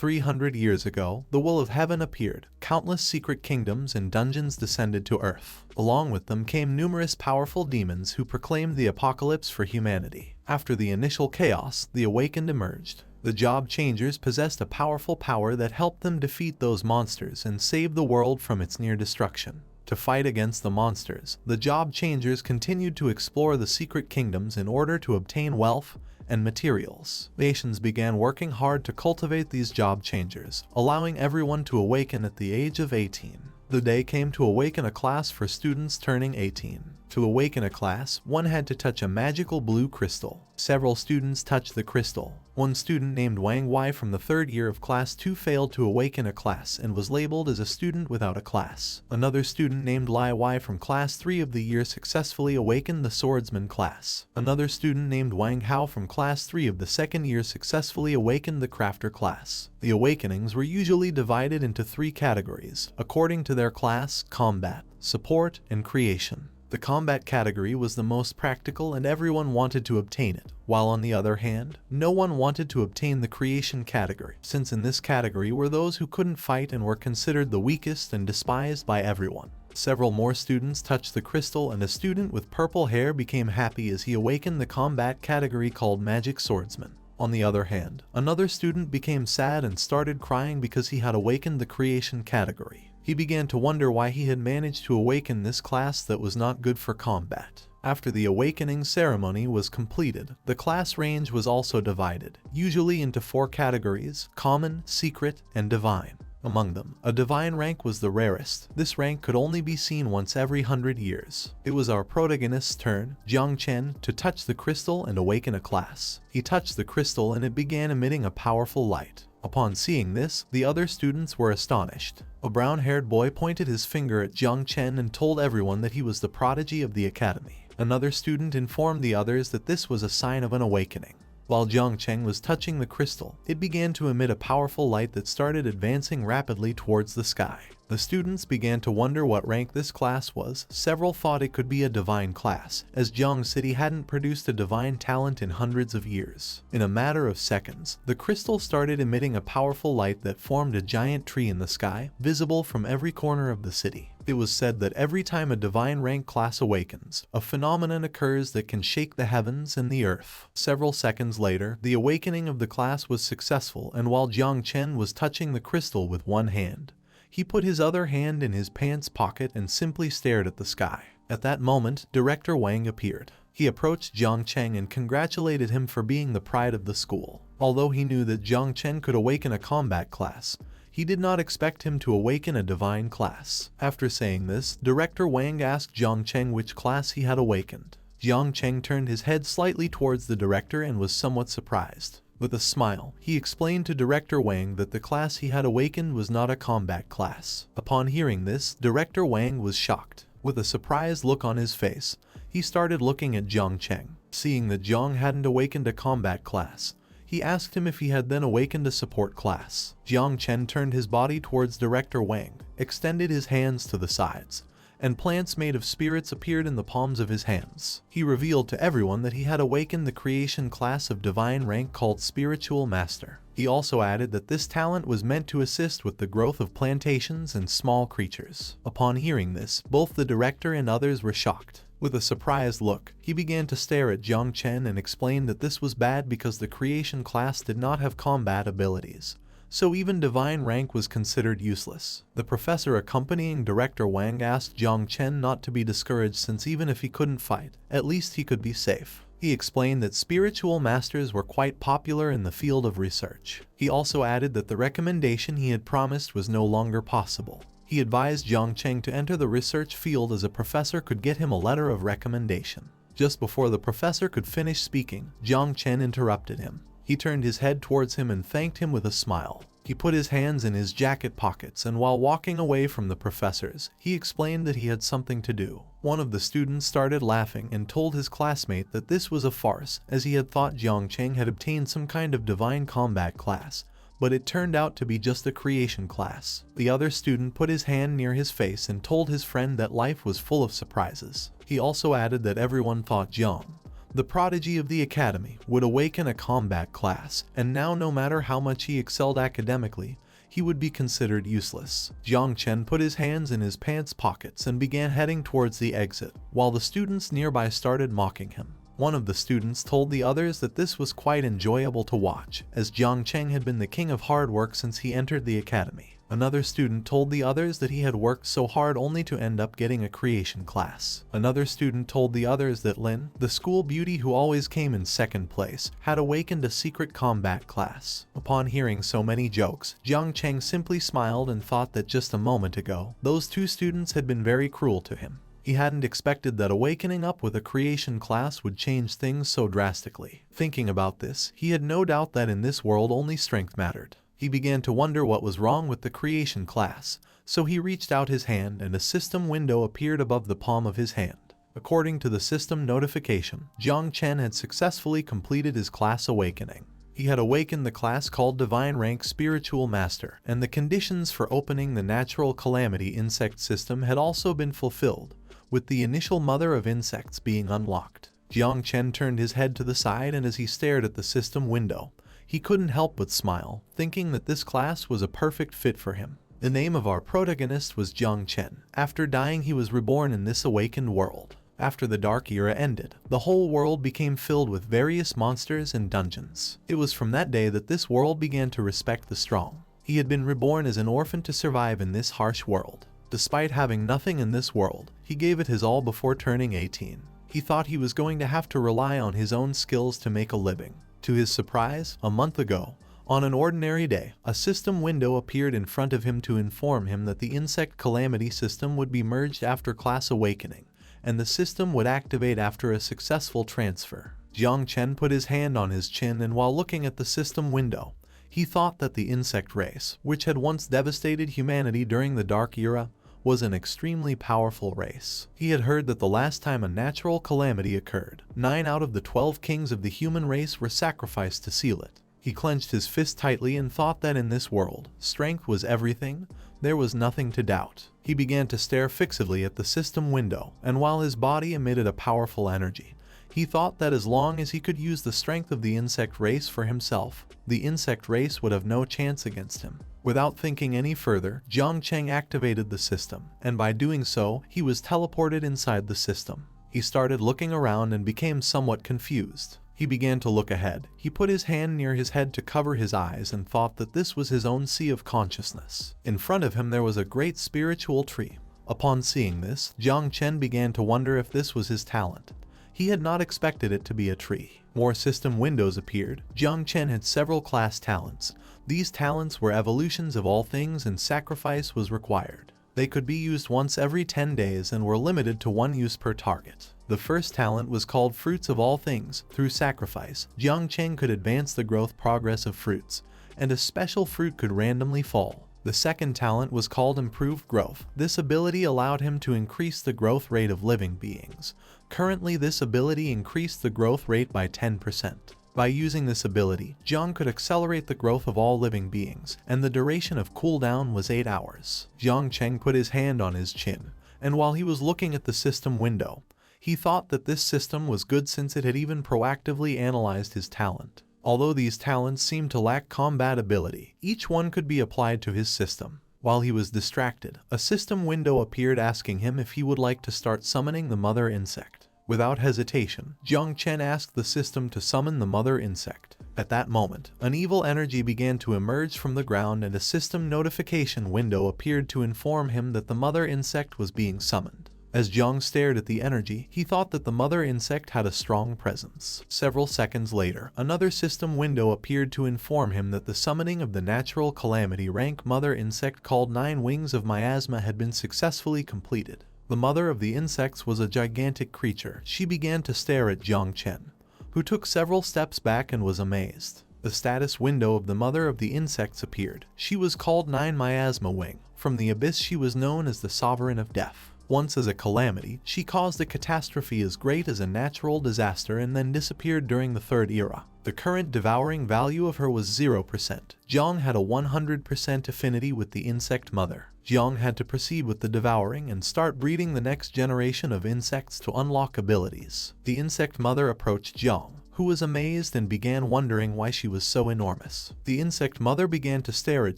300 years ago, the will of heaven appeared. Countless secret kingdoms and dungeons descended to Earth. Along with them came numerous powerful demons who proclaimed the apocalypse for humanity. After the initial chaos, the awakened emerged. The job changers possessed a powerful power that helped them defeat those monsters and save the world from its near destruction. To fight against the monsters, the job changers continued to explore the secret kingdoms in order to obtain wealth and materials. Nations began working hard to cultivate these job changers, allowing everyone to awaken at the age of 18. The day came to awaken a class for students turning 18. To awaken a class, one had to touch a magical blue crystal. Several students touched the crystal. One student named Wang Wei from the 3rd year of class 2 failed to awaken a class and was labeled as a student without a class. Another student named Lai Wei from class 3 of the year successfully awakened the swordsman class. Another student named Wang Hao from class 3 of the 2nd year successfully awakened the crafter class. The awakenings were usually divided into 3 categories, according to their class: combat, support, and creation. The combat category was the most practical and everyone wanted to obtain it, while on the other hand, no one wanted to obtain the creation category, since in this category were those who couldn't fight and were considered the weakest and despised by everyone. Several more students touched the crystal and a student with purple hair became happy as he awakened the combat category called Magic Swordsman. On the other hand, another student became sad and started crying because he had awakened the creation category. He began to wonder why he had managed to awaken this class that was not good for combat. After the awakening ceremony was completed, the class range was also divided, usually into 4 categories: common, secret, and divine. Among them, a divine rank was the rarest. This rank could only be seen once every 100 years. It was our protagonist's turn, Jong Chen, to touch the crystal and awaken a class. He touched the crystal and it began emitting a powerful light. Upon seeing this, the other students were astonished. A brown-haired boy pointed his finger at Jong Chen and told everyone that he was the prodigy of the academy. Another student informed the others that this was a sign of an awakening. While Jong Chen was touching the crystal, it began to emit a powerful light that started advancing rapidly towards the sky. The students began to wonder what rank this class was. Several thought it could be a divine class, as Jiang City hadn't produced a divine talent in hundreds of years. In a matter of seconds, the crystal started emitting a powerful light that formed a giant tree in the sky, visible from every corner of the city. It was said that every time a divine rank class awakens, a phenomenon occurs that can shake the heavens and the earth. Several seconds later, the awakening of the class was successful, and while Jong Chen was touching the crystal with one hand, he put his other hand in his pants pocket and simply stared at the sky. At that moment, Director Wang appeared. He approached Jong Chen and congratulated him for being the pride of the school. Although he knew that Jong Chen could awaken a combat class, he did not expect him to awaken a divine class. After saying this, Director Wang asked Jong Chen which class he had awakened. Jong Chen turned his head slightly towards the director and was somewhat surprised. With a smile, he explained to Director Wang that the class he had awakened was not a combat class. Upon hearing this, Director Wang was shocked. With a surprised look on his face, he started looking at Jong Chen. Seeing that Jong hadn't awakened a combat class, he asked him if he had then awakened a support class. Jong Chen turned his body towards Director Wang, extended his hands to the sides, and plants made of spirits appeared in the palms of his hands. He revealed to everyone that he had awakened the creation class of divine rank called Spiritual Master. He also added that this talent was meant to assist with the growth of plantations and small creatures. Upon hearing this, both the director and others were shocked. With a surprised look, he began to stare at Jong Chen and explained that this was bad because the creation class did not have combat abilities, so even divine rank was considered useless. The professor accompanying Director Wang asked Jong Chen not to be discouraged since even if he couldn't fight, at least he could be safe. He explained that spiritual masters were quite popular in the field of research. He also added that the recommendation he had promised was no longer possible. He advised Jong Chen to enter the research field as a professor could get him a letter of recommendation. Just before the professor could finish speaking, Jong Chen interrupted him. He turned his head towards him and thanked him with a smile. He put his hands in his jacket pockets and while walking away from the professors, he explained that he had something to do. One of the students started laughing and told his classmate that this was a farce, as he had thought Jong Chen had obtained some kind of divine combat class, but it turned out to be just a creation class. The other student put his hand near his face and told his friend that life was full of surprises. He also added that everyone thought Jong The prodigy of the academy would awaken a combat class, and now no matter how much he excelled academically, he would be considered useless. Jong Chen put his hands in his pants pockets and began heading towards the exit, while the students nearby started mocking him. One of the students told the others that this was quite enjoyable to watch, as Jong Chen had been the king of hard work since he entered the academy. Another student told the others that he had worked so hard only to end up getting a creation class. Another student told the others that Lin, the school beauty who always came in second place, had awakened a secret combat class. Upon hearing so many jokes, Jong Chen simply smiled and thought that just a moment ago, those two students had been very cruel to him. He hadn't expected that awakening up with a creation class would change things so drastically. Thinking about this, he had no doubt that in this world only strength mattered. He began to wonder what was wrong with the creation class, so he reached out his hand and a system window appeared above the palm of his hand. According to the system notification, Jong Chen had successfully completed his class awakening. He had awakened the class called Divine Rank Spiritual Master, and the conditions for opening the Natural Calamity Insect System had also been fulfilled, with the initial Mother of Insects being unlocked. Jong Chen turned his head to the side, and as he stared at the system window, he couldn't help but smile, thinking that this class was a perfect fit for him. The name of our protagonist was Jong Chen. After dying, he was reborn in this awakened world. After the Dark Era ended, the whole world became filled with various monsters and dungeons. It was from that day that this world began to respect the strong. He had been reborn as an orphan to survive in this harsh world. Despite having nothing in this world, he gave it his all before turning 18. He thought he was going to have to rely on his own skills to make a living. To his surprise, a month ago, on an ordinary day, a system window appeared in front of him to inform him that the Insect Calamity system would be merged after class awakening, and the system would activate after a successful transfer. Jong Chen put his hand on his chin, and while looking at the system window, he thought that the insect race, which had once devastated humanity during the Dark Era, was an extremely powerful race. He had heard that the last time a natural calamity occurred, 9 out of the 12 kings of the human race were sacrificed to seal it. He clenched his fist tightly and thought that in this world, strength was everything. There was nothing to doubt. He began to stare fixedly at the system window, and while his body emitted a powerful energy, he thought that as long as he could use the strength of the insect race for himself, the insect race would have no chance against him. Without thinking any further, Jong Chen activated the system, and by doing so, he was teleported inside the system. He started looking around and became somewhat confused. He began to look ahead. He put his hand near his head to cover his eyes and thought that this was his own sea of consciousness. In front of him there was a great spiritual tree. Upon seeing this, Jong Chen began to wonder if this was his talent. He had not expected it to be a tree. More system windows appeared. Jong Chen had several class talents. These talents were evolutions of all things, and sacrifice was required. They could be used once every 10 days and were limited to 1 use per target. The first talent was called Fruits of All Things. Through sacrifice, Jong Chen could advance the growth progress of fruits, and a special fruit could randomly fall. The second talent was called Improved Growth. This ability allowed him to increase the growth rate of living beings. Currently, this ability increased the growth rate by 10%. By using this ability, Jong could accelerate the growth of all living beings, and the duration of cooldown was 8 hours. Jong Chen put his hand on his chin, and while he was looking at the system window, he thought that this system was good since it had even proactively analyzed his talent. Although these talents seemed to lack combat ability, each one could be applied to his system. While he was distracted, a system window appeared asking him if he would like to start summoning the mother insect. Without hesitation, Jong Chen asked the system to summon the mother insect. At that moment, an evil energy began to emerge from the ground, and a system notification window appeared to inform him that the mother insect was being summoned. As Jong stared at the energy, he thought that the mother insect had a strong presence. Several seconds later, another system window appeared to inform him that the summoning of the natural calamity rank mother insect called 9 Wings of Miasma had been successfully completed. The mother of the insects was a gigantic creature. She began to stare at Jong Chen, who took several steps back and was amazed. The status window of the mother of the insects appeared. She was called 9 Miasma Wing. From the abyss she was known as the Sovereign of Death. Once as a calamity, she caused a catastrophe as great as a natural disaster and then disappeared during the Third Era. The current devouring value of her was 0%. Jong had a 100% affinity with the insect mother. Jong had to proceed with the devouring and start breeding the next generation of insects to unlock abilities. The insect mother approached Jong, who was amazed and began wondering why she was so enormous. The insect mother began to stare at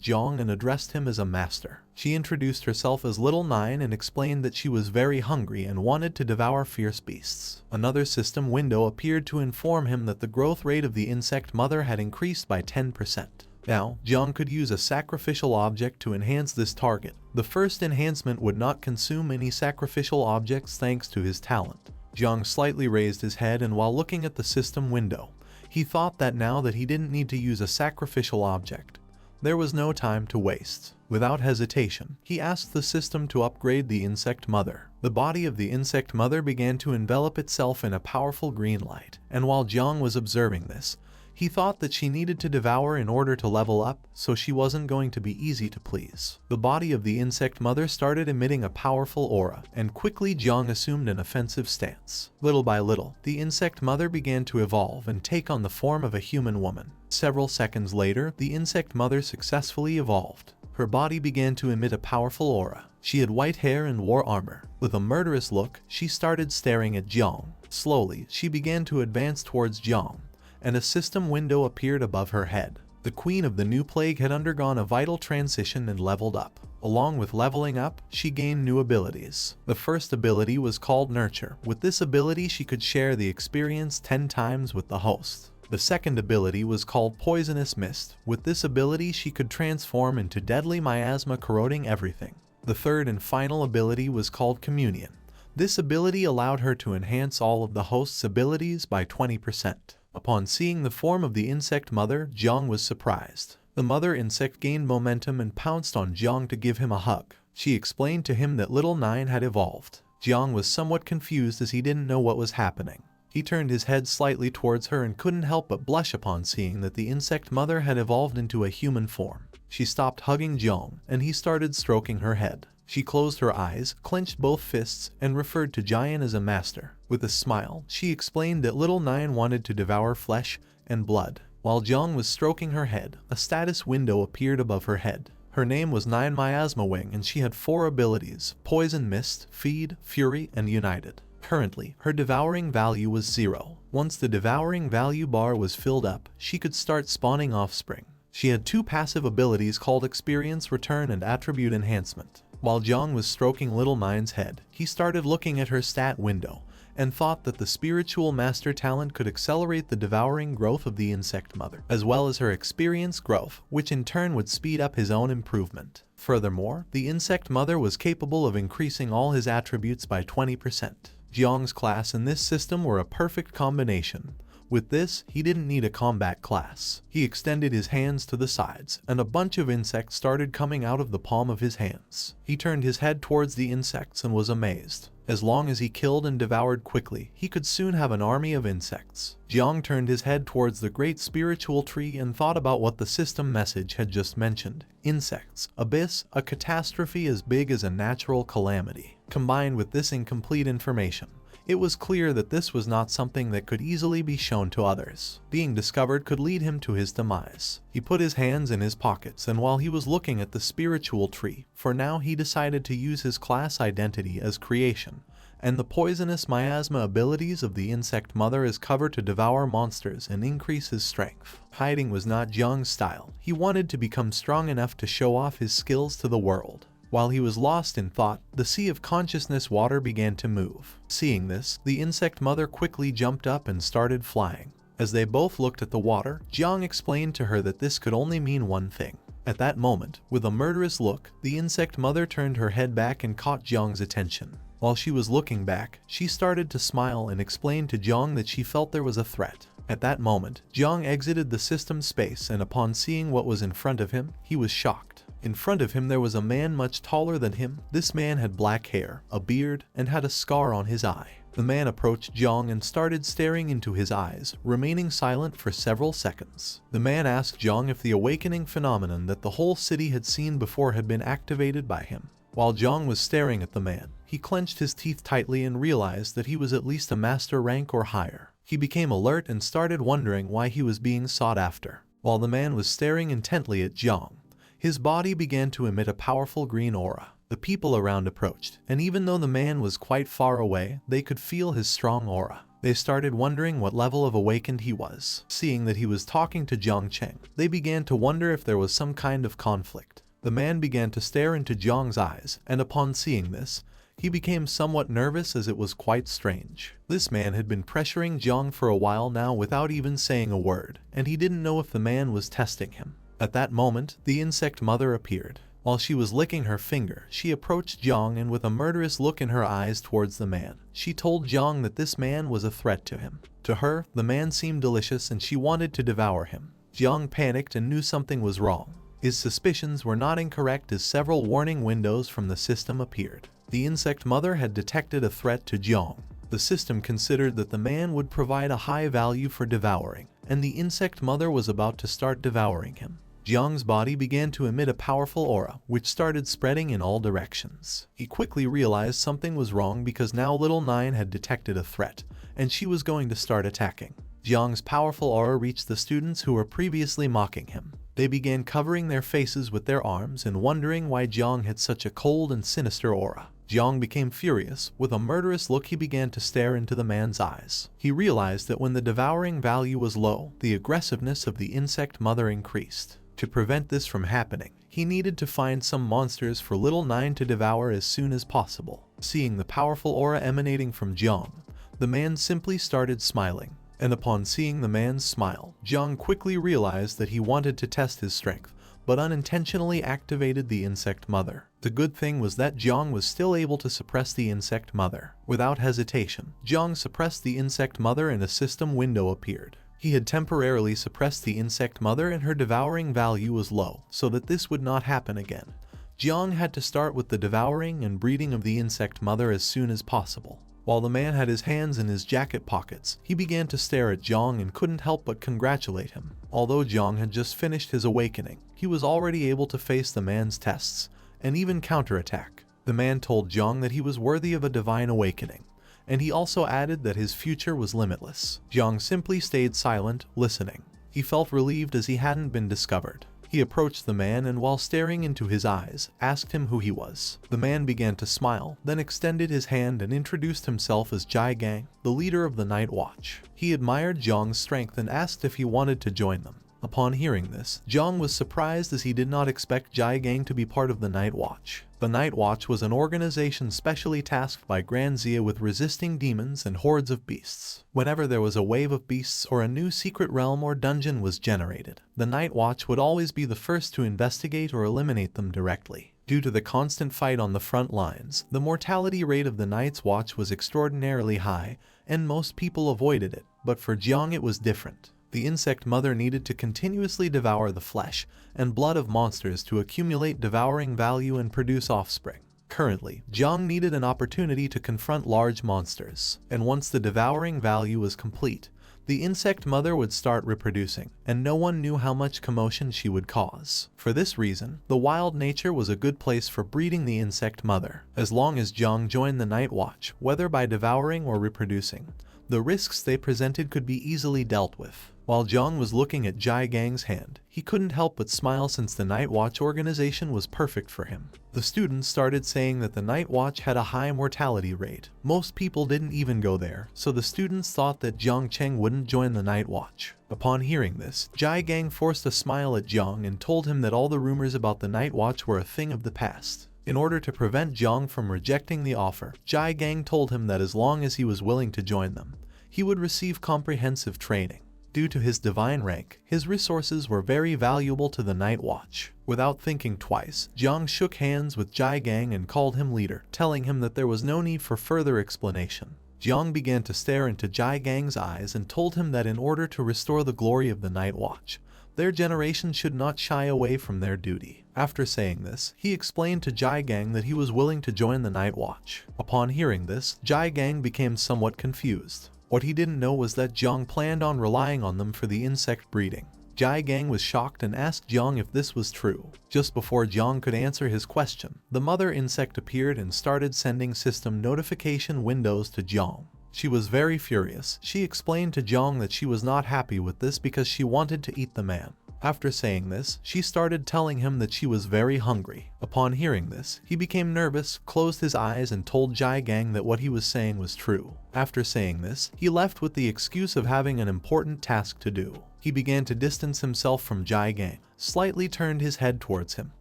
Jong and addressed him as a master. She introduced herself as Little Nine and explained that she was very hungry and wanted to devour fierce beasts. Another system window appeared to inform him that the growth rate of the insect mother had increased by 10%. Now, Jong could use a sacrificial object to enhance this target. The first enhancement would not consume any sacrificial objects thanks to his talent. Jong slightly raised his head, and while looking at the system window, he thought that now that he didn't need to use a sacrificial object, there was no time to waste. Without hesitation, he asked the system to upgrade the insect mother. The body of the insect mother began to envelop itself in a powerful green light, and while Jong was observing this, he thought that she needed to devour in order to level up, so she wasn't going to be easy to please. The body of the insect mother started emitting a powerful aura, and quickly Jong assumed an offensive stance. Little by little, the insect mother began to evolve and take on the form of a human woman. Several seconds later, the insect mother successfully evolved. Her body began to emit a powerful aura. She had white hair and wore armor. With a murderous look, she started staring at Jong. Slowly, she began to advance towards Jong, and a system window appeared above her head. The Queen of the New Plague had undergone a vital transition and leveled up. Along with leveling up, she gained new abilities. The first ability was called Nurture. With this ability, she could share the experience 10 times with the host. The second ability was called Poisonous Mist. With this ability, she could transform into deadly miasma, corroding everything. The third and final ability was called Communion. This ability allowed her to enhance all of the host's abilities by 20%. Upon seeing the form of the insect mother, Jong was surprised. The mother insect gained momentum and pounced on Jong to give him a hug. She explained to him that Little Nine had evolved. Jong was somewhat confused as he didn't know what was happening. He turned his head slightly towards her and couldn't help but blush upon seeing that the insect mother had evolved into a human form. She stopped hugging Jong, and he started stroking her head. She closed her eyes, clenched both fists, and referred to Giant as a master. With a smile, she explained that Little Nine wanted to devour flesh and blood. While Jong was stroking her head, a status window appeared above her head. Her name was Nine Miasma Wing, and she had 4 abilities: Poison Mist, Feed, Fury, and United. Currently, her devouring value was 0. Once the devouring value bar was filled up, she could start spawning offspring. She had 2 passive abilities called Experience Return and Attribute Enhancement. While Jong was stroking Little Nine's head, he started looking at her stat window and thought that the spiritual master talent could accelerate the devouring growth of the insect mother, as well as her experience growth, which in turn would speed up his own improvement. Furthermore, the insect mother was capable of increasing all his attributes by 20%. Jong's class and this system were a perfect combination. With this, he didn't need a combat class. He extended his hands to the sides, and a bunch of insects started coming out of the palm of his hands. He turned his head towards the insects and was amazed. As long as he killed and devoured quickly, he could soon have an army of insects. Jong turned his head towards the great spiritual tree and thought about what the system message had just mentioned. Insects, abyss, a catastrophe as big as a natural calamity. Combined with this incomplete information, it was clear that this was not something that could easily be shown to others. Being discovered could lead him to his demise. He put his hands in his pockets, and while he was looking at the spiritual tree, for now he decided to use his class identity as creation, and the poisonous miasma abilities of the insect mother as cover to devour monsters and increase his strength. Hiding was not Jong's style. He wanted to become strong enough to show off his skills to the world. While he was lost in thought, the sea of consciousness water began to move. Seeing this, the insect mother quickly jumped up and started flying. As they both looked at the water, Jong explained to her that this could only mean one thing. At that moment, with a murderous look, the insect mother turned her head back and caught Jong's attention. While she was looking back, she started to smile and explained to Jong that she felt there was a threat. At that moment, Jong exited the system space, and upon seeing what was in front of him, he was shocked. In front of him there was a man much taller than him. This man had black hair, a beard, and had a scar on his eye. The man approached Jong and started staring into his eyes, remaining silent for several seconds. The man asked Jong if the awakening phenomenon that the whole city had seen before had been activated by him. While Jong was staring at the man, he clenched his teeth tightly and realized that he was at least a master rank or higher. He became alert and started wondering why he was being sought after. While the man was staring intently at Jong, his body began to emit a powerful green aura. The people around approached, and even though the man was quite far away, they could feel his strong aura. They started wondering what level of awakened he was. Seeing that he was talking to Jong Chen, they began to wonder if there was some kind of conflict. The man began to stare into Jong's eyes, and upon seeing this, he became somewhat nervous as it was quite strange. This man had been pressuring Jong for a while now without even saying a word, and he didn't know if the man was testing him. At that moment, the insect mother appeared. While she was licking her finger, she approached Jong and with a murderous look in her eyes towards the man, she told Jong that this man was a threat to him. To her, the man seemed delicious and she wanted to devour him. Jong panicked and knew something was wrong. His suspicions were not incorrect as several warning windows from the system appeared. The insect mother had detected a threat to Jong. The system considered that the man would provide a high value for devouring, and the insect mother was about to start devouring him. Jong's body began to emit a powerful aura, which started spreading in all directions. He quickly realized something was wrong because now Little Nine had detected a threat, and she was going to start attacking. Jong's powerful aura reached the students who were previously mocking him. They began covering their faces with their arms and wondering why Jong had such a cold and sinister aura. Jong became furious. With a murderous look, he began to stare into the man's eyes. He realized that when the devouring value was low, the aggressiveness of the insect mother increased. To prevent this from happening, he needed to find some monsters for Little Nine to devour as soon as possible. Seeing the powerful aura emanating from Jong, the man simply started smiling. And upon seeing the man's smile, Jong quickly realized that he wanted to test his strength, but unintentionally activated the insect mother. The good thing was that Jong was still able to suppress the insect mother. Without hesitation, Jong suppressed the insect mother and a system window appeared. He had temporarily suppressed the insect mother and her devouring value was low, so that this would not happen again. Jong had to start with the devouring and breeding of the insect mother as soon as possible. While the man had his hands in his jacket pockets, he began to stare at Jong and couldn't help but congratulate him. Although Jong had just finished his awakening, he was already able to face the man's tests, and even counterattack. The man told Jong that he was worthy of a divine awakening, and he also added that his future was limitless. Jong simply stayed silent, listening. He felt relieved as he hadn't been discovered. He approached the man and while staring into his eyes, asked him who he was. The man began to smile, then extended his hand and introduced himself as Jai Gang, the leader of the Night Watch. He admired Jong's strength and asked if he wanted to join them. Upon hearing this, Jong was surprised as he did not expect Jai Gang to be part of the Night Watch. The Night Watch was an organization specially tasked by Grand Zia with resisting demons and hordes of beasts. Whenever there was a wave of beasts or a new secret realm or dungeon was generated, the Night Watch would always be the first to investigate or eliminate them directly. Due to the constant fight on the front lines, the mortality rate of the Night's Watch was extraordinarily high, and most people avoided it, but for Jong it was different. The insect mother needed to continuously devour the flesh and blood of monsters to accumulate devouring value and produce offspring. Currently, Jong needed an opportunity to confront large monsters, and once the devouring value was complete, the insect mother would start reproducing, and no one knew how much commotion she would cause. For this reason, the wild nature was a good place for breeding the insect mother. As long as Jong joined the Night Watch, whether by devouring or reproducing, the risks they presented could be easily dealt with. While Jong was looking at Jai Gang's hand, he couldn't help but smile since the Night Watch organization was perfect for him. The students started saying that the Night Watch had a high mortality rate. Most people didn't even go there, so the students thought that Jong Chen wouldn't join the Night Watch. Upon hearing this, Jai Gang forced a smile at Jong and told him that all the rumors about the Night Watch were a thing of the past. In order to prevent Jong from rejecting the offer, Jai Gang told him that as long as he was willing to join them, he would receive comprehensive training. Due to his divine rank, his resources were very valuable to the Night Watch. Without thinking twice, Jong shook hands with Jai Gang and called him leader, telling him that there was no need for further explanation. Jong began to stare into Jai Gang's eyes and told him that in order to restore the glory of the Night Watch, their generation should not shy away from their duty. After saying this, he explained to Jai Gang that he was willing to join the Night Watch. Upon hearing this, Jai Gang became somewhat confused. What he didn't know was that Jong planned on relying on them for the insect breeding. Jai Gang was shocked and asked Jong if this was true. Just before Jong could answer his question, the mother insect appeared and started sending system notification windows to Jong. She was very furious. She explained to Jong that she was not happy with this because she wanted to eat the man. After saying this, she started telling him that she was very hungry. Upon hearing this, he became nervous, closed his eyes and told Jai Gang that what he was saying was true. After saying this, he left with the excuse of having an important task to do. He began to distance himself from Jai Gang, slightly turned his head towards him,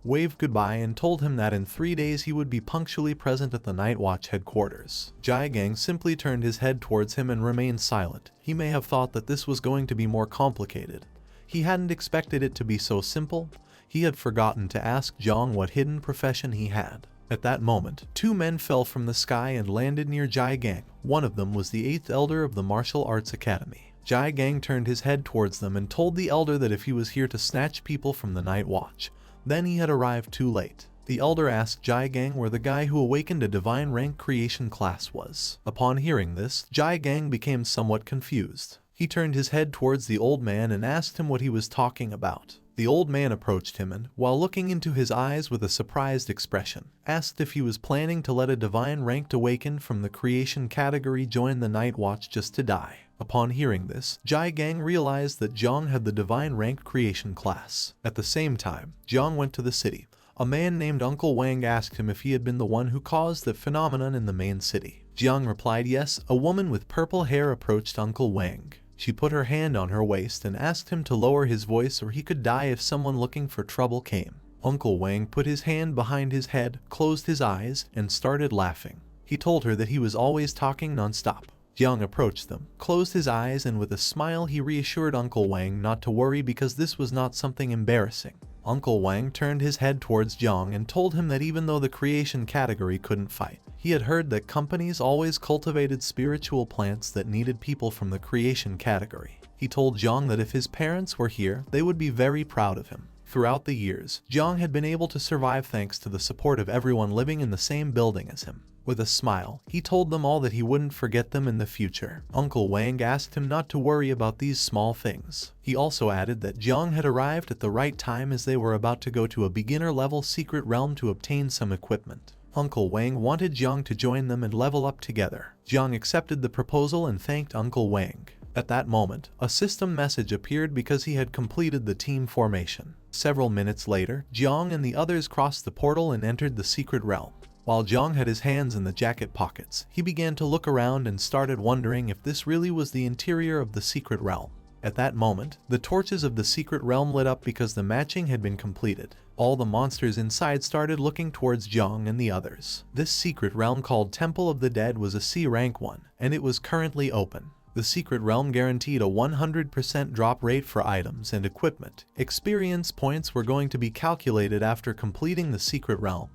waved goodbye and told him that in 3 days he would be punctually present at the Night Watch headquarters. Jai Gang simply turned his head towards him and remained silent. He may have thought that this was going to be more complicated. He hadn't expected it to be so simple. He had forgotten to ask Jong what hidden profession he had. At that moment, 2 men fell from the sky and landed near Jai Gang. One of them was the 8th elder of the Martial Arts Academy. Jai Gang turned his head towards them and told the elder that if he was here to snatch people from the Night Watch, then he had arrived too late. The elder asked Jai Gang where the guy who awakened a divine rank creation class was. Upon hearing this, Jai Gang became somewhat confused. He turned his head towards the old man and asked him what he was talking about. The old man approached him and, while looking into his eyes with a surprised expression, asked if he was planning to let a divine ranked awakened from the creation category join the Night Watch just to die. Upon hearing this, Jai Gang realized that Jong had the divine ranked creation class. At the same time, Jong went to the city. A man named Uncle Wang asked him if he had been the one who caused the phenomenon in the main city. Jiang replied yes. A woman with purple hair approached Uncle Wang. She put her hand on her waist and asked him to lower his voice or he could die if someone looking for trouble came. Uncle Wang put his hand behind his head, closed his eyes, and started laughing. He told her that he was always talking non-stop. Jiang approached them, closed his eyes, and with a smile he reassured Uncle Wang not to worry because this was not something embarrassing. Uncle Wang turned his head towards Jiang and told him that even though the creation category couldn't fight, he had heard that companies always cultivated spiritual plants that needed people from the creation category. He told Jiang that if his parents were here, they would be very proud of him. Throughout the years, Jiang had been able to survive thanks to the support of everyone living in the same building as him. With a smile, he told them all that he wouldn't forget them in the future. Uncle Wang asked him not to worry about these small things. He also added that Jiang had arrived at the right time as they were about to go to a beginner-level secret realm to obtain some equipment. Uncle Wang wanted Jiang to join them and level up together. Jiang accepted the proposal and thanked Uncle Wang. At that moment, a system message appeared because he had completed the team formation. Several minutes later, Jiang and the others crossed the portal and entered the secret realm. While Jiang had his hands in the jacket pockets, he began to look around and started wondering if this really was the interior of the secret realm. At that moment, the torches of the secret realm lit up because the matching had been completed. All the monsters inside started looking towards Jiang and the others. This secret realm called Temple of the Dead was a C rank one, and it was currently open. The secret realm guaranteed a 100% drop rate for items and equipment. Experience points were going to be calculated after completing the secret realm.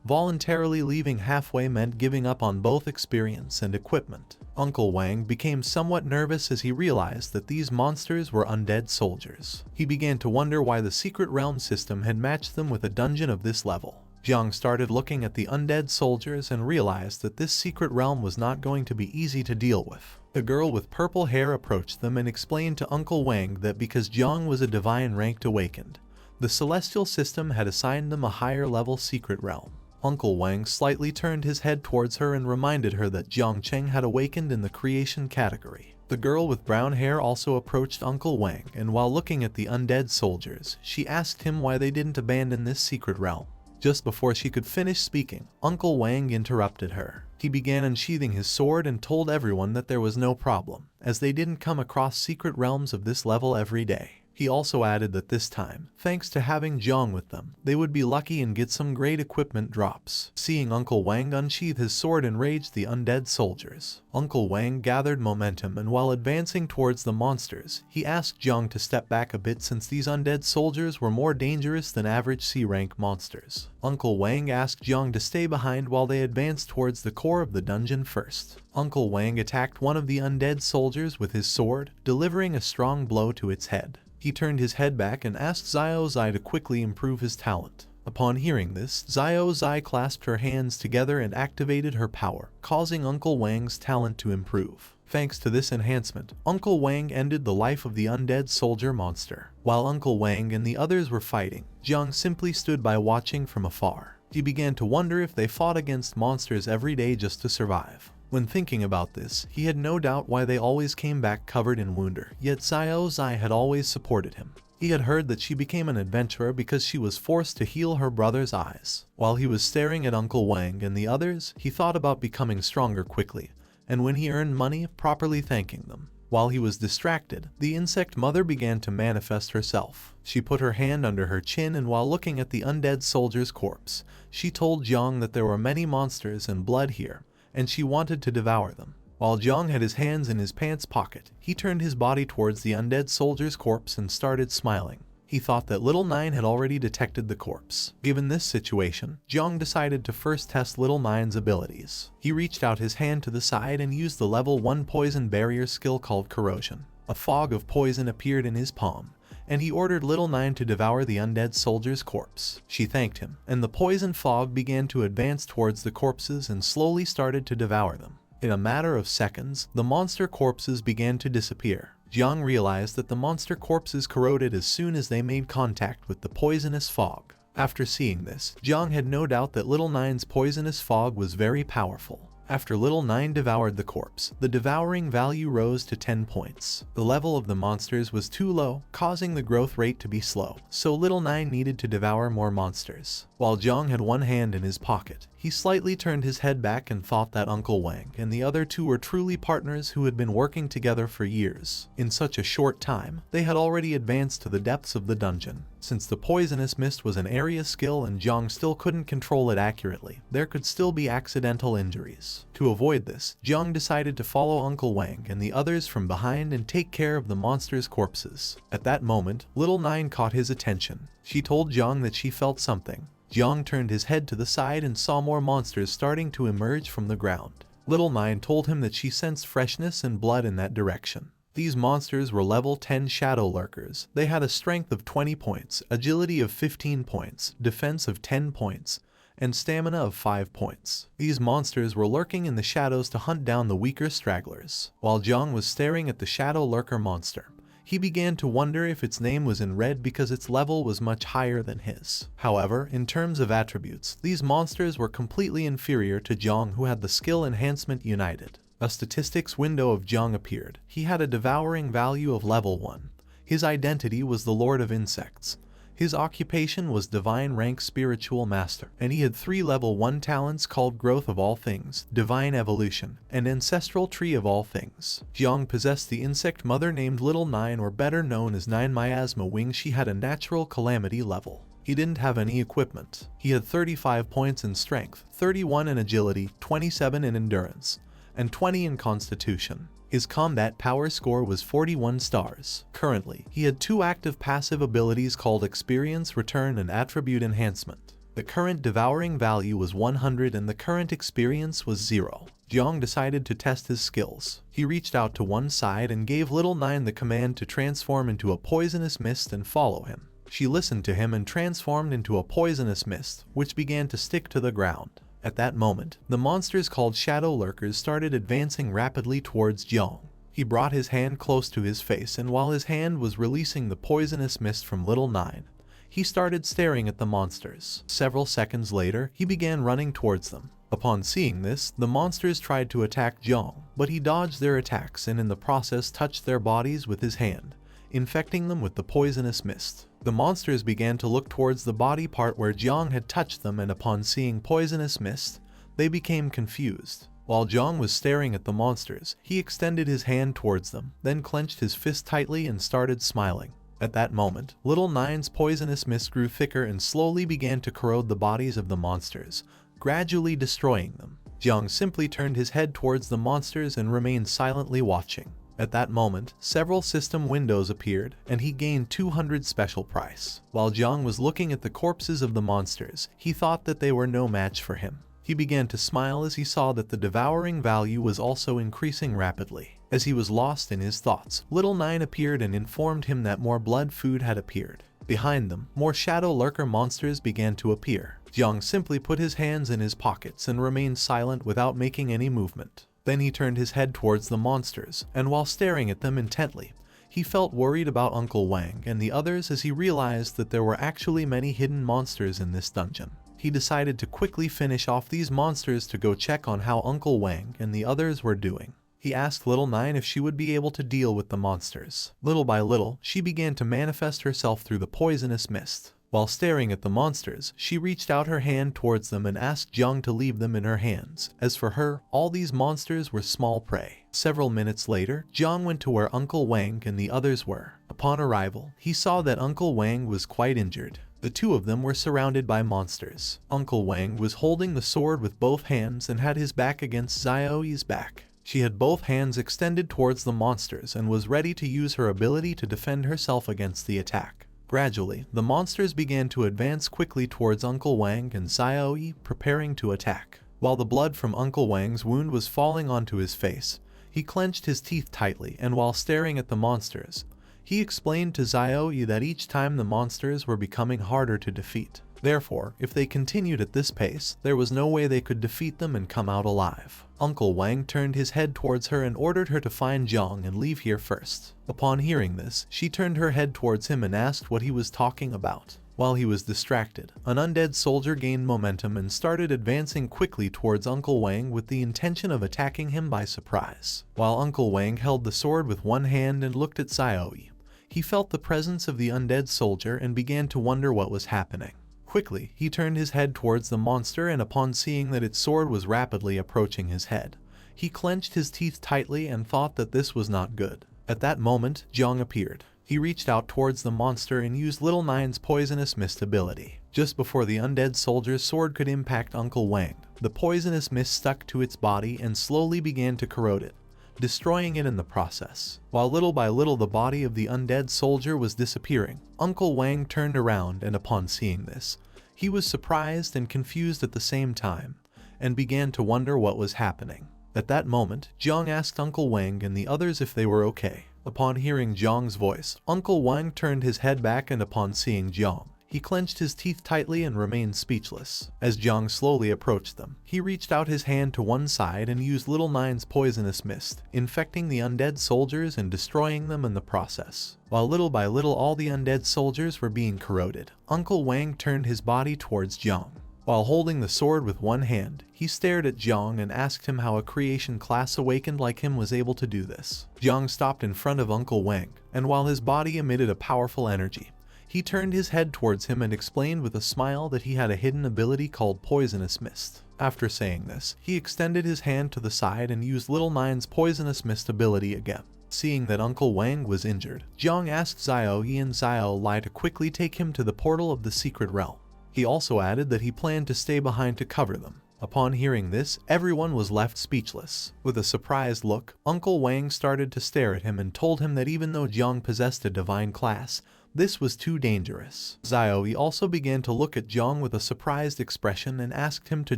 Voluntarily leaving halfway meant giving up on both experience and equipment. Uncle Wang became somewhat nervous as he realized that these monsters were undead soldiers. He began to wonder why the secret realm system had matched them with a dungeon of this level. Jiang started looking at the undead soldiers and realized that this secret realm was not going to be easy to deal with. The girl with purple hair approached them and explained to Uncle Wang that because Jiang was a divine ranked awakened, the celestial system had assigned them a higher level secret realm. Uncle Wang slightly turned his head towards her and reminded her that Jong Chen had awakened in the creation category. The girl with brown hair also approached Uncle Wang, and while looking at the undead soldiers, she asked him why they didn't abandon this secret realm. Just before she could finish speaking, Uncle Wang interrupted her. He began unsheathing his sword and told everyone that there was no problem, as they didn't come across secret realms of this level every day. He also added that this time, thanks to having Jiang with them, they would be lucky and get some great equipment drops. Seeing Uncle Wang unsheath his sword enraged the undead soldiers. Uncle Wang gathered momentum and while advancing towards the monsters, he asked Jiang to step back a bit since these undead soldiers were more dangerous than average C-rank monsters. Uncle Wang asked Jiang to stay behind while they advanced towards the core of the dungeon first. Uncle Wang attacked one of the undead soldiers with his sword, delivering a strong blow to its head. He turned his head back and asked Xiao Zai to quickly improve his talent. Upon hearing this, Xiao Zai clasped her hands together and activated her power, causing Uncle Wang's talent to improve. Thanks to this enhancement, Uncle Wang ended the life of the undead soldier monster. While Uncle Wang and the others were fighting, Jiang simply stood by watching from afar. He began to wonder if they fought against monsters every day just to survive. When thinking about this, he had no doubt why they always came back covered in wounder, yet Xiao Zai had always supported him. He had heard that she became an adventurer because she was forced to heal her brother's eyes. While he was staring at Uncle Wang and the others, he thought about becoming stronger quickly, and when he earned money, properly thanking them. While he was distracted, the insect mother began to manifest herself. She put her hand under her chin, and while looking at the undead soldier's corpse, she told Zhang that there were many monsters and blood here, and she wanted to devour them. While Zhang had his hands in his pants pocket, he turned his body towards the undead soldier's corpse and started smiling. He thought that Little Nine had already detected the corpse. Given this situation, Zhang decided to first test Little Nine's abilities. He reached out his hand to the side and used the level 1 poison barrier skill called corrosion. A fog of poison appeared in his palm, and he ordered Little Nine to devour the undead soldier's corpse. She thanked him, and the poison fog began to advance towards the corpses and slowly started to devour them. In a matter of seconds, the monster corpses began to disappear. Jiang realized that the monster corpses corroded as soon as they made contact with the poisonous fog. After seeing this, Jiang had no doubt that Little Nine's poisonous fog was very powerful. After Little Nine devoured the corpse, the devouring value rose to 10 points. The level of the monsters was too low, causing the growth rate to be slow, so Little Nine needed to devour more monsters. While Zhang had one hand in his pocket, he slightly turned his head back and thought that Uncle Wang and the other two were truly partners who had been working together for years. In such a short time, they had already advanced to the depths of the dungeon. Since the poisonous mist was an area skill and Zhang still couldn't control it accurately, there could still be accidental injuries. To avoid this, Zhang decided to follow Uncle Wang and the others from behind and take care of the monsters' corpses. At that moment, Little Nine caught his attention. She told Zhang that she felt something. Zhang turned his head to the side and saw more monsters starting to emerge from the ground. Little Nine told him that she sensed freshness and blood in that direction. These monsters were level 10 shadow lurkers. They had a strength of 20 points, agility of 15 points, defense of 10 points, and stamina of 5 points. These monsters were lurking in the shadows to hunt down the weaker stragglers. While Zhang was staring at the shadow lurker monster, he began to wonder if its name was in red because its level was much higher than his. However, in terms of attributes, these monsters were completely inferior to Zhang, who had the skill enhancement united. A statistics window of Zhang appeared. He had a devouring value of level 1. His identity was the Lord of Insects. His occupation was Divine Rank Spiritual Master, and he had 3 level 1 talents called Growth of All Things, Divine Evolution, and Ancestral Tree of All Things. Jiang possessed the insect mother named Little Nine, or better known as Nine Miasma Wing. She had a natural Calamity level. He didn't have any equipment. He had 35 points in strength, 31 in agility, 27 in endurance, and 20 in constitution. His combat power score was 41 stars. Currently, he had 2 active passive abilities called Experience Return and Attribute Enhancement. The current devouring value was 100 and the current experience was 0. Jiang decided to test his skills. He reached out to one side and gave Little Nine the command to transform into a poisonous mist and follow him. She listened to him and transformed into a poisonous mist, which began to stick to the ground. At that moment, the monsters called Shadow Lurkers started advancing rapidly towards Jiang. He brought his hand close to his face, and while his hand was releasing the poisonous mist from Little Nine, he started staring at the monsters. Several seconds later, he began running towards them. Upon seeing this, the monsters tried to attack Jiang, but he dodged their attacks and in the process touched their bodies with his hand, infecting them with the poisonous mist. The monsters began to look towards the body part where Jiang had touched them, and upon seeing poisonous mist, they became confused. While Jiang was staring at the monsters, he extended his hand towards them, then clenched his fist tightly and started smiling. At that moment, Little Nine's poisonous mist grew thicker and slowly began to corrode the bodies of the monsters, gradually destroying them. Jiang simply turned his head towards the monsters and remained silently watching. At that moment, several system windows appeared, and he gained 200 special price. While Jiang was looking at the corpses of the monsters, he thought that they were no match for him. He began to smile as he saw that the devouring value was also increasing rapidly. As he was lost in his thoughts, Little Nine appeared and informed him that more blood food had appeared. Behind them, more shadow lurker monsters began to appear. Jiang simply put his hands in his pockets and remained silent without making any movement. Then he turned his head towards the monsters, and while staring at them intently, he felt worried about Uncle Wang and the others as he realized that there were actually many hidden monsters in this dungeon. he decided to quickly finish off these monsters to go check on how Uncle Wang and the others were doing. He asked Little Nine if she would be able to deal with the monsters. Little by little, she began to manifest herself through the poisonous mist. While staring at the monsters, she reached out her hand towards them and asked Jong to leave them in her hands. As for her, all these monsters were small prey. Several minutes later, Jong went to where Uncle Wang and the others were. Upon arrival, he saw that Uncle Wang was quite injured. The two of them were surrounded by monsters. Uncle Wang was holding the sword with both hands and had his back against Xiaoyi's back. She had both hands extended towards the monsters and was ready to use her ability to defend herself against the attack. Gradually, the monsters began to advance quickly towards Uncle Wang and Xiaoyi, preparing to attack. While the blood from Uncle Wang's wound was falling onto his face, he clenched his teeth tightly, and while staring at the monsters, he explained to Xiaoyi that each time the monsters were becoming harder to defeat. Therefore, if they continued at this pace, there was no way they could defeat them and come out alive. Uncle Wang turned his head towards her and ordered her to find Jong and leave here first. Upon hearing this, she turned her head towards him and asked what he was talking about. While he was distracted, an undead soldier gained momentum and started advancing quickly towards Uncle Wang with the intention of attacking him by surprise. While Uncle Wang held the sword with one hand and looked at Xiaoyi, he felt the presence of the undead soldier and began to wonder what was happening. Quickly, he turned his head towards the monster, and upon seeing that its sword was rapidly approaching his head, he clenched his teeth tightly and thought that this was not good. At that moment, Jong appeared. He reached out towards the monster and used Little Nine's poisonous mist ability. Just before the undead soldier's sword could impact Uncle Wang, the poisonous mist stuck to its body and slowly began to corrode it, destroying it in the process. While little by little the body of the undead soldier was disappearing, Uncle Wang turned around, and upon seeing this, he was surprised and confused at the same time, and began to wonder what was happening. At that moment, Jong asked Uncle Wang and the others if they were okay. Upon hearing Jong's voice, Uncle Wang turned his head back, and upon seeing Jong, he clenched his teeth tightly and remained speechless. As Jong slowly approached them, he reached out his hand to one side and used Little Nine's poisonous mist, infecting the undead soldiers and destroying them in the process. While little by little all the undead soldiers were being corroded, Uncle Wang turned his body towards Jong. While holding the sword with one hand, he stared at Jong and asked him how a creation class awakened like him was able to do this. Jong stopped in front of Uncle Wang, and while his body emitted a powerful energy, he turned his head towards him and explained with a smile that he had a hidden ability called Poisonous Mist. After saying this, he extended his hand to the side and used Little Nine's Poisonous Mist ability again. Seeing that Uncle Wang was injured, Jong asked Xiaoyi and Xiaolai to quickly take him to the portal of the secret realm. He also added that he planned to stay behind to cover them. Upon hearing this, everyone was left speechless. With a surprised look, Uncle Wang started to stare at him and told him that even though Jong possessed a divine class, this was too dangerous. Xiaoyi also began to look at Jong with a surprised expression and asked him to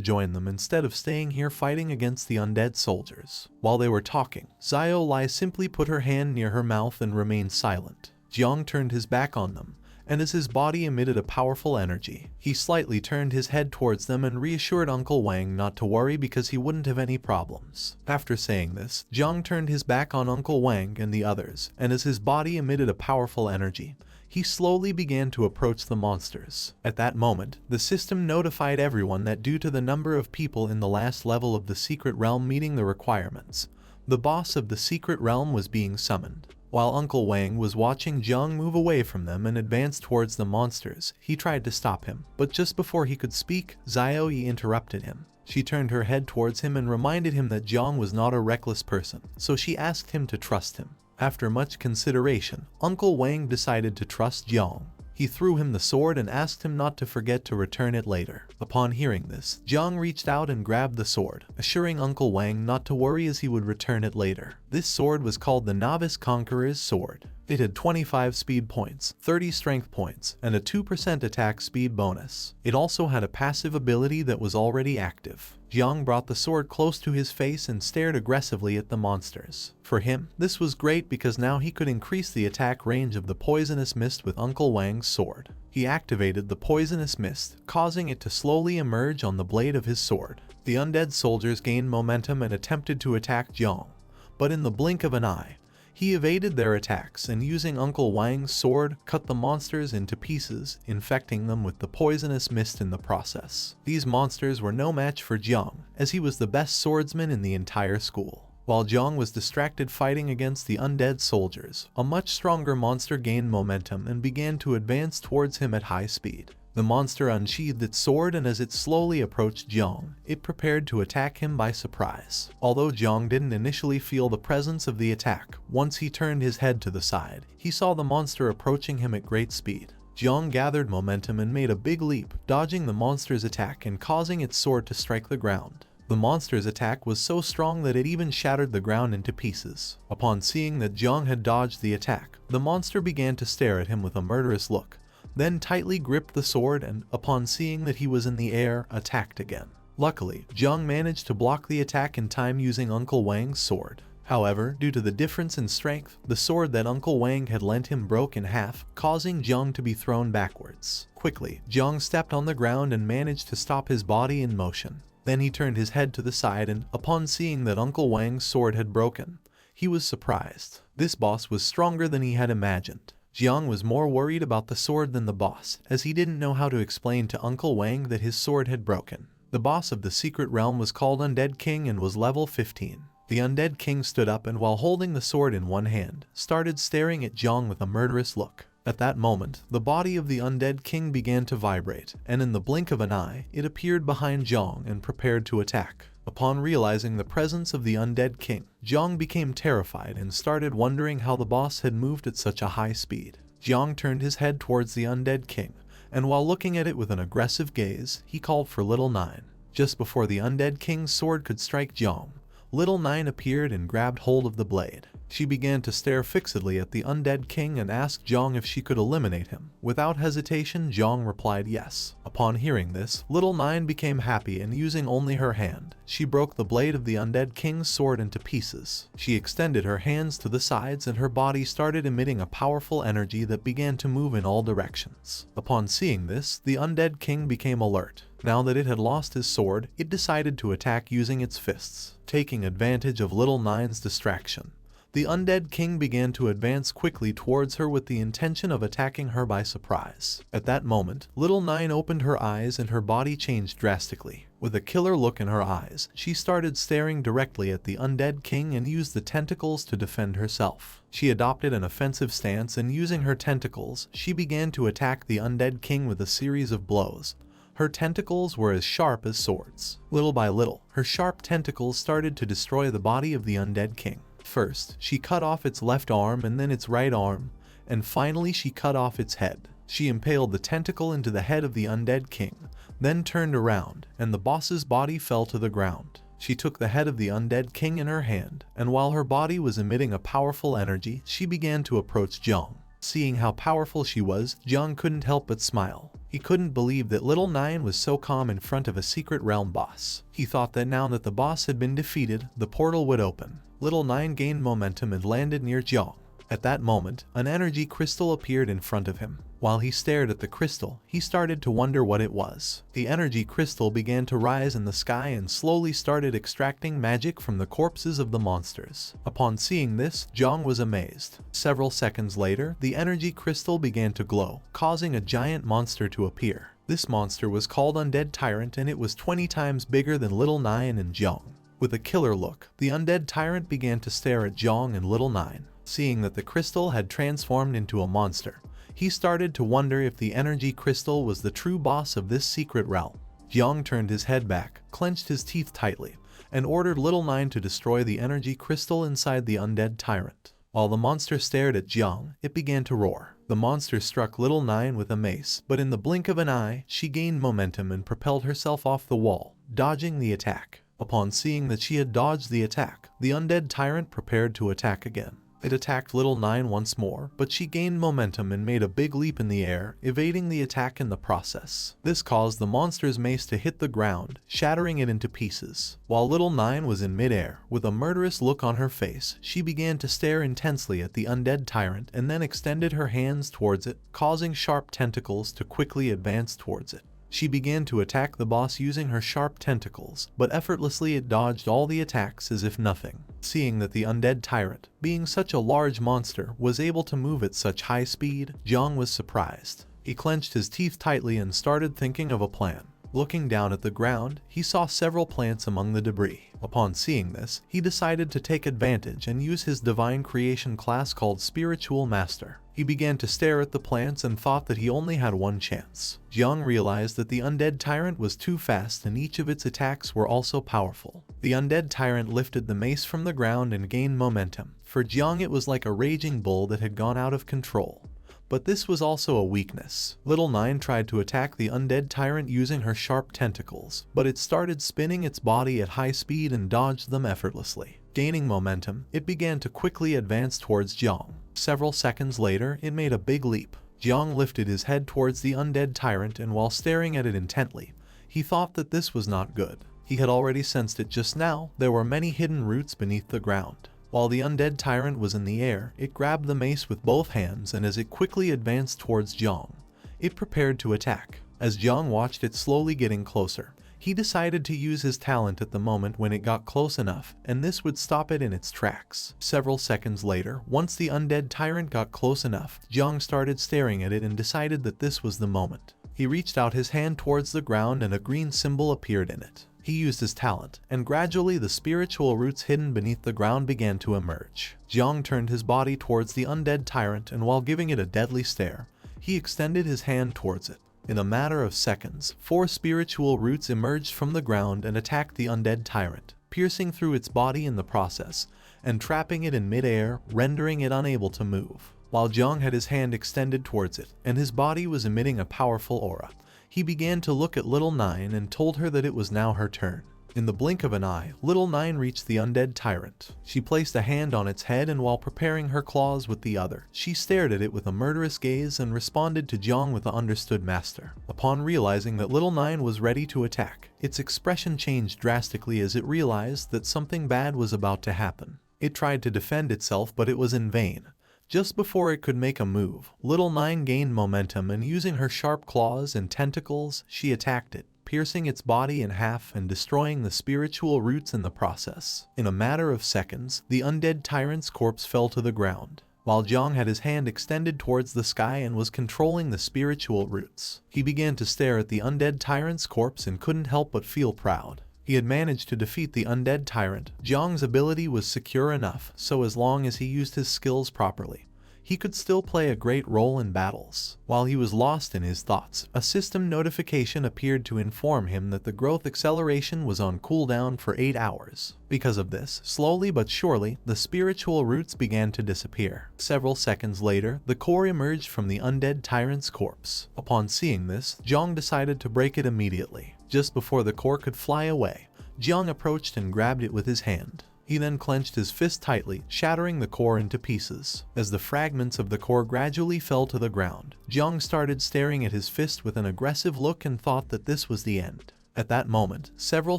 join them instead of staying here fighting against the undead soldiers. While they were talking, Xiaolai simply put her hand near her mouth and remained silent. Jong turned his back on them, and as his body emitted a powerful energy, he slightly turned his head towards them and reassured Uncle Wang not to worry because he wouldn't have any problems. After saying this, Jong turned his back on Uncle Wang and the others, and as his body emitted a powerful energy, he slowly began to approach the monsters. At that moment, the system notified everyone that due to the number of people in the last level of the secret realm meeting the requirements, the boss of the secret realm was being summoned. While Uncle Wang was watching Jong move away from them and advance towards the monsters, he tried to stop him, but just before he could speak, Xiaoyi interrupted him. She turned her head towards him and reminded him that Jong was not a reckless person, so she asked him to trust him. After much consideration, Uncle Wang decided to trust Jong. He threw him the sword and asked him not to forget to return it later. Upon hearing this, Jong reached out and grabbed the sword, assuring Uncle Wang not to worry as he would return it later. This sword was called the Novice Conqueror's Sword. It had 25 speed points, 30 strength points, and a 2% attack speed bonus. It also had a passive ability that was already active. Jong brought the sword close to his face and stared aggressively at the monsters. For him, this was great because now he could increase the attack range of the poisonous mist with Uncle Wang's sword. He activated the poisonous mist, causing it to slowly emerge on the blade of his sword. The undead soldiers gained momentum and attempted to attack Jong, but in the blink of an eye, He evaded their attacks and using Uncle Wang's sword, cut the monsters into pieces, infecting them with the poisonous mist in the process. These monsters were no match for Jong, as he was the best swordsman in the entire school. While Jong was distracted fighting against the undead soldiers, a much stronger monster gained momentum and began to advance towards him at high speed. The monster unsheathed its sword, and as it slowly approached Jong, it prepared to attack him by surprise. Although Jong didn't initially feel the presence of the attack, once he turned his head to the side, he saw the monster approaching him at great speed. Jong gathered momentum and made a big leap, dodging the monster's attack and causing its sword to strike the ground. The monster's attack was so strong that it even shattered the ground into pieces. Upon seeing that Jong had dodged the attack, the monster began to stare at him with a murderous look, then tightly gripped the sword and, upon seeing that he was in the air, attacked again. Luckily, Jong managed to block the attack in time using Uncle Wang's sword. However, due to the difference in strength, the sword that Uncle Wang had lent him broke in half, causing Jong to be thrown backwards. Quickly, Jong stepped on the ground and managed to stop his body in motion. Then he turned his head to the side and, upon seeing that Uncle Wang's sword had broken, he was surprised. This boss was stronger than he had imagined. Jiang was more worried about the sword than the boss, as he didn't know how to explain to Uncle Wang that his sword had broken. The boss of the secret realm was called Undead King and was level 15. The Undead King stood up and, while holding the sword in one hand, started staring at Jiang with a murderous look. At that moment, the body of the Undead King began to vibrate, and in the blink of an eye, it appeared behind Jiang and prepared to attack. Upon realizing the presence of the Undead King, Jiang became terrified and started wondering how the boss had moved at such a high speed. Jiang turned his head towards the Undead King, and while looking at it with an aggressive gaze, he called for Little Nine. Just before the Undead King's sword could strike Jiang, Little Nine appeared and grabbed hold of the blade. She began to stare fixedly at the Undead King and asked Jiang if she could eliminate him. Without hesitation, Jiang replied yes. Upon hearing this, Little Nine became happy and, using only her hand, she broke the blade of the Undead King's sword into pieces. She extended her hands to the sides and her body started emitting a powerful energy that began to move in all directions. Upon seeing this, the Undead King became alert. Now that it had lost his sword, it decided to attack using its fists. Taking advantage of Little Nine's distraction, the Undead King began to advance quickly towards her with the intention of attacking her by surprise. At that moment, Little Nine opened her eyes and her body changed drastically. With a killer look in her eyes, she started staring directly at the Undead King and used the tentacles to defend herself. She adopted an offensive stance and, using her tentacles, she began to attack the Undead King with a series of blows. Her tentacles were as sharp as swords. Little by little, her sharp tentacles started to destroy the body of the Undead King. First, she cut off its left arm and then its right arm, and finally she cut off its head. She impaled the tentacle into the head of the Undead King, then turned around, and the boss's body fell to the ground. She took the head of the Undead King in her hand, and while her body was emitting a powerful energy, she began to approach Jiang. Seeing how powerful she was, Jiang couldn't help but smile. He couldn't believe that Little Nine was so calm in front of a secret realm boss. He thought that now that the boss had been defeated, the portal would open. Little Nine gained momentum and landed near Jiang. At that moment, an energy crystal appeared in front of him. While he stared at the crystal, he started to wonder what it was. The energy crystal began to rise in the sky and slowly started extracting magic from the corpses of the monsters. Upon seeing this, Jiang was amazed. Several seconds later, the energy crystal began to glow, causing a giant monster to appear. This monster was called Undead Tyrant, and it was 20 times bigger than Little Nine and Jiang. With a killer look, the Undead Tyrant began to stare at Jiang and Little Nine. Seeing that the crystal had transformed into a monster, he started to wonder if the energy crystal was the true boss of this secret realm. Jiang turned his head back, clenched his teeth tightly, and ordered Little Nine to destroy the energy crystal inside the Undead Tyrant. While the monster stared at Jiang, it began to roar. The monster struck Little Nine with a mace, but in the blink of an eye, she gained momentum and propelled herself off the wall, dodging the attack. Upon seeing that she had dodged the attack, the Undead Tyrant prepared to attack again. It attacked Little Nine once more, but she gained momentum and made a big leap in the air, evading the attack in the process. This caused the monster's mace to hit the ground, shattering it into pieces. While Little Nine was in midair, with a murderous look on her face, she began to stare intensely at the Undead Tyrant and then extended her hands towards it, causing sharp tentacles to quickly advance towards it. She began to attack the boss using her sharp tentacles, but effortlessly it dodged all the attacks as if nothing. Seeing that the undead tyrant, being such a large monster, was able to move at such high speed, Jong was surprised. He clenched his teeth tightly and started thinking of a plan. Looking down at the ground, he saw several plants among the debris. Upon seeing this, he decided to take advantage and use his divine creation class called Spiritual Master. He began to stare at the plants and thought that he only had one chance. Jong realized that the undead tyrant was too fast and each of its attacks were also powerful. The undead tyrant lifted the mace from the ground and gained momentum. For Jong it was like a raging bull that had gone out of control. But this was also a weakness. Little Nine tried to attack the undead tyrant using her sharp tentacles, but it started spinning its body at high speed and dodged them effortlessly. Gaining momentum, it began to quickly advance towards Jong. Several seconds later, it made a big leap. Jong lifted his head towards the undead tyrant, and while staring at it intently, he thought that this was not good. He had already sensed it just now. There were many hidden roots beneath the ground. While the undead tyrant was in the air, it grabbed the mace with both hands, and as it quickly advanced towards Jong, it prepared to attack. As Jong watched it slowly getting closer, he decided to use his talent at the moment when it got close enough, and this would stop it in its tracks. Several seconds later, once the undead tyrant got close enough, Jong started staring at it and decided that this was the moment. He reached out his hand towards the ground and a green symbol appeared in it. He used his talent, and gradually the spiritual roots hidden beneath the ground began to emerge. Jong turned his body towards the undead tyrant, and while giving it a deadly stare, he extended his hand towards it. In a matter of seconds, 4 spiritual roots emerged from the ground and attacked the undead tyrant, piercing through its body in the process, and trapping it in mid-air, rendering it unable to move. While Jong had his hand extended towards it, and his body was emitting a powerful aura, he began to look at Little Nine and told her that it was now her turn. In the blink of an eye, Little Nine reached the undead tyrant. She placed a hand on its head, and while preparing her claws with the other, she stared at it with a murderous gaze and responded to Jong with the understood master. Upon realizing that Little Nine was ready to attack, its expression changed drastically as it realized that something bad was about to happen. It tried to defend itself, but it was in vain. Just before it could make a move, Little Nine gained momentum, and using her sharp claws and tentacles, she attacked it, piercing its body in half and destroying the spiritual roots in the process. In a matter of seconds, the undead tyrant's corpse fell to the ground, while Jong had his hand extended towards the sky and was controlling the spiritual roots. He began to stare at the undead tyrant's corpse and couldn't help but feel proud. He had managed to defeat the undead tyrant. Jong's ability was secure enough, so as long as he used his skills properly, he could still play a great role in battles. While he was lost in his thoughts, a system notification appeared to inform him that the growth acceleration was on cooldown for 8 hours. Because of this, slowly but surely, the spiritual roots began to disappear. Several seconds later, the core emerged from the undead tyrant's corpse. Upon seeing this, Jong decided to break it immediately. Just before the core could fly away, Jong approached and grabbed it with his hand. He then clenched his fist tightly, shattering the core into pieces. As the fragments of the core gradually fell to the ground, Jong started staring at his fist with an aggressive look and thought that this was the end. At that moment, several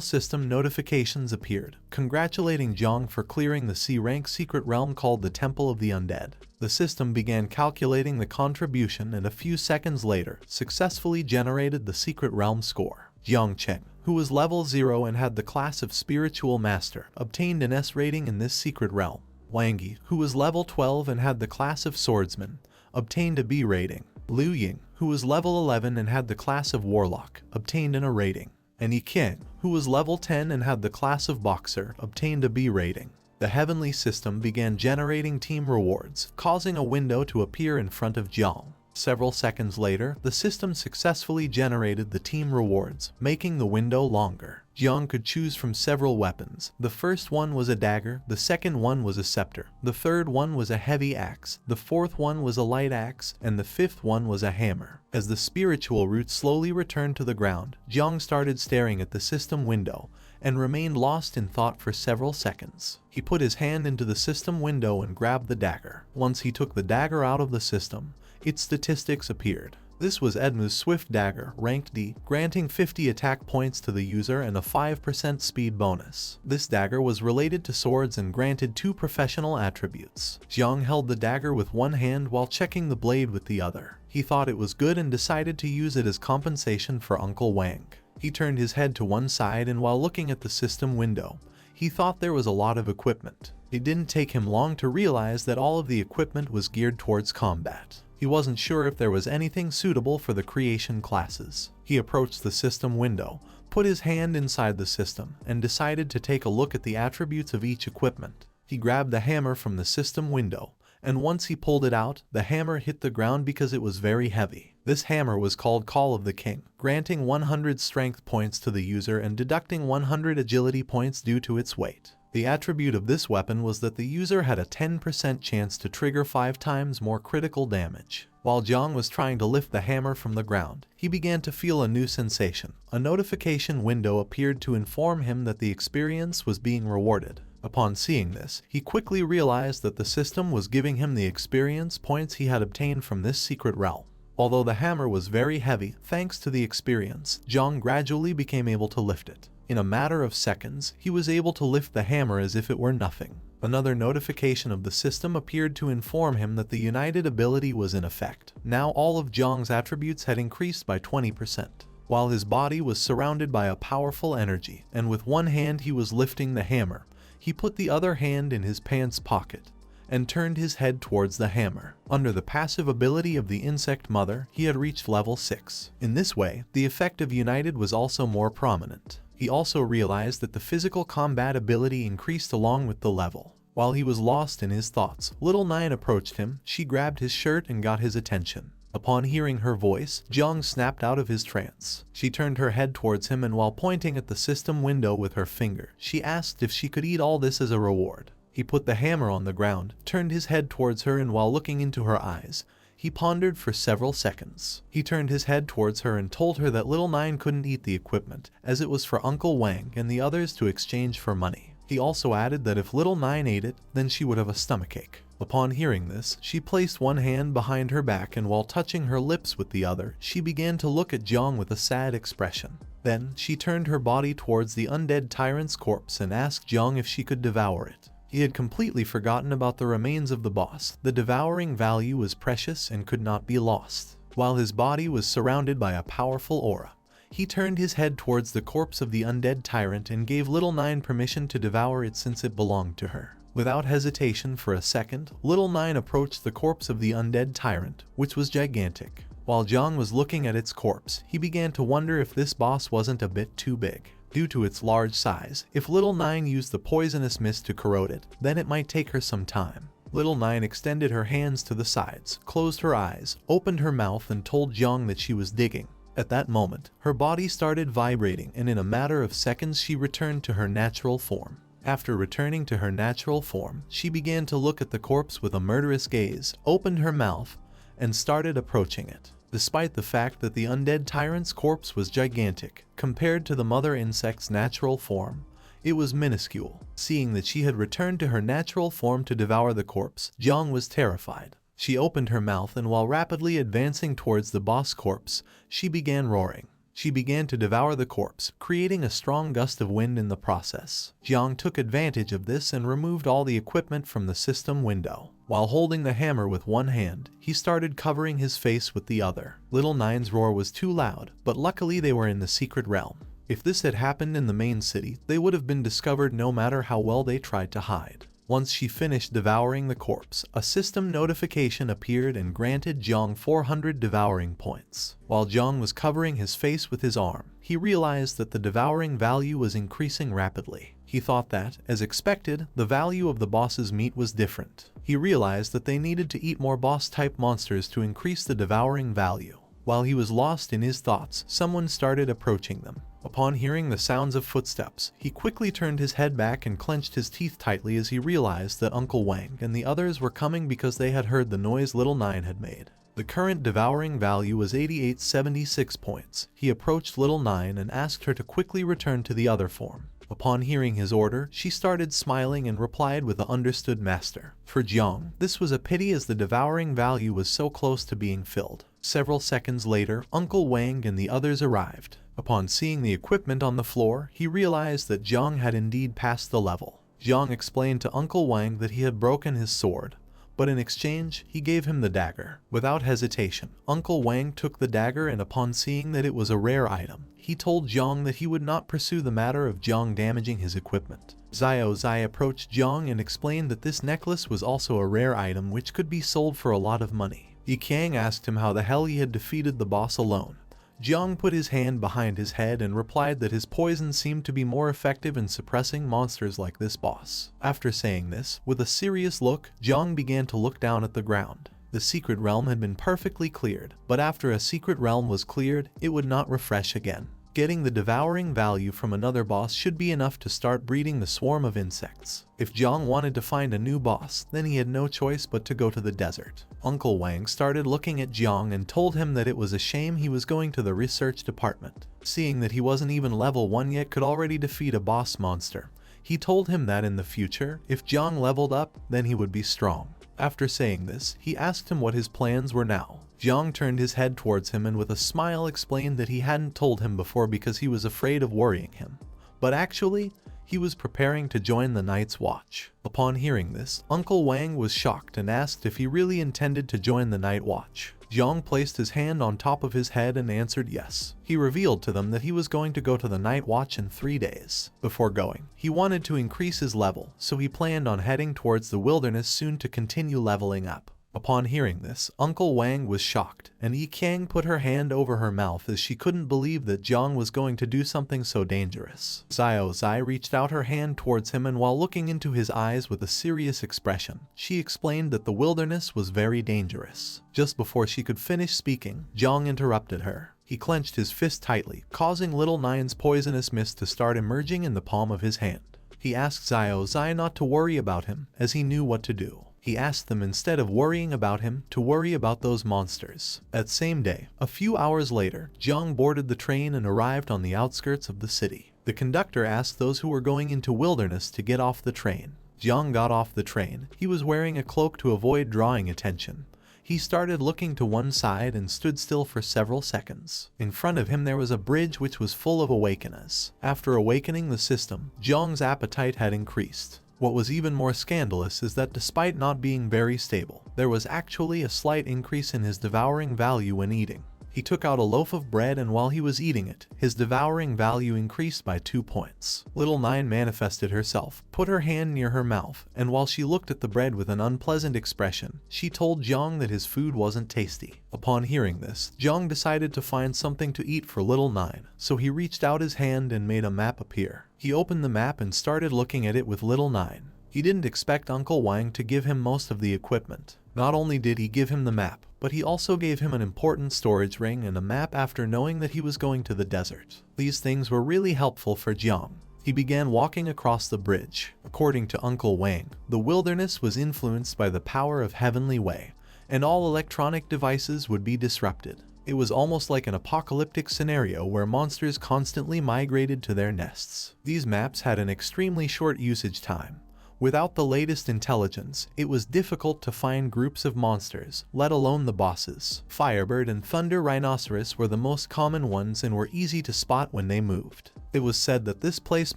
system notifications appeared, congratulating Jong for clearing the C-rank secret realm called the Temple of the Undead. The system began calculating the contribution and a few seconds later, successfully generated the secret realm score. Jong Chen, who was level 0 and had the class of Spiritual Master, obtained an S rating in this secret realm. Wang, who was level 12 and had the class of Swordsman, obtained a B rating. Liu Ying, who was level 11 and had the class of Warlock, obtained an A rating. And Yi Qiang, who was level 10 and had the class of Boxer, obtained a B rating. The heavenly system began generating team rewards, causing a window to appear in front of Jong. Several seconds later, the system successfully generated the team rewards, making the window longer. Jong could choose from several weapons. The first one was a dagger, the second one was a scepter, the third one was a heavy axe, the fourth one was a light axe, and the fifth one was a hammer. As the spiritual roots slowly returned to the ground, Jong started staring at the system window and remained lost in thought for several seconds. He put his hand into the system window and grabbed the dagger. Once he took the dagger out of the system, its statistics appeared. This was Edmu's Swift Dagger, ranked D, granting 50 attack points to the user and a 5% speed bonus. This dagger was related to swords and granted 2 professional attributes. Jong held the dagger with one hand while checking the blade with the other. He thought it was good and decided to use it as compensation for Uncle Wang. He turned his head to one side, and while looking at the system window, he thought there was a lot of equipment. It didn't take him long to realize that all of the equipment was geared towards combat. He wasn't sure if there was anything suitable for the creation classes. He approached the system window, put his hand inside the system, and decided to take a look at the attributes of each equipment. He grabbed the hammer from the system window, and once he pulled it out, the hammer hit the ground because it was very heavy. This hammer was called Call of the King, granting 100 strength points to the user and deducting 100 agility points due to its weight. The attribute of this weapon was that the user had a 10% chance to trigger 5 times more critical damage. While Jong was trying to lift the hammer from the ground, he began to feel a new sensation. A notification window appeared to inform him that the experience was being rewarded. Upon seeing this, he quickly realized that the system was giving him the experience points he had obtained from this secret realm. Although the hammer was very heavy, thanks to the experience, Jong gradually became able to lift it. In a matter of seconds, he was able to lift the hammer as if it were nothing. Another notification of the system appeared to inform him that the United ability was in effect. Now all of Jong's attributes had increased by 20%. While his body was surrounded by a powerful energy, and with one hand he was lifting the hammer, he put the other hand in his pants pocket and turned his head towards the hammer. Under the passive ability of the Insect Mother, he had reached level 6. In this way, the effect of United was also more prominent. He also realized that the physical combat ability increased along with the level. While he was lost in his thoughts, Little Nine approached him. She grabbed his shirt and got his attention. Upon hearing her voice, Jong snapped out of his trance. She turned her head towards him, and while pointing at the system window with her finger, she asked if she could eat all this as a reward. He put the hammer on the ground, turned his head towards her, and while looking into her eyes, he pondered for several seconds. He turned his head towards her and told her that Little Nine couldn't eat the equipment, as it was for Uncle Wang and the others to exchange for money. He also added that if Little Nine ate it, then she would have a stomachache. Upon hearing this, she placed one hand behind her back, and while touching her lips with the other, she began to look at Jong with a sad expression. Then, she turned her body towards the undead tyrant's corpse and asked Jong if she could devour it. He had completely forgotten about the remains of the boss. The devouring value was precious and could not be lost. While his body was surrounded by a powerful aura, he turned his head towards the corpse of the undead tyrant and gave Little Nine permission to devour it since it belonged to her. Without hesitation for a second, Little Nine approached the corpse of the undead tyrant, which was gigantic. While Jong was looking at its corpse, he began to wonder if this boss wasn't a bit too big. Due to its large size, if Little Nine used the poisonous mist to corrode it, then it might take her some time. Little Nine extended her hands to the sides, closed her eyes, opened her mouth, and told Jong that she was digging. At that moment, her body started vibrating, and in a matter of seconds she returned to her natural form. After returning to her natural form, she began to look at the corpse with a murderous gaze, opened her mouth, and started approaching it. Despite the fact that the undead tyrant's corpse was gigantic, compared to the mother insect's natural form, it was minuscule. Seeing that she had returned to her natural form to devour the corpse, Jong was terrified. She opened her mouth, and while rapidly advancing towards the boss corpse, she began roaring. She began to devour the corpse, creating a strong gust of wind in the process. Jong took advantage of this and removed all the equipment from the system window. While holding the hammer with one hand, he started covering his face with the other. Little Nine's roar was too loud, but luckily they were in the secret realm. If this had happened in the main city, they would have been discovered no matter how well they tried to hide. Once she finished devouring the corpse, a system notification appeared and granted Jong 400 devouring points. While Jong was covering his face with his arm, he realized that the devouring value was increasing rapidly. He thought that, as expected, the value of the boss's meat was different. He realized that they needed to eat more boss-type monsters to increase the devouring value. While he was lost in his thoughts, someone started approaching them. Upon hearing the sounds of footsteps, he quickly turned his head back and clenched his teeth tightly as he realized that Uncle Wang and the others were coming because they had heard the noise Little Nine had made. The current devouring value was 8876 points. He approached Little Nine and asked her to quickly return to the other form. Upon hearing his order, she started smiling and replied with a "Understood, master." For Jong, this was a pity as the devouring value was so close to being filled. Several seconds later, Uncle Wang and the others arrived. Upon seeing the equipment on the floor, he realized that Jong had indeed passed the level. Jong explained to Uncle Wang that he had broken his sword, but in exchange, he gave him the dagger. Without hesitation, Uncle Wang took the dagger, and upon seeing that it was a rare item, he told Jong that he would not pursue the matter of Jong damaging his equipment. Xiao Zai approached Jong and explained that this necklace was also a rare item which could be sold for a lot of money. Yi Qiang asked him how the hell he had defeated the boss alone. Jong put his hand behind his head and replied that his poison seemed to be more effective in suppressing monsters like this boss. After saying this, with a serious look, Jong began to look down at the ground. The secret realm had been perfectly cleared, but after a secret realm was cleared, it would not refresh again. Getting the devouring value from another boss should be enough to start breeding the swarm of insects. If Jong wanted to find a new boss, then he had no choice but to go to the desert. Uncle Wang started looking at Jong and told him that it was a shame he was going to the research department. Seeing that he wasn't even level 1 yet could already defeat a boss monster, he told him that in the future, if Jong leveled up, then he would be strong. After saying this, he asked him what his plans were now. Jong turned his head towards him and with a smile explained that he hadn't told him before because he was afraid of worrying him. But actually, he was preparing to join the Night's Watch. Upon hearing this, Uncle Wang was shocked and asked if he really intended to join the Night Watch. Jong placed his hand on top of his head and answered yes. He revealed to them that he was going to go to the Night Watch in 3 days. Before going, he wanted to increase his level, so he planned on heading towards the wilderness soon to continue leveling up. Upon hearing this, Uncle Wang was shocked, and Yi Qiang put her hand over her mouth as she couldn't believe that Jong was going to do something so dangerous. Xiao Zai reached out her hand towards him and while looking into his eyes with a serious expression, she explained that the wilderness was very dangerous. Just before she could finish speaking, Jong interrupted her. He clenched his fist tightly, causing Little Nine's poisonous mist to start emerging in the palm of his hand. He asked Xiao Zai not to worry about him, as he knew what to do. He asked them instead of worrying about him, to worry about those monsters. That same day, a few hours later, Jong boarded the train and arrived on the outskirts of the city. The conductor asked those who were going into wilderness to get off the train. Jong got off the train. He was wearing a cloak to avoid drawing attention. He started looking to one side and stood still for several seconds. In front of him there was a bridge which was full of awakeners. After awakening the system, Jong's appetite had increased. What was even more scandalous is that despite not being very stable, there was actually a slight increase in his devouring value when eating. He took out a loaf of bread and while he was eating it, his devouring value increased by 2 points. Little Nine manifested herself, put her hand near her mouth, and while she looked at the bread with an unpleasant expression, she told Jong that his food wasn't tasty. Upon hearing this, Jong decided to find something to eat for Little Nine, so he reached out his hand and made a map appear. He opened the map and started looking at it with Little Nine. He didn't expect Uncle Wang to give him most of the equipment. Not only did he give him the map, but he also gave him an important storage ring and a map after knowing that he was going to the desert. These things were really helpful for Jong. He began walking across the bridge. According to Uncle Wang, the wilderness was influenced by the power of Heavenly Way, and all electronic devices would be disrupted. It was almost like an apocalyptic scenario where monsters constantly migrated to their nests. These maps had an extremely short usage time. Without the latest intelligence, it was difficult to find groups of monsters, let alone the bosses. Firebird and Thunder Rhinoceros were the most common ones and were easy to spot when they moved. It was said that this place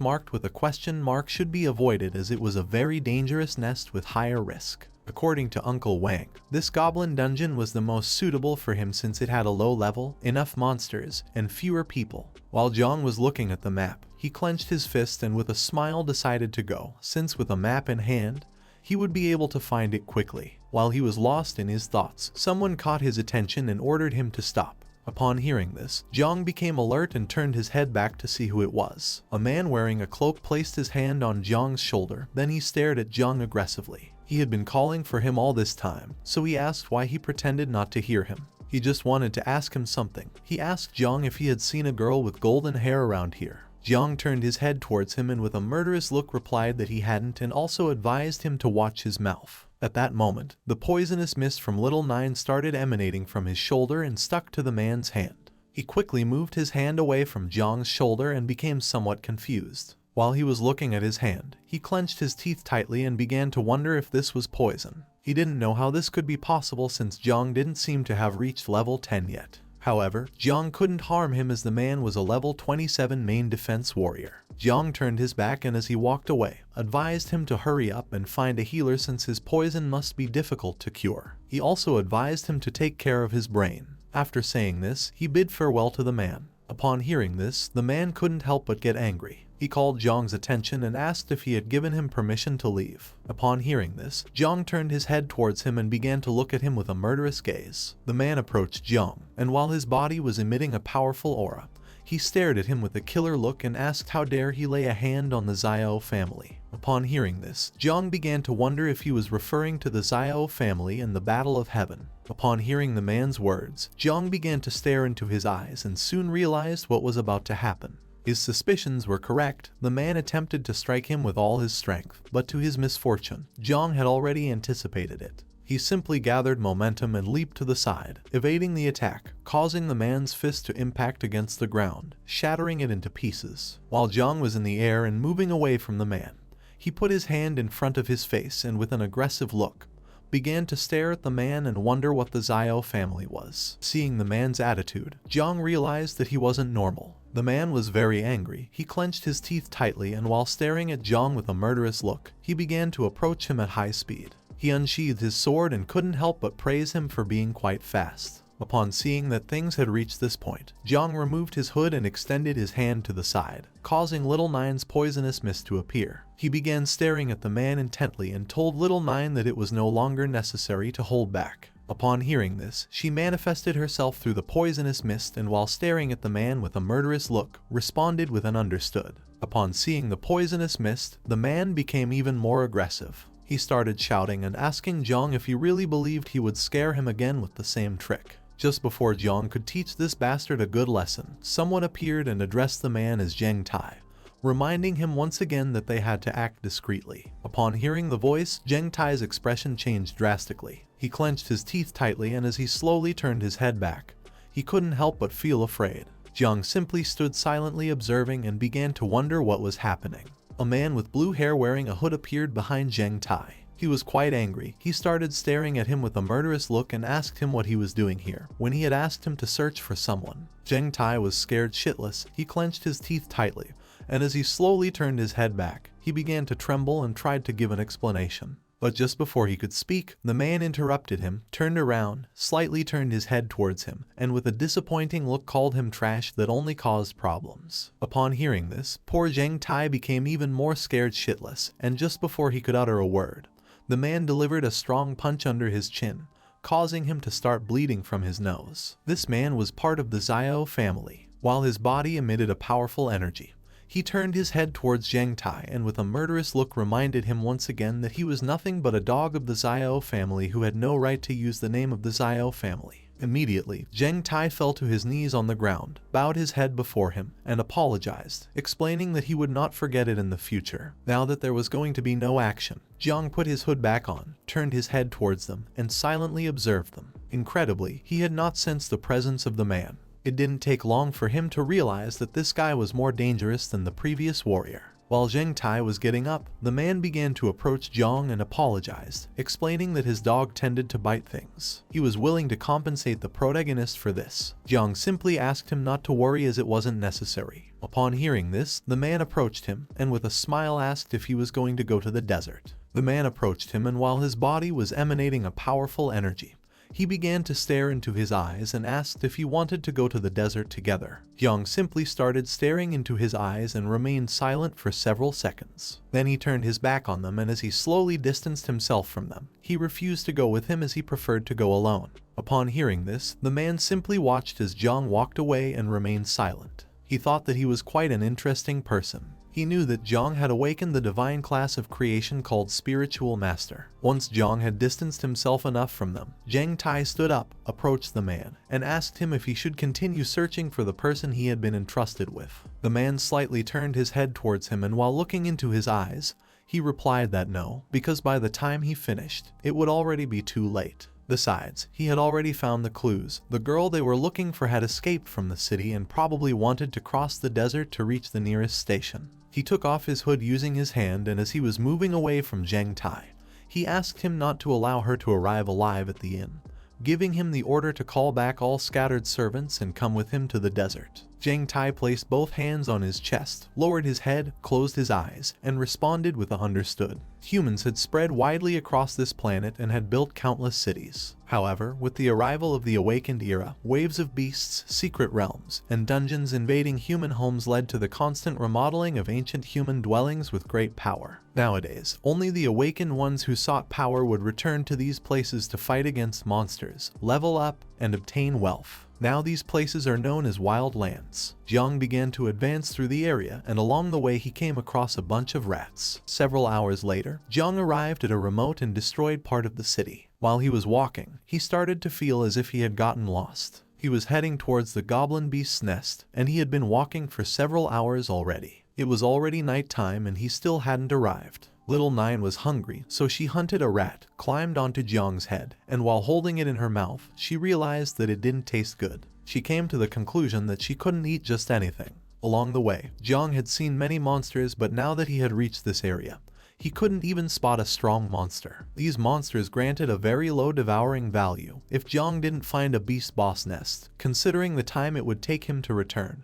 marked with a question mark should be avoided as it was a very dangerous nest with higher risk. According to Uncle Wang, this goblin dungeon was the most suitable for him since it had a low level, enough monsters, and fewer people. While Jong was looking at the map, he clenched his fist and with a smile decided to go, since with a map in hand, he would be able to find it quickly. While he was lost in his thoughts, someone caught his attention and ordered him to stop. Upon hearing this, Jong became alert and turned his head back to see who it was. A man wearing a cloak placed his hand on Jong's shoulder, then he stared at Jong aggressively. He had been calling for him all this time, so he asked why he pretended not to hear him. He just wanted to ask him something. He asked Jong if he had seen a girl with golden hair around here. Jong turned his head towards him and with a murderous look replied that he hadn't and also advised him to watch his mouth. At that moment, the poisonous mist from Little Nine started emanating from his shoulder and stuck to the man's hand. He quickly moved his hand away from Jong's shoulder and became somewhat confused. While he was looking at his hand, he clenched his teeth tightly and began to wonder if this was poison. He didn't know how this could be possible since Jong didn't seem to have reached level 10 yet. However, Jong couldn't harm him as the man was a level 27 main defense warrior. Jong turned his back and as he walked away, advised him to hurry up and find a healer since his poison must be difficult to cure. He also advised him to take care of his brain. After saying this, he bid farewell to the man. Upon hearing this, the man couldn't help but get angry. He called Jong's attention and asked if he had given him permission to leave. Upon hearing this, Jong turned his head towards him and began to look at him with a murderous gaze. The man approached Jong, and while his body was emitting a powerful aura, he stared at him with a killer look and asked how dare he lay a hand on the Xiao family. Upon hearing this, Jong began to wonder if he was referring to the Xiao family and the Battle of Heaven. Upon hearing the man's words, Jong began to stare into his eyes and soon realized what was about to happen. His suspicions were correct. The man attempted to strike him with all his strength, but to his misfortune, Jong had already anticipated it. He simply gathered momentum and leaped to the side, evading the attack, causing the man's fist to impact against the ground, shattering it into pieces. While Jong was in the air and moving away from the man, he put his hand in front of his face and with an aggressive look, began to stare at the man and wonder what the Xiao family was. Seeing the man's attitude, Jong realized that he wasn't normal. The man was very angry. He clenched his teeth tightly and while staring at Jong with a murderous look, he began to approach him at high speed. He unsheathed his sword and couldn't help but praise him for being quite fast. Upon seeing that things had reached this point, Jong removed his hood and extended his hand to the side, causing Little Nine's poisonous mist to appear. He began staring at the man intently and told Little Nine that it was no longer necessary to hold back. Upon hearing this, she manifested herself through the poisonous mist and while staring at the man with a murderous look, responded with an understood. Upon seeing the poisonous mist, the man became even more aggressive. He started shouting and asking Jong if he really believed he would scare him again with the same trick. Just before Jong could teach this bastard a good lesson, someone appeared and addressed the man as Zheng Tai, reminding him once again that they had to act discreetly. Upon hearing the voice, Zheng Tai's expression changed drastically. He clenched his teeth tightly and as he slowly turned his head back, he couldn't help but feel afraid. Jong simply stood silently observing and began to wonder what was happening. A man with blue hair wearing a hood appeared behind Zheng Tai. He was quite angry. He started staring at him with a murderous look and asked him what he was doing here, when he had asked him to search for someone. Zheng Tai was scared shitless. He clenched his teeth tightly, and as he slowly turned his head back, he began to tremble and tried to give an explanation. But just before he could speak, the man interrupted him, turned around, slightly turned his head towards him, and with a disappointing look called him trash that only caused problems. Upon hearing this, poor Zheng Tai became even more scared shitless, and just before he could utter a word, the man delivered a strong punch under his chin, causing him to start bleeding from his nose. This man was part of the Xiao family. While his body emitted a powerful energy, he turned his head towards Zheng Tai and with a murderous look reminded him once again that he was nothing but a dog of the Xiao family who had no right to use the name of the Xiao family. Immediately, Zheng Tai fell to his knees on the ground, bowed his head before him, and apologized, explaining that he would not forget it in the future. Now that there was going to be no action, Jong put his hood back on, turned his head towards them, and silently observed them. Incredibly, he had not sensed the presence of the man. It didn't take long for him to realize that this guy was more dangerous than the previous warrior. While Zheng Tai was getting up, the man began to approach Jong and apologized, explaining that his dog tended to bite things. He was willing to compensate the protagonist for this. Jong simply asked him not to worry as it wasn't necessary. Upon hearing this, the man approached him and with a smile asked if he was going to go to the desert. The man approached him and while his body was emanating a powerful energy, he began to stare into his eyes and asked if he wanted to go to the desert together. Jong simply started staring into his eyes and remained silent for several seconds. Then he turned his back on them and as he slowly distanced himself from them, he refused to go with him as he preferred to go alone. Upon hearing this, the man simply watched as Jong walked away and remained silent. He thought that he was quite an interesting person. He knew that Jong had awakened the divine class of creation called Spiritual Master. Once Jong had distanced himself enough from them, Zheng Tai stood up, approached the man, and asked him if he should continue searching for the person he had been entrusted with. The man slightly turned his head towards him and while looking into his eyes, he replied that no, because by the time he finished, it would already be too late. Besides, he had already found the clues. The girl they were looking for had escaped from the city and probably wanted to cross the desert to reach the nearest station. He took off his hood using his hand and as he was moving away from Zheng Tai, He asked him not to allow her to arrive alive at the inn, giving him the order to call back all scattered servants and come with him to the desert. Zhang Tai placed both hands on his chest, lowered his head, closed his eyes, and responded with a understood. Humans had spread widely across this planet and had built countless cities. However, with the arrival of the awakened era, waves of beasts, secret realms, and dungeons invading human homes led to the constant remodeling of ancient human dwellings with great power. Nowadays, only the awakened ones who sought power would return to these places to fight against monsters, level up, and obtain wealth. Now these places are known as wild lands. Jiang began to advance through the area, and along the way he came across a bunch of rats. Several hours later, Jiang arrived at a remote and destroyed part of the city. While he was walking, he started to feel as if he had gotten lost. He was heading towards the goblin beast's nest, and he had been walking for several hours already. It was already nighttime and he still hadn't arrived. Little Nine was hungry, so she hunted a rat, climbed onto Jiang's head, and while holding it in her mouth, she realized that it didn't taste good. She came to the conclusion that she couldn't eat just anything. Along the way, Jiang had seen many monsters, but now that he had reached this area, he couldn't even spot a strong monster. These monsters granted a very low devouring value if Jiang didn't find a beast boss nest, considering the time it would take him to return.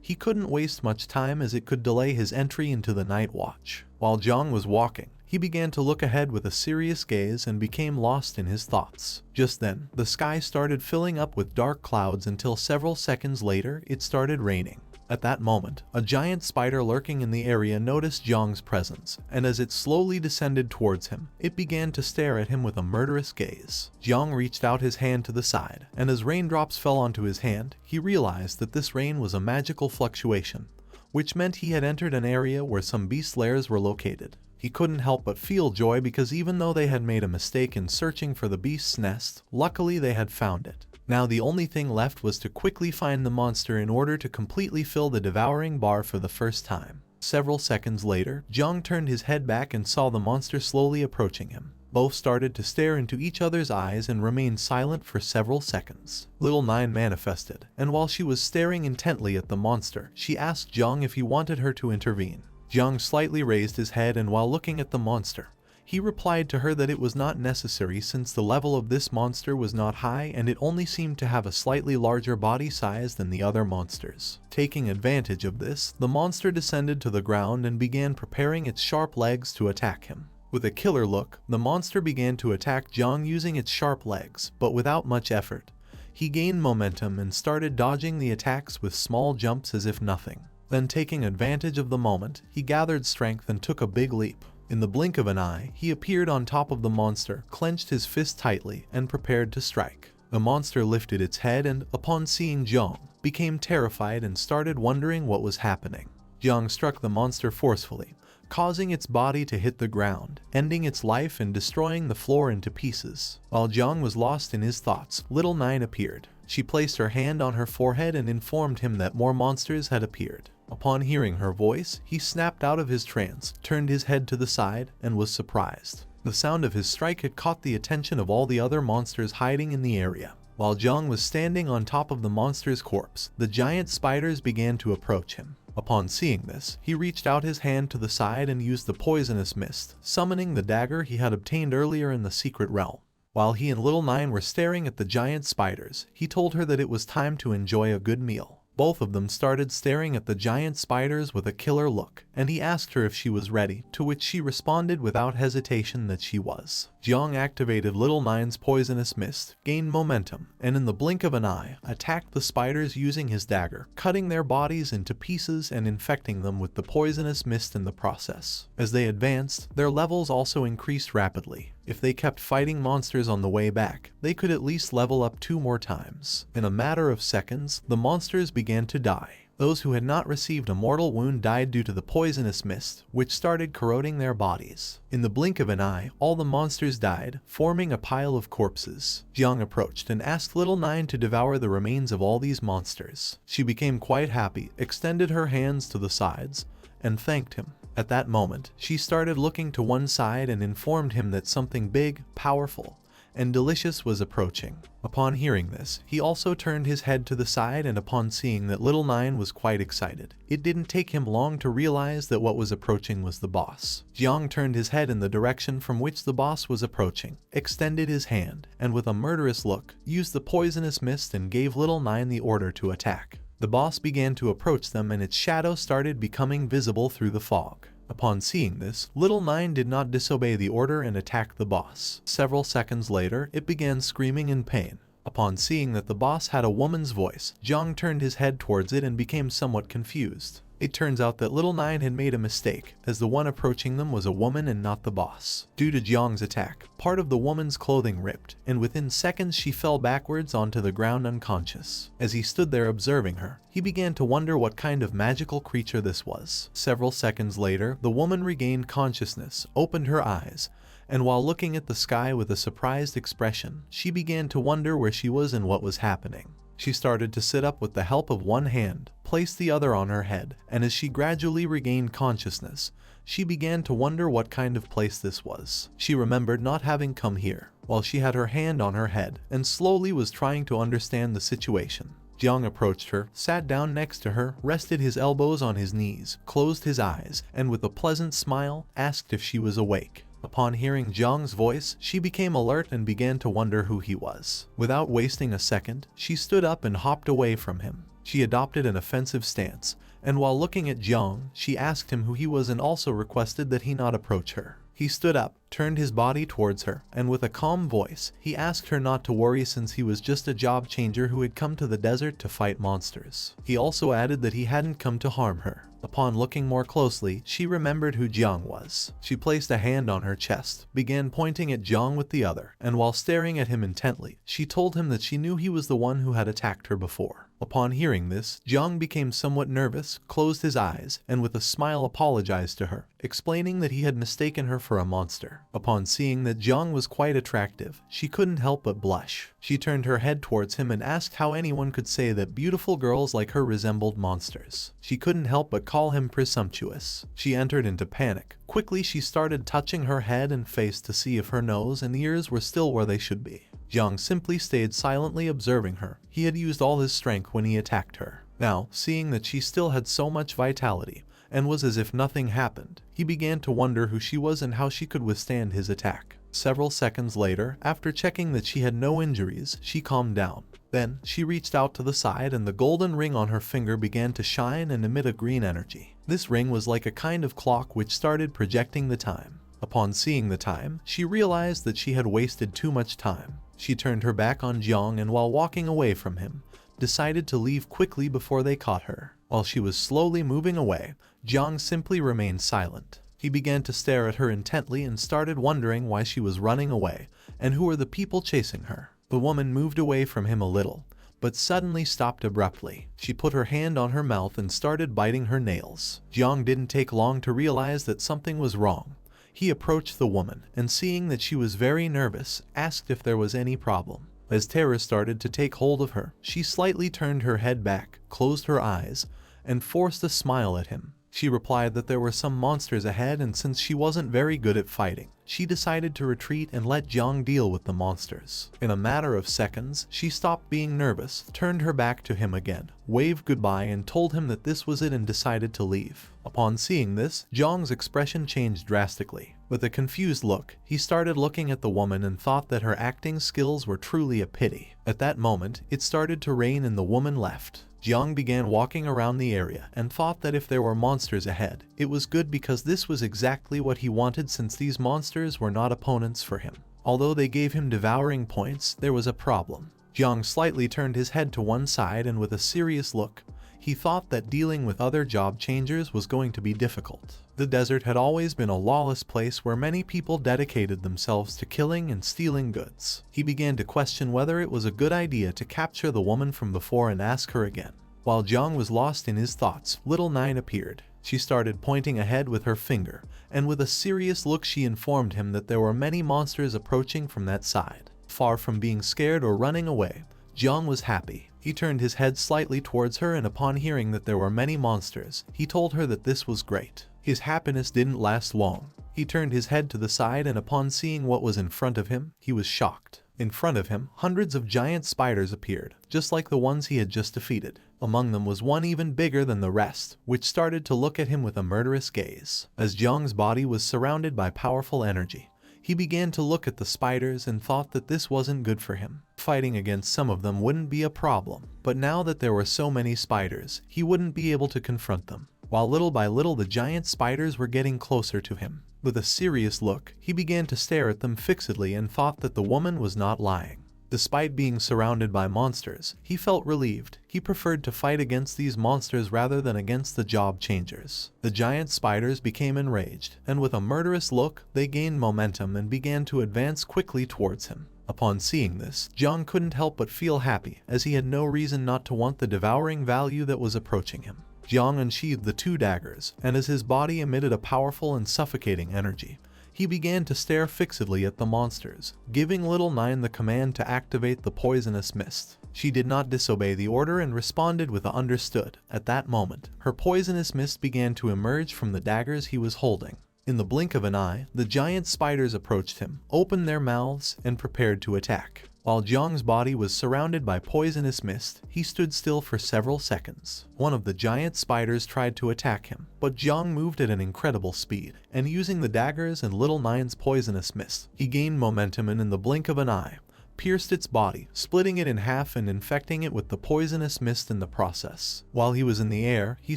He couldn't waste much time as it could delay his entry into the night watch. While Jiang was walking, he began to look ahead with a serious gaze and became lost in his thoughts. Just then, the sky started filling up with dark clouds until several seconds later, it started raining. At that moment, a giant spider lurking in the area noticed Jiang's presence, and as it slowly descended towards him, it began to stare at him with a murderous gaze. Jiang reached out his hand to the side, and as raindrops fell onto his hand, he realized that this rain was a magical fluctuation, which meant he had entered an area where some beast lairs were located. He couldn't help but feel joy because even though they had made a mistake in searching for the beast's nest, luckily they had found it. Now the only thing left was to quickly find the monster in order to completely fill the devouring bar for the first time. Several seconds later, Jiang turned his head back and saw the monster slowly approaching him. Both started to stare into each other's eyes and remained silent for several seconds. Little Nine manifested, and while she was staring intently at the monster, she asked Jiang if he wanted her to intervene. Jiang slightly raised his head, and while looking at the monster, he replied to her that it was not necessary since the level of this monster was not high and it only seemed to have a slightly larger body size than the other monsters. Taking advantage of this, the monster descended to the ground and began preparing its sharp legs to attack him. With a killer look, the monster began to attack Jiang using its sharp legs, but without much effort. He gained momentum and started dodging the attacks with small jumps as if nothing. Then, taking advantage of the moment, he gathered strength and took a big leap. In the blink of an eye, he appeared on top of the monster, clenched his fist tightly, and prepared to strike. The monster lifted its head and, upon seeing Jiang, became terrified and started wondering what was happening. Jiang struck the monster forcefully, causing its body to hit the ground, ending its life and destroying the floor into pieces. While Jiang was lost in his thoughts, Little Nine appeared. She placed her hand on her forehead and informed him that more monsters had appeared. Upon hearing her voice, he snapped out of his trance, turned his head to the side, and was surprised. The sound of his strike had caught the attention of all the other monsters hiding in the area. While Jiang was standing on top of the monster's corpse, the giant spiders began to approach him. Upon seeing this, he reached out his hand to the side and used the poisonous mist, summoning the dagger he had obtained earlier in the secret realm. While he and Little Nine were staring at the giant spiders, he told her that it was time to enjoy a good meal. Both of them started staring at the giant spiders with a killer look, and he asked her if she was ready, to which she responded without hesitation that she was. Jiang activated Little Nine's poisonous mist, gained momentum, and in the blink of an eye, attacked the spiders using his dagger, cutting their bodies into pieces and infecting them with the poisonous mist in the process. As they advanced, their levels also increased rapidly. If they kept fighting monsters on the way back, they could at least level up 2 more times. In a matter of seconds, the monsters began to die. Those who had not received a mortal wound died due to the poisonous mist, which started corroding their bodies. In the blink of an eye, all the monsters died, forming a pile of corpses. Jiang approached and asked Little Nine to devour the remains of all these monsters. She became quite happy, extended her hands to the sides, and thanked him. At that moment, she started looking to one side and informed him that something big, powerful, and delicious was approaching. Upon hearing this, he also turned his head to the side, and upon seeing that little Nine was quite excited, it didn't take him long to realize that what was approaching was the boss. Jong turned his head in the direction from which the boss was approaching, extended his hand, and with a murderous look, used the poisonous mist and gave little Nine the order to attack. The boss began to approach them, and its shadow started becoming visible through the fog. Upon seeing this, little Nine did not disobey the order and attacked the boss. Several seconds later, it began screaming in pain. Upon seeing that the boss had a woman's voice, Jong turned his head towards it and became somewhat confused. It turns out that little Nine had made a mistake, as the one approaching them was a woman and not the boss. Due to Jong's attack, part of the woman's clothing ripped, and within seconds she fell backwards onto the ground unconscious. As he stood there observing her, he began to wonder what kind of magical creature this was. Several seconds later, the woman regained consciousness, opened her eyes, and while looking at the sky with a surprised expression, she began to wonder where she was and what was happening. She started to sit up with the help of one hand, placed the other on her head, and as she gradually regained consciousness, she began to wonder what kind of place this was. She remembered not having come here, while she had her hand on her head, and slowly was trying to understand the situation. Jong approached her, sat down next to her, rested his elbows on his knees, closed his eyes, and with a pleasant smile, asked if she was awake. Upon hearing Jong's voice, she became alert and began to wonder who he was. Without wasting a second, she stood up and hopped away from him. She adopted an offensive stance, and while looking at Jong, she asked him who he was and also requested that he not approach her. He stood up, turned his body towards her, and with a calm voice, he asked her not to worry since he was just a job changer who had come to the desert to fight monsters. He also added that he hadn't come to harm her. Upon looking more closely, she remembered who Jong was. She placed a hand on her chest, began pointing at Jong with the other, and while staring at him intently, she told him that she knew he was the one who had attacked her before. Upon hearing this, Jong became somewhat nervous, closed his eyes, and with a smile apologized to her, explaining that he had mistaken her for a monster. Upon seeing that Jong was quite attractive, she couldn't help but blush. She turned her head towards him and asked how anyone could say that beautiful girls like her resembled monsters. She couldn't help but call him presumptuous. She entered into panic. Quickly she started touching her head and face to see if her nose and ears were still where they should be. Jong simply stayed silently observing her. He had used all his strength when he attacked her. Now, seeing that she still had so much vitality, and was as if nothing happened, he began to wonder who she was and how she could withstand his attack. Several seconds later, after checking that she had no injuries, she calmed down. Then, she reached out to the side and the golden ring on her finger began to shine and emit a green energy. This ring was like a kind of clock which started projecting the time. Upon seeing the time, she realized that she had wasted too much time. She turned her back on Jong and while walking away from him, decided to leave quickly before they caught her. While she was slowly moving away, Jong simply remained silent. He began to stare at her intently and started wondering why she was running away and who were the people chasing her. The woman moved away from him a little, but suddenly stopped abruptly. She put her hand on her mouth and started biting her nails. Jong didn't take long to realize that something was wrong. He approached the woman, and seeing that she was very nervous, asked if there was any problem. As terror started to take hold of her, she slightly turned her head back, closed her eyes, and forced a smile at him. She replied that there were some monsters ahead, and since she wasn't very good at fighting, she decided to retreat and let Jong deal with the monsters. In a matter of seconds, she stopped being nervous, turned her back to him again, waved goodbye and told him that this was it and decided to leave. Upon seeing this, Jong's expression changed drastically. With a confused look, he started looking at the woman and thought that her acting skills were truly a pity. At that moment, it started to rain and the woman left. Jong began walking around the area and thought that if there were monsters ahead, it was good because this was exactly what he wanted since these monsters were not opponents for him. Although they gave him devouring points, there was a problem. Jong slightly turned his head to one side and with a serious look, he thought that dealing with other job changers was going to be difficult. The desert had always been a lawless place where many people dedicated themselves to killing and stealing goods. He began to question whether it was a good idea to capture the woman from before and ask her again. While Jong was lost in his thoughts, little Nine appeared. She started pointing ahead with her finger, and with a serious look she informed him that there were many monsters approaching from that side. Far from being scared or running away, Jong was happy. He turned his head slightly towards her and upon hearing that there were many monsters, he told her that this was great. His happiness didn't last long. He turned his head to the side and upon seeing what was in front of him, he was shocked. In front of him, hundreds of giant spiders appeared, just like the ones he had just defeated. Among them was one even bigger than the rest, which started to look at him with a murderous gaze. As Jong's body was surrounded by powerful energy, he began to look at the spiders and thought that this wasn't good for him. Fighting against some of them wouldn't be a problem, but now that there were so many spiders, he wouldn't be able to confront them. While little by little the giant spiders were getting closer to him. With a serious look, he began to stare at them fixedly and thought that the woman was not lying. Despite being surrounded by monsters, he felt relieved. He preferred to fight against these monsters rather than against the job changers. The giant spiders became enraged, and with a murderous look, they gained momentum and began to advance quickly towards him. Upon seeing this, Jong couldn't help but feel happy, as he had no reason not to want the devouring value that was approaching him. Jong unsheathed the 2 daggers, and as his body emitted a powerful and suffocating energy, he began to stare fixedly at the monsters, giving Little Nine the command to activate the poisonous mist. She did not disobey the order and responded with a understood. At that moment, her poisonous mist began to emerge from the daggers he was holding. In the blink of an eye, the giant spiders approached him, opened their mouths, and prepared to attack. While Jong's body was surrounded by poisonous mist, he stood still for several seconds. One of the giant spiders tried to attack him, but Jong moved at an incredible speed, and using the daggers and Little Nine's poisonous mist, he gained momentum and in the blink of an eye, pierced its body, splitting it in half and infecting it with the poisonous mist in the process. While he was in the air, he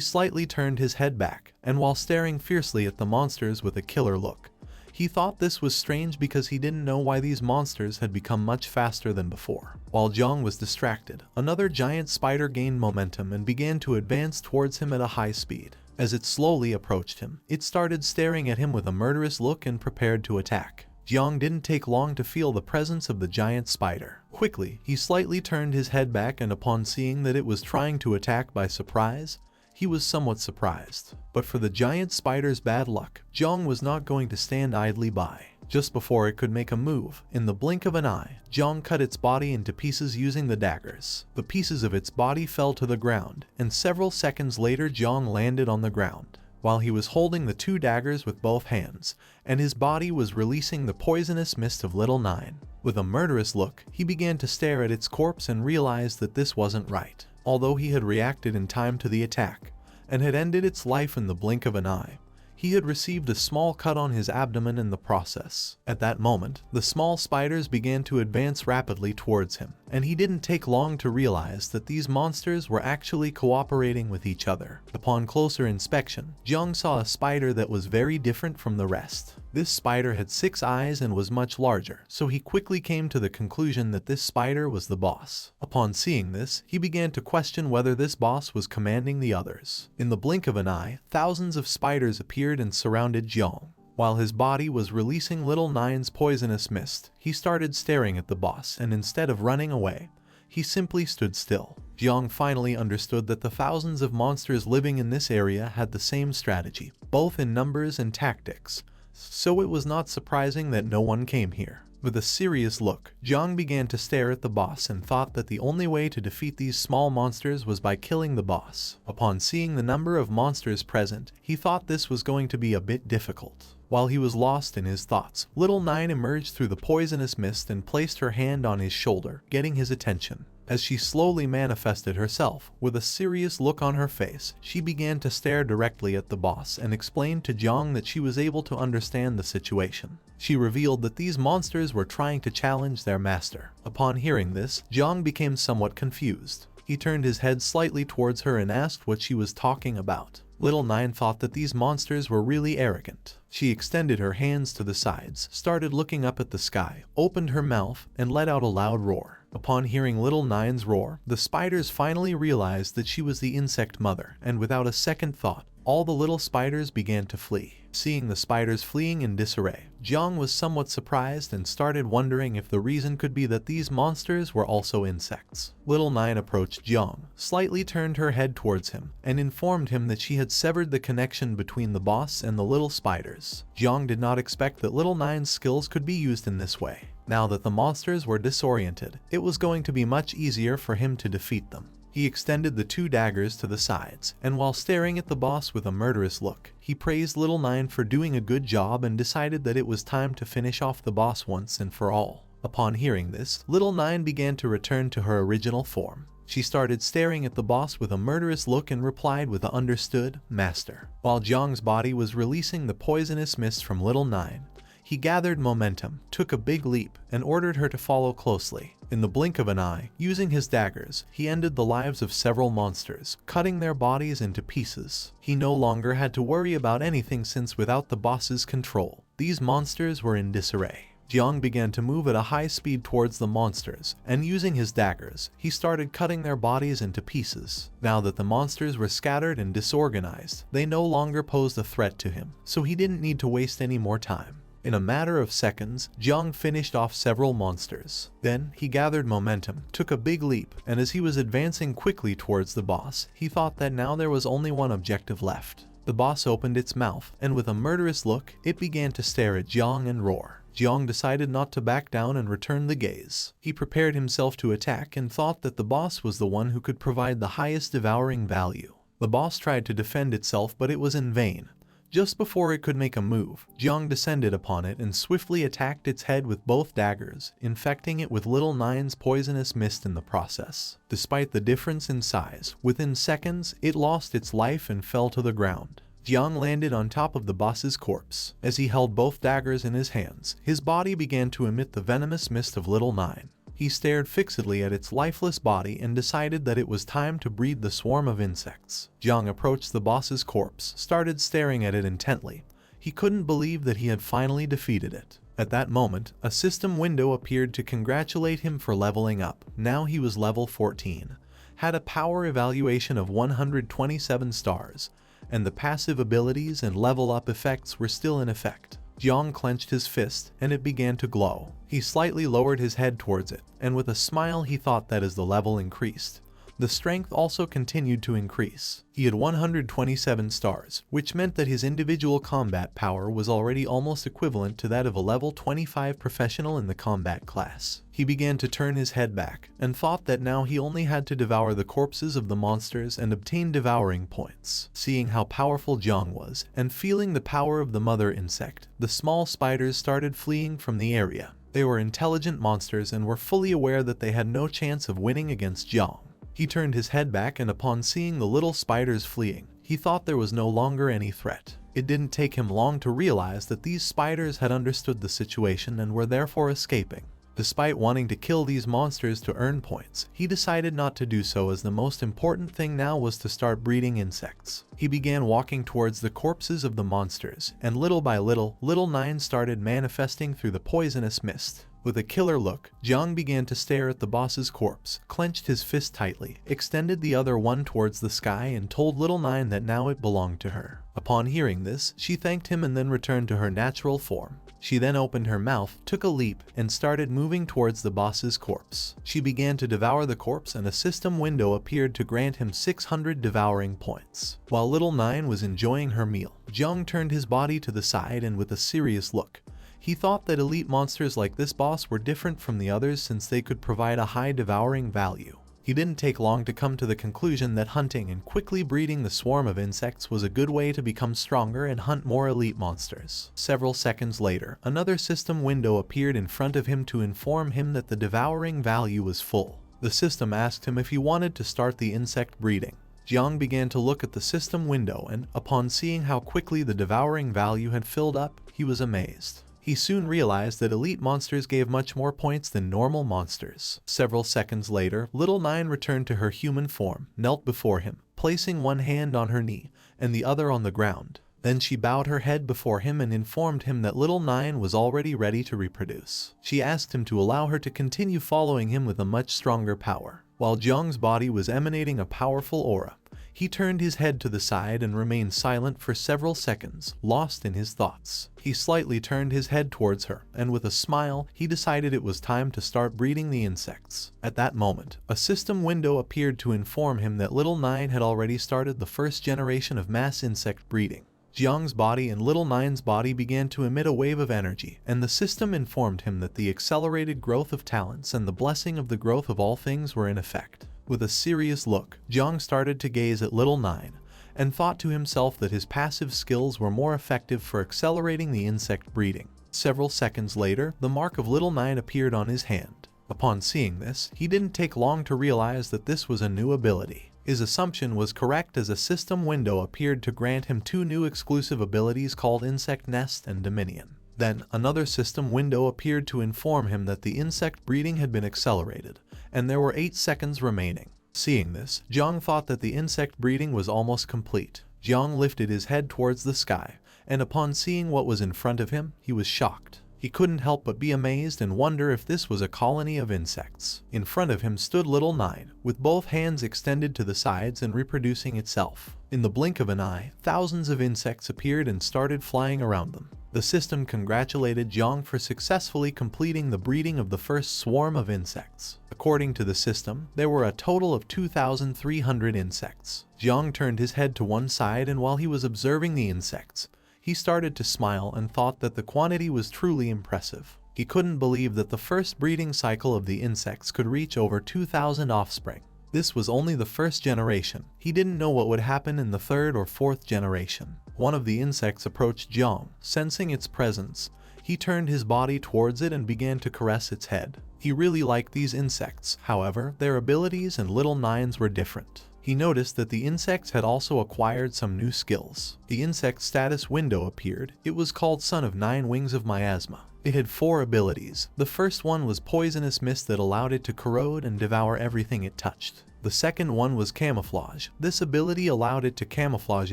slightly turned his head back, and while staring fiercely at the monsters with a killer look, he thought this was strange because he didn't know why these monsters had become much faster than before. While Jong was distracted, another giant spider gained momentum and began to advance towards him at a high speed. As it slowly approached him, it started staring at him with a murderous look and prepared to attack. Jong didn't take long to feel the presence of the giant spider. Quickly, he slightly turned his head back, and upon seeing that it was trying to attack by surprise, he was somewhat surprised. But for the giant spider's bad luck, Jong was not going to stand idly by. Just before it could make a move, in the blink of an eye, Jong cut its body into pieces using the daggers. The pieces of its body fell to the ground, and several seconds later Jong landed on the ground. While he was holding the 2 daggers with both hands, and his body was releasing the poisonous mist of Little Nine. With a murderous look, he began to stare at its corpse and realized that this wasn't right. Although he had reacted in time to the attack, and had ended its life in the blink of an eye, he had received a small cut on his abdomen in the process. At that moment, the small spiders began to advance rapidly towards him, and he didn't take long to realize that these monsters were actually cooperating with each other. Upon closer inspection, Jong saw a spider that was very different from the rest. This spider had 6 eyes and was much larger, so he quickly came to the conclusion that this spider was the boss. Upon seeing this, he began to question whether this boss was commanding the others. In the blink of an eye, thousands of spiders appeared and surrounded Jong. While his body was releasing Little Nine's poisonous mist, he started staring at the boss, and instead of running away, he simply stood still. Jong finally understood that the thousands of monsters living in this area had the same strategy, both in numbers and tactics. So it was not surprising that no one came here. With a serious look, Jong began to stare at the boss and thought that the only way to defeat these small monsters was by killing the boss. Upon seeing the number of monsters present, he thought this was going to be a bit difficult. While he was lost in his thoughts, Little Nine emerged through the poisonous mist and placed her hand on his shoulder, getting his attention. As she slowly manifested herself, with a serious look on her face, she began to stare directly at the boss and explained to Jong that she was able to understand the situation. She revealed that these monsters were trying to challenge their master. Upon hearing this, Jong became somewhat confused. He turned his head slightly towards her and asked what she was talking about. Little Nine thought that these monsters were really arrogant. She extended her hands to the sides, started looking up at the sky, opened her mouth, and let out a loud roar. Upon hearing Little Nine's roar, the spiders finally realized that she was the insect mother, and without a second thought, all the little spiders began to flee. Seeing the spiders fleeing in disarray, Jong was somewhat surprised and started wondering if the reason could be that these monsters were also insects. Little Nine approached Jong, slightly turned her head towards him, and informed him that she had severed the connection between the boss and the little spiders. Jong did not expect that Little Nine's skills could be used in this way. Now that the monsters were disoriented, it was going to be much easier for him to defeat them. He extended the 2 daggers to the sides, and while staring at the boss with a murderous look, he praised Little Nine for doing a good job and decided that it was time to finish off the boss once and for all. Upon hearing this, Little Nine began to return to her original form. She started staring at the boss with a murderous look and replied with a "Understood, master." While Jong's body was releasing the poisonous mist from Little Nine, he gathered momentum, took a big leap, and ordered her to follow closely. In the blink of an eye, using his daggers, he ended the lives of several monsters, cutting their bodies into pieces. He no longer had to worry about anything since without the boss's control, these monsters were in disarray. Jong began to move at a high speed towards the monsters, and using his daggers, he started cutting their bodies into pieces. Now that the monsters were scattered and disorganized, they no longer posed a threat to him, so he didn't need to waste any more time. In a matter of seconds, Jong finished off several monsters. Then, he gathered momentum, took a big leap, and as he was advancing quickly towards the boss, he thought that now there was only one objective left. The boss opened its mouth, and with a murderous look, it began to stare at Jong and roar. Jong decided not to back down and return the gaze. He prepared himself to attack and thought that the boss was the one who could provide the highest devouring value. The boss tried to defend itself, but it was in vain. Just before it could make a move, Jong descended upon it and swiftly attacked its head with both daggers, infecting it with Little Nine's poisonous mist in the process. Despite the difference in size, within seconds, it lost its life and fell to the ground. Jong landed on top of the boss's corpse. As he held both daggers in his hands, his body began to emit the venomous mist of Little Nine. He stared fixedly at its lifeless body and decided that it was time to breed the swarm of insects. Jong approached the boss's corpse, started staring at it intently. He couldn't believe that he had finally defeated it. At that moment, a system window appeared to congratulate him for leveling up. Now he was level 14, had a power evaluation of 127 stars, and the passive abilities and level up effects were still in effect. Jong clenched his fist, and it began to glow. He slightly lowered his head towards it, and with a smile he thought that as the level increased, the strength also continued to increase. He had 127 stars, which meant that his individual combat power was already almost equivalent to that of a level 25 professional in the combat class. He began to turn his head back, and thought that now he only had to devour the corpses of the monsters and obtain devouring points. Seeing how powerful Jong was, and feeling the power of the mother insect, the small spiders started fleeing from the area. They were intelligent monsters and were fully aware that they had no chance of winning against Jong. He turned his head back, and upon seeing the little spiders fleeing, he thought there was no longer any threat. It didn't take him long to realize that these spiders had understood the situation and were therefore escaping. Despite wanting to kill these monsters to earn points, he decided not to do so, as the most important thing now was to start breeding insects. He began walking towards the corpses of the monsters, and little by little, Little Nine started manifesting through the poisonous mist. With a killer look, Jong began to stare at the boss's corpse, clenched his fist tightly, extended the other one towards the sky, and told Little Nine that now it belonged to her. Upon hearing this, she thanked him and then returned to her natural form. She then opened her mouth, took a leap, and started moving towards the boss's corpse. She began to devour the corpse, and a system window appeared to grant him 600 devouring points. While Little Nine was enjoying her meal, Jong turned his body to the side, and with a serious look, he thought that elite monsters like this boss were different from the others since they could provide a high devouring value. He didn't take long to come to the conclusion that hunting and quickly breeding the swarm of insects was a good way to become stronger and hunt more elite monsters. Several seconds later, another system window appeared in front of him to inform him that the devouring value was full. The system asked him if he wanted to start the insect breeding. Jong began to look at the system window, and upon seeing how quickly the devouring value had filled up, he was amazed. He soon realized that elite monsters gave much more points than normal monsters. Several seconds later, Little Nine returned to her human form, knelt before him, placing one hand on her knee and the other on the ground. Then she bowed her head before him and informed him that Little Nine was already ready to reproduce. She asked him to allow her to continue following him with a much stronger power. While Jong's body was emanating a powerful aura, he turned his head to the side and remained silent for several seconds, lost in his thoughts. He slightly turned his head towards her, and with a smile, he decided it was time to start breeding the insects. At that moment, a system window appeared to inform him that Little Nine had already started the first generation of mass insect breeding. Jong's body and Little Nine's body began to emit a wave of energy, and the system informed him that the accelerated growth of talents and the blessing of the growth of all things were in effect. With a serious look, Jong started to gaze at Little Nine, and thought to himself that his passive skills were more effective for accelerating the insect breeding. Several seconds later, the mark of Little Nine appeared on his hand. Upon seeing this, he didn't take long to realize that this was a new ability. His assumption was correct as a system window appeared to grant him 2 new exclusive abilities called Insect Nest and Dominion. Then, another system window appeared to inform him that the insect breeding had been accelerated, and there were 8 seconds remaining. Seeing this, Jong thought that the insect breeding was almost complete. Jong lifted his head towards the sky, and upon seeing what was in front of him, he was shocked. He couldn't help but be amazed and wonder if this was a colony of insects. In front of him stood Little Nine, with both hands extended to the sides and reproducing itself. In the blink of an eye, thousands of insects appeared and started flying around them. The system congratulated Jong for successfully completing the breeding of the first swarm of insects. According to the system, there were a total of 2,300 insects. Jong turned his head to one side, and while he was observing the insects, he started to smile and thought that the quantity was truly impressive. He couldn't believe that the first breeding cycle of the insects could reach over 2,000 offspring. This was only the first generation. He didn't know what would happen in the 3rd or 4th generation. One of the insects approached Jong. Sensing its presence, he turned his body towards it and began to caress its head. He really liked these insects. However, their abilities and Little Nine's were different. He noticed that the insects had also acquired some new skills. The insect status window appeared. It was called Son of 9 Wings of Miasma. It had 4 abilities. The first one was Poisonous Mist that allowed it to corrode and devour everything it touched. The second one was Camouflage. This ability allowed it to camouflage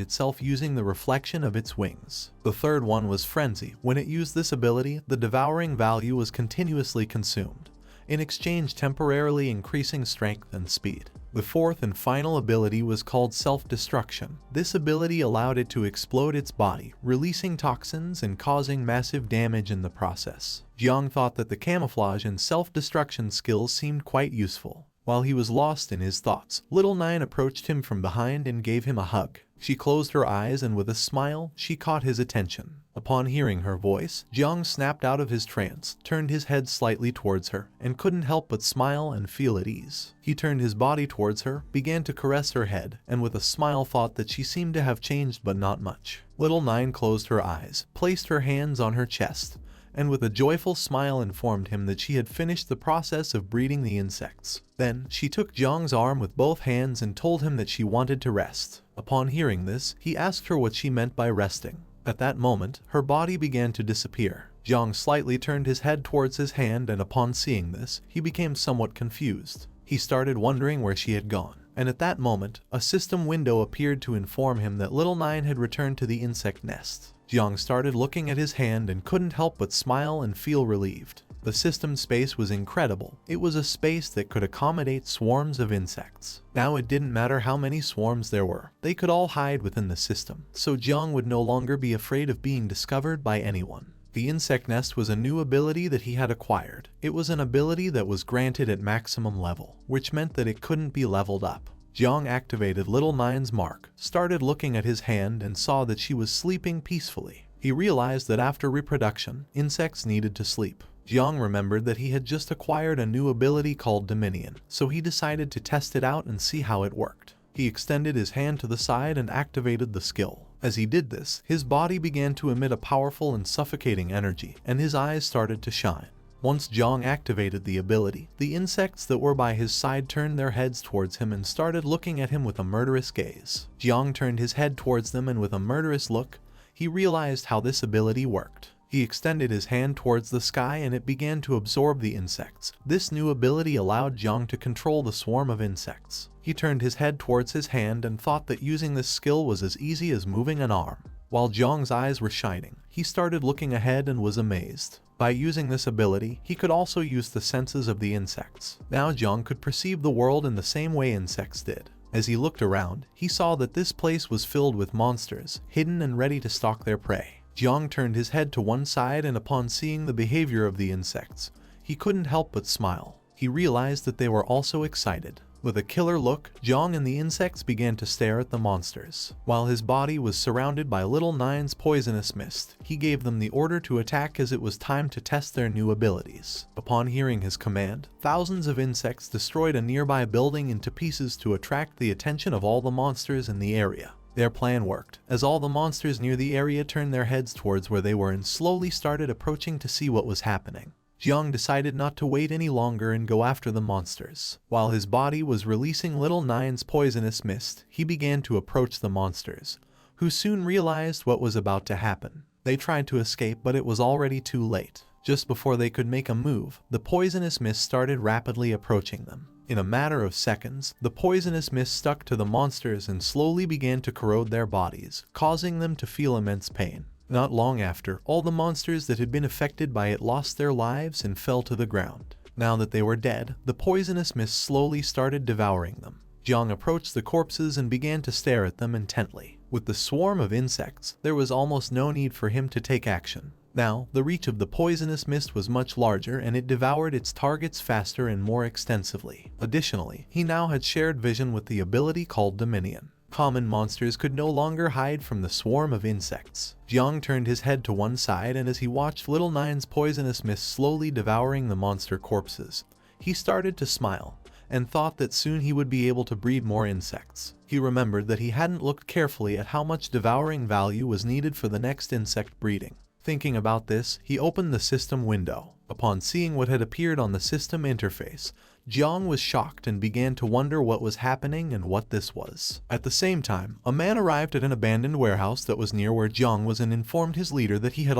itself using the reflection of its wings. The third one was Frenzy. When it used this ability, the devouring value was continuously consumed, in exchange temporarily increasing strength and speed. The fourth and final ability was called Self-Destruction. This ability allowed it to explode its body, releasing toxins and causing massive damage in the process. Jong thought that the camouflage and self-destruction skills seemed quite useful. While he was lost in his thoughts, Little Nine approached him from behind and gave him a hug. She closed her eyes and with a smile, she caught his attention. Upon hearing her voice, Jong snapped out of his trance, turned his head slightly towards her, and couldn't help but smile and feel at ease. He turned his body towards her, began to caress her head, and with a smile thought that she seemed to have changed but not much. Little Nine closed her eyes, placed her hands on her chest, and with a joyful smile informed him that she had finished the process of breeding the insects. Then, she took Jong's arm with both hands and told him that she wanted to rest. Upon hearing this, he asked her what she meant by resting. At that moment, her body began to disappear. Jong slightly turned his head towards his hand, and upon seeing this, he became somewhat confused. He started wondering where she had gone. And at that moment, a system window appeared to inform him that Little Nine had returned to the insect nest. Jong started looking at his hand and couldn't help but smile and feel relieved. The system space was incredible. It was a space that could accommodate swarms of insects. Now it didn't matter how many swarms there were. They could all hide within the system, so Jong would no longer be afraid of being discovered by anyone. The insect nest was a new ability that he had acquired. It was an ability that was granted at maximum level, which meant that it couldn't be leveled up. Jong activated Little Nine's mark, started looking at his hand and saw that she was sleeping peacefully. He realized that after reproduction, insects needed to sleep. Jong remembered that he had just acquired a new ability called Dominion, so he decided to test it out and see how it worked. He extended his hand to the side and activated the skill. As he did this, his body began to emit a powerful and suffocating energy, and his eyes started to shine. Once Jong activated the ability, the insects that were by his side turned their heads towards him and started looking at him with a murderous gaze. Jong turned his head towards them, and with a murderous look, he realized how this ability worked. He extended his hand towards the sky and it began to absorb the insects. This new ability allowed Jong to control the swarm of insects. He turned his head towards his hand and thought that using this skill was as easy as moving an arm. While Jong's eyes were shining, he started looking ahead and was amazed. By using this ability, he could also use the senses of the insects. Now Jong could perceive the world in the same way insects did. As he looked around, he saw that this place was filled with monsters, hidden and ready to stalk their prey. Jong turned his head to one side, and upon seeing the behavior of the insects, he couldn't help but smile. He realized that they were also excited. With a killer look, Jong and the insects began to stare at the monsters. While his body was surrounded by Little Nine's poisonous mist, he gave them the order to attack as it was time to test their new abilities. Upon hearing his command, thousands of insects destroyed a nearby building into pieces to attract the attention of all the monsters in the area. Their plan worked, as all the monsters near the area turned their heads towards where they were and slowly started approaching to see what was happening. Jong decided not to wait any longer and go after the monsters. While his body was releasing little Nine's poisonous mist, he began to approach the monsters, who soon realized what was about to happen. They tried to escape, but it was already too late. Just before they could make a move, the poisonous mist started rapidly approaching them. In a matter of seconds, the poisonous mist stuck to the monsters and slowly began to corrode their bodies, causing them to feel immense pain. Not long after, all the monsters that had been affected by it lost their lives and fell to the ground. Now that they were dead, the poisonous mist slowly started devouring them. Jong approached the corpses and began to stare at them intently. With the swarm of insects, there was almost no need for him to take action. Now, the reach of the poisonous mist was much larger and it devoured its targets faster and more extensively. Additionally, he now had shared vision with the ability called Dominion. Common monsters could no longer hide from the swarm of insects. Jong turned his head to one side, and as he watched Little Nine's poisonous mist slowly devouring the monster corpses, he started to smile and thought that soon he would be able to breed more insects. He remembered that he hadn't looked carefully at how much devouring value was needed for the next insect breeding. Thinking about this, he opened the system window. Upon seeing what had appeared on the system interface, Jong was shocked and began to wonder what was happening and what this was. At the same time, a man arrived at an abandoned warehouse that was near where Jong was and informed his leader that he had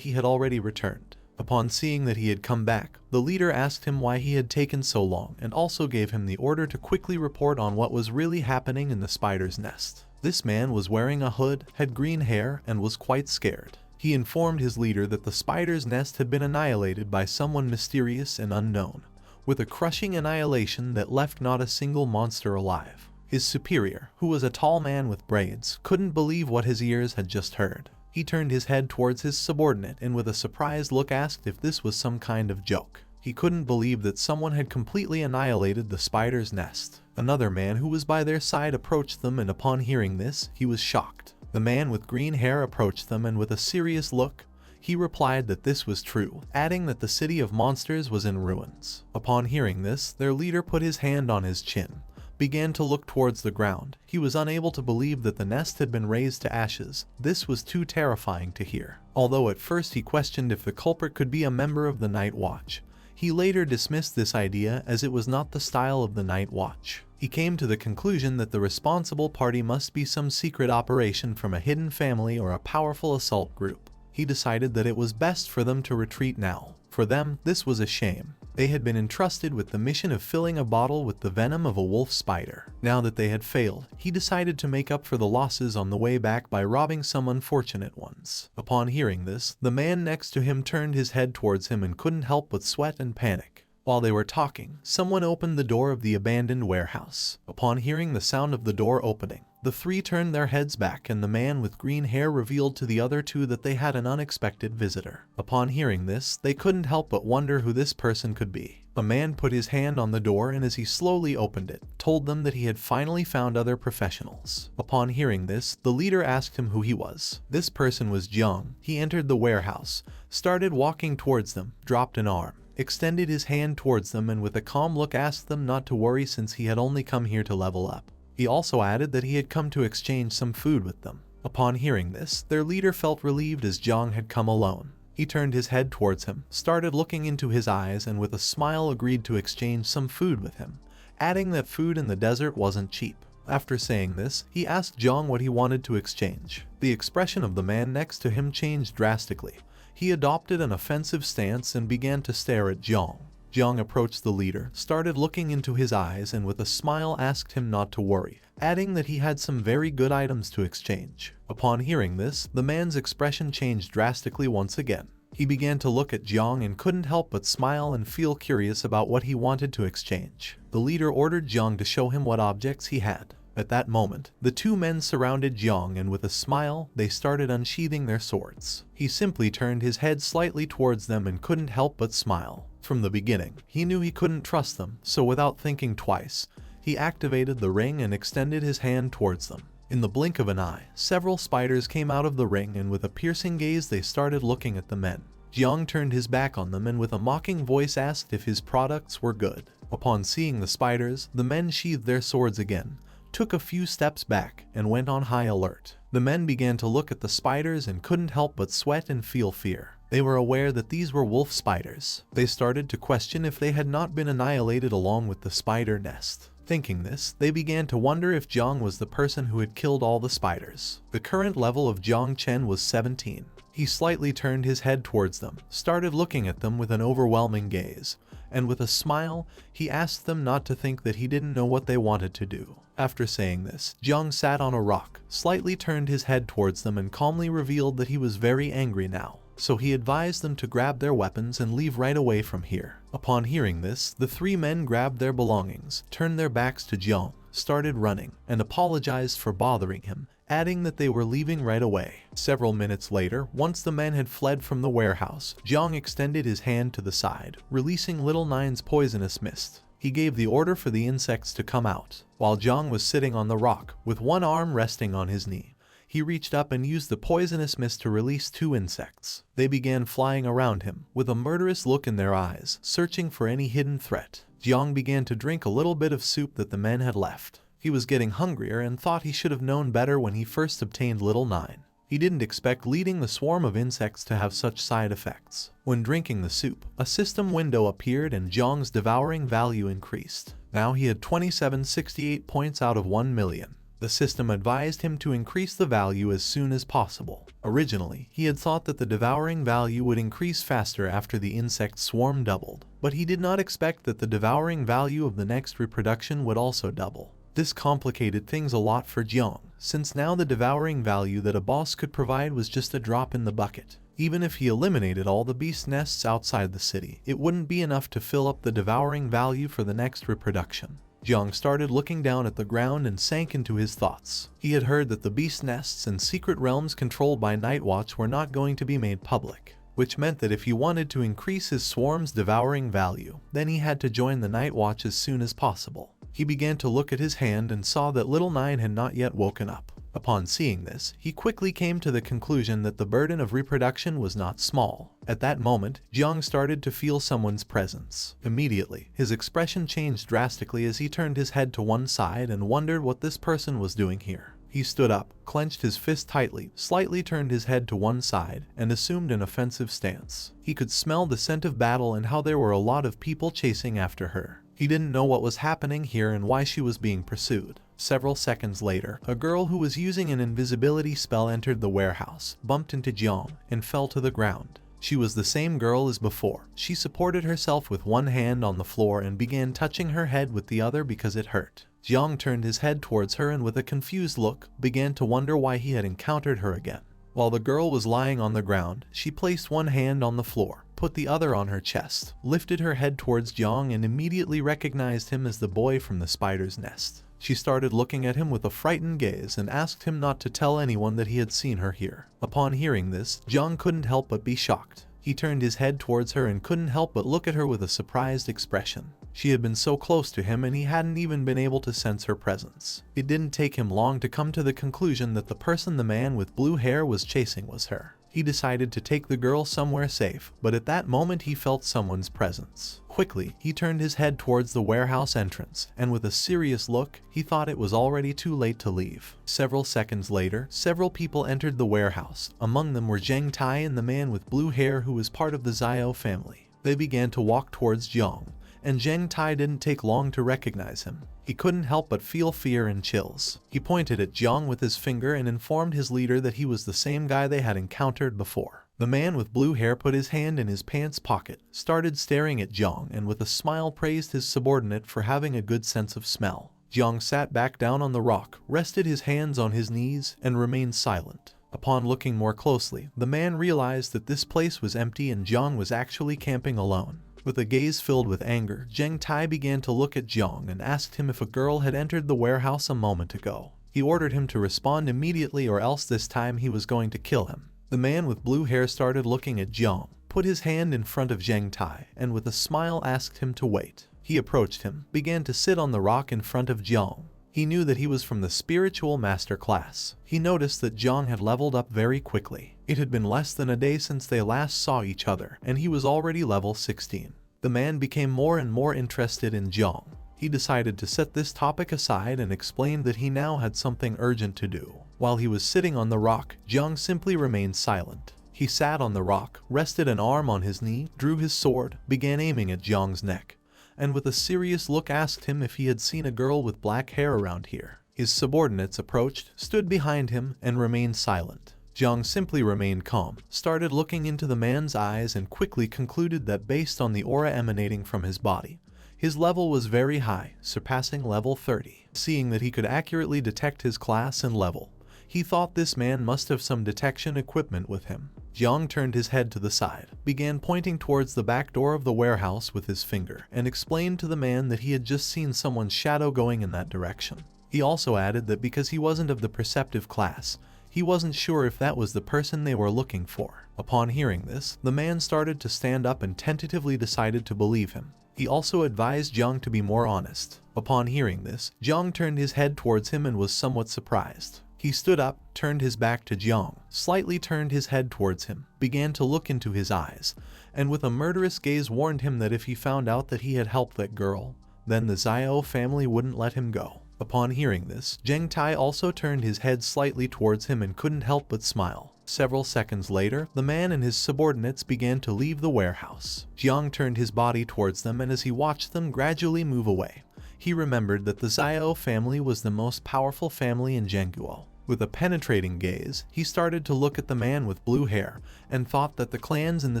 already returned. Upon seeing that he had come back, the leader asked him why he had taken so long and also gave him the order to quickly report on what was really happening in the spider's nest. This man was wearing a hood, had green hair, and was quite scared. He informed his leader that the spider's nest had been annihilated by someone mysterious and unknown, with a crushing annihilation that left not a single monster alive. His superior, who was a tall man with braids, couldn't believe what his ears had just heard. He turned his head towards his subordinate and with a surprised look asked if this was some kind of joke. He couldn't believe that someone had completely annihilated the spider's nest. Another man who was by their side approached them, and upon hearing this, he was shocked. The man with green hair approached them, and with a serious look, he replied that this was true, adding that the city of monsters was in ruins. Upon hearing this, their leader put his hand on his chin, began to look towards the ground. He was unable to believe that the nest had been razed to ashes. This was too terrifying to hear. Although at first he questioned if the culprit could be a member of the Night Watch, he later dismissed this idea as it was not the style of the Night Watch. He came to the conclusion that the responsible party must be some secret operation from a hidden family or a powerful assault group. He decided that it was best for them to retreat now. For them, this was a shame. They had been entrusted with the mission of filling a bottle with the venom of a wolf spider. Now that they had failed, he decided to make up for the losses on the way back by robbing some unfortunate ones. Upon hearing this, the man next to him turned his head towards him and couldn't help but sweat and panic. While they were talking, someone opened the door of the abandoned warehouse. Upon hearing the sound of the door opening, the three turned their heads back, and the man with green hair revealed to the other two that they had an unexpected visitor. Upon hearing this, they couldn't help but wonder who this person could be. A man put his hand on the door and as he slowly opened it, told them that he had finally found other professionals. Upon hearing this, the leader asked him who he was. This person was Jong. He entered the warehouse, started walking towards them, dropped an arm, extended his hand towards them, and with a calm look asked them not to worry since he had only come here to level up. He also added that he had come to exchange some food with them. Upon hearing this, their leader felt relieved as Jong had come alone. He turned his head towards him, started looking into his eyes, and with a smile agreed to exchange some food with him, adding that food in the desert wasn't cheap. After saying this, he asked Jong what he wanted to exchange. The expression of the man next to him changed drastically. He adopted an offensive stance and began to stare at Jong. Jong approached the leader, started looking into his eyes, and with a smile asked him not to worry, adding that he had some very good items to exchange. Upon hearing this, the man's expression changed drastically once again. He began to look at Jong and couldn't help but smile and feel curious about what he wanted to exchange. The leader ordered Jong to show him what objects he had. At that moment, the two men surrounded Jong, and with a smile, they started unsheathing their swords. He simply turned his head slightly towards them and couldn't help but smile. From the beginning, he knew he couldn't trust them, so without thinking twice, he activated the ring and extended his hand towards them. In the blink of an eye, several spiders came out of the ring, and with a piercing gaze they started looking at the men. Jong turned his back on them and with a mocking voice asked if his products were good. Upon seeing the spiders, the men sheathed their swords again, took a few steps back, and went on high alert. The men began to look at the spiders and couldn't help but sweat and feel fear. They were aware that these were wolf spiders. They started to question if they had not been annihilated along with the spider nest. Thinking this, they began to wonder if Jong was the person who had killed all the spiders. The current level of Jong Chen was 17. He slightly turned his head towards them, started looking at them with an overwhelming gaze, and with a smile, he asked them not to think that he didn't know what they wanted to do. After saying this, Jong sat on a rock, slightly turned his head towards them and calmly revealed that he was very angry now. So he advised them to grab their weapons and leave right away from here. Upon hearing this, the three men grabbed their belongings, turned their backs to Jong, started running, and apologized for bothering him, adding that they were leaving right away. Several minutes later, once the men had fled from the warehouse, Jong extended his hand to the side, releasing Little Nine's poisonous mist. He gave the order for the insects to come out. While Jong was sitting on the rock, with one arm resting on his knee, he reached up and used the poisonous mist to release 2 insects. They began flying around him, with a murderous look in their eyes, searching for any hidden threat. Jong began to drink a little bit of soup that the men had left. He was getting hungrier and thought he should have known better when he first obtained Little Nine. He didn't expect leading the swarm of insects to have such side effects. When drinking the soup, a system window appeared and Jong's devouring value increased. Now he had 2768 points out of 1 million. The system advised him to increase the value as soon as possible. Originally, he had thought that the devouring value would increase faster after the insect swarm doubled, but he did not expect that the devouring value of the next reproduction would also double. This complicated things a lot for Jong, since now the devouring value that a boss could provide was just a drop in the bucket. Even if he eliminated all the beast nests outside the city, it wouldn't be enough to fill up the devouring value for the next reproduction. Jong started looking down at the ground and sank into his thoughts. He had heard that the beast nests and secret realms controlled by Nightwatch were not going to be made public, which meant that if he wanted to increase his swarm's devouring value, then he had to join the Nightwatch as soon as possible. He began to look at his hand and saw that Little Nine had not yet woken up. Upon seeing this, he quickly came to the conclusion that the burden of reproduction was not small. At that moment, Jong started to feel someone's presence. Immediately, his expression changed drastically as he turned his head to one side and wondered what this person was doing here. He stood up, clenched his fist tightly, slightly turned his head to one side, and assumed an offensive stance. He could smell the scent of battle and how there were a lot of people chasing after her. He didn't know what was happening here and why she was being pursued. Several seconds later, a girl who was using an invisibility spell entered the warehouse, bumped into Jong, and fell to the ground. She was the same girl as before. She supported herself with one hand on the floor and began touching her head with the other because it hurt. Jong turned his head towards her and with a confused look, began to wonder why he had encountered her again. While the girl was lying on the ground, she placed one hand on the floor, put the other on her chest, lifted her head towards Jong and immediately recognized him as the boy from the spider's nest. She started looking at him with a frightened gaze and asked him not to tell anyone that he had seen her here. Upon hearing this, Jong couldn't help but be shocked. He turned his head towards her and couldn't help but look at her with a surprised expression. She had been so close to him and he hadn't even been able to sense her presence. It didn't take him long to come to the conclusion that the person the man with blue hair was chasing was her. He decided to take the girl somewhere safe, but at that moment he felt someone's presence. Quickly, he turned his head towards the warehouse entrance, and with a serious look, he thought it was already too late to leave. Several seconds later, several people entered the warehouse. Among them were Zheng Tai and the man with blue hair who was part of the Xiao family. They began to walk towards Jong, and Zheng Tai didn't take long to recognize him. He couldn't help but feel fear and chills. He pointed at Jong with his finger and informed his leader that he was the same guy they had encountered before. The man with blue hair put his hand in his pants pocket, started staring at Jong, and with a smile praised his subordinate for having a good sense of smell. Jong sat back down on the rock, rested his hands on his knees, and remained silent. Upon looking more closely, the man realized that this place was empty and Jong was actually camping alone. With a gaze filled with anger, Zheng Tai began to look at Jong and asked him if a girl had entered the warehouse a moment ago. He ordered him to respond immediately or else this time he was going to kill him. The man with blue hair started looking at Jong, put his hand in front of Zheng Tai, and with a smile asked him to wait. He approached him, began to sit on the rock in front of Jong. He knew that he was from the spiritual master class. He noticed that Jong had leveled up very quickly. It had been less than a day since they last saw each other, and he was already level 16. The man became more and more interested in Jong. He decided to set this topic aside and explained that he now had something urgent to do. While he was sitting on the rock, Jong simply remained silent. He sat on the rock, rested an arm on his knee, drew his sword, began aiming at Jong's neck, and with a serious look asked him if he had seen a girl with black hair around here. His subordinates approached, stood behind him, and remained silent. Jong simply remained calm, started looking into the man's eyes, and quickly concluded that based on the aura emanating from his body, his level was very high, surpassing level 30. Seeing that he could accurately detect his class and level, he thought this man must have some detection equipment with him. Jong turned his head to the side, began pointing towards the back door of the warehouse with his finger, and explained to the man that he had just seen someone's shadow going in that direction. He also added that because he wasn't of the perceptive class, he wasn't sure if that was the person they were looking for. Upon hearing this, the man started to stand up and tentatively decided to believe him. He also advised Jong to be more honest. Upon hearing this, Jong turned his head towards him and was somewhat surprised. He stood up, turned his back to Jong, slightly turned his head towards him, began to look into his eyes, and with a murderous gaze warned him that if he found out that he had helped that girl, then the Xiao family wouldn't let him go. Upon hearing this, Zheng Tai also turned his head slightly towards him and couldn't help but smile. Several seconds later, the man and his subordinates began to leave the warehouse. Jiang turned his body towards them, and as he watched them gradually move away, he remembered that the Xiao family was the most powerful family in Zhengguo. With a penetrating gaze, he started to look at the man with blue hair and thought that the clans in the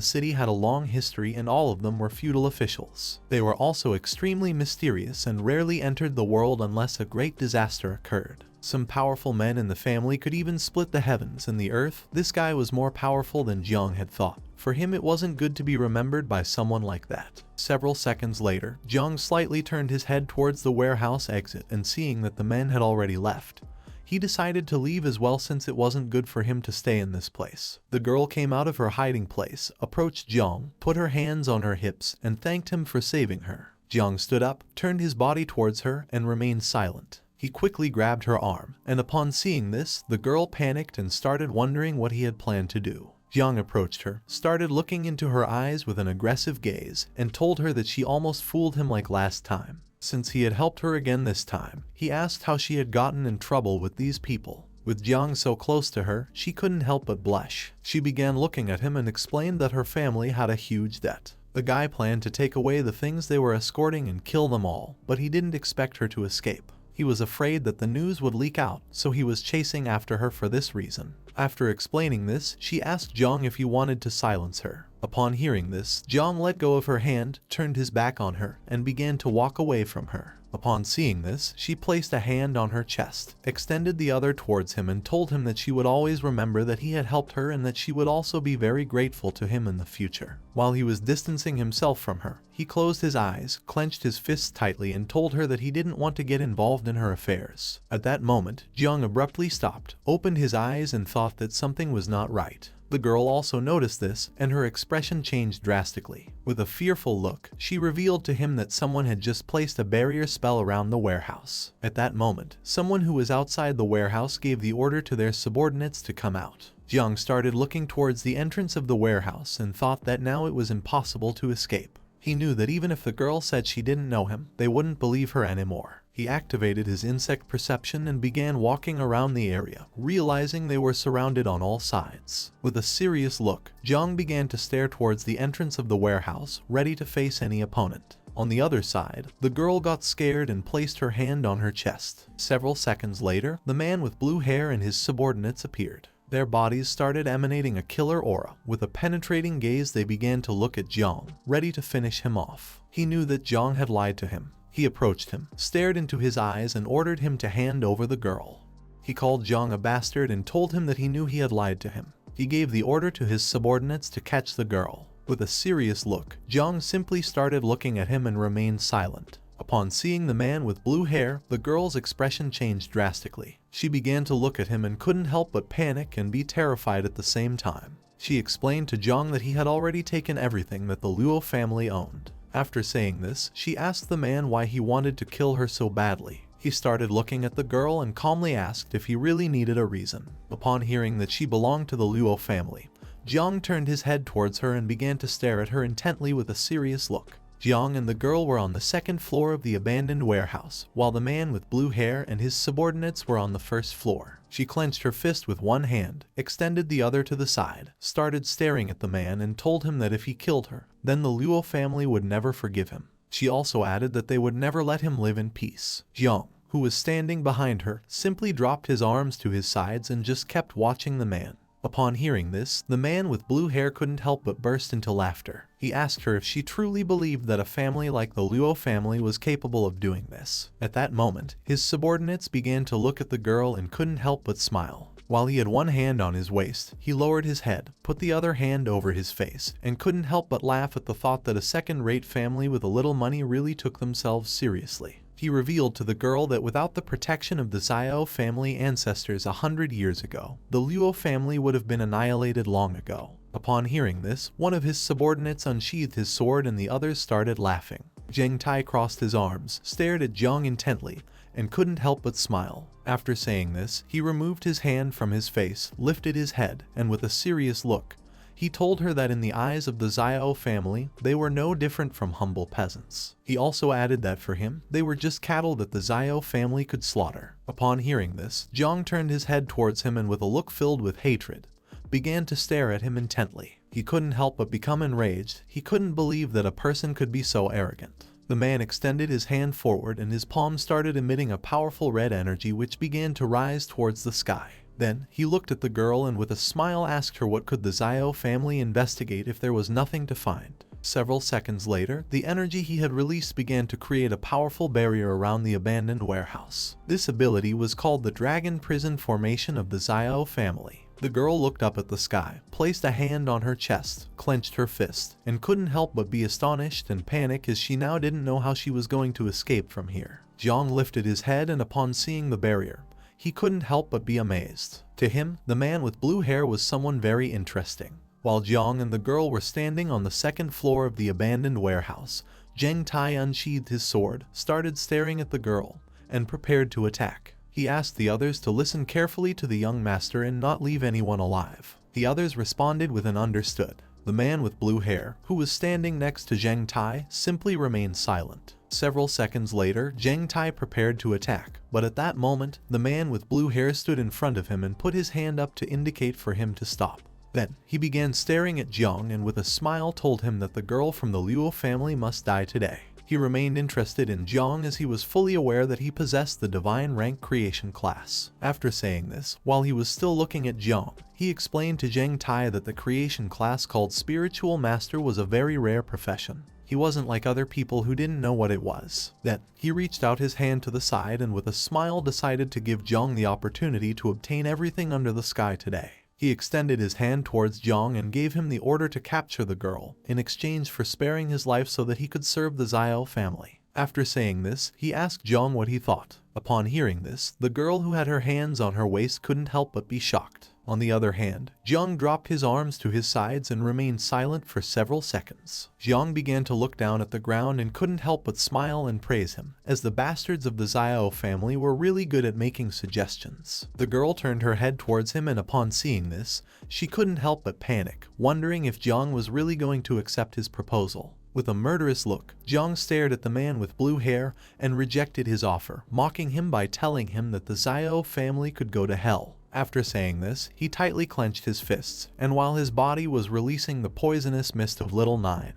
city had a long history and all of them were feudal officials. They were also extremely mysterious and rarely entered the world unless a great disaster occurred. Some powerful men in the family could even split the heavens and the earth. This guy was more powerful than Jiang had thought. For him, it wasn't good to be remembered by someone like that. Several seconds later, Jiang slightly turned his head towards the warehouse exit, and seeing that the men had already left, he decided to leave as well since it wasn't good for him to stay in this place. The girl came out of her hiding place, approached Jiang, put her hands on her hips, and thanked him for saving her. Jiang stood up, turned his body towards her, and remained silent. He quickly grabbed her arm, and upon seeing this, the girl panicked and started wondering what he had planned to do. Jiang approached her, started looking into her eyes with an aggressive gaze, and told her that she almost fooled him like last time. Since he had helped her again this time, he asked how she had gotten in trouble with these people. With Jiang so close to her, she couldn't help but blush. She began looking at him and explained that her family had a huge debt. The guy planned to take away the things they were escorting and kill them all, but he didn't expect her to escape. He was afraid that the news would leak out, so he was chasing after her for this reason. After explaining this, she asked Jiang if he wanted to silence her. Upon hearing this, Jiang let go of her hand, turned his back on her, and began to walk away from her. Upon seeing this, she placed a hand on her chest, extended the other towards him, and told him that she would always remember that he had helped her and that she would also be very grateful to him in the future. While he was distancing himself from her, he closed his eyes, clenched his fists tightly, and told her that he didn't want to get involved in her affairs. At that moment, Jiang abruptly stopped, opened his eyes, and thought that something was not right. The girl also noticed this, and her expression changed drastically. With a fearful look, she revealed to him that someone had just placed a barrier spell around the warehouse. At that moment, someone who was outside the warehouse gave the order to their subordinates to come out. Jiang started looking towards the entrance of the warehouse and thought that now it was impossible to escape. He knew that even if the girl said she didn't know him, they wouldn't believe her anymore. He activated his insect perception and began walking around the area, realizing they were surrounded on all sides. With a serious look, Jiang began to stare towards the entrance of the warehouse, ready to face any opponent. On the other side, the girl got scared and placed her hand on her chest. Several seconds later, the man with blue hair and his subordinates appeared. Their bodies started emanating a killer aura. With a penetrating gaze, they began to look at Jiang, ready to finish him off. He knew that Jiang had lied to him. He approached him, stared into his eyes, and ordered him to hand over the girl. He called Jiang a bastard and told him that he knew he had lied to him. He gave the order to his subordinates to catch the girl. With a serious look, Jiang simply started looking at him and remained silent. Upon seeing the man with blue hair, the girl's expression changed drastically. She began to look at him and couldn't help but panic and be terrified at the same time. She explained to Jiang that he had already taken everything that the Luo family owned. After saying this, she asked the man why he wanted to kill her so badly. He started looking at the girl and calmly asked if he really needed a reason. Upon hearing that she belonged to the Luo family, Jong turned his head towards her and began to stare at her intently with a serious look. Jong and the girl were on the second floor of the abandoned warehouse, while the man with blue hair and his subordinates were on the first floor. She clenched her fist with one hand, extended the other to the side, started staring at the man and told him that if he killed her, then the Luo family would never forgive him. She also added that they would never let him live in peace. Jong, who was standing behind her, simply dropped his arms to his sides and just kept watching the man. Upon hearing this, the man with blue hair couldn't help but burst into laughter. He asked her if she truly believed that a family like the Luo family was capable of doing this. At that moment, his subordinates began to look at the girl and couldn't help but smile. While he had one hand on his waist, he lowered his head, put the other hand over his face, and couldn't help but laugh at the thought that a second-rate family with a little money really took themselves seriously. He revealed to the girl that without the protection of the Xiao family ancestors 100 years ago, the Luo family would have been annihilated long ago. Upon hearing this, one of his subordinates unsheathed his sword and the others started laughing. Zheng Tai crossed his arms, stared at Jong intently, and couldn't help but smile. After saying this, he removed his hand from his face, lifted his head, and with a serious look, he told her that in the eyes of the Xiao family, they were no different from humble peasants. He also added that for him, they were just cattle that the Xiao family could slaughter. Upon hearing this, Jong turned his head towards him and with a look filled with hatred, began to stare at him intently. He couldn't help but become enraged. He couldn't believe that a person could be so arrogant. The man extended his hand forward and his palm started emitting a powerful red energy which began to rise towards the sky. Then, he looked at the girl and with a smile asked her what could the Xiao family investigate if there was nothing to find. Several seconds later, the energy he had released began to create a powerful barrier around the abandoned warehouse. This ability was called the Dragon Prison Formation of the Xiao family. The girl looked up at the sky, placed a hand on her chest, clenched her fist, and couldn't help but be astonished and panic as she now didn't know how she was going to escape from here. Jong lifted his head and upon seeing the barrier, he couldn't help but be amazed. To him, the man with blue hair was someone very interesting. While Jong and the girl were standing on the second floor of the abandoned warehouse, Zheng Tai unsheathed his sword, started staring at the girl, and prepared to attack. He asked the others to listen carefully to the young master and not leave anyone alive. The others responded with an understood. The man with blue hair, who was standing next to Zheng Tai, simply remained silent. Several seconds later, Zheng Tai prepared to attack, but at that moment, the man with blue hair stood in front of him and put his hand up to indicate for him to stop. Then, he began staring at Jong and with a smile told him that the girl from the Luo family must die today. He remained interested in Jong as he was fully aware that he possessed the divine rank creation class. After saying this, while he was still looking at Jong, he explained to Zheng Tai that the creation class called Spiritual Master was a very rare profession. He wasn't like other people who didn't know what it was. Then, he reached out his hand to the side and with a smile decided to give Jong the opportunity to obtain everything under the sky today. He extended his hand towards Jong and gave him the order to capture the girl, in exchange for sparing his life so that he could serve the Xiao family. After saying this, he asked Jong what he thought. Upon hearing this, the girl who had her hands on her waist couldn't help but be shocked. On the other hand, Jong dropped his arms to his sides and remained silent for several seconds. Jong began to look down at the ground and couldn't help but smile and praise him, as the bastards of the Xiao family were really good at making suggestions. The girl turned her head towards him and upon seeing this, she couldn't help but panic, wondering if Jong was really going to accept his proposal. With a murderous look, Jong stared at the man with blue hair and rejected his offer, mocking him by telling him that the Xiao family could go to hell. After saying this, he tightly clenched his fists, and while his body was releasing the poisonous mist of Little Nine,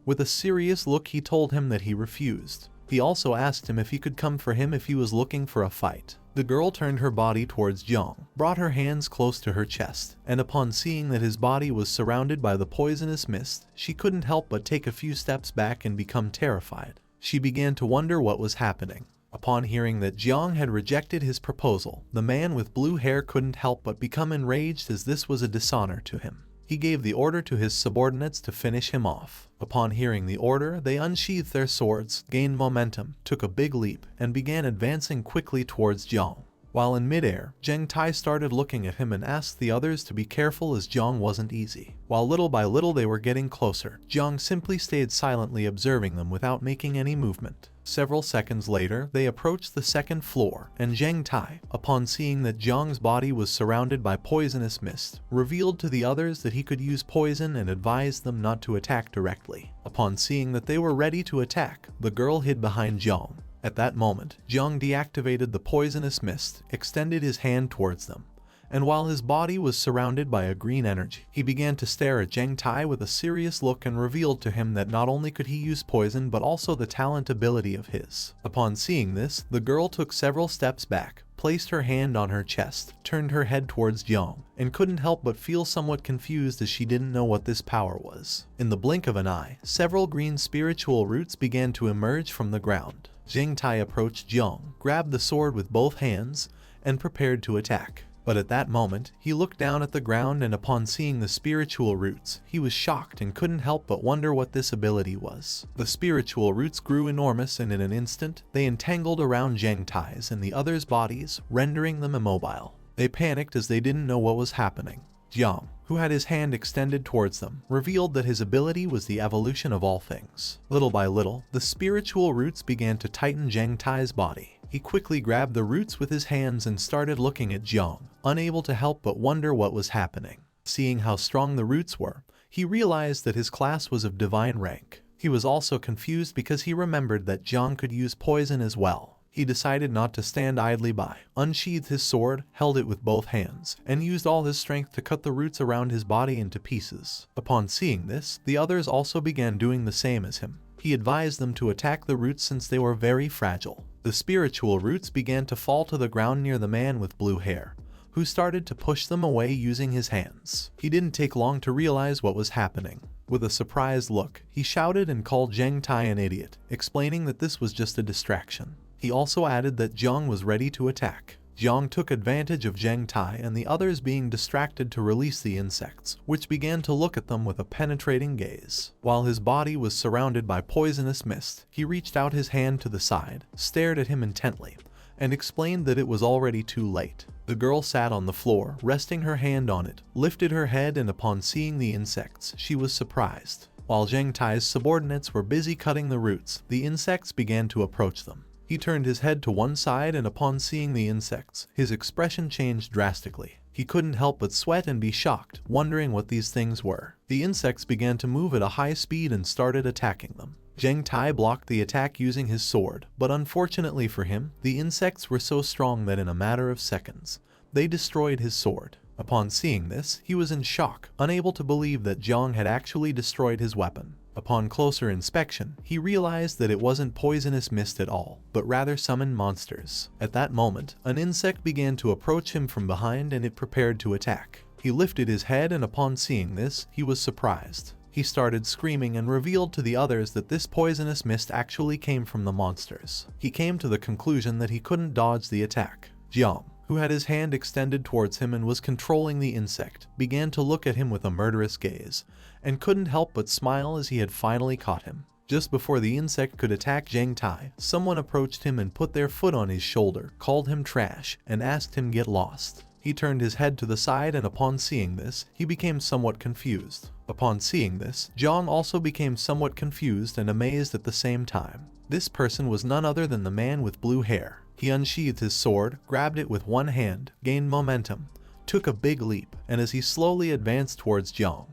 with a serious look he told him that he refused. He also asked him if he could come for him if he was looking for a fight. The girl turned her body towards Jong, brought her hands close to her chest, and upon seeing that his body was surrounded by the poisonous mist, she couldn't help but take a few steps back and become terrified. She began to wonder what was happening. Upon hearing that Jong had rejected his proposal, the man with blue hair couldn't help but become enraged as this was a dishonor to him. He gave the order to his subordinates to finish him off. Upon hearing the order, they unsheathed their swords, gained momentum, took a big leap, and began advancing quickly towards Jong. While in midair, Zheng Tai started looking at him and asked the others to be careful as Jong wasn't easy. While little by little they were getting closer, Jong simply stayed silently observing them without making any movement. Several seconds later, they approached the second floor, and Zhang Tai, upon seeing that Jiang's body was surrounded by poisonous mist, revealed to the others that he could use poison and advised them not to attack directly. Upon seeing that they were ready to attack, the girl hid behind Jiang. At that moment, Jiang deactivated the poisonous mist, extended his hand towards them, and while his body was surrounded by a green energy, he began to stare at Zhang Tai with a serious look and revealed to him that not only could he use poison but also the talent ability of his. Upon seeing this, the girl took several steps back, placed her hand on her chest, turned her head towards Jiang, and couldn't help but feel somewhat confused as she didn't know what this power was. In the blink of an eye, several green spiritual roots began to emerge from the ground. Zhang Tai approached Jiang, grabbed the sword with both hands, and prepared to attack. But at that moment, he looked down at the ground and upon seeing the spiritual roots, he was shocked and couldn't help but wonder what this ability was. The spiritual roots grew enormous and in an instant, they entangled around Zhang Tai's and the others' bodies, rendering them immobile. They panicked as they didn't know what was happening. Jiang, who had his hand extended towards them, revealed that his ability was the evolution of all things. Little by little, the spiritual roots began to tighten Zhang Tai's body. He quickly grabbed the roots with his hands and started looking at Jiang, unable to help but wonder what was happening. Seeing how strong the roots were, he realized that his class was of divine rank. He was also confused because he remembered that Jiang could use poison as well. He decided not to stand idly by, unsheathed his sword, held it with both hands, and used all his strength to cut the roots around his body into pieces. Upon seeing this, the others also began doing the same as him. He advised them to attack the roots since they were very fragile. The spiritual roots began to fall to the ground near the man with blue hair, who started to push them away using his hands. He didn't take long to realize what was happening. With a surprised look, he shouted and called Zhang Tai an idiot, explaining that this was just a distraction. He also added that Jiang was ready to attack. Jiang took advantage of Zhang Tai and the others being distracted to release the insects, which began to look at them with a penetrating gaze. While his body was surrounded by poisonous mist, he reached out his hand to the side, stared at him intently, and explained that it was already too late. The girl sat on the floor, resting her hand on it, lifted her head, and upon seeing the insects, she was surprised. While Zhang Tai's subordinates were busy cutting the roots, the insects began to approach them. He turned his head to one side and upon seeing the insects, his expression changed drastically. He couldn't help but sweat and be shocked, wondering what these things were. The insects began to move at a high speed and started attacking them. Zhang Tai blocked the attack using his sword, but unfortunately for him, the insects were so strong that in a matter of seconds, they destroyed his sword. Upon seeing this, he was in shock, unable to believe that Jiang had actually destroyed his weapon. Upon closer inspection, he realized that it wasn't poisonous mist at all, but rather summoned monsters. At that moment, an insect began to approach him from behind and it prepared to attack. He lifted his head and upon seeing this, he was surprised. He started screaming and revealed to the others that this poisonous mist actually came from the monsters. He came to the conclusion that he couldn't dodge the attack. Jiang, who had his hand extended towards him and was controlling the insect, began to look at him with a murderous gaze, and couldn't help but smile as he had finally caught him. Just before the insect could attack Zhang Tai, someone approached him and put their foot on his shoulder, called him trash, and asked him get lost. He turned his head to the side and upon seeing this, he became somewhat confused. Upon seeing this, Jiang also became somewhat confused and amazed at the same time. This person was none other than the man with blue hair. He unsheathed his sword, grabbed it with one hand, gained momentum, took a big leap, and as he slowly advanced towards Jiang,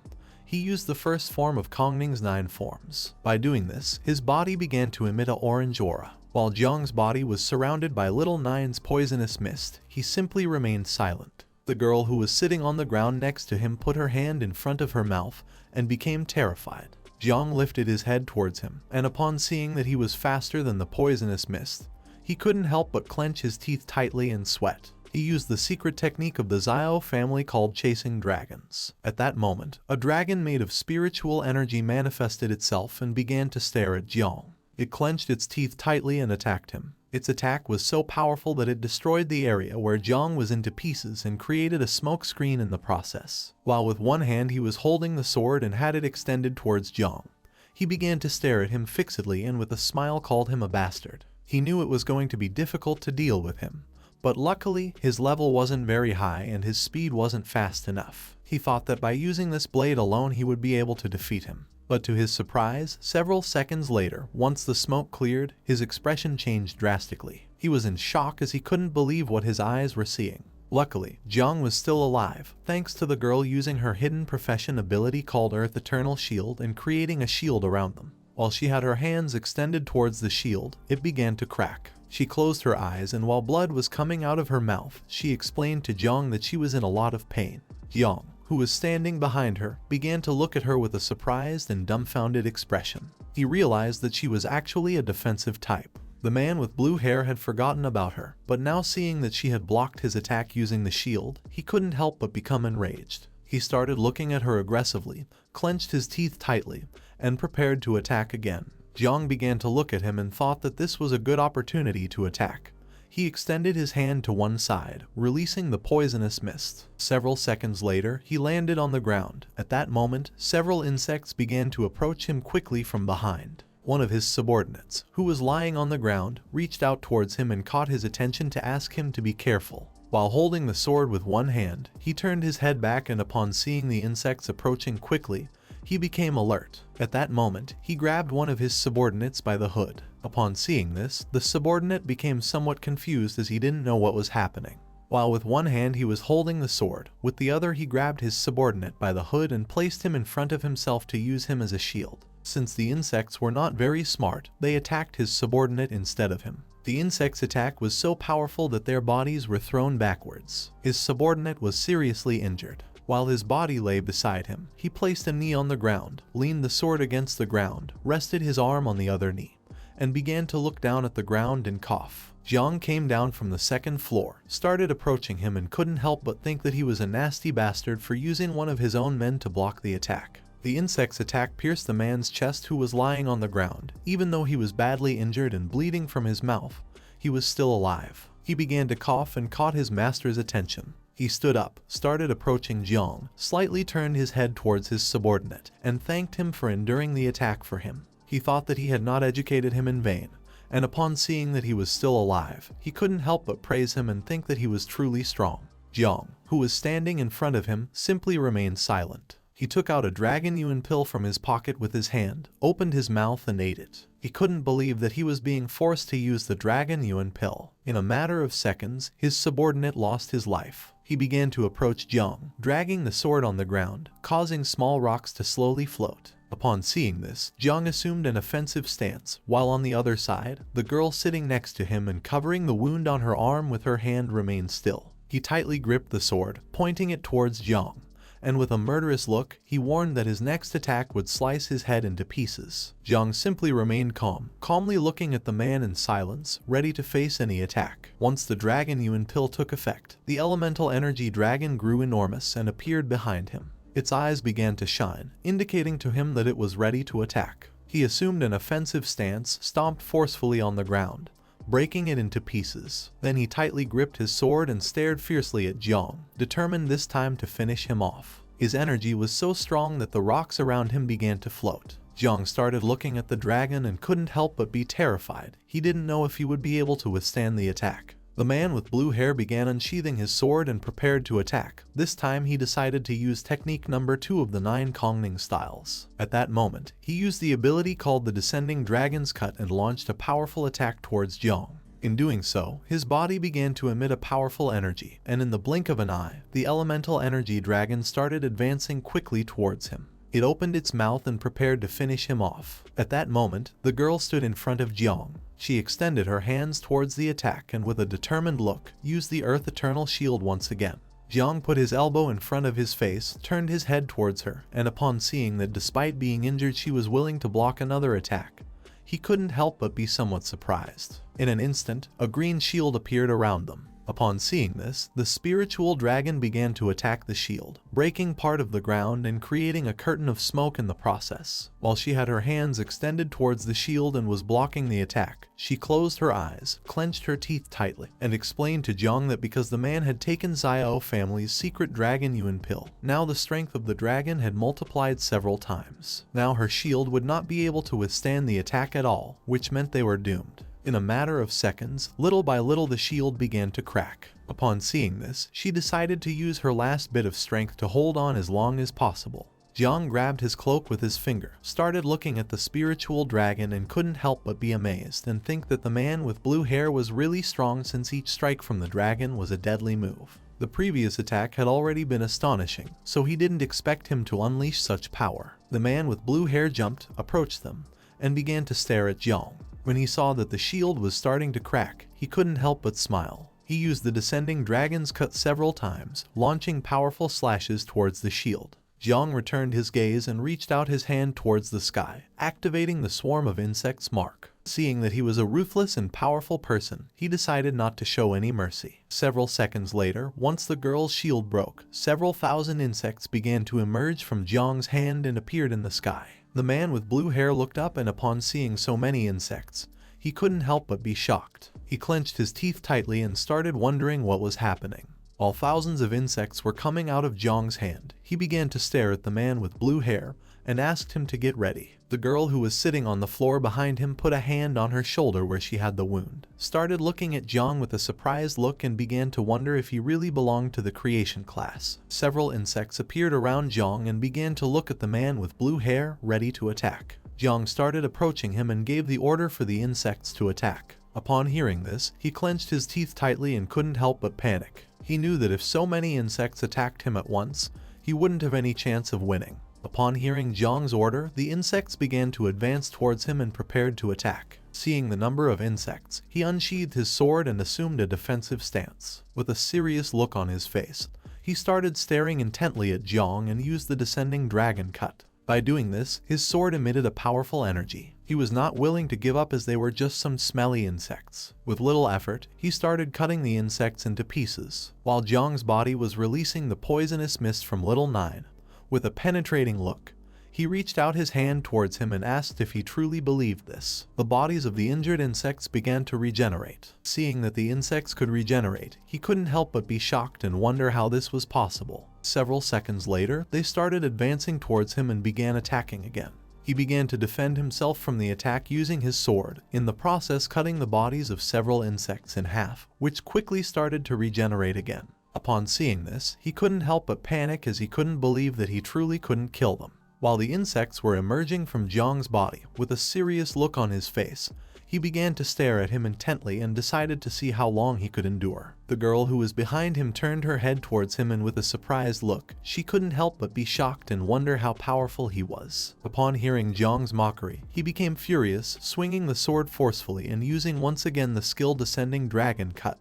he used the first form of Kongning's 9 forms. By doing this, his body began to emit an orange aura. While Jiang's body was surrounded by Little Nine's poisonous mist, he simply remained silent. The girl who was sitting on the ground next to him put her hand in front of her mouth and became terrified. Jiang lifted his head towards him, and upon seeing that he was faster than the poisonous mist, he couldn't help but clench his teeth tightly and sweat. He used the secret technique of the Xiao family called chasing dragons. At that moment, a dragon made of spiritual energy manifested itself and began to stare at Jiang. It clenched its teeth tightly and attacked him. Its attack was so powerful that it destroyed the area where Jiang was into pieces and created a smoke screen in the process. While with one hand he was holding the sword and had it extended towards Jiang, he began to stare at him fixedly and with a smile called him a bastard. He knew it was going to be difficult to deal with him, but luckily his level wasn't very high and his speed wasn't fast enough. He thought that by using this blade alone he would be able to defeat him. But to his surprise, several seconds later, once the smoke cleared, his expression changed drastically. He was in shock as he couldn't believe what his eyes were seeing. Luckily, Jong was still alive, thanks to the girl using her hidden profession ability called Earth Eternal Shield and creating a shield around them. While she had her hands extended towards the shield, it began to crack. She closed her eyes, and while blood was coming out of her mouth, she explained to Jong that she was in a lot of pain. Jong, who was standing behind her, began to look at her with a surprised and dumbfounded expression. He realized that she was actually a defensive type. The man with blue hair had forgotten about her, but now seeing that she had blocked his attack using the shield, he couldn't help but become enraged. He started looking at her aggressively, clenched his teeth tightly, and prepared to attack again. Jong began to look at him and thought that this was a good opportunity to attack. He extended his hand to one side, releasing the poisonous mist. Several seconds later, he landed on the ground. At that moment, several insects began to approach him quickly from behind. One of his subordinates, who was lying on the ground, reached out towards him and caught his attention to ask him to be careful. While holding the sword with one hand, he turned his head back, and upon seeing the insects approaching quickly, he became alert. At that moment, he grabbed one of his subordinates by the hood. Upon seeing this, the subordinate became somewhat confused as he didn't know what was happening. While with one hand he was holding the sword, with the other he grabbed his subordinate by the hood and placed him in front of himself to use him as a shield. Since the insects were not very smart, they attacked his subordinate instead of him. The insect's attack was so powerful that their bodies were thrown backwards. His subordinate was seriously injured. While his body lay beside him, he placed a knee on the ground, leaned the sword against the ground, rested his arm on the other knee, and began to look down at the ground and cough. Jong came down from the second floor, started approaching him, and couldn't help but think that he was a nasty bastard for using one of his own men to block the attack. The insect's attack pierced the man's chest, who was lying on the ground. Even though he was badly injured and bleeding from his mouth, he was still alive. He began to cough and caught his master's attention. He stood up, started approaching Jong, slightly turned his head towards his subordinate, and thanked him for enduring the attack for him. He thought that he had not educated him in vain, and upon seeing that he was still alive, he couldn't help but praise him and think that he was truly strong. Jong, who was standing in front of him, simply remained silent. He took out a dragon yuan pill from his pocket with his hand, opened his mouth and ate it. He couldn't believe that he was being forced to use the dragon yuan pill. In a matter of seconds, his subordinate lost his life. He began to approach Jong, dragging the sword on the ground, causing small rocks to slowly float. Upon seeing this, Jong assumed an offensive stance, while on the other side, the girl sitting next to him and covering the wound on her arm with her hand remained still. He tightly gripped the sword, pointing it towards Jong, and with a murderous look, he warned that his next attack would slice his head into pieces. Jong simply remained calm, calmly looking at the man in silence, ready to face any attack. Once the dragon yuan pill took effect, the elemental energy dragon grew enormous and appeared behind him. Its eyes began to shine, indicating to him that it was ready to attack. He assumed an offensive stance, stomped forcefully on the ground, breaking it into pieces. Then he tightly gripped his sword and stared fiercely at Jong, determined this time to finish him off. His energy was so strong that the rocks around him began to float. Jong started looking at the dragon and couldn't help but be terrified. He didn't know if he would be able to withstand the attack. The man with blue hair began unsheathing his sword and prepared to attack. This time he decided to use technique number 2 of the 9 Kongning styles. At that moment, he used the ability called the Descending Dragon's Cut and launched a powerful attack towards Jong. In doing so, his body began to emit a powerful energy, and in the blink of an eye, the elemental energy dragon started advancing quickly towards him. It opened its mouth and prepared to finish him off. At that moment, the girl stood in front of Jong. She extended her hands towards the attack and with a determined look, used the Earth Eternal Shield once again. Jong put his elbow in front of his face, turned his head towards her, and upon seeing that despite being injured she was willing to block another attack, he couldn't help but be somewhat surprised. In an instant, a green shield appeared around them. Upon seeing this, the spiritual dragon began to attack the shield, breaking part of the ground and creating a curtain of smoke in the process. While she had her hands extended towards the shield and was blocking the attack, she closed her eyes, clenched her teeth tightly, and explained to Jong that because the man had taken Xiao family's secret dragon yuan pill, now the strength of the dragon had multiplied several times. Now her shield would not be able to withstand the attack at all, which meant they were doomed. In a matter of seconds, little by little the shield began to crack. Upon seeing this, she decided to use her last bit of strength to hold on as long as possible. Jiang grabbed his cloak with his finger, started looking at the spiritual dragon and couldn't help but be amazed and think that the man with blue hair was really strong since each strike from the dragon was a deadly move. The previous attack had already been astonishing, so he didn't expect him to unleash such power. The man with blue hair jumped, approached them, and began to stare at Jiang. When he saw that the shield was starting to crack, he couldn't help but smile. He used the descending dragon's cut several times, launching powerful slashes towards the shield. Jiang returned his gaze and reached out his hand towards the sky, activating the swarm of insects mark. Seeing that he was a ruthless and powerful person, he decided not to show any mercy. Several seconds later, once the girl's shield broke, several thousand insects began to emerge from Jiang's hand and appeared in the sky. The man with blue hair looked up, and upon seeing so many insects, he couldn't help but be shocked. He clenched his teeth tightly and started wondering what was happening. While thousands of insects were coming out of Jiang's hand, he began to stare at the man with blue hair and asked him to get ready. The girl who was sitting on the floor behind him put a hand on her shoulder where she had the wound, started looking at Jiang with a surprised look and began to wonder if he really belonged to the creation class. Several insects appeared around Jiang and began to look at the man with blue hair, ready to attack. Jiang started approaching him and gave the order for the insects to attack. Upon hearing this, he clenched his teeth tightly and couldn't help but panic. He knew that if so many insects attacked him at once, he wouldn't have any chance of winning. Upon hearing Jiang's order, the insects began to advance towards him and prepared to attack. Seeing the number of insects, he unsheathed his sword and assumed a defensive stance. With a serious look on his face, he started staring intently at Jiang and used the descending dragon cut. By doing this, his sword emitted a powerful energy. He was not willing to give up as they were just some smelly insects. With little effort, he started cutting the insects into pieces, while Jiang's body was releasing the poisonous mist from Little Nine. With a penetrating look, he reached out his hand towards him and asked if he truly believed this. The bodies of the injured insects began to regenerate. Seeing that the insects could regenerate, he couldn't help but be shocked and wonder how this was possible. Several seconds later, they started advancing towards him and began attacking again. He began to defend himself from the attack using his sword, in the process cutting the bodies of several insects in half, which quickly started to regenerate again. Upon seeing this, he couldn't help but panic as he couldn't believe that he truly couldn't kill them. While the insects were emerging from Jiang's body, with a serious look on his face, he began to stare at him intently and decided to see how long he could endure. The girl who was behind him turned her head towards him and with a surprised look, she couldn't help but be shocked and wonder how powerful he was. Upon hearing Jiang's mockery, he became furious, swinging the sword forcefully and using once again the skill descending dragon cut,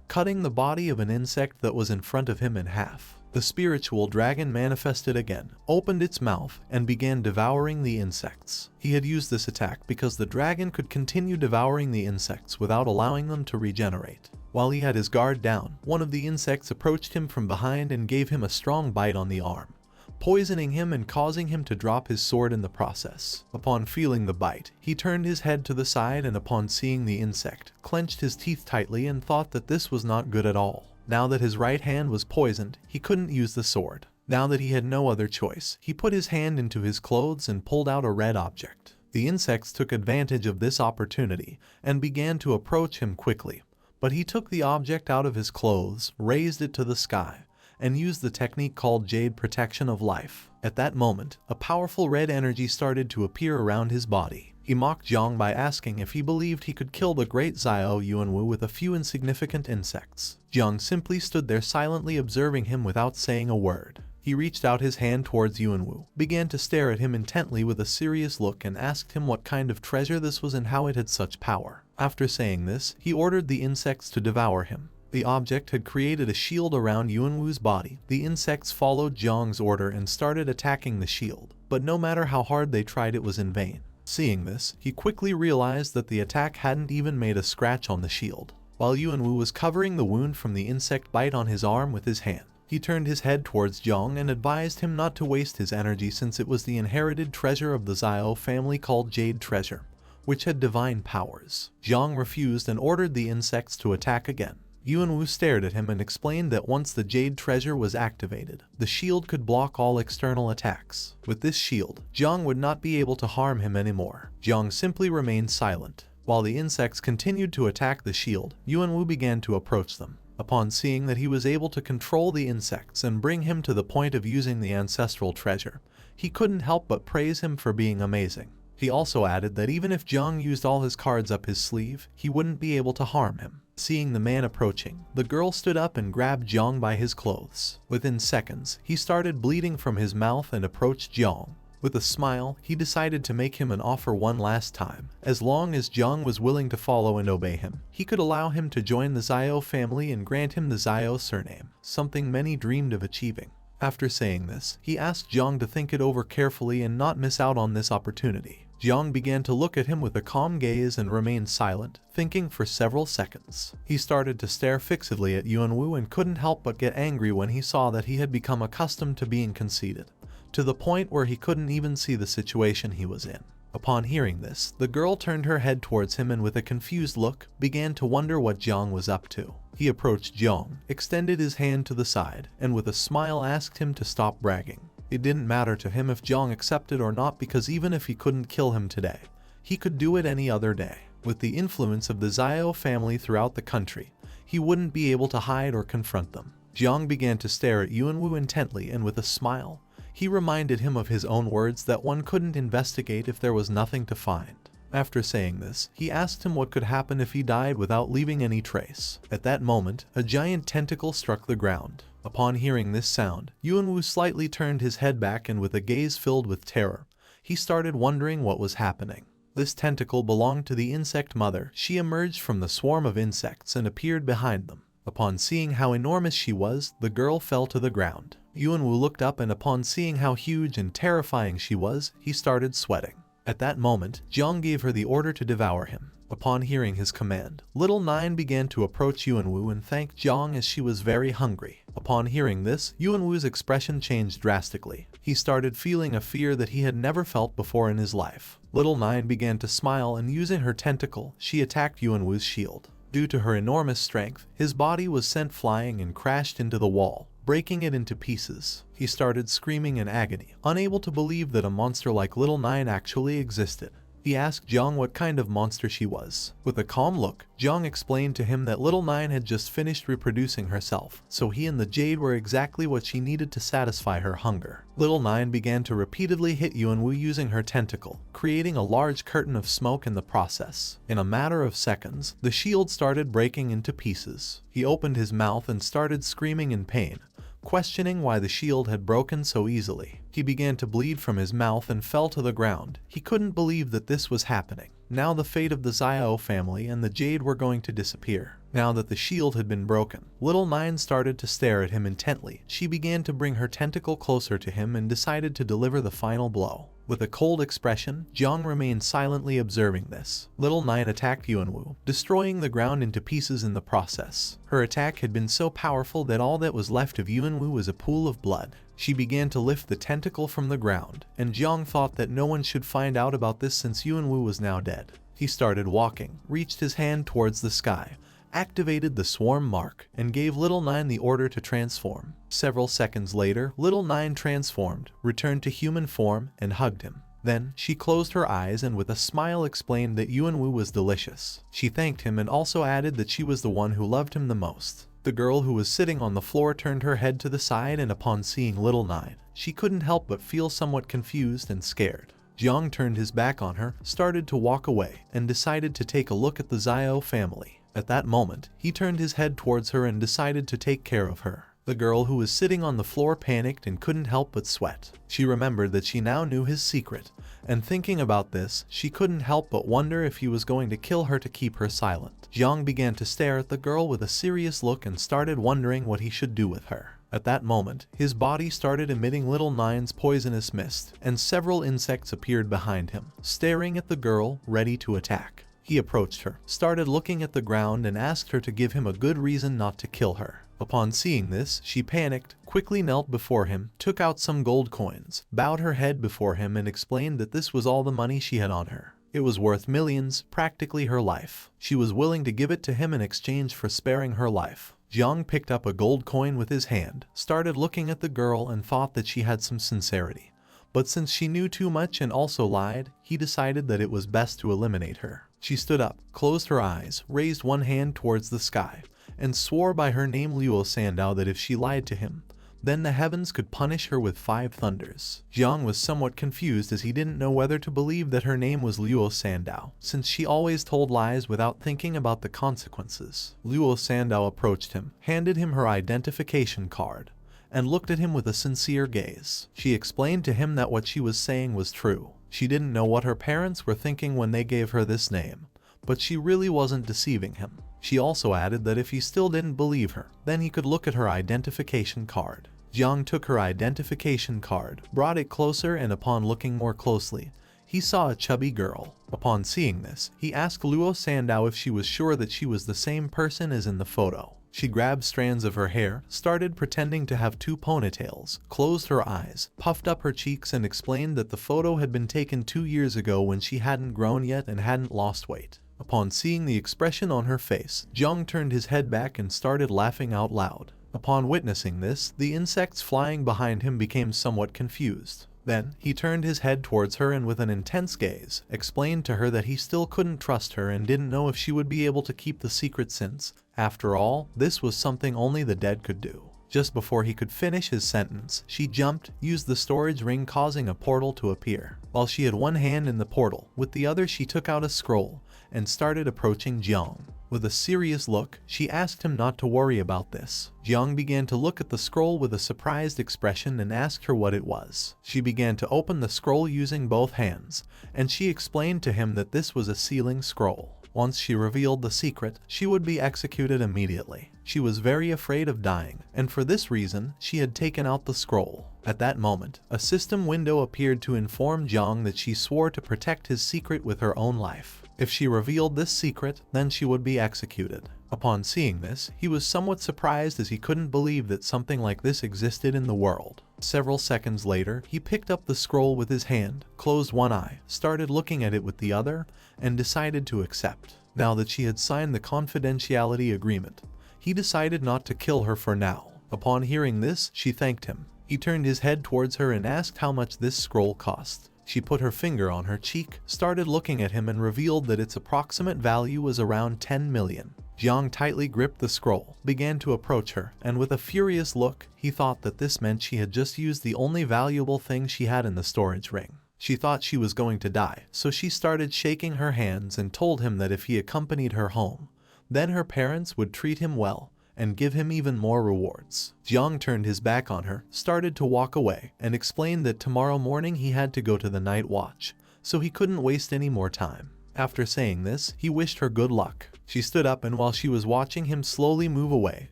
cutting the body of an insect that was in front of him in half. The spiritual dragon manifested again, opened its mouth, and began devouring the insects. He had used this attack because the dragon could continue devouring the insects without allowing them to regenerate. While he had his guard down, one of the insects approached him from behind and gave him a strong bite on the arm, poisoning him and causing him to drop his sword in the process. Upon feeling the bite, he turned his head to the side and upon seeing the insect, clenched his teeth tightly and thought that this was not good at all. Now that his right hand was poisoned, he couldn't use the sword. Now that he had no other choice, he put his hand into his clothes and pulled out a red object. The insects took advantage of this opportunity and began to approach him quickly, but he took the object out of his clothes, raised it to the sky, and used the technique called Jade Protection of Life. At that moment, a powerful red energy started to appear around his body. He mocked Jiang by asking if he believed he could kill the great Xiao Yuanwu with a few insignificant insects. Jiang simply stood there silently observing him without saying a word. He reached out his hand towards Yuanwu, began to stare at him intently with a serious look and asked him what kind of treasure this was and how it had such power. After saying this, he ordered the insects to devour him. The object had created a shield around Yuanwu's body. The insects followed Jiang's order and started attacking the shield, but no matter how hard they tried, it was in vain. Seeing this, he quickly realized that the attack hadn't even made a scratch on the shield. While Yuanwu was covering the wound from the insect bite on his arm with his hand, he turned his head towards Jiang and advised him not to waste his energy since it was the inherited treasure of the Xiao family called Jade Treasure, which had divine powers. Jiang refused and ordered the insects to attack again. Yuanwu stared at him and explained that once the Jade Treasure was activated, the shield could block all external attacks. With this shield, Jiang would not be able to harm him anymore. Jiang simply remained silent. While the insects continued to attack the shield, Yuanwu began to approach them. Upon seeing that he was able to control the insects and bring him to the point of using the ancestral treasure, he couldn't help but praise him for being amazing. He also added that even if Jong used all his cards up his sleeve, he wouldn't be able to harm him. Seeing the man approaching, the girl stood up and grabbed Jong by his clothes. Within seconds, he started bleeding from his mouth and approached Jong. With a smile, he decided to make him an offer one last time. As long as Jong was willing to follow and obey him, he could allow him to join the Xiao family and grant him the Xiao surname, something many dreamed of achieving. After saying this, he asked Jong to think it over carefully and not miss out on this opportunity. Jong began to look at him with a calm gaze and remained silent, thinking for several seconds. He started to stare fixedly at Yuanwu and couldn't help but get angry when he saw that he had become accustomed to being conceited, to the point where he couldn't even see the situation he was in. Upon hearing this, the girl turned her head towards him and with a confused look, began to wonder what Jong was up to. He approached Jong, extended his hand to the side, and with a smile asked him to stop bragging. It didn't matter to him if Jong accepted or not, because even if he couldn't kill him today, he could do it any other day. With the influence of the Xiao family throughout the country, he wouldn't be able to hide or confront them. Jong began to stare at Yuanwu intently, and with a smile, he reminded him of his own words that one couldn't investigate if there was nothing to find. After saying this, he asked him what could happen if he died without leaving any trace. At that moment, a giant tentacle struck the ground. Upon hearing this sound, Yuanwu slightly turned his head back, and with a gaze filled with terror, he started wondering what was happening. This tentacle belonged to the insect mother. She emerged from the swarm of insects and appeared behind them. Upon seeing how enormous she was, the girl fell to the ground. Yuanwu looked up, and upon seeing how huge and terrifying she was, he started sweating. At that moment, Jong gave her the order to devour him. Upon hearing his command, Little Nine began to approach Yuanwu and thank Jong as she was very hungry. Upon hearing this, Yuanwu's expression changed drastically. He started feeling a fear that he had never felt before in his life. Little Nine began to smile, and using her tentacle, she attacked Yuanwu's shield. Due to her enormous strength, his body was sent flying and crashed into the wall, breaking it into pieces. He started screaming in agony, unable to believe that a monster like Little Nine actually existed. He asked Jong what kind of monster she was. With a calm look, Jong explained to him that Little Nine had just finished reproducing herself, so he and the jade were exactly what she needed to satisfy her hunger. Little Nine began to repeatedly hit Yuanwu using her tentacle, creating a large curtain of smoke in the process. In a matter of seconds, the shield started breaking into pieces. He opened his mouth and started screaming in pain, questioning why the shield had broken so easily. He began to bleed from his mouth and fell to the ground. He couldn't believe that this was happening. Now the fate of the Xiao family and the jade were going to disappear. Now that the shield had been broken, Little Nine started to stare at him intently. She began to bring her tentacle closer to him and decided to deliver the final blow. With a cold expression, Jong remained silently observing this. Little Nine attacked Yuanwu, destroying the ground into pieces in the process. Her attack had been so powerful that all that was left of Yuanwu was a pool of blood. She began to lift the tentacle from the ground, and Jong thought that no one should find out about this since Yuanwu was now dead. He started walking, reached his hand towards the sky, activated the swarm mark, and gave Little Nine the order to transform. Several seconds later, Little Nine transformed, returned to human form, and hugged him. Then, she closed her eyes and with a smile explained that Yuanwu was delicious. She thanked him and also added that she was the one who loved him the most. The girl who was sitting on the floor turned her head to the side, and upon seeing Little Nine, she couldn't help but feel somewhat confused and scared. Jong turned his back on her, started to walk away, and decided to take a look at the Xiao family. At that moment, he turned his head towards her and decided to take care of her. The girl who was sitting on the floor panicked and couldn't help but sweat. She remembered that she now knew his secret, and thinking about this, she couldn't help but wonder if he was going to kill her to keep her silent. Jong began to stare at the girl with a serious look and started wondering what he should do with her. At that moment, his body started emitting Little Nine's poisonous mist, and several insects appeared behind him, staring at the girl, ready to attack. He approached her, started looking at the ground, and asked her to give him a good reason not to kill her. Upon seeing this, she panicked, quickly knelt before him, took out some gold coins, bowed her head before him, and explained that this was all the money she had on her. It was worth millions, practically her life. She was willing to give it to him in exchange for sparing her life. Jong picked up a gold coin with his hand, started looking at the girl, and thought that she had some sincerity. But since she knew too much and also lied, he decided that it was best to eliminate her. She stood up, closed her eyes, raised one hand towards the sky, and swore by her name Luo Sandow that if she lied to him, Then the heavens could punish her with 5 thunders. Jiang was somewhat confused as he didn't know whether to believe that her name was Luo Sandow, since she always told lies without thinking about the consequences. Luo Sandow approached him, handed him her identification card, and looked at him with a sincere gaze. She explained to him that what she was saying was true. She didn't know what her parents were thinking when they gave her this name, but she really wasn't deceiving him. She also added that if he still didn't believe her, then he could look at her identification card. Jiang took her identification card, brought it closer, and upon looking more closely, he saw a chubby girl. Upon seeing this, he asked Luo Sandow if she was sure that she was the same person as in the photo. She grabbed strands of her hair, started pretending to have 2 ponytails, closed her eyes, puffed up her cheeks, and explained that the photo had been taken 2 years ago when she hadn't grown yet and hadn't lost weight. Upon seeing the expression on her face, Jong turned his head back and started laughing out loud. Upon witnessing this, the insects flying behind him became somewhat confused. Then, he turned his head towards her and with an intense gaze, explained to her that he still couldn't trust her and didn't know if she would be able to keep the secret since, after all, this was something only the dead could do. Just before he could finish his sentence, she jumped, used the storage ring causing a portal to appear. While she had one hand in the portal, with the other she took out a scroll, and started approaching Jiang. With a serious look, she asked him not to worry about this. Jiang began to look at the scroll with a surprised expression and asked her what it was. She began to open the scroll using both hands, and she explained to him that this was a sealing scroll. Once she revealed the secret, she would be executed immediately. She was very afraid of dying, and for this reason, she had taken out the scroll. At that moment, a system window appeared to inform Jiang that she swore to protect his secret with her own life. If she revealed this secret, then she would be executed. Upon seeing this, he was somewhat surprised as he couldn't believe that something like this existed in the world. Several seconds later, he picked up the scroll with his hand, closed one eye, started looking at it with the other, and decided to accept. Now that she had signed the confidentiality agreement, he decided not to kill her for now. Upon hearing this, she thanked him. He turned his head towards her and asked how much this scroll cost. She put her finger on her cheek, started looking at him, and revealed that its approximate value was around 10 million. Jiang tightly gripped the scroll, began to approach her, and with a furious look, he thought that this meant she had just used the only valuable thing she had in the storage ring. She thought she was going to die, so she started shaking her hands and told him that if he accompanied her home, then her parents would treat him well and give him even more rewards. Jiang turned his back on her, started to walk away, and explained that tomorrow morning he had to go to the night watch, so he couldn't waste any more time. After saying this, he wished her good luck. She stood up, and while she was watching him slowly move away,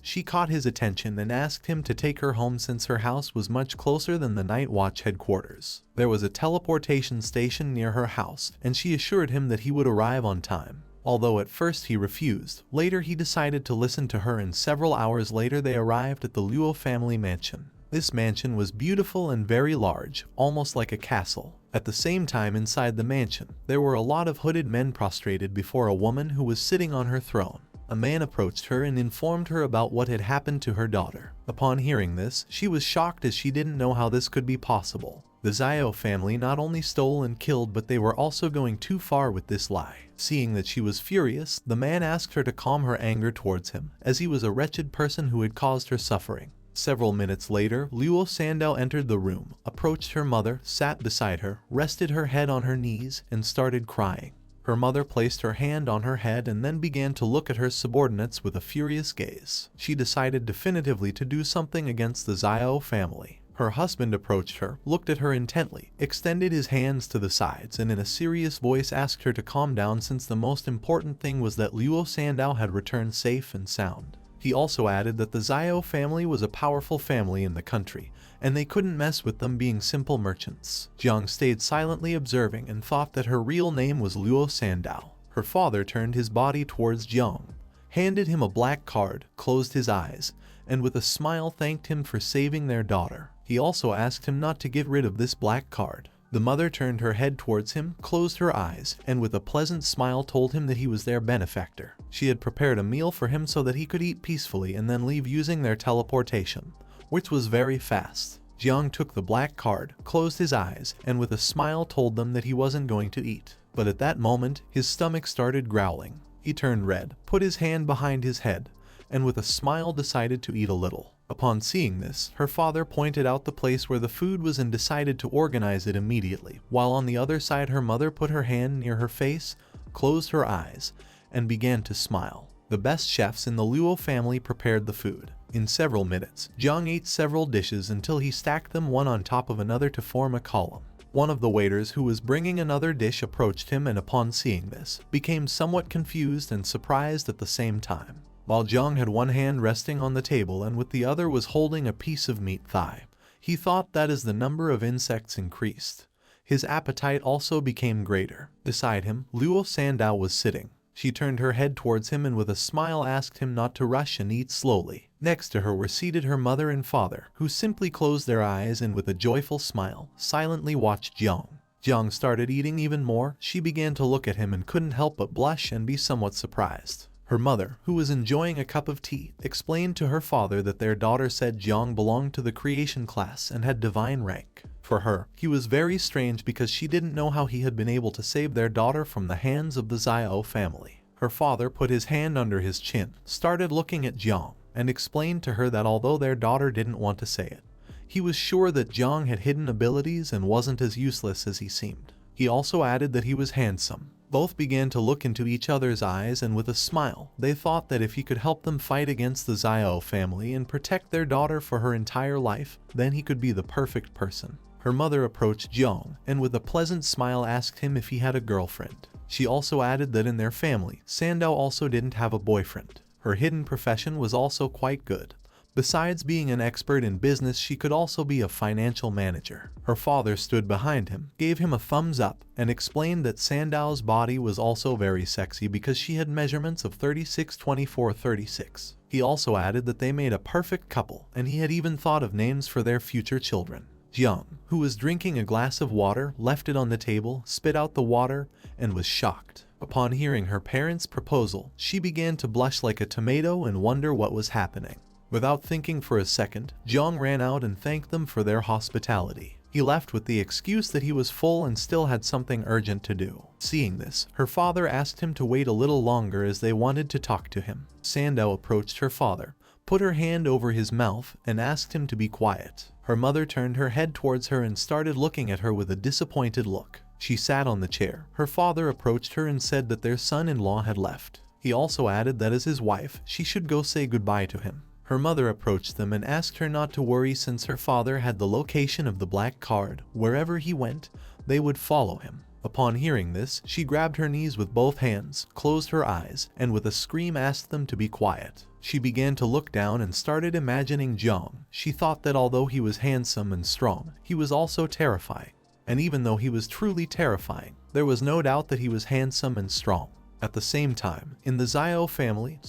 she caught his attention and asked him to take her home since her house was much closer than the night watch headquarters. There was a teleportation station near her house, and she assured him that he would arrive on time. Although at first he refused, later he decided to listen to her, and several hours later they arrived at the Luo family mansion. This mansion was beautiful and very large, almost like a castle. At the same time, inside the mansion, there were a lot of hooded men prostrated before a woman who was sitting on her throne. A man approached her and informed her about what had happened to her daughter. Upon hearing this, she was shocked as she didn't know how this could be possible. The Zhao family not only stole and killed, but they were also going too far with this lie. Seeing that she was furious, the man asked her to calm her anger towards him, as he was a wretched person who had caused her suffering. Several minutes later, Luo Sandow entered the room, approached her mother, sat beside her, rested her head on her knees, and started crying. Her mother placed her hand on her head and then began to look at her subordinates with a furious gaze. She decided definitively to do something against the Zhao family. Her husband approached her, looked at her intently, extended his hands to the sides, and in a serious voice asked her to calm down, since the most important thing was that Luo Sandow had returned safe and sound. He also added that the Zhao family was a powerful family in the country, and they couldn't mess with them being simple merchants. Jiang stayed silently observing and thought that her real name was Luo Sandow. Her father turned his body towards Jiang, handed him a black card, closed his eyes, and with a smile thanked him for saving their daughter. He also asked him not to get rid of this black card. The mother turned her head towards him, closed her eyes, and with a pleasant smile told him that he was their benefactor. She had prepared a meal for him so that he could eat peacefully and then leave using their teleportation, which was very fast. Jiang took the black card, closed his eyes, and with a smile told them that he wasn't going to eat. But at that moment, his stomach started growling. He turned red, put his hand behind his head, and with a smile decided to eat a little. Upon seeing this, her father pointed out the place where the food was and decided to organize it immediately, while on the other side her mother put her hand near her face, closed her eyes, and began to smile. The best chefs in the Luo family prepared the food. In several minutes, Jong ate several dishes until he stacked them one on top of another to form a column. One of the waiters who was bringing another dish approached him and upon seeing this, became somewhat confused and surprised at the same time. While Jong had one hand resting on the table and with the other was holding a piece of meat thigh, he thought that as the number of insects increased, his appetite also became greater. Beside him, Luo Sandow was sitting. She turned her head towards him and with a smile asked him not to rush and eat slowly. Next to her were seated her mother and father, who simply closed their eyes and with a joyful smile, silently watched Jong. Jong started eating even more. She began to look at him and couldn't help but blush and be somewhat surprised. Her mother, who was enjoying a cup of tea, explained to her father that their daughter said Jong belonged to the creation class and had divine rank. For her, he was very strange because she didn't know how he had been able to save their daughter from the hands of the Xiao family. Her father put his hand under his chin, started looking at Jong, and explained to her that although their daughter didn't want to say it, he was sure that Jong had hidden abilities and wasn't as useless as he seemed. He also added that he was handsome. Both began to look into each other's eyes and with a smile, they thought that if he could help them fight against the Xiao family and protect their daughter for her entire life, then he could be the perfect person. Her mother approached Jong and with a pleasant smile asked him if he had a girlfriend. She also added that in their family, Sandow also didn't have a boyfriend. Her hidden profession was also quite good. Besides being an expert in business, she could also be a financial manager. Her father stood behind him, gave him a thumbs up, and explained that Sandow's body was also very sexy because she had measurements of 36, 24, 36. He also added that they made a perfect couple, and he had even thought of names for their future children. Jong, who was drinking a glass of water, left it on the table, spit out the water, and was shocked. Upon hearing her parents' proposal, she began to blush like a tomato and wonder what was happening. Without thinking for a second, Jong ran out and thanked them for their hospitality. He left with the excuse that he was full and still had something urgent to do. Seeing this, her father asked him to wait a little longer as they wanted to talk to him. Sandow approached her father, put her hand over his mouth, and asked him to be quiet. Her mother turned her head towards her and started looking at her with a disappointed look. She sat on the chair. Her father approached her and said that their son-in-law had left. He also added that as his wife, she should go say goodbye to him. Her mother approached them and asked her not to worry since her father had the location of the black card. Wherever he went, they would follow him. Upon hearing this, she grabbed her knees with both hands, closed her eyes, and with a scream asked them to be quiet. She began to look down and started imagining Jong. She thought that although he was handsome and strong, he was also terrifying. And even though he was truly terrifying, there was no doubt that he was handsome and strong. At the same time, in the Xiao family,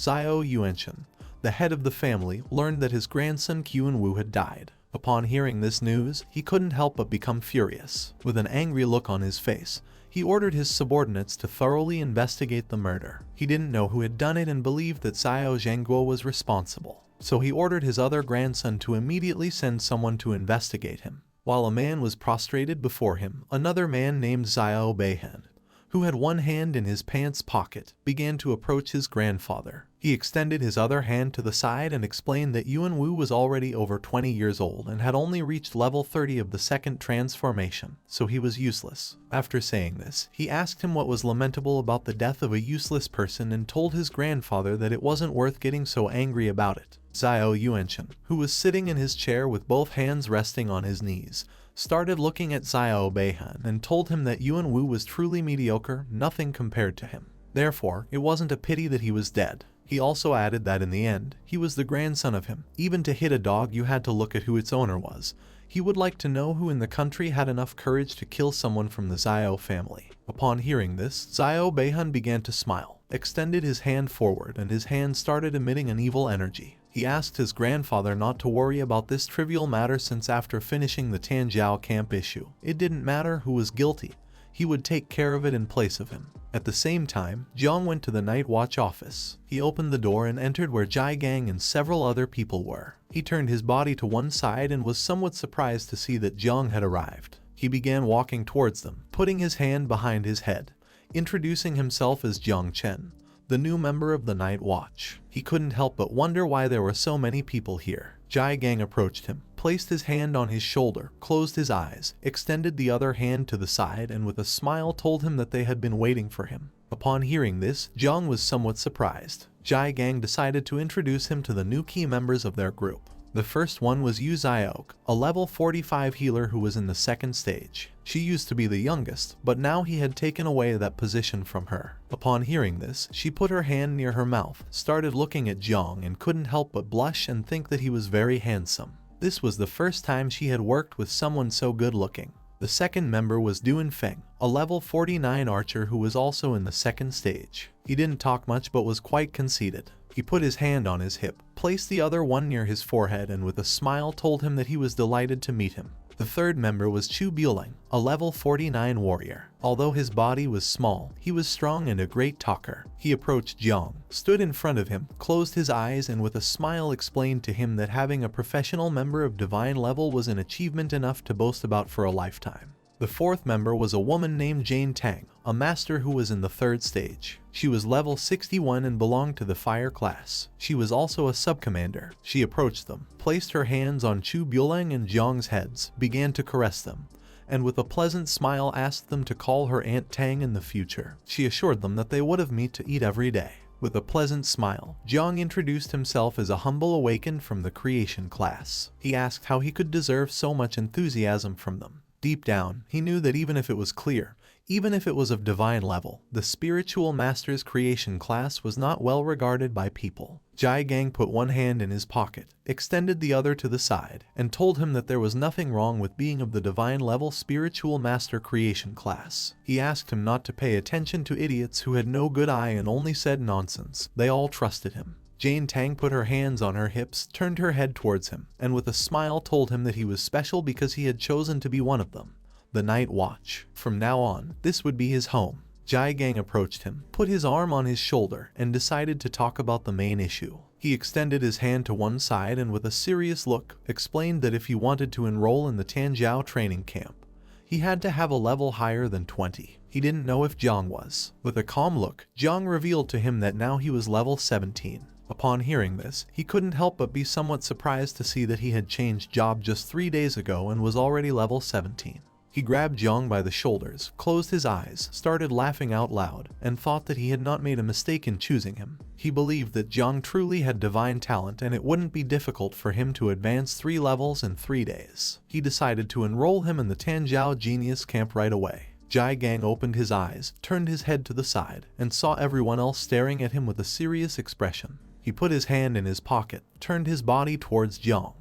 Yuan Chen, the head of the family, learned that his grandson Yuanwu had died. Upon hearing this news, he couldn't help but become furious. With an angry look on his face, he ordered his subordinates to thoroughly investigate the murder. He didn't know who had done it and believed that Xiao Zhengguo was responsible. So he ordered his other grandson to immediately send someone to investigate him. While a man was prostrated before him, another man named Xiao Beihan, who had one hand in his pants pocket, began to approach his grandfather. He extended his other hand to the side and explained that Yuanwu was already over 20 years old and had only reached level 30 of the second transformation, so he was useless. After saying this, he asked him what was lamentable about the death of a useless person and told his grandfather that it wasn't worth getting so angry about it. Xiao Yuanchen, who was sitting in his chair with both hands resting on his knees, started looking at Xiao Beihan and told him that Yuanwu was truly mediocre, nothing compared to him. Therefore, it wasn't a pity that he was dead. He also added that in the end, he was the grandson of him. Even to hit a dog you had to look at who its owner was. He would like to know who in the country had enough courage to kill someone from the Xiao family. Upon hearing this, Xiao Beihan began to smile, extended his hand forward, and his hand started emitting an evil energy. He asked his grandfather not to worry about this trivial matter since after finishing the Tanjiao camp issue, it didn't matter who was guilty. He would take care of it in place of him. At the same time, Jong went to the night watch office. He opened the door and entered where Jai Gang and several other people were. He turned his body to one side and was somewhat surprised to see that Jong had arrived. He began walking towards them, putting his hand behind his head, introducing himself as Jong Chen, the new member of the night watch. He couldn't help but wonder why there were so many people here. Jai Gang approached him, placed his hand on his shoulder, closed his eyes, extended the other hand to the side, and with a smile told him that they had been waiting for him. Upon hearing this, Jong was somewhat surprised. Jai Gang decided to introduce him to the new key members of their group. The first one was Yu Xiaok, a level 45 healer who was in the second stage. She used to be the youngest, but now he had taken away that position from her. Upon hearing this, she put her hand near her mouth, started looking at Jong, and couldn't help but blush and think that he was very handsome. This was the first time she had worked with someone so good looking. The second member was Duan Feng, a level 49 archer who was also in the second stage. He didn't talk much but was quite conceited. He put his hand on his hip, placed the other one near his forehead, and with a smile told him that he was delighted to meet him. The third member was Chu Bueling, a level 49 warrior. Although his body was small, he was strong and a great talker. He approached Jong, stood in front of him, closed his eyes, and with a smile explained to him that having a professional member of divine level was an achievement enough to boast about for a lifetime. The fourth member was a woman named Jane Tang, a master who was in the third stage. She was level 61 and belonged to the fire class. She was also a sub-commander. She approached them, placed her hands on Chu Bueling and Jong's heads, began to caress them, and with a pleasant smile asked them to call her Aunt Tang in the future. She assured them that they would have meat to eat every day. With a pleasant smile, Jong introduced himself as a humble awakened from the creation class. He asked how he could deserve so much enthusiasm from them. Deep down, he knew that even if it was clear, even if it was of divine level, the spiritual master's creation class was not well regarded by people. Jai Gang put one hand in his pocket, extended the other to the side, and told him that there was nothing wrong with being of the divine level spiritual master creation class. He asked him not to pay attention to idiots who had no good eye and only said nonsense. They all trusted him. Jane Tang put her hands on her hips, turned her head towards him, and with a smile told him that he was special because he had chosen to be one of them. The Night Watch. From now on, this would be his home. Jai Gang approached him, put his arm on his shoulder, and decided to talk about the main issue. He extended his hand to one side and with a serious look, explained that if he wanted to enroll in the Tanjiao training camp, he had to have a level higher than 20. He didn't know if Jong was. With a calm look, Jong revealed to him that now he was level 17. Upon hearing this, he couldn't help but be somewhat surprised to see that he had changed job just 3 days ago and was already level 17. He grabbed Jong by the shoulders, closed his eyes, started laughing out loud, and thought that he had not made a mistake in choosing him. He believed that Jong truly had divine talent and it wouldn't be difficult for him to advance 3 levels in 3 days. He decided to enroll him in the Tanjiao Genius Camp right away. Jai Gang opened his eyes, turned his head to the side, and saw everyone else staring at him with a serious expression. He put his hand in his pocket, turned his body towards Jong,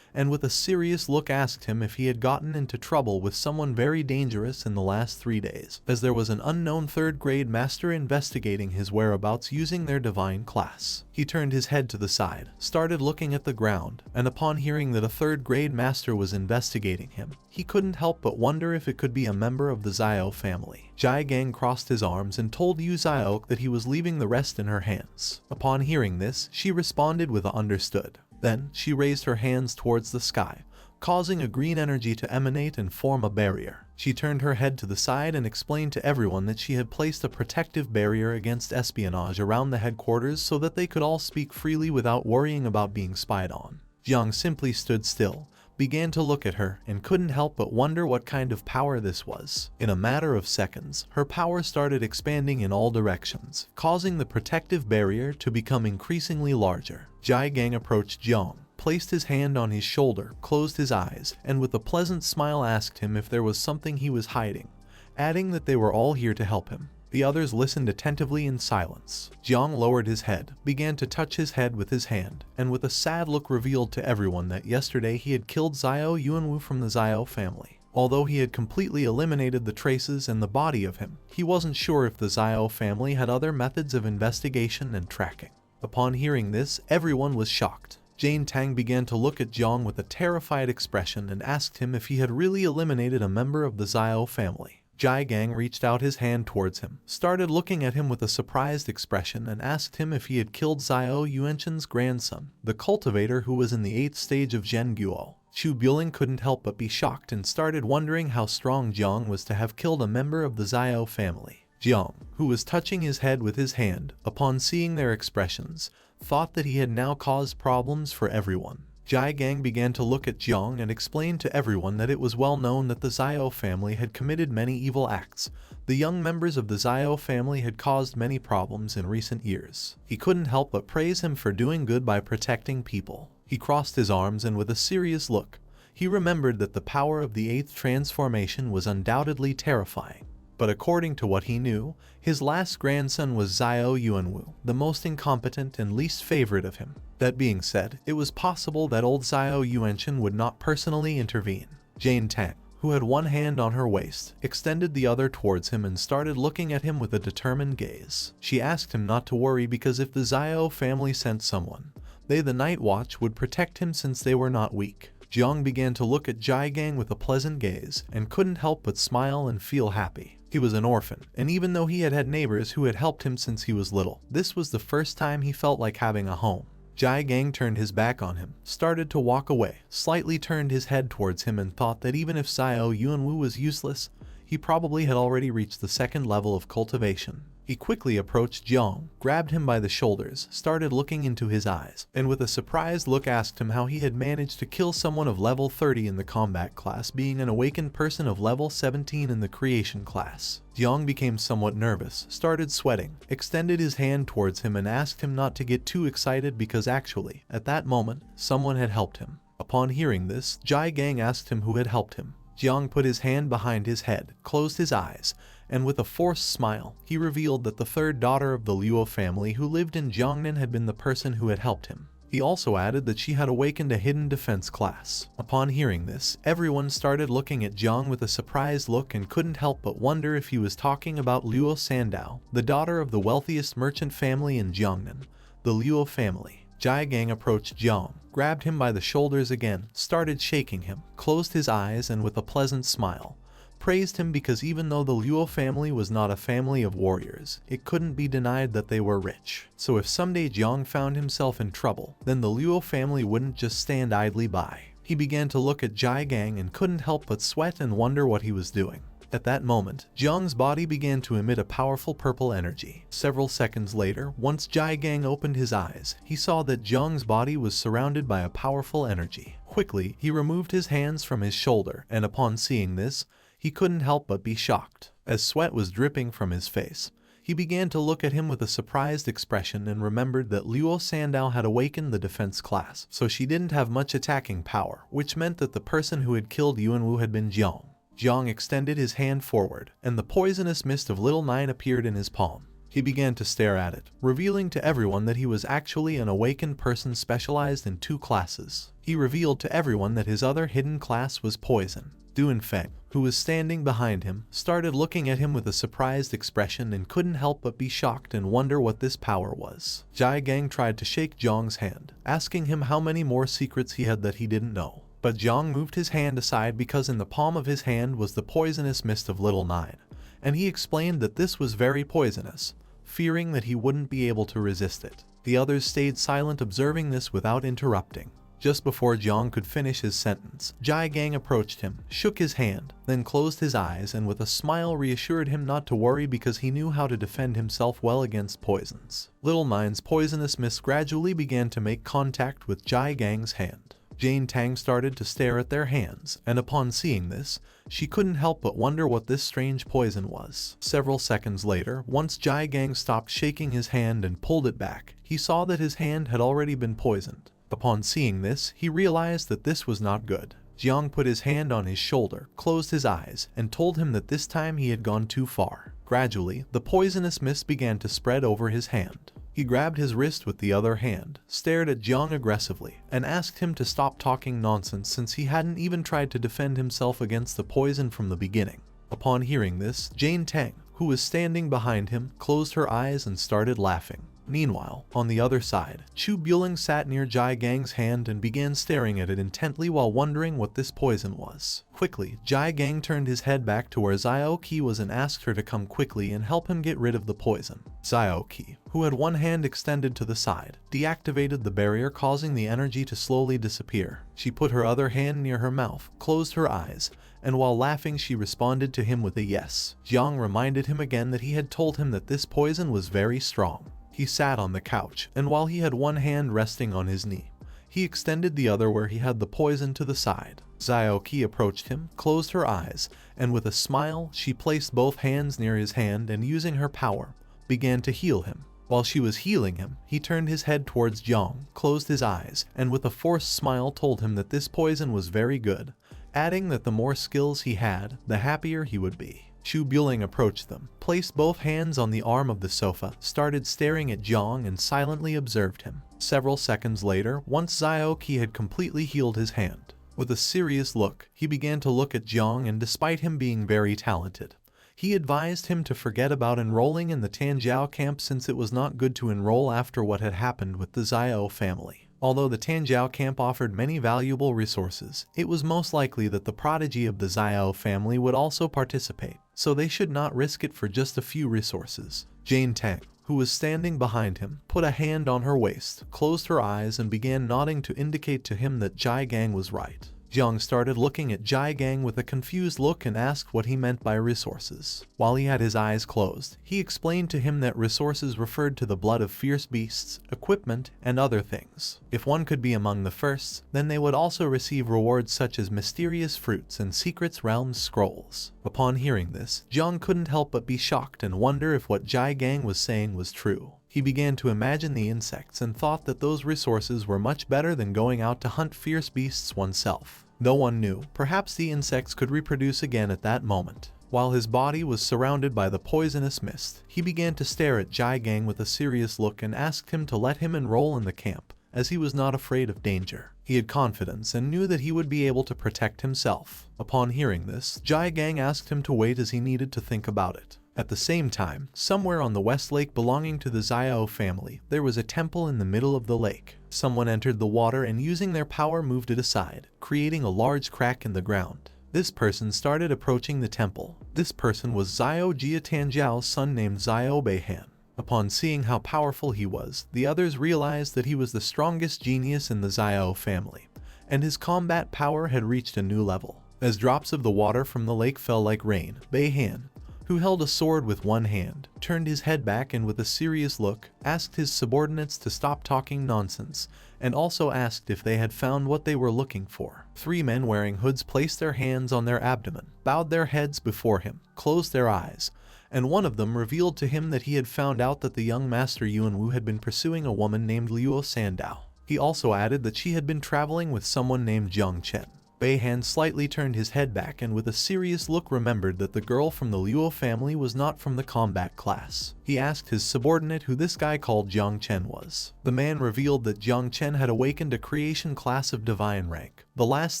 and with a serious look asked him if he had gotten into trouble with someone very dangerous in the last 3 days, as there was an unknown 3rd grade master investigating his whereabouts using their divine class. He turned his head to the side, started looking at the ground, and upon hearing that a 3rd grade master was investigating him, he couldn't help but wonder if it could be a member of the Xiao family. Jai Gang crossed his arms and told Yu Xiaok that he was leaving the rest in her hands. Upon hearing this, she responded with a understood. Then, she raised her hands towards the sky, causing a green energy to emanate and form a barrier. She turned her head to the side and explained to everyone that she had placed a protective barrier against espionage around the headquarters so that they could all speak freely without worrying about being spied on. Jiang simply stood still, began to look at her, and couldn't help but wonder what kind of power this was. In a matter of seconds, her power started expanding in all directions, causing the protective barrier to become increasingly larger. Jai Gang approached Jiang, placed his hand on his shoulder, closed his eyes, and with a pleasant smile asked him if there was something he was hiding, adding that they were all here to help him. The others listened attentively in silence. Jiang lowered his head, began to touch his head with his hand, and with a sad look revealed to everyone that yesterday he had killed Xiao Yuanwu from the Xiao family. Although he had completely eliminated the traces and the body of him, he wasn't sure if the Xiao family had other methods of investigation and tracking. Upon hearing this, everyone was shocked. Jane Tang began to look at Jiang with a terrified expression and asked him if he had really eliminated a member of the Xiao family. Jai Gang reached out his hand towards him, started looking at him with a surprised expression, and asked him if he had killed Xiao Yuanchen's grandson, the cultivator who was in the 8th stage of Zhenguo. Chu Bueling couldn't help but be shocked and started wondering how strong Jiang was to have killed a member of the Xiao family. Jiang, who was touching his head with his hand, upon seeing their expressions, thought that he had now caused problems for everyone. Jai Gang began to look at Jiang and explain to everyone that it was well known that the Xiao family had committed many evil acts. The young members of the Xiao family had caused many problems in recent years. He couldn't help but praise him for doing good by protecting people. He crossed his arms and with a serious look, he remembered that the power of the 8th transformation was undoubtedly terrifying. But according to what he knew, his last grandson was Xiao Yuanwu, the most incompetent and least favorite of him. That being said, it was possible that old Xiao Yuanchen would not personally intervene. Jane Tang, who had one hand on her waist, extended the other towards him and started looking at him with a determined gaze. She asked him not to worry because if the Xiao family sent someone, they, the Night Watch, would protect him since they were not weak. Jiang began to look at Jai Gang with a pleasant gaze and couldn't help but smile and feel happy. He was an orphan, and even though he had had neighbors who had helped him since he was little, this was the first time he felt like having a home. Jai Gang turned his back on him, started to walk away, slightly turned his head towards him and thought that even if Xiao Yuanwu was useless, he probably had already reached the 2nd level of cultivation. He quickly approached Jiang, grabbed him by the shoulders, started looking into his eyes, and with a surprised look asked him how he had managed to kill someone of level 30 in the combat class, being an awakened person of level 17 in the creation class. Jiang became somewhat nervous, started sweating, extended his hand towards him and asked him not to get too excited because actually, at that moment, someone had helped him. Upon hearing this, Jai Gang asked him who had helped him. Jiang put his hand behind his head, closed his eyes, and with a forced smile, he revealed that the 3rd daughter of the Luo family who lived in Jiangnan had been the person who had helped him. He also added that she had awakened a hidden defense class. Upon hearing this, everyone started looking at Jiang with a surprised look and couldn't help but wonder if he was talking about Luo Sandow, the daughter of the wealthiest merchant family in Jiangnan, the Luo family. Jai Gang approached Jiang, grabbed him by the shoulders again, started shaking him, closed his eyes and with a pleasant smile, praised him because even though the Luo family was not a family of warriors, it couldn't be denied that they were rich. So if someday Jiang found himself in trouble, then the Luo family wouldn't just stand idly by. He began to look at Jai Gang and couldn't help but sweat and wonder what he was doing. At that moment, Jiang's body began to emit a powerful purple energy. Several seconds later, once Jai Gang opened his eyes, he saw that Jiang's body was surrounded by a powerful energy. Quickly, he removed his hands from his shoulder, and upon seeing this, he couldn't help but be shocked. As sweat was dripping from his face, he began to look at him with a surprised expression and remembered that Luo Sandow had awakened the defense class, so she didn't have much attacking power, which meant that the person who had killed Yuanwu had been Jiang. Jiang extended his hand forward, and the poisonous mist of Little Nine appeared in his palm. He began to stare at it, revealing to everyone that he was actually an awakened person specialized in 2 classes. He revealed to everyone that his other hidden class was poison. Duan Feng, who was standing behind him, started looking at him with a surprised expression and couldn't help but be shocked and wonder what this power was. Jai Gang tried to shake Jiang's hand, asking him how many more secrets he had that he didn't know. But Jiang moved his hand aside because in the palm of his hand was the poisonous mist of Little Nine, and he explained that this was very poisonous, fearing that he wouldn't be able to resist it. The others stayed silent, observing this without interrupting. Just before Jiang could finish his sentence, Jai Gang approached him, shook his hand, then closed his eyes and with a smile reassured him not to worry because he knew how to defend himself well against poisons. Little Nine's poisonous mist gradually began to make contact with Jai Gang's hand. Jane Tang started to stare at their hands, and upon seeing this, she couldn't help but wonder what this strange poison was. Several seconds later, once Jai Gang stopped shaking his hand and pulled it back, he saw that his hand had already been poisoned. Upon seeing this, he realized that this was not good. Jiang put his hand on his shoulder, closed his eyes, and told him that this time he had gone too far. Gradually, the poisonous mist began to spread over his hand. He grabbed his wrist with the other hand, stared at Jiang aggressively, and asked him to stop talking nonsense since he hadn't even tried to defend himself against the poison from the beginning. Upon hearing this, Jane Tang, who was standing behind him, closed her eyes and started laughing. Meanwhile, on the other side, Chu Buling sat near Jai Gang's hand and began staring at it intently while wondering what this poison was. Quickly, Jai Gang turned his head back to where Xiao Qi was and asked her to come quickly and help him get rid of the poison. Xiao Qi, who had one hand extended to the side, deactivated the barrier, causing the energy to slowly disappear. She put her other hand near her mouth, closed her eyes, and while laughing she responded to him with a yes. Jiang reminded him again that he had told him that this poison was very strong. He sat on the couch, and while he had one hand resting on his knee, He extended the other where he had the poison to the side. Xiaoqi approached him, closed her eyes, and with a smile, she placed both hands near his hand and using her power, began to heal him. While she was healing him, he turned his head towards Jong, closed his eyes, and with a forced smile told him that this poison was very good, adding that the more skills he had, the happier he would be. Shu Buling approached them, placed both hands on the arm of the sofa, started staring at Jong and silently observed him. Several seconds later, once Xiaoqi had completely healed his hand, with a serious look, he began to look at Jong, and despite him being very talented, he advised him to forget about enrolling in the Tanjiao camp since it was not good to enroll after what had happened with the Xiao family. Although the Tanjiao camp offered many valuable resources, it was most likely that the prodigy of the Xiao family would also participate, so they should not risk it for just a few resources. Jane Tang, who was standing behind him, put a hand on her waist, closed her eyes and began nodding to indicate to him that Jai Gang was right. Jiang started looking at Jai Gang with a confused look and asked what he meant by resources. While he had his eyes closed, he explained to him that resources referred to the blood of fierce beasts, equipment, and other things. If one could be among the first, then they would also receive rewards such as mysterious fruits and secrets realms scrolls. Upon hearing this, Jiang couldn't help but be shocked and wonder if what Jai Gang was saying was true. He began to imagine the insects and thought that those resources were much better than going out to hunt fierce beasts oneself. No one knew, perhaps the insects could reproduce again at that moment. While his body was surrounded by the poisonous mist, he began to stare at Jai Gang with a serious look and asked him to let him enroll in the camp, as he was not afraid of danger. He had confidence and knew that he would be able to protect himself. Upon hearing this, Jai Gang asked him to wait as he needed to think about it. At the same time, somewhere on the west lake belonging to the Xiao family, there was a temple in the middle of the lake. Someone entered the water and using their power moved it aside, creating a large crack in the ground. This person started approaching the temple. This person was Xiao Jia Tanjiao's son named Xiao Beihan. Upon seeing how powerful he was, the others realized that he was the strongest genius in the Xiao family, and his combat power had reached a new level. As drops of the water from the lake fell like rain, Beihan, who held a sword with one hand, turned his head back and with a serious look, asked his subordinates to stop talking nonsense, and also asked if they had found what they were looking for. 3 men wearing hoods placed their hands on their abdomen, bowed their heads before him, closed their eyes, and one of them revealed to him that he had found out that the young master Yuanwu had been pursuing a woman named Luo Sandow. He also added that she had been traveling with someone named Jong Chen. Beihan slightly turned his head back and with a serious look remembered that the girl from the Luo family was not from the combat class. He asked his subordinate who this guy called Jong Chen was. The man revealed that Jong Chen had awakened a creation class of divine rank. The last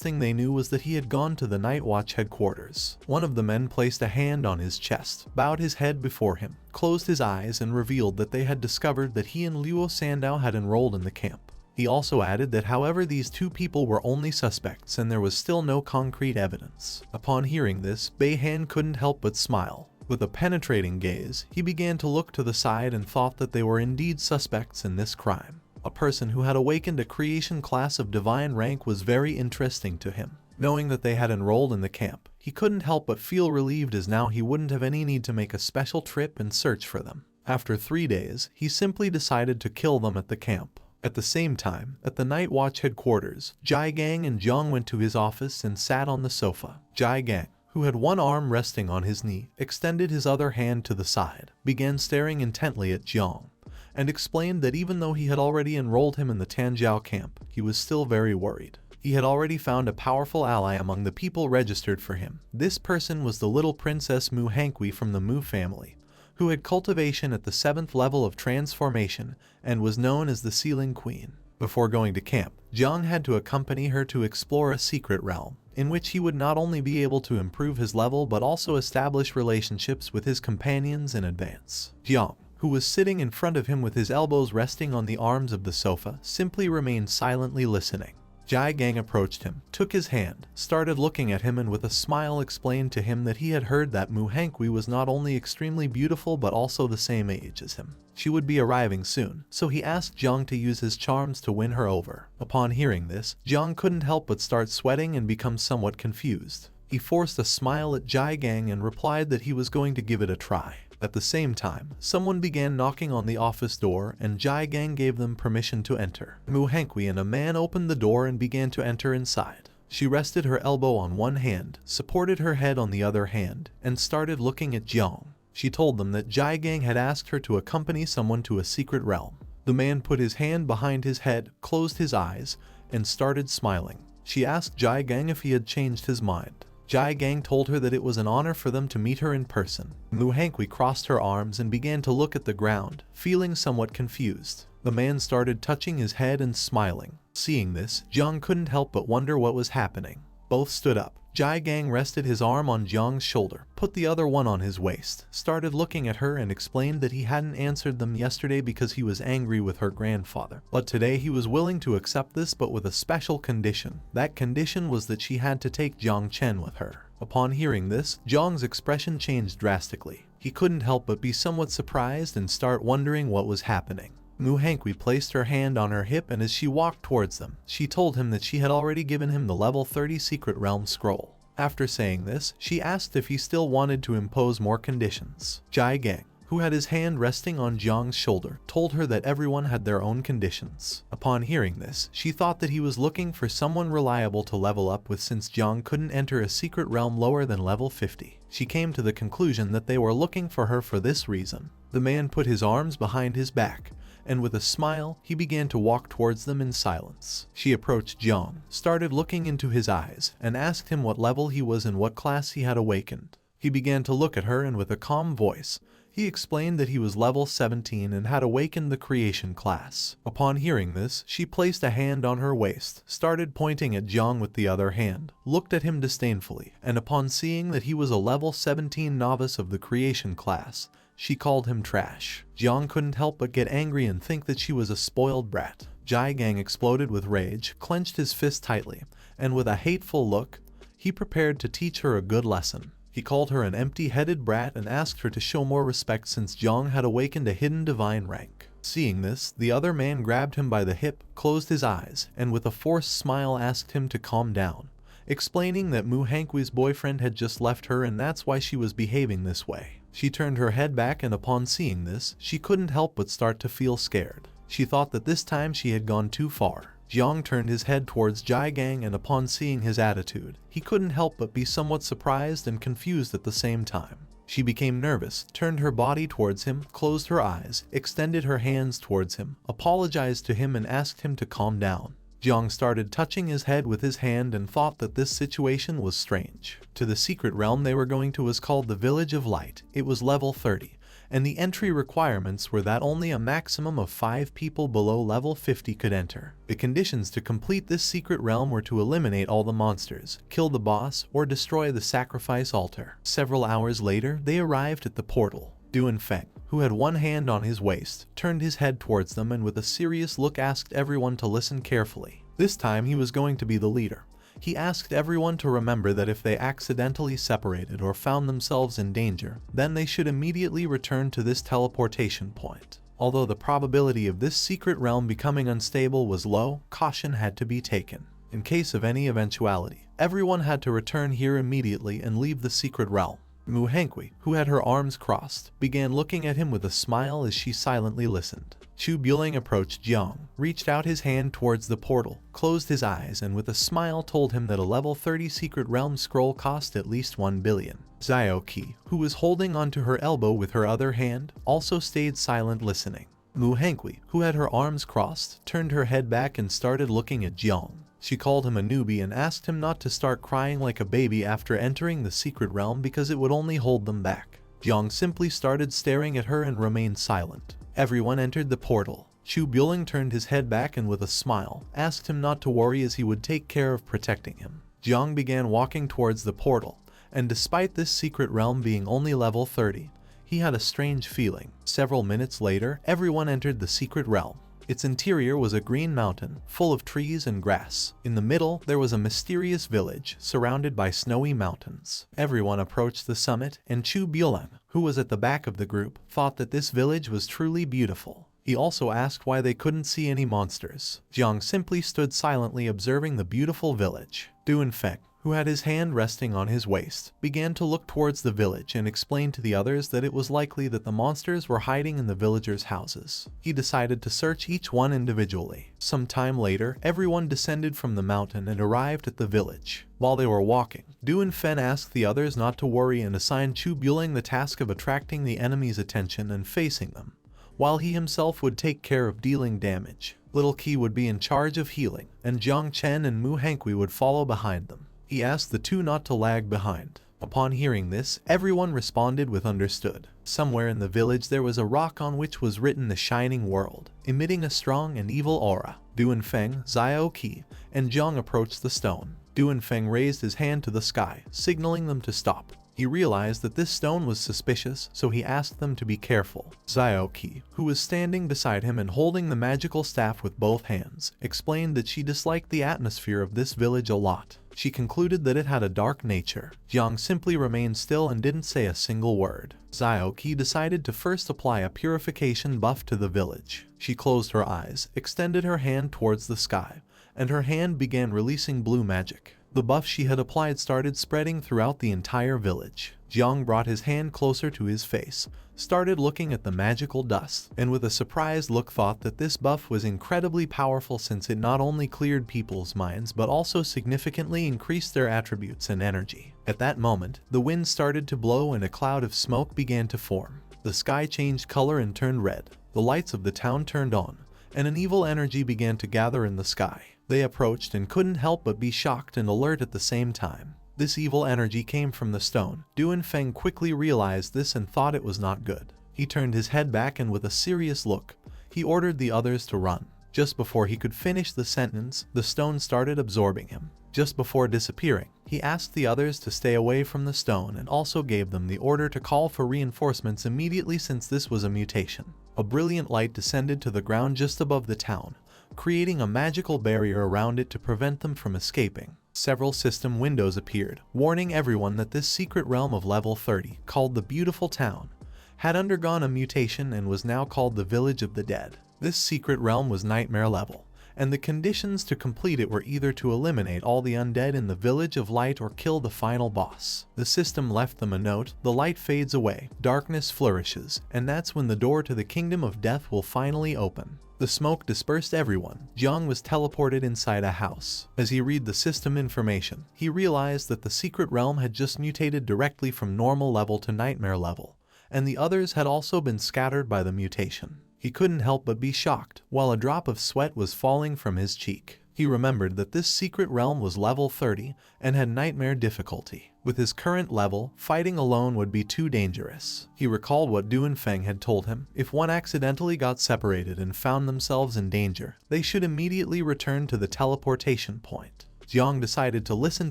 thing they knew was that he had gone to the Night Watch headquarters. One of the men placed a hand on his chest, bowed his head before him, closed his eyes and revealed that they had discovered that he and Luo Sandow had enrolled in the camp. He also added that however these 2 people were only suspects and there was still no concrete evidence. Upon hearing this, Beihan couldn't help but smile. With a penetrating gaze, he began to look to the side and thought that they were indeed suspects in this crime. A person who had awakened a creation class of divine rank was very interesting to him. Knowing that they had enrolled in the camp, he couldn't help but feel relieved as now he wouldn't have any need to make a special trip and search for them. After 3 days, he simply decided to kill them at the camp. At the same time, at the Night Watch headquarters, Jai Gang and Jiang went to his office and sat on the sofa. Jai Gang, who had one arm resting on his knee, extended his other hand to the side, began staring intently at Jiang, and explained that even though he had already enrolled him in the Tanjiao camp, he was still very worried. He had already found a powerful ally among the people registered for him. This person was the little princess Mu Hankwi from the Mu family, who had cultivation at the 7th level of transformation and was known as the Sealing Queen. Before going to camp, Jiang had to accompany her to explore a secret realm, in which he would not only be able to improve his level but also establish relationships with his companions in advance. Jiang, who was sitting in front of him with his elbows resting on the arms of the sofa, simply remained silently listening. Jai Gang approached him, took his hand, started looking at him and with a smile explained to him that he had heard that Mu Hankwi was not only extremely beautiful but also the same age as him. She would be arriving soon, so he asked Jiang to use his charms to win her over. Upon hearing this, Jiang couldn't help but start sweating and become somewhat confused. He forced a smile at Jai Gang and replied that he was going to give it a try. At the same time, someone began knocking on the office door and Jai Gang gave them permission to enter. Mu Hankwi and a man opened the door and began to enter inside. She rested her elbow on one hand, supported her head on the other hand, and started looking at Jiang. She told them that Jai Gang had asked her to accompany someone to a secret realm. The man put his hand behind his head, closed his eyes, and started smiling. She asked Jai Gang if he had changed his mind. Jai Gang told her that it was an honor for them to meet her in person. Mu Hankwi crossed her arms and began to look at the ground, feeling somewhat confused. The man started touching his head and smiling. Seeing this, Jiang couldn't help but wonder what was happening. Both stood up. Jai Gang rested his arm on Jiang's shoulder, put the other one on his waist, started looking at her and explained that he hadn't answered them yesterday because he was angry with her grandfather. But today he was willing to accept this, but with a special condition. That condition was that she had to take Jong Chen with her. Upon hearing this, Jiang's expression changed drastically. He couldn't help but be somewhat surprised and start wondering what was happening. Mu Hankwi placed her hand on her hip, and as she walked towards them, she told him that she had already given him the level 30 secret realm scroll. After saying this, she asked if he still wanted to impose more conditions. Jai Gang, who had his hand resting on Jiang's shoulder, told her that everyone had their own conditions. Upon hearing this, she thought that he was looking for someone reliable to level up with since Jiang couldn't enter a secret realm lower than level 50. She came to the conclusion that they were looking for her for this reason. The man put his arms behind his back, and with a smile, he began to walk towards them in silence. She approached Jiang, started looking into his eyes, and asked him what level he was and what class he had awakened. He began to look at her, and with a calm voice, he explained that he was level 17 and had awakened the creation class. Upon hearing this, she placed a hand on her waist, started pointing at Jiang with the other hand, looked at him disdainfully, and upon seeing that he was a level 17 novice of the creation class, she called him trash. Jiang couldn't help but get angry and think that she was a spoiled brat. Jai Gang exploded with rage, clenched his fist tightly, and with a hateful look, he prepared to teach her a good lesson. He called her an empty-headed brat and asked her to show more respect since Jiang had awakened a hidden divine rank. Seeing this, the other man grabbed him by the hip, closed his eyes, and with a forced smile asked him to calm down, explaining that Mu Hankwi's boyfriend had just left her and that's why she was behaving this way. She turned her head back, and upon seeing this, she couldn't help but start to feel scared. She thought that this time she had gone too far. Jiang turned his head towards Jai Gang, and upon seeing his attitude, he couldn't help but be somewhat surprised and confused at the same time. She became nervous, turned her body towards him, closed her eyes, extended her hands towards him, apologized to him and asked him to calm down. Jiang started touching his head with his hand and thought that this situation was strange. To the secret realm they were going to was called the Village of Light. It was level 30, and the entry requirements were that only a maximum of 5 people below level 50 could enter. The conditions to complete this secret realm were to eliminate all the monsters, kill the boss, or destroy the sacrifice altar. Several hours later, they arrived at the portal. Duan Feng, who had one hand on his waist, turned his head towards them and with a serious look asked everyone to listen carefully. This time he was going to be the leader. He asked everyone to remember that if they accidentally separated or found themselves in danger, then they should immediately return to this teleportation point. Although the probability of this secret realm becoming unstable was low, caution had to be taken. In case of any eventuality, everyone had to return here immediately and leave the secret realm. Mu Hankwi, who had her arms crossed, began looking at him with a smile as she silently listened. Chu Bueling approached Jiang, reached out his hand towards the portal, closed his eyes, and with a smile told him that a level 30 secret realm scroll cost at least 1 billion. Xiao Qi, who was holding onto her elbow with her other hand, also stayed silent listening. Mu Hankwi, who had her arms crossed, turned her head back and started looking at Jiang. She called him a newbie and asked him not to start crying like a baby after entering the secret realm because it would only hold them back. Jiang simply started staring at her and remained silent. Everyone entered the portal. Chu Bueling turned his head back and with a smile, asked him not to worry as he would take care of protecting him. Jiang began walking towards the portal, and despite this secret realm being only level 30, he had a strange feeling. Several minutes later, everyone entered the secret realm. Its interior was a green mountain, full of trees and grass. In the middle, there was a mysterious village, surrounded by snowy mountains. Everyone approached the summit, and Chu Bueling, who was at the back of the group, thought that this village was truly beautiful. He also asked why they couldn't see any monsters. Jiang simply stood silently observing the beautiful village. Duan Feng, who had his hand resting on his waist, began to look towards the village and explained to the others that it was likely that the monsters were hiding in the villagers' houses. He decided to search each one individually. Some time later, everyone descended from the mountain and arrived at the village. While they were walking, Du and Fen asked the others not to worry and assigned Chu Buling the task of attracting the enemy's attention and facing them, while he himself would take care of dealing damage. Little Qi would be in charge of healing, and Jong Chen and Mu Hankui would follow behind them. He asked the two not to lag behind. Upon hearing this, everyone responded with understood. Somewhere in the village there was a rock on which was written the Shining World, emitting a strong and evil aura. Du and Feng, Xiao Qi, and Zhang approached the stone. Du and Feng raised his hand to the sky, signaling them to stop. He realized that this stone was suspicious, so he asked them to be careful. Xiao Qi, who was standing beside him and holding the magical staff with both hands, explained that she disliked the atmosphere of this village a lot. She concluded that it had a dark nature. Jiang simply remained still and didn't say a single word. Xiao Qi decided to first apply a purification buff to the village. She closed her eyes, extended her hand towards the sky, and her hand began releasing blue magic. The buff she had applied started spreading throughout the entire village. Jiang brought his hand closer to his face, started looking at the magical dust, and with a surprised look thought that this buff was incredibly powerful since it not only cleared people's minds but also significantly increased their attributes and energy. At that moment, the wind started to blow and a cloud of smoke began to form. The sky changed color and turned red. The lights of the town turned on, and an evil energy began to gather in the sky. They approached and couldn't help but be shocked and alert at the same time. This evil energy came from the stone. Du and Feng quickly realized this and thought it was not good. He turned his head back and with a serious look, he ordered the others to run. Just before he could finish the sentence, the stone started absorbing him. Just before disappearing, he asked the others to stay away from the stone and also gave them the order to call for reinforcements immediately since this was a mutation. A brilliant light descended to the ground just above the town, creating a magical barrier around it to prevent them from escaping. Several system windows appeared, warning everyone that this secret realm of level 30, called the Beautiful Town, had undergone a mutation and was now called the Village of the Dead. This secret realm was nightmare level, and the conditions to complete it were either to eliminate all the undead in the Village of Light or kill the final boss. The system left them a note: the light fades away, darkness flourishes, and that's when the door to the Kingdom of Death will finally open. The smoke dispersed everyone. Jiang was teleported inside a house. As he read the system information, he realized that the secret realm had just mutated directly from normal level to nightmare level, and the others had also been scattered by the mutation. He couldn't help but be shocked, while a drop of sweat was falling from his cheek. He remembered that this secret realm was level 30 and had nightmare difficulty. With his current level, fighting alone would be too dangerous. He recalled what Du and Feng had told him: if one accidentally got separated and found themselves in danger, they should immediately return to the teleportation point. Jiang decided to listen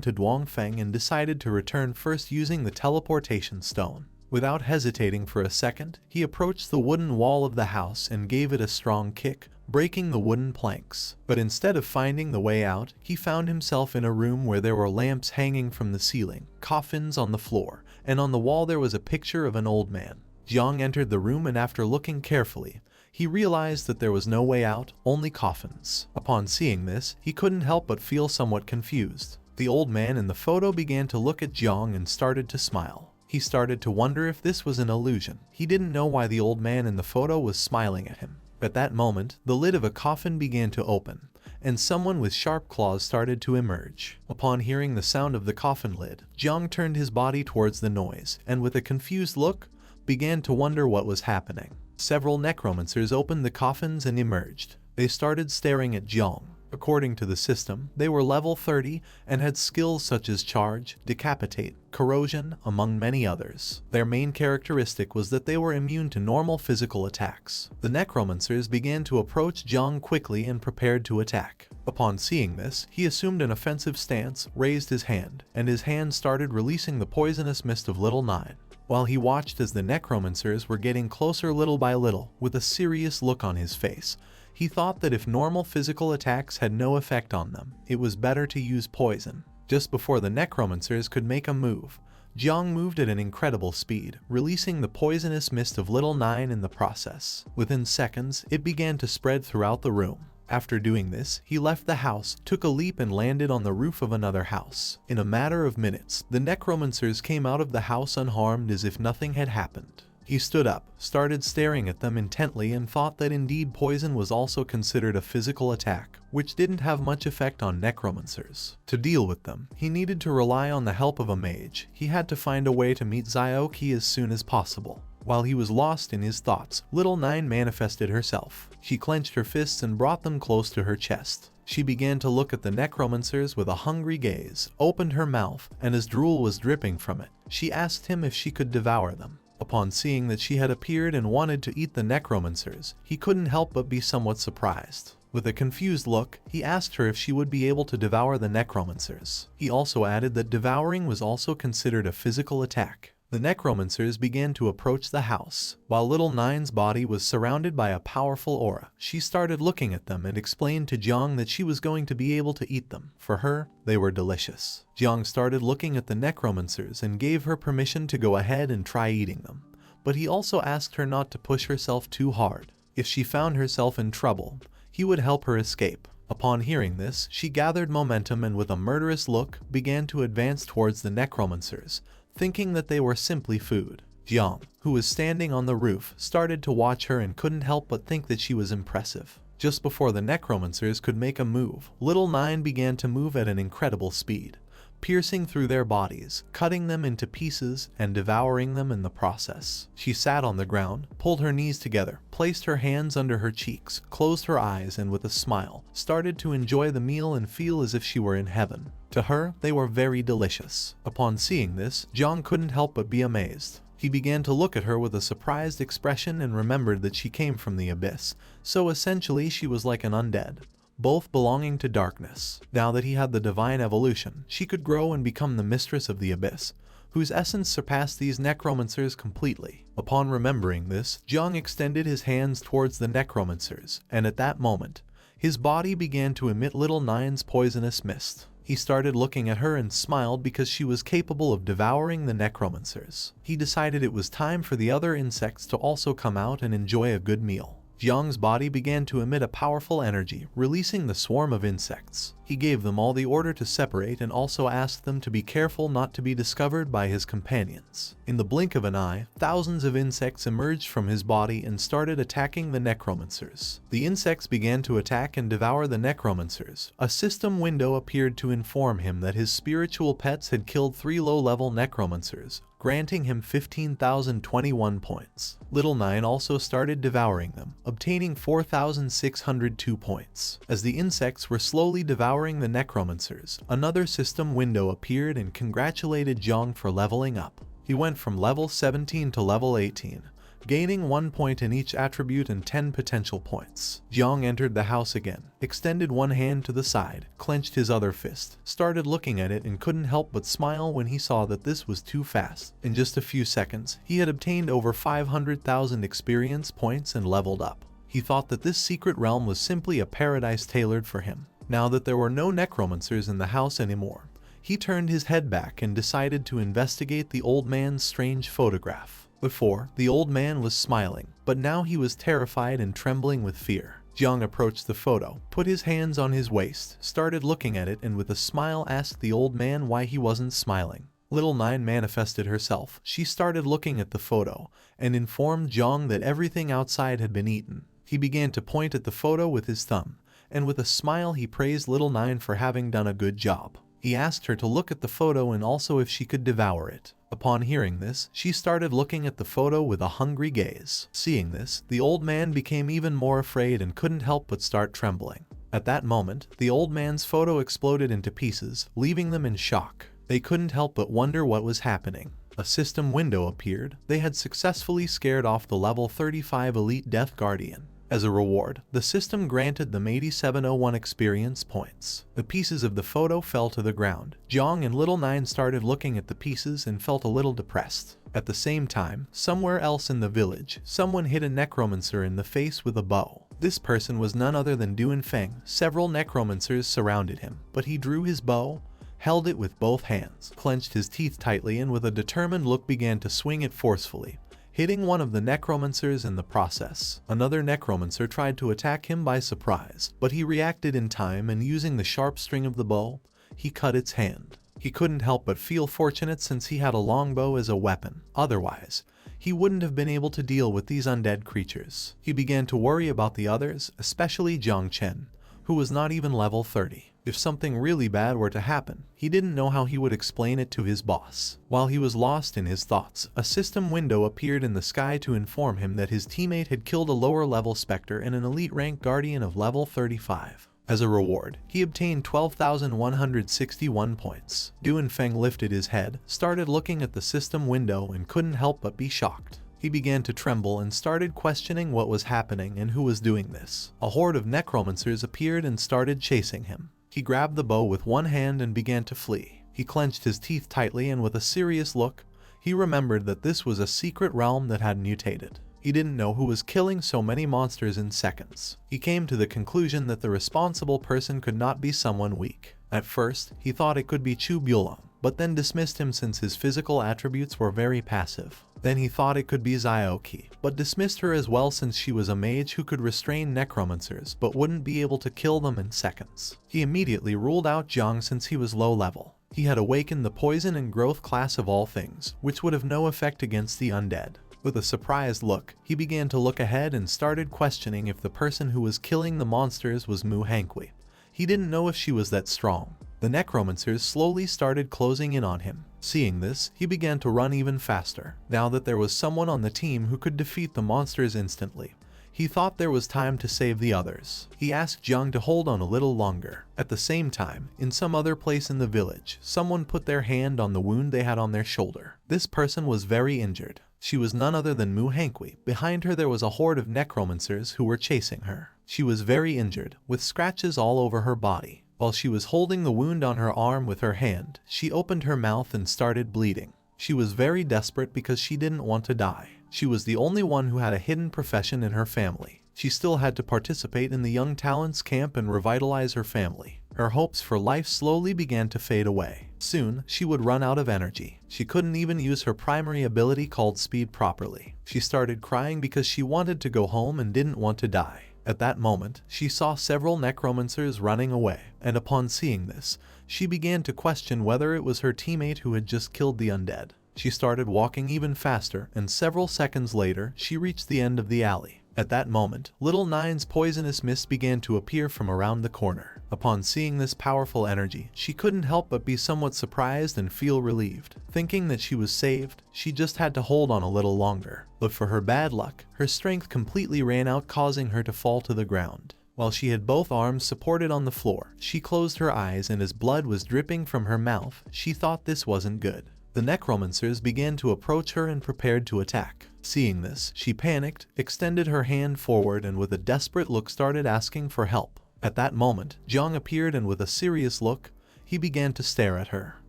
to Duong Feng and decided to return first using the teleportation stone. Without hesitating for a second, he approached the wooden wall of the house and gave it a strong kick, breaking the wooden planks. But instead of finding the way out, he found himself in a room where there were lamps hanging from the ceiling, coffins on the floor, and on the wall there was a picture of an old man. Jiang entered the room and after looking carefully, he realized that there was no way out, only coffins. Upon seeing this, he couldn't help but feel somewhat confused. The old man in the photo began to look at Jiang and started to smile. He started to wonder if this was an illusion. He didn't know why the old man in the photo was smiling at him. At that moment, the lid of a coffin began to open, and someone with sharp claws started to emerge. Upon hearing the sound of the coffin lid, Jiang turned his body towards the noise, and with a confused look, began to wonder what was happening. Several necromancers opened the coffins and emerged. They started staring at Jiang. According to the system, they were level 30 and had skills such as charge, decapitate, corrosion, among many others. Their main characteristic was that they were immune to normal physical attacks. The necromancers began to approach Jiang quickly and prepared to attack. Upon seeing this, he assumed an offensive stance, raised his hand, and his hand started releasing the poisonous mist of Little Nine. While he watched as the necromancers were getting closer little by little, with a serious look on his face, he thought that if normal physical attacks had no effect on them, it was better to use poison. Just before the necromancers could make a move, Jiang moved at an incredible speed, releasing the poisonous mist of Little Nine in the process. Within seconds, it began to spread throughout the room. After doing this, he left the house, took a leap and landed on the roof of another house. In a matter of minutes, the necromancers came out of the house unharmed as if nothing had happened. He stood up, started staring at them intently and thought that indeed poison was also considered a physical attack, which didn't have much effect on necromancers. To deal with them, he needed to rely on the help of a mage. He had to find a way to meet Xiaoqi as soon as possible. While he was lost in his thoughts, Little Nine manifested herself. She clenched her fists and brought them close to her chest. She began to look at the necromancers with a hungry gaze, opened her mouth, and as drool was dripping from it, she asked him if she could devour them. Upon seeing that she had appeared and wanted to eat the necromancers, he couldn't help but be somewhat surprised. With a confused look, he asked her if she would be able to devour the necromancers. He also added that devouring was also considered a physical attack. The necromancers began to approach the house. While Little Nine's body was surrounded by a powerful aura, she started looking at them and explained to Jong that she was going to be able to eat them. For her, they were delicious. Jong started looking at the necromancers and gave her permission to go ahead and try eating them. But he also asked her not to push herself too hard. If she found herself in trouble, he would help her escape. Upon hearing this, she gathered momentum and with a murderous look began to advance towards the necromancers, thinking that they were simply food. Jiang, who was standing on the roof, started to watch her and couldn't help but think that she was impressive. Just before the necromancers could make a move, Little Nine began to move at an incredible speed, piercing through their bodies, cutting them into pieces, and devouring them in the process. She sat on the ground, pulled her knees together, placed her hands under her cheeks, closed her eyes, and with a smile, started to enjoy the meal and feel as if she were in heaven. To her, they were very delicious. Upon seeing this, Jong couldn't help but be amazed. He began to look at her with a surprised expression and remembered that she came from the abyss, so essentially she was like an undead, both belonging to darkness. Now that he had the divine evolution, she could grow and become the mistress of the abyss, whose essence surpassed these necromancers completely. Upon remembering this, Jong extended his hands towards the necromancers, and at that moment, his body began to emit Little Nine's poisonous mist. He started looking at her and smiled because she was capable of devouring the necromancers. He decided it was time for the other insects to also come out and enjoy a good meal. Jiang's body began to emit a powerful energy, releasing the swarm of insects. He gave them all the order to separate and also asked them to be careful not to be discovered by his companions. In the blink of an eye, thousands of insects emerged from his body and started attacking the necromancers. The insects began to attack and devour the necromancers. A system window appeared to inform him that his spiritual pets had killed 3 low-level necromancers, granting him 15,021 points. Little Nine also started devouring them, obtaining 4,602 points. As the insects were slowly devouring the necromancers, another system window appeared and congratulated Jong for leveling up. He went from level 17 to level 18, gaining 1 point in each attribute and 10 potential points. Jiang entered the house again, extended one hand to the side, clenched his other fist, started looking at it and couldn't help but smile when he saw that this was too fast. In just a few seconds, he had obtained over 500,000 experience points and leveled up. He thought that this secret realm was simply a paradise tailored for him. Now that there were no necromancers in the house anymore, he turned his head back and decided to investigate the old man's strange photograph. Before, the old man was smiling, but now he was terrified and trembling with fear. Jiang approached the photo, put his hands on his waist, started looking at it, and with a smile asked the old man why he wasn't smiling. Little Nine manifested herself. She started looking at the photo and informed Jiang that everything outside had been eaten. He began to point at the photo with his thumb, and with a smile he praised Little Nine for having done a good job. He asked her to look at the photo and also if she could devour it. Upon hearing this, she started looking at the photo with a hungry gaze. Seeing this, the old man became even more afraid and couldn't help but start trembling. At that moment, the old man's photo exploded into pieces, leaving them in shock. They couldn't help but wonder what was happening. A system window appeared. They had successfully scared off the level 35 elite Death Guardian. As a reward, the system granted them 8701 experience points. The pieces of the photo fell to the ground. Jiang and Little Nine started looking at the pieces and felt a little depressed. At the same time, somewhere else in the village, someone hit a necromancer in the face with a bow. This person was none other than Duan Feng. Several necromancers surrounded him, but he drew his bow, held it with both hands, clenched his teeth tightly, and with a determined look began to swing it forcefully, hitting one of the necromancers in the process. Another necromancer tried to attack him by surprise, but he reacted in time and using the sharp string of the bow, he cut its hand. He couldn't help but feel fortunate since he had a longbow as a weapon. Otherwise, he wouldn't have been able to deal with these undead creatures. He began to worry about the others, especially Jong Chen, who was not even level 30. If something really bad were to happen, he didn't know how he would explain it to his boss. While he was lost in his thoughts, a system window appeared in the sky to inform him that his teammate had killed a lower level Spectre and an elite rank Guardian of level 35. As a reward, he obtained 12,161 points. Duanfeng lifted his head, started looking at the system window and couldn't help but be shocked. He began to tremble and started questioning what was happening and who was doing this. A horde of necromancers appeared and started chasing him. He grabbed the bow with one hand and began to flee. He clenched his teeth tightly and with a serious look, he remembered that this was a secret realm that had mutated. He didn't know who was killing so many monsters in seconds. He came to the conclusion that the responsible person could not be someone weak. At first, he thought it could be Chu Bulong, but then dismissed him since his physical attributes were very passive. Then he thought it could be Xiaoqi, but dismissed her as well since she was a mage who could restrain necromancers but wouldn't be able to kill them in seconds. He immediately ruled out Zhang since he was low level. He had awakened the poison and growth class of all things, which would have no effect against the undead. With a surprised look, he began to look ahead and started questioning if the person who was killing the monsters was Mu Hangui. He didn't know if she was that strong. The necromancers slowly started closing in on him. Seeing this, he began to run even faster. Now that there was someone on the team who could defeat the monsters instantly, he thought there was time to save the others. He asked Zhang to hold on a little longer. At the same time, in some other place in the village, someone put their hand on the wound they had on their shoulder. This person was very injured. She was none other than Mu Hangui. Behind her there was a horde of necromancers who were chasing her. She was very injured, with scratches all over her body. While she was holding the wound on her arm with her hand, she opened her mouth and started bleeding. She was very desperate because she didn't want to die. She was the only one who had a hidden profession in her family. She still had to participate in the Young Talents camp and revitalize her family. Her hopes for life slowly began to fade away. Soon, she would run out of energy. She couldn't even use her primary ability called speed properly. She started crying because she wanted to go home and didn't want to die. At that moment, she saw several necromancers running away, and upon seeing this, she began to question whether it was her teammate who had just killed the undead. She started walking even faster, and several seconds later, she reached the end of the alley. At that moment, Little Nine's poisonous mist began to appear from around the corner. Upon seeing this powerful energy, she couldn't help but be somewhat surprised and feel relieved. Thinking that she was saved, she just had to hold on a little longer. But for her bad luck, her strength completely ran out, causing her to fall to the ground. While she had both arms supported on the floor, she closed her eyes, and as blood was dripping from her mouth, she thought this wasn't good. The necromancers began to approach her and prepared to attack. Seeing this, she panicked, extended her hand forward, and with a desperate look started asking for help. At that moment, Zhang appeared, and with a serious look, he began to stare at her.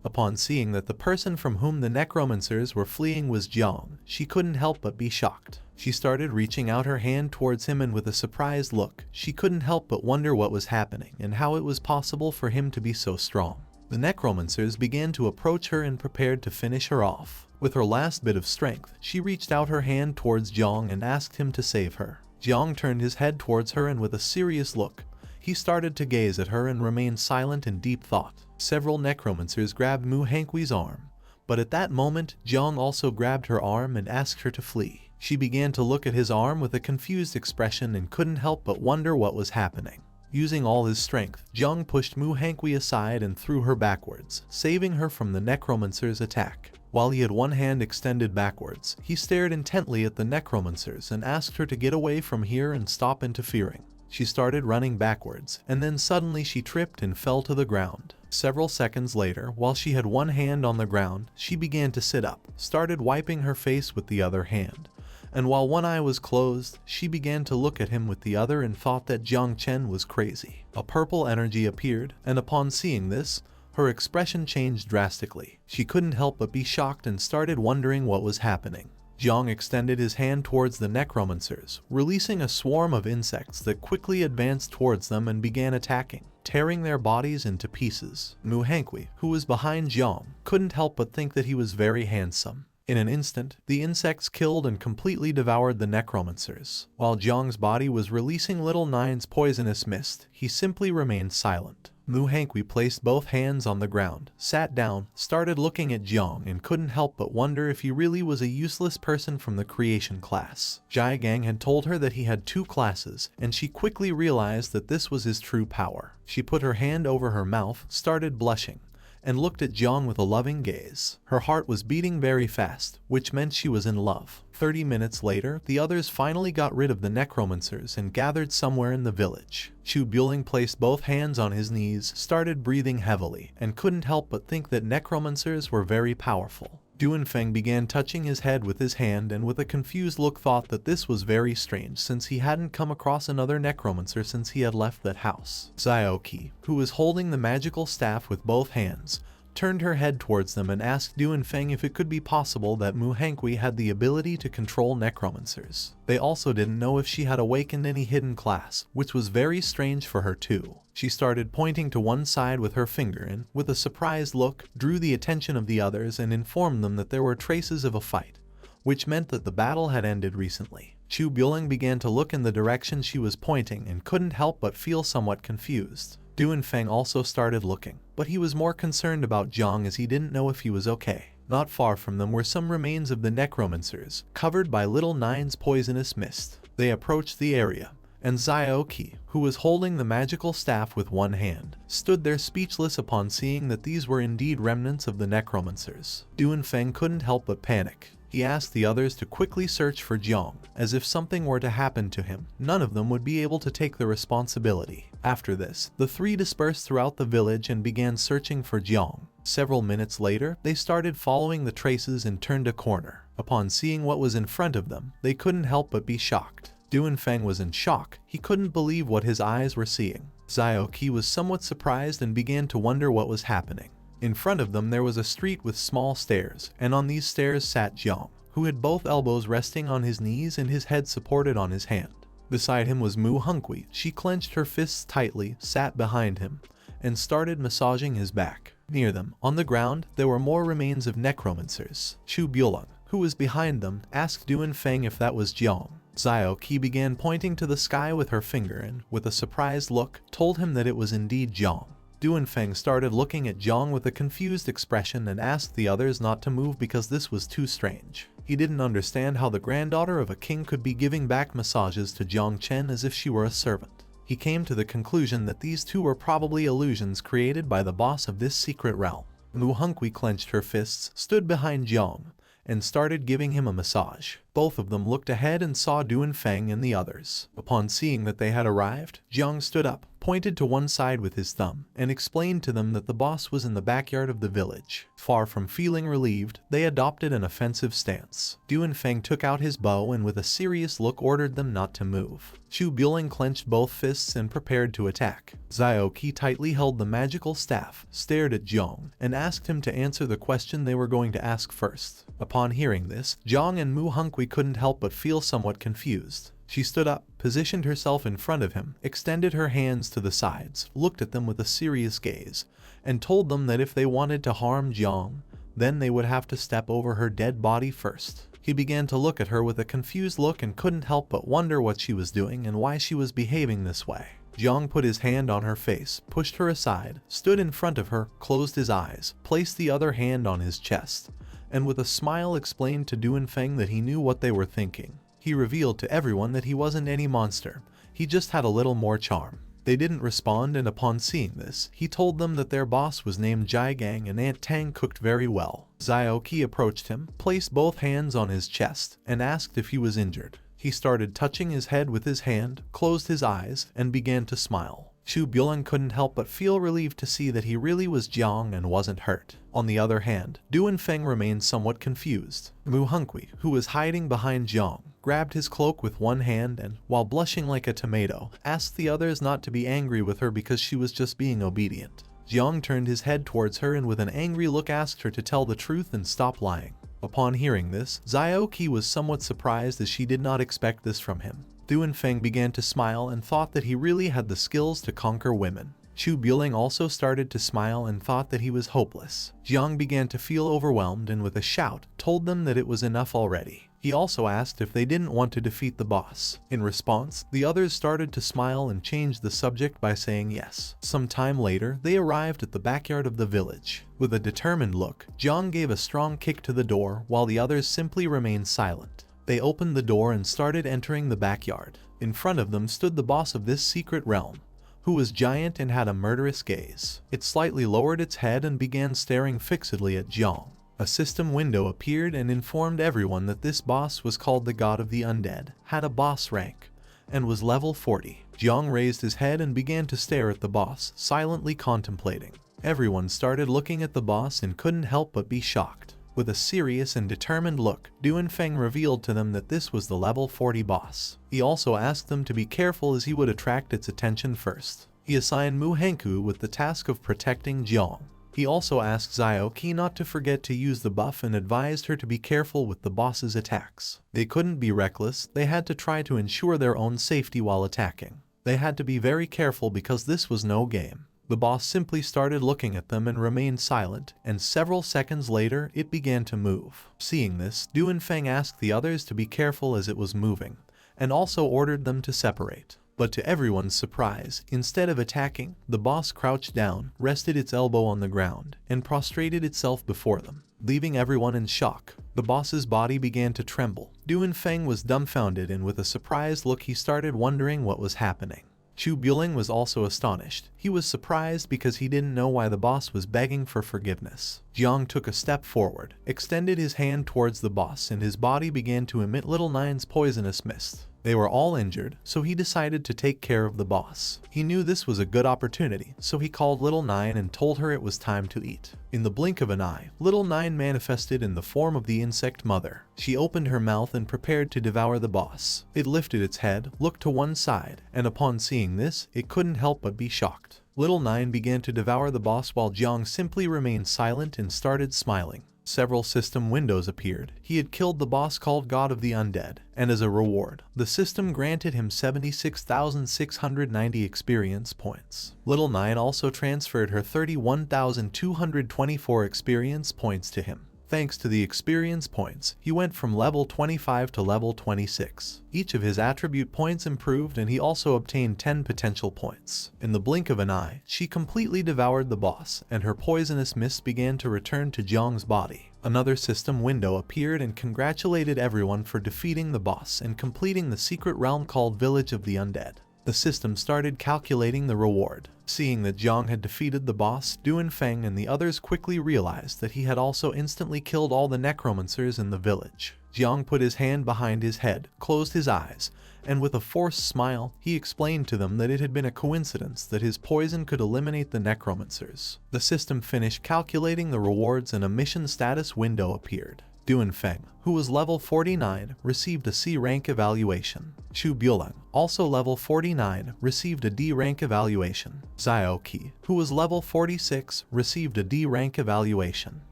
Upon seeing that the person from whom the necromancers were fleeing was Zhang, she couldn't help but be shocked. She started reaching out her hand towards him, and with a surprised look, she couldn't help but wonder what was happening and how it was possible for him to be so strong. The necromancers began to approach her and prepared to finish her off. With her last bit of strength, she reached out her hand towards Zhang and asked him to save her. Zhang turned his head towards her, and with a serious look, he started to gaze at her and remained silent in deep thought. Several necromancers grabbed Mu Hangui's arm, but at that moment, Zhang also grabbed her arm and asked her to flee. She began to look at his arm with a confused expression and couldn't help but wonder what was happening. Using all his strength, Zhang pushed Mu Hangui aside and threw her backwards, saving her from the necromancer's attack. While he had one hand extended backwards, he stared intently at the necromancers and asked her to get away from here and stop interfering. She started running backwards, and then suddenly she tripped and fell to the ground. Several seconds later, while she had one hand on the ground, she began to sit up, started wiping her face with the other hand. And while one eye was closed, she began to look at him with the other and thought that Jong Chen was crazy. A purple energy appeared, and upon seeing this, her expression changed drastically. She couldn't help but be shocked and started wondering what was happening. Zhang extended his hand towards the necromancers, releasing a swarm of insects that quickly advanced towards them and began attacking, tearing their bodies into pieces. Mu Hangui, who was behind Zhang, couldn't help but think that he was very handsome. In an instant, the insects killed and completely devoured the necromancers. While Jong's body was releasing little Nine's poisonous mist, he simply remained silent. Mu Hangui placed both hands on the ground, sat down, started looking at Jong, and couldn't help but wonder if he really was a useless person from the creation class. Jai Gang had told her that he had 2 classes, and she quickly realized that this was his true power. She put her hand over her mouth, started blushing, and looked at Jong with a loving gaze. Her heart was beating very fast, which meant she was in love. 30 minutes later, the others finally got rid of the necromancers and gathered somewhere in the village. Chu Bueling placed both hands on his knees, started breathing heavily, and couldn't help but think that necromancers were very powerful. Duanfeng began touching his head with his hand and with a confused look thought that this was very strange since he hadn't come across another necromancer since he had left that house. Xiaoqi, who was holding the magical staff with both hands, turned her head towards them and asked Duanfeng if it could be possible that Mu Hangui had the ability to control necromancers. They also didn't know if she had awakened any hidden class, which was very strange for her too. She started pointing to one side with her finger and, with a surprised look, drew the attention of the others and informed them that there were traces of a fight, which meant that the battle had ended recently. Chu Bueling began to look in the direction she was pointing and couldn't help but feel somewhat confused. Duanfeng also started looking, but he was more concerned about Jong as he didn't know if he was okay. Not far from them were some remains of the necromancers, covered by little Nine's poisonous mist. They approached the area, and Xiaoqi, who was holding the magical staff with one hand, stood there speechless upon seeing that these were indeed remnants of the necromancers. Duanfeng couldn't help but panic. He asked the others to quickly search for Jong, as if something were to happen to him, none of them would be able to take the responsibility. After this, the 3 dispersed throughout the village and began searching for Jong. Several minutes later, they started following the traces and turned a corner. Upon seeing what was in front of them, they couldn't help but be shocked. Duanfeng was in shock. He couldn't believe what his eyes were seeing. Xiaoqi was somewhat surprised and began to wonder what was happening. In front of them there was a street with small stairs, and on these stairs sat Jong, who had both elbows resting on his knees and his head supported on his hand. Beside him was Mu Hangui. She clenched her fists tightly, sat behind him, and started massaging his back. Near them, on the ground, there were more remains of necromancers. Chu Bueling, who was behind them, asked Duanfeng if that was Jong. Xiaoqi began pointing to the sky with her finger and, with a surprised look, told him that it was indeed Jong. Duanfeng started looking at Jong with a confused expression and asked the others not to move because this was too strange. He didn't understand how the granddaughter of a king could be giving back massages to Jong Chen as if she were a servant. He came to the conclusion that these 2 were probably illusions created by the boss of this secret realm. Mu Hangui clenched her fists, stood behind Jong, and started giving him a massage. Both of them looked ahead and saw Duanfeng and the others. Upon seeing that they had arrived, Jong stood up, pointed to one side with his thumb, and explained to them that the boss was in the backyard of the village. Far from feeling relieved, they adopted an offensive stance. Duanfeng took out his bow and with a serious look ordered them not to move. Chu Bueling clenched both fists and prepared to attack. Xiaoqi tightly held the magical staff, stared at Jong, and asked him to answer the question they were going to ask first. Upon hearing this, Jong and Mu Hangui couldn't help but feel somewhat confused. She stood up, positioned herself in front of him, extended her hands to the sides, looked at them with a serious gaze, and told them that if they wanted to harm Jong, then they would have to step over her dead body first. He began to look at her with a confused look and couldn't help but wonder what she was doing and why she was behaving this way. Jong put his hand on her face, pushed her aside, stood in front of her, closed his eyes, placed the other hand on his chest, and with a smile explained to Duanfeng that he knew what they were thinking. He revealed to everyone that he wasn't any monster, he just had a little more charm. They didn't respond, and upon seeing this, he told them that their boss was named Jai Gang and Aunt Tang cooked very well. Xiaoqi approached him, placed both hands on his chest, and asked if he was injured. He started touching his head with his hand, closed his eyes, and began to smile. Chu Bueling couldn't help but feel relieved to see that he really was Jong and wasn't hurt. On the other hand, Duanfeng remained somewhat confused. Mu Hangui, who was hiding behind Jong, grabbed his cloak with one hand and, while blushing like a tomato, asked the others not to be angry with her because she was just being obedient. Jong turned his head towards her and with an angry look asked her to tell the truth and stop lying. Upon hearing this, Xiaoqi was somewhat surprised as she did not expect this from him. Duanfeng began to smile and thought that he really had the skills to conquer women. Chu Bueling also started to smile and thought that he was hopeless. Jiang began to feel overwhelmed and with a shout told them that it was enough already. He also asked if they didn't want to defeat the boss. In response, the others started to smile and changed the subject by saying yes. Some time later, they arrived at the backyard of the village. With a determined look, Jiang gave a strong kick to the door while the others simply remained silent. They opened the door and started entering the backyard. In front of them stood the boss of this secret realm, who was giant and had a murderous gaze. It slightly lowered its head and began staring fixedly at Jiang. A system window appeared and informed everyone that this boss was called the God of the Undead, had a boss rank, and was level 40. Jiang raised his head and began to stare at the boss, silently contemplating. Everyone started looking at the boss and couldn't help but be shocked. With a serious and determined look, Duanfeng revealed to them that this was the level 40 boss. He also asked them to be careful as he would attract its attention first. He assigned Mu Hengku with the task of protecting Jiang. He also asked Xiao Qi not to forget to use the buff and advised her to be careful with the boss's attacks. They couldn't be reckless, they had to try to ensure their own safety while attacking. They had to be very careful because this was no game. The boss simply started looking at them and remained silent, and several seconds later, it began to move. Seeing this, Duanfeng asked the others to be careful as it was moving, and also ordered them to separate. But to everyone's surprise, instead of attacking, the boss crouched down, rested its elbow on the ground, and prostrated itself before them, leaving everyone in shock. The boss's body began to tremble. Duanfeng was dumbfounded and with a surprised look he started wondering what was happening. Chu Bueling was also astonished. He was surprised because he didn't know why the boss was begging for forgiveness. Jiang took a step forward, extended his hand towards the boss, and his body began to emit Little Nine's poisonous mist. They were all injured, so he decided to take care of the boss. He knew this was a good opportunity, so he called Little Nine and told her it was time to eat. In the blink of an eye, Little Nine manifested in the form of the insect mother. She opened her mouth and prepared to devour the boss. It lifted its head, looked to one side, and upon seeing this, it couldn't help but be shocked. Little Nine began to devour the boss while Jiang simply remained silent and started smiling. Several system windows appeared. He had killed the boss called God of the Undead, and as a reward, the system granted him 76,690 experience points. Little Nine also transferred her 31,224 experience points to him. Thanks to the experience points, he went from level 25 to level 26. Each of his attribute points improved and he also obtained 10 potential points. In the blink of an eye, she completely devoured the boss, and her poisonous mist began to return to Jiang's body. Another system window appeared and congratulated everyone for defeating the boss and completing the secret realm called Village of the Undead. The system started calculating the reward. Seeing that Jiang had defeated the boss, Duanfeng and the others quickly realized that he had also instantly killed all the necromancers in the village. Jiang put his hand behind his head, closed his eyes, and with a forced smile, he explained to them that it had been a coincidence that his poison could eliminate the necromancers. The system finished calculating the rewards and a mission status window appeared. Duanfeng, who was level 49, received a C rank evaluation. Chu Bueling, also level 49, received a D rank evaluation. Xiao Qi, who was level 46, received a D rank evaluation.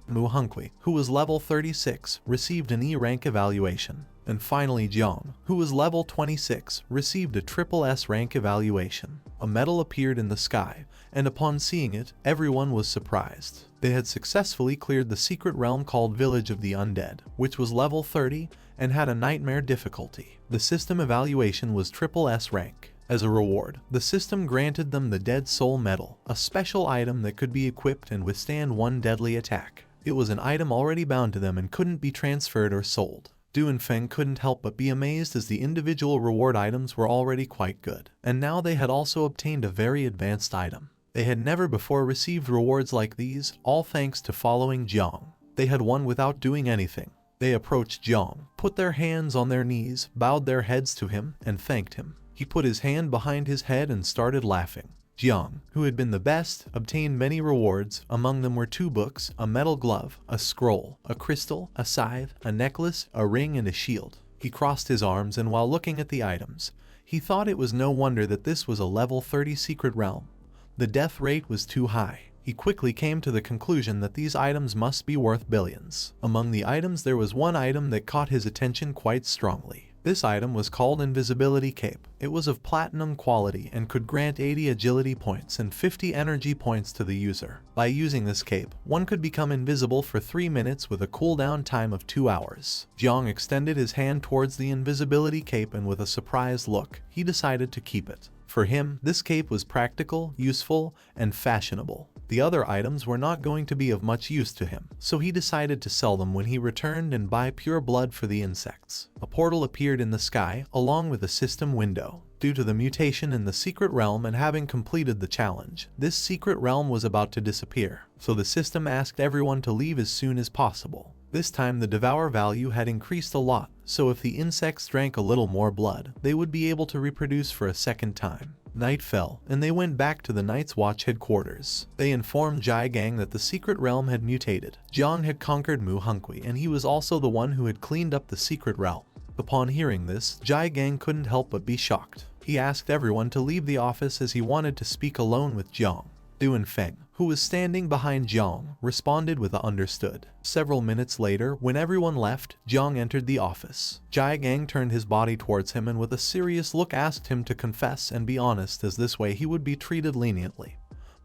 Mu Hengku, who was level 36, received an E rank evaluation. And finally Jiang, who was level 26, received a triple S rank evaluation. A medal appeared in the sky, and upon seeing it, everyone was surprised. They had successfully cleared the secret realm called Village of the Undead, which was level 30 and had a nightmare difficulty. The system evaluation was triple S rank. As a reward, the system granted them the Dead Soul Medal, a special item that could be equipped and withstand one deadly attack. It was an item already bound to them and couldn't be transferred or sold. Duanfeng couldn't help but be amazed as the individual reward items were already quite good, and now they had also obtained a very advanced item. They had never before received rewards like these, all thanks to following Jiang. They had won without doing anything. They approached Jiang, put their hands on their knees, bowed their heads to him, and thanked him. He put his hand behind his head and started laughing. Jiang, who had been the best, obtained many rewards. Among them were 2 books, a metal glove, a scroll, a crystal, a scythe, a necklace, a ring, and a shield. He crossed his arms, and while looking at the items, he thought it was no wonder that this was a level 30 secret realm. The death rate was too high. He quickly came to the conclusion that these items must be worth billions. Among the items there was one item that caught his attention quite strongly. This item was called Invisibility Cape. It was of platinum quality and could grant 80 agility points and 50 energy points to the user. By using this cape, one could become invisible for 3 minutes with a cooldown time of 2 hours. Jong extended his hand towards the invisibility cape and with a surprised look, he decided to keep it. For him, this cape was practical, useful, and fashionable. The other items were not going to be of much use to him, so he decided to sell them when he returned and buy pure blood for the insects. A portal appeared in the sky, along with a system window. Due to the mutation in the secret realm and having completed the challenge, this secret realm was about to disappear, so the system asked everyone to leave as soon as possible. This time the devour value had increased a lot, so if the insects drank a little more blood, they would be able to reproduce for a second time. Night fell, and they went back to the Night's Watch headquarters. They informed Jai Gang that the secret realm had mutated. Jong had conquered Mu Hunkwi, and he was also the one who had cleaned up the secret realm. Upon hearing this, Jai Gang couldn't help but be shocked. He asked everyone to leave the office as he wanted to speak alone with Jong. Duan Feng, who was standing behind Jong, responded with a understood. Several minutes later, when everyone left, Jong entered the office. Jai Gang turned his body towards him and with a serious look asked him to confess and be honest, as this way he would be treated leniently.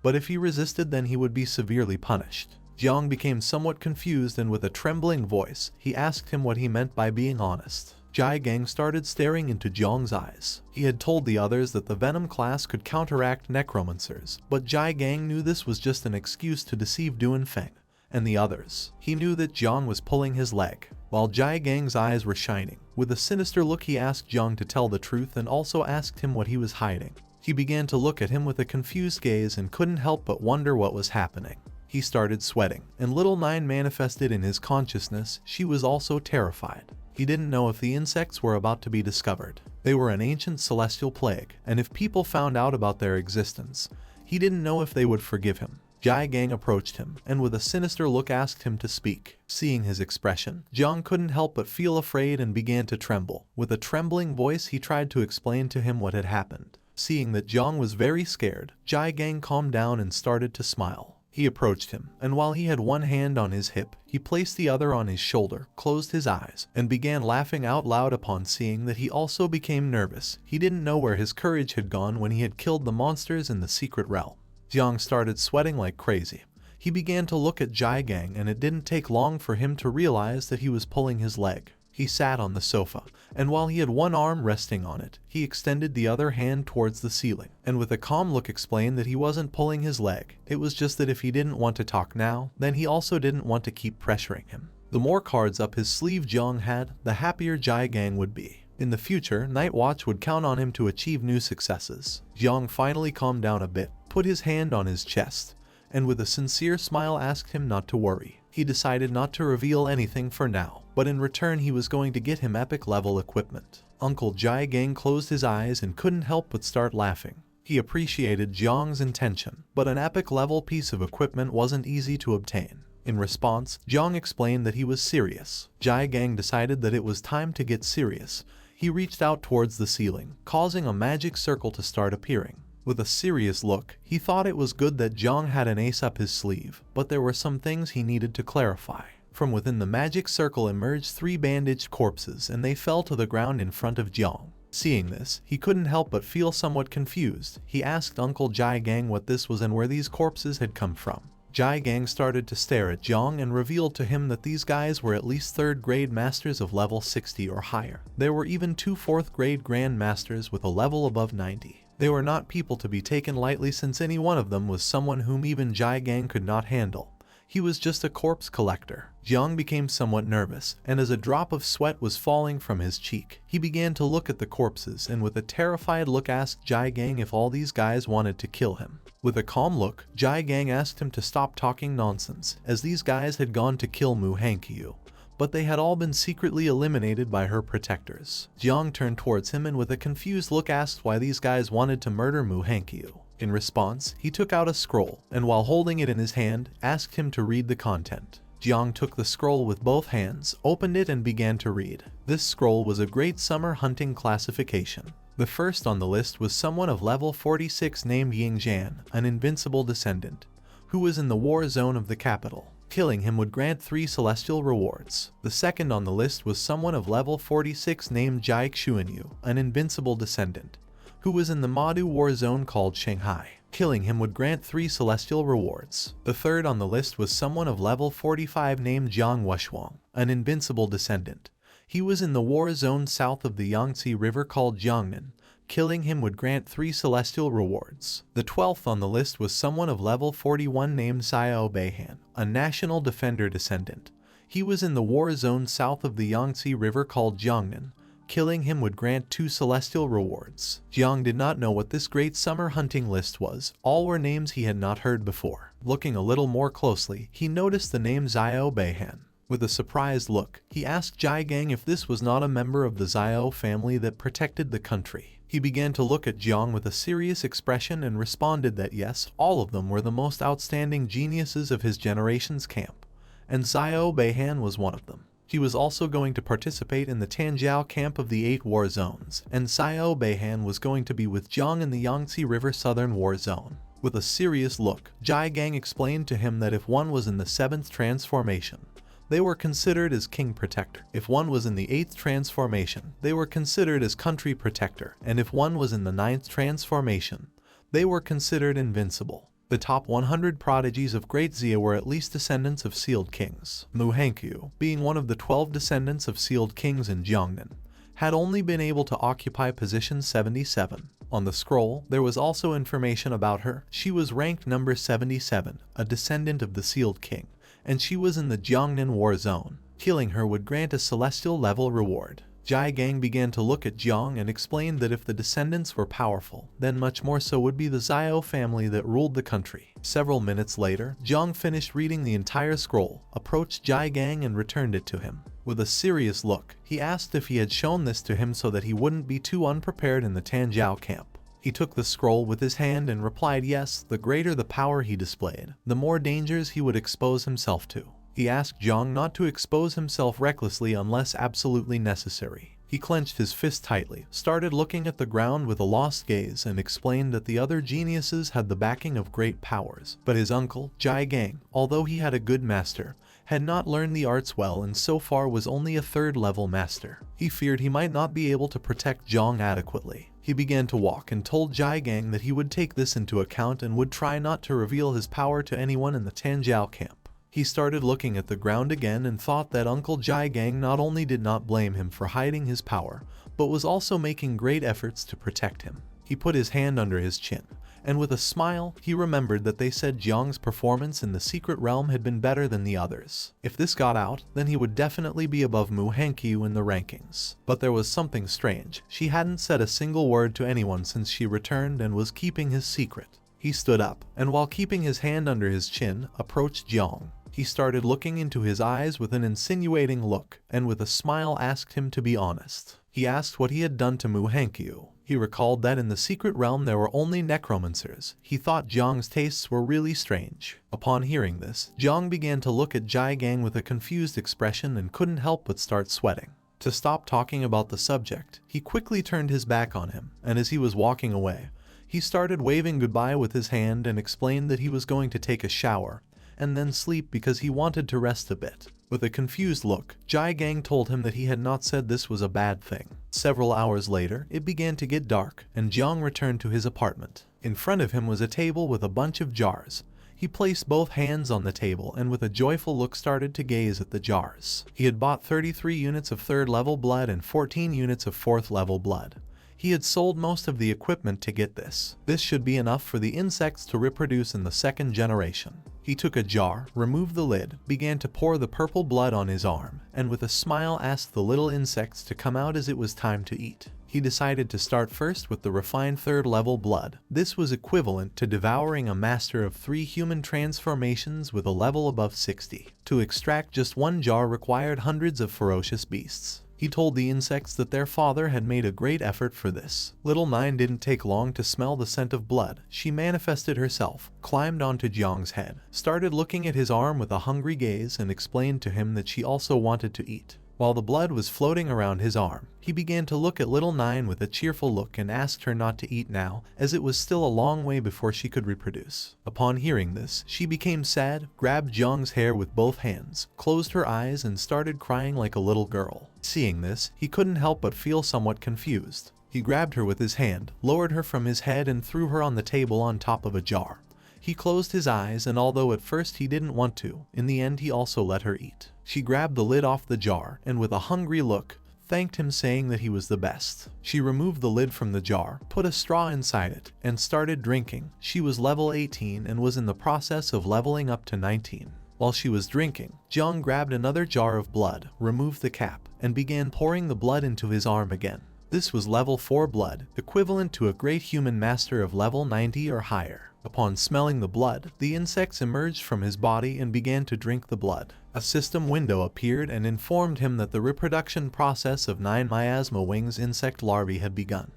But if he resisted, then he would be severely punished. Jong became somewhat confused and with a trembling voice, he asked him what he meant by being honest. Jai Gang started staring into Jong's eyes. He had told the others that the Venom class could counteract necromancers, but Jai Gang knew this was just an excuse to deceive Duan Feng and the others. He knew that Jong was pulling his leg. While Jai Gang's eyes were shining, with a sinister look he asked Jong to tell the truth and also asked him what he was hiding. He began to look at him with a confused gaze and couldn't help but wonder what was happening. He started sweating, and Little Nine manifested in his consciousness. She was also terrified. He didn't know if the insects were about to be discovered. They were an ancient celestial plague, and if people found out about their existence, he didn't know if they would forgive him. Jai Gang approached him, and with a sinister look asked him to speak. Seeing his expression, Jong couldn't help but feel afraid and began to tremble. With a trembling voice he tried to explain to him what had happened. Seeing that Jong was very scared, Jai Gang calmed down and started to smile. He approached him, and while he had one hand on his hip, he placed the other on his shoulder, closed his eyes, and began laughing out loud. Upon seeing that, he also became nervous. He didn't know where his courage had gone when he had killed the monsters in the secret realm. Jong started sweating like crazy. He began to look at Jai Gang, and it didn't take long for him to realize that he was pulling his leg. He sat on the sofa, and while he had one arm resting on it, he extended the other hand towards the ceiling, and with a calm look explained that he wasn't pulling his leg. It was just that if he didn't want to talk now, then he also didn't want to keep pressuring him. The more cards up his sleeve Jong had, the happier Jai Gang would be. In the future, Night Watch would count on him to achieve new successes. Jong finally calmed down a bit, put his hand on his chest, and with a sincere smile asked him not to worry. He decided not to reveal anything for now, but in return he was going to get him epic level equipment. Uncle Jai Gang closed his eyes and couldn't help but start laughing. He appreciated Jong's intention, but an epic level piece of equipment wasn't easy to obtain. In response, Jong explained that he was serious. Jai Gang decided that it was time to get serious. He reached out towards the ceiling, causing a magic circle to start appearing. With a serious look, he thought it was good that Jong had an ace up his sleeve, but there were some things he needed to clarify. From within the magic circle emerged 3 bandaged corpses, and they fell to the ground in front of Jong. Seeing this, he couldn't help but feel somewhat confused. He asked Uncle Jai Gang what this was and where these corpses had come from. Jai Gang started to stare at Jong and revealed to him that these guys were at least 3rd grade masters of level 60 or higher. There were even 2 4th grade grand masters with a level above 90. They were not people to be taken lightly, since any one of them was someone whom even Jai Gang could not handle. He was just a corpse collector. Jong became somewhat nervous, and as a drop of sweat was falling from his cheek, he began to look at the corpses and with a terrified look asked Jai Gang if all these guys wanted to kill him. With a calm look, Jai Gang asked him to stop talking nonsense, as these guys had gone to kill Mu Hankyu, but they had all been secretly eliminated by her protectors. Jong turned towards him and with a confused look asked why these guys wanted to murder Mu Hankyu. In response, he took out a scroll, and while holding it in his hand, asked him to read the content. Jong took the scroll with both hands, opened it and began to read. This scroll was a great summer hunting classification. The first on the list was someone of level 46 named Ying Zhan, an invincible descendant, who was in the war zone of the capital. Killing him would grant 3 celestial rewards. The second on the list was someone of level 46 named Jai Xuanyu, an invincible descendant, who was in the Madu war zone called Shanghai. Killing him would grant 3 celestial rewards. The third on the list was someone of level 45 named Jiang Wuxuang, an invincible descendant. He was in the war zone south of the Yangtze River called Jiangnan. Killing him would grant 3 celestial rewards. The 12th on the list was someone of level 41 named Xiao Beihan, a national defender descendant. He was in the war zone south of the Yangtze River called Jiangnan. Killing him would grant 2 celestial rewards. Jiang did not know what this great summer hunting list was. All were names he had not heard before. Looking a little more closely, he noticed the name Xiao Beihan. With a surprised look, he asked Jai Gang if this was not a member of the Xiao family that protected the country. He began to look at Jiang with a serious expression and responded that yes, all of them were the most outstanding geniuses of his generation's camp, and Xiao Beihan was one of them. He was also going to participate in the Tanjiao camp of the 8 war zones, and Xiao Beihan was going to be with Jiang in the Yangtze River Southern War Zone. With a serious look, Jai Gang explained to him that if one was in the 7th transformation, they were considered as king protector. If one was in the 8th transformation, they were considered as country protector, and if one was in the 9th transformation, they were considered invincible. The top 100 prodigies of Great Xia were at least descendants of sealed kings. Mu Hankyu, being one of the 12 descendants of sealed kings in Jiangnan, had only been able to occupy position 77. On the scroll, there was also information about her. She was ranked number 77, a descendant of the sealed king, and she was in the Jiangnan war zone. Killing her would grant a celestial level reward. Jai Gang began to look at Jiang and explained that if the descendants were powerful, then much more so would be the Xiao family that ruled the country. Several minutes later, Jiang finished reading the entire scroll, approached Jai Gang and returned it to him. With a serious look, he asked if he had shown this to him so that he wouldn't be too unprepared in the Tanjiao camp. He took the scroll with his hand and replied yes, the greater the power he displayed, the more dangers he would expose himself to. He asked Jiang not to expose himself recklessly unless absolutely necessary. He clenched his fist tightly, started looking at the ground with a lost gaze, and explained that the other geniuses had the backing of great powers. But his uncle, Jai Gang, although he had a good master, had not learned the arts well and so far was only a 3rd level master. He feared he might not be able to protect Jiang adequately. He began to walk and told Jai Gang that he would take this into account and would try not to reveal his power to anyone in the Tanjiao camp. He started looking at the ground again and thought that Uncle Jai Gang not only did not blame him for hiding his power, but was also making great efforts to protect him. He put his hand under his chin, and with a smile, he remembered that they said Jiang's performance in the secret realm had been better than the others. If this got out, then he would definitely be above Mu Hankyu in the rankings. But there was something strange. She hadn't said a single word to anyone since she returned and was keeping his secret. He stood up, and while keeping his hand under his chin, approached Jiang. He started looking into his eyes with an insinuating look, and with a smile asked him to be honest. He asked what he had done to Mu Hankyu. He recalled that in the secret realm there were only necromancers. He thought Jiang's tastes were really strange. Upon hearing this, Jiang began to look at Jai Gang with a confused expression and couldn't help but start sweating. To stop talking about the subject, he quickly turned his back on him, and as he was walking away, he started waving goodbye with his hand and explained that he was going to take a shower and then sleep because he wanted to rest a bit. With a confused look, Jai Gang told him that he had not said this was a bad thing. Several hours later, it began to get dark, and Jiang returned to his apartment. In front of him was a table with a bunch of jars. He placed both hands on the table and with a joyful look started to gaze at the jars. He had bought 33 units of 3rd level blood and 14 units of 4th level blood. He had sold most of the equipment to get this. This should be enough for the insects to reproduce in the 2nd generation. He took a jar, removed the lid, began to pour the purple blood on his arm, and with a smile asked the little insects to come out as it was time to eat. He decided to start first with the refined 3rd level blood. This was equivalent to devouring a master of 3 human transformations with a level above 60. To extract just 1 jar required hundreds of ferocious beasts. He told the insects that their father had made a great effort for this. Little Nine didn't take long to smell the scent of blood. She manifested herself, climbed onto Jiang's head, started looking at his arm with a hungry gaze and explained to him that she also wanted to eat. While the blood was floating around his arm, he began to look at little Nine with a cheerful look and asked her not to eat now, as it was still a long way before she could reproduce. Upon hearing this, she became sad, grabbed Jong's hair with both hands, closed her eyes and started crying like a little girl. Seeing this, he couldn't help but feel somewhat confused. He grabbed her with his hand, lowered her from his head and threw her on the table on top of a jar. He closed his eyes, and although at first he didn't want to, in the end he also let her eat. She grabbed the lid off the jar and with a hungry look, thanked him, saying that he was the best. She removed the lid from the jar, put a straw inside it, and started drinking. She was level 18 and was in the process of leveling up to 19. While she was drinking, Jong grabbed another jar of blood, removed the cap, and began pouring the blood into his arm again. This was level 4 blood, equivalent to a great human master of level 90 or higher. Upon smelling the blood, the insects emerged from his body and began to drink the blood. A system window appeared and informed him that the reproduction process of 9 miasma wings insect larvae had begun.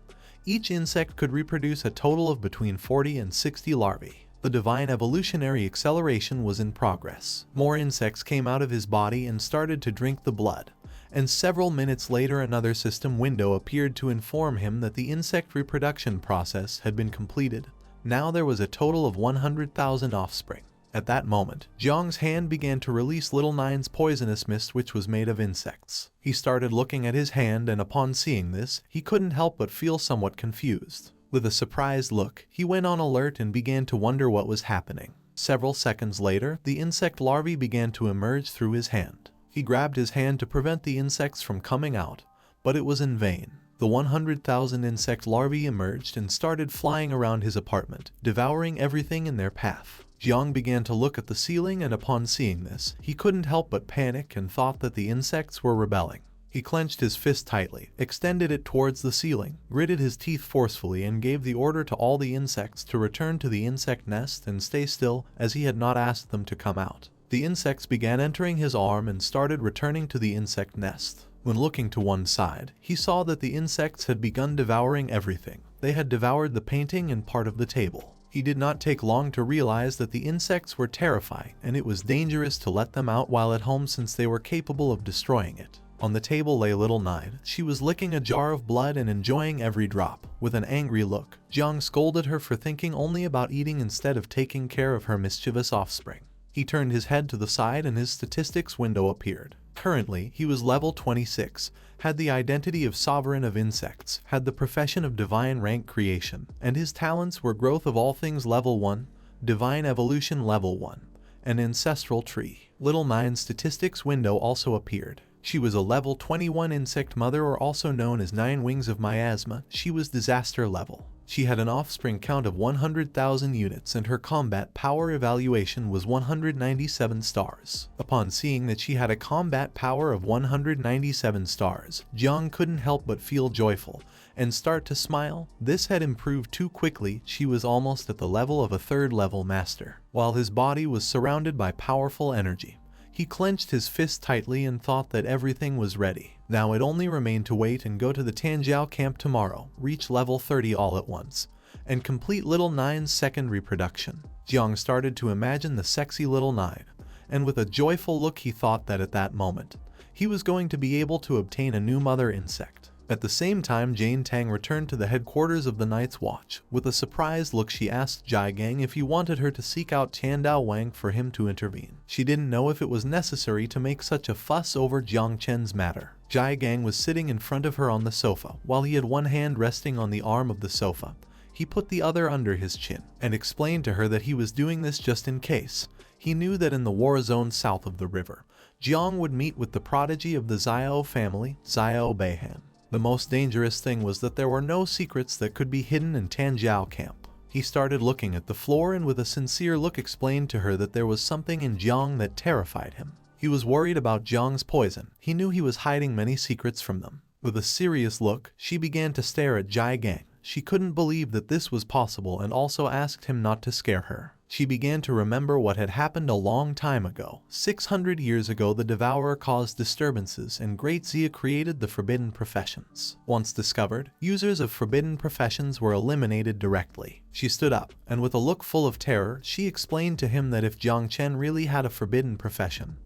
Each insect could reproduce a total of between 40 and 60 larvae. The divine evolutionary acceleration was in progress. More insects came out of his body and started to drink the blood. And several minutes later another system window appeared to inform him that the insect reproduction process had been completed. Now there was a total of 100,000 offspring. At that moment, Jong's hand began to release little Nine's poisonous mist, which was made of insects. He started looking at his hand, and upon seeing this, he couldn't help but feel somewhat confused. With a surprised look, he went on alert and began to wonder what was happening. Several seconds later, the insect larvae began to emerge through his hand. He grabbed his hand to prevent the insects from coming out, but it was in vain. The 100,000 insect larvae emerged and started flying around his apartment, devouring everything in their path. Jong began to look at the ceiling, and upon seeing this, he couldn't help but panic and thought that the insects were rebelling. He clenched his fist tightly, extended it towards the ceiling, gritted his teeth forcefully and gave the order to all the insects to return to the insect nest and stay still, as he had not asked them to come out. The insects began entering his arm and started returning to the insect nest. When looking to one side, he saw that the insects had begun devouring everything. They had devoured the painting and part of the table. He did not take long to realize that the insects were terrifying, and it was dangerous to let them out while at home since they were capable of destroying it. On the table lay little Nine. She was licking a jar of blood and enjoying every drop. With an angry look, Jong scolded her for thinking only about eating instead of taking care of her mischievous offspring. He turned his head to the side and his statistics window appeared. Currently, he was level 26, had the identity of Sovereign of Insects, had the profession of Divine Rank Creation, and his talents were Growth of All Things level 1, Divine Evolution level 1, and Ancestral Tree. Little Nine's statistics window also appeared. She was a level 21 insect mother, or also known as 9 Wings of Miasma. She was disaster level. She had an offspring count of 100,000 units and her combat power evaluation was 197 stars. Upon seeing that she had a combat power of 197 stars, Jong couldn't help but feel joyful and start to smile. This had improved too quickly. She was almost at the level of a 3rd level master. While his body was surrounded by powerful energy, he clenched his fist tightly and thought that everything was ready. Now it only remained to wait and go to the Tanjiao camp tomorrow, reach level 30 all at once, and complete little Nine's 2nd reproduction. Jong started to imagine the sexy little Nine, and with a joyful look he thought that at that moment, he was going to be able to obtain a new mother insect. At the same time, Jane Tang returned to the headquarters of the Night's Watch. With a surprised look, she asked Jai Gang if he wanted her to seek out Tiandao Wang for him to intervene. She didn't know if it was necessary to make such a fuss over Jong Chen's matter. Jai Gang was sitting in front of her on the sofa. While he had one hand resting on the arm of the sofa, he put the other under his chin and explained to her that he was doing this just in case. He knew that in the war zone south of the river, Jiang would meet with the prodigy of the Xiao family, Xiao Beihan. The most dangerous thing was that there were no secrets that could be hidden in Tanjiao camp. He started looking at the floor and with a sincere look explained to her that there was something in Jiang that terrified him. He was worried about Jiang's poison. He knew he was hiding many secrets from them. With a serious look, she began to stare at Jai Gang. She couldn't believe that this was possible and also asked him not to scare her. She began to remember what had happened a long time ago. 600 years ago, the Devourer caused disturbances and Great Zia created the Forbidden Professions. Once discovered, users of Forbidden Professions were eliminated directly. She stood up, and with a look full of terror, she explained to him that if Jong Chen really had a Forbidden Profession,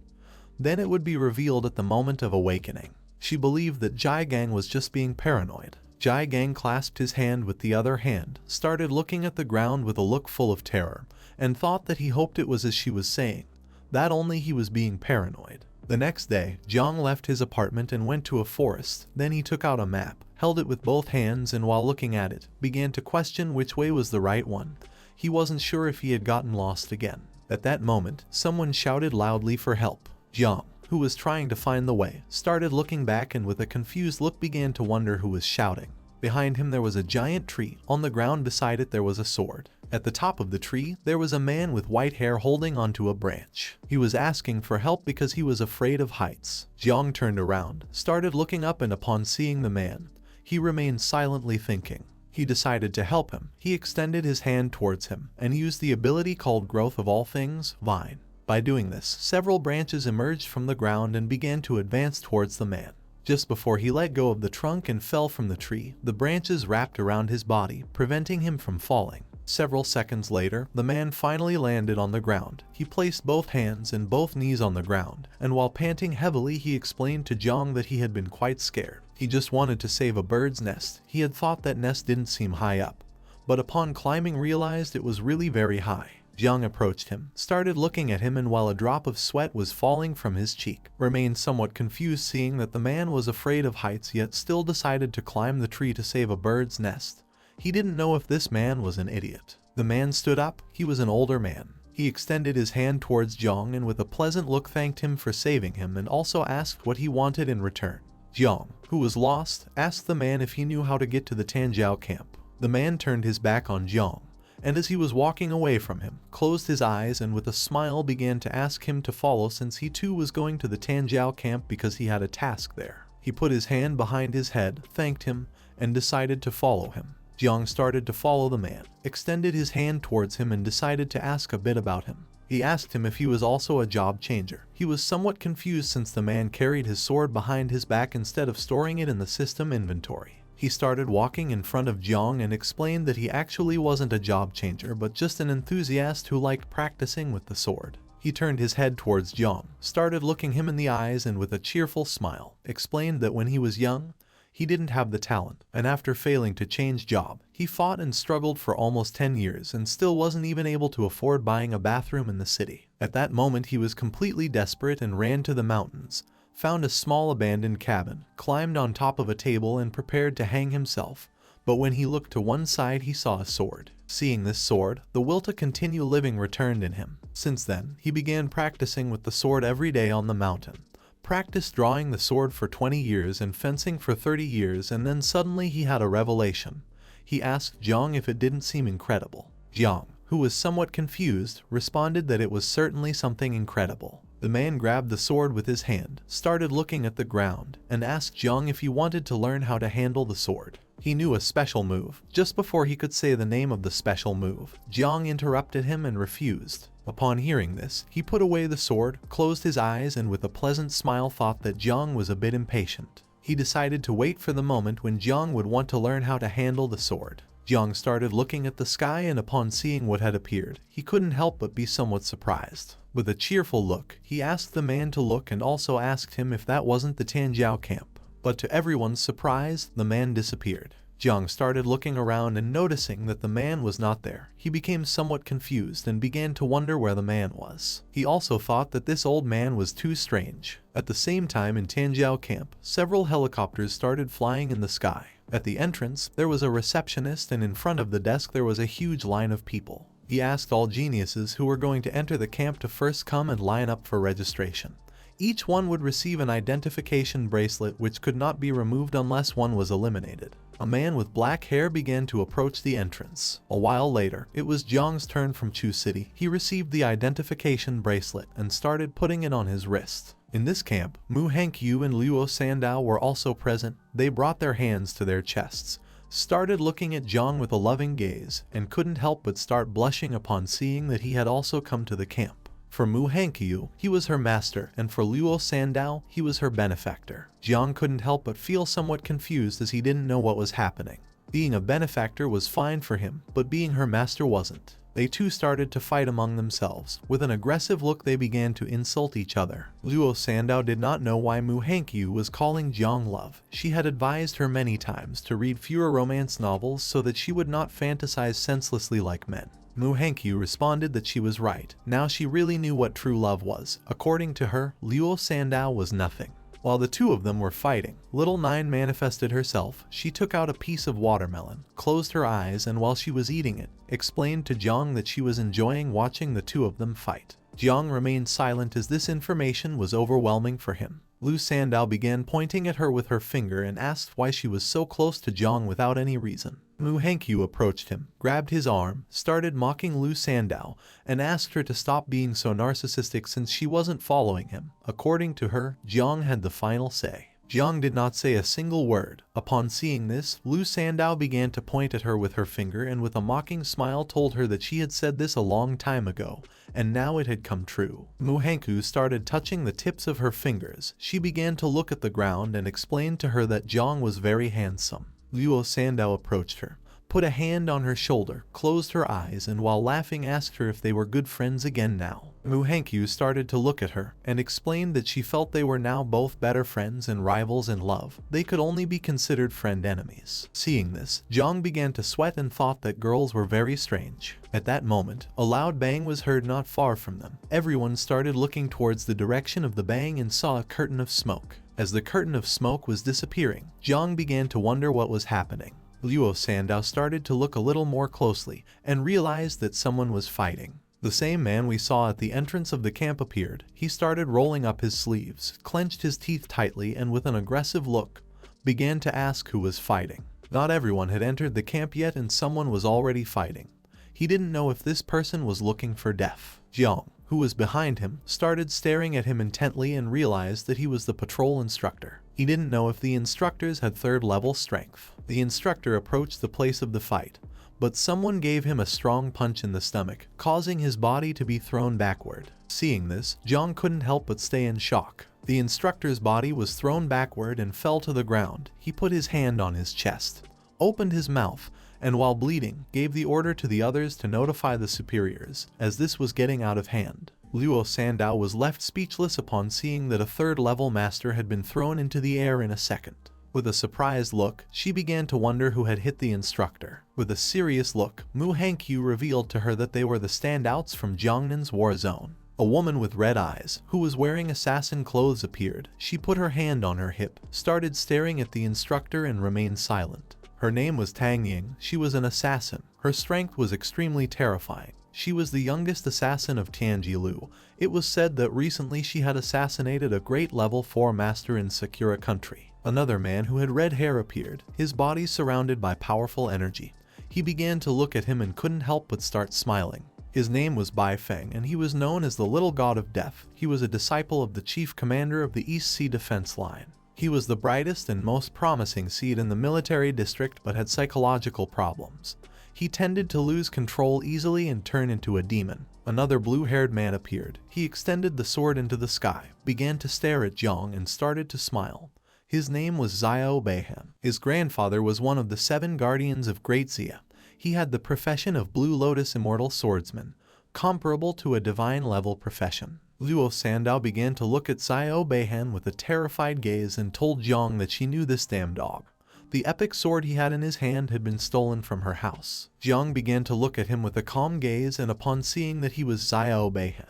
Then it would be revealed at the moment of awakening. She believed that Jai Gang was just being paranoid. Jai Gang clasped his hand with the other hand, started looking at the ground with a look full of terror, and thought that he hoped it was as she was saying, that only he was being paranoid. The next day, Jong left his apartment and went to a forest. Then he took out a map, held it with both hands, and while looking at it, began to question which way was the right one. He wasn't sure if he had gotten lost again. At that moment, someone shouted loudly for help. Jong, who was trying to find the way, started looking back and with a confused look began to wonder who was shouting. Behind him there was a giant tree. On the ground beside it there was a sword. At the top of the tree, there was a man with white hair holding onto a branch. He was asking for help because he was afraid of heights. Jong turned around, started looking up, and upon seeing the man, he remained silently thinking. He decided to help him. He extended his hand towards him and used the ability called Growth of All Things, Vine. By doing this, several branches emerged from the ground and began to advance towards the man. Just before he let go of the trunk and fell from the tree, the branches wrapped around his body, preventing him from falling. Several seconds later, the man finally landed on the ground. He placed both hands and both knees on the ground, and while panting heavily he explained to Jong that he had been quite scared. He just wanted to save a bird's nest. He had thought that nest didn't seem high up, but upon climbing realized it was really very high. Jong approached him, started looking at him, and while a drop of sweat was falling from his cheek, remained somewhat confused seeing that the man was afraid of heights yet still decided to climb the tree to save a bird's nest. He didn't know if this man was an idiot. The man stood up. He was an older man. He extended his hand towards Jong and with a pleasant look thanked him for saving him and also asked what he wanted in return. Jong, who was lost, asked the man if he knew how to get to the Tanjiao camp. The man turned his back on Jong, and as he was walking away from him, closed his eyes and with a smile began to ask him to follow since he too was going to the Tanjiao camp because he had a task there. He put his hand behind his head, thanked him, and decided to follow him. Jong started to follow the man, extended his hand towards him and decided to ask a bit about him. He asked him if he was also a job changer. He was somewhat confused since the man carried his sword behind his back instead of storing it in the system inventory. He started walking in front of Jong and explained that he actually wasn't a job changer but just an enthusiast who liked practicing with the sword. He turned his head towards Jong, started looking him in the eyes and with a cheerful smile, explained that when he was young, he didn't have the talent, and after failing to change job, he fought and struggled for almost 10 years and still wasn't even able to afford buying a bathroom in the city. At that moment he was completely desperate and ran to the mountains, found a small abandoned cabin, climbed on top of a table and prepared to hang himself. But when he looked to one side he saw a sword. Seeing this sword, the will to continue living returned in him. Since then, he began practicing with the sword every day on the mountain. Practiced drawing the sword for 20 years and fencing for 30 years, and then suddenly he had a revelation. He asked Jong if it didn't seem incredible. Jong, who was somewhat confused, responded that it was certainly something incredible. The man grabbed the sword with his hand, started looking at the ground, and asked Jong if he wanted to learn how to handle the sword. He knew a special move. Just before he could say the name of the special move, Jong interrupted him and refused. Upon hearing this, he put away the sword, closed his eyes, and with a pleasant smile thought that Jong was a bit impatient. He decided to wait for the moment when Jong would want to learn how to handle the sword. Jong started looking at the sky, and upon seeing what had appeared, he couldn't help but be somewhat surprised. With a cheerful look, he asked the man to look and also asked him if that wasn't the Tanjiao camp. But to everyone's surprise, the man disappeared. Jong started looking around and noticing that the man was not there. He became somewhat confused and began to wonder where the man was. He also thought that this old man was too strange. At the same time in Tanjiao camp, several helicopters started flying in the sky. At the entrance, there was a receptionist, and in front of the desk there was a huge line of people. He asked all geniuses who were going to enter the camp to first come and line up for registration. Each one would receive an identification bracelet which could not be removed unless one was eliminated. A man with black hair began to approach the entrance. A while later, it was Jong's turn from Chu City. He received the identification bracelet and started putting it on his wrist. In this camp, Mu Hankyu and Luo Sandow were also present. They brought their hands to their chests, started looking at Jong with a loving gaze, and couldn't help but start blushing upon seeing that he had also come to the camp. For Mu Hankyu, he was her master, and for Luo Sandow, he was her benefactor. Jong couldn't help but feel somewhat confused as he didn't know what was happening. Being a benefactor was fine for him, but being her master wasn't. They too started to fight among themselves. With an aggressive look they began to insult each other. Luo Sandow did not know why Mu Hankyu was calling Jong love. She had advised her many times to read fewer romance novels so that she would not fantasize senselessly like men. Mu Hankyu responded that she was right. Now she really knew what true love was. According to her, Luo Sandow was nothing. While the two of them were fighting, Little Nine manifested herself. She took out a piece of watermelon, closed her eyes, and while she was eating it, explained to Jong that she was enjoying watching the two of them fight. Jong remained silent as this information was overwhelming for him. Luo Sandow began pointing at her with her finger and asked why she was so close to Jong without any reason. Mu Hankyu approached him, grabbed his arm, started mocking Luo Sandow, and asked her to stop being so narcissistic since she wasn't following him. According to her, Jong had the final say. Jong did not say a single word. Upon seeing this, Luo Sandow began to point at her with her finger and with a mocking smile told her that she had said this a long time ago, and now it had come true. Mu Hankyu started touching the tips of her fingers. She began to look at the ground and explained to her that Jong was very handsome. Luo Sandow approached her, put a hand on her shoulder, closed her eyes, and while laughing asked her if they were good friends again now. Mu Hankyu started to look at her and explained that she felt they were now both better friends and rivals in love. They could only be considered friend-enemies. Seeing this, Jong began to sweat and thought that girls were very strange. At that moment, a loud bang was heard not far from them. Everyone started looking towards the direction of the bang and saw a curtain of smoke. As the curtain of smoke was disappearing, Jong began to wonder what was happening. Luo Sandow started to look a little more closely and realized that someone was fighting. The same man we saw at the entrance of the camp appeared. He started rolling up his sleeves, clenched his teeth tightly, and with an aggressive look, began to ask who was fighting. Not everyone had entered the camp yet and someone was already fighting. He didn't know if this person was looking for death. Jong, who was behind him, started staring at him intently and realized that he was the patrol instructor. He didn't know if the instructors had third-level strength. The instructor approached the place of the fight, but someone gave him a strong punch in the stomach, causing his body to be thrown backward. Seeing this, Jong couldn't help but stay in shock. The instructor's body was thrown backward and fell to the ground. He put his hand on his chest, opened his mouth, and while bleeding, gave the order to the others to notify the superiors, as this was getting out of hand. Luo Sandow was left speechless upon seeing that a third-level master had been thrown into the air in a second. With a surprised look, she began to wonder who had hit the instructor. With a serious look, Mu Hankyu revealed to her that they were the standouts from Jongnan's war zone. A woman with red eyes, who was wearing assassin clothes, appeared. She put her hand on her hip, started staring at the instructor and remained silent. Her name was Tania. She was an assassin. Her strength was extremely terrifying. She was the youngest assassin of Tianjilu. It was said that recently she had assassinated a great level 4 master in Sakura country. Another man who had red hair appeared, his body surrounded by powerful energy. He began to look at him and couldn't help but start smiling. His name was Bai Feng and he was known as the Little God of Death. He was a disciple of the chief commander of the East Sea Defense Line. He was the brightest and most promising seed in the military district but had psychological problems. He tended to lose control easily and turn into a demon. Another blue-haired man appeared. He extended the sword into the sky, began to stare at Jong and started to smile. His name was Xiao Beihan. His grandfather was one of the 7 guardians of Great Xia. He had the profession of Blue Lotus Immortal Swordsman, comparable to a divine-level profession. Luo Sandow began to look at Xiao Beihan with a terrified gaze and told Jong that she knew this damn dog. The epic sword he had in his hand had been stolen from her house. Jong began to look at him with a calm gaze, and upon seeing that he was Xiao Beihan,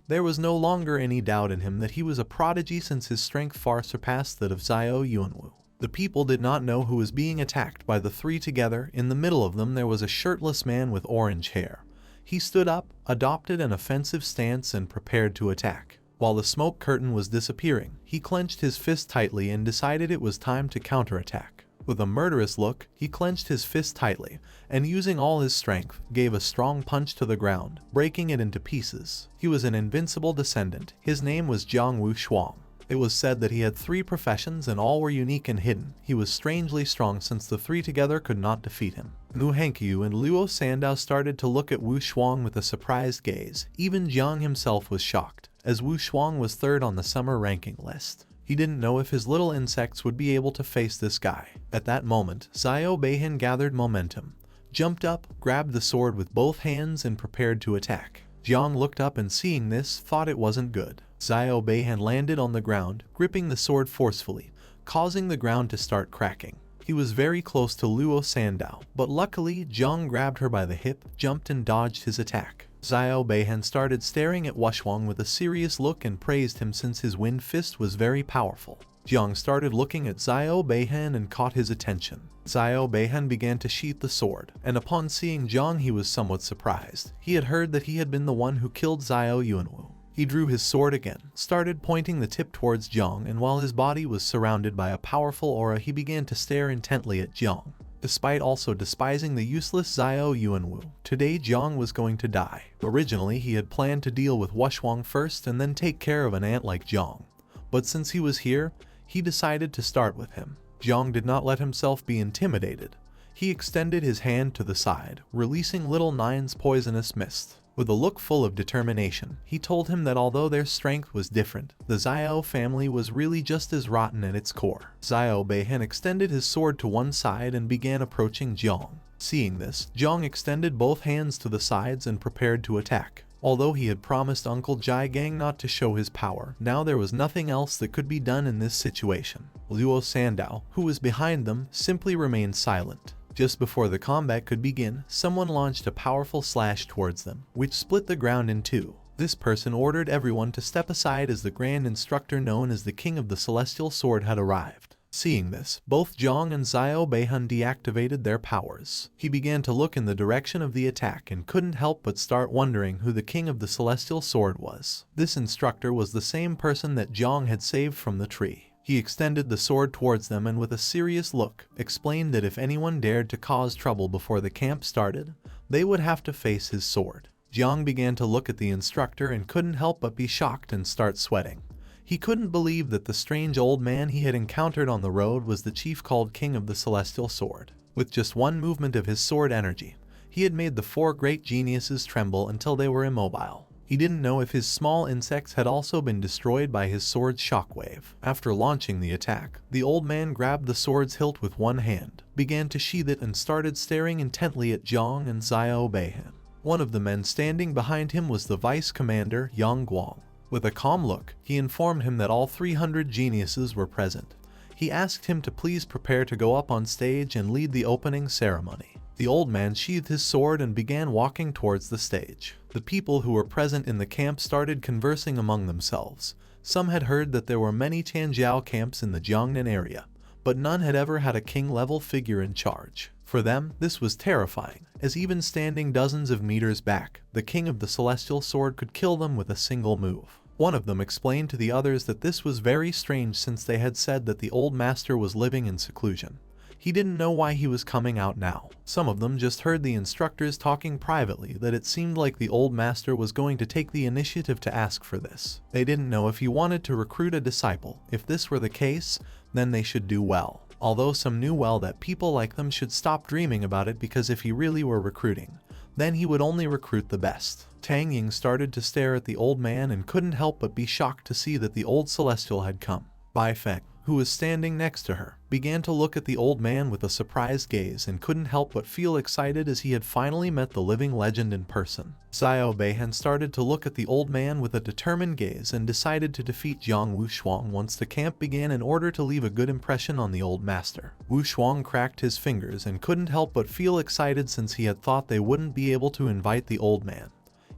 there was no longer any doubt in him that he was a prodigy since his strength far surpassed that of Xiao Yuanwu. The people did not know who was being attacked by the 3 together. In the middle of them there was a shirtless man with orange hair. He stood up, adopted an offensive stance and prepared to attack. While the smoke curtain was disappearing, he clenched his fist tightly and decided it was time to counterattack. With a murderous look, he clenched his fist tightly, and using all his strength, gave a strong punch to the ground, breaking it into pieces. He was an invincible descendant. His name was Jiangwu Shuang. It was said that he had 3 professions and all were unique and hidden. He was strangely strong since the 3 together could not defeat him. Mu Hankyu and Luo Sandow started to look at Wu Shuang with a surprised gaze. Even Jiang himself was shocked, as Wu Shuang was 3rd on the summer ranking list. He didn't know if his little insects would be able to face this guy. At that moment, Xiao Beihan gathered momentum, jumped up, grabbed the sword with both hands and prepared to attack. Jiang looked up and seeing this, thought it wasn't good. Xiao Beihan landed on the ground, gripping the sword forcefully, causing the ground to start cracking. He was very close to Luo Sandow, but luckily Jiang grabbed her by the hip, jumped and dodged his attack. Xiao Beihan started staring at Wushwang with a serious look and praised him since his wind fist was very powerful. Jiang started looking at Xiao Beihan and caught his attention. Xiao Beihan began to sheath the sword, and upon seeing Jiang he was somewhat surprised. He had heard that he had been the one who killed Xiao Yuanwu. He drew his sword again, started pointing the tip towards Jiang, and while his body was surrounded by a powerful aura he began to stare intently at Jiang. Despite also despising the useless Xiao Yuanwu, today Jiang was going to die. Originally he had planned to deal with Wushwang first and then take care of an ant like Jiang. But since he was here, he decided to start with him. Jiang did not let himself be intimidated. He extended his hand to the side, releasing Little Nine's poisonous mist. With a look full of determination, he told him that although their strength was different, the Xiao family was really just as rotten at its core. Xiao Beihan extended his sword to one side and began approaching Jiang. Seeing this, Jiang extended both hands to the sides and prepared to attack. Although he had promised Uncle Jai Gang not to show his power, now there was nothing else that could be done in this situation. Luo Sandow, who was behind them, simply remained silent. Just before the combat could begin, someone launched a powerful slash towards them, which split the ground in two. This person ordered everyone to step aside as the Grand Instructor known as the King of the Celestial Sword had arrived. Seeing this, both Jiang and Xiao Beihan deactivated their powers. He began to look in the direction of the attack and couldn't help but start wondering who the King of the Celestial Sword was. This instructor was the same person that Jiang had saved from the tree. He extended the sword towards them and with a serious look, explained that if anyone dared to cause trouble before the camp started, they would have to face his sword. Jiang began to look at the instructor and couldn't help but be shocked and start sweating. He couldn't believe that the strange old man he had encountered on the road was the chief called King of the Celestial Sword. With just one movement of his sword energy, he had made the four great geniuses tremble until they were immobile. He didn't know if his small insects had also been destroyed by his sword's shockwave. After launching the attack, the old man grabbed the sword's hilt with one hand, began to sheath it and started staring intently at Jiang and Xiao Beihan. One of the men standing behind him was the Vice Commander Yang Guang. With a calm look, he informed him that all 300 geniuses were present. He asked him to please prepare to go up on stage and lead the opening ceremony. The old man sheathed his sword and began walking towards the stage. The people who were present in the camp started conversing among themselves. Some had heard that there were many Tianjiao camps in the Jiangnan area, but none had ever had a king-level figure in charge. For them, this was terrifying, as even standing dozens of meters back, the King of the Celestial Sword could kill them with a single move. One of them explained to the others that this was very strange since they had said that the old master was living in seclusion. He didn't know why he was coming out now. Some of them just heard the instructors talking privately that it seemed like the old master was going to take the initiative to ask for this. They didn't know if he wanted to recruit a disciple. If this were the case, then they should do well. Although some knew well that people like them should stop dreaming about it because if he really were recruiting, then he would only recruit the best. Tang Ying started to stare at the old man and couldn't help but be shocked to see that the old celestial had come. Bai Feng, who was standing next to her, began to look at the old man with a surprised gaze and couldn't help but feel excited as he had finally met the living legend in person. Xiao Beihan started to look at the old man with a determined gaze and decided to defeat Jiang Wushwang once the camp began in order to leave a good impression on the old master. Wushwang cracked his fingers and couldn't help but feel excited since he had thought they wouldn't be able to invite the old man.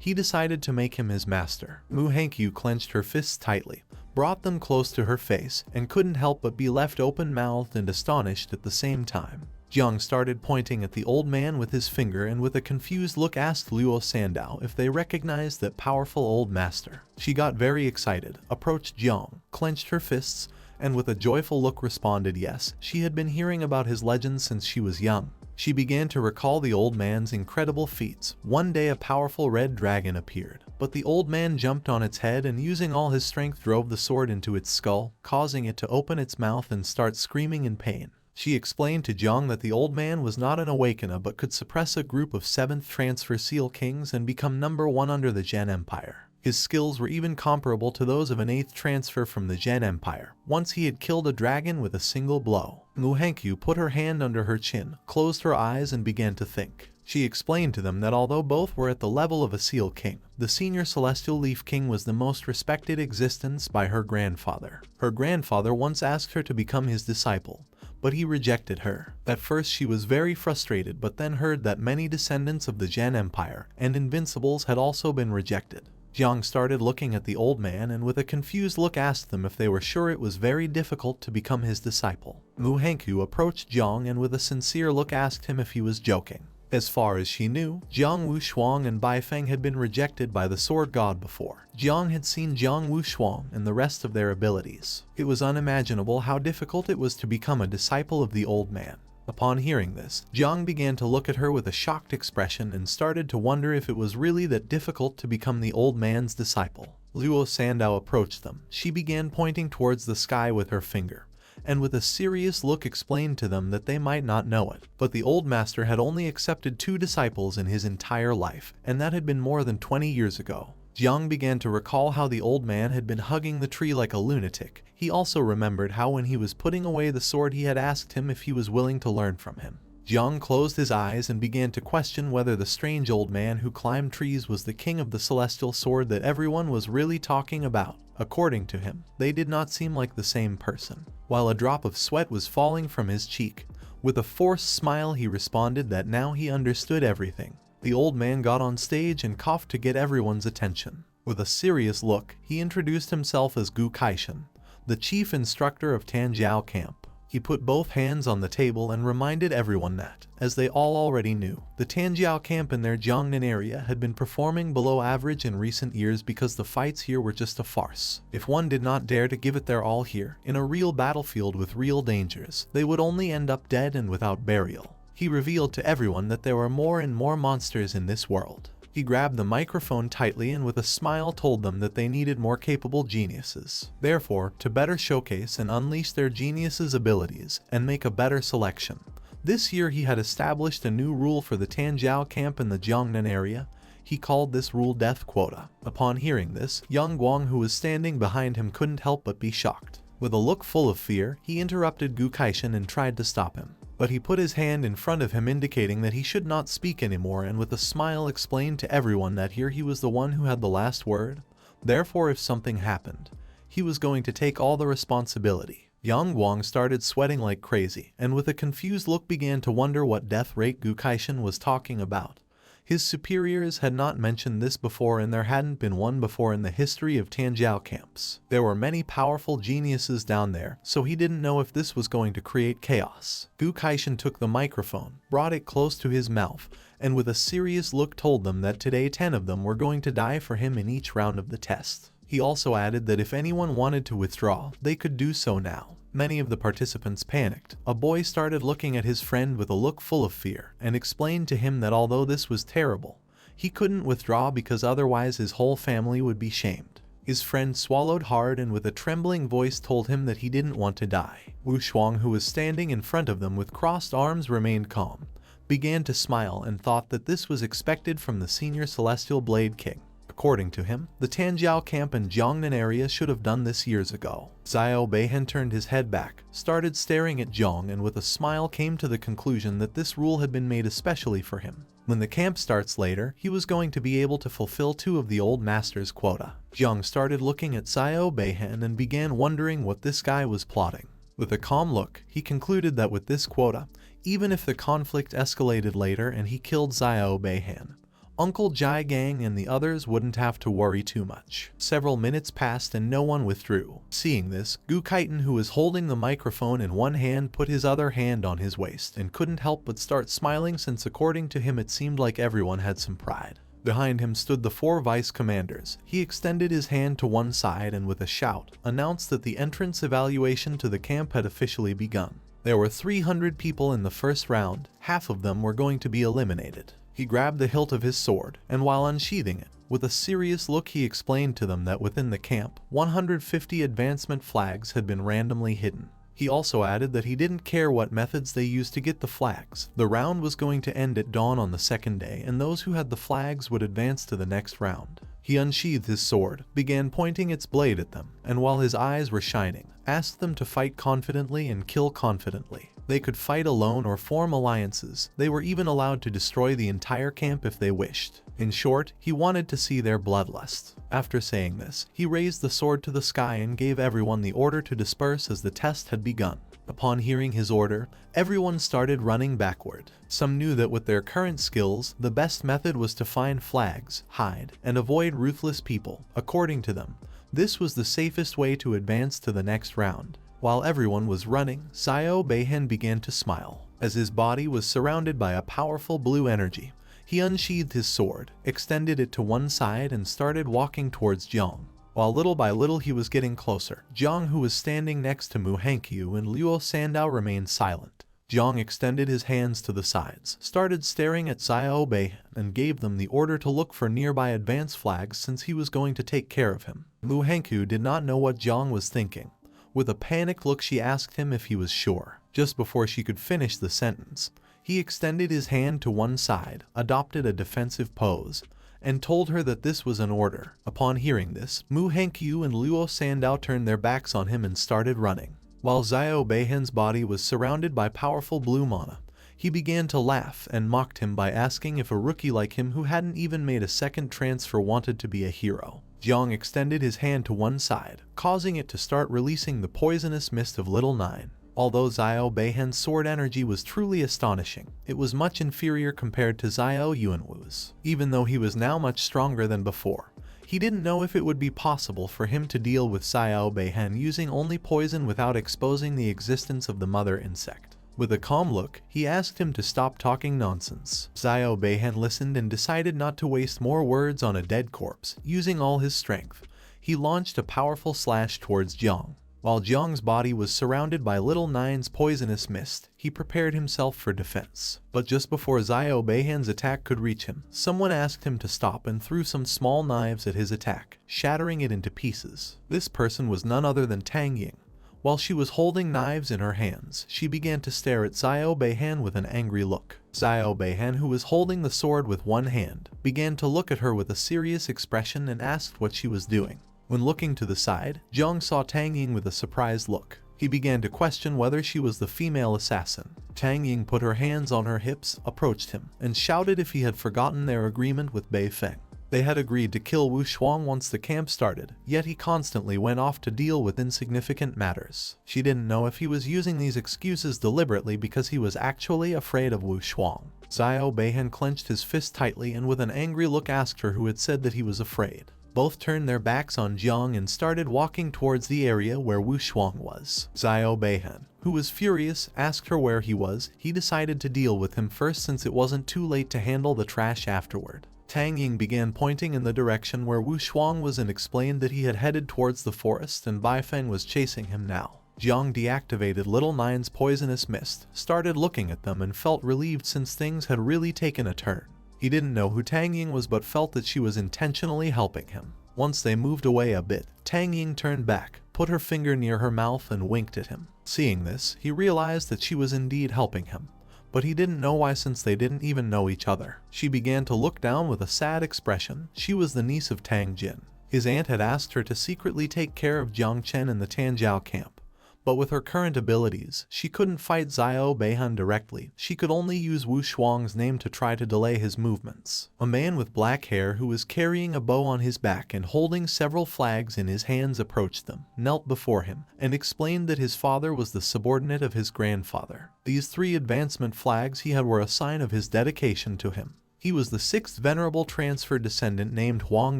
He decided to make him his master. Mu Hankyu clenched her fists tightly, brought them close to her face, and couldn't help but be left open-mouthed and astonished at the same time. Jiang started pointing at the old man with his finger and with a confused look asked Luo Sandow if they recognized that powerful old master. She got very excited, approached Jiang, clenched her fists, and with a joyful look responded yes, she had been hearing about his legends since she was young. She began to recall the old man's incredible feats. One day a powerful red dragon appeared, but the old man jumped on its head and using all his strength drove the sword into its skull, causing it to open its mouth and start screaming in pain. She explained to Jiang that the old man was not an awakener but could suppress a group of 7th transfer seal kings and become number 1 under the Zhen Empire. His skills were even comparable to those of an 8th transfer from the Zhen Empire. Once he had killed a dragon with a single blow. Mu Hankyu put her hand under her chin, closed her eyes and began to think. She explained to them that although both were at the level of a Seal King, the senior Celestial Leaf King was the most respected existence by her grandfather. Her grandfather once asked her to become his disciple, but he rejected her. At first she was very frustrated, but then heard that many descendants of the Zhen Empire and Invincibles had also been rejected. Jiang started looking at the old man and with a confused look asked them if they were sure it was very difficult to become his disciple. Mu Hankyu approached Jiang and with a sincere look asked him if he was joking. As far as she knew, Jiang Wushuang and Bai Feng had been rejected by the Sword God before. Jiang had seen Jiang Wushuang and the rest of their abilities. It was unimaginable how difficult it was to become a disciple of the old man. Upon hearing this, Jiang began to look at her with a shocked expression and started to wonder if it was really that difficult to become the old man's disciple. Luo Sandow approached them. She began pointing towards the sky with her finger, and with a serious look explained to them that they might not know it, but the old master had only accepted 2 disciples in his entire life, and that had been more than 20 years ago. Jiang began to recall how the old man had been hugging the tree like a lunatic. He also remembered how when he was putting away the sword he had asked him if he was willing to learn from him. Jiang closed his eyes and began to question whether the strange old man who climbed trees was the king of the celestial sword that everyone was really talking about. According to him, they did not seem like the same person. While a drop of sweat was falling from his cheek, with a forced smile he responded that now he understood everything. The old man got on stage and coughed to get everyone's attention. With a serious look, he introduced himself as Gu Kaishan, the chief instructor of Tanjiao Camp. He put both hands on the table and reminded everyone that, as they all already knew, the Tanjiao camp in their Jiangnan area had been performing below average in recent years because the fights here were just a farce. If one did not dare to give it their all here, in a real battlefield with real dangers, they would only end up dead and without burial. He revealed to everyone that there were more and more monsters in this world. He grabbed the microphone tightly and with a smile told them that they needed more capable geniuses. Therefore, to better showcase and unleash their geniuses' abilities and make a better selection. This year he had established a new rule for the Tanjiao camp in the Jiangnan area. He called this rule Death Quota. Upon hearing this, Yang Guang, who was standing behind him, couldn't help but be shocked. With a look full of fear, he interrupted Gu Kaishan and tried to stop him. But he put his hand in front of him indicating that he should not speak anymore and with a smile explained to everyone that here he was the one who had the last word. Therefore if something happened, he was going to take all the responsibility. Yang Guang started sweating like crazy and with a confused look began to wonder what death rate Gu Kaishan was talking about. His superiors had not mentioned this before and there hadn't been one before in the history of Tanjiao camps. There were many powerful geniuses down there, so he didn't know if this was going to create chaos. Gu Kaishan took the microphone, brought it close to his mouth, and with a serious look told them that today 10 of them were going to die for him in each round of the test. He also added that if anyone wanted to withdraw, they could do so now. Many of the participants panicked. A boy started looking at his friend with a look full of fear and explained to him that although this was terrible, he couldn't withdraw because otherwise his whole family would be shamed. His friend swallowed hard and with a trembling voice told him that he didn't want to die. Wu Shuang, who was standing in front of them with crossed arms, remained calm, began to smile and thought that this was expected from the senior Celestial Blade King. According to him, the Tanjiao camp in Jiangnan area should have done this years ago. Xiao Beihen turned his head back, started staring at Zhong and with a smile came to the conclusion that this rule had been made especially for him. When the camp starts later, he was going to be able to fulfill 2 of the old master's quota. Zhong started looking at Xiao Beihen and began wondering what this guy was plotting. With a calm look, he concluded that with this quota, even if the conflict escalated later and he killed Xiao Beihen, Uncle Jai Gang and the others wouldn't have to worry too much. Several minutes passed and no one withdrew. Seeing this, Gu Kaiten, who was holding the microphone in one hand, put his other hand on his waist and couldn't help but start smiling since according to him it seemed like everyone had some pride. Behind him stood the 4 vice commanders. He extended his hand to one side and with a shout, announced that the entrance evaluation to the camp had officially begun. There were 300 people in the first round, half of them were going to be eliminated. He grabbed the hilt of his sword, and while unsheathing it, with a serious look he explained to them that within the camp, 150 advancement flags had been randomly hidden. He also added that he didn't care what methods they used to get the flags. The round was going to end at dawn on the second day, and those who had the flags would advance to the next round. He unsheathed his sword, began pointing its blade at them, and while his eyes were shining, asked them to fight confidently and kill confidently. They could fight alone or form alliances. They were even allowed to destroy the entire camp if they wished. In short, he wanted to see their bloodlust. After saying this, he raised the sword to the sky and gave everyone the order to disperse as the test had begun. Upon hearing his order, everyone started running backward. Some knew that with their current skills, the best method was to find flags, hide, and avoid ruthless people. According to them, this was the safest way to advance to the next round. While everyone was running, Xiao Beihen began to smile. As his body was surrounded by a powerful blue energy, he unsheathed his sword, extended it to one side, and started walking towards Jiang. While little by little he was getting closer, Jiang, who was standing next to Mu Hankyu and Luo Sandow, remained silent. Jiang extended his hands to the sides, started staring at Xiao Beihen, and gave them the order to look for nearby advance flags since he was going to take care of him. Mu Hankyu did not know what Jiang was thinking. With a panicked look, she asked him if he was sure. Just before she could finish the sentence, he extended his hand to one side, adopted a defensive pose, and told her that this was an order. Upon hearing this, Mu Hankyu and Luo Sandow turned their backs on him and started running. While Xiao Beihen's body was surrounded by powerful blue mana, he began to laugh and mocked him by asking if a rookie like him who hadn't even made a second transfer wanted to be a hero. Jiang extended his hand to one side, causing it to start releasing the poisonous mist of Little Nine. Although Xiao Beihen's sword energy was truly astonishing, it was much inferior compared to Xiao Yuanwu's. Even though he was now much stronger than before, he didn't know if it would be possible for him to deal with Xiao Beihen using only poison without exposing the existence of the mother insect. With a calm look, he asked him to stop talking nonsense. Xiao Beihen listened and decided not to waste more words on a dead corpse. Using all his strength, he launched a powerful slash towards Jiang. While Jiang's body was surrounded by Little Nine's poisonous mist, he prepared himself for defense. But just before Xiao Beihen's attack could reach him, someone asked him to stop and threw some small knives at his attack, shattering it into pieces. This person was none other than Tang Ying. While she was holding knives in her hands, she began to stare at Xiao Beihen with an angry look. Xiao Beihen, who was holding the sword with one hand, began to look at her with a serious expression and asked what she was doing. When looking to the side, Jiang saw Tang Ying with a surprised look. He began to question whether she was the female assassin. Tang Ying put her hands on her hips, approached him, and shouted if he had forgotten their agreement with Bei Feng. They had agreed to kill Wu Shuang once the camp started, yet he constantly went off to deal with insignificant matters. She didn't know if he was using these excuses deliberately because he was actually afraid of Wu Shuang. Xiao Beihen clenched his fist tightly and with an angry look asked her who had said that he was afraid. Both turned their backs on Jiang and started walking towards the area where Wu Shuang was. Xiao Beihen, who was furious, asked her where he was. He decided to deal with him first since it wasn't too late to handle the trash afterward. Tang Ying began pointing in the direction where Wu Shuang was and explained that he had headed towards the forest and Bai Feng was chasing him now. Jiang deactivated Little Nine's poisonous mist, started looking at them and felt relieved since things had really taken a turn. He didn't know who Tang Ying was but felt that she was intentionally helping him. Once they moved away a bit, Tang Ying turned back, put her finger near her mouth and winked at him. Seeing this, he realized that she was indeed helping him. But he didn't know why since they didn't even know each other. She began to look down with a sad expression. She was the niece of Tang Jin. His aunt had asked her to secretly take care of Jong Chen in the Tanjiao camp. But with her current abilities, she couldn't fight Xiao Beihen directly. She could only use Wu Shuang's name to try to delay his movements. A man with black hair who was carrying a bow on his back and holding several flags in his hands approached them, knelt before him, and explained that his father was the subordinate of his grandfather. These 3 advancement flags he had were a sign of his dedication to him. He was the 6th venerable transfer descendant named Huang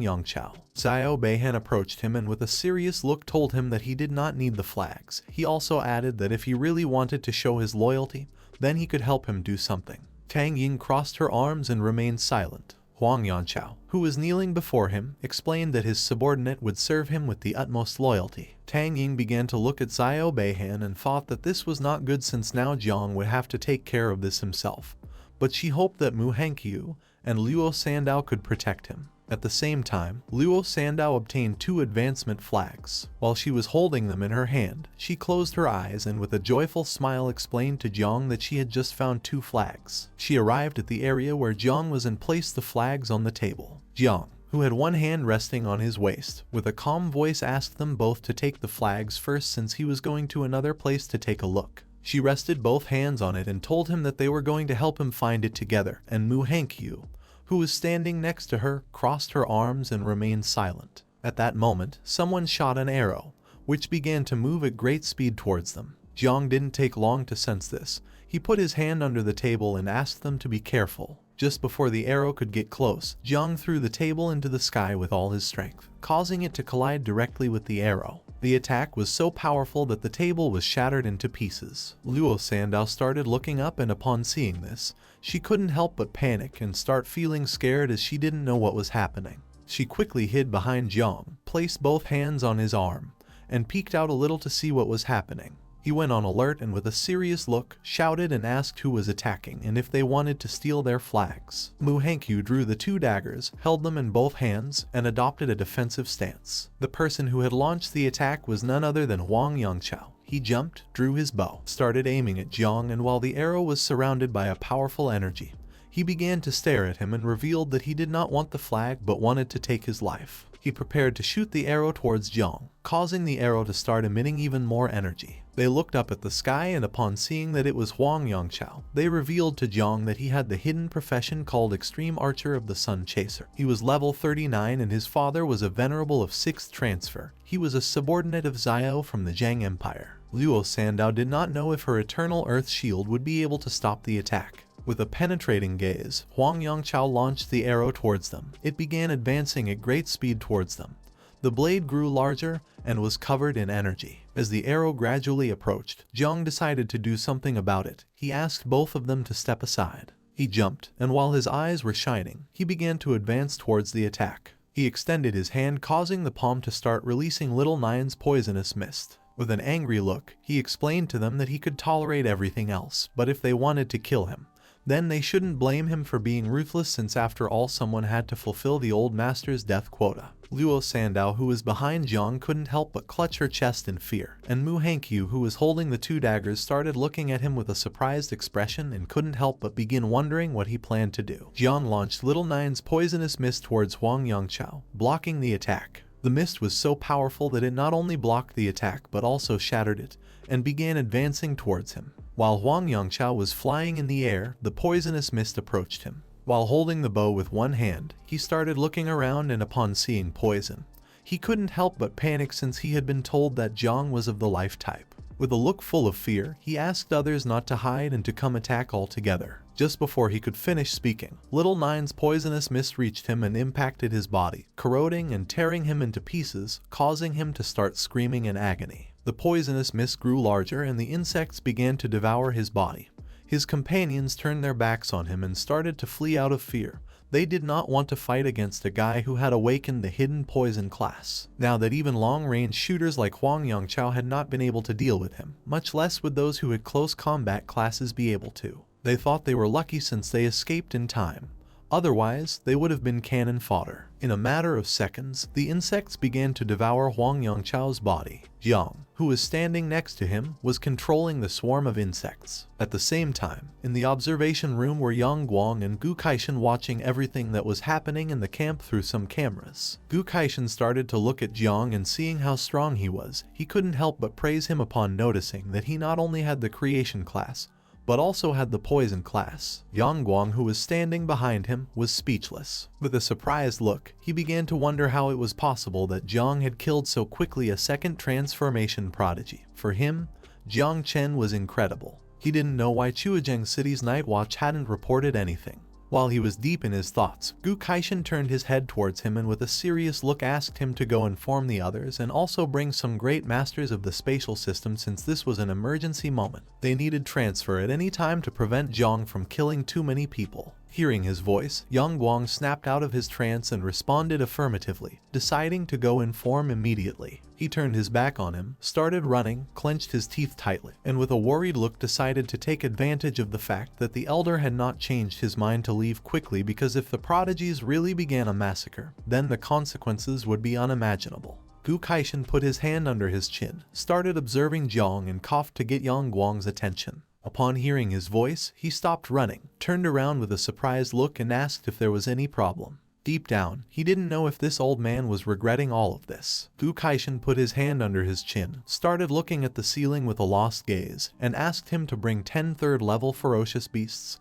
Yongchao. Xiao Beihen approached him and with a serious look told him that he did not need the flags. He also added that if he really wanted to show his loyalty, then he could help him do something. Tang Ying crossed her arms and remained silent. Huang Yongchao, who was kneeling before him, explained that his subordinate would serve him with the utmost loyalty. Tang Ying began to look at Xiao Beihen and thought that this was not good since now Jiang would have to take care of this himself. But she hoped that Mu Hankyu and Luo Sandow could protect him. At the same time, Luo Sandow obtained 2 advancement flags. While she was holding them in her hand, she closed her eyes and with a joyful smile explained to Jiang that she had just found 2 flags. She arrived at the area where Jiang was and placed the flags on the table. Jiang, who had one hand resting on his waist, with a calm voice asked them both to take the flags first since he was going to another place to take a look. She rested both hands on it and told him that they were going to help him find it together, and Manhwa, who was standing next to her, crossed her arms and remained silent. At that moment, someone shot an arrow, which began to move at great speed towards them. Jong didn't take long to sense this. He put his hand under the table and asked them to be careful. Just before the arrow could get close, Jong threw the table into the sky with all his strength, causing it to collide directly with the arrow. The attack was so powerful that the table was shattered into pieces. Luo Sandow started looking up, and upon seeing this, she couldn't help but panic and start feeling scared as she didn't know what was happening. She quickly hid behind Jong, placed both hands on his arm, and peeked out a little to see what was happening. He went on alert and with a serious look, shouted and asked who was attacking and if they wanted to steal their flags. Manhwa drew the two daggers, held them in both hands, and adopted a defensive stance. The person who had launched the attack was none other than Hwang Yongchao. He jumped, drew his bow, started aiming at Jong, and while the arrow was surrounded by a powerful energy, he began to stare at him and revealed that he did not want the flag but wanted to take his life. He prepared to shoot the arrow towards Jong, causing the arrow to start emitting even more energy. They looked up at the sky, and upon seeing that it was Hwang Yongchao, they revealed to Jong that he had the hidden profession called Extreme Archer of the Sun Chaser. He was level 39 and his father was a venerable of 6th transfer. He was a subordinate of Xiao from the Zhang Empire. Luo Sandow did not know if her Eternal Earth Shield would be able to stop the attack. With a penetrating gaze, Hwang Yongchao launched the arrow towards them. It began advancing at great speed towards them. The blade grew larger and was covered in energy. As the arrow gradually approached, Jong decided to do something about it. He asked both of them to step aside. He jumped, and while his eyes were shining, he began to advance towards the attack. He extended his hand, causing the palm to start releasing Little Nine's poisonous mist. With an angry look, he explained to them that he could tolerate everything else, but if they wanted to kill him, then they shouldn't blame him for being ruthless, since after all someone had to fulfill the old master's death quota. Luo Sandow, who was behind Jong, couldn't help but clutch her chest in fear, and Manhwa, who was holding the two daggers, started looking at him with a surprised expression and couldn't help but begin wondering what he planned to do. Jong launched Little Nine's poisonous mist towards Hwang Yongchao, blocking the attack. The mist was so powerful that it not only blocked the attack but also shattered it, and began advancing towards him. While Hwang Yongchao was flying in the air, the poisonous mist approached him. While holding the bow with one hand, he started looking around, and upon seeing poison, he couldn't help but panic since he had been told that Jong was of the life type. With a look full of fear, he asked others not to hide and to come attack all together. Just before he could finish speaking, Little Nine's poisonous mist reached him and impacted his body, corroding and tearing him into pieces, causing him to start screaming in agony. The poisonous mist grew larger and the insects began to devour his body. His companions turned their backs on him and started to flee out of fear. They did not want to fight against a guy who had awakened the hidden poison class. Now that even long-range shooters like Hwang Yongchao had not been able to deal with him, much less would those who had close combat classes be able to. They thought they were lucky since they escaped in time. Otherwise, they would have been cannon fodder. In a matter of seconds, the insects began to devour Hwang Yongchao's body. Jong, who was standing next to him, was controlling the swarm of insects. At the same time, in the observation room were Yang Guang and Gu Kaishan watching everything that was happening in the camp through some cameras. Gu Kaishan started to look at Jong, and seeing how strong he was, he couldn't help but praise him upon noticing that he not only had the creation class, but also had the poison class. Yang Guang, who was standing behind him, was speechless. With a surprised look, he began to wonder how it was possible that Jong had killed so quickly a second transformation prodigy. For him, Jong Chen was incredible. He didn't know why Chuozheng City's Night Watch hadn't reported anything. While he was deep in his thoughts, Gu Kaishan turned his head towards him and with a serious look asked him to go inform the others and also bring some great masters of the spatial system, since this was an emergency moment. They needed transfer at any time to prevent Jong from killing too many people. Hearing his voice, Yang Guang snapped out of his trance and responded affirmatively, deciding to go inform immediately. He turned his back on him, started running, clenched his teeth tightly, and with a worried look decided to take advantage of the fact that the elder had not changed his mind to leave quickly, because if the prodigies really began a massacre, then the consequences would be unimaginable. Gu Kaishan put his hand under his chin, started observing Jong, and coughed to get Yang Guang's attention. Upon hearing his voice, he stopped running, turned around with a surprised look and asked if there was any problem. Deep down, he didn't know if this old man was regretting all of this. Fu Kaishan put his hand under his chin, started looking at the ceiling with a lost gaze, and asked him to bring 10 third-level ferocious beasts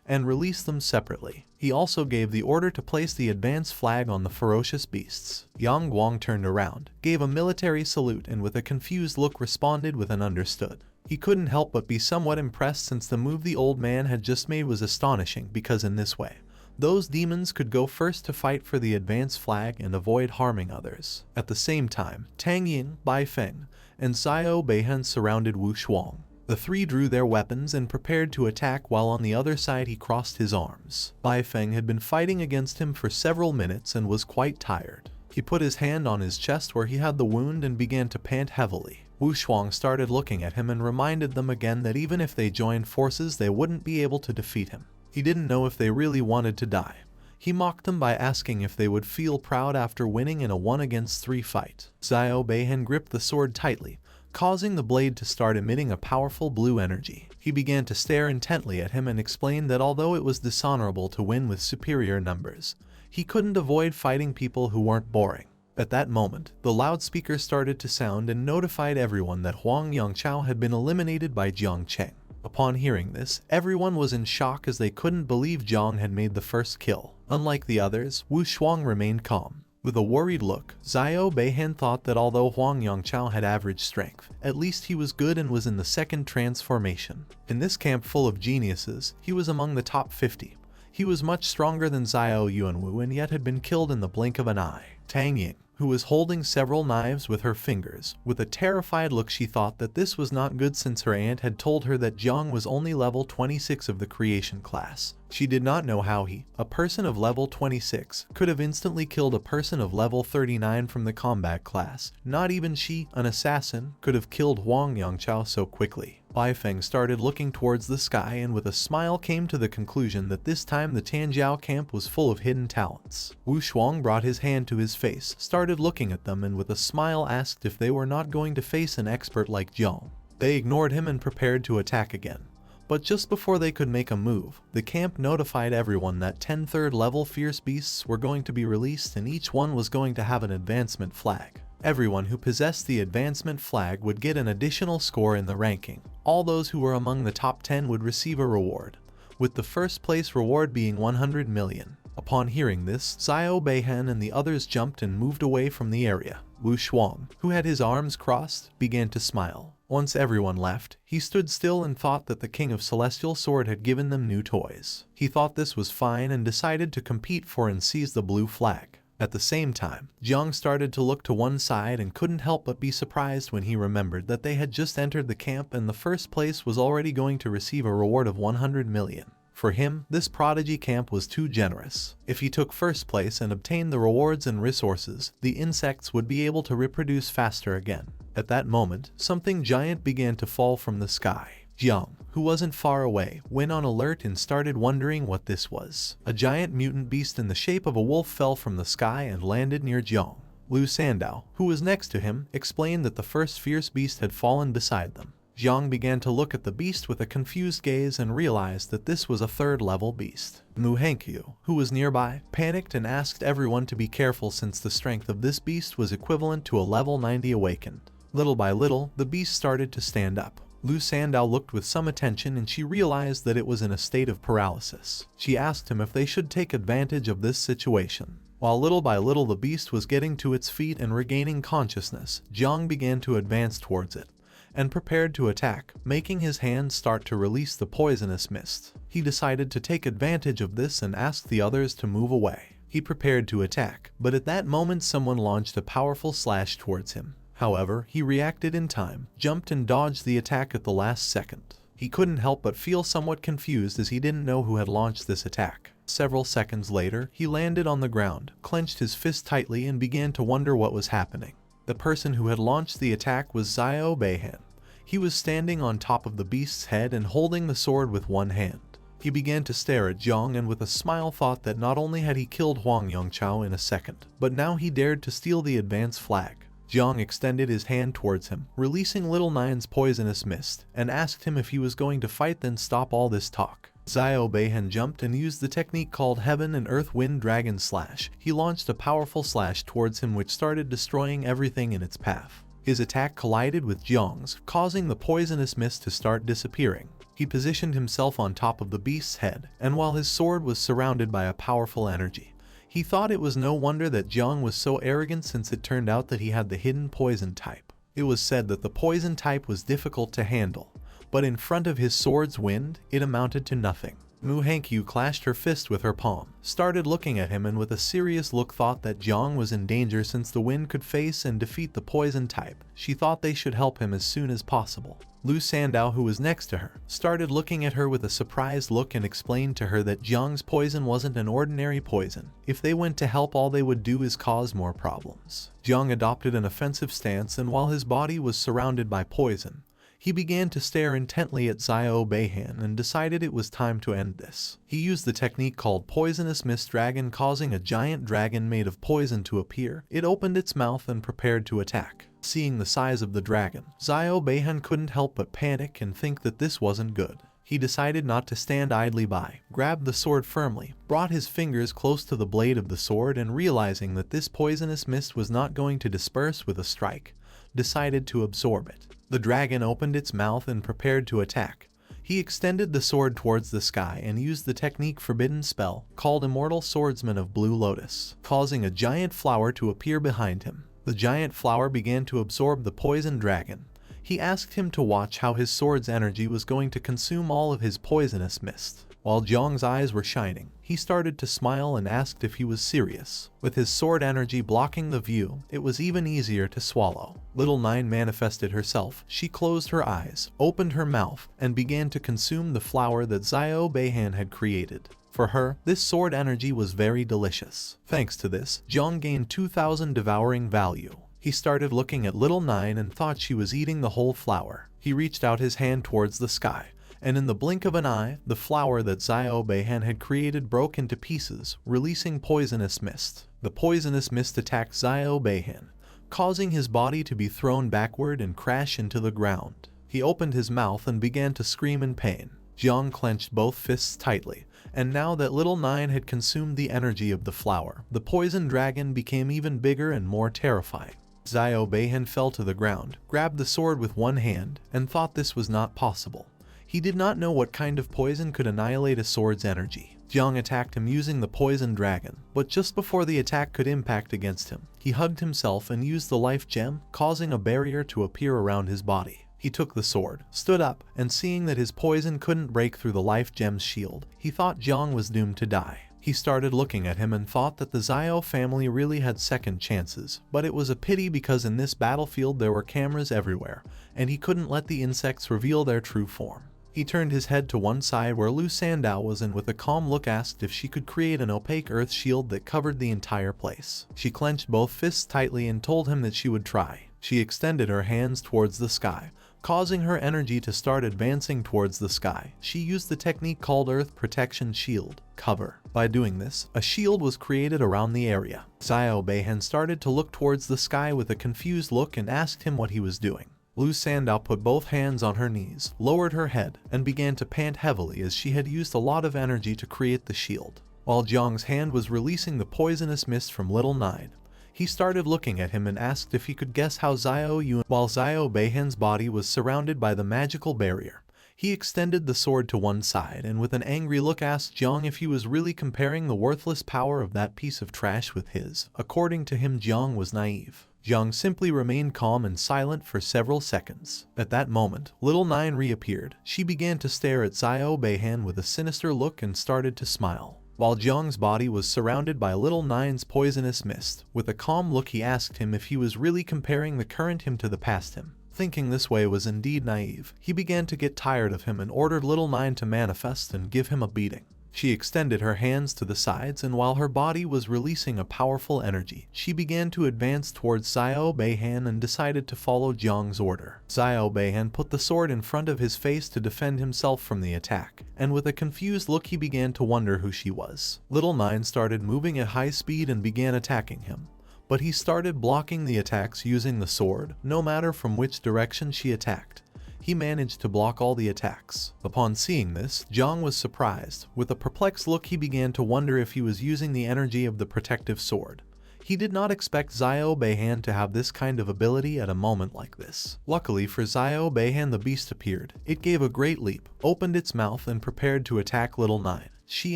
and release them separately. He also gave the order to place the advance flag on the ferocious beasts. Yang Guang turned around, gave a military salute, and with a confused look responded with an understood. He couldn't help but be somewhat impressed, since the move the old man had just made was astonishing, because in this way, those demons could go first to fight for the advance flag and avoid harming others. At the same time, Tang Ying, Bai Feng, and Xiao Beihan surrounded Wu Shuang. The three drew their weapons and prepared to attack, while on the other side he crossed his arms. Bai Feng had been fighting against him for several minutes and was quite tired. He put his hand on his chest where he had the wound and began to pant heavily. Wu Shuang started looking at him and reminded them again that even if they joined forces, they wouldn't be able to defeat him. He didn't know if they really wanted to die. He mocked them by asking if they would feel proud after winning in a 1-against-3 fight. Xiao Beihan gripped the sword tightly, causing the blade to start emitting a powerful blue energy. He began to stare intently at him and explained that although it was dishonorable to win with superior numbers, he couldn't avoid fighting people who weren't boring. At that moment, the loudspeaker started to sound and notified everyone that Huang Yangchao had been eliminated by Jong Chen. Upon hearing this, everyone was in shock, as they couldn't believe Zhang had made the first kill. Unlike the others, Wu Shuang remained calm. With a worried look, Xiao Beihan thought that although Huang Yangchao had average strength, at least he was good and was in the second transformation. In this camp full of geniuses, he was among the top 50. He was much stronger than Xiao Yuanwu and yet had been killed in the blink of an eye. Tang Ying, who was holding several knives with her fingers, with a terrified look, she thought that this was not good, since her aunt had told her that Zhang was only level 26 of the creation class. She did not know how he, a person of level 26, could have instantly killed a person of level 39 from the combat class. Not even she, an assassin, could have killed Huang Yangchao so quickly. Bai Feng started looking towards the sky and with a smile came to the conclusion that this time the Tanjiao camp was full of hidden talents. Wu Shuang brought his hand to his face, started looking at them, and with a smile asked if they were not going to face an expert like Zhang. They ignored him and prepared to attack again. But just before they could make a move, the camp notified everyone that 10 third-level fierce beasts were going to be released, and each one was going to have an advancement flag. Everyone who possessed the advancement flag would get an additional score in the ranking. All those who were among the top 10 would receive a reward, with the first place reward being 100 million. Upon hearing this, Xiao Beihan and the others jumped and moved away from the area. Wu Shuang, who had his arms crossed, began to smile. Once everyone left, he stood still and thought that the King of Celestial Sword had given them new toys. He thought this was fine and decided to compete for and seize the blue flag. At the same time, Zhang started to look to one side and couldn't help but be surprised when he remembered that they had just entered the camp and the first place was already going to receive a reward of 100 million. For him, this prodigy camp was too generous. If he took first place and obtained the rewards and resources, the insects would be able to reproduce faster again. At that moment, something giant began to fall from the sky. Jiang, who wasn't far away, went on alert and started wondering what this was. A giant mutant beast in the shape of a wolf fell from the sky and landed near Jiang. Luo Sandow, who was next to him, explained that the first fierce beast had fallen beside them. Jiang began to look at the beast with a confused gaze and realized that this was a third-level beast. Mu Hankyu, who was nearby, panicked and asked everyone to be careful since the strength of this beast was equivalent to a level 90 awakened. Little by little, the beast started to stand up. Luo Sandow looked with some attention and she realized that it was in a state of paralysis. She asked him if they should take advantage of this situation. While little by little the beast was getting to its feet and regaining consciousness, Jiang began to advance towards it and prepared to attack, making his hands start to release the poisonous mist. He decided to take advantage of this and asked the others to move away. He prepared to attack, but at that moment someone launched a powerful slash towards him. However, he reacted in time, jumped and dodged the attack at the last second. He couldn't help but feel somewhat confused as he didn't know who had launched this attack. Several seconds later, he landed on the ground, clenched his fist tightly and began to wonder what was happening. The person who had launched the attack was Xiao Beihan. He was standing on top of the beast's head and holding the sword with one hand. He began to stare at Zhang and with a smile thought that not only had he killed Huang Yangchao in a second, but now he dared to steal the advance flag. Zhang extended his hand towards him, releasing Little Nine's poisonous mist, and asked him if he was going to fight, then stop all this talk. Xiao Beihan jumped and used the technique called Heaven and Earth Wind Dragon Slash. He launched a powerful slash towards him which started destroying everything in its path. His attack collided with Zhang's, causing the poisonous mist to start disappearing. He positioned himself on top of the beast's head, and while his sword was surrounded by a powerful energy, he thought it was no wonder that Zhang was so arrogant, since it turned out that he had the hidden poison type. It was said that the poison type was difficult to handle, but in front of his sword's wind, it amounted to nothing. Mu Hankyu clashed her fist with her palm, started looking at him, and with a serious look thought that Zhang was in danger since the wind could face and defeat the poison type. She thought they should help him as soon as possible. Luo Sandow, who was next to her, started looking at her with a surprised look and explained to her that Zhang's poison wasn't an ordinary poison. If they went to help, all they would do is cause more problems. Zhang adopted an offensive stance, and while his body was surrounded by poison, he began to stare intently at Xiao Beihan and decided it was time to end this. He used the technique called Poisonous Mist Dragon, causing a giant dragon made of poison to appear. It opened its mouth and prepared to attack. Seeing the size of the dragon, Xiao Beihan couldn't help but panic and think that this wasn't good. He decided not to stand idly by, grabbed the sword firmly, brought his fingers close to the blade of the sword, and realizing that this poisonous mist was not going to disperse with a strike, decided to absorb it. The dragon opened its mouth and prepared to attack. He extended the sword towards the sky and used the technique Forbidden Spell, called Immortal Swordsman of Blue Lotus, causing a giant flower to appear behind him. The giant flower began to absorb the poison dragon. He asked him to watch how his sword's energy was going to consume all of his poisonous mist. While Zhang's eyes were shining, he started to smile and asked if he was serious. With his sword energy blocking the view, it was even easier to swallow. Little Nine manifested herself. She closed her eyes, opened her mouth, and began to consume the flower that Xiao Beihan had created. For her, this sword energy was very delicious. Thanks to this, Zhang gained 2,000 devouring value. He started looking at Little Nine and thought she was eating the whole flower. He reached out his hand towards the sky, and in the blink of an eye, the flower that Xiao Beihan had created broke into pieces, releasing poisonous mist. The poisonous mist attacked Xiao Beihan, causing his body to be thrown backward and crash into the ground. He opened his mouth and began to scream in pain. Zhang clenched both fists tightly, and now that Little Nine had consumed the energy of the flower, the poison dragon became even bigger and more terrifying. Xiao Beihan fell to the ground, grabbed the sword with one hand, and thought this was not possible. He did not know what kind of poison could annihilate a sword's energy. Zhang attacked him using the poison dragon, but just before the attack could impact against him, he hugged himself and used the life gem, causing a barrier to appear around his body. He took the sword, stood up, and seeing that his poison couldn't break through the life gem's shield, he thought Zhang was doomed to die. He started looking at him and thought that the Xiao family really had second chances, but it was a pity because in this battlefield there were cameras everywhere, and he couldn't let the insects reveal their true form. He turned his head to one side where Luo Sandow was and with a calm look asked if she could create an opaque earth shield that covered the entire place. She clenched both fists tightly and told him that she would try. She extended her hands towards the sky, causing her energy to start advancing towards the sky. She used the technique called Earth Protection Shield, Cover. By doing this, a shield was created around the area. Xiao Beihan started to look towards the sky with a confused look and asked him what he was doing. Luo Sandow put both hands on her knees, lowered her head, and began to pant heavily as she had used a lot of energy to create the shield. While Zhang's hand was releasing the poisonous mist from Little Nine, he started looking at him and asked if he could guess how while Xiao Beihan's body was surrounded by the magical barrier. He extended the sword to one side and with an angry look asked Zhang if he was really comparing the worthless power of that piece of trash with his. According to him, Zhang was naive. Zhang simply remained calm and silent for several seconds. At that moment, Little Nine reappeared. She began to stare at Xiao Beihan with a sinister look and started to smile. While Zhang's body was surrounded by Little Nine's poisonous mist, with a calm look he asked him if he was really comparing the current him to the past him. Thinking this way was indeed naive, he began to get tired of him and ordered Little Nine to manifest and give him a beating. She extended her hands to the sides and while her body was releasing a powerful energy, she began to advance towards Xiao Beihan and decided to follow Zhang's order. Xiao Beihan put the sword in front of his face to defend himself from the attack, and with a confused look he began to wonder who she was. Little Nine started moving at high speed and began attacking him, but he started blocking the attacks using the sword, no matter from which direction she attacked. He managed to block all the attacks. Upon seeing this, Jong was surprised. With a perplexed look, he began to wonder if he was using the energy of the protective sword. He did not expect Xiao Beihan to have this kind of ability at a moment like this. Luckily for Xiao Beihan, the beast appeared. It gave a great leap, opened its mouth, and prepared to attack Little Nine. She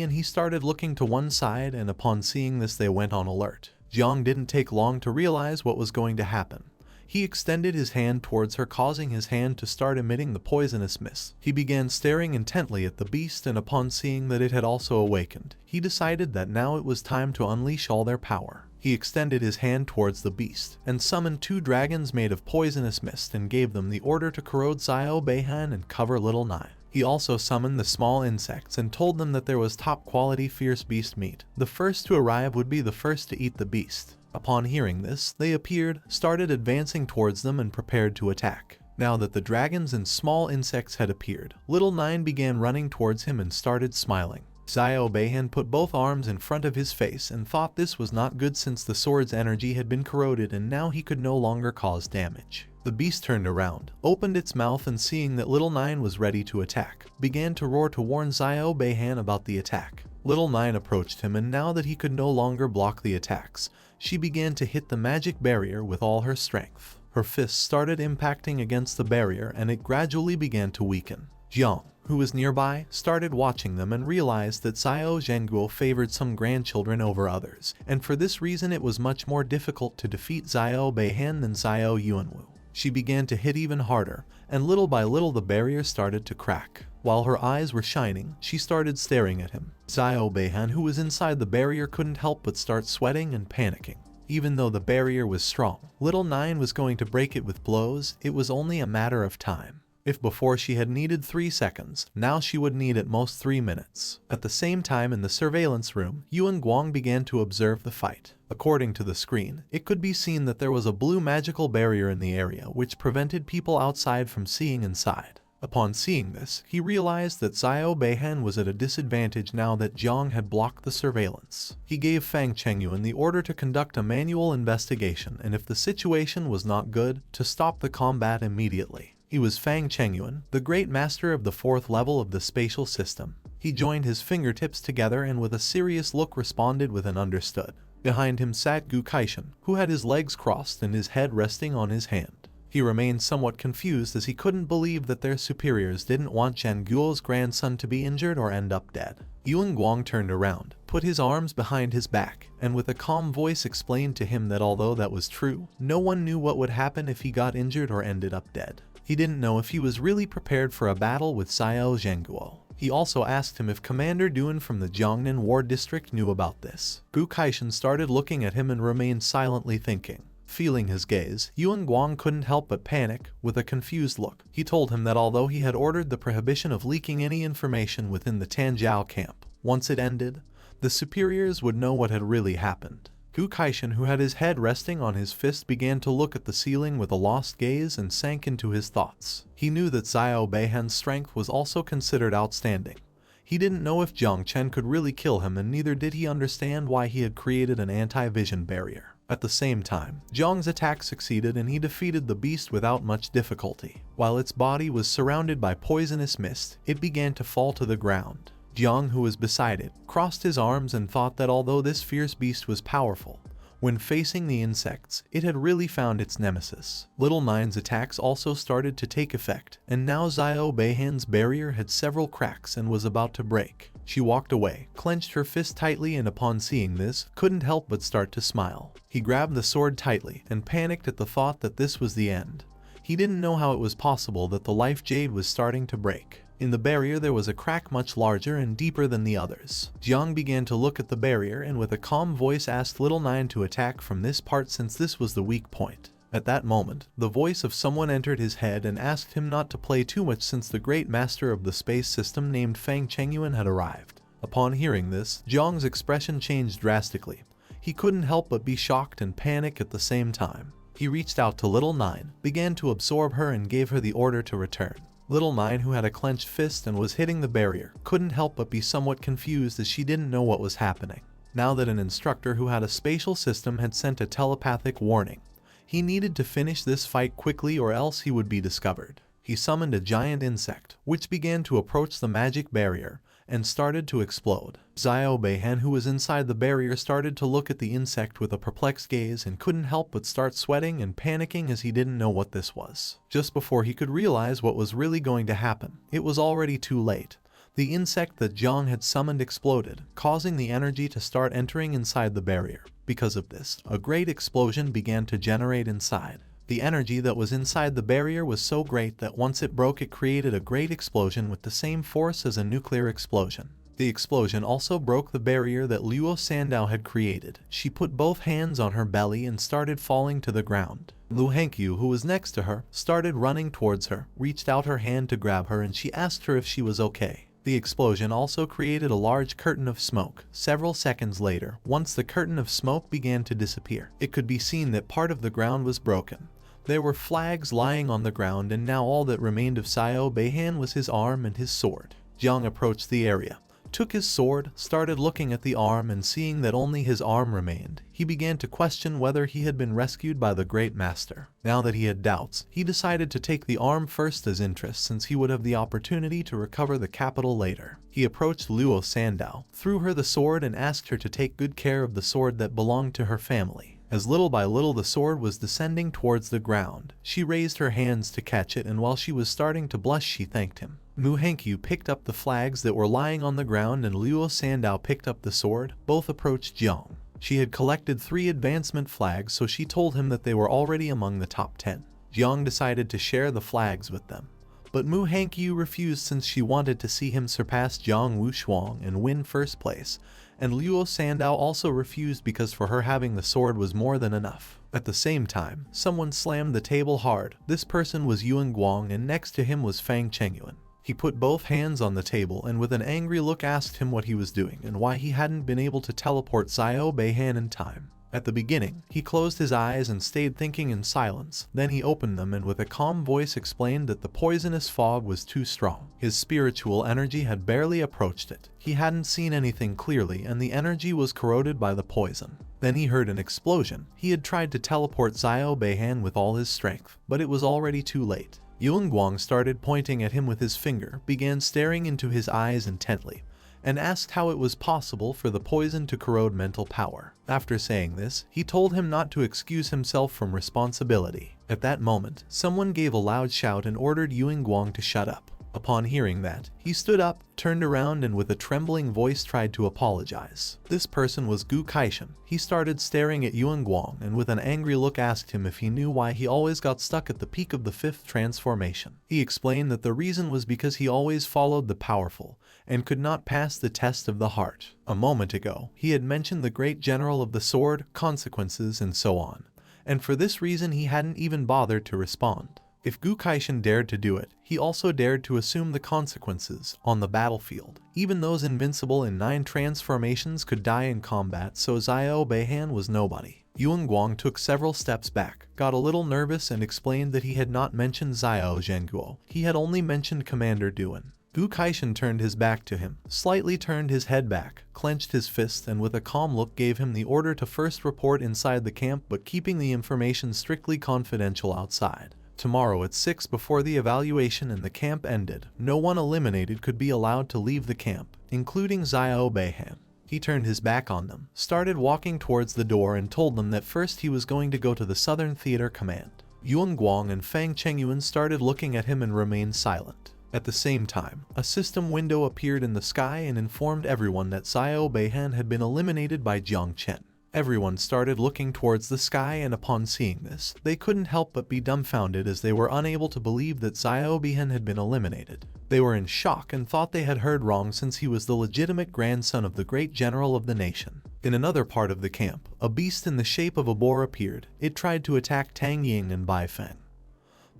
and he started looking to one side, and upon seeing this they went on alert. Jiang didn't take long to realize what was going to happen. He extended his hand towards her, causing his hand to start emitting the poisonous mist. He began staring intently at the beast, and upon seeing that it had also awakened, he decided that now it was time to unleash all their power. He extended his hand towards the beast and summoned 2 dragons made of poisonous mist and gave them the order to corrode Xiao Beihan and cover Little Nine. He also summoned the small insects and told them that there was top-quality fierce beast meat. The first to arrive would be the first to eat the beast. Upon hearing this, they appeared, started advancing towards them, and prepared to attack. Now that the dragons and small insects had appeared, Little Nine began running towards him and started smiling. Xiao Beihan put both arms in front of his face and thought this was not good since the sword's energy had been corroded and now he could no longer cause damage. The beast turned around, opened its mouth, and seeing that Little Nine was ready to attack, began to roar to warn Xiao Beihan about the attack. Little Nine approached him, and now that he could no longer block the attacks, she began to hit the magic barrier with all her strength. Her fists started impacting against the barrier and it gradually began to weaken. Jiang, who was nearby, started watching them and realized that Xiao Zhengguo favored some grandchildren over others, and for this reason it was much more difficult to defeat Xiao Beihan than Xiao Yuanwu. She began to hit even harder, and little by little the barrier started to crack. While her eyes were shining, she started staring at him. Xiao Beihan, who was inside the barrier, couldn't help but start sweating and panicking. Even though the barrier was strong, Little Nine was going to break it with blows. It was only a matter of time. If before she had needed 3 seconds, now she would need at most 3 minutes. At the same time, in the surveillance room, Yuan Guang began to observe the fight. According to the screen, it could be seen that there was a blue magical barrier in the area which prevented people outside from seeing inside. Upon seeing this, he realized that Xiao Beihan was at a disadvantage now that Jiang had blocked the surveillance. He gave Fang Chengyuan the order to conduct a manual investigation, and if the situation was not good, to stop the combat immediately. He was Fang Chengyuan, the great master of the 4th level of the spatial system. He joined his fingertips together and with a serious look responded with an understood. Behind him sat Gu Kaishan, who had his legs crossed and his head resting on his hand. He remained somewhat confused as he couldn't believe that their superiors didn't want Zhang Guo's grandson to be injured or end up dead. Yuan Guang turned around, put his arms behind his back, and with a calm voice explained to him that although that was true, no one knew what would happen if he got injured or ended up dead. He didn't know if he was really prepared for a battle with Xiao Zhengguo. He also asked him if Commander Duan from the Jiangnan War District knew about this. Gu Kaishan started looking at him and remained silently thinking. Feeling his gaze, Yuan Guang couldn't help but panic. With a confused look, he told him that although he had ordered the prohibition of leaking any information within the Tanjiao camp, once it ended, the superiors would know what had really happened. Gu Kaishan, who had his head resting on his fist, began to look at the ceiling with a lost gaze and sank into his thoughts. He knew that Xiao Beihan's strength was also considered outstanding. He didn't know if Jong Chen could really kill him, and neither did he understand why he had created an anti-vision barrier. At the same time, Zhang's attack succeeded and he defeated the beast without much difficulty. While its body was surrounded by poisonous mist, it began to fall to the ground. Jiang, who was beside it, crossed his arms and thought that although this fierce beast was powerful, when facing the insects, it had really found its nemesis. Little Nine's attacks also started to take effect, and now Xiao Beihan's barrier had several cracks and was about to break. She walked away, clenched her fist tightly, and upon seeing this, couldn't help but start to smile. He grabbed the sword tightly and panicked at the thought that this was the end. He didn't know how it was possible that the life jade was starting to break. In the barrier there was a crack much larger and deeper than the others. Jiang began to look at the barrier and with a calm voice asked Little Nine to attack from this part since this was the weak point. At that moment, the voice of someone entered his head and asked him not to play too much since the great master of the space system named Fang Chengyuan had arrived. Upon hearing this, Jiang's expression changed drastically. He couldn't help but be shocked and panic at the same time. He reached out to Little Nine, began to absorb her and gave her the order to return. Little Nine, who had a clenched fist and was hitting the barrier, couldn't help but be somewhat confused as she didn't know what was happening. Now that an instructor who had a spatial system had sent a telepathic warning, he needed to finish this fight quickly or else he would be discovered. He summoned a giant insect, which began to approach the magic barrier and started to explode. Xiao Beihan, who was inside the barrier, started to look at the insect with a perplexed gaze and couldn't help but start sweating and panicking as he didn't know what this was. Just before he could realize what was really going to happen, it was already too late. The insect that Zhang had summoned exploded, causing the energy to start entering inside the barrier. Because of this, a great explosion began to generate inside. The energy that was inside the barrier was so great that once it broke, it created a great explosion with the same force as a nuclear explosion. The explosion also broke the barrier that Luo Sandow had created. She put both hands on her belly and started falling to the ground. Lu Hengqiu, who was next to her, started running towards her, reached out her hand to grab her, and she asked her if she was okay. The explosion also created a large curtain of smoke. Several seconds later, once the curtain of smoke began to disappear, it could be seen that part of the ground was broken. There were flags lying on the ground, and now all that remained of Xiao Beihan was his arm and his sword. Jiang approached the area, took his sword, started looking at the arm, and seeing that only his arm remained, he began to question whether he had been rescued by the Great Master. Now that he had doubts, he decided to take the arm first as interest, since he would have the opportunity to recover the capital later. He approached Luo Sandow, threw her the sword, and asked her to take good care of the sword that belonged to her family. As little by little the sword was descending towards the ground, she raised her hands to catch it, and while she was starting to blush, she thanked him. Mu Hengqiu picked up the flags that were lying on the ground, and Luo Sandow picked up the sword. Both approached Jiang. She had collected 3 advancement flags, so she told him that they were already among the top 10. Jiang decided to share the flags with them, but Mu Hengqiu refused, since she wanted to see him surpass Jiang Wushuang and win first place, and Luo Sandow also refused because for her having the sword was more than enough. At the same time, someone slammed the table hard. This person was Yuan Guang, and next to him was Fang Chengyuan. He put both hands on the table and with an angry look asked him what he was doing and why he hadn't been able to teleport Xiao Beihan in time. At the beginning, he closed his eyes and stayed thinking in silence. Then he opened them and with a calm voice explained that the poisonous fog was too strong. His spiritual energy had barely approached it. He hadn't seen anything clearly, and the energy was corroded by the poison. Then he heard an explosion. He had tried to teleport Xiao Beihan with all his strength, but it was already too late. Yuan Guang started pointing at him with his finger, began staring into his eyes intently, and asked how it was possible for the poison to corrode mental power. After saying this, he told him not to excuse himself from responsibility. At that moment, someone gave a loud shout and ordered Yuan Guang to shut up. Upon hearing that, he stood up, turned around, and with a trembling voice tried to apologize. This person was Gu Kaishan. He started staring at Yuan Guang and with an angry look asked him if he knew why he always got stuck at the peak of the 5th transformation. He explained that the reason was because he always followed the powerful and could not pass the test of the heart. A moment ago, he had mentioned the great general of the sword, consequences, and so on, and for this reason he hadn't even bothered to respond. If Gu Kaishan dared to do it, he also dared to assume the consequences on the battlefield. Even those invincible in 9 transformations could die in combat, so Xiao Beihan was nobody. Yuan Guang took several steps back, got a little nervous, and explained that he had not mentioned Xiao Zhenguo. He had only mentioned Commander Duan. Gu Kaishan turned his back to him, slightly turned his head back, clenched his fist, and with a calm look gave him the order to first report inside the camp, but keeping the information strictly confidential outside. Tomorrow at 6 before the evaluation and the camp ended, no one eliminated could be allowed to leave the camp, including Xiao Beihan. He turned his back on them, started walking towards the door, and told them that first he was going to go to the Southern Theater Command. Yuan Guang and Fang Chengyuan started looking at him and remained silent. At the same time, a system window appeared in the sky and informed everyone that Xiao Beihan had been eliminated by Jong Chen. Everyone started looking towards the sky, and upon seeing this, they couldn't help but be dumbfounded as they were unable to believe that Xiao Beihan had been eliminated. They were in shock and thought they had heard wrong, since he was the legitimate grandson of the great general of the nation. In another part of the camp, a beast in the shape of a boar appeared. It tried to attack Tang Ying and Bai Feng,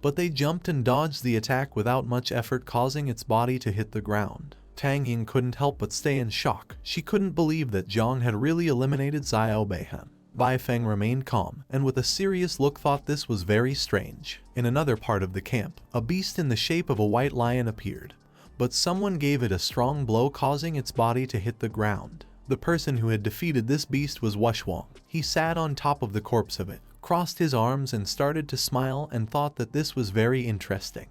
but they jumped and dodged the attack without much effort, causing its body to hit the ground. Tang Ying couldn't help but stay in shock. She couldn't believe that Zhang had really eliminated Xiao Beihan. Bai Feng remained calm, and with a serious look thought this was very strange. In another part of the camp, a beast in the shape of a white lion appeared, but someone gave it a strong blow, causing its body to hit the ground. The person who had defeated this beast was Wushuang. He sat on top of the corpse of it, crossed his arms, and started to smile, and thought that this was very interesting.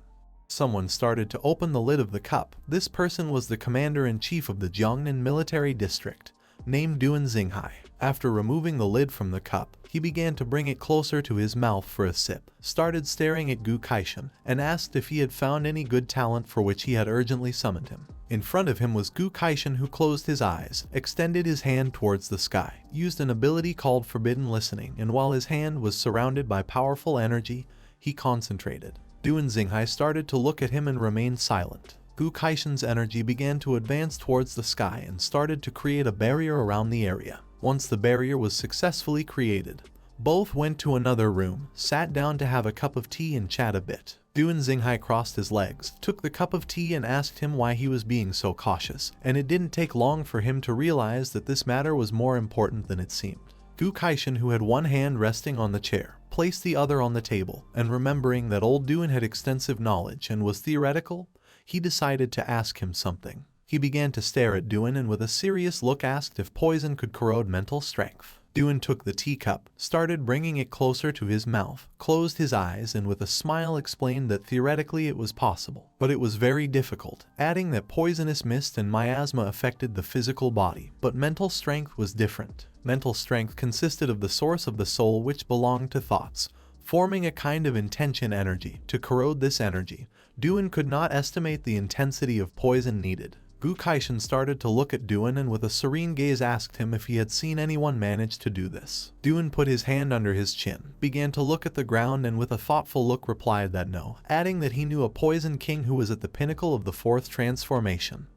Someone started to open the lid of the cup. This person was the commander-in-chief of the Jiangnan military district, named Duan Xinghai. After removing the lid from the cup, he began to bring it closer to his mouth for a sip, started staring at Gu Kaishan, and asked if he had found any good talent for which he had urgently summoned him. In front of him was Gu Kaishan, who closed his eyes, extended his hand towards the sky, used an ability called Forbidden Listening, and while his hand was surrounded by powerful energy, he concentrated. Duan Xinghai started to look at him and remained silent. Gu Kaishan's energy began to advance towards the sky and started to create a barrier around the area. Once the barrier was successfully created, both went to another room, sat down to have a cup of tea and chat a bit. Duan Xinghai crossed his legs, took the cup of tea and asked him why he was being so cautious, and it didn't take long for him to realize that this matter was more important than it seemed. Gu Kaishan, who had one hand resting on the chair, placed the other on the table, and remembering that old Duan had extensive knowledge and was theoretical, he decided to ask him something. He began to stare at Duan and with a serious look asked if poison could corrode mental strength. Duan took the teacup, started bringing it closer to his mouth, closed his eyes and with a smile explained that theoretically it was possible, but it was very difficult, adding that poisonous mist and miasma affected the physical body, but mental strength was different. Mental strength consisted of the source of the soul which belonged to thoughts, forming a kind of intention energy. To corrode this energy, Duan could not estimate the intensity of poison needed. Gu Kaishan started to look at Duan and with a serene gaze asked him if he had seen anyone manage to do this. Duan put his hand under his chin, began to look at the ground and with a thoughtful look replied that no, adding that he knew a poison king who was at the pinnacle of the fourth transformation.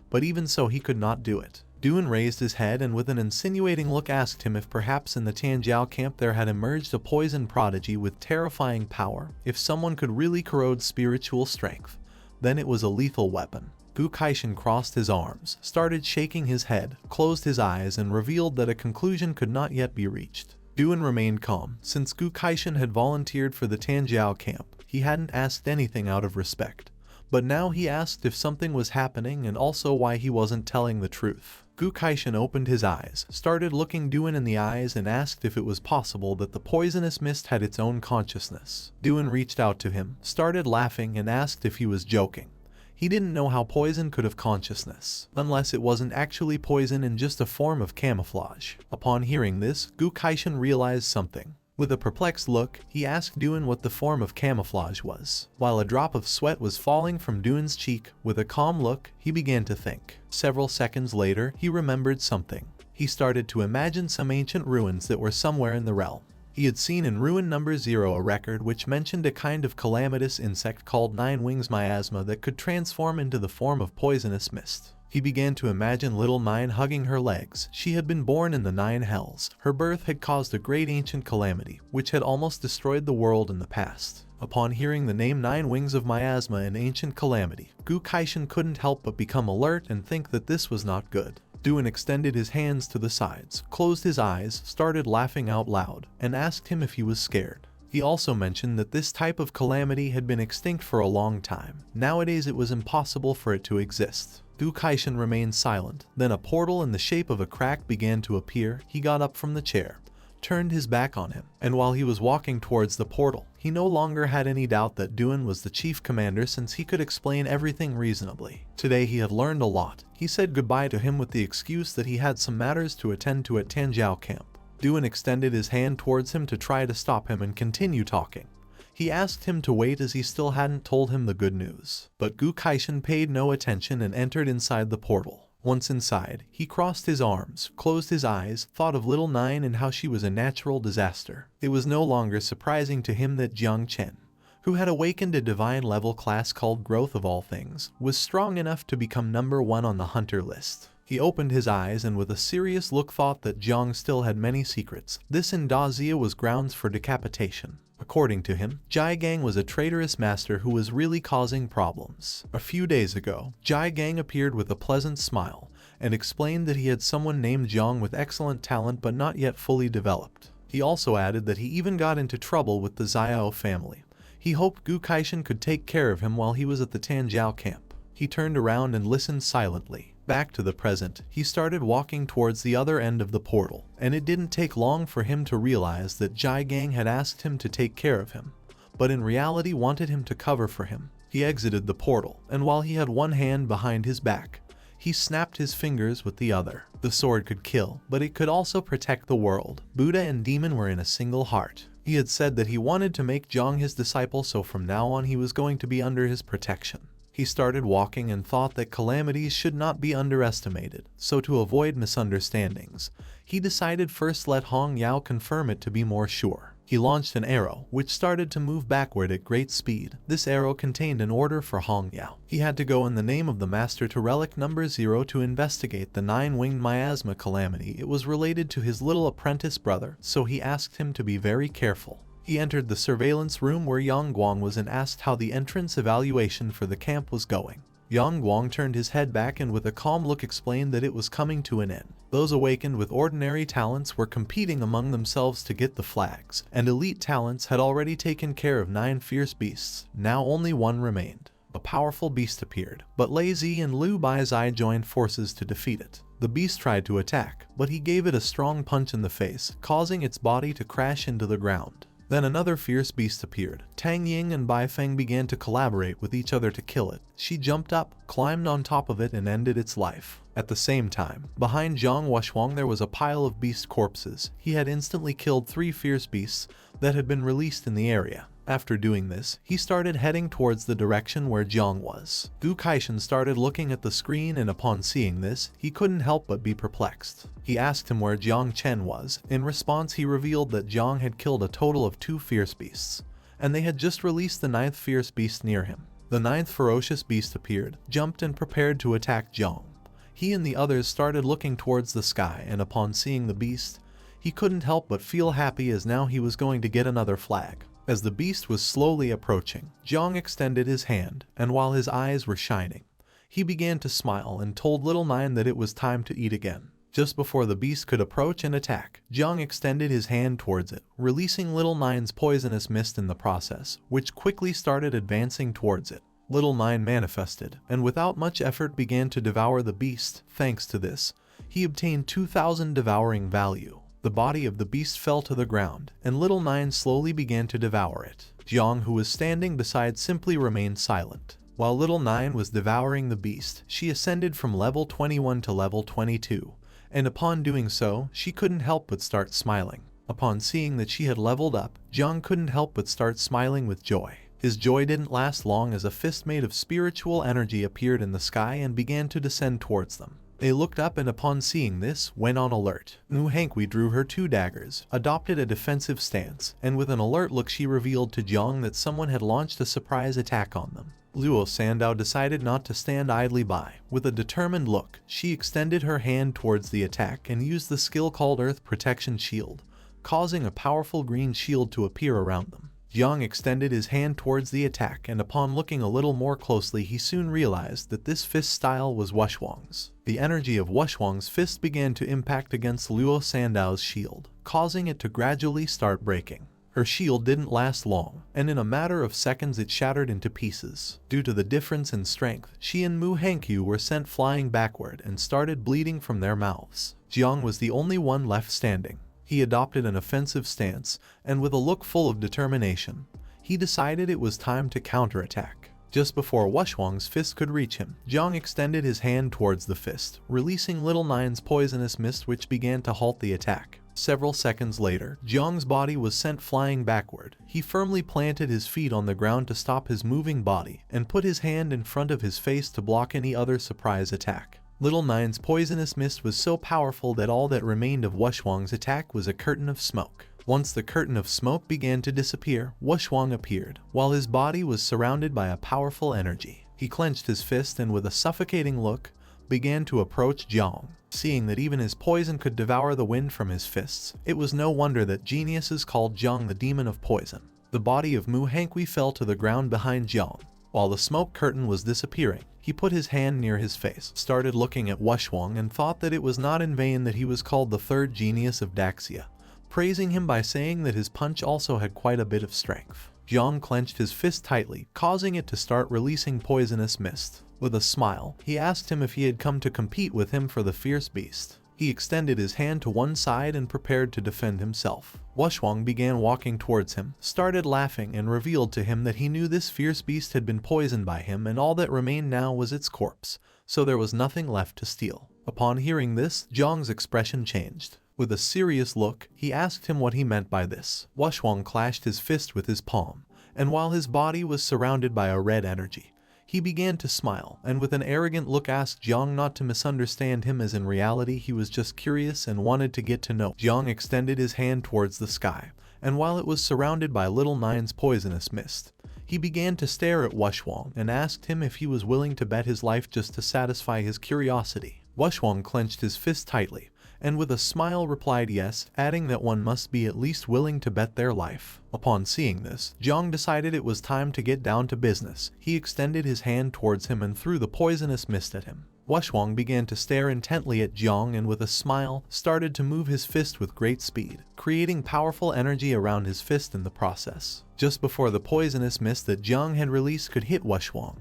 But even so he could not do it. Duan raised his head and with an insinuating look asked him if perhaps in the Tianjiao camp there had emerged a poison prodigy with terrifying power. If someone could really corrode spiritual strength, then it was a lethal weapon. Gu Kaishan crossed his arms, started shaking his head, closed his eyes and revealed that a conclusion could not yet be reached. Duan remained calm. Since Gu Kaishan had volunteered for the Tianjiao camp, he hadn't asked anything out of respect. But now he asked if something was happening and also why he wasn't telling the truth. Gu Kaishan opened his eyes, started looking Duan in the eyes and asked if it was possible that the poisonous mist had its own consciousness. Duan reached out to him, started laughing and asked if he was joking. He didn't know how poison could have consciousness, unless it wasn't actually poison and just a form of camouflage. Upon hearing this, Gu Kaishan realized something. With a perplexed look, he asked Duan what the form of camouflage was. While a drop of sweat was falling from Duan's cheek, with a calm look, he began to think. Several seconds later, he remembered something. He started to imagine some ancient ruins that were somewhere in the realm. He had seen in ruin number 0 a record which mentioned a kind of calamitous insect called 9 wings miasma that could transform into the form of poisonous mist. He began to imagine little 9 hugging her legs. She had been born in the 9 hells. Her birth had caused a great ancient calamity, which had almost destroyed the world in the past. Upon hearing the name 9 wings of miasma and ancient calamity, Gu Kaishan couldn't help but become alert and think that this was not good. Duan extended his hands to the sides, closed his eyes, started laughing out loud, and asked him if he was scared. He also mentioned that this type of calamity had been extinct for a long time. Nowadays it was impossible for it to exist. Gu Kaishan remained silent. Then a portal in the shape of a crack began to appear. He got up from the chair, turned his back on him, and while he was walking towards the portal, he no longer had any doubt that Duan was the chief commander since he could explain everything reasonably. Today he had learned a lot. He said goodbye to him with the excuse that he had some matters to attend to at Tianjiao camp. Duan extended his hand towards him to try to stop him and continue talking. He asked him to wait as he still hadn't told him the good news. But Gu Kaishan paid no attention and entered inside the portal. Once inside, he crossed his arms, closed his eyes, thought of little 9 and how she was a natural disaster. It was no longer surprising to him that Jong Chen, who had awakened a divine level class called Growth of All Things, was strong enough to become number 1 on the hunter list. He opened his eyes and with a serious look thought that Zhang still had many secrets. This in Dazia was grounds for decapitation. According to him, Jai Gang was a traitorous master who was really causing problems. A few days ago, Jai Gang appeared with a pleasant smile and explained that he had someone named Zhang with excellent talent but not yet fully developed. He also added that he even got into trouble with the Xiao family. He hoped Gu Kaishan could take care of him while he was at the Tianjiao camp. He turned around and listened silently. Back to the present, he started walking towards the other end of the portal, and it didn't take long for him to realize that Jai Gang had asked him to take care of him, but in reality wanted him to cover for him. He exited the portal, and while he had one hand behind his back, he snapped his fingers with the other. The sword could kill, but it could also protect the world. Buddha and demon were in a single heart. He had said that he wanted to make Jong his disciple, so from now on he was going to be under his protection. He started walking and thought that calamities should not be underestimated, so to avoid misunderstandings, he decided first let Hong Yao confirm it to be more sure. He launched an arrow, which started to move backward at great speed. This arrow contained an order for Hong Yao. He had to go in the name of the master to relic number 0 to investigate the 9-winged miasma calamity. It was related to his little apprentice brother, so he asked him to be very careful. He entered the surveillance room where Yang Guang was and asked how the entrance evaluation for the camp was going. Yang Guang turned his head back and with a calm look explained that it was coming to an end. Those awakened with ordinary talents were competing among themselves to get the flags, and elite talents had already taken care of 9 fierce beasts. Now only one remained. A powerful beast appeared, but Lei Zi and Liu Baizai joined forces to defeat it. The beast tried to attack, but he gave it a strong punch in the face, causing its body to crash into the ground. Then another fierce beast appeared. Tang Ying and Bai Feng began to collaborate with each other to kill it. She jumped up, climbed on top of it and ended its life. At the same time, behind Zhang Wushuang there was a pile of beast corpses. He had instantly killed 3 fierce beasts that had been released in the area. After doing this, he started heading towards the direction where Jiang was. Gu Kaishan started looking at the screen and upon seeing this, he couldn't help but be perplexed. He asked him where Jong Chen was. In response, he revealed that Jiang had killed a total of 2 fierce beasts, and they had just released the 9th fierce beast near him. The 9th ferocious beast appeared, jumped and prepared to attack Jiang. He and the others started looking towards the sky, and upon seeing the beast, he couldn't help but feel happy as now he was going to get another flag. As the beast was slowly approaching, Jiang extended his hand, and while his eyes were shining, he began to smile and told Little Nine that it was time to eat again. Just before the beast could approach and attack, Jiang extended his hand towards it, releasing Little Nine's poisonous mist in the process, which quickly started advancing towards it. Little Nine manifested, and without much effort began to devour the beast. Thanks to this, he obtained 2,000 devouring value. The body of the beast fell to the ground, and Little Nine slowly began to devour it. Jiang, who was standing beside, simply remained silent. While Little Nine was devouring the beast, she ascended from level 21 to level 22, and upon doing so, she couldn't help but start smiling. Upon seeing that she had leveled up, Jiang couldn't help but start smiling with joy. His joy didn't last long as a fist made of spiritual energy appeared in the sky and began to descend towards them. They looked up and upon seeing this, went on alert. Mu Hankui drew her 2 daggers, adopted a defensive stance, and with an alert look she revealed to Jiang that someone had launched a surprise attack on them. Luo Sandow decided not to stand idly by. With a determined look, she extended her hand towards the attack and used the skill called Earth Protection Shield, causing a powerful green shield to appear around them. Jiang extended his hand towards the attack, and upon looking a little more closely he soon realized that this fist style was Wushwang's. The energy of Wushwang's fist began to impact against Luo Sandow's shield, causing it to gradually start breaking. Her shield didn't last long, and in a matter of seconds it shattered into pieces. Due to the difference in strength, she and Mu Hankyu were sent flying backward and started bleeding from their mouths. Jiang was the only one left standing. He adopted an offensive stance, and with a look full of determination, he decided it was time to counterattack. Just before Wushwang's fist could reach him, Jiang extended his hand towards the fist, releasing Little Nine's poisonous mist which began to halt the attack. Several seconds later, Jiang's body was sent flying backward. He firmly planted his feet on the ground to stop his moving body, and put his hand in front of his face to block any other surprise attack. Little Nine's poisonous mist was so powerful that all that remained of Wushwang's attack was a curtain of smoke. Once the curtain of smoke began to disappear, Wushwang appeared, while his body was surrounded by a powerful energy. He clenched his fist and with a suffocating look, began to approach Jiang. Seeing that even his poison could devour the wind from his fists, it was no wonder that geniuses called Jiang the demon of poison. The body of Mu Hankui fell to the ground behind Jiang. While the smoke curtain was disappearing, he put his hand near his face, started looking at Wushwang and thought that it was not in vain that he was called the 3rd genius of Daxia, praising him by saying that his punch also had quite a bit of strength. Jiang clenched his fist tightly, causing it to start releasing poisonous mist. With a smile, he asked him if he had come to compete with him for the fierce beast. He extended his hand to one side and prepared to defend himself. Wushwang began walking towards him, started laughing, and revealed to him that he knew this fierce beast had been poisoned by him and all that remained now was its corpse, so there was nothing left to steal. Upon hearing this, Zhang's expression changed. With a serious look, he asked him what he meant by this. Wushwang clashed his fist with his palm, and while his body was surrounded by a red energy, he began to smile, and with an arrogant look asked Zhang not to misunderstand him, as in reality he was just curious and wanted to get to know. Zhang extended his hand towards the sky, and while it was surrounded by little Nine's poisonous mist, he began to stare at Wushwang and asked him if he was willing to bet his life just to satisfy his curiosity. Wushwang clenched his fist tightly, and with a smile replied yes, adding that one must be at least willing to bet their life. Upon seeing this, Zhang decided it was time to get down to business. He extended his hand towards him and threw the poisonous mist at him. Wushwang began to stare intently at Zhang and with a smile, started to move his fist with great speed, creating powerful energy around his fist in the process. Just before the poisonous mist that Zhang had released could hit Wushwang,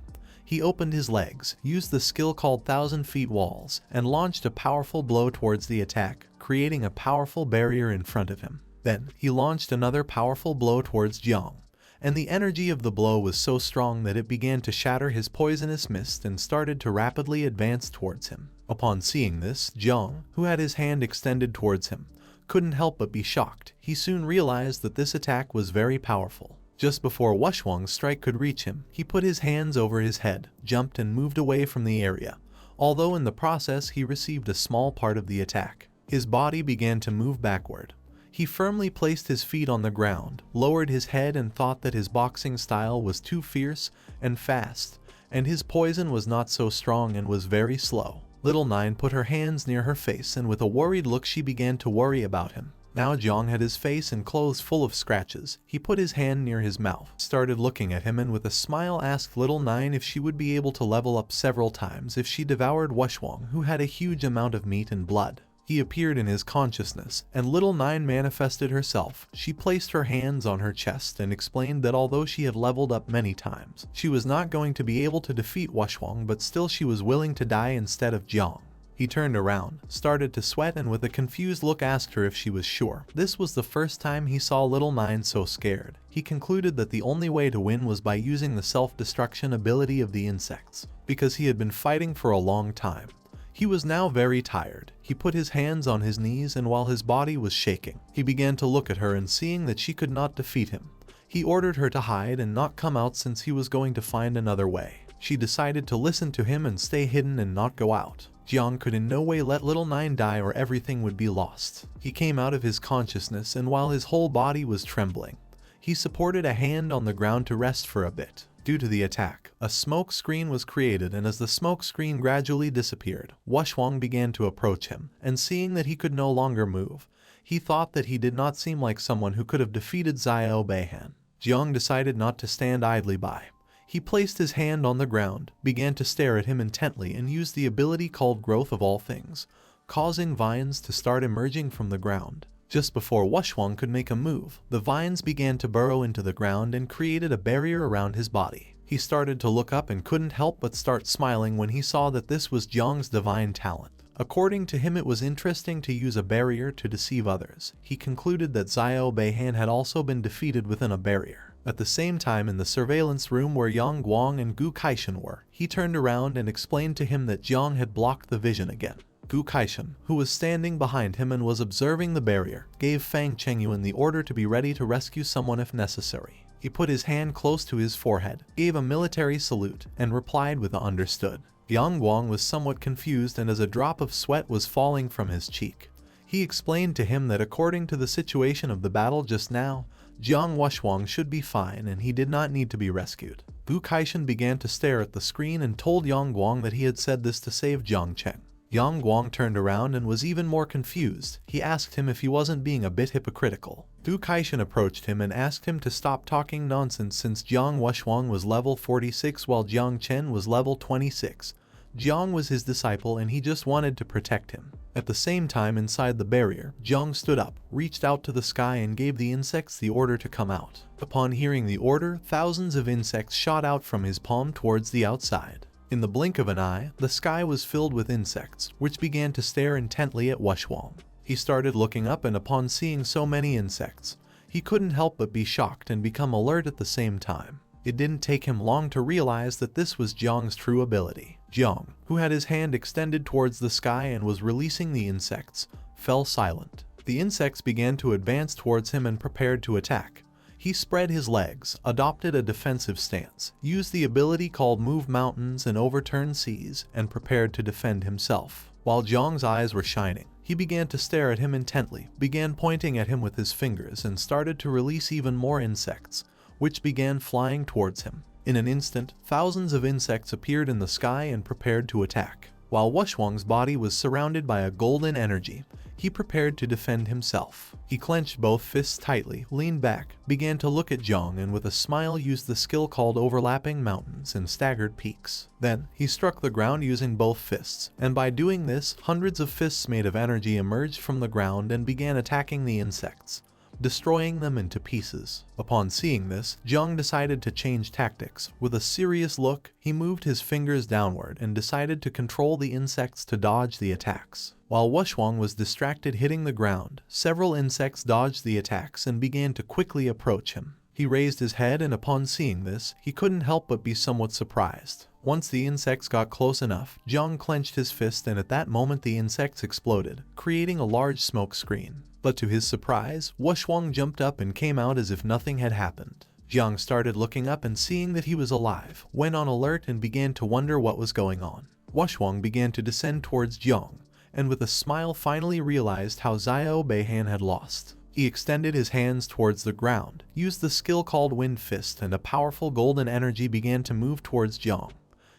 he opened his legs, used the skill called 1,000 Feet Walls, and launched a powerful blow towards the attack, creating a powerful barrier in front of him. Then, he launched another powerful blow towards Zhang, and the energy of the blow was so strong that it began to shatter his poisonous mist and started to rapidly advance towards him. Upon seeing this, Zhang, who had his hand extended towards him, couldn't help but be shocked. He soon realized that this attack was very powerful. Just before Wushwang's strike could reach him, he put his hands over his head, jumped and moved away from the area, although in the process he received a small part of the attack. His body began to move backward. He firmly placed his feet on the ground, lowered his head and thought that his boxing style was too fierce and fast, and his poison was not so strong and was very slow. Little Nine put her hands near her face and with a worried look she began to worry about him. Now Zhang had his face and clothes full of scratches. He put his hand near his mouth, started looking at him and with a smile asked Little Nine if she would be able to level up several times if she devoured Wushwang, who had a huge amount of meat and blood. He appeared in his consciousness, and Little Nine manifested herself. She placed her hands on her chest and explained that although she had leveled up many times, she was not going to be able to defeat Wushwang, but still she was willing to die instead of Zhang. He turned around, started to sweat, and with a confused look asked her if she was sure. This was the first time he saw Little Nine so scared. He concluded that the only way to win was by using the self-destruction ability of the insects, because he had been fighting for a long time. He was now very tired. He put his hands on his knees and while his body was shaking, he began to look at her and seeing that she could not defeat him, he ordered her to hide and not come out since he was going to find another way. She decided to listen to him and stay hidden and not go out. Zhang could in no way let Little Nine die or everything would be lost. He came out of his consciousness and while his whole body was trembling, he supported a hand on the ground to rest for a bit. Due to the attack, a smoke screen was created and as the smoke screen gradually disappeared, Wushwang began to approach him, and seeing that he could no longer move, he thought that he did not seem like someone who could have defeated Xiao Beihan. Zhang decided not to stand idly by. He placed his hand on the ground, began to stare at him intently and used the ability called Growth of All Things, causing vines to start emerging from the ground. Just before Wushwang could make a move, the vines began to burrow into the ground and created a barrier around his body. He started to look up and couldn't help but start smiling when he saw that this was Zhang's divine talent. According to him, it was interesting to use a barrier to deceive others. He concluded that Xiao Beihan had also been defeated within a barrier. At the same time, in the surveillance room where Yang Guang and Gu Kaishan were, he turned around and explained to him that Zhang had blocked the vision again. Gu Kaishan, who was standing behind him and was observing the barrier, gave Fang Chengyuan the order to be ready to rescue someone if necessary. He put his hand close to his forehead, gave a military salute, and replied with a "understood." Yang Guang was somewhat confused and as a drop of sweat was falling from his cheek. He explained to him that according to the situation of the battle just now, Zhang Wushwang should be fine and he did not need to be rescued. Gu Kaishan began to stare at the screen and told Yang Guang that he had said this to save Jong Chen. Yang Guang turned around and was even more confused. He asked him if he wasn't being a bit hypocritical. Gu Kaishan approached him and asked him to stop talking nonsense since Zhang Wushwang was level 46 while Jong Chen was level 26. Zhang was his disciple and he just wanted to protect him. At the same time, inside the barrier, Zhang stood up, reached out to the sky and gave the insects the order to come out. Upon hearing the order, thousands of insects shot out from his palm towards the outside. In the blink of an eye, the sky was filled with insects, which began to stare intently at Wushwang. He started looking up, and upon seeing so many insects, he couldn't help but be shocked and become alert at the same time. It didn't take him long to realize that this was Zhang's true ability. Zhang, who had his hand extended towards the sky and was releasing the insects, fell silent. The insects began to advance towards him and prepared to attack. He spread his legs, adopted a defensive stance, used the ability called Move Mountains and Overturn Seas, and prepared to defend himself. While Zhang's eyes were shining, he began to stare at him intently, began pointing at him with his fingers, and started to release even more insects, which began flying towards him. In an instant, thousands of insects appeared in the sky and prepared to attack. While Wushwang's body was surrounded by a golden energy, he prepared to defend himself. He clenched both fists tightly, leaned back, began to look at Zhang, and with a smile used the skill called Overlapping Mountains and Staggered Peaks. Then, he struck the ground using both fists, and by doing this, hundreds of fists made of energy emerged from the ground and began attacking the insects, destroying them into pieces. Upon seeing this, Zhang decided to change tactics. With a serious look, he moved his fingers downward and decided to control the insects to dodge the attacks. While Wushwang was distracted hitting the ground, several insects dodged the attacks and began to quickly approach him. He raised his head, and upon seeing this, he couldn't help but be somewhat surprised. Once the insects got close enough, Zhang clenched his fist, and at that moment the insects exploded, creating a large smoke screen. But to his surprise, Wushwang jumped up and came out as if nothing had happened. Zhang started looking up, and seeing that he was alive, went on alert and began to wonder what was going on. Wushwang began to descend towards Zhang, and with a smile finally realized how Xiao Beihan had lost. He extended his hands towards the ground, used the skill called Wind Fist, and a powerful golden energy began to move towards Zhang.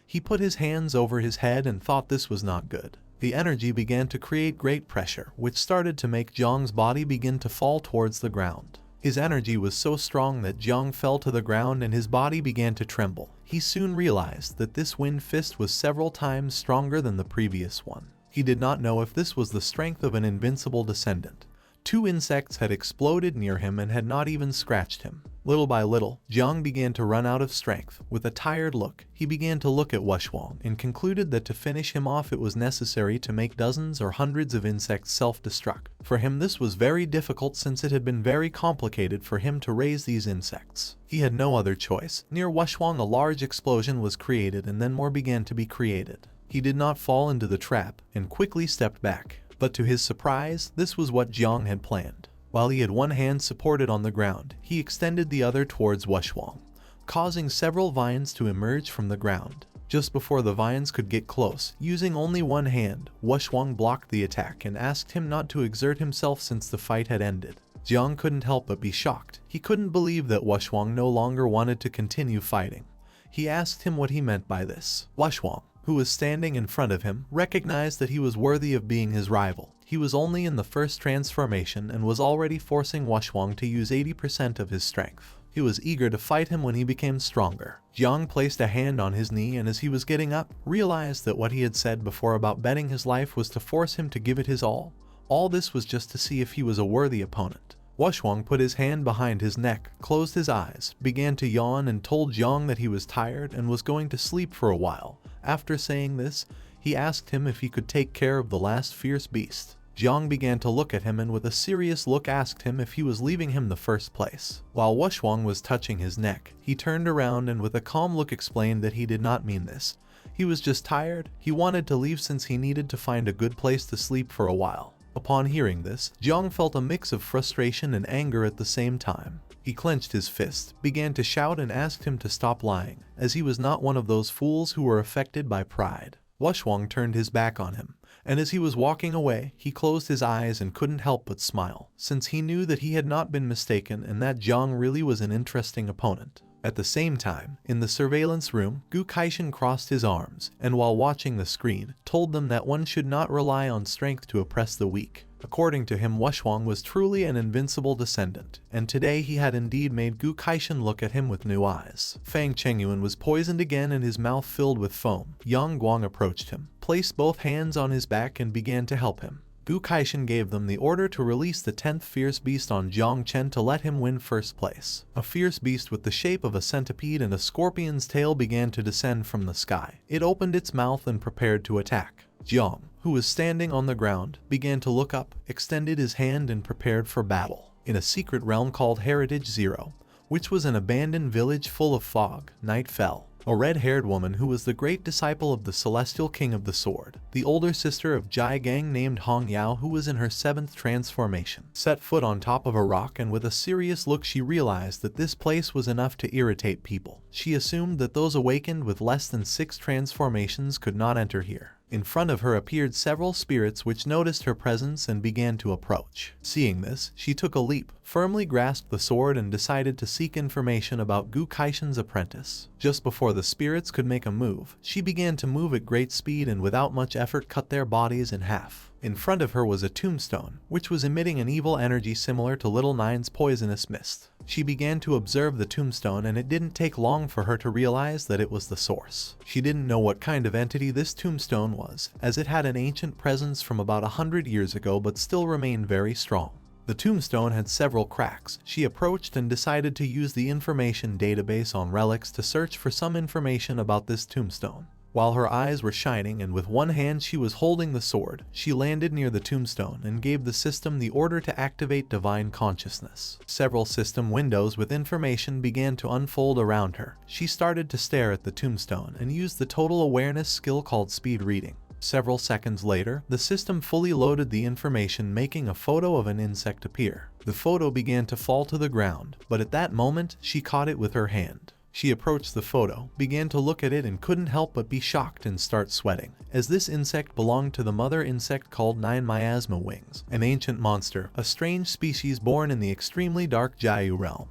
He put his hands over his head and thought this was not good. The energy began to create great pressure, which started to make Zhang's body begin to fall towards the ground. His energy was so strong that Zhang fell to the ground and his body began to tremble. He soon realized that this Wind Fist was several times stronger than the previous one. He did not know if this was the strength of an invincible descendant. 2 insects had exploded near him and had not even scratched him. Little by little, Zhang began to run out of strength. With a tired look, he began to look at Wushwang and concluded that to finish him off it was necessary to make dozens or hundreds of insects self-destruct. For him this was very difficult since it had been very complicated for him to raise these insects. He had no other choice. Near Wushwang a large explosion was created and then more began to be created. He did not fall into the trap and quickly stepped back. But to his surprise, this was what Zhang had planned. While he had one hand supported on the ground, he extended the other towards Wushwang, causing several vines to emerge from the ground. Just before the vines could get close, using only one hand, Wushwang blocked the attack and asked him not to exert himself since the fight had ended. Zhang couldn't help but be shocked. He couldn't believe that Wushwang no longer wanted to continue fighting. He asked him what he meant by this. Wushwang, who was standing in front of him, recognized that he was worthy of being his rival. He was only in the first transformation and was already forcing Wushwang to use 80% of his strength. He was eager to fight him when he became stronger. Zhang placed a hand on his knee and as he was getting up, realized that what he had said before about betting his life was to force him to give it his all. All this was just to see if he was a worthy opponent. Wushwang put his hand behind his neck, closed his eyes, began to yawn and told Zhang that he was tired and was going to sleep for a while. After saying this, he asked him if he could take care of the last fierce beast. Zhang began to look at him and with a serious look asked him if he was leaving him the first place. While Wushwang was touching his neck, he turned around and with a calm look explained that he did not mean this. He was just tired. He wanted to leave since he needed to find a good place to sleep for a while. Upon hearing this, Zhang felt a mix of frustration and anger at the same time. He clenched his fist, began to shout and asked him to stop lying, as he was not one of those fools who were affected by pride. Wushwang turned his back on him, and as he was walking away, he closed his eyes and couldn't help but smile, since he knew that he had not been mistaken and that Zhang really was an interesting opponent. At the same time, in the surveillance room, Gu Kaishan crossed his arms, and while watching the screen, told them that one should not rely on strength to oppress the weak. According to him, Wushwang was truly an invincible descendant, and today he had indeed made Gu Kaishan look at him with new eyes. Fang Chengyuan was poisoned again and his mouth filled with foam. Yang Guang approached him, placed both hands on his back and began to help him. Gu Kaishan gave them the order to release the 10th fierce beast on Jong Chen to let him win first place. A fierce beast with the shape of a centipede and a scorpion's tail began to descend from the sky. It opened its mouth and prepared to attack. Jong, who was standing on the ground, began to look up, extended his hand and prepared for battle. In a secret realm called Heritage Zero, which was an abandoned village full of fog, night fell. A red-haired woman who was the great disciple of the celestial king of the sword, the older sister of Jai Gang named Hong Yao, who was in her 7th transformation, set foot on top of a rock, and with a serious look she realized that this place was enough to irritate people. She assumed that those awakened with less than 6 transformations could not enter here. In front of her appeared several spirits which noticed her presence and began to approach. Seeing this, she took a leap, firmly grasped the sword and decided to seek information about Gu Kaishan's apprentice. Just before the spirits could make a move, she began to move at great speed and without much effort cut their bodies in half. In front of her was a tombstone, which was emitting an evil energy similar to Little Nine's poisonous mist. She began to observe the tombstone, and it didn't take long for her to realize that it was the source. She didn't know what kind of entity this tombstone was, as it had an ancient presence from about 100 years ago but still remained very strong. The tombstone had several cracks. She approached and decided to use the information database on relics to search for some information about this tombstone. While her eyes were shining and with one hand she was holding the sword, she landed near the tombstone and gave the system the order to activate divine consciousness. Several system windows with information began to unfold around her. She started to stare at the tombstone and used the total awareness skill called speed reading. Several seconds later, the system fully loaded the information, making a photo of an insect appear. The photo began to fall to the ground, but at that moment, she caught it with her hand. She approached the photo, began to look at it and couldn't help but be shocked and start sweating, as this insect belonged to the mother insect called Nine Miasma Wings, an ancient monster, a strange species born in the extremely dark Jiayu realm,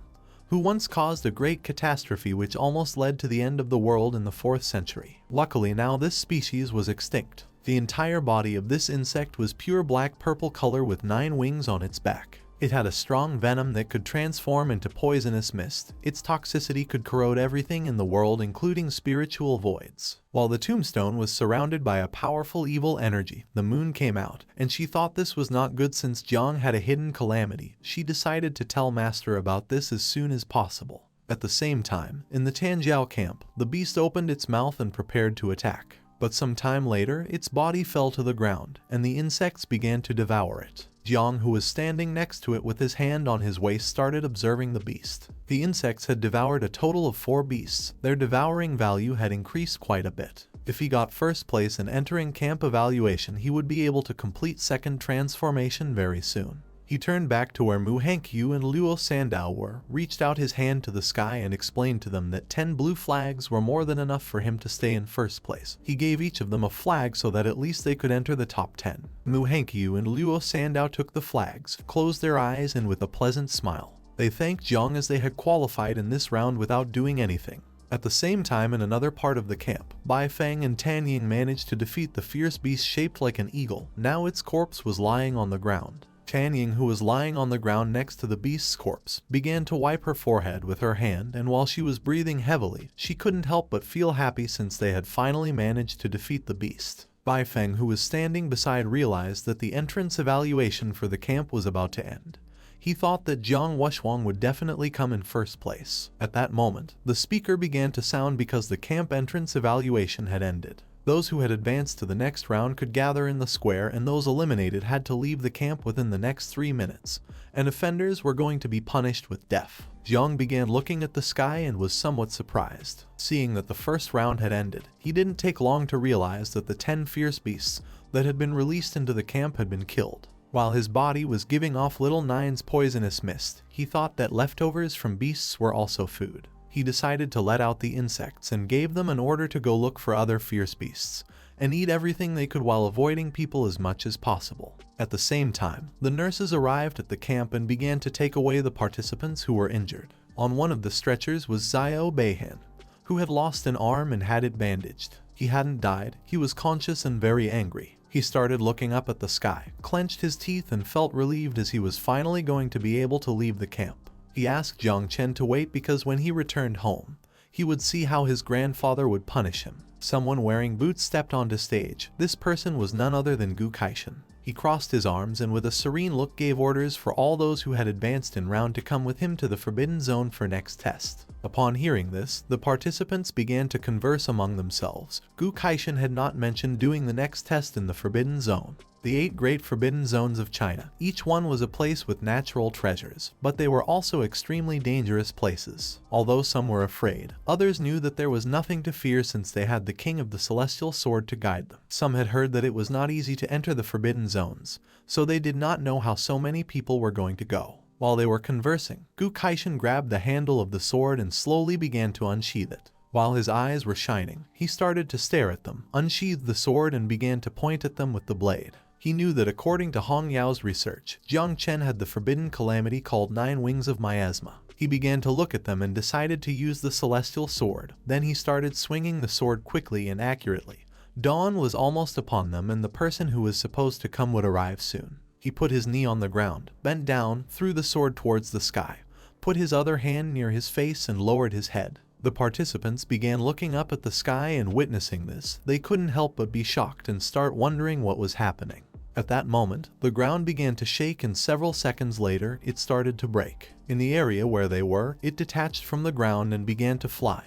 who once caused a great catastrophe which almost led to the end of the world in the 4th century. Luckily now this species was extinct. The entire body of this insect was pure black-purple color with 9 wings on its back. It had a strong venom that could transform into poisonous mist. Its toxicity could corrode everything in the world, including spiritual voids. While the tombstone was surrounded by a powerful evil energy, the moon came out, and she thought this was not good since Jong had a hidden calamity. She decided to tell Master about this as soon as possible. At the same time, in the Tanjiao camp, the beast opened its mouth and prepared to attack. But some time later, its body fell to the ground, and the insects began to devour it. Jong, who was standing next to it with his hand on his waist, started observing the beast. The insects had devoured a total of 4 beasts. Their devouring value had increased quite a bit. If he got first place in entering camp evaluation, he would be able to complete 2nd transformation very soon. He turned back to where Mu Hankyu and Luo Sandow were, reached out his hand to the sky and explained to them that 10 blue flags were more than enough for him to stay in first place. He gave each of them a flag so that at least they could enter the top 10. Mu Hankyu and Luo Sandow took the flags, closed their eyes, and with a pleasant smile, they thanked Jong as they had qualified in this round without doing anything. At the same time, in another part of the camp, Bai Feng and Tania managed to defeat the fierce beast shaped like an eagle. Now its corpse was lying on the ground. Tania, who was lying on the ground next to the beast's corpse, began to wipe her forehead with her hand, and while she was breathing heavily, she couldn't help but feel happy since they had finally managed to defeat the beast. Bai Feng, who was standing beside, realized that the entrance evaluation for the camp was about to end. He thought that Jiang Wuxuang would definitely come in first place. At that moment, the speaker began to sound because the camp entrance evaluation had ended. Those who had advanced to the next round could gather in the square, and those eliminated had to leave the camp within the next 3 minutes, and offenders were going to be punished with death. Jiang began looking at the sky and was somewhat surprised. Seeing that the first round had ended, he didn't take long to realize that the 10 fierce beasts that had been released into the camp had been killed. While his body was giving off Little Nine's poisonous mist, he thought that leftovers from beasts were also food. He decided to let out the insects and gave them an order to go look for other fierce beasts and eat everything they could while avoiding people as much as possible. At the same time, the nurses arrived at the camp and began to take away the participants who were injured. On one of the stretchers was Xiao Beihan, who had lost an arm and had it bandaged. He hadn't died. He was conscious and very angry. He started looking up at the sky, clenched his teeth, and felt relieved as he was finally going to be able to leave the camp. He asked Jong Chen to wait because when he returned home, he would see how his grandfather would punish him. Someone wearing boots stepped onto stage. This person was none other than Gu Kaishan. He He crossed his arms and with a serene look gave orders for all those who had advanced in round to come with him to the Forbidden Zone for next test. Upon hearing this, the participants began to converse among themselves. Gu Kaishan had not mentioned doing the next test in the Forbidden Zone. The 8 great forbidden zones of China. Each one was a place with natural treasures, but they were also extremely dangerous places. Although some were afraid, others knew that there was nothing to fear since they had the King of the Celestial Sword to guide them. Some had heard that it was not easy to enter the forbidden zones, so they did not know how so many people were going to go. While they were conversing, Gu Kaishan grabbed the handle of the sword and slowly began to unsheath it. While his eyes were shining, he started to stare at them, unsheathed the sword and began to point at them with the blade. He knew that according to Hong Yao's research, Jong Chen had the forbidden calamity called 9 Wings of Miasma. He began to look at them and decided to use the celestial sword. Then he started swinging the sword quickly and accurately. Dawn was almost upon them and the person who was supposed to come would arrive soon. He put his knee on the ground, bent down, threw the sword towards the sky, put his other hand near his face and lowered his head. The participants began looking up at the sky and witnessing this, they couldn't help but be shocked and start wondering what was happening. At that moment, the ground began to shake and several seconds later, it started to break. In the area where they were, it detached from the ground and began to fly.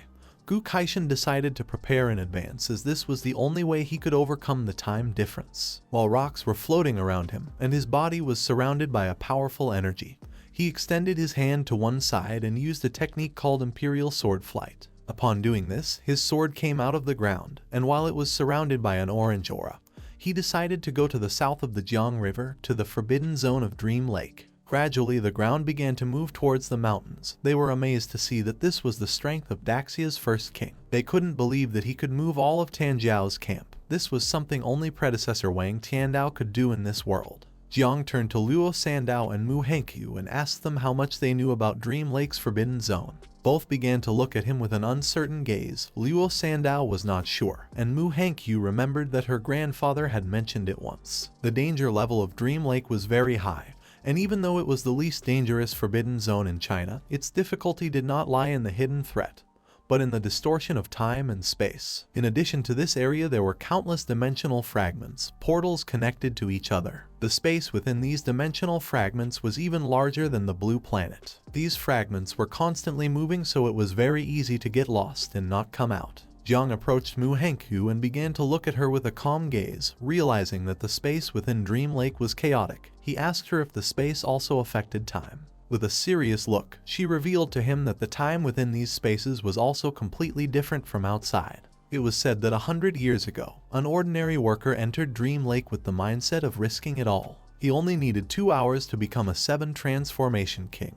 Gu Kaishan decided to prepare in advance as this was the only way he could overcome the time difference. While rocks were floating around him and his body was surrounded by a powerful energy, he extended his hand to one side and used a technique called Imperial Sword Flight. Upon doing this, his sword came out of the ground, and while it was surrounded by an orange aura, he decided to go to the south of the Jiang River to the forbidden zone of Dream Lake. Gradually the ground began to move towards the mountains. They were amazed to see that this was the strength of Daxia's first king. They couldn't believe that he could move all of Tanjiao's camp. This was something only predecessor Wang Tiandao could do in this world. Jiang turned to Luo Sandow and Mu Hankyu and asked them how much they knew about Dream Lake's forbidden zone. Both began to look at him with an uncertain gaze. Luo Sandow was not sure, and Mu Hankyu remembered that her grandfather had mentioned it once. The danger level of Dream Lake was very high, and even though it was the least dangerous forbidden zone in China, its difficulty did not lie in the hidden threat, but in the distortion of time and space. In addition to this area there were countless dimensional fragments, portals connected to each other. The space within these dimensional fragments was even larger than the blue planet. These fragments were constantly moving, so it was very easy to get lost and not come out. Jiang approached Mu Hankyu and began to look at her with a calm gaze. Realizing that the space within Dream Lake was chaotic, he asked her if the space also affected time. With a serious look, she revealed to him that the time within these spaces was also completely different from outside. It was said that 100 years ago, an ordinary worker entered Dream Lake with the mindset of risking it all. He only needed 2 hours to become a 7 transformation king.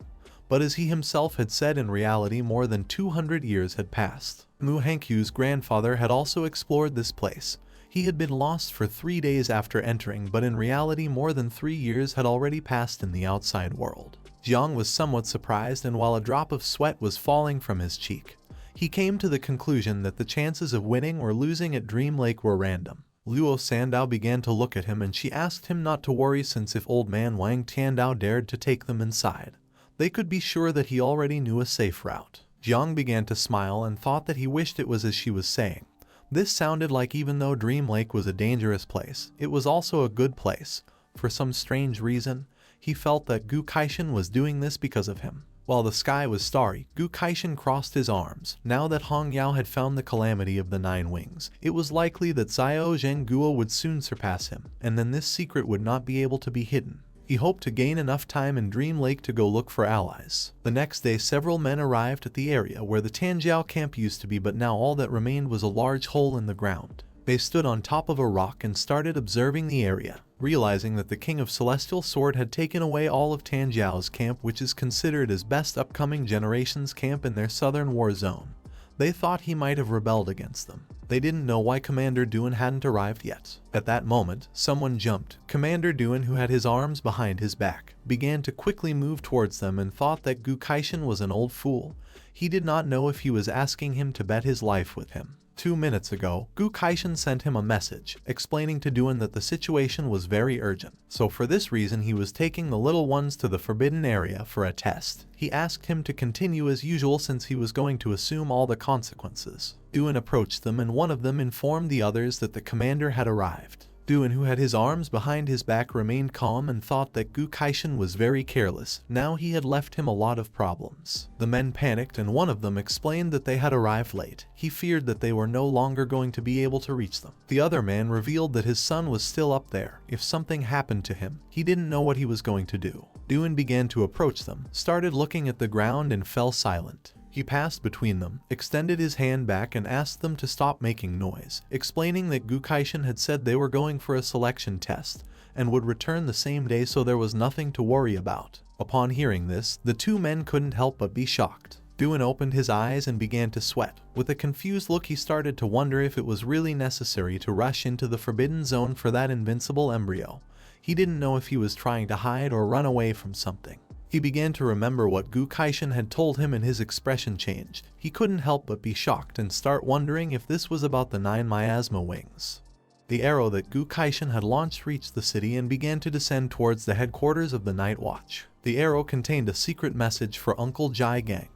But as he himself had said, in reality more than 200 years had passed. Mu Hankyu's grandfather had also explored this place. He had been lost for 3 days after entering, but in reality more than 3 years had already passed in the outside world. Jiang was somewhat surprised, and while a drop of sweat was falling from his cheek, he came to the conclusion that the chances of winning or losing at Dream Lake were random. Luo Sandow began to look at him and she asked him not to worry, since if old man Wang Tiandao dared to take them inside, they could be sure that he already knew a safe route. Jiang began to smile and thought that he wished it was as she was saying. This sounded like even though Dream Lake was a dangerous place, it was also a good place. For some strange reason, he felt that Gu Kaishan was doing this because of him. While the sky was starry, Gu Kaishan crossed his arms. Now that Hong Yao had found the calamity of the 9 wings, it was likely that Xiao Zhengguo would soon surpass him, and then this secret would not be able to be hidden. He hoped to gain enough time in Dream Lake to go look for allies. The next day several men arrived at the area where the Tanjiao camp used to be, but now all that remained was a large hole in the ground. They stood on top of a rock and started observing the area. Realizing that the King of Celestial Sword had taken away all of Tanjiao's camp, which is considered as best upcoming generation's camp in their southern war zone, they thought he might have rebelled against them. They didn't know why Commander Duan hadn't arrived yet. At that moment, someone jumped. Commander Duan, who had his arms behind his back, began to quickly move towards them and thought that Gu Kaishan was an old fool. He did not know if he was asking him to bet his life with him. 2 minutes ago, Gu Kaishan sent him a message, explaining to Duan that the situation was very urgent. So for this reason he was taking the little ones to the forbidden area for a test. He asked him to continue as usual since he was going to assume all the consequences. Duan approached them and one of them informed the others that the commander had arrived. Duan, who had his arms behind his back, remained calm and thought that Gu Kaishan was very careless. Now he had left him a lot of problems. The men panicked and one of them explained that they had arrived late. He feared that they were no longer going to be able to reach them. The other man revealed that his son was still up there. If something happened to him, he didn't know what he was going to do. Duan began to approach them, started looking at the ground and fell silent. He passed between them, extended his hand back and asked them to stop making noise, explaining that Gu Kaishan had said they were going for a selection test and would return the same day, so there was nothing to worry about. Upon hearing this, the two men couldn't help but be shocked. Duan opened his eyes and began to sweat. With a confused look, he started to wonder if it was really necessary to rush into the forbidden zone for that invincible embryo. He didn't know if he was trying to hide or run away from something. He began to remember what Gu Kaishan had told him and his expression changed. He couldn't help but be shocked and start wondering if this was about the 9 miasma wings. The arrow that Gu Kaishan had launched reached the city and began to descend towards the headquarters of the Night Watch. The arrow contained a secret message for Uncle Jai Gang.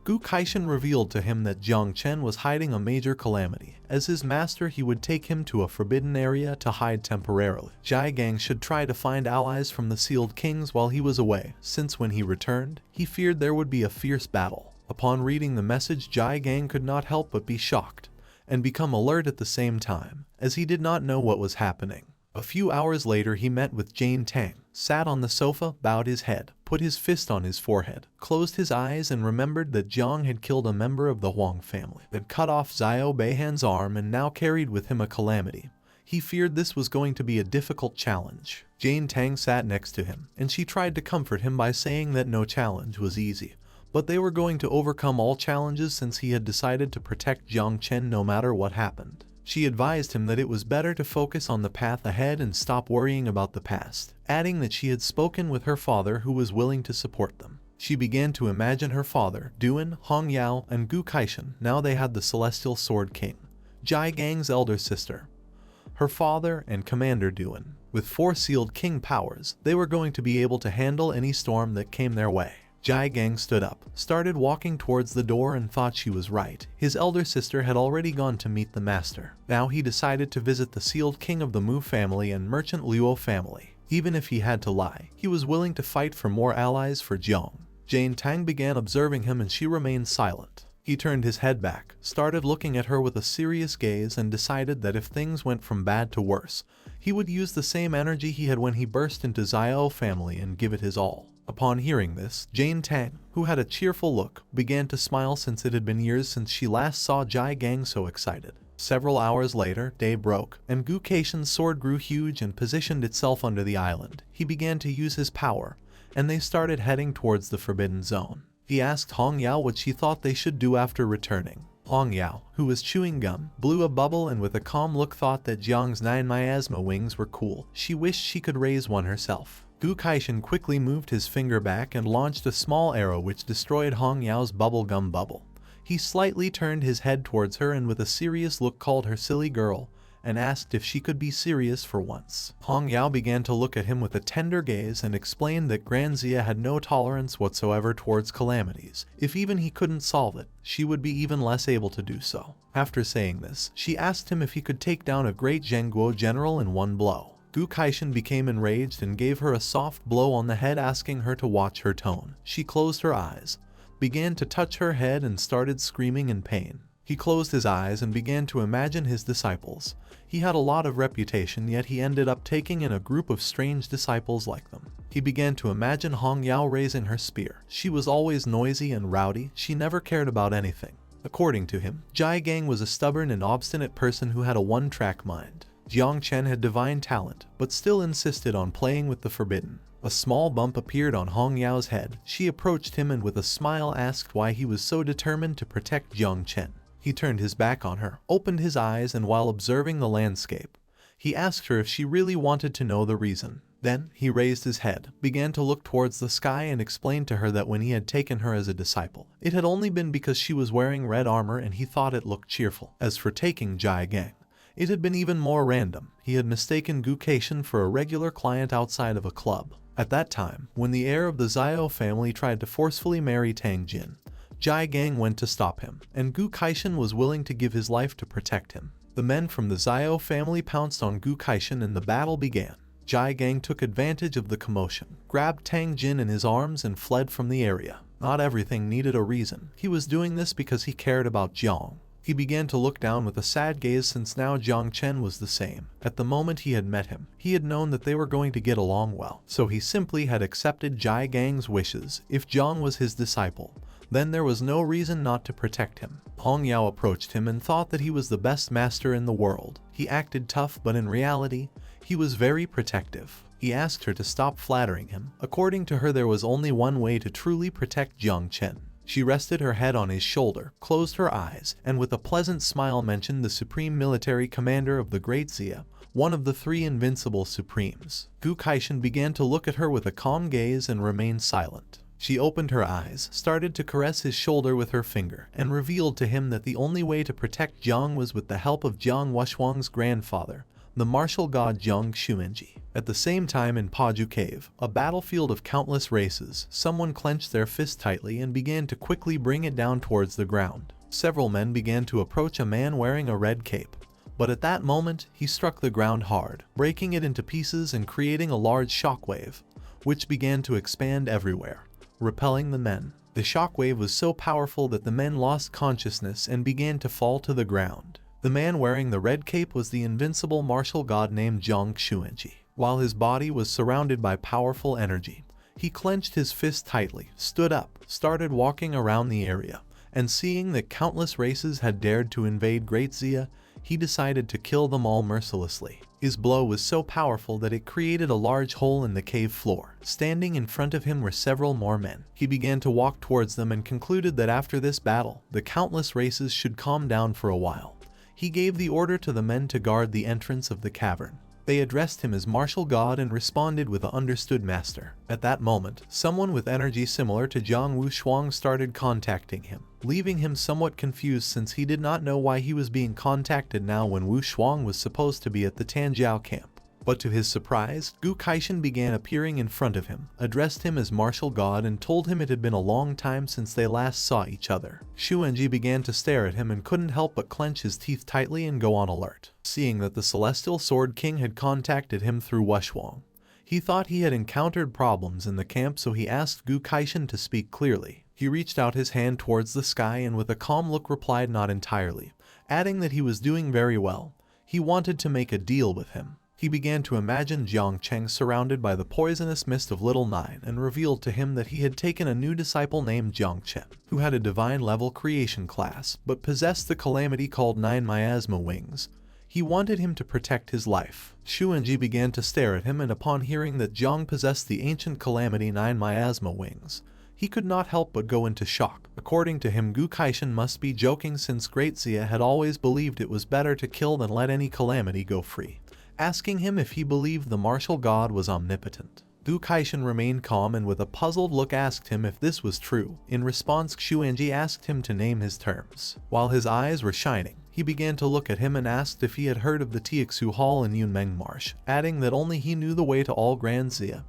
Gu Kaishan revealed to him that Jong Chen was hiding a major calamity. As his master, he would take him to a forbidden area to hide temporarily. Jai Gang should try to find allies from the Sealed Kings while he was away, since when he returned, he feared there would be a fierce battle. Upon reading the message, Jai Gang could not help but be shocked and become alert at the same time, as he did not know what was happening. A few hours later, he met with Jane Tang, sat on the sofa, bowed his head, put his fist on his forehead, closed his eyes and remembered that Jiang had killed a member of the Huang family, had cut off Xiao Beihan's arm and now carried with him a calamity. He feared this was going to be a difficult challenge. Jane Tang sat next to him, and she tried to comfort him by saying that no challenge was easy, but they were going to overcome all challenges since he had decided to protect Jong Chen no matter what happened. She advised him that it was better to focus on the path ahead and stop worrying about the past, adding that she had spoken with her father who was willing to support them. She began to imagine her father, Duan, Hong Yao, and Gu Kaishan. Now they had the Celestial Sword King, Jai Gang's elder sister, her father, and Commander Duan. With 4 Sealed King powers, they were going to be able to handle any storm that came their way. Jai Gang stood up, started walking towards the door and thought she was right. His elder sister had already gone to meet the master. Now he decided to visit the Sealed King of the Mu family and Merchant Luo family. Even if he had to lie, he was willing to fight for more allies for Jiang. Jane Tang began observing him and she remained silent. He turned his head back, started looking at her with a serious gaze and decided that if things went from bad to worse, he would use the same energy he had when he burst into Xiao family and give it his all. Upon hearing this, Jane Tang, who had a cheerful look, began to smile since it had been years since she last saw Jai Gang so excited. Several hours later, day broke, and Gu Kaishan's sword grew huge and positioned itself under the island. He began to use his power, and they started heading towards the Forbidden Zone. He asked Hong Yao what she thought they should do after returning. Hong Yao, who was chewing gum, blew a bubble and with a calm look thought that Jiang's 9 miasma wings were cool. She wished she could raise one herself. Gu Kaishan quickly moved his finger back and launched a small arrow which destroyed Hong Yao's bubblegum bubble. He slightly turned his head towards her and with a serious look called her silly girl and asked if she could be serious for once. Hong Yao began to look at him with a tender gaze and explained that Granzia had no tolerance whatsoever towards calamities. If even he couldn't solve it, she would be even less able to do so. After saying this, she asked him if he could take down a great Zhengguo general in one blow. Gu Kaishan became enraged and gave her a soft blow on the head, asking her to watch her tone. She closed her eyes, began to touch her head and started screaming in pain. He closed his eyes and began to imagine his disciples. He had a lot of reputation, yet he ended up taking in a group of strange disciples like them. He began to imagine Hong Yao raising her spear. She was always noisy and rowdy. She never cared about anything. According to him, Jai Gang was a stubborn and obstinate person who had a one-track mind. Jong Chen had divine talent, but still insisted on playing with the forbidden. A small bump appeared on Hong Yao's head. She approached him and with a smile asked why he was so determined to protect Jong Chen. He turned his back on her, opened his eyes, and while observing the landscape, he asked her if she really wanted to know the reason. Then, he raised his head, began to look towards the sky and explained to her that when he had taken her as a disciple, it had only been because she was wearing red armor and he thought it looked cheerful. As for taking Jai Gang, it had been even more random. He had mistaken Gu Kaishan for a regular client outside of a club. At that time, when the heir of the Xiao family tried to forcefully marry Tang Jin, Jai Gang went to stop him, and Gu Kaishan was willing to give his life to protect him. The men from the Xiao family pounced on Gu Kaishan and the battle began. Jai Gang took advantage of the commotion, grabbed Tang Jin in his arms and fled from the area. Not everything needed a reason. He was doing this because he cared about Jong. He began to look down with a sad gaze since now Jong Chen was the same. At the moment he had met him, he had known that they were going to get along well, so he simply had accepted Jai Gang's wishes. If Jong was his disciple, then there was no reason not to protect him. Hong Yao approached him and thought that he was the best master in the world. He acted tough, but in reality, he was very protective. He asked her to stop flattering him. According to her, there was only one way to truly protect Jong Chen. She rested her head on his shoulder, closed her eyes, and with a pleasant smile mentioned the supreme military commander of the Great Xia, one of the 3 invincible supremes. Gu Kaishan began to look at her with a calm gaze and remained silent. She opened her eyes, started to caress his shoulder with her finger, and revealed to him that the only way to protect Jiang was with the help of Jiang Wuxuang's grandfather, the martial god Jiang Xuanji. At the same time in Paju Cave, a battlefield of countless races, someone clenched their fist tightly and began to quickly bring it down towards the ground. Several men began to approach a man wearing a red cape. But at that moment, he struck the ground hard, breaking it into pieces and creating a large shockwave, which began to expand everywhere, repelling the men. The shockwave was so powerful that the men lost consciousness and began to fall to the ground. The man wearing the red cape was the invincible martial god named Jiang Xuanji. While his body was surrounded by powerful energy, he clenched his fist tightly, stood up, started walking around the area, and seeing that countless races had dared to invade Great Xia, he decided to kill them all mercilessly. His blow was so powerful that it created a large hole in the cave floor. Standing in front of him were several more men. He began to walk towards them and concluded that after this battle, the countless races should calm down for a while. He gave the order to the men to guard the entrance of the cavern. They addressed him as martial god and responded with a understood master. At that moment, someone with energy similar to Jiang Wuxuang started contacting him, leaving him somewhat confused since he did not know why he was being contacted now when Wuxuang was supposed to be at the Tanjiao camp. But to his surprise, Gu Kaishan began appearing in front of him, addressed him as martial god and told him it had been a long time since they last saw each other. Xuanji began to stare at him and couldn't help but clench his teeth tightly and go on alert. Seeing that the Celestial Sword King had contacted him through Wuxuang, he thought he had encountered problems in the camp, so he asked Gu Kaishan to speak clearly. He reached out his hand towards the sky and with a calm look replied not entirely, adding that he was doing very well. He wanted to make a deal with him. He began to imagine Jiang Cheng surrounded by the poisonous mist of Little Nine and revealed to him that he had taken a new disciple named Jong Chen, who had a divine level creation class, but possessed the calamity called 9 miasma wings. He wanted him to protect his life. Xuanji began to stare at him, and upon hearing that Jiang possessed the ancient calamity 9 miasma wings, he could not help but go into shock. According to him, Gu Kaishan must be joking since Great Xia had always believed it was better to kill than let any calamity go free, asking him if he believed the martial god was omnipotent. Gu Kaishan remained calm and with a puzzled look asked him if this was true. In response, Xuanji asked him to name his terms. While his eyes were shining, he began to look at him and asked if he had heard of the Tiexu Hall in Yunmeng Marsh, adding that only he knew the way to all Grand Xia.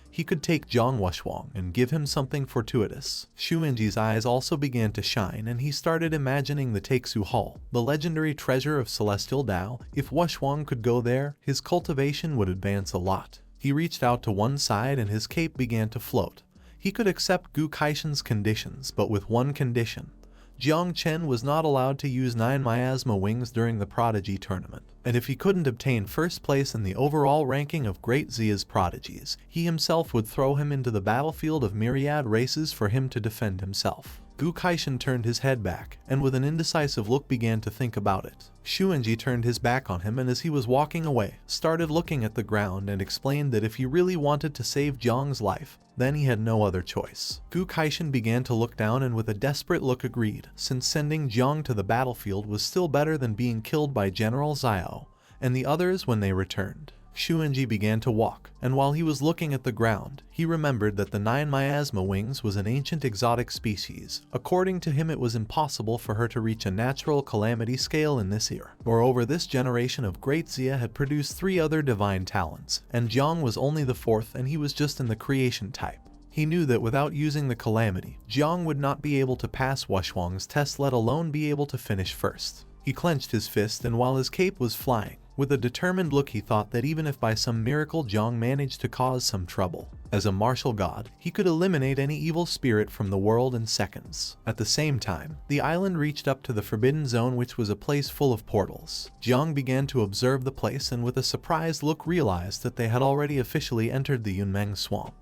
He could take Jiang Wuxuang and give him something fortuitous. Xuanji's eyes also began to shine and he started imagining the Tiexu Hall, the legendary treasure of Celestial Dao. If Wuxuang could go there, his cultivation would advance a lot. He reached out to one side and his cape began to float. He could accept Gu Kaishan's conditions, but with one condition. Jong Chen was not allowed to use 9 miasma wings during the Prodigy tournament, and if he couldn't obtain first place in the overall ranking of Great Xia's prodigies, he himself would throw him into the battlefield of myriad races for him to defend himself. Gu Kaishan turned his head back, and with an indecisive look began to think about it. Xuanji turned his back on him and as he was walking away, started looking at the ground and explained that if he really wanted to save Jiang's life, then he had no other choice. Gu Kaishan began to look down and with a desperate look agreed, since sending Jiang to the battlefield was still better than being killed by General Xiao and the others when they returned. Xuanji began to walk, and while he was looking at the ground, he remembered that the 9 miasma wings was an ancient exotic species. According to him, it was impossible for her to reach a natural calamity scale in this era. Moreover, this generation of Great Xia had produced 3 other divine talents, and Jiang was only the 4th and he was just in the creation type. He knew that without using the calamity, Jiang would not be able to pass Wuxuang's test, let alone be able to finish first. He clenched his fist, and while his cape was flying, with a determined look, he thought that even if by some miracle Jong managed to cause some trouble, as a martial god, he could eliminate any evil spirit from the world in seconds. At the same time, the island reached up to the Forbidden Zone, which was a place full of portals. Jong began to observe the place and with a surprised look realized that they had already officially entered the Yuanwu swamp.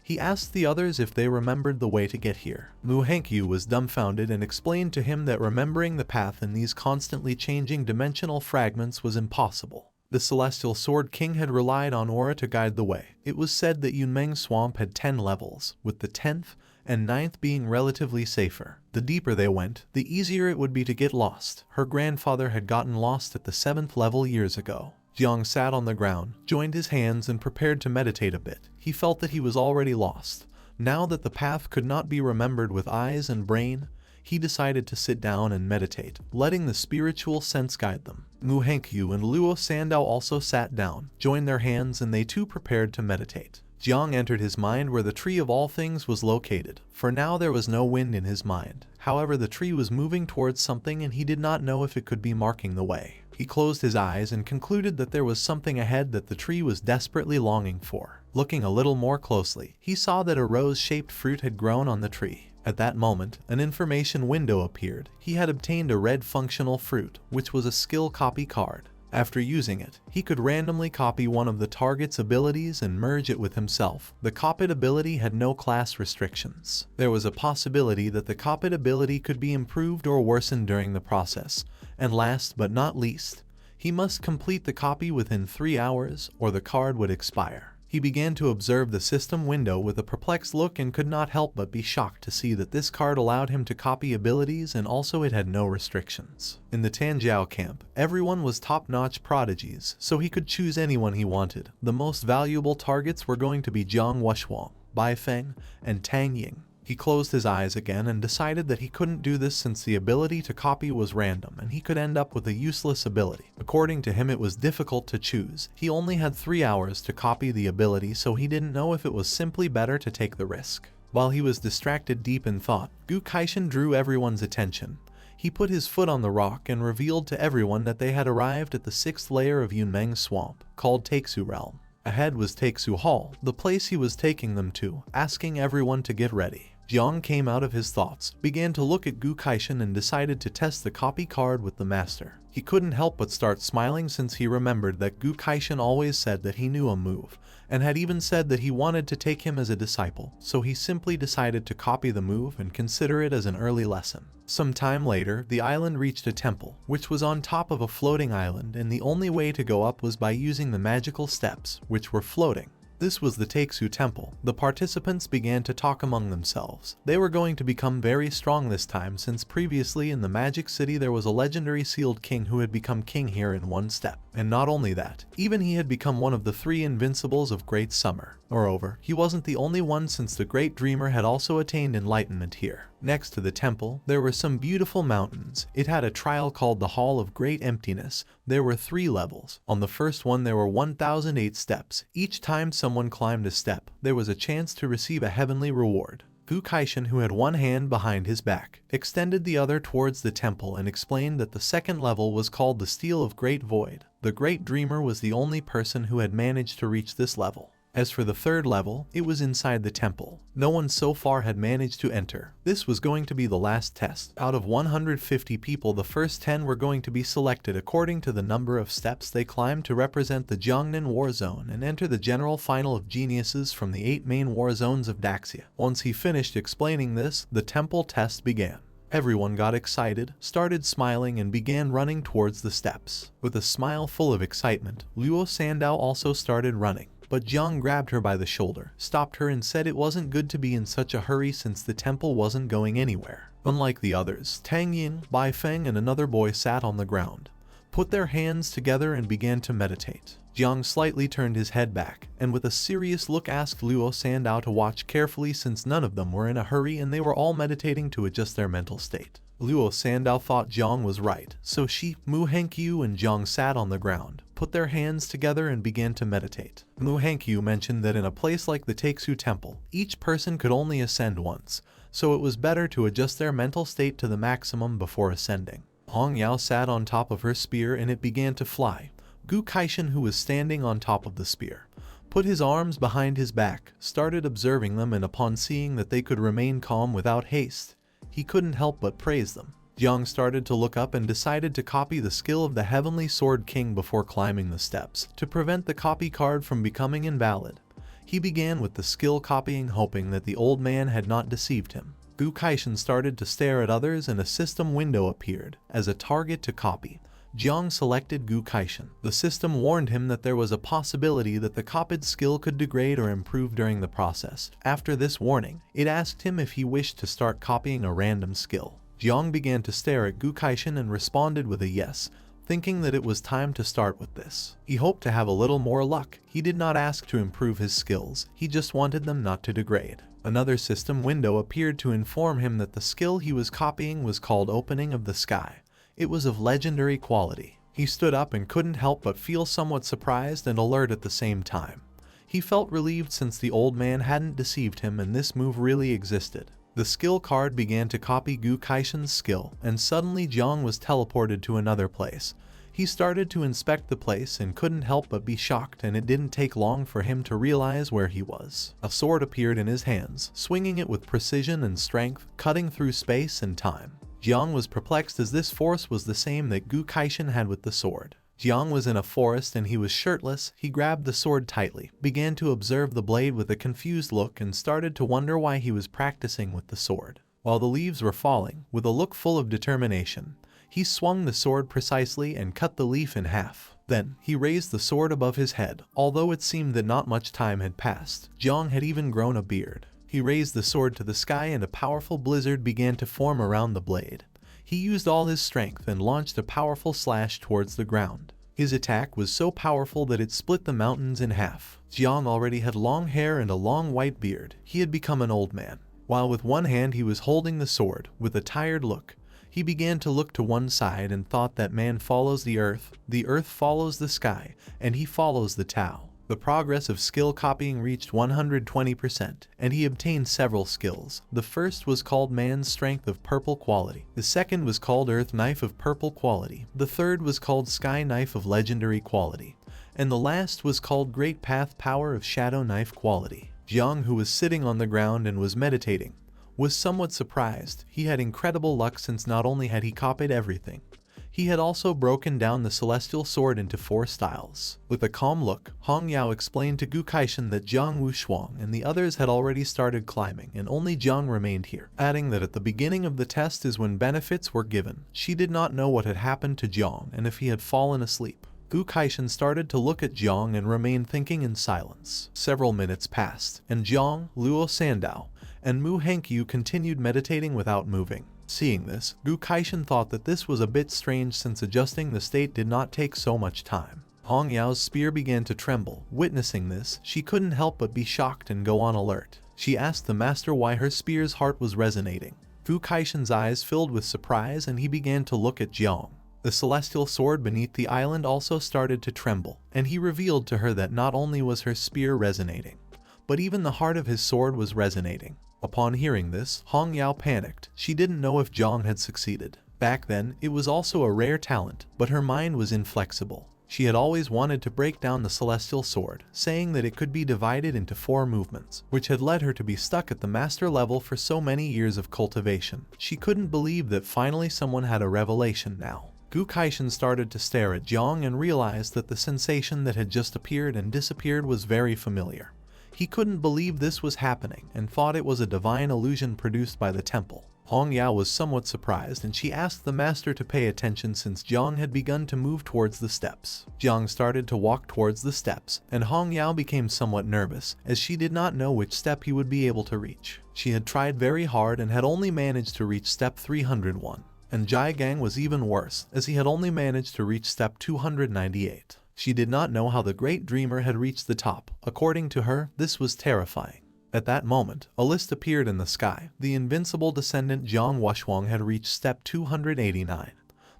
He asked the others if they remembered the way to get here. Muhankyu was dumbfounded and explained to him that remembering the path in these constantly changing dimensional fragments was impossible. The Celestial Sword King had relied on aura to guide the way. It was said that Yuanwu Swamp had 10 levels, with the 10th and 9th being relatively safer. The deeper they went, the easier it would be to get lost. Her grandfather had gotten lost at the 7th level years ago. Jong sat on the ground, joined his hands and prepared to meditate a bit. He felt that he was already lost. Now that the path could not be remembered with eyes and brain, he decided to sit down and meditate, letting the spiritual sense guide them. Muhankyu and Luo Sandow also sat down, joined their hands, and they too prepared to meditate. Jong entered his mind where the tree of all things was located. For now there was no wind in his mind. However, the tree was moving towards something and he did not know if it could be marking the way. He closed his eyes and concluded that there was something ahead that the tree was desperately longing for. Looking a little more closely, he saw that a rose-shaped fruit had grown on the tree. At that moment, an information window appeared. He had obtained a red functional fruit, which was a skill copy card. After using it, he could randomly copy one of the target's abilities and merge it with himself. The copied ability had no class restrictions. There was a possibility that the copied ability could be improved or worsened during the process. And last but not least, he must complete the copy within 3 hours or the card would expire. He began to observe the system window with a perplexed look and could not help but be shocked to see that this card allowed him to copy abilities and also it had no restrictions. In the Tanjiao camp, everyone was top-notch prodigies, so he could choose anyone he wanted. The most valuable targets were going to be Jiang Wuxuang, Bai Feng, and Tang Ying. He closed his eyes again and decided that he couldn't do this since the ability to copy was random and he could end up with a useless ability. According to him, it was difficult to choose. He only had 3 hours to copy the ability, so he didn't know if it was simply better to take the risk. While he was distracted deep in thought, Gu Kaishan drew everyone's attention. He put his foot on the rock and revealed to everyone that they had arrived at the 6th layer of Yuanwu Swamp, called Takesu Realm. Ahead was Takesu Hall, the place he was taking them to, asking everyone to get ready. Jiang came out of his thoughts, began to look at Gu Kaishan and decided to test the copy card with the master. He couldn't help but start smiling since he remembered that Gu Kaishan always said that he knew a move, and had even said that he wanted to take him as a disciple, so he simply decided to copy the move and consider it as an early lesson. Some time later, the island reached a temple, which was on top of a floating island, and the only way to go up was by using the magical steps, which were floating. This was the Takesu Temple. The participants began to talk among themselves. They were going to become very strong this time since previously in the Magic City there was a legendary sealed king who had become king here in one step. And not only that, even he had become one of the 3 invincibles of Great Summer. Moreover, he wasn't the only one since the Great Dreamer had also attained enlightenment here. Next to the temple, there were some beautiful mountains. It had a trial called the Hall of Great Emptiness. There were 3 levels. On the first one there were 1008 steps. Each time someone climbed a step, there was a chance to receive a heavenly reward. Gu Kaishan, who had one hand behind his back, extended the other towards the temple and explained that the second level was called the Steel of Great Void. The Great Dreamer was the only person who had managed to reach this level. As for the third level, it was inside the temple. No one so far had managed to enter. This was going to be the last test. Out of 150 people, the first 10 were going to be selected according to the number of steps they climbed to represent the Jiangnan War Zone and enter the general final of geniuses from the 8 main war zones of Daxia. Once he finished explaining this, the temple test began. Everyone got excited, started smiling, and began running towards the steps. With a smile full of excitement, Luo Sandow also started running. But Jiang grabbed her by the shoulder, stopped her and said it wasn't good to be in such a hurry since the temple wasn't going anywhere. Unlike the others, Tang Ying, Bai Feng and another boy sat on the ground, put their hands together and began to meditate. Jiang slightly turned his head back, and with a serious look asked Luo Sandow to watch carefully since none of them were in a hurry and they were all meditating to adjust their mental state. Luo Sandow thought Jiang was right, so she, Muhankyu and Jiang sat on the ground, put their hands together and began to meditate. Muhankyu mentioned that in a place like the Takesu Temple, each person could only ascend once, so it was better to adjust their mental state to the maximum before ascending. Hong Yao sat on top of her spear and it began to fly. Gu Kaishan, who was standing on top of the spear, put his arms behind his back, started observing them, and upon seeing that they could remain calm without haste, he couldn't help but praise them. Jiang started to look up and decided to copy the skill of the Heavenly Sword King before climbing the steps, to prevent the copy card from becoming invalid. He began with the skill copying, hoping that the old man had not deceived him. Gu Kaishan started to stare at others and a system window appeared as a target to copy. Jiang selected Gu Kaishan. The system warned him that there was a possibility that the copied skill could degrade or improve during the process. After this warning, it asked him if he wished to start copying a random skill. Jiang began to stare at Gu Kaishan and responded with a yes, thinking that it was time to start with this. He hoped to have a little more luck. He did not ask to improve his skills, he just wanted them not to degrade. Another system window appeared to inform him that the skill he was copying was called Opening of the Sky. It was of legendary quality. He stood up and couldn't help but feel somewhat surprised and alert at the same time. He felt relieved since the old man hadn't deceived him and this move really existed. The skill card began to copy Gu Kaishan's skill, and suddenly Jiang was teleported to another place. He started to inspect the place and couldn't help but be shocked, and it didn't take long for him to realize where he was. A sword appeared in his hands, swinging it with precision and strength, cutting through space and time. Jiang was perplexed as this force was the same that Gu Kaishan had with the sword. Jiang was in a forest and he was shirtless. He grabbed the sword tightly, began to observe the blade with a confused look, and started to wonder why he was practicing with the sword. While the leaves were falling, with a look full of determination, he swung the sword precisely and cut the leaf in half. Then, he raised the sword above his head. Although it seemed that not much time had passed, Jiang had even grown a beard. He raised the sword to the sky and a powerful blizzard began to form around the blade. He used all his strength and launched a powerful slash towards the ground. His attack was so powerful that it split the mountains in half. Jiang already had long hair and a long white beard. He had become an old man. While with one hand he was holding the sword, with a tired look, he began to look to one side and thought that man follows the earth follows the sky, and he follows the Tao. The progress of skill copying reached 120%, and he obtained several skills. The first was called Man's Strength of Purple Quality. The second was called Earth Knife of Purple Quality. The third was called Sky Knife of Legendary Quality. And the last was called Great Path Power of Shadow Knife Quality. Jiang, who was sitting on the ground and was meditating, was somewhat surprised. He had incredible luck since not only had he copied everything, he had also broken down the celestial sword into 4 styles. With a calm look, Hong Yao explained to Gu Kaishan that Jiang Wushuang and the others had already started climbing and only Jiang remained here, adding that at the beginning of the test is when benefits were given. She did not know what had happened to Jiang and if he had fallen asleep. Gu Kaishan started to look at Jiang and remained thinking in silence. Several minutes passed, and Jiang, Luo Sandow, and Mu Hankyu continued meditating without moving. Seeing this, Gu Kaishan thought that this was a bit strange since adjusting the state did not take so much time. Hong Yao's spear began to tremble. Witnessing this, she couldn't help but be shocked and go on alert. She asked the master why her spear's heart was resonating. Gu Kaishan's eyes filled with surprise and he began to look at Jiang. The celestial sword beneath the island also started to tremble, and he revealed to her that not only was her spear resonating, but even the heart of his sword was resonating. Upon hearing this, Hong Yao panicked. She didn't know if Jiang had succeeded. Back then, it was also a rare talent, but her mind was inflexible. She had always wanted to break down the celestial sword, saying that it could be divided into 4 movements, which had led her to be stuck at the master level for so many years of cultivation. She couldn't believe that finally someone had a revelation now. Gu Kaishan started to stare at Jiang and realized that the sensation that had just appeared and disappeared was very familiar. He couldn't believe this was happening and thought it was a divine illusion produced by the temple. Hong Yao was somewhat surprised and she asked the master to pay attention since Jiang had begun to move towards the steps. Jiang started to walk towards the steps and Hong Yao became somewhat nervous as she did not know which step he would be able to reach. She had tried very hard and had only managed to reach step 301. And Jai Gang was even worse as he had only managed to reach step 298. She did not know how the great dreamer had reached the top. According to her, this was terrifying. At that moment, a list appeared in the sky. The invincible descendant Jiang Wushuang had reached step 289.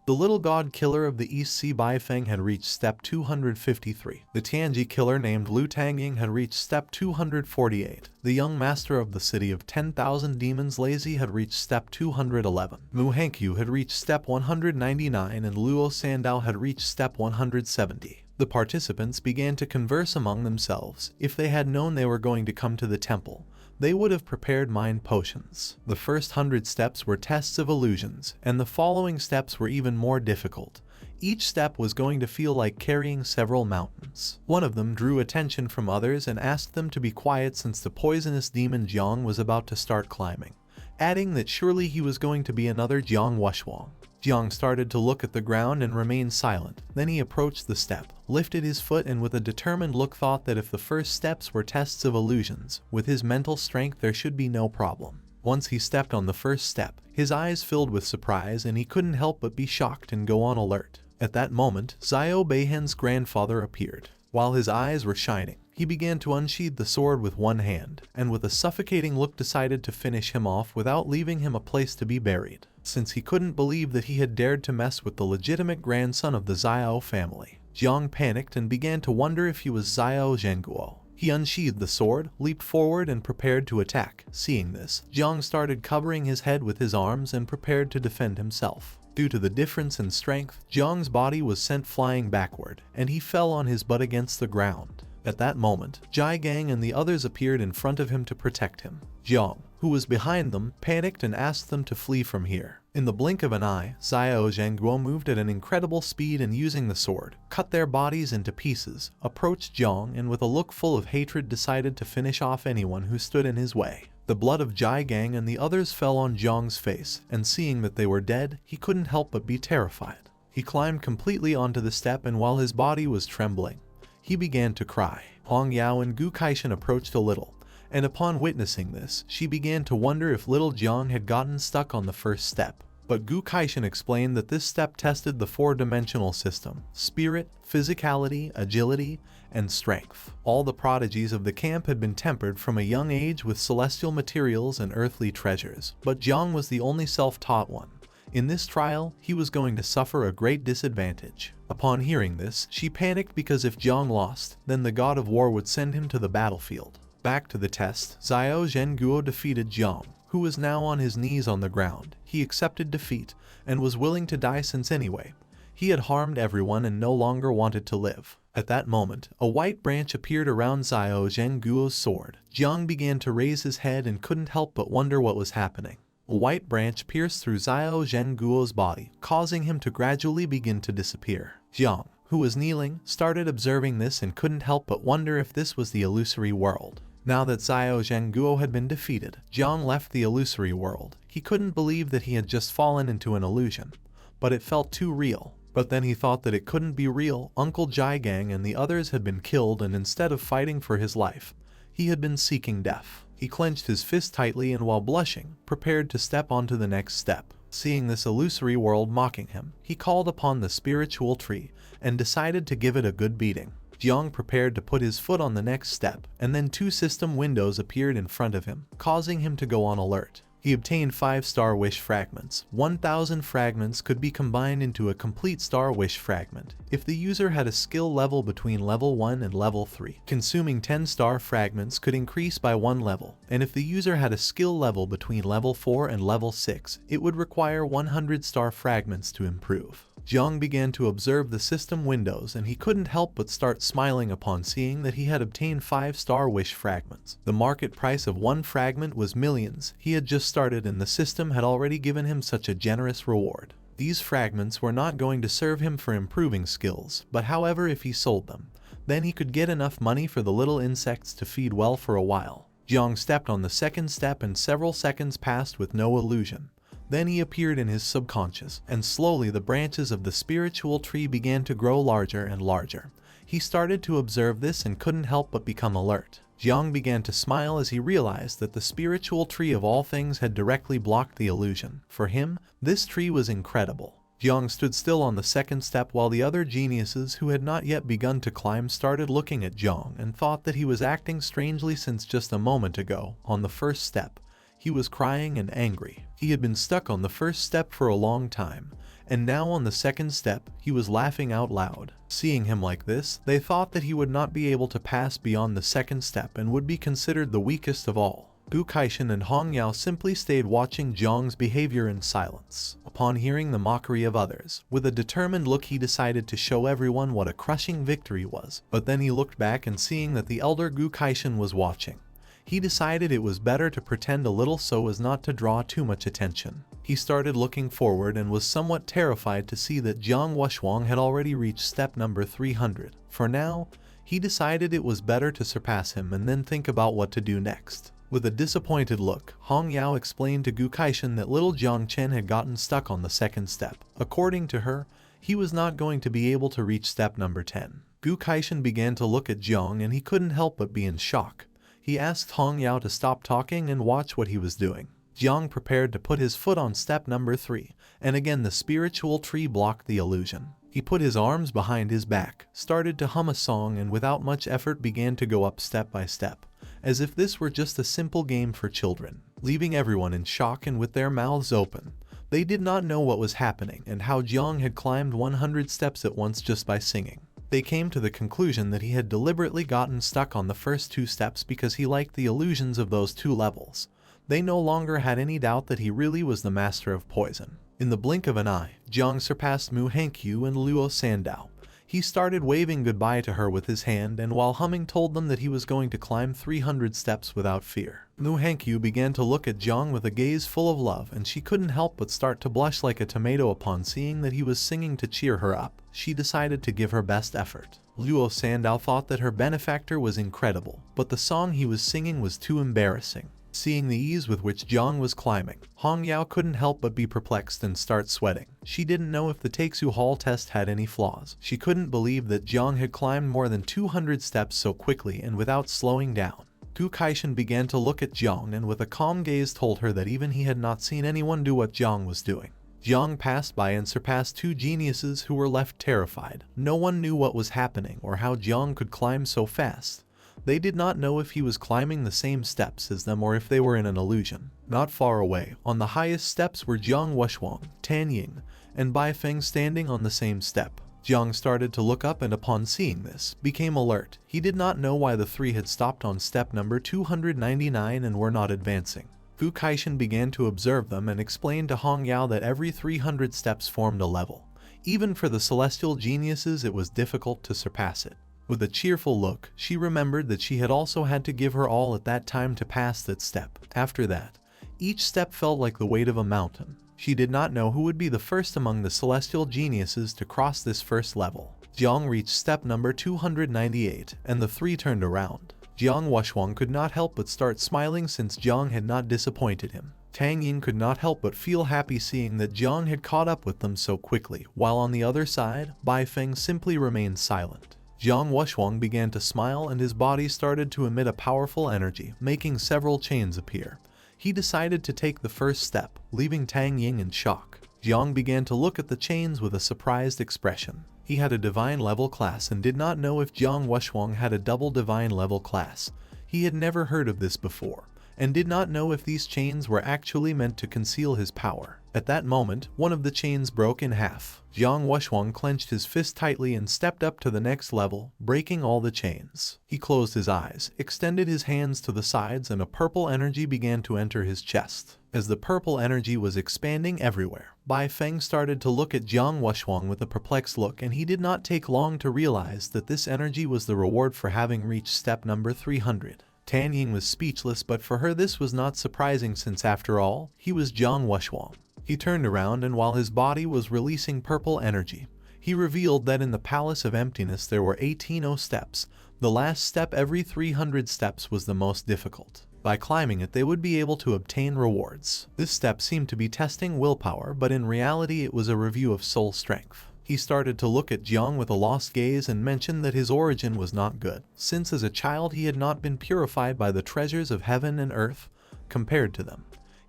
The little god killer of the East Sea Baifeng had reached step 253. The Tianji killer named Lu Tangying had reached step 248. The young master of the city of 10,000 demons Lazy had reached step 211. Mu Hankyu had reached step 199 and Luo Sandow had reached step 170. The participants began to converse among themselves. If they had known they were going to come to the temple, they would have prepared mind potions. The first 100 steps were tests of illusions, and the following steps were even more difficult. Each step was going to feel like carrying several mountains. One of them drew attention from others and asked them to be quiet since the poisonous demon Jiang was about to start climbing, adding that surely he was going to be another Jiang Wuxuang. Jiang started to look at the ground and remained silent. Then he approached the step, lifted his foot and with a determined look thought that if the first steps were tests of illusions, with his mental strength there should be no problem. Once he stepped on the first step, his eyes filled with surprise and he couldn't help but be shocked and go on alert. At that moment, Xiao Beihen's grandfather appeared. While his eyes were shining, he began to unsheathe the sword with one hand, and with a suffocating look decided to finish him off without leaving him a place to be buried, since he couldn't believe that he had dared to mess with the legitimate grandson of the Xiao family. Jiang panicked and began to wonder if he was Xiao Zhenguo. He unsheathed the sword, leaped forward and prepared to attack. Seeing this, Jiang started covering his head with his arms and prepared to defend himself. Due to the difference in strength, Jiang's body was sent flying backward, and he fell on his butt against the ground. At that moment, Jai Gang and the others appeared in front of him to protect him. Jiang, who was behind them, panicked and asked them to flee from here. In the blink of an eye, Xiao Zhenguo moved at an incredible speed and using the sword, cut their bodies into pieces, approached Jiang and with a look full of hatred decided to finish off anyone who stood in his way. The blood of Jai Gang and the others fell on Jiang's face, and seeing that they were dead, he couldn't help but be terrified. He climbed completely onto the step and while his body was trembling, he began to cry. Hong Yao and Gu Kaishan approached a little, and upon witnessing this, she began to wonder if little Jiang had gotten stuck on the first step. But Gu Kaishan explained that this step tested the four-dimensional system: spirit, physicality, agility, and strength. All the prodigies of the camp had been tempered from a young age with celestial materials and earthly treasures, but Jiang was the only self-taught one. In this trial, he was going to suffer a great disadvantage. Upon hearing this, she panicked because if Jiang lost, then the god of war would send him to the battlefield. Back to the test, Xiao Zhenguo defeated Jiang, who was now on his knees on the ground. He accepted defeat and was willing to die since anyway, he had harmed everyone and no longer wanted to live. At that moment, a white branch appeared around Xiao Zhenguo's sword. Jiang began to raise his head and couldn't help but wonder what was happening. A white branch pierced through Xiao Zhenguo's body, causing him to gradually begin to disappear. Jiang, who was kneeling, started observing this and couldn't help but wonder if this was the illusory world. Now that Xiao Zhenguo had been defeated, Jiang left the illusory world. He couldn't believe that he had just fallen into an illusion, but it felt too real. But then he thought that it couldn't be real. Uncle Jai Gang and the others had been killed, and instead of fighting for his life, he had been seeking death. He clenched his fist tightly and while blushing, prepared to step onto the next step. Seeing this illusory world mocking him, he called upon the spiritual tree and decided to give it a good beating. Jiang prepared to put his foot on the next step, and then 2 system windows appeared in front of him, causing him to go on alert. He obtained 5 Star Wish fragments. 1,000 fragments could be combined into a complete Star Wish fragment if the user had a skill level between level 1 and level 3. Consuming 10 star fragments could increase by 1 level, and if the user had a skill level between level 4 and level 6, it would require 100 star fragments to improve. Jiang began to observe the system windows and he couldn't help but start smiling upon seeing that he had obtained 5 Star Wish fragments. The market price of 1 fragment was millions. He had just started and the system had already given him such a generous reward. These fragments were not going to serve him for improving skills, but however if he sold them, then he could get enough money for the little insects to feed well for a while. Jiang stepped on the second step and several seconds passed with no illusion. Then he appeared in his subconscious, and slowly the branches of the spiritual tree began to grow larger and larger. He started to observe this and couldn't help but become alert. Jiang began to smile as he realized that the spiritual tree of all things had directly blocked the illusion. For him, this tree was incredible. Jiang stood still on the second step while the other geniuses who had not yet begun to climb started looking at Jiang and thought that he was acting strangely since just a moment ago, on the first step, he was crying and angry. He had been stuck on the first step for a long time, and now on the second step, he was laughing out loud. Seeing him like this, they thought that he would not be able to pass beyond the second step and would be considered the weakest of all. Gu Kaishan and Hong Yao simply stayed watching Zhang's behavior in silence. Upon hearing the mockery of others, with a determined look he decided to show everyone what a crushing victory was, but then he looked back and seeing that the elder Gu Kaishan was watching, he decided it was better to pretend a little so as not to draw too much attention. He started looking forward and was somewhat terrified to see that Jiang Wuxuang had already reached step number 300. For now, he decided it was better to surpass him and then think about what to do next. With a disappointed look, Hong Yao explained to Gu Kaishan that little Jong Chen had gotten stuck on the second step. According to her, he was not going to be able to reach step number 10. Gu Kaishan began to look at Jiang and he couldn't help but be in shock. He asked Hong Yao to stop talking and watch what he was doing. Jiang prepared to put his foot on step number 3, and again the spiritual tree blocked the illusion. He put his arms behind his back, started to hum a song and without much effort began to go up step by step, as if this were just a simple game for children, leaving everyone in shock and with their mouths open. They did not know what was happening and how Jiang had climbed 100 steps at once just by singing. They came to the conclusion that he had deliberately gotten stuck on the first 2 steps because he liked the illusions of those 2 levels. They no longer had any doubt that he really was the master of poison. In the blink of an eye, Jiang surpassed Mu Hankyu and Luo Sandow. He started waving goodbye to her with his hand and while humming told them that he was going to climb 300 steps without fear. Mu Hankyu began to look at Jiang with a gaze full of love and she couldn't help but start to blush like a tomato upon seeing that he was singing to cheer her up. She decided to give her best effort. Luo Sandow thought that her benefactor was incredible, but the song he was singing was too embarrassing. Seeing the ease with which Jiang was climbing, Hong Yao couldn't help but be perplexed and start sweating. She didn't know if the Taeksu Hall test had any flaws. She couldn't believe that Jiang had climbed more than 200 steps so quickly and without slowing down. Gu Kaishan began to look at Jiang and with a calm gaze told her that even he had not seen anyone do what Jiang was doing. Jiang passed by and surpassed 2 geniuses who were left terrified. No one knew what was happening or how Jiang could climb so fast. They did not know if he was climbing the same steps as them or if they were in an illusion. Not far away, on the highest steps were Jiang Wuxuang, Tania, and Bai Feng standing on the same step. Jiang started to look up and upon seeing this, became alert. He did not know why the 3 had stopped on step number 299 and were not advancing. Gu Kaishan began to observe them and explained to Hong Yao that every 300 steps formed a level. Even for the celestial geniuses it was difficult to surpass it. With a cheerful look, she remembered that she had also had to give her all at that time to pass that step. After that, each step felt like the weight of a mountain. She did not know who would be the first among the celestial geniuses to cross this first level. Jiang reached step number 298, and the 3 turned around. Jiang Wuxuang could not help but start smiling since Jiang had not disappointed him. Tang Yin could not help but feel happy seeing that Jiang had caught up with them so quickly, while on the other side, Bai Feng simply remained silent. Jiang Wuxuang began to smile and his body started to emit a powerful energy, making several chains appear. He decided to take the first step, leaving Tang Ying in shock. Jiang began to look at the chains with a surprised expression. He had a divine level class and did not know if Jiang Wuxuang had a double divine level class. He had never heard of this before, and did not know if these chains were actually meant to conceal his power. At that moment, one of the chains broke in half. Jiang Wuxuang clenched his fist tightly and stepped up to the next level, breaking all the chains. He closed his eyes, extended his hands to the sides and a purple energy began to enter his chest. As the purple energy was expanding everywhere, Bai Feng started to look at Jiang Wuxuang with a perplexed look and he did not take long to realize that this energy was the reward for having reached step number 300. Tan Ying was speechless, but for her this was not surprising since after all, he was Jiang Wuxuang. He turned around and while his body was releasing purple energy, he revealed that in the Palace of Emptiness there were 18 steps. The last step every 300 steps was the most difficult. By climbing it they would be able to obtain rewards. This step seemed to be testing willpower, but in reality it was a review of soul strength. He started to look at Jiang with a lost gaze and mentioned that his origin was not good, since as a child he had not been purified by the treasures of heaven and earth. Compared to them,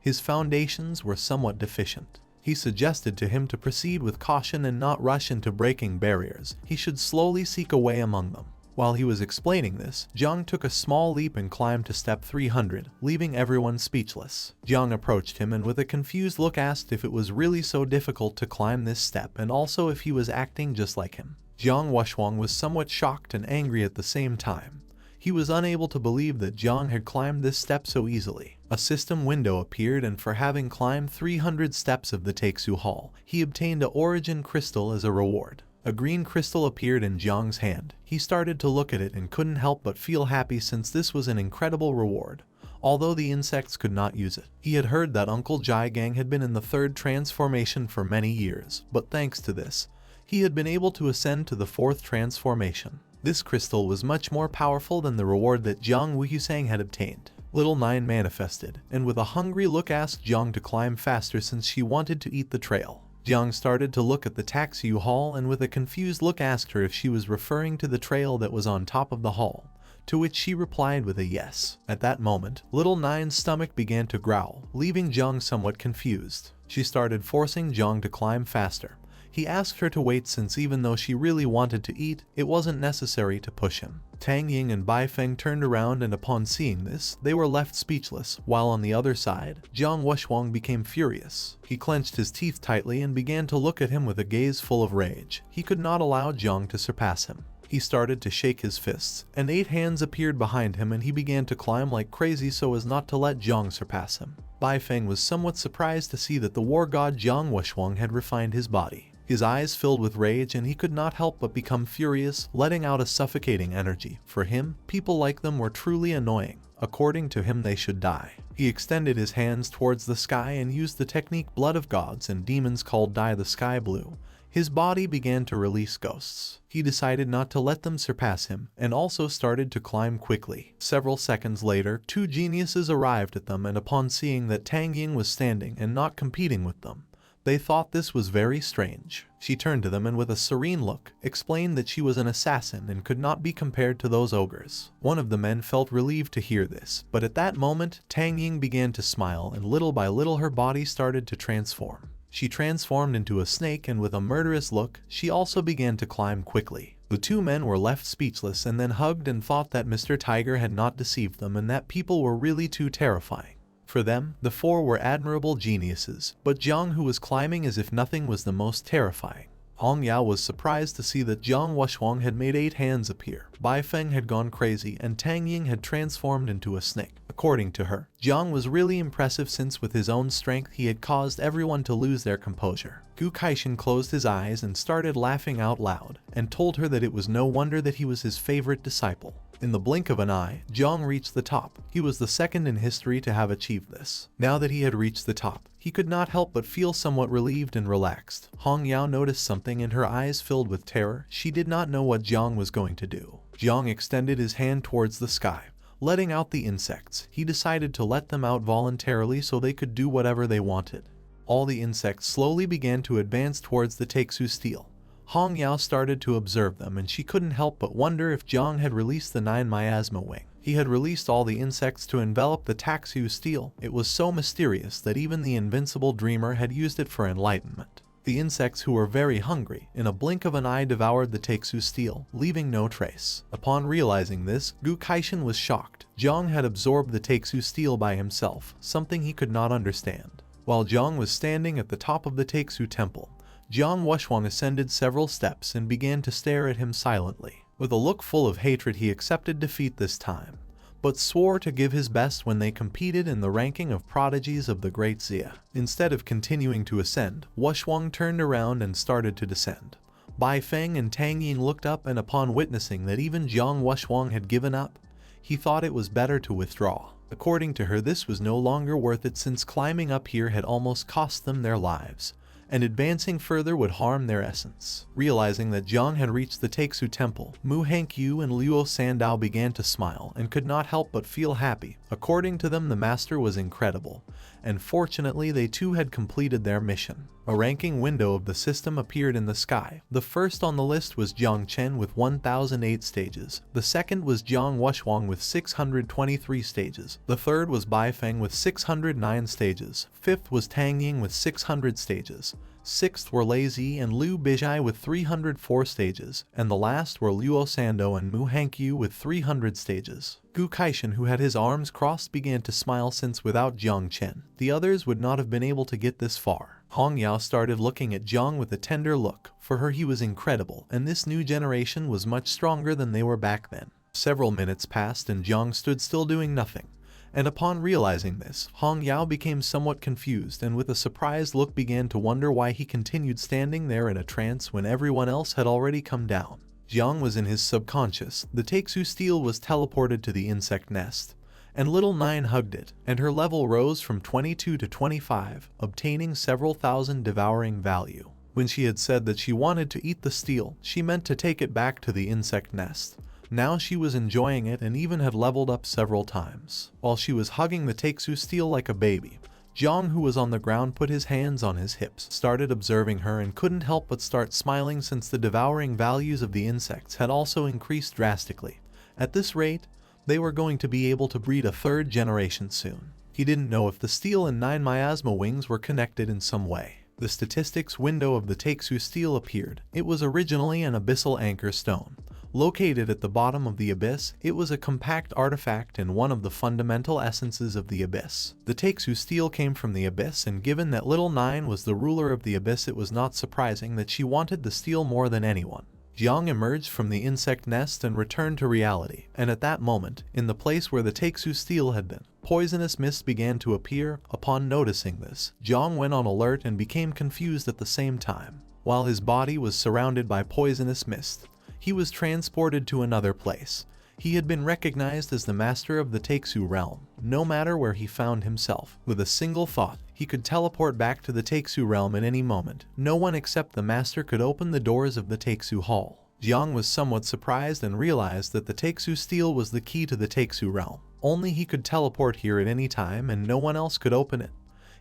his foundations were somewhat deficient. He suggested to him to proceed with caution and not rush into breaking barriers. He should slowly seek a way among them. While he was explaining this, Jong took a small leap and climbed to step 300, leaving everyone speechless. Jong approached him and with a confused look asked if it was really so difficult to climb this step and also if he was acting just like him. Jong Wushwang was somewhat shocked and angry at the same time. He was unable to believe that Jong had climbed this step so easily. A system window appeared, and for having climbed 300 steps of the Taeksu Hall, he obtained a origin crystal as a reward. A green crystal appeared in Jong's hand. He started to look at it and couldn't help but feel happy since this was an incredible reward. Although the insects could not use it. He had heard that Uncle Jai Gang had been in the third transformation for many years, but thanks to this, he had been able to ascend to the fourth transformation. This crystal was much more powerful than the reward that Jiang Wuhusang had obtained. Little Nine manifested, and with a hungry look asked Jiang to climb faster since she wanted to eat the trail. Jiang started to look at the Taeksu Hall and with a confused look asked her if she was referring to the trail that was on top of the hall, to which she replied with a yes. At that moment, Little Nine's stomach began to growl, leaving Jiang somewhat confused. She started forcing Jiang to climb faster. He asked her to wait since even though she really wanted to eat, it wasn't necessary to push him. Tang Ying and Bai Feng turned around and upon seeing this, they were left speechless, while on the other side, Jiang Wushwang became furious. He clenched his teeth tightly and began to look at him with a gaze full of rage. He could not allow Jiang to surpass him. He started to shake his fists, and 8 hands appeared behind him and he began to climb like crazy so as not to let Jiang surpass him. Bai Feng was somewhat surprised to see that the war god Jiang Wushwang had refined his body. His eyes filled with rage and he could not help but become furious, letting out a suffocating energy. For him, people like them were truly annoying. According to him, they should die. He extended his hands towards the sky and used the technique Blood of Gods and Demons called Dye the Sky Blue. His body began to release ghosts. He decided not to let them surpass him, and also started to climb quickly. Several seconds later, 2 geniuses arrived at them, and upon seeing that Tang Ying was standing and not competing with them, they thought this was very strange. She turned to them and with a serene look, explained that she was an assassin and could not be compared to those ogres. One of the men felt relieved to hear this, but at that moment, Tang Ying began to smile and little by little her body started to transform. She transformed into a snake and with a murderous look, she also began to climb quickly. The 2 men were left speechless and then hugged and thought that Mr. Tiger had not deceived them and that people were really too terrifying. For them, the 4 were admirable geniuses, but Jiang, who was climbing as if nothing, was the most terrifying. Hong Yao was surprised to see that Jiang Wushwang had made 8 hands appear. Bai Feng had gone crazy and Tang Ying had transformed into a snake. According to her, Jiang was really impressive since with his own strength he had caused everyone to lose their composure. Gu Kaishin closed his eyes and started laughing out loud, and told her that it was no wonder that he was his favorite disciple. In the blink of an eye, Jiang reached the top. He was the second in history to have achieved this. Now that he had reached the top, he could not help but feel somewhat relieved and relaxed. Hong Yao noticed something and her eyes filled with terror. She did not know what Jiang was going to do. Jiang extended his hand towards the sky, letting out the insects. He decided to let them out voluntarily so they could do whatever they wanted. All the insects slowly began to advance towards the Taeksu steel. Hong Yao started to observe them and she couldn't help but wonder if Jiang had released the 9 miasma wing. He had released all the insects to envelop the Taeksu steel. It was so mysterious that even the invincible dreamer had used it for enlightenment. The insects, who were very hungry, in a blink of an eye devoured the Taeksu steel, leaving no trace. Upon realizing this, Gu Kaishin was shocked. Jiang had absorbed the Taeksu steel by himself, something he could not understand. While Jiang was standing at the top of the Taeksu temple, Jiang Wushwang ascended several steps and began to stare at him silently. With a look full of hatred, he accepted defeat this time, but swore to give his best when they competed in the ranking of prodigies of the Great Xia. Instead of continuing to ascend, Wushwang turned around and started to descend. Bai Feng and Tang Ying looked up, and upon witnessing that even Jiang Wushwang had given up, he thought it was better to withdraw. According to her, this was no longer worth it since climbing up here had almost cost them their lives, and advancing further would harm their essence. Realizing that Jiang had reached the Taeksu temple, Mu Hankyu and Luo Sandow began to smile and could not help but feel happy. According to them, the master was incredible, and fortunately they too had completed their mission. A ranking window of the system appeared in the sky. The first on the list was Jong Chen with 1008 stages. The second was Jiang Wushwang with 623 stages. The third was Bai Feng with 609 stages. Fifth was Tang Ying with 600 stages. Sixth were Lei Zi and Liu Bijai with 304 stages, and the last were Luo Sandow and Mu Hankyu with 300 stages. Gu Kaishan, who had his arms crossed, began to smile, since without Jong Chen, the others would not have been able to get this far. Hong Yao started looking at Jong with a tender look. For her he was incredible, and this new generation was much stronger than they were back then. Several minutes passed and Jong stood still doing nothing. And upon realizing this, Hong Yao became somewhat confused and with a surprised look began to wonder why he continued standing there in a trance when everyone else had already come down. Jiang was in his subconscious. The Taixu steel was teleported to the insect nest, and little Nine hugged it, and her level rose from 22 to 25, obtaining several thousand devouring value. When she had said that she wanted to eat the steel, she meant to take it back to the insect nest. Now she was enjoying it and even had leveled up several times. While she was hugging the Taixu steel like a baby, Jiang, who was on the ground, put his hands on his hips, started observing her and couldn't help but start smiling, since the devouring values of the insects had also increased drastically. At this rate, they were going to be able to breed a third generation soon. He didn't know if the steel and 9 miasma wings were connected in some way. The statistics window of the Taixu steel appeared. It was originally an abyssal anchor stone. Located at the bottom of the abyss, it was a compact artifact and one of the fundamental essences of the abyss. The Taixu steel came from the abyss, and given that little Nine was the ruler of the abyss, it was not surprising that she wanted the steel more than anyone. Jiang emerged from the insect nest and returned to reality, and at that moment, in the place where the Taixu steel had been, poisonous mist began to appear. Upon noticing this, Jiang went on alert and became confused at the same time. While his body was surrounded by poisonous mist, he was transported to another place. He had been recognized as the master of the Taixu realm. No matter where he found himself, with a single thought, he could teleport back to the Taixu realm at any moment. No one except the master could open the doors of the Taixu hall. Jiang was somewhat surprised and realized that the Taixu steel was the key to the Taixu realm. Only he could teleport here at any time and no one else could open it.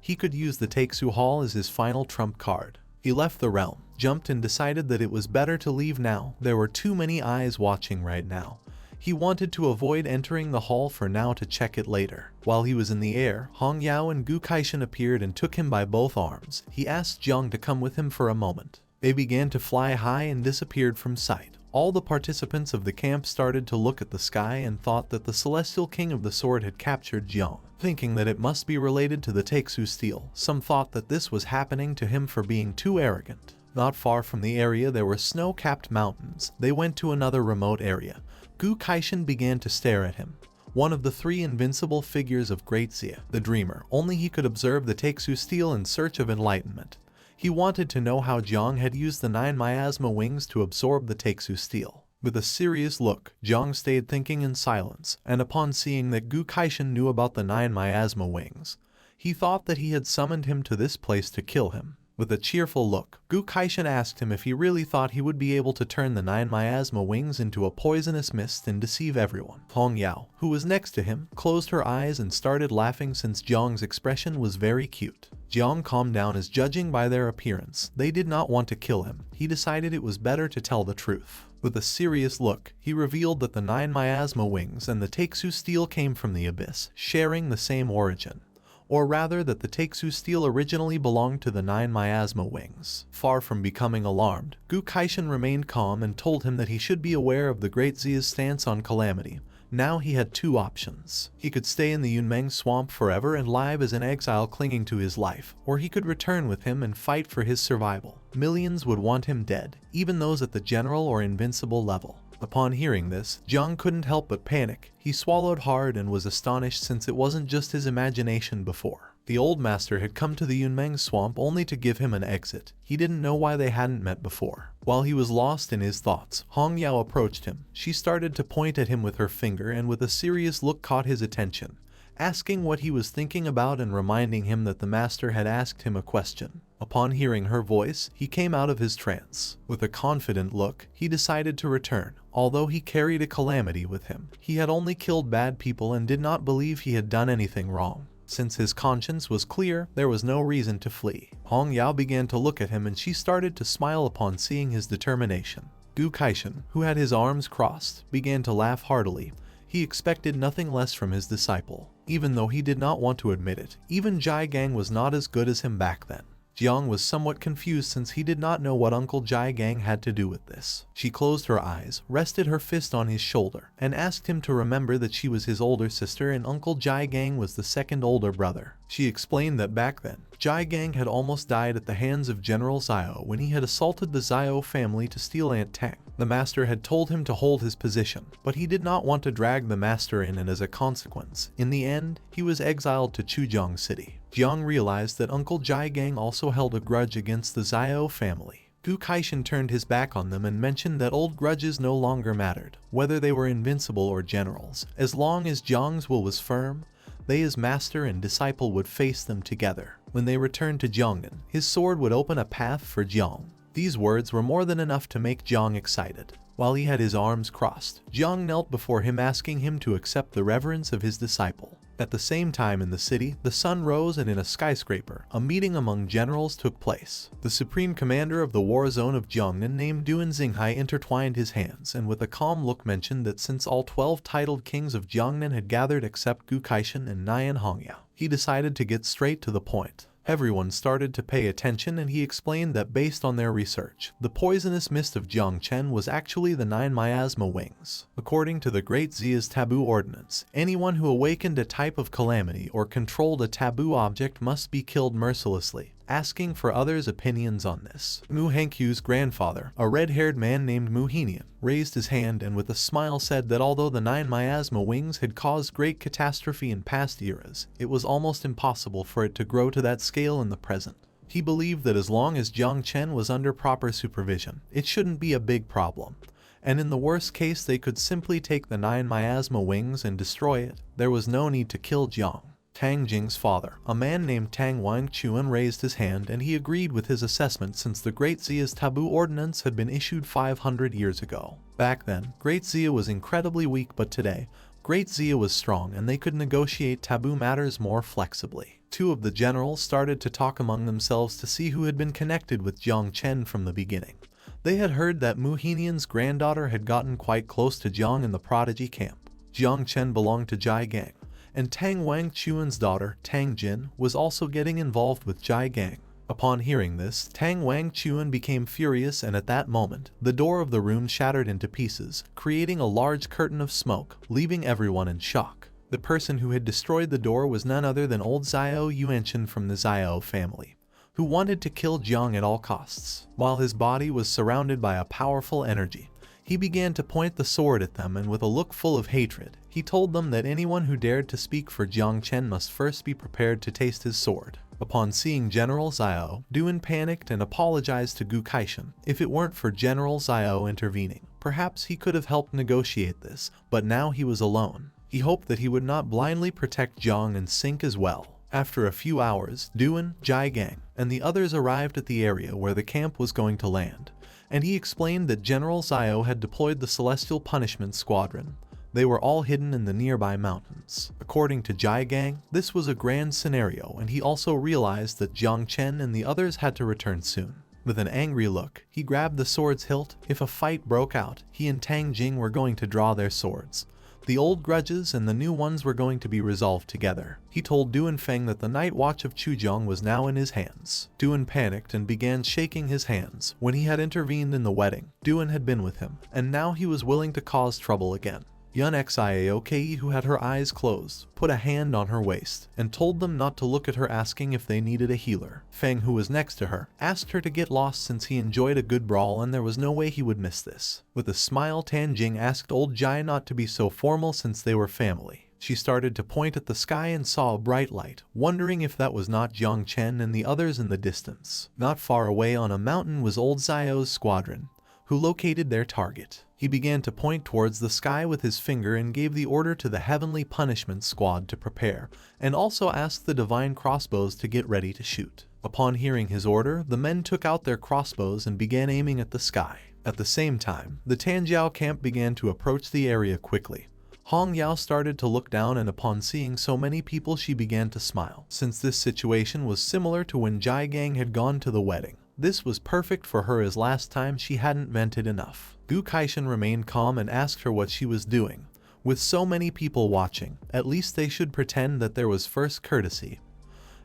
He could use the Taixu hall as his final trump card. He left the realm, jumped, and decided that it was better to leave now. There were too many eyes watching right now. He wanted to avoid entering the hall for now to check it later. While he was in the air, Hong Yao and Gu Kaishan appeared and took him by both arms. He asked Jiang to come with him for a moment. They began to fly high and disappeared from sight. All the participants of the camp started to look at the sky and thought that the Celestial King of the Sword had captured Jiang, thinking that it must be related to the Taixu steel. Some thought that this was happening to him for being too arrogant. Not far from the area there were snow-capped mountains. They went to another remote area. Gu Kaishan began to stare at him. One of the three invincible figures of Great Xia, the Dreamer. Only he could observe the Taixu steel in search of enlightenment. He wanted to know how Jiang had used the 9 miasma wings to absorb the Taixu steel. With a serious look, Jiang stayed thinking in silence, and upon seeing that Gu Kaishan knew about the 9 miasma wings, he thought that he had summoned him to this place to kill him. With a cheerful look, Gu Kaishan asked him if he really thought he would be able to turn the 9 miasma wings into a poisonous mist and deceive everyone. Hong Yao, who was next to him, closed her eyes and started laughing since Jiang's expression was very cute. Jiang calmed down as, judging by their appearance, they did not want to kill him. He decided it was better to tell the truth. With a serious look, he revealed that the 9 miasma wings and the Taixu steel came from the abyss, sharing the same origin. Or rather, that the Taixu steel originally belonged to the 9 miasma wings. Far from becoming alarmed, Gu Kaishan remained calm and told him that he should be aware of the Great Xia's stance on Calamity. Now he had two options. He could stay in the Yunmeng swamp forever and live as an exile clinging to his life, or he could return with him and fight for his survival. Millions would want him dead, even those at the general or invincible level. Upon hearing this, Jiang couldn't help but panic. He swallowed hard and was astonished, since it wasn't just his imagination before. The old master had come to the Yunmeng swamp only to give him an exit. He didn't know why they hadn't met before. While he was lost in his thoughts, Hong Yao approached him. She started to point at him with her finger and with a serious look caught his attention, asking what he was thinking about and reminding him that the master had asked him a question. Upon hearing her voice, he came out of his trance. With a confident look, he decided to return. Although he carried a calamity with him, he had only killed bad people and did not believe he had done anything wrong. Since his conscience was clear, there was no reason to flee. Hong Yao began to look at him and she started to smile upon seeing his determination. Gu Kaishan, who had his arms crossed, began to laugh heartily. He expected nothing less from his disciple. Even though he did not want to admit it, even Jai Gang was not as good as him back then. Jiang was somewhat confused since he did not know what Uncle Jai Gang had to do with this. She closed her eyes, rested her fist on his shoulder, and asked him to remember that she was his older sister and Uncle Jai Gang was the second older brother. She explained that back then, Jai Gang had almost died at the hands of General Xiao when he had assaulted the Xiao family to steal Aunt Tang. The master had told him to hold his position, but he did not want to drag the master in, and as a consequence, in the end, he was exiled to Chuzhong City. Jiang realized that Uncle Jai Gang also held a grudge against the Xiao family. Gu Kaishan turned his back on them and mentioned that old grudges no longer mattered, whether they were invincible or generals. As long as Jiang's will was firm, they as master and disciple would face them together. When they returned to Jiangnan, his sword would open a path for Jiang. These words were more than enough to make Jiang excited. While he had his arms crossed, Jiang knelt before him asking him to accept the reverence of his disciple. At the same time in the city, the sun rose and in a skyscraper, a meeting among generals took place. The supreme commander of the war zone of Jiangnan named Duan Xinghai intertwined his hands and with a calm look mentioned that since all 12 titled kings of Jiangnan had gathered except Gu Kaishan and Nian Hongya, he decided to get straight to the point. Everyone started to pay attention and he explained that based on their research, the poisonous mist of Jong Chen was actually the 9 miasma wings. According to the Great Zia's taboo ordinance, anyone who awakened a type of calamity or controlled a taboo object must be killed mercilessly. Asking for others' opinions on this, Mu Hankyu's grandfather, a red-haired man named Mu Henian, raised his hand and with a smile said that although the 9 miasma wings had caused great catastrophe in past eras, it was almost impossible for it to grow to that scale in the present. He believed that as long as Jong Chen was under proper supervision, it shouldn't be a big problem. And in the worst case they could simply take the 9 miasma wings and destroy it. There was no need to kill Jiang. Tang Jing's father, a man named Tang Wangchuan, raised his hand and he agreed with his assessment since the Great Zia's taboo ordinance had been issued 500 years ago. Back then, Great Zia was incredibly weak, but today, Great Zia was strong and they could negotiate taboo matters more flexibly. Two of the generals started to talk among themselves to see who had been connected with Jong Chen from the beginning. They had heard that Mu Henian's granddaughter had gotten quite close to Jiang in the prodigy camp. Jong Chen belonged to Jai Gang, and Tang Wangchuan's daughter, Tang Jin, was also getting involved with Jai Gang. Upon hearing this, Tang Wangchuan became furious and at that moment, the door of the room shattered into pieces, creating a large curtain of smoke, leaving everyone in shock. The person who had destroyed the door was none other than old Xiao Yuanchen from the Xiao family, who wanted to kill Jiang at all costs. While his body was surrounded by a powerful energy, he began to point the sword at them and with a look full of hatred, he told them that anyone who dared to speak for Jong Chen must first be prepared to taste his sword. Upon seeing General Xiao, Duan panicked and apologized to Gu Kaishan. If it weren't for General Xiao intervening, perhaps he could have helped negotiate this, but now he was alone. He hoped that he would not blindly protect Jiang and sink as well. After a few hours, Duan, Jai Gang, and the others arrived at the area where the camp was going to land, and he explained that General Xiao had deployed the Celestial Punishment Squadron. They were all hidden in the nearby mountains. According to Jai Gang, this was a grand scenario and he also realized that Jong Chen and the others had to return soon. With an angry look, he grabbed the sword's hilt. If a fight broke out, he and Tang Jing were going to draw their swords. The old grudges and the new ones were going to be resolved together. He told Duan Feng that the night watch of Chuzhong was now in his hands. Duan panicked and began shaking his hands. When he had intervened in the wedding, Duan had been with him, and now he was willing to cause trouble again. Yun Xiaoke, who had her eyes closed, put a hand on her waist and told them not to look at her, asking if they needed a healer. Feng, who was next to her, asked her to get lost since he enjoyed a good brawl and there was no way he would miss this. With a smile, Tan Jing asked old Jai not to be so formal since they were family. She started to point at the sky and saw a bright light, wondering if that was not Jong Chen and the others in the distance. Not far away on a mountain was old Xiao's squadron, who located their target. He began to point towards the sky with his finger and gave the order to the Heavenly Punishment Squad to prepare, and also asked the Divine Crossbows to get ready to shoot. Upon hearing his order, the men took out their crossbows and began aiming at the sky. At the same time, the Tanjiao camp began to approach the area quickly. Hong Yao started to look down and upon seeing so many people she began to smile. Since this situation was similar to when Jai Gang had gone to the wedding, this was perfect for her as last time she hadn't vented enough. Gu Kaishan remained calm and asked her what she was doing. With so many people watching, at least they should pretend that there was first courtesy.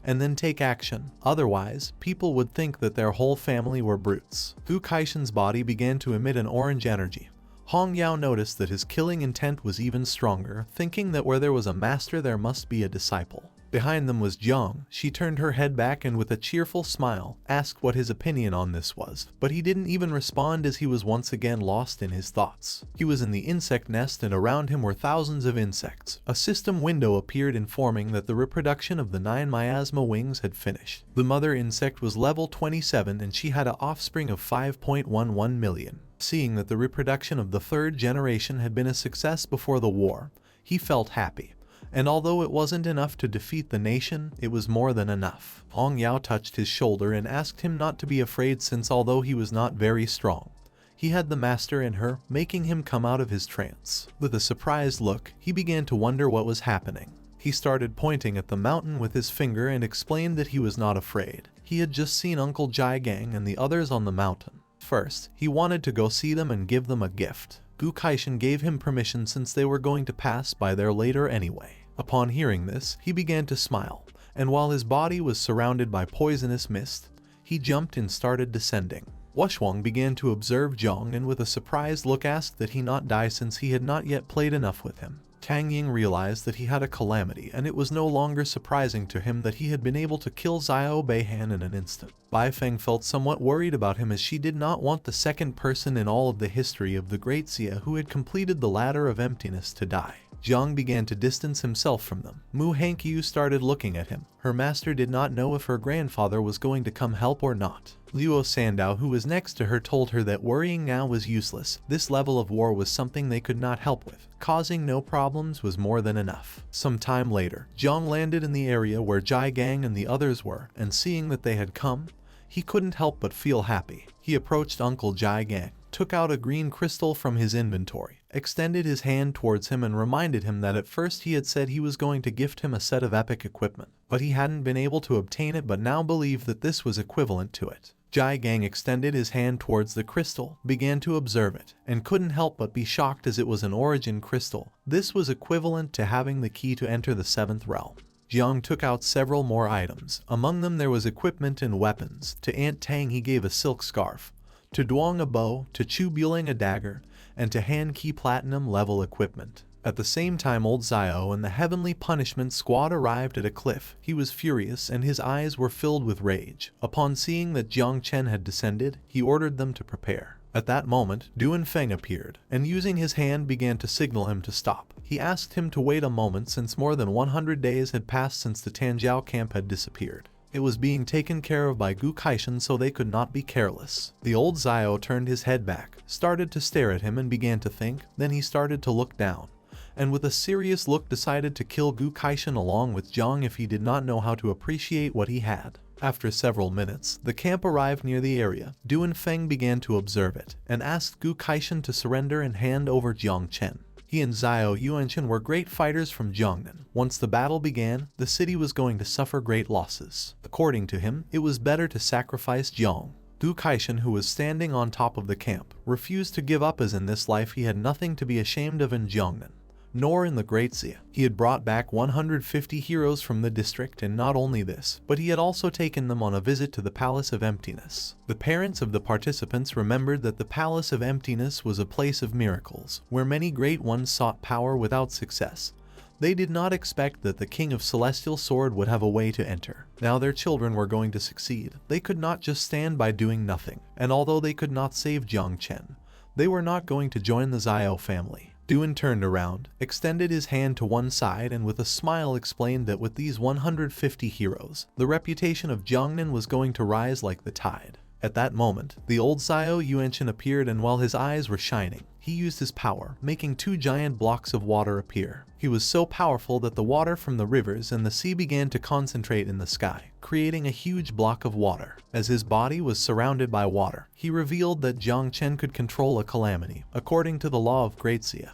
and then take action. Otherwise, people would think that their whole family were brutes. Gu Kaishen's body began to emit an orange energy. Hong Yao noticed that his killing intent was even stronger, thinking that where there was a master there must be a disciple. Behind them was Jiang. She turned her head back and with a cheerful smile, asked what his opinion on this was, but he didn't even respond as he was once again lost in his thoughts. He was in the insect nest and around him were thousands of insects. A system window appeared informing that the reproduction of the 9 miasma wings had finished. The mother insect was level 27 and she had an offspring of 5.11 million. Seeing that the reproduction of the 3rd generation had been a success before the war, he felt happy. And although it wasn't enough to defeat the nation, it was more than enough. Hong Yao touched his shoulder and asked him not to be afraid since although he was not very strong, he had the master in her, making him come out of his trance. With a surprised look, he began to wonder what was happening. He started pointing at the mountain with his finger and explained that he was not afraid. He had just seen Uncle Jai Gang and the others on the mountain. First, he wanted to go see them and give them a gift. Gu Kaishen gave him permission since they were going to pass by there later anyway. Upon hearing this, he began to smile, and while his body was surrounded by poisonous mist, he jumped and started descending. Wushwang began to observe Zhang and with a surprised look asked that he not die since he had not yet played enough with him. Tang Ying realized that he had a calamity and it was no longer surprising to him that he had been able to kill Xiao Beihan in an instant. Bai Feng felt somewhat worried about him as she did not want the second person in all of the history of the Great Xia who had completed the Ladder of Emptiness to die. Zhang began to distance himself from them. Mu Hankyu started looking at him. Her master did not know if her grandfather was going to come help or not. Luo Sandow, who was next to her, told her that worrying now was useless. This level of war was something they could not help with. Causing no problems was more than enough. Some time later, Zhang landed in the area where Jai Gang and the others were, and seeing that they had come, he couldn't help but feel happy. He approached Uncle Jai Gang, took out a green crystal from his inventory, extended his hand towards him and reminded him that at first he had said he was going to gift him a set of epic equipment, but he hadn't been able to obtain it but now believed that this was equivalent to it. Jai Gang extended his hand towards the crystal, began to observe it, and couldn't help but be shocked as it was an origin crystal. This was equivalent to having the key to enter the 7th realm. Jiang took out several more items. Among them there was equipment and weapons. To Aunt Tang he gave a silk scarf, to Duong a bow, to Chu Buling a dagger, and to Han Ki platinum level equipment. At the same time old Xiao and the Heavenly Punishment Squad arrived at a cliff. He was furious and his eyes were filled with rage. Upon seeing that Jong Chen had descended, he ordered them to prepare. At that moment, Duan Feng appeared, and using his hand began to signal him to stop. He asked him to wait a moment since more than 100 days had passed since the Tanjiao camp had disappeared. It was being taken care of by Gu Kaishen so they could not be careless. The old Xiao turned his head back, started to stare at him and began to think, then he started to look down, and with a serious look decided to kill Gu Kaishen along with Zhang if he did not know how to appreciate what he had. After several minutes, the camp arrived near the area. Duan Feng began to observe it, and asked Gu Kaishen to surrender and hand over Jong Chen. He and Xiao Yuanchen were great fighters from Jiangnan. Once the battle began, the city was going to suffer great losses. According to him, it was better to sacrifice Jiang. Gu Kaishen, who was standing on top of the camp, refused to give up as in this life he had nothing to be ashamed of in Jiangnan, nor in the Great Xia. He had brought back 150 heroes from the district, and not only this, but he had also taken them on a visit to the Palace of Emptiness. The parents of the participants remembered that the Palace of Emptiness was a place of miracles, where many great ones sought power without success. They did not expect that the King of Celestial Sword would have a way to enter. Now their children were going to succeed. They could not just stand by doing nothing, and although they could not save Jong Chen, they were not going to join the Xiao family. Duan turned around, extended his hand to one side and with a smile explained that with these 150 heroes, the reputation of Jiangnan was going to rise like the tide. At that moment, the old Xiao Yuanchen appeared, and while his eyes were shining, he used his power, making 2 giant blocks of water appear. He was so powerful that the water from the rivers and the sea began to concentrate in the sky, creating a huge block of water. As his body was surrounded by water, he revealed that Jong Chen could control a calamity. According to the law of Great Xia,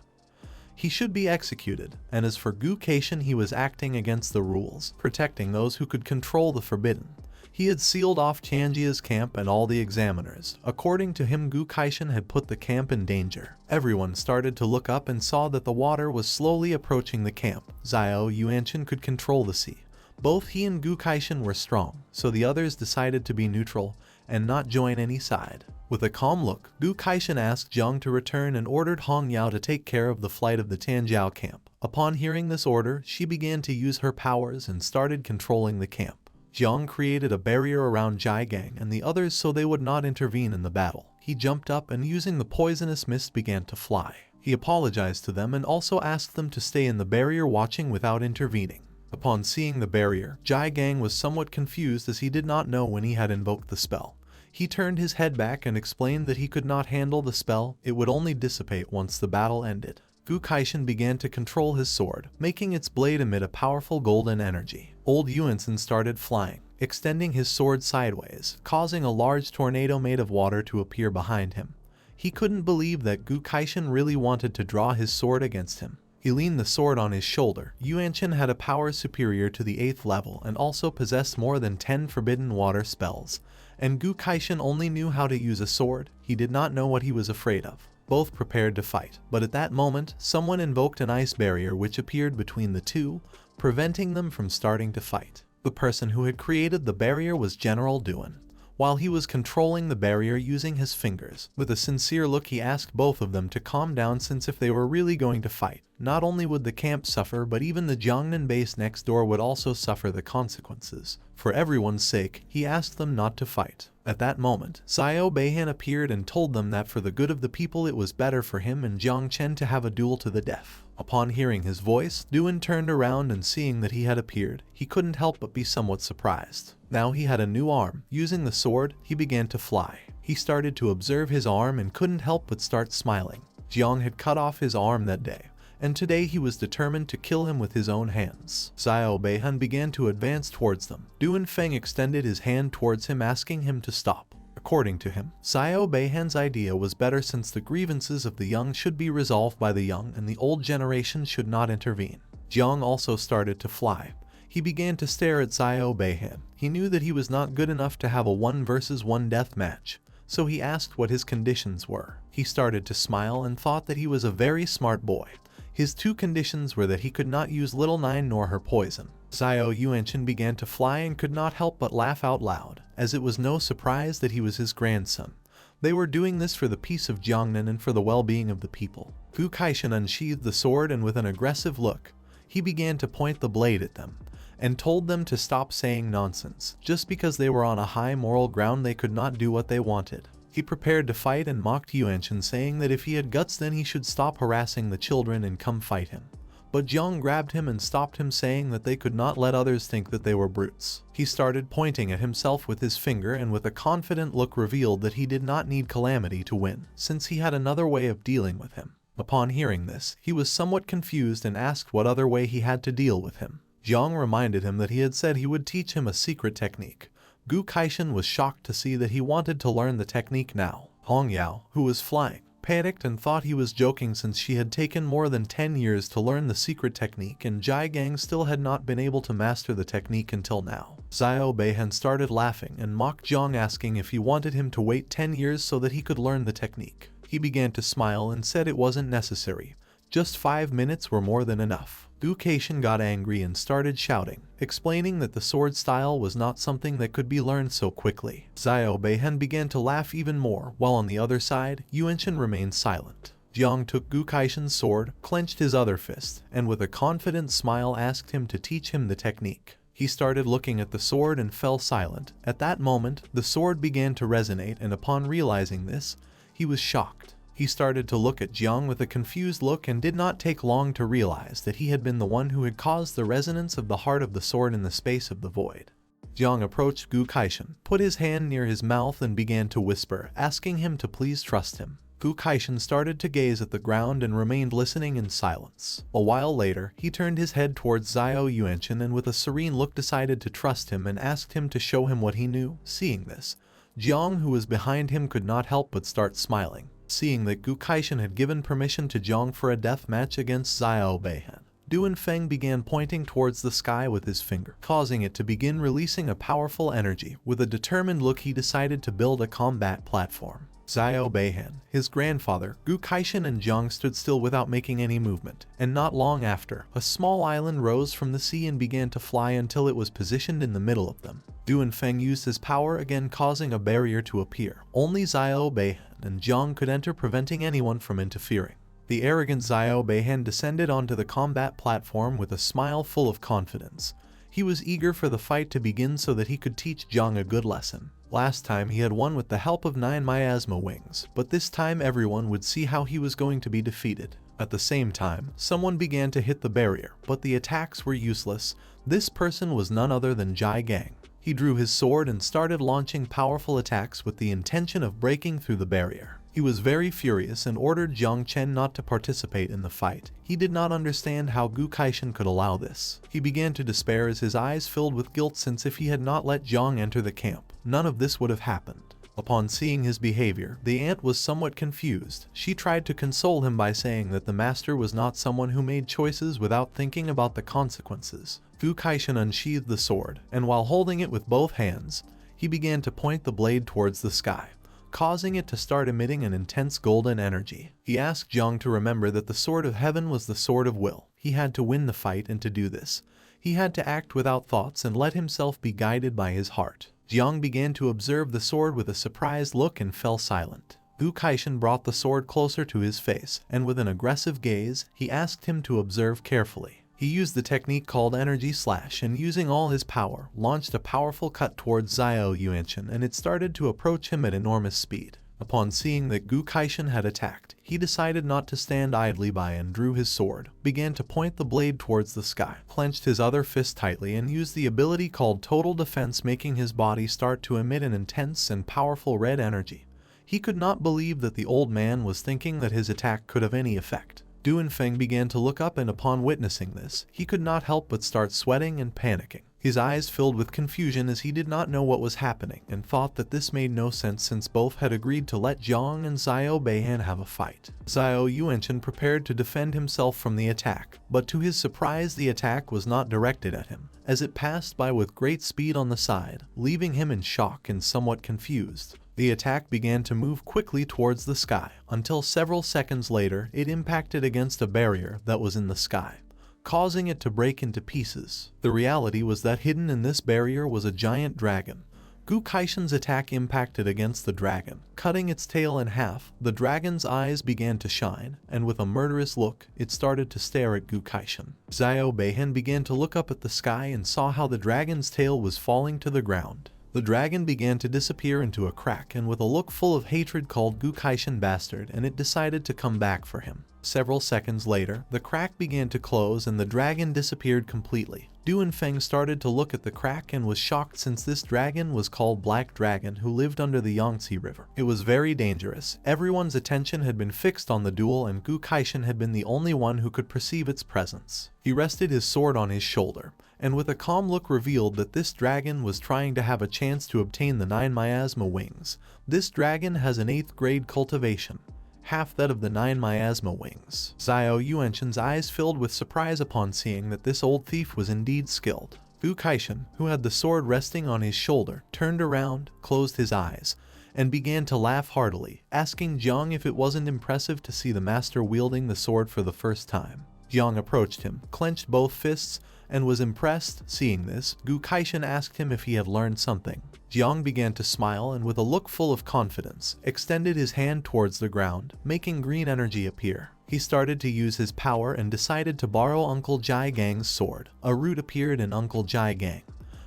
he should be executed, and as for Gu Kaishen, he was acting against the rules, protecting those who could control the forbidden. He had sealed off Tianjia's camp and all the examiners. According to him, Gu Kaishen had put the camp in danger. Everyone started to look up and saw that the water was slowly approaching the camp. Xiao Yuanchen could control the sea, Both he and Gu Kaishan were strong, so the others decided to be neutral and not join any side. With a calm look, Gu Kaishan asked Jiang to return and ordered Hong Yao to take care of the flight of the Tianjiao camp. Upon hearing this order, she began to use her powers and started controlling the camp. Jiang created a barrier around Jai Gang and the others so they would not intervene in the battle. He jumped up and using the poisonous mist began to fly. He apologized to them and also asked them to stay in the barrier watching without intervening. Upon seeing the barrier, Jai Gang was somewhat confused as he did not know when he had invoked the spell. He turned his head back and explained that he could not handle the spell, it would only dissipate once the battle ended. Gu Kaishan began to control his sword, making its blade emit a powerful golden energy. Old Yuanwu started flying, extending his sword sideways, causing a large tornado made of water to appear behind him. He couldn't believe that Gu Kaishan really wanted to draw his sword against him. He leaned the sword on his shoulder. Yuanwu had a power superior to the 8th level and also possessed more than 10 forbidden water spells. And Gu Kaishan only knew how to use a sword, he did not know what he was afraid of. Both prepared to fight, but at that moment, someone invoked an ice barrier which appeared between the two, preventing them from starting to fight. The person who had created the barrier was General Duan. While he was controlling the barrier using his fingers, with a sincere look he asked both of them to calm down since if they were really going to fight, not only would the camp suffer but even the Jiangnan base next door would also suffer the consequences. For everyone's sake, he asked them not to fight. At that moment, Xiao Beihan appeared and told them that for the good of the people it was better for him and Jong Chen to have a duel to the death. Upon hearing his voice, Duan turned around and seeing that he had appeared, he couldn't help but be somewhat surprised. Now he had a new arm. Using the sword, he began to fly. He started to observe his arm and couldn't help but start smiling. Jiang had cut off his arm that day, and today he was determined to kill him with his own hands. Xiao Beihan began to advance towards them. Duan Feng extended his hand towards him asking him to stop. According to him, Xiao Beihan's idea was better since the grievances of the young should be resolved by the young and the old generation should not intervene. Jiang also started to fly. He began to stare at Xiao Beihan. He knew that he was not good enough to have a 1 versus 1 death match, so he asked what his conditions were. He started to smile and thought that he was a very smart boy. His 2 conditions were that he could not use Little Nine nor her poison. Xiao Yuanwu began to fly and could not help but laugh out loud, as it was no surprise that he was his grandson. They were doing this for the peace of Jiangnan and for the well-being of the people. Gu Kaishan unsheathed the sword and with an aggressive look, he began to point the blade at them, and told them to stop saying nonsense. Just because they were on a high moral ground they could not do what they wanted. He prepared to fight and mocked Yuanwu, saying that if he had guts then he should stop harassing the children and come fight him. But Jiang grabbed him and stopped him, saying that they could not let others think that they were brutes. He started pointing at himself with his finger and with a confident look revealed that he did not need Calamity to win, since he had another way of dealing with him. Upon hearing this, he was somewhat confused and asked what other way he had to deal with him. Jiang reminded him that he had said he would teach him a secret technique. Gu Kaishan was shocked to see that he wanted to learn the technique now. Hong Yao, who was flying, panicked and thought he was joking since she had taken more than 10 years to learn the secret technique and Jai Gang still had not been able to master the technique until now. Xiao Beihan started laughing and mocked Jiang, asking if he wanted him to wait 10 years so that he could learn the technique. He began to smile and said it wasn't necessary. Just 5 minutes were more than enough. Gu Kaishan got angry and started shouting, explaining that the sword style was not something that could be learned so quickly. Xiao Beihan began to laugh even more, while on the other side, Yuanwu remained silent. Jiang took Gu Kaishan's sword, clenched his other fist, and with a confident smile asked him to teach him the technique. He started looking at the sword and fell silent. At that moment, the sword began to resonate, and upon realizing this, he was shocked. He started to look at Jiang with a confused look and did not take long to realize that he had been the one who had caused the resonance of the heart of the sword in the space of the void. Jiang approached Gu Kaishan, put his hand near his mouth and began to whisper, asking him to please trust him. Gu Kaishan started to gaze at the ground and remained listening in silence. A while later, he turned his head towards Xiao Yuanwu and with a serene look decided to trust him and asked him to show him what he knew. Seeing this, Jiang, who was behind him, could not help but start smiling. Seeing that Gu Kaishan had given permission to Jiang for a death match against Xiao Beihan, Duan Feng began pointing towards the sky with his finger, causing it to begin releasing a powerful energy. With a determined look he decided to build a combat platform. Xiao Beihan, his grandfather, Gu Kaishan and Jiang stood still without making any movement, and not long after, a small island rose from the sea and began to fly until it was positioned in the middle of them. Du Feng used his power again, causing a barrier to appear. Only Xiao Beihan and Jiang could enter, preventing anyone from interfering. The arrogant Xiao Beihan descended onto the combat platform with a smile full of confidence. He was eager for the fight to begin so that he could teach Jiang a good lesson. Last time he had won with the help of 9 miasma wings, but this time everyone would see how he was going to be defeated. At the same time, someone began to hit the barrier, but the attacks were useless. This person was none other than Jai Gang. He drew his sword and started launching powerful attacks with the intention of breaking through the barrier. He was very furious and ordered Jong Chen not to participate in the fight. He did not understand how Gu Kaishan could allow this. He began to despair as his eyes filled with guilt, since if he had not let Jiang enter the camp, none of this would have happened. Upon seeing his behavior, the aunt was somewhat confused. She tried to console him by saying that the master was not someone who made choices without thinking about the consequences. Gu Kaishan unsheathed the sword, and while holding it with both hands, he began to point the blade towards the sky, causing it to start emitting an intense golden energy. He asked Jiang to remember that the sword of heaven was the sword of will. He had to win the fight, and to do this, he had to act without thoughts and let himself be guided by his heart. Jiang began to observe the sword with a surprised look and fell silent. Gu Kaishan brought the sword closer to his face, and with an aggressive gaze, he asked him to observe carefully. He used the technique called Energy Slash, and using all his power, launched a powerful cut towards Xiao Yuanchen, and it started to approach him at enormous speed. Upon seeing that Gu Kaishan had attacked, he decided not to stand idly by and drew his sword, began to point the blade towards the sky, clenched his other fist tightly, and used the ability called Total Defense, making his body start to emit an intense and powerful red energy. He could not believe that the old man was thinking that his attack could have any effect. Du Feng began to look up, and upon witnessing this, he could not help but start sweating and panicking. His eyes filled with confusion as he did not know what was happening, and thought that this made no sense since both had agreed to let Jiang and Xiao Beihan have a fight. Xiao Yuanchen prepared to defend himself from the attack, but to his surprise the attack was not directed at him, as it passed by with great speed on the side, leaving him in shock and somewhat confused. The attack began to move quickly towards the sky, until several seconds later it impacted against a barrier that was in the sky, causing it to break into pieces. The reality was that hidden in this barrier was a giant dragon. Gu Kaishan's attack impacted against the dragon, cutting its tail in half. The dragon's eyes began to shine, and with a murderous look, it started to stare at Gu Kaishan. Xiao Beihan began to look up at the sky and saw how the dragon's tail was falling to the ground. The dragon began to disappear into a crack, and with a look full of hatred called Gu Kaishan bastard, and it decided to come back for him. Several seconds later, the crack began to close and the dragon disappeared completely. Du Feng started to look at the crack and was shocked, since this dragon was called Black Dragon, who lived under the Yangtze River. It was very dangerous. Everyone's attention had been fixed on the duel, and Gu Kaishan had been the only one who could perceive its presence. He rested his sword on his shoulder, and with a calm look revealed that this dragon was trying to have a chance to obtain the 9 miasma wings. This dragon has an 8th grade cultivation, half that of the 9 miasma wings. Xiao Yuanchen's eyes filled with surprise upon seeing that this old thief was indeed skilled. Gu Kaishan, who had the sword resting on his shoulder, turned around, closed his eyes, and began to laugh heartily, asking Jiang if it wasn't impressive to see the master wielding the sword for the first time. Jiang approached him, clenched both fists, and was impressed. Seeing this, Gu Kaishan asked him if he had learned something. Jiang began to smile and with a look full of confidence, extended his hand towards the ground, making green energy appear. He started to use his power and decided to borrow Uncle Jai Gang's sword. A root appeared and Uncle Jai Gang,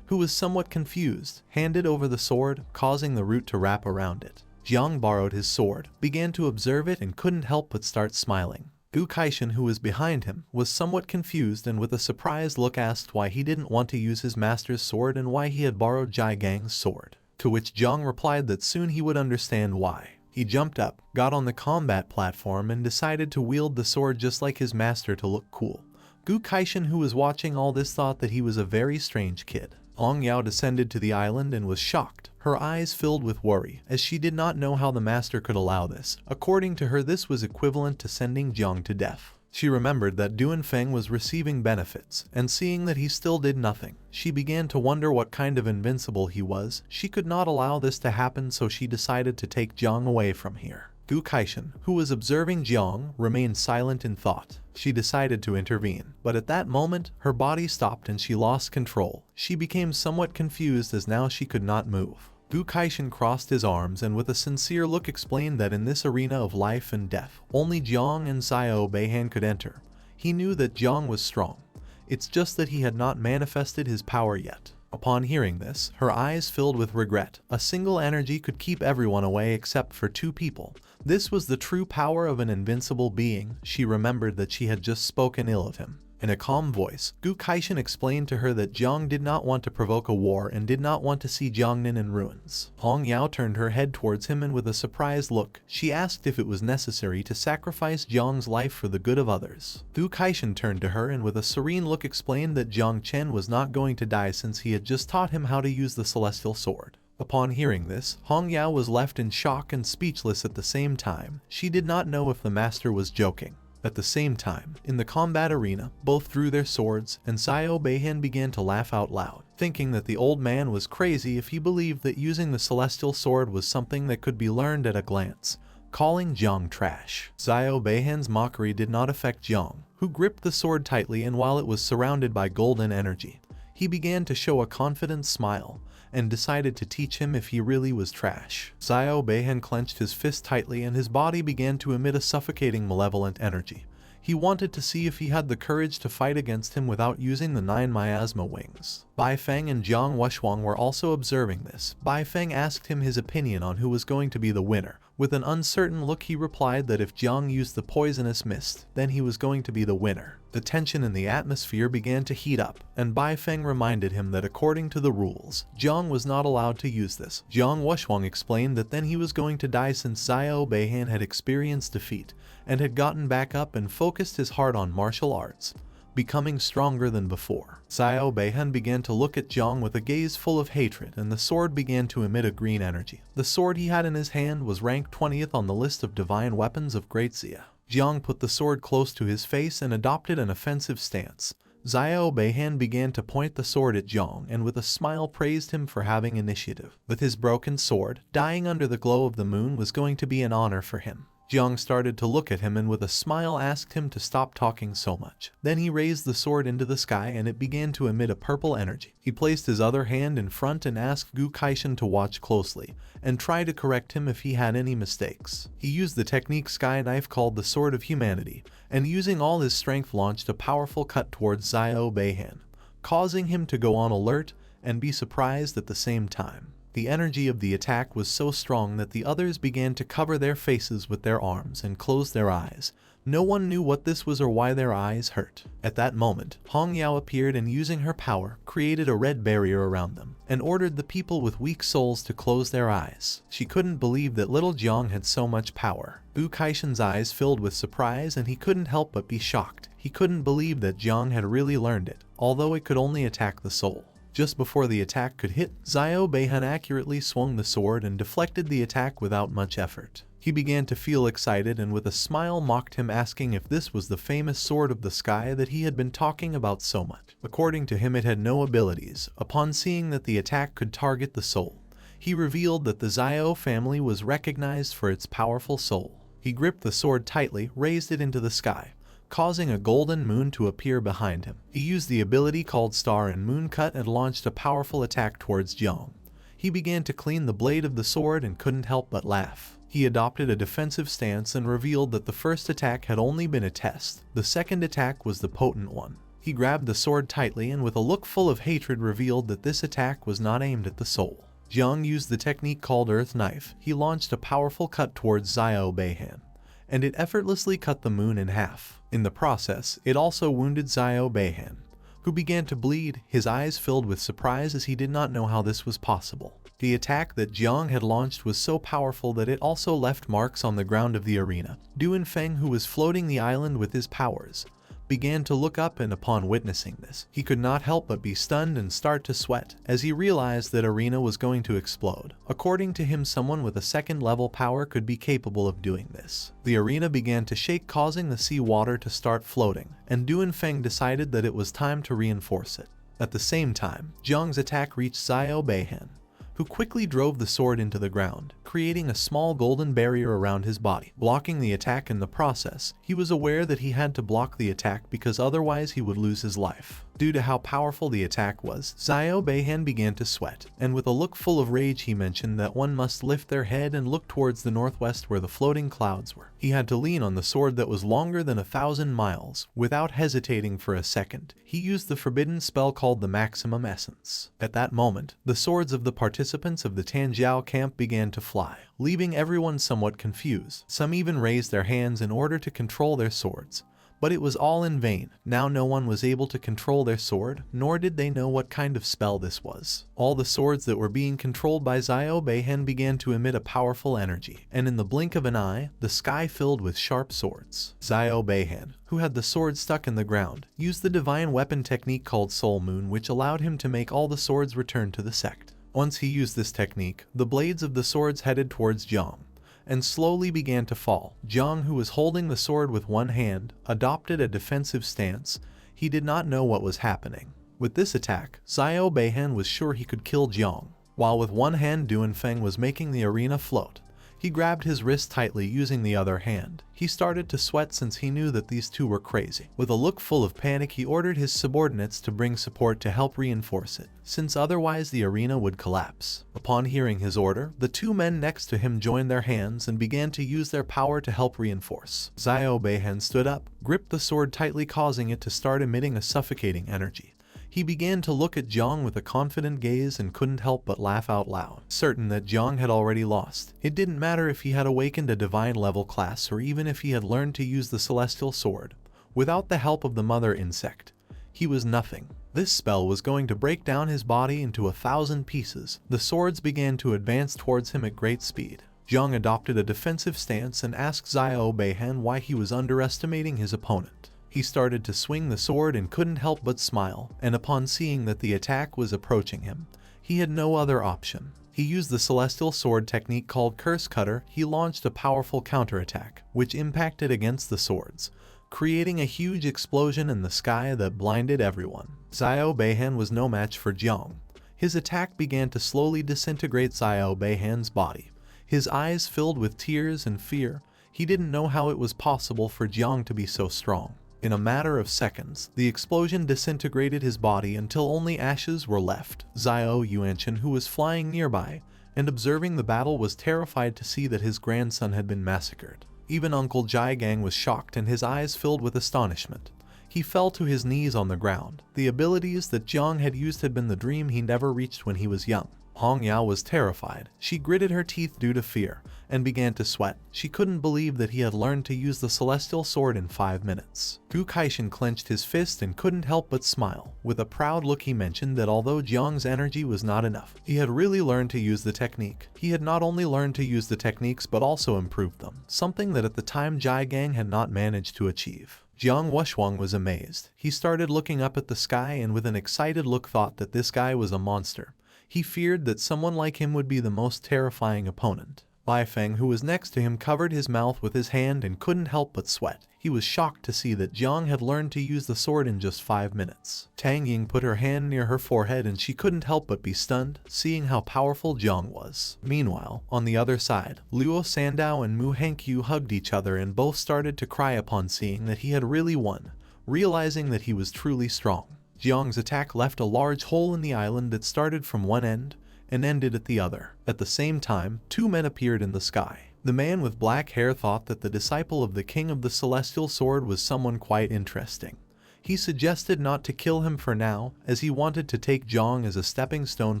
who was somewhat confused, handed over the sword, causing the root to wrap around it. Jiang borrowed his sword, began to observe it, and couldn't help but start smiling. Gu Kaishan, who was behind him, was somewhat confused and with a surprised look asked why he didn't want to use his master's sword and why he had borrowed Jai Gang's sword, to which Jiang replied that soon he would understand why. He jumped up, got on the combat platform, and decided to wield the sword just like his master to look cool. Gu Kaishan, who was watching all this, thought that he was a very strange kid. Ong Yao descended to the island and was shocked, her eyes filled with worry, as she did not know how the master could allow this. According to her, this was equivalent to sending Jiang to death. She remembered that Duanfeng was receiving benefits, and seeing that he still did nothing, she began to wonder what kind of invincible he was. She could not allow this to happen, so she decided to take Jong away from here. Gu Kaishan, who was observing Jong, remained silent in thought. She decided to intervene, but at that moment, her body stopped and she lost control. She became somewhat confused as now she could not move. Gu Kaishan crossed his arms and with a sincere look explained that in this arena of life and death, only Jong and Xiao Beihan could enter. He knew that Jong was strong. It's just that he had not manifested his power yet. Upon hearing this, her eyes filled with regret. A single energy could keep everyone away except for two people. This was the true power of an invincible being. She remembered that she had just spoken ill of him. In a calm voice, Gu Kaishan explained to her that Jong did not want to provoke a war and did not want to see Jiangnan in ruins. Hong Yao turned her head towards him and with a surprised look, she asked if it was necessary to sacrifice Jong's life for the good of others. Gu Kaishan turned to her and with a serene look explained that Jong Chen was not going to die since he had just taught him how to use the celestial sword. Upon hearing this, Hong Yao was left in shock and speechless at the same time. She did not know if the master was joking. At the same time, in the combat arena, both drew their swords, and Xiao Beihan began to laugh out loud, thinking that the old man was crazy if he believed that using the celestial sword was something that could be learned at a glance, calling Jong trash. Xiao Beihan's mockery did not affect Jong, who gripped the sword tightly, and while it was surrounded by golden energy, he began to show a confident smile, and decided to teach him if he really was trash. Xiao Beihan clenched his fist tightly and his body began to emit a suffocating malevolent energy. He wanted to see if he had the courage to fight against him without using the 9 miasma wings. Bai Feng and Jiang Wuxuang were also observing this. Bai Feng asked him his opinion on who was going to be the winner. With an uncertain look he replied that if Jiang used the poisonous mist, then he was going to be the winner. The tension in the atmosphere began to heat up, and Bai Feng reminded him that according to the rules, Jiang was not allowed to use this. Jiang Wuxuang explained that then he was going to die since Xiao Beihan had experienced defeat, and had gotten back up and focused his heart on martial arts, becoming stronger than before. Xiao Beihan began to look at Jiang with a gaze full of hatred, and the sword began to emit a green energy. The sword he had in his hand was ranked 20th on the list of divine weapons of Great Xia. Jiang put the sword close to his face and adopted an offensive stance. Xiao Beihan began to point the sword at Jiang and with a smile praised him for having initiative. With his broken sword, dying under the glow of the moon was going to be an honor for him. Jiang started to look at him and with a smile asked him to stop talking so much. Then he raised the sword into the sky and it began to emit a purple energy. He placed his other hand in front and asked Gu Kaishan to watch closely and try to correct him if he had any mistakes. He used the technique sky knife called the Sword of Humanity and using all his strength launched a powerful cut towards Xiao Beihan, causing him to go on alert and be surprised at the same time. The energy of the attack was so strong that the others began to cover their faces with their arms and close their eyes. No one knew what this was or why their eyes hurt. At that moment, Hong Yao appeared and using her power, created a red barrier around them, and ordered the people with weak souls to close their eyes. She couldn't believe that little Jiang had so much power. Gu Kaishan's eyes filled with surprise and he couldn't help but be shocked. He couldn't believe that Jiang had really learned it, although it could only attack the soul. Just before the attack could hit, Xiao Beihan accurately swung the sword and deflected the attack without much effort. He began to feel excited and with a smile mocked him asking if this was the famous sword of the sky that he had been talking about so much. According to him it had no abilities. Upon seeing that the attack could target the soul, he revealed that the Xiao family was recognized for its powerful soul. He gripped the sword tightly, raised it into the sky, causing a golden moon to appear behind him. He used the ability called Star and Moon Cut and launched a powerful attack towards Jiang. He began to clean the blade of the sword and couldn't help but laugh. He adopted a defensive stance and revealed that the first attack had only been a test. The second attack was the potent one. He grabbed the sword tightly and with a look full of hatred revealed that this attack was not aimed at the soul. Jiang used the technique called Earth Knife. He launched a powerful cut towards Xiao Beihan, and it effortlessly cut the moon in half. In the process, it also wounded Xiao Beihan, who began to bleed, his eyes filled with surprise as he did not know how this was possible. The attack that Jiang had launched was so powerful that it also left marks on the ground of the arena. Duanfeng, who was floating the island with his powers, began to look up, and upon witnessing this, he could not help but be stunned and start to sweat as he realized that arena was going to explode. According to him, someone with a second level power could be capable of doing this. The arena began to shake, causing the sea water to start floating, and Duanfeng decided that it was time to reinforce it. At the same time, Zhang's attack reached Xiao Beihan, who quickly drove the sword into the ground, creating a small golden barrier around his body, blocking the attack in the process. He was aware that he had to block the attack because otherwise he would lose his life. Due to how powerful the attack was, Xiao Beihan began to sweat, and with a look full of rage he mentioned that one must lift their head and look towards the northwest where the floating clouds were. He had to lean on the sword that was longer than 1,000 miles. Without hesitating for a second, he used the forbidden spell called the Maximum Essence. At that moment, the swords of the participants of the Tanjiao camp began to fly, leaving everyone somewhat confused. Some even raised their hands in order to control their swords. But it was all in vain. Now no one was able to control their sword, nor did they know what kind of spell this was. All the swords that were being controlled by Xiao Beihan began to emit a powerful energy, and in the blink of an eye, the sky filled with sharp swords. Xiao Beihan, who had the sword stuck in the ground, used the divine weapon technique called Soul Moon, which allowed him to make all the swords return to the sect. Once he used this technique, the blades of the swords headed towards Zhang and slowly began to fall. Zhang, who was holding the sword with one hand, adopted a defensive stance. He did not know what was happening. With this attack, Xiao Beihan was sure he could kill Zhang. While with one hand Duanfeng was making the arena float, he grabbed his wrist tightly using the other hand. He started to sweat since he knew that these two were crazy. With a look full of panic, he ordered his subordinates to bring support to help reinforce it, since otherwise the arena would collapse. Upon hearing his order, the two men next to him joined their hands and began to use their power to help reinforce. Xiao Beihan stood up, gripped the sword tightly, causing it to start emitting a suffocating energy. He began to look at Zhang with a confident gaze and couldn't help but laugh out loud. Certain that Zhang had already lost, it didn't matter if he had awakened a divine level class or even if he had learned to use the celestial sword. Without the help of the mother insect, he was nothing. This spell was going to break down his body into 1,000 pieces. The swords began to advance towards him at great speed. Zhang adopted a defensive stance and asked Xiao Beihan why he was underestimating his opponent. He started to swing the sword and couldn't help but smile, and upon seeing that the attack was approaching him, he had no other option. He used the celestial sword technique called Curse Cutter. He launched a powerful counterattack, which impacted against the swords, creating a huge explosion in the sky that blinded everyone. Xiao Beihan was no match for Zhang. His attack began to slowly disintegrate Xiao Beihan's body. His eyes filled with tears and fear. He didn't know how it was possible for Zhang to be so strong. In a matter of seconds, the explosion disintegrated his body until only ashes were left. Xiao Yuanchen, who was flying nearby and observing the battle, was terrified to see that his grandson had been massacred. Even Uncle Jigang was shocked and his eyes filled with astonishment. He fell to his knees on the ground. The abilities that Zhang had used had been the dream he never reached when he was young. Hong Yao was terrified. She gritted her teeth due to fear and began to sweat. She couldn't believe that he had learned to use the celestial sword in 5 minutes. Gu Kaishan clenched his fist and couldn't help but smile. With a proud look, he mentioned that although Zhang's energy was not enough, he had really learned to use the technique. He had not only learned to use the techniques but also improved them, something that at the time Jigang had not managed to achieve. Jiang Wushuang was amazed. He started looking up at the sky and with an excited look thought that this guy was a monster. He feared that someone like him would be the most terrifying opponent. Bai Feng, who was next to him, covered his mouth with his hand and couldn't help but sweat. He was shocked to see that Zhang had learned to use the sword in just 5 minutes. Tang Ying put her hand near her forehead and she couldn't help but be stunned, seeing how powerful Zhang was. Meanwhile, on the other side, Luo Sandow and Mu Hankyu hugged each other and both started to cry upon seeing that he had really won, realizing that he was truly strong. Zhang's attack left a large hole in the island that started from one end and ended at the other. At the same time, 2 men appeared in the sky. The man with black hair thought that the disciple of the king of the celestial sword was someone quite interesting. He suggested not to kill him for now, as he wanted to take Zhang as a stepping stone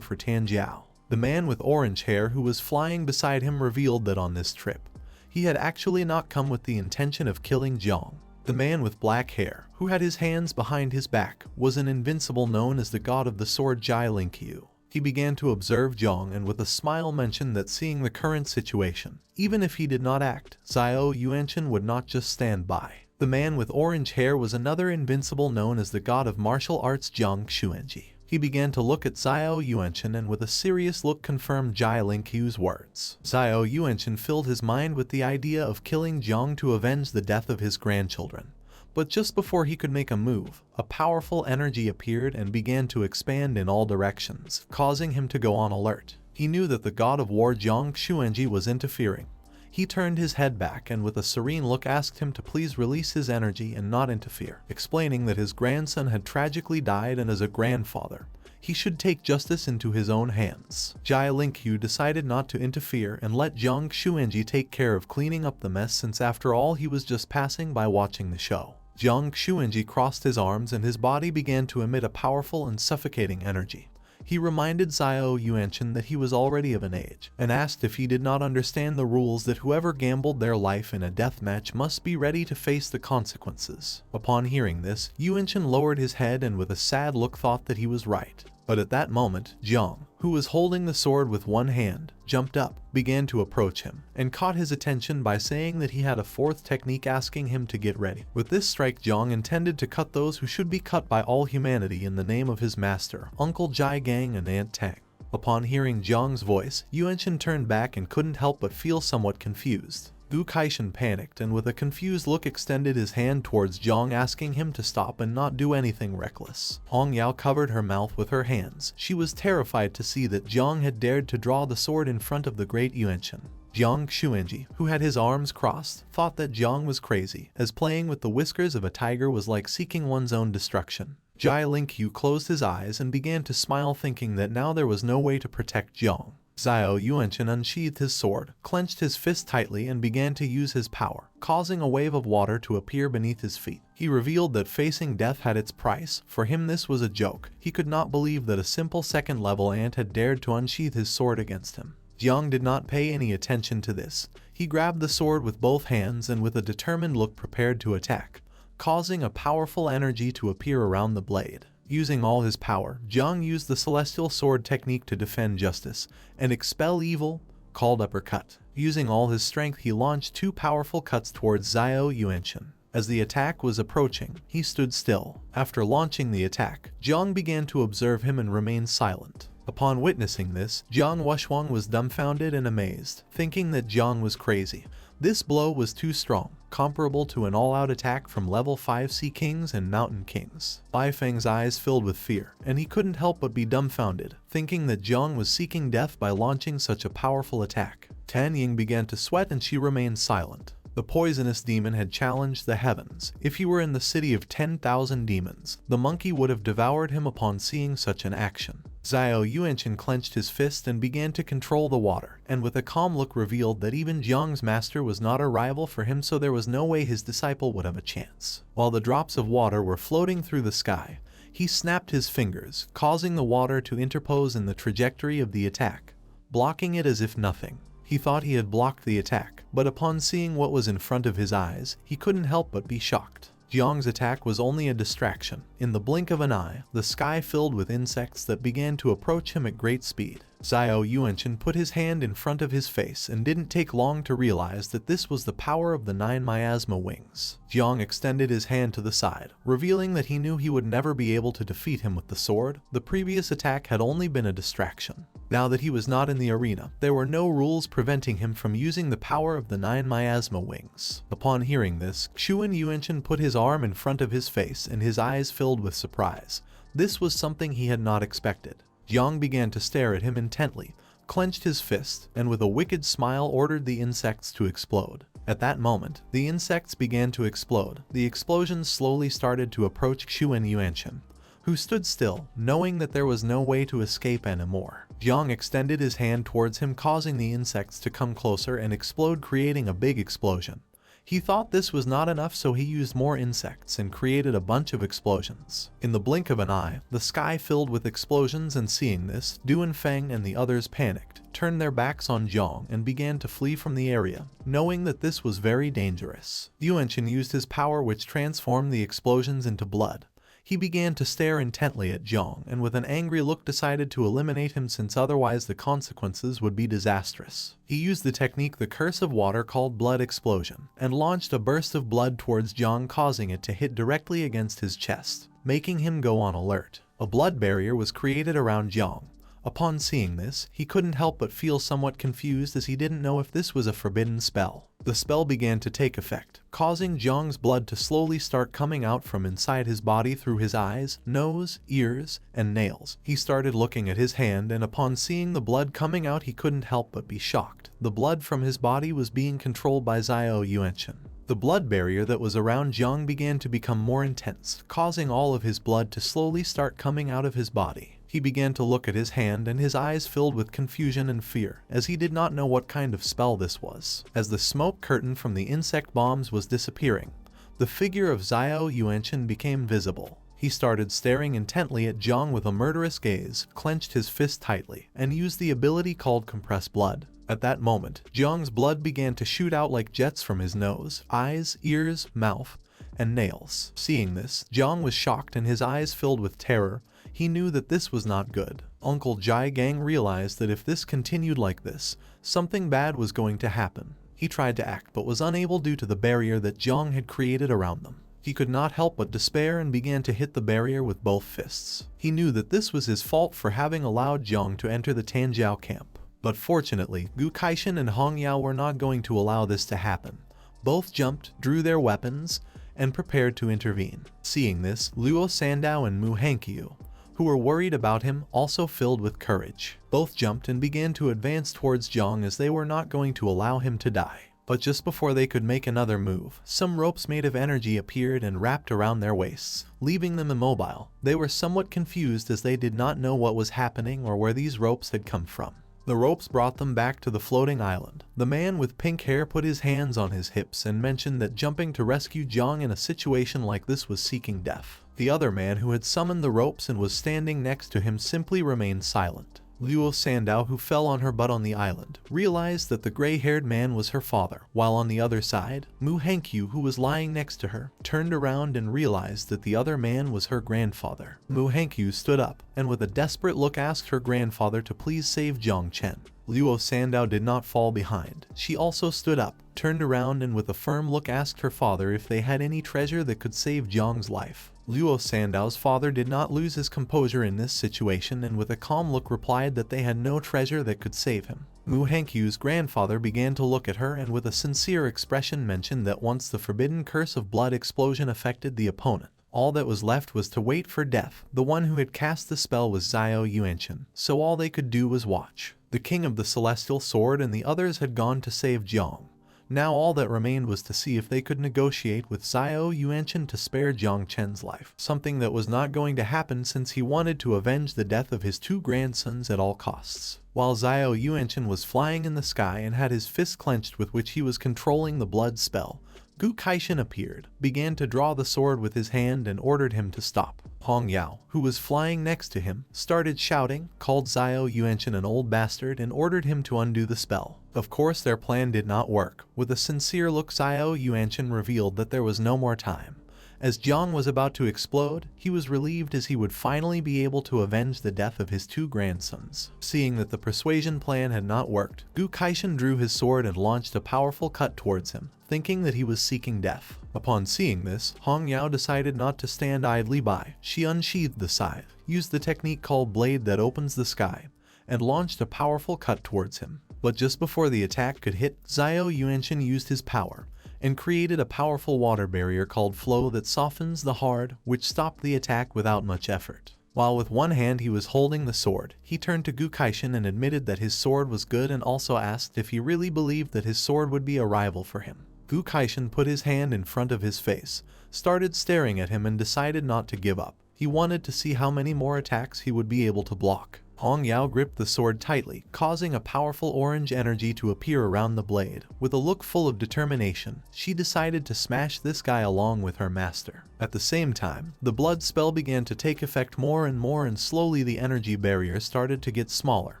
for Tanjiao. The man with orange hair who was flying beside him revealed that on this trip, he had actually not come with the intention of killing Zhang. The man with black hair, who had his hands behind his back, was an invincible known as the god of the sword Jai Linkyu. He began to observe Zhang and with a smile mentioned that seeing the current situation, even if he did not act, Xiao Yuanchen would not just stand by. The man with orange hair was another invincible known as the god of martial arts Jong Chen. He began to look at Xiao Yuanchen and with a serious look confirmed Jai Lingqiu's words. Xiao Yuanchen filled his mind with the idea of killing Jiang to avenge the death of his grandchildren. But just before he could make a move, a powerful energy appeared and began to expand in all directions, causing him to go on alert. He knew that the god of war Jong Chen was interfering. He turned his head back and with a serene look asked him to please release his energy and not interfere, explaining that his grandson had tragically died and as a grandfather, he should take justice into his own hands. Jai Lingqiu decided not to interfere and let Jong Chen take care of cleaning up the mess since after all he was just passing by watching the show. Jong Chen crossed his arms and his body began to emit a powerful and suffocating energy. He reminded Xiao Yuanchen that he was already of an age, and asked if he did not understand the rules that whoever gambled their life in a death match must be ready to face the consequences. Upon hearing this, Yuanchen lowered his head and with a sad look thought that he was right. But at that moment, Jiang, who was holding the sword with one hand, jumped up, began to approach him, and caught his attention by saying that he had a fourth technique asking him to get ready. With this strike, Jiang intended to cut those who should be cut by all humanity in the name of his master, Uncle Jai Gang and Aunt Tang. Upon hearing Jiang's voice, Yuanchen turned back and couldn't help but feel somewhat confused. Du Kaishan panicked and with a confused look extended his hand towards Jiang asking him to stop and not do anything reckless. Hong Yao covered her mouth with her hands. She was terrified to see that Jiang had dared to draw the sword in front of the great Yuanchen. Jiang Xuanji, who had his arms crossed, thought that Jiang was crazy, as playing with the whiskers of a tiger was like seeking one's own destruction. Jai Lingqiu closed his eyes and began to smile thinking that now there was no way to protect Jiang. Xiao Yuanchen unsheathed his sword, clenched his fist tightly and began to use his power, causing a wave of water to appear beneath his feet. He revealed that facing death had its price. For him this was a joke. He could not believe that a simple second-level ant had dared to unsheath his sword against him. Jiang did not pay any attention to this. He grabbed the sword with both hands and with a determined look prepared to attack, causing a powerful energy to appear around the blade. Using all his power, Jiang used the celestial sword technique to defend justice and expel evil, called uppercut. Using all his strength, he launched two powerful cuts towards Xiao Yuanchen. As the attack was approaching, he stood still. After launching the attack, Jiang began to observe him and remained silent. Upon witnessing this, Jiang Wuxuang was dumbfounded and amazed, thinking that Jiang was crazy. This blow was too strong, comparable to an all-out attack from level 5 Sea Kings and Mountain Kings. Bai Feng's eyes filled with fear, and he couldn't help but be dumbfounded, thinking that Jiang was seeking death by launching such a powerful attack. Tania began to sweat and she remained silent. The poisonous demon had challenged the heavens. If he were in the city of 10,000 demons, the monkey would have devoured him upon seeing such an action. Xiao Yuanchen clenched his fist and began to control the water, and with a calm look revealed that even Jiang's master was not a rival for him, so there was no way his disciple would have a chance. While the drops of water were floating through the sky, he snapped his fingers, causing the water to interpose in the trajectory of the attack, blocking it as if nothing. He thought he had blocked the attack, but upon seeing what was in front of his eyes, he couldn't help but be shocked. Jiang's attack was only a distraction. In the blink of an eye, the sky filled with insects that began to approach him at great speed. Xiao Yuanchen put his hand in front of his face and didn't take long to realize that this was the power of the 9 miasma wings. Jiang extended his hand to the side, revealing that he knew he would never be able to defeat him with the sword. The previous attack had only been a distraction. Now that he was not in the arena, there were no rules preventing him from using the power of the 9 miasma wings. Upon hearing this, Xuan Yuanchen put his arm in front of his face and his eyes filled with surprise. This was something he had not expected. Jiang began to stare at him intently, clenched his fist, and with a wicked smile ordered the insects to explode. At that moment, the insects began to explode. The explosions slowly started to approach Xuan Yuanchen, who stood still, knowing that there was no way to escape anymore. Jiang extended his hand towards him, causing the insects to come closer and explode, creating a big explosion. He thought this was not enough, so he used more insects and created a bunch of explosions. In the blink of an eye, the sky filled with explosions, and seeing this, Du Feng and the others panicked, turned their backs on Jiang and began to flee from the area, knowing that this was very dangerous. Yuanchen used his power, which transformed the explosions into blood. He began to stare intently at Jong and with an angry look decided to eliminate him since otherwise the consequences would be disastrous. He used the technique the curse of water called blood explosion and launched a burst of blood towards Jong, causing it to hit directly against his chest, making him go on alert. A blood barrier was created around Jong. Upon seeing this, he couldn't help but feel somewhat confused as he didn't know if this was a forbidden spell. The spell began to take effect, causing Jong's blood to slowly start coming out from inside his body through his eyes, nose, ears, and nails. He started looking at his hand and upon seeing the blood coming out he couldn't help but be shocked. The blood from his body was being controlled by Yuan Chen. The blood barrier that was around Jong began to become more intense, causing all of his blood to slowly start coming out of his body. He began to look at his hand and his eyes filled with confusion and fear, as he did not know what kind of spell this was. As the smoke curtain from the insect bombs was disappearing, the figure of Yuan Chen became visible. He started staring intently at Jong with a murderous gaze, clenched his fist tightly, and used the ability called compressed blood. At that moment, Jong's blood began to shoot out like jets from his nose, eyes, ears, mouth, and nails. Seeing this, Jong was shocked and his eyes filled with terror. He knew that this was not good. Uncle Jai Gang realized that if this continued like this, something bad was going to happen. He tried to act but was unable due to the barrier that Jong had created around them. He could not help but despair and began to hit the barrier with both fists. He knew that this was his fault for having allowed Jong to enter the Tanjiao camp. But fortunately, Gu Kaishan and Hong Yao were not going to allow this to happen. Both jumped, drew their weapons, and prepared to intervene. Seeing this, Luo Sandow and Mu Hankyu, who were worried about him, also filled with courage. Both jumped and began to advance towards Jong as they were not going to allow him to die. But just before they could make another move, some ropes made of energy appeared and wrapped around their waists, leaving them immobile. They were somewhat confused as they did not know what was happening or where these ropes had come from. The ropes brought them back to the floating island. The man with pink hair put his hands on his hips and mentioned that jumping to rescue Jong in a situation like this was seeking death. The other man who had summoned the ropes and was standing next to him simply remained silent. Luo Sandow, who fell on her butt on the island, realized that the gray-haired man was her father, while on the other side, Mu Hankyu, who was lying next to her, turned around and realized that the other man was her grandfather. Mu Hankyu stood up, and with a desperate look asked her grandfather to please save Jong Chen. Luo Sandow did not fall behind. She also stood up, turned around and with a firm look asked her father if they had any treasure that could save Jong's life. Luo Sandow's father did not lose his composure in this situation and with a calm look replied that they had no treasure that could save him. Mu Hankyu's grandfather began to look at her and with a sincere expression mentioned that once the forbidden curse of blood explosion affected the opponent, all that was left was to wait for death. The one who had cast the spell was Yuan Chen, so all they could do was watch. The king of the celestial sword and the others had gone to save Jong. Now all that remained was to see if they could negotiate with Yuan Chen to spare Jong Chen's life, something that was not going to happen since he wanted to avenge the death of his two grandsons at all costs. While Yuan Chen was flying in the sky and had his fist clenched with which he was controlling the blood spell, Gu Kaishan appeared, began to draw the sword with his hand and ordered him to stop. Hong Yao, who was flying next to him, started shouting, called Yuan Chen an old bastard and ordered him to undo the spell. Of course their plan did not work. With a sincere look Yuan Chen revealed that there was no more time. As Jong was about to explode, he was relieved as he would finally be able to avenge the death of his two grandsons. Seeing that the persuasion plan had not worked, Gu Kaishan drew his sword and launched a powerful cut towards him, thinking that he was seeking death. Upon seeing this, Hong Yao decided not to stand idly by. She unsheathed the scythe, used the technique called blade that opens the sky, and launched a powerful cut towards him. But just before the attack could hit, Yuan Chen used his power and created a powerful water barrier called flow that softens the hard, which stopped the attack without much effort. While with one hand he was holding the sword, he turned to Gu Kaishan and admitted that his sword was good and also asked if he really believed that his sword would be a rival for him. Gu Kaishan put his hand in front of his face, started staring at him and decided not to give up. He wanted to see how many more attacks he would be able to block. Hong Yao gripped the sword tightly, causing a powerful orange energy to appear around the blade. With a look full of determination, she decided to smash this guy along with her master. At the same time, the blood spell began to take effect more and slowly the energy barrier started to get smaller,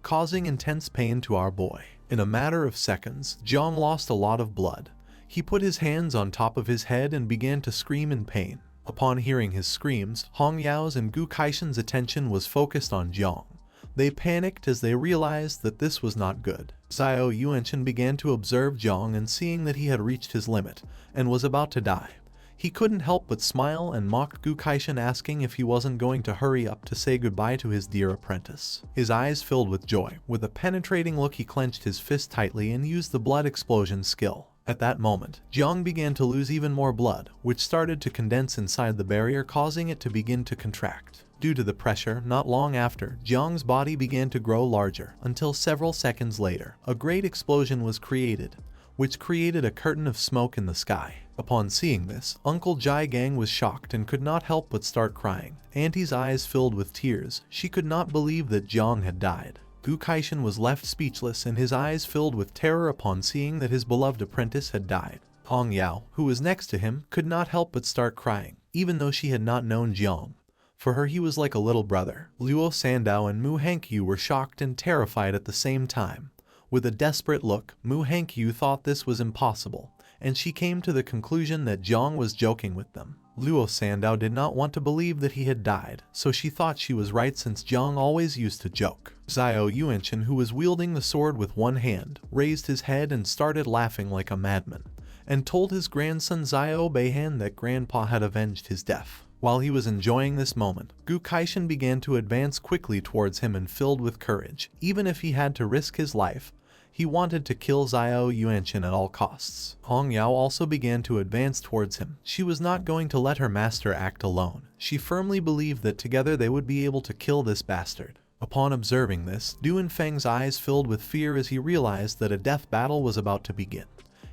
causing intense pain to our boy. In a matter of seconds, Jong lost a lot of blood. He put his hands on top of his head and began to scream in pain. Upon hearing his screams, Hong Yao's and Gu Kaishen's attention was focused on Jiang. They panicked as they realized that this was not good. Xiao Yuanchen began to observe Jiang, and seeing that he had reached his limit and was about to die, he couldn't help but smile and mocked Gu Kaishen, asking if he wasn't going to hurry up to say goodbye to his dear apprentice. His eyes filled with joy. With a penetrating look, he clenched his fist tightly and used the blood explosion skill. At that moment, Jiang began to lose even more blood, which started to condense inside the barrier, causing it to begin to contract. Due to the pressure, not long after, Jiang's body began to grow larger, until several seconds later, a great explosion was created, which created a curtain of smoke in the sky. Upon seeing this, Uncle Jai Gang was shocked and could not help but start crying. Auntie's eyes filled with tears. She could not believe that Jiang had died. Gu Kaishen was left speechless and his eyes filled with terror upon seeing that his beloved apprentice had died. Hong Yao, who was next to him, could not help but start crying, even though she had not known Jiang. For her, he was like a little brother. Luo Sandow and Mu Hankyu were shocked and terrified at the same time. With a desperate look, Mu Hankyu thought this was impossible, and she came to the conclusion that Jiang was joking with them. Luo Sandow did not want to believe that he had died, so she thought she was right since Jiang always used to joke. Xiao Yuanchen, who was wielding the sword with one hand, raised his head and started laughing like a madman, and told his grandson Xiao Beihan that grandpa had avenged his death. While he was enjoying this moment, Gu Kaishen began to advance quickly towards him and filled with courage. Even if he had to risk his life, he wanted to kill Xiao Yuanchen at all costs. Hong Yao also began to advance towards him. She was not going to let her master act alone. She firmly believed that together they would be able to kill this bastard. Upon observing this, Du Yunfeng's eyes filled with fear as he realized that a death battle was about to begin.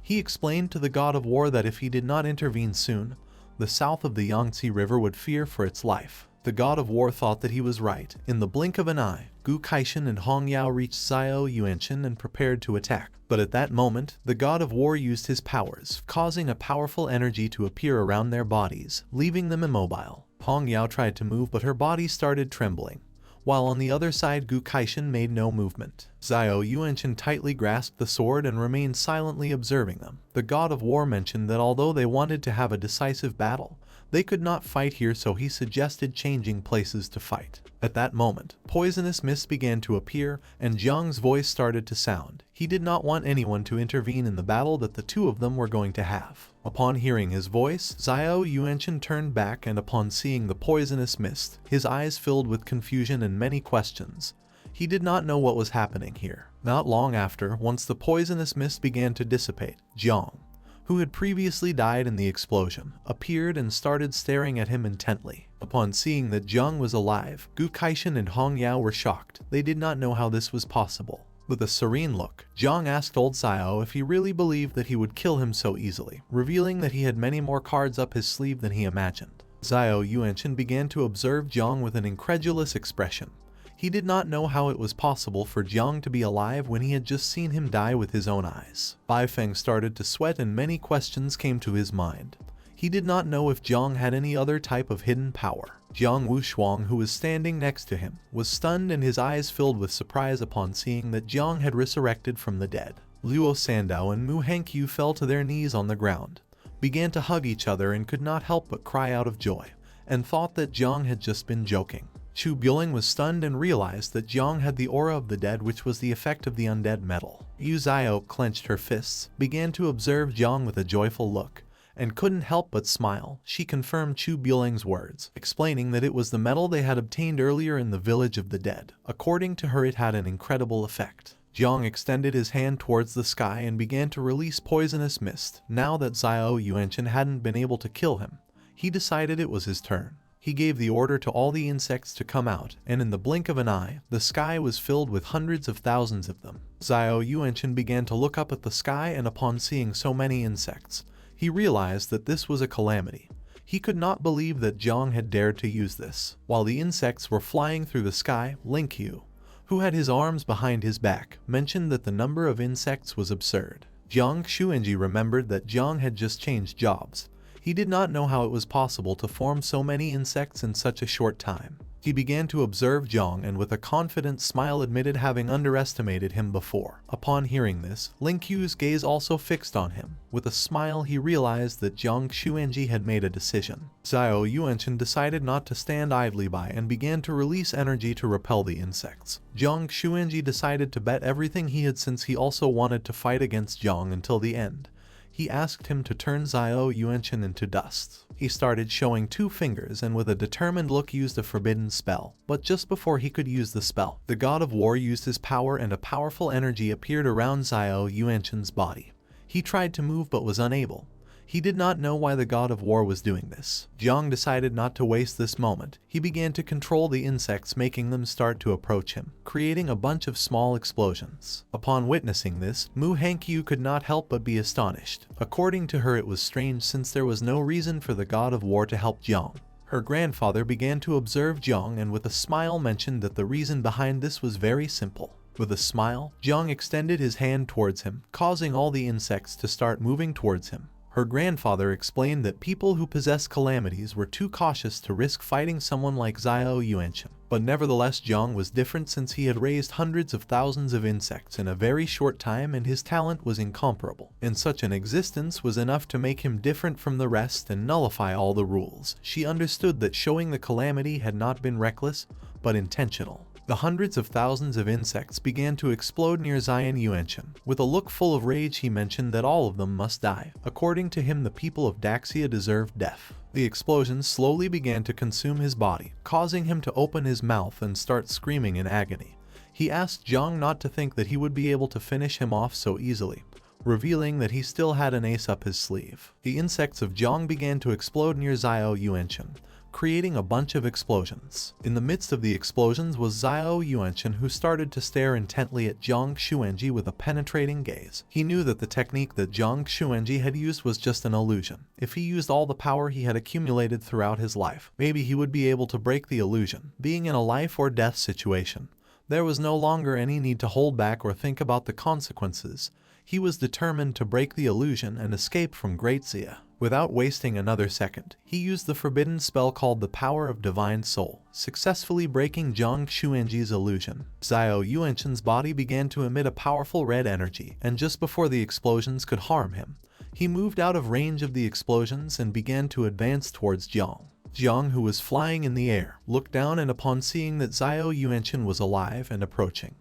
He explained to the god of war that if he did not intervene soon, the south of the Yangtze River would fear for its life. The god of war thought that he was right. In the blink of an eye, Gu Kaishen and Hong Yao reached Xiao Yuanchen and prepared to attack. But at that moment, the god of war used his powers, causing a powerful energy to appear around their bodies, leaving them immobile. Hong Yao tried to move, but her body started trembling, while on the other side Gu Kaishen made no movement. Xiao Yuanchen tightly grasped the sword and remained silently observing them. The god of war mentioned that although they wanted to have a decisive battle, they could not fight here, so he suggested changing places to fight. At that moment, poisonous mist began to appear, and Jiang's voice started to sound. He did not want anyone to intervene in the battle that the two of them were going to have. Upon hearing his voice, Xiao Yuanchen turned back, and upon seeing the poisonous mist, his eyes filled with confusion and many questions. He did not know what was happening here. Not long after, once the poisonous mist began to dissipate, Jiang, who had previously died in the explosion, appeared and started staring at him intently. Upon seeing that Jiang was alive, Gu Kaishen and Hong Yao were shocked. They did not know how this was possible. With a serene look, Jiang asked old Xiao if he really believed that he would kill him so easily, revealing that he had many more cards up his sleeve than he imagined. Xiao Yuanchen began to observe Jiang with an incredulous expression. He did not know how it was possible for Jiang to be alive when he had just seen him die with his own eyes. Bai Feng started to sweat and many questions came to his mind. He did not know if Jiang had any other type of hidden power. Jiang Wushuang, who was standing next to him, was stunned and his eyes filled with surprise upon seeing that Jiang had resurrected from the dead. Luo Sandow and Mu Hankyu fell to their knees on the ground, began to hug each other and could not help but cry out of joy, and thought that Jiang had just been joking. Chu Buling was stunned and realized that Jiang had the aura of the dead, which was the effect of the undead metal. Yu Xiao clenched her fists, began to observe Jiang with a joyful look, and couldn't help but smile. She confirmed Chu Buling's words, explaining that it was the metal they had obtained earlier in the village of the dead. According to her, it had an incredible effect. Jiang extended his hand towards the sky and began to release poisonous mist. Now that Xiao Yuanchen hadn't been able to kill him, he decided it was his turn. He gave the order to all the insects to come out, and in the blink of an eye, the sky was filled with hundreds of thousands of them. Xiao Yuanchen began to look up at the sky, and upon seeing so many insects, he realized that this was a calamity. He could not believe that Jiang had dared to use this. While the insects were flying through the sky, Linkyu, who had his arms behind his back, mentioned that the number of insects was absurd. Jiang Xuanji remembered that Jiang had just changed jobs. He did not know how it was possible to form so many insects in such a short time. He began to observe Jong and with a confident smile admitted having underestimated him before. Upon hearing this, Ling Qiu's gaze also fixed on him. With a smile he realized that Jiang Xuanji had made a decision. Xiao Yuanchen decided not to stand idly by and began to release energy to repel the insects. Jiang Xuanji decided to bet everything he had since he also wanted to fight against Jiang until the end. He asked him to turn Xiao Yuanchen into dust. He started showing 2 fingers and with a determined look used a forbidden spell. But just before he could use the spell, the god of war used his power and a powerful energy appeared around Xiao Yuanchen's body. He tried to move but was unable. He did not know why the god of war was doing this. Jiang decided not to waste this moment. He began to control the insects, making them start to approach him, creating a bunch of small explosions. Upon witnessing this, Mu Hankyu could not help but be astonished. According to her, it was strange since there was no reason for the god of war to help Jiang. Her grandfather began to observe Jiang and with a smile mentioned that the reason behind this was very simple. With a smile, Jiang extended his hand towards him, causing all the insects to start moving towards him. Her grandfather explained that people who possess calamities were too cautious to risk fighting someone like Xiao Yuanchen. But nevertheless, Jiang was different since he had raised hundreds of thousands of insects in a very short time and his talent was incomparable. And such an existence was enough to make him different from the rest and nullify all the rules. She understood that showing the calamity had not been reckless, but intentional. The hundreds of thousands of insects began to explode near Xiao Yuanchen. With a look full of rage he mentioned that all of them must die. According to him, the people of Daxia deserved death. The explosions slowly began to consume his body, causing him to open his mouth and start screaming in agony. He asked Jiang not to think that he would be able to finish him off so easily, revealing that he still had an ace up his sleeve. The insects of Jiang began to explode near Xiao Yuanchen, creating a bunch of explosions. In the midst of the explosions was Xiao Yuanchen, who started to stare intently at Jiang Xuanji with a penetrating gaze. He knew that the technique that Jiang Xuanji had used was just an illusion. If he used all the power he had accumulated throughout his life, maybe he would be able to break the illusion. Being in a life or death situation, there was no longer any need to hold back or think about the consequences. He was determined to break the illusion and escape from Great Xia. Without wasting another second, he used the forbidden spell called the Power of Divine Soul, successfully breaking Jiang Xuanji's illusion. Xiao Yuanchen's body began to emit a powerful red energy, and just before the explosions could harm him, he moved out of range of the explosions and began to advance towards Jiang. Jiang, who was flying in the air, looked down and upon seeing that Xiao Yuanchen was alive and approaching,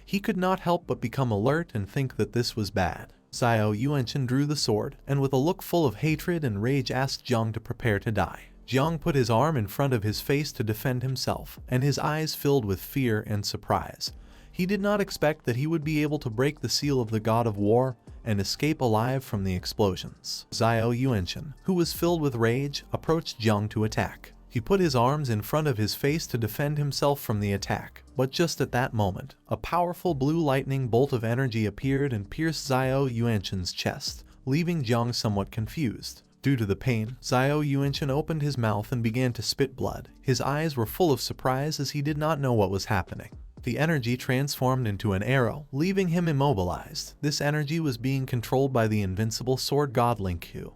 he could not help but become alert and think that this was bad. Xiao Yuanchen drew the sword, and with a look full of hatred and rage asked Jiang to prepare to die. Jiang put his arm in front of his face to defend himself, and his eyes filled with fear and surprise. He did not expect that he would be able to break the seal of the god of war and escape alive from the explosions. Xiao Yuanchen, who was filled with rage, approached Jiang to attack. He put his arms in front of his face to defend himself from the attack, but just at that moment, a powerful blue lightning bolt of energy appeared and pierced Xiao Yuanchen's chest, leaving Jiang somewhat confused. Due to the pain, Xiao Yuanchen opened his mouth and began to spit blood. His eyes were full of surprise as he did not know what was happening. The energy transformed into an arrow, leaving him immobilized. This energy was being controlled by the invincible sword god Ling Qiu,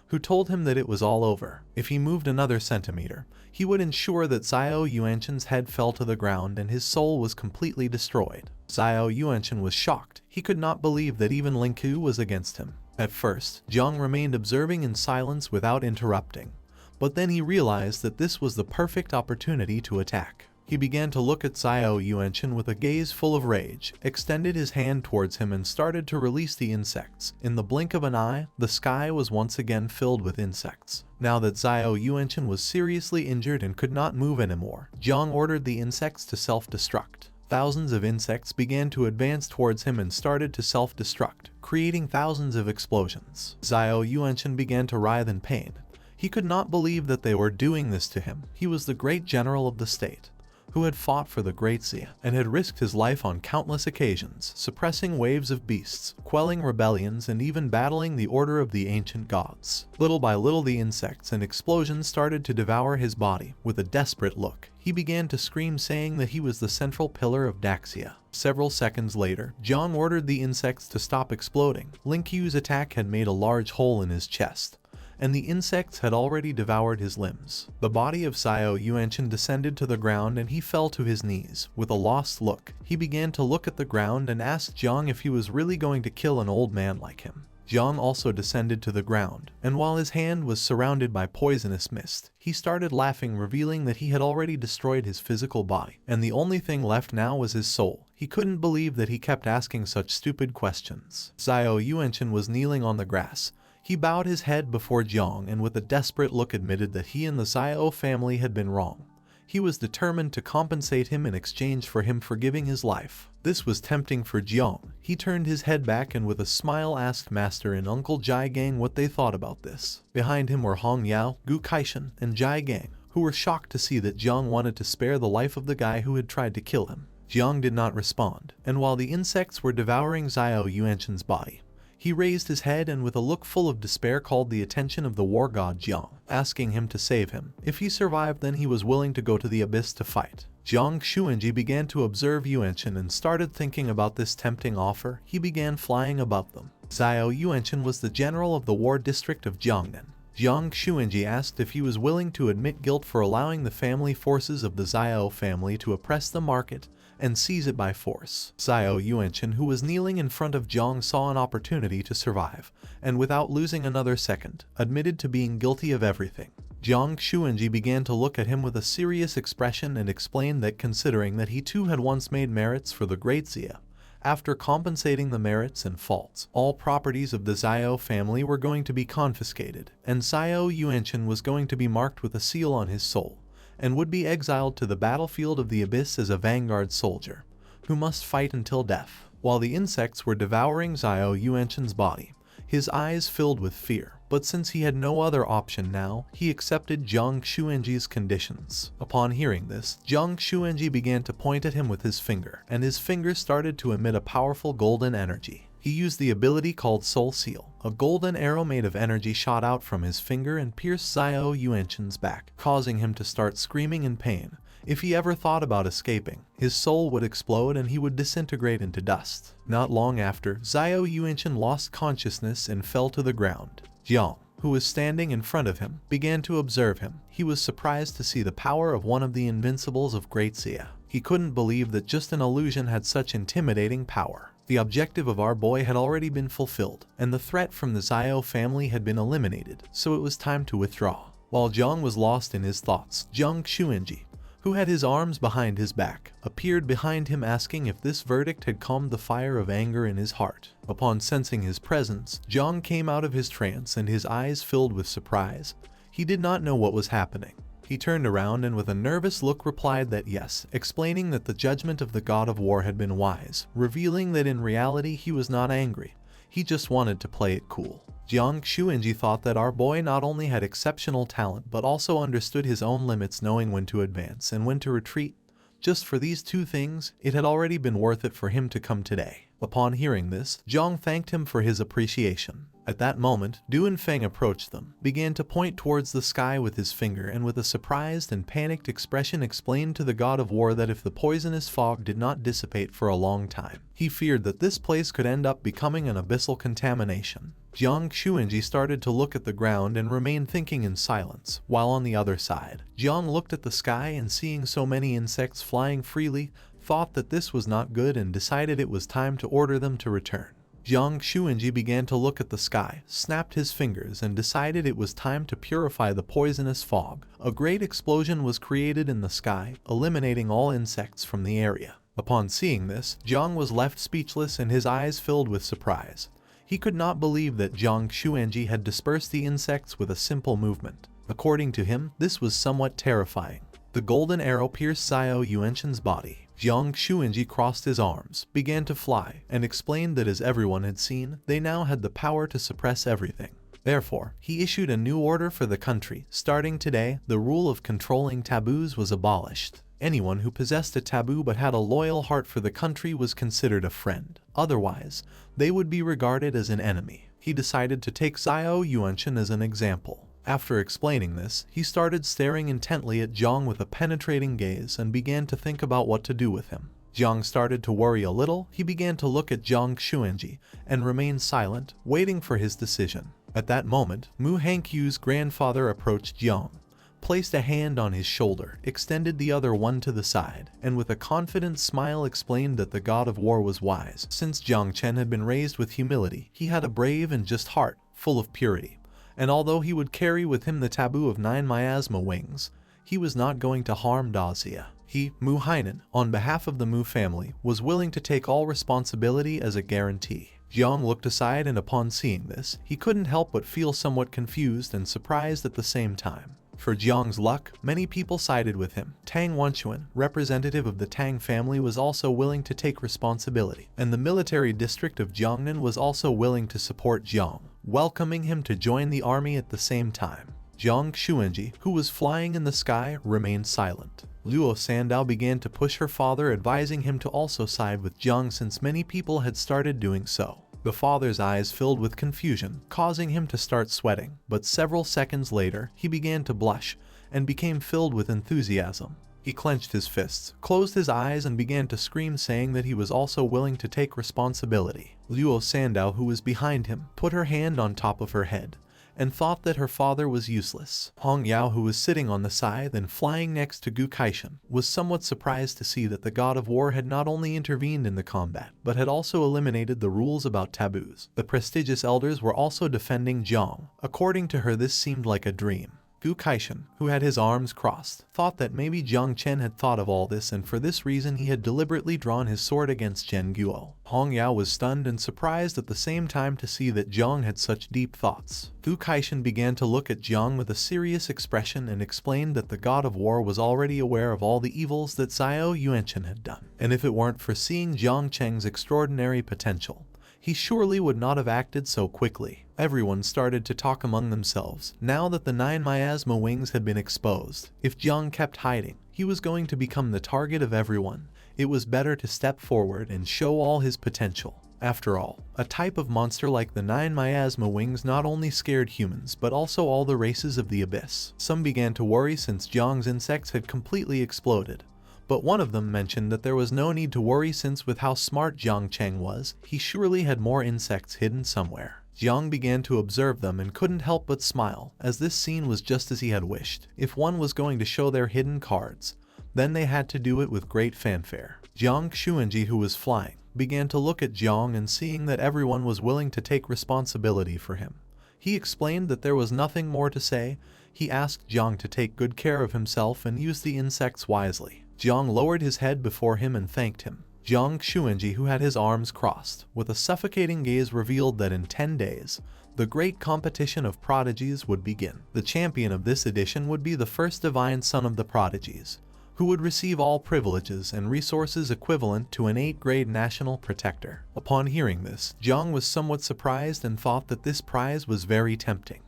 who told him that it was all over. If he moved another centimeter, he would ensure that Xiao Yuanchen's head fell to the ground and his soul was completely destroyed. Xiao Yuanchen was shocked. He could not believe that even Ling Qiu was against him. At first, Jiang remained observing in silence without interrupting, but then he realized that this was the perfect opportunity to attack. He began to look at Xiao Yuanchen with a gaze full of rage, extended his hand towards him and started to release the insects. In the blink of an eye, the sky was once again filled with insects. Now that Xiao Yuanchen was seriously injured and could not move anymore, Jiang ordered the insects to self-destruct. Thousands of insects began to advance towards him and started to self-destruct, creating thousands of explosions. Xiao Yuanchen began to writhe in pain. He could not believe that they were doing this to him. He was the great general of the state, who had fought for the Great Xia and had risked his life on countless occasions, suppressing waves of beasts, quelling rebellions, and even battling the order of the ancient gods. Little by little the insects and explosions started to devour his body. With a desperate look, he began to scream, saying that he was the central pillar of Daxia. Several seconds later, Jiang ordered the insects to stop exploding. Ling Qiu's attack had made a large hole in his chest, and the insects had already devoured his limbs. The body of Xiao Yuanchen descended to the ground and he fell to his knees. With a lost look, he began to look at the ground and asked Jong if he was really going to kill an old man like him. Jong also descended to the ground, and while his hand was surrounded by poisonous mist, he started laughing, revealing that he had already destroyed his physical body, and the only thing left now was his soul. He couldn't believe that he kept asking such stupid questions. Xiao Yuanchen was kneeling on the grass. He bowed his head before Jong and with a desperate look admitted that he and the Xiao family had been wrong. He was determined to compensate him in exchange for him forgiving his life. This was tempting for Jiang. He turned his head back and with a smile asked Master and Uncle Jai Gang what they thought about this. Behind him were Hong Yao, Gu Kaishan, and Jai Gang, who were shocked to see that Jiang wanted to spare the life of the guy who had tried to kill him. Jiang did not respond, and while the insects were devouring Xiao Yuanchen's body, he raised his head and with a look full of despair called the attention of the war god Jiang, asking him to save him. If he survived, then he was willing to go to the abyss to fight. Jiang Xuanji began to observe Yuanchen and started thinking about this tempting offer. He began flying above them. Xiao Yuanchen was the general of the war district of Jiangnan. Jiang Xuanji asked if he was willing to admit guilt for allowing the family forces of the Xiao family to oppress the market and seize it by force. Xiao Yuanchen, who was kneeling in front of Jiang, saw an opportunity to survive, and without losing another second, admitted to being guilty of everything. Jiang Xuanji began to look at him with a serious expression and explained that considering that he too had once made merits for the Great Xia, after compensating the merits and faults, all properties of the Xiao family were going to be confiscated, and Xiao Yuanchen was going to be marked with a seal on his soul, and would be exiled to the battlefield of the abyss as a vanguard soldier, who must fight until death. While the insects were devouring Xiao Yuanchen's body, his eyes filled with fear, but since he had no other option now, he accepted Jiang Xuanji's conditions. Upon hearing this, Jiang Xuanji began to point at him with his finger, and his finger started to emit a powerful golden energy. He used the ability called Soul Seal. A golden arrow made of energy shot out from his finger and pierced Xiao Yuanchen's back, causing him to start screaming in pain. If he ever thought about escaping, his soul would explode and he would disintegrate into dust. Not long after, Xiao Yuanchen lost consciousness and fell to the ground. Jiang, who was standing in front of him, began to observe him. He was surprised to see the power of one of the invincibles of Great Xia. He couldn't believe that just an illusion had such intimidating power. The objective of our boy had already been fulfilled, and the threat from the Xiao family had been eliminated, so it was time to withdraw. While Jiang was lost in his thoughts, Jiang Xuanji, who had his arms behind his back, appeared behind him asking if this verdict had calmed the fire of anger in his heart. Upon sensing his presence, Jiang came out of his trance and his eyes filled with surprise. He did not know what was happening. He turned around and with a nervous look replied that yes, explaining that the judgment of the god of war had been wise, revealing that in reality he was not angry. He just wanted to play it cool. Jiang Xuanji thought that our boy not only had exceptional talent but also understood his own limits, knowing when to advance and when to retreat. Just for these two things, it had already been worth it for him to come today. Upon hearing this, Jiang thanked him for his appreciation. At that moment, Du and Feng approached them, began to point towards the sky with his finger and with a surprised and panicked expression explained to the god of war that if the poisonous fog did not dissipate for a long time, he feared that this place could end up becoming an abyssal contamination. Jiang Xuanji started to look at the ground and remained thinking in silence, while on the other side, Jiang looked at the sky and seeing so many insects flying freely, thought that this was not good and decided it was time to order them to return. Jiang Xuanji began to look at the sky, snapped his fingers, and decided it was time to purify the poisonous fog. A great explosion was created in the sky, eliminating all insects from the area. Upon seeing this, Jiang was left speechless and his eyes filled with surprise. He could not believe that Jiang Xuanji had dispersed the insects with a simple movement. According to him, this was somewhat terrifying. The golden arrow pierced Xiao Yuanchen's body. Jiang Xuanji crossed his arms, began to fly, and explained that as everyone had seen, they now had the power to suppress everything. Therefore, he issued a new order for the country. Starting today, the rule of controlling taboos was abolished. Anyone who possessed a taboo but had a loyal heart for the country was considered a friend. Otherwise, they would be regarded as an enemy. He decided to take Xiao Yuanchen as an example. After explaining this, he started staring intently at Jiang with a penetrating gaze and began to think about what to do with him. Jiang started to worry a little. He began to look at Jiang Xuanji and remained silent, waiting for his decision. At that moment, Mu Hankyu's grandfather approached Jong, placed a hand on his shoulder, extended the other one to the side, and with a confident smile explained that the god of war was wise. Since Jong Chen had been raised with humility, he had a brave and just heart, full of purity, and although he would carry with him the taboo of 9 miasma wings, he was not going to harm Dazia. He, Mu Hainan, on behalf of the Mu family, was willing to take all responsibility as a guarantee. Jiang looked aside, and upon seeing this, he couldn't help but feel somewhat confused and surprised at the same time. For Jiang's luck, many people sided with him. Tang Wenchuan, representative of the Tang family, was also willing to take responsibility, and the military district of Jiangnan was also willing to support Jiang, welcoming him to join the army at the same time. Jiang Xuanji, who was flying in the sky, remained silent. Luo Sandow began to push her father, advising him to also side with Jiang since many people had started doing so. The father's eyes filled with confusion, causing him to start sweating, but several seconds later, he began to blush and became filled with enthusiasm. He clenched his fists, closed his eyes, and began to scream, saying that he was also willing to take responsibility. Luo Sandow, who was behind him, put her hand on top of her head and thought that her father was useless. Hong Yao, who was sitting on the scythe and flying next to Gu Kaishan, was somewhat surprised to see that the god of war had not only intervened in the combat, but had also eliminated the rules about taboos. The prestigious elders were also defending Jiang. According to her, this seemed like a dream. Gu Kaishan, who had his arms crossed, thought that maybe Jong Chen had thought of all this, and for this reason he had deliberately drawn his sword against Chen Guo. Hong Yao was stunned and surprised at the same time to see that Jiang had such deep thoughts. Gu Kaishan began to look at Jiang with a serious expression and explained that the god of war was already aware of all the evils that Xiao Yuanchen had done, and if it weren't for seeing Jiang Cheng's extraordinary potential, he surely would not have acted so quickly. Everyone started to talk among themselves, now that the 9 miasma wings had been exposed. If Jiang kept hiding, he was going to become the target of everyone. It was better to step forward and show all his potential. After all, a type of monster like the 9 miasma wings not only scared humans but also all the races of the abyss. Some began to worry since Jiang's insects had completely exploded, but one of them mentioned that there was no need to worry since with how smart Jiang Cheng was, he surely had more insects hidden somewhere. Jiang began to observe them and couldn't help but smile, as this scene was just as he had wished. If one was going to show their hidden cards, then they had to do it with great fanfare. Jiang Xuanji, who was flying, began to look at Jiang, and seeing that everyone was willing to take responsibility for him, he explained that there was nothing more to say. He asked Jiang to take good care of himself and use the insects wisely. Jiang lowered his head before him and thanked him. Jiang Xuanji, who had his arms crossed, with a suffocating gaze revealed that in 10 days, the great competition of prodigies would begin. The champion of this edition would be the first divine son of the prodigies, who would receive all privileges and resources equivalent to an 8th-grade national protector. Upon hearing this, Jiang was somewhat surprised and thought that this prize was very tempting.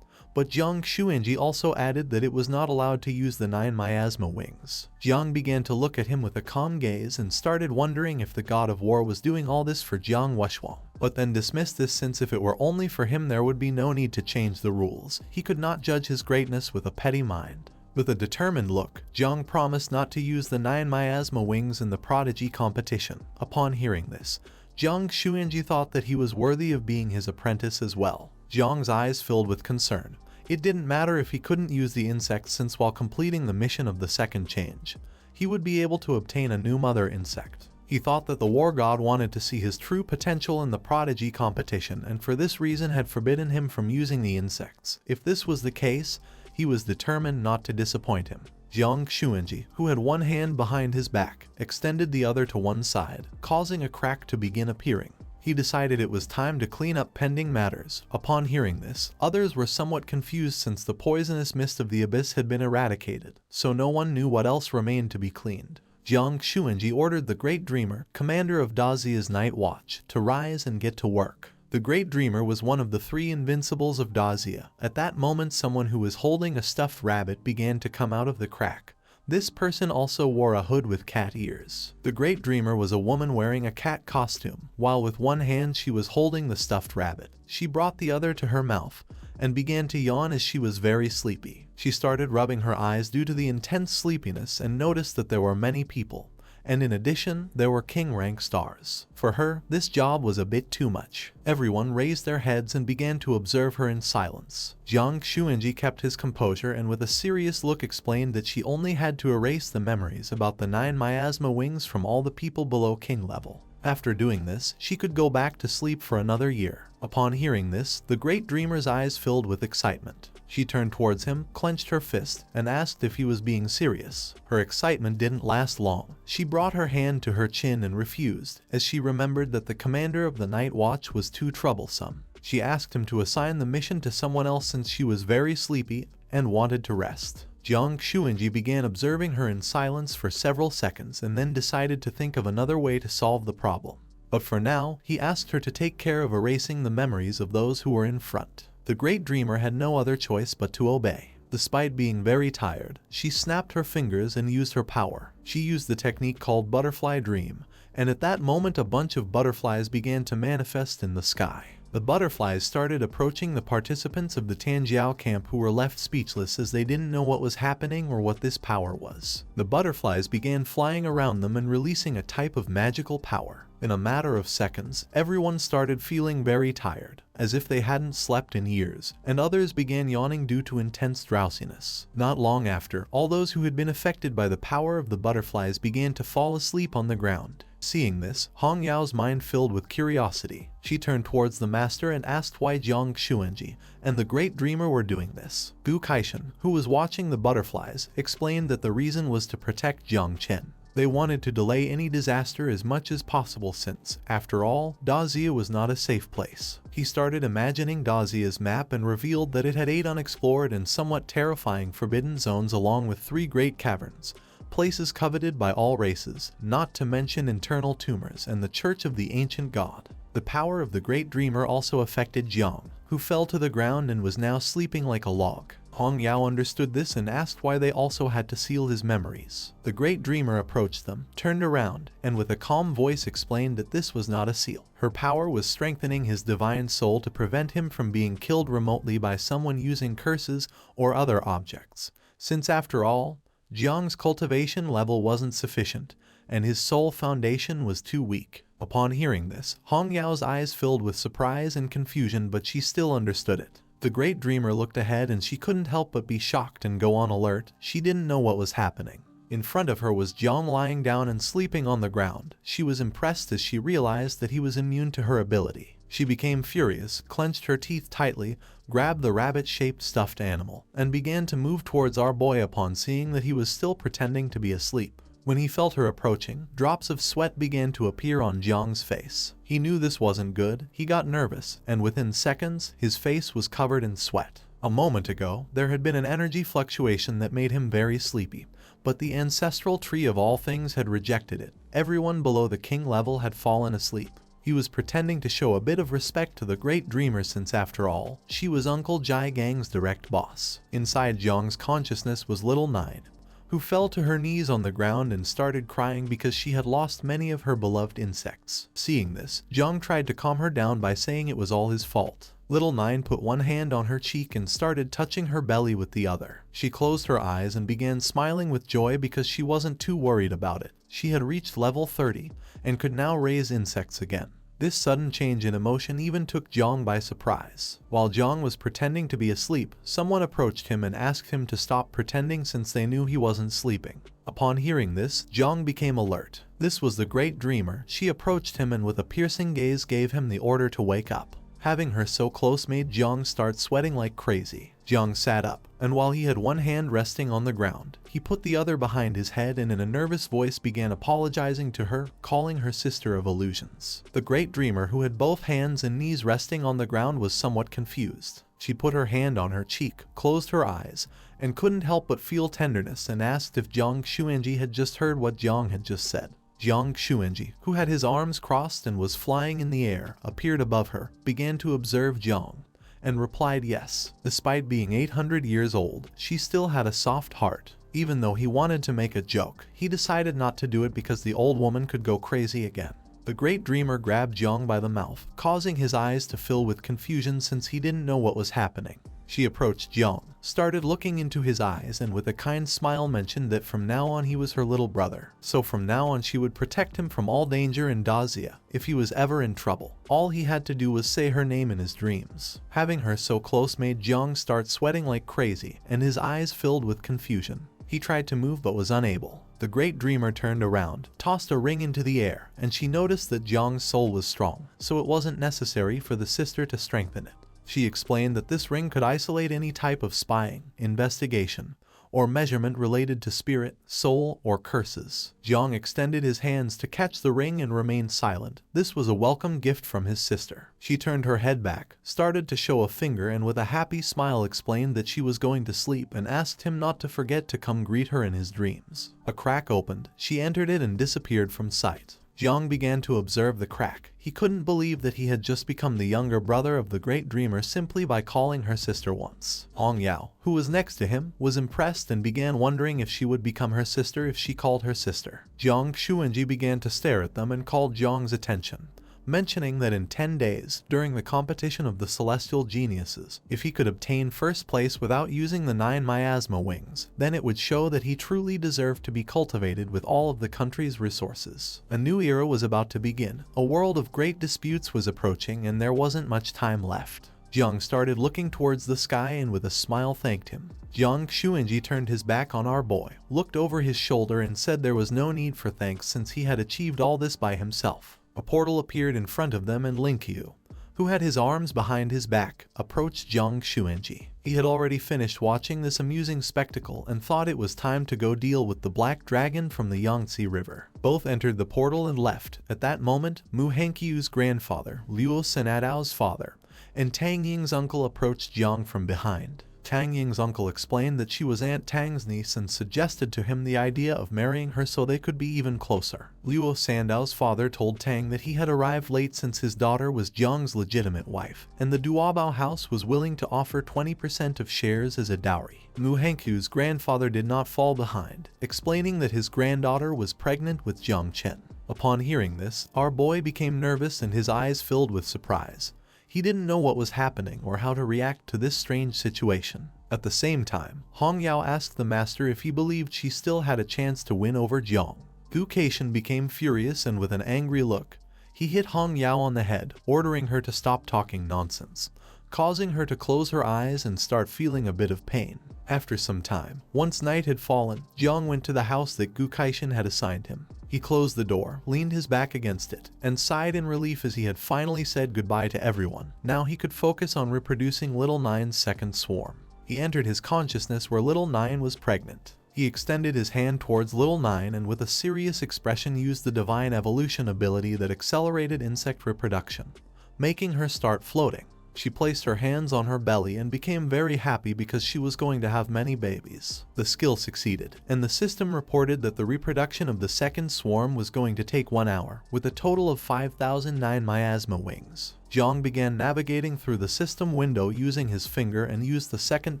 But Jiang Xuanji also added that it was not allowed to use the 9 miasma wings. Jiang began to look at him with a calm gaze and started wondering if the god of war was doing all this for Jiang Wuxuo, but then dismissed this since if it were only for him there would be no need to change the rules. He could not judge his greatness with a petty mind. With a determined look, Jiang promised not to use the 9 miasma wings in the prodigy competition. Upon hearing this, Jiang Xuanji thought that he was worthy of being his apprentice as well. Jiang's eyes filled with concern. It didn't matter if he couldn't use the insects, since while completing the mission of the second change, he would be able to obtain a new mother insect. He thought that the war god wanted to see his true potential in the prodigy competition, and for this reason had forbidden him from using the insects. If this was the case, he was determined not to disappoint him. Jiang Xuanji, who had one hand behind his back, extended the other to one side, causing a crack to begin appearing. He decided it was time to clean up pending matters. Upon hearing this, others were somewhat confused since the poisonous mist of the abyss had been eradicated, so no one knew what else remained to be cleaned. Jiang Xuanji ordered the Great Dreamer, commander of Dazia's night watch, to rise and get to work. The Great Dreamer was one of the 3 invincibles of Dazia. At that moment, someone who was holding a stuffed rabbit began to come out of the crack. This person also wore a hood with cat ears. The Great Dreamer was a woman wearing a cat costume, while with one hand she was holding the stuffed rabbit. She brought the other to her mouth and began to yawn as she was very sleepy. She started rubbing her eyes due to the intense sleepiness and noticed that there were many people, and in addition, there were king-rank stars. For her, this job was a bit too much. Everyone raised their heads and began to observe her in silence. Jiang Xuanji kept his composure and with a serious look explained that she only had to erase the memories about the 9 miasma wings from all the people below king level. After doing this, she could go back to sleep for another year. Upon hearing this, the great dreamer's eyes filled with excitement. She turned towards him, clenched her fist, and asked if he was being serious. Her excitement didn't last long. She brought her hand to her chin and refused, as she remembered that the commander of the night watch was too troublesome. She asked him to assign the mission to someone else since she was very sleepy and wanted to rest. Jiang Xuanji began observing her in silence for several seconds and then decided to think of another way to solve the problem. But for now, he asked her to take care of erasing the memories of those who were in front. The great dreamer had no other choice but to obey. Despite being very tired, she snapped her fingers and used her power. She used the technique called butterfly dream, and at that moment a bunch of butterflies began to manifest in the sky. The butterflies started approaching the participants of the Tanjiao camp who were left speechless as they didn't know what was happening or what this power was. The butterflies began flying around them and releasing a type of magical power. In a matter of seconds, everyone started feeling very tired, as if they hadn't slept in years, and others began yawning due to intense drowsiness. Not long after, all those who had been affected by the power of the butterflies began to fall asleep on the ground. Seeing this, Hong Yao's mind filled with curiosity. She turned towards the master and asked why Jiang Xuanji and the great dreamer were doing this. Gu Kaishan, who was watching the butterflies, explained that the reason was to protect Jong Chen. They wanted to delay any disaster as much as possible since, after all, Dazia was not a safe place. He started imagining Dazia's map and revealed that it had 8 unexplored and somewhat terrifying forbidden zones along with 3 great caverns, places coveted by all races, not to mention internal tumors and the Church of the Ancient God. The power of the Great Dreamer also affected Jiang, who fell to the ground and was now sleeping like a log. Hong Yao understood this and asked why they also had to seal his memories. The Great Dreamer approached them, turned around, and with a calm voice explained that this was not a seal. Her power was strengthening his divine soul to prevent him from being killed remotely by someone using curses or other objects. Since after all, Jiang's cultivation level wasn't sufficient, and his soul foundation was too weak. Upon hearing this, Hong Yao's eyes filled with surprise and confusion, but she still understood it. The Great Dreamer looked ahead and she couldn't help but be shocked and go on alert. She didn't know what was happening. In front of her was Jiang lying down and sleeping on the ground. She was impressed as she realized that he was immune to her ability. She became furious, clenched her teeth tightly, grabbed the rabbit-shaped stuffed animal, and began to move towards our boy upon seeing that he was still pretending to be asleep. When he felt her approaching, drops of sweat began to appear on Jiang's face. He knew this wasn't good. He got nervous, and within seconds, his face was covered in sweat. A moment ago, there had been an energy fluctuation that made him very sleepy, but the ancestral tree of all things had rejected it. Everyone below the king level had fallen asleep. He was pretending to show a bit of respect to the Great Dreamer since after all, she was Uncle Jai Gang's direct boss. Inside Jiang's consciousness was little Nine, who fell to her knees on the ground and started crying because she had lost many of her beloved insects. Seeing this, Jiang tried to calm her down by saying it was all his fault. Little Nine put one hand on her cheek and started touching her belly with the other. She closed her eyes and began smiling with joy because she wasn't too worried about it. She had reached level 30 and could now raise insects again. This sudden change in emotion even took Jiang by surprise. While Jiang was pretending to be asleep, someone approached him and asked him to stop pretending since they knew he wasn't sleeping. Upon hearing this, Jiang became alert. This was the Great Dreamer. She approached him and with a piercing gaze gave him the order to wake up. Having her so close made Jiang start sweating like crazy. Jiang sat up, and while he had one hand resting on the ground, he put the other behind his head and in a nervous voice began apologizing to her, calling her sister of illusions. The Great Dreamer, who had both hands and knees resting on the ground, was somewhat confused. She put her hand on her cheek, closed her eyes, and couldn't help but feel tenderness and asked if Jiang Xuanji had just heard what Jiang had just said. Jiang Xuanji, who had his arms crossed and was flying in the air, appeared above her, began to observe Jiang, and replied yes. Despite being 800 years old, she still had a soft heart. Even though he wanted to make a joke, he decided not to do it because the old woman could go crazy again. The Great Dreamer grabbed Jiang by the mouth, causing his eyes to fill with confusion since he didn't know what was happening. She approached Jong, started looking into his eyes, and with a kind smile mentioned that from now on he was her little brother. So from now on she would protect him from all danger in Dazia. If he was ever in trouble, all he had to do was say her name in his dreams. Having her so close made Jong start sweating like crazy, and his eyes filled with confusion. He tried to move but was unable. The great dreamer turned around, tossed a ring into the air, and she noticed that Jong's soul was strong, so it wasn't necessary for the sister to strengthen it. She explained that this ring could isolate any type of spying, investigation, or measurement related to spirit, soul, or curses. Jong extended his hands to catch the ring and remained silent. This was a welcome gift from his sister. She turned her head back, started to show a finger, and with a happy smile explained that she was going to sleep and asked him not to forget to come greet her in his dreams. A crack opened, she entered it and disappeared from sight. Jong began to observe the crack. He couldn't believe that he had just become the younger brother of the great dreamer simply by calling her sister once. Hong Yao, who was next to him, was impressed and began wondering if she would become her sister if she called her sister. Jong Xuanji began to stare at them and called Jong's attention, mentioning that in 10 days, during the competition of the celestial geniuses, if he could obtain first place without using the 9 miasma wings, then it would show that he truly deserved to be cultivated with all of the country's resources. A new era was about to begin. A world of great disputes was approaching, and there wasn't much time left. Jong started looking towards the sky and with a smile thanked him. Jong Xuanji turned his back on our boy, looked over his shoulder and said there was no need for thanks since he had achieved all this by himself. A portal appeared in front of them and Linkyu, who had his arms behind his back, approached Jong Xuanji. He had already finished watching this amusing spectacle and thought it was time to go deal with the black dragon from the Yangtze River. Both entered the portal and left. At that moment, Mu Hankyu's grandfather, Luo Sandow's father, and Tang Ying's uncle approached Jong from behind. Tang Ying's uncle explained that she was Aunt Tang's niece and suggested to him the idea of marrying her so they could be even closer. Luo Sandow's father told Tang that he had arrived late since his daughter was Jong's legitimate wife, and the Duabao house was willing to offer 20% of shares as a dowry. Mu Hankyu's grandfather did not fall behind, explaining that his granddaughter was pregnant with Jong Chen. Upon hearing this, our boy became nervous and his eyes filled with surprise. He didn't know what was happening or how to react to this strange situation. At the same time, Hong Yao asked the master if he believed she still had a chance to win over Jong. Gu Keishan became furious and with an angry look, he hit Hong Yao on the head, ordering her to stop talking nonsense, causing her to close her eyes and start feeling a bit of pain. After some time, once night had fallen, Jong went to the house that Gu Keishan had assigned him. He closed the door, leaned his back against it, and sighed in relief as he had finally said goodbye to everyone. Now he could focus on reproducing Little Nine's second swarm. He entered his consciousness where Little Nine was pregnant. He extended his hand towards Little Nine and with a serious expression used the divine evolution ability that accelerated insect reproduction, making her start floating. She placed her hands on her belly and became very happy because she was going to have many babies. The skill succeeded, and the system reported that the reproduction of the second swarm was going to take 1 hour, with a total of 5,009 miasma wings. Jong began navigating through the system window using his finger and used the second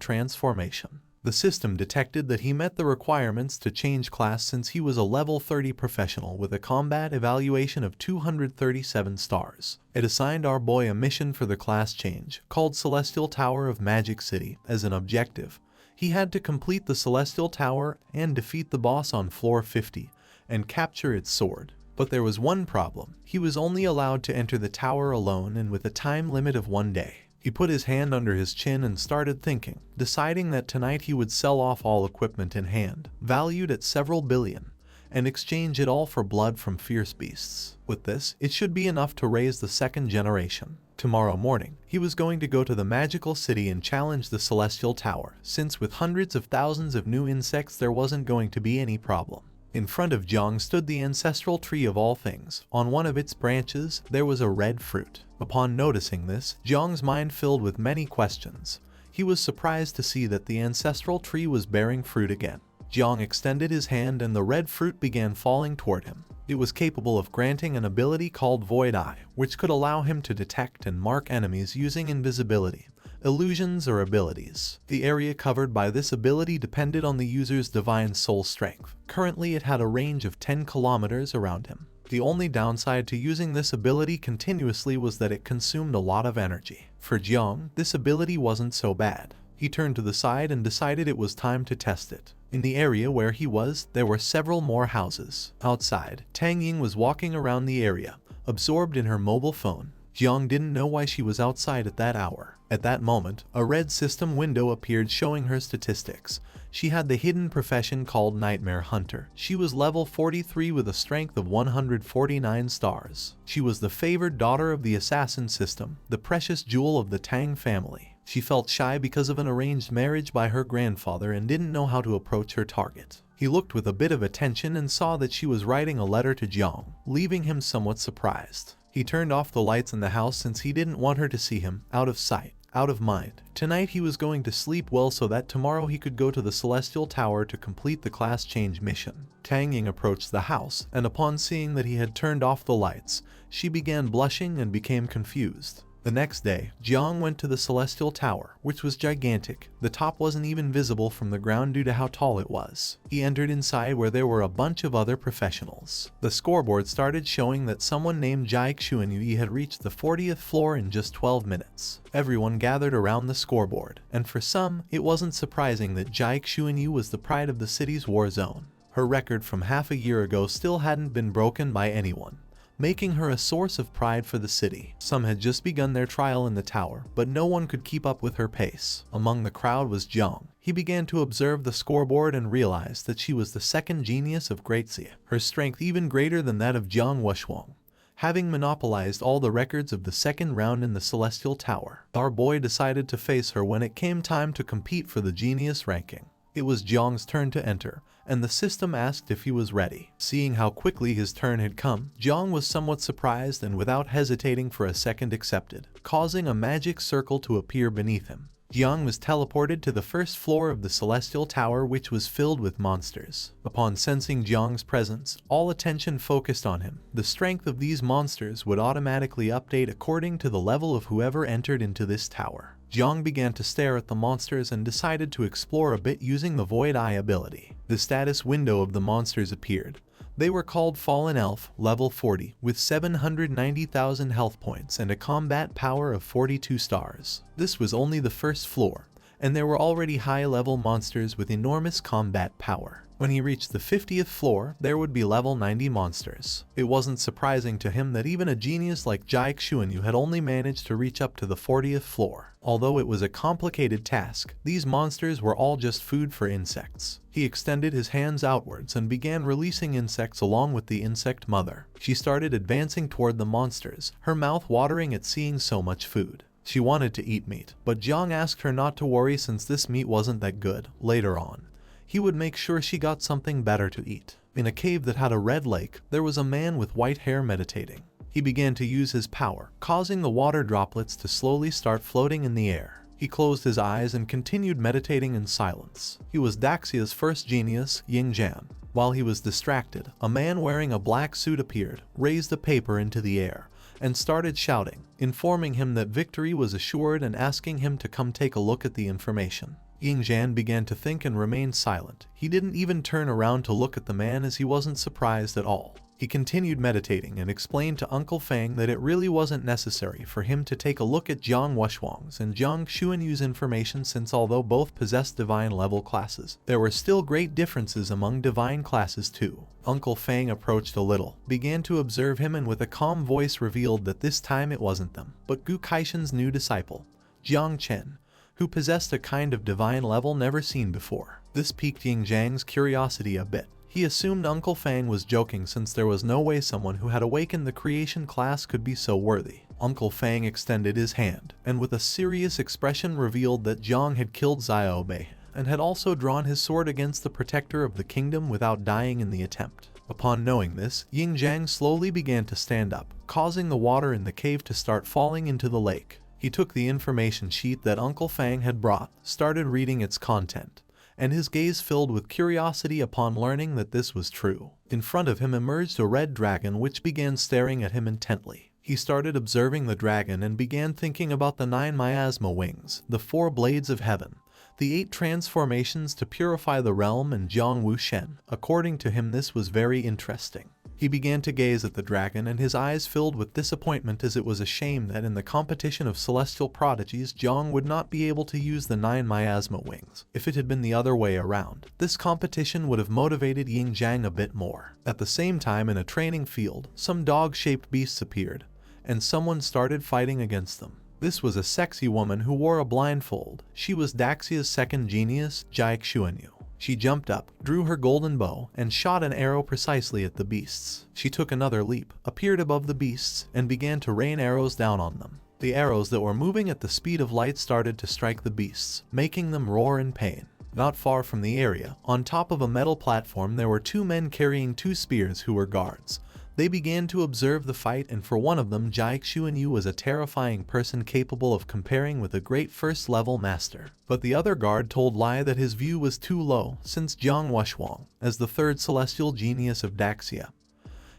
transformation. The system detected that he met the requirements to change class since he was a level 30 professional with a combat evaluation of 237 stars. It assigned our boy a mission for the class change, called Celestial Tower of Magic City, as an objective. He had to complete the Celestial Tower and defeat the boss on floor 50 and capture its sword. But there was one problem. He was only allowed to enter the tower alone and with a time limit of 1 day. He put his hand under his chin and started thinking, deciding that tonight he would sell off all equipment in hand, valued at several billion, and exchange it all for blood from fierce beasts. With this, it should be enough to raise the second generation. Tomorrow morning, he was going to go to the magical city and challenge the Celestial Tower, since with hundreds of thousands of new insects there wasn't going to be any problem. In front of Jong stood the ancestral tree of all things. On one of its branches, there was a red fruit. Upon noticing this, Jong's mind filled with many questions. He was surprised to see that the ancestral tree was bearing fruit again. Jong extended his hand and the red fruit began falling toward him. It was capable of granting an ability called Void Eye, which could allow him to detect and mark enemies using invisibility, illusions, or abilities. The area covered by this ability depended on the user's divine soul strength. Currently, it had a range of 10 kilometers around him. The only downside to using this ability continuously was that it consumed a lot of energy. For Jong, this ability wasn't so bad. He turned to the side and decided it was time to test it. In the area where he was, there were several more houses. Outside, Tang Ying was walking around the area, absorbed in her mobile phone. Jiang didn't know why she was outside at that hour. At that moment, a red system window appeared showing her statistics. She had the hidden profession called Nightmare Hunter. She was level 43 with a strength of 149 stars. She was the favored daughter of the assassin system, the precious jewel of the Tang family. She felt shy because of an arranged marriage by her grandfather and didn't know how to approach her target. He looked with a bit of attention and saw that she was writing a letter to Jiang, leaving him somewhat surprised. He turned off the lights in the house since he didn't want her to see him, out of sight, out of mind. Tonight he was going to sleep well so that tomorrow he could go to the Celestial Tower to complete the class change mission. Tang Ying approached the house, and upon seeing that he had turned off the lights, she began blushing and became confused. The next day, Jiang went to the Celestial Tower, which was gigantic. The top wasn't even visible from the ground due to how tall it was. He entered inside where there were a bunch of other professionals. The scoreboard started showing that someone named Jai Xuanyu had reached the 40th floor in just 12 minutes. Everyone gathered around the scoreboard, and for some, it wasn't surprising that Jai Xuanyu was the pride of the city's war zone. Her record from half a year ago still hadn't been broken by anyone, making her a source of pride for the city. Some had just begun their trial in the tower, but no one could keep up with her pace. Among the crowd was Jiang. He began to observe the scoreboard and realized that she was the second genius of Great Xia, her strength even greater than that of Jiang Wuxuang. Having monopolized all the records of the second round in the Celestial Tower, our boy decided to face her when it came time to compete for the genius ranking. It was Jiang's turn to enter, and the system asked if he was ready. Seeing how quickly his turn had come, Jiang was somewhat surprised and without hesitating for a second accepted, causing a magic circle to appear beneath him. Jiang was teleported to the first floor of the Celestial Tower, which was filled with monsters. Upon sensing Jiang's presence, all attention focused on him. The strength of these monsters would automatically update according to the level of whoever entered into this tower. Jiang began to stare at the monsters and decided to explore a bit using the Void Eye ability. The status window of the monsters appeared. They were called Fallen Elf, level 40, with 790,000 health points and a combat power of 42 stars. This was only the first floor, and there were already high-level monsters with enormous combat power. When he reached the 50th floor, there would be level 90 monsters. It wasn't surprising to him that even a genius like Jai Xuanyu had only managed to reach up to the 40th floor. Although it was a complicated task, these monsters were all just food for insects. He extended his hands outwards and began releasing insects along with the insect mother. She started advancing toward the monsters, her mouth watering at seeing so much food. She wanted to eat meat, but Jiang asked her not to worry since this meat wasn't that good. Later on, he would make sure she got something better to eat. In a cave that had a red lake, there was a man with white hair meditating. He began to use his power, causing the water droplets to slowly start floating in the air. He closed his eyes and continued meditating in silence. He was Daxia's first genius, Ying Zhan. While he was distracted, a man wearing a black suit appeared, raised a paper into the air, and started shouting, informing him that victory was assured and asking him to come take a look at the information. Ying Zhan began to think and remained silent. He didn't even turn around to look at the man as he wasn't surprised at all. He continued meditating and explained to Uncle Fang that it really wasn't necessary for him to take a look at Jiang Wuxuang's and Jiang Xuanyu's information since although both possessed divine level classes, there were still great differences among divine classes too. Uncle Fang approached a little, began to observe him and with a calm voice revealed that this time it wasn't them, but Gu Kaishen's new disciple, Jong Chen, who possessed a kind of divine level never seen before. This piqued Ying Zhang's curiosity a bit. He assumed Uncle Fang was joking since there was no way someone who had awakened the creation class could be so worthy. Uncle Fang extended his hand, and with a serious expression revealed that Jiang had killed Xiao Bei, and had also drawn his sword against the protector of the kingdom without dying in the attempt. Upon knowing this, Ying Zhang slowly began to stand up, causing the water in the cave to start falling into the lake. He took the information sheet that Uncle Fang had brought, started reading its content, and his gaze filled with curiosity upon learning that this was true. In front of him emerged a red dragon which began staring at him intently. He started observing the dragon and began thinking about the 9 miasma wings, the 4 blades of heaven, the 8 transformations to purify the realm and Jiang Wu Shen. According to him, this was very interesting. He began to gaze at the dragon, and his eyes filled with disappointment, as it was a shame that in the competition of celestial prodigies Jong would not be able to use the 9 miasma wings. If it had been the other way around, this competition would have motivated Yin Jiang a bit more. At the same time, in a training field, some dog-shaped beasts appeared, and someone started fighting against them. This was a sexy woman who wore a blindfold. She was Daxia's second genius, Jiaik Xuanyu. She jumped up, drew her golden bow, and shot an arrow precisely at the beasts. She took another leap, appeared above the beasts, and began to rain arrows down on them. The arrows that were moving at the speed of light started to strike the beasts, making them roar in pain. Not far from the area, on top of a metal platform, there were 2 men carrying 2 spears who were guards. They began to observe the fight, and for one of them, Jiaik Xuanyu was a terrifying person capable of comparing with a great first-level master. But the other guard told Lai that his view was too low, since Jiang Wuxuang, as the third celestial genius of Daxia,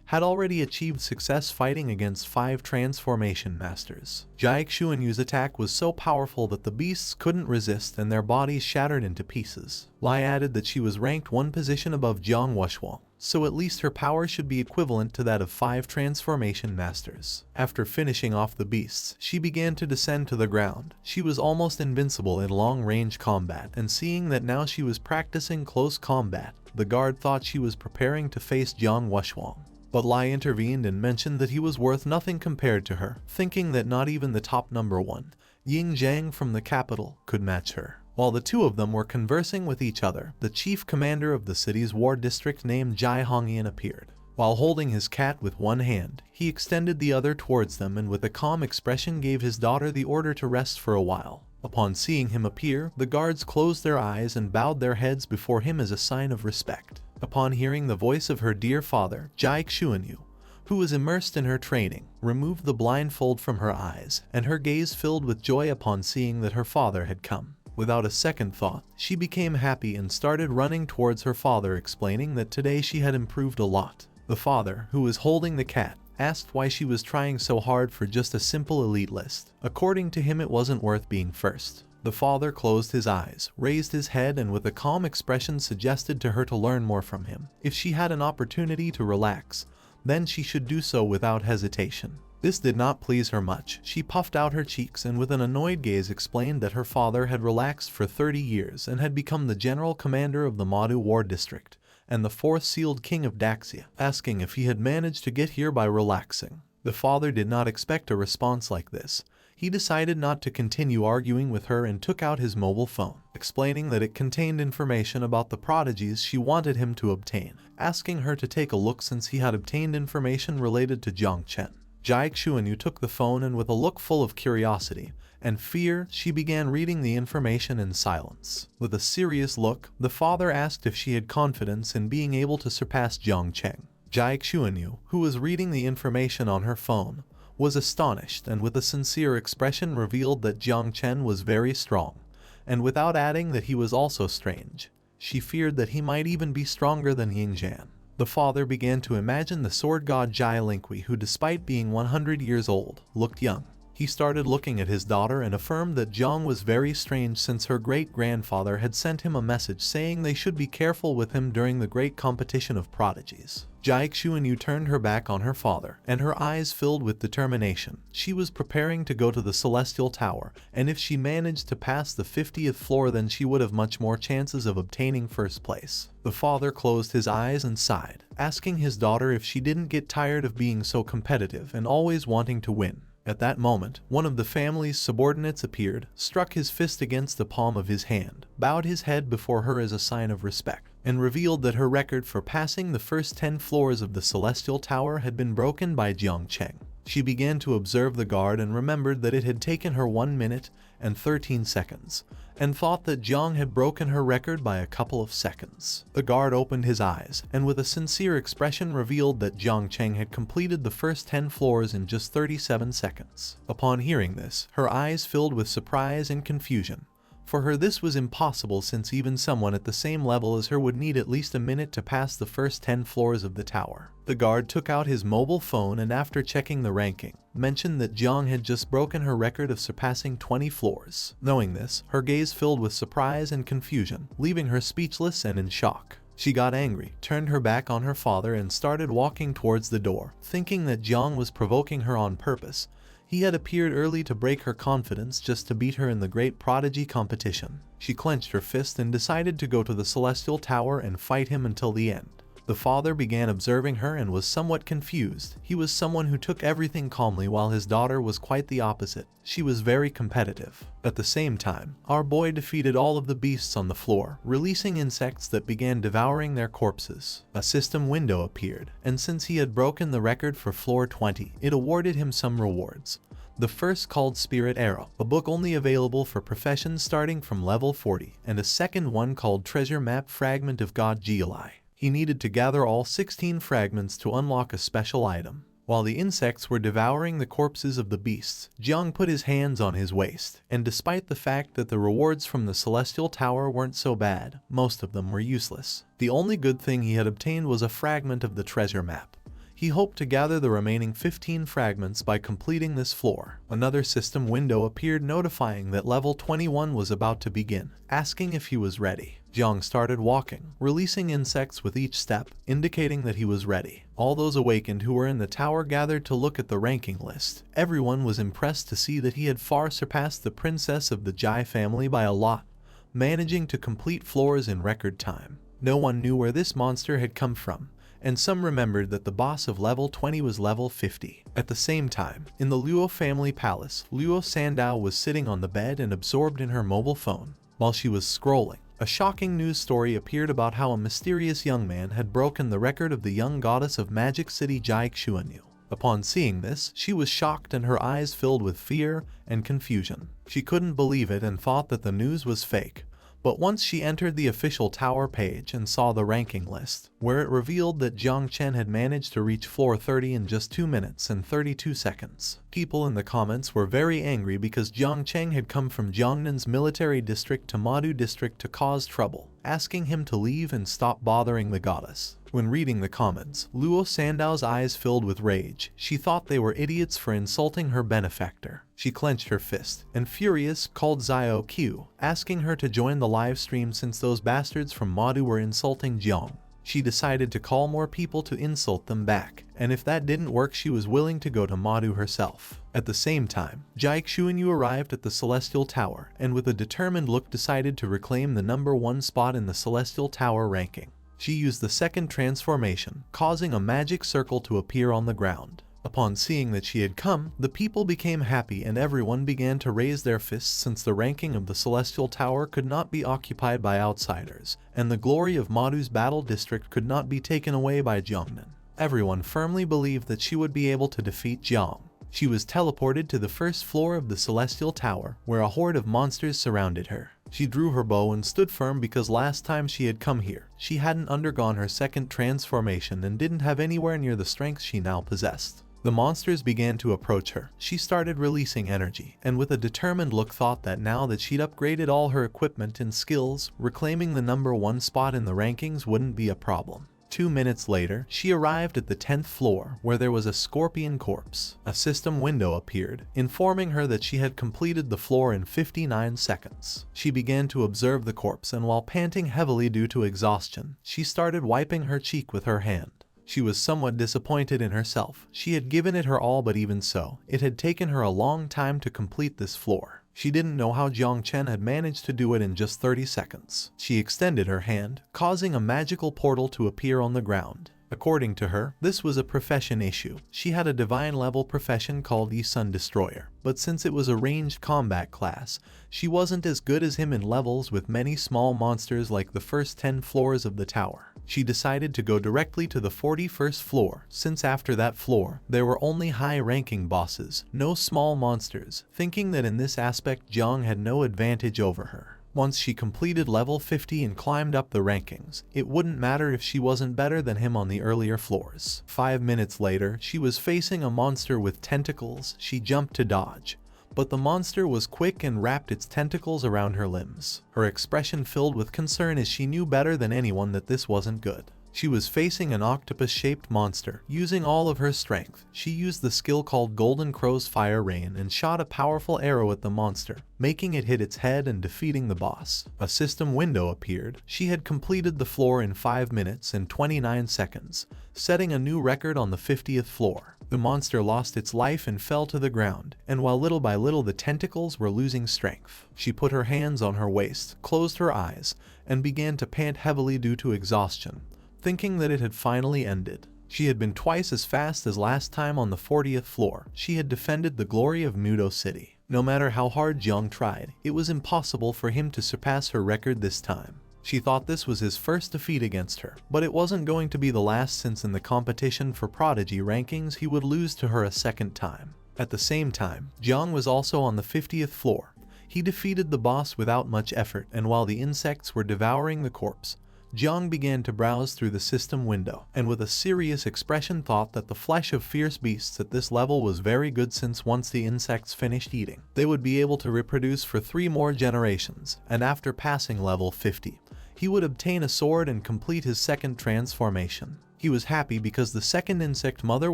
had already achieved success fighting against 5 transformation masters. Jiaik Xuanyu's attack was so powerful that the beasts couldn't resist and their bodies shattered into pieces. Lai added that she was ranked 1 position above Jiang Wuxuang, so at least her power should be equivalent to that of 5 transformation masters. After finishing off the beasts, she began to descend to the ground. She was almost invincible in long-range combat, and seeing that now she was practicing close combat, the guard thought she was preparing to face Jiang Wuxuang. But Lai intervened and mentioned that he was worth nothing compared to her, thinking that not even the top number 1, Ying Jiang from the capital, could match her. While the 2 of them were conversing with each other, the chief commander of the city's war district named Jai Hongyan appeared. While holding his cat with one hand, he extended the other towards them and with a calm expression gave his daughter the order to rest for a while. Upon seeing him appear, the guards closed their eyes and bowed their heads before him as a sign of respect. Upon hearing the voice of her dear father, Jiaik Xuanyu, who was immersed in her training, removed the blindfold from her eyes, and her gaze filled with joy upon seeing that her father had come. Without a second thought, she became happy and started running towards her father, explaining that today she had improved a lot. The father, who was holding the cat, asked why she was trying so hard for just a simple elite list. According to him, it wasn't worth being first. The father closed his eyes, raised his head, and with a calm expression suggested to her to learn more from him. If she had an opportunity to relax, then she should do so without hesitation. This did not please her much. She puffed out her cheeks and with an annoyed gaze explained that her father had relaxed for 30 years and had become the general commander of the Madu War District and the 4th sealed king of Daxia, asking if he had managed to get here by relaxing. The father did not expect a response like this. He decided not to continue arguing with her and took out his mobile phone, explaining that it contained information about the prodigies she wanted him to obtain, asking her to take a look since he had obtained information related to Jong Chen. Jiaik Xuanyu took the phone and with a look full of curiosity and fear, she began reading the information in silence. With a serious look, the father asked if she had confidence in being able to surpass Jong Chen. Jiaik Xuanyu, who was reading the information on her phone, was astonished and with a sincere expression revealed that Jong Chen was very strong, and without adding that he was also strange. She feared that he might even be stronger than Ying Jian. The father began to imagine the sword god Jai Lingqi, who despite being 100 years old, looked young. He started looking at his daughter and affirmed that Jiang was very strange since her great-grandfather had sent him a message saying they should be careful with him during the great competition of prodigies. Jiaik Xuanyu turned her back on her father, and her eyes filled with determination. She was preparing to go to the Celestial Tower, and if she managed to pass the 50th floor then she would have much more chances of obtaining first place. The father closed his eyes and sighed, asking his daughter if she didn't get tired of being so competitive and always wanting to win. At that moment, one of the family's subordinates appeared, struck his fist against the palm of his hand, bowed his head before her as a sign of respect, and revealed that her record for passing the first 10 floors of the Celestial Tower had been broken by Jiang Cheng. She began to observe the guard and remembered that it had taken her 1 minute and 13 seconds, and thought that Jiang had broken her record by a couple of seconds. The guard opened his eyes, and with a sincere expression revealed that Jiang Cheng had completed the first 10 floors in just 37 seconds. Upon hearing this, her eyes filled with surprise and confusion. For her this was impossible since even someone at the same level as her would need at least a minute to pass the first 10 floors of the tower. The guard took out his mobile phone and after checking the ranking, mentioned that Jiang had just broken her record of surpassing 20 floors. Knowing this, her gaze filled with surprise and confusion, leaving her speechless and in shock. She got angry, turned her back on her father and started walking towards the door, thinking that Jong was provoking her on purpose. He had appeared early to break her confidence just to beat her in the great prodigy competition. She clenched her fist and decided to go to the Celestial Tower and fight him until the end. The father began observing her and was somewhat confused. He was someone who took everything calmly while his daughter was quite the opposite. She was very competitive. At the same time, our boy defeated all of the beasts on the floor, releasing insects that began devouring their corpses. A system window appeared, and since he had broken the record for floor 20, it awarded him some rewards. The first called Spirit Arrow, a book only available for professions starting from level 40, and a second one called Treasure Map Fragment of God Geoli. He needed to gather all 16 fragments to unlock a special item. While the insects were devouring the corpses of the beasts, Jong put his hands on his waist, and despite the fact that the rewards from the Celestial Tower weren't so bad, most of them were useless. The only good thing he had obtained was a fragment of the treasure map. He hoped to gather the remaining 15 fragments by completing this floor. Another system window appeared notifying that level 21 was about to begin, asking if he was ready. Jong started walking, releasing insects with each step, indicating that he was ready. All those awakened who were in the tower gathered to look at the ranking list. Everyone was impressed to see that he had far surpassed the princess of the Jai family by a lot, managing to complete floors in record time. No one knew where this monster had come from, and some remembered that the boss of level 20 was level 50. At the same time, in the Luo family palace, Luo Sandow was sitting on the bed and absorbed in her mobile phone. While she was scrolling, a shocking news story appeared about how a mysterious young man had broken the record of the young goddess of Magic City Yuanwu. Upon seeing this, she was shocked and her eyes filled with fear and confusion. She couldn't believe it and thought that the news was fake. But once she entered the official tower page and saw the ranking list, where it revealed that Jong Chen had managed to reach floor 30 in just 2 minutes and 32 seconds. People in the comments were very angry because Jong Chen had come from Jiangnan's military district to Madu district to cause trouble, asking him to leave and stop bothering the goddess. When reading the comments, Luo Sandow's eyes filled with rage. She thought they were idiots for insulting her benefactor. She clenched her fist, and furious, called Zio Q, asking her to join the live stream since those bastards from Madu were insulting Jiang. She decided to call more people to insult them back, and if that didn't work she was willing to go to Madu herself. At the same time, Yuanwu arrived at the Celestial Tower, and with a determined look decided to reclaim the #1 spot in the Celestial Tower ranking. She used the second transformation, causing a magic circle to appear on the ground. Upon seeing that she had come, the people became happy and everyone began to raise their fists since the ranking of the Celestial Tower could not be occupied by outsiders, and the glory of Madu's battle district could not be taken away by Jiangnan. Everyone firmly believed that she would be able to defeat Jiang. She was teleported to the first floor of the Celestial Tower, where a horde of monsters surrounded her. She drew her bow and stood firm because last time she had come here, she hadn't undergone her second transformation and didn't have anywhere near the strength she now possessed. The monsters began to approach her. She started releasing energy, and with a determined look thought that now that she'd upgraded all her equipment and skills, reclaiming the #1 spot in the rankings wouldn't be a problem. 2 minutes later, she arrived at the 10th floor, where there was a scorpion corpse. A system window appeared, informing her that she had completed the floor in 59 seconds. She began to observe the corpse, and while panting heavily due to exhaustion, she started wiping her cheek with her hand. She was somewhat disappointed in herself. She had given it her all, but even so, it had taken her a long time to complete this floor. She didn't know how Jong Chen had managed to do it in just 30 seconds. She extended her hand, causing a magical portal to appear on the ground. According to her, this was a profession issue. She had a divine level profession called Sun Destroyer, but since it was a ranged combat class, she wasn't as good as him in levels with many small monsters like the first 10 floors of the tower. She decided to go directly to the 41st floor, since after that floor, there were only high-ranking bosses, no small monsters, thinking that in this aspect Jiang had no advantage over her. Once she completed level 50 and climbed up the rankings, it wouldn't matter if she wasn't better than him on the earlier floors. 5 minutes later, she was facing a monster with tentacles. She jumped to dodge, but the monster was quick and wrapped its tentacles around her limbs. Her expression filled with concern as she knew better than anyone that this wasn't good. She was facing an octopus-shaped monster. Using all of her strength, she used the skill called Golden Crow's Fire Rain and shot a powerful arrow at the monster, making it hit its head and defeating the boss. A system window appeared. She had completed the floor in 5 minutes and 29 seconds, setting a new record on the 50th floor. The monster lost its life and fell to the ground, and while little by little the tentacles were losing strength, she put her hands on her waist, closed her eyes, and began to pant heavily due to exhaustion, thinking that it had finally ended. She had been twice as fast as last time on the 40th floor. She had defended the glory of Mudo City. No matter how hard Jong tried, it was impossible for him to surpass her record this time. She thought this was his first defeat against her, but it wasn't going to be the last, since in the competition for prodigy rankings he would lose to her a second time. At the same time, Jong was also on the 50th floor. He defeated the boss without much effort, and while the insects were devouring the corpse, Jong began to browse through the system window, and with a serious expression thought that the flesh of fierce beasts at this level was very good, since once the insects finished eating, they would be able to reproduce for 3 more generations, and after passing level 50, he would obtain a sword and complete his second transformation. He was happy because the second insect mother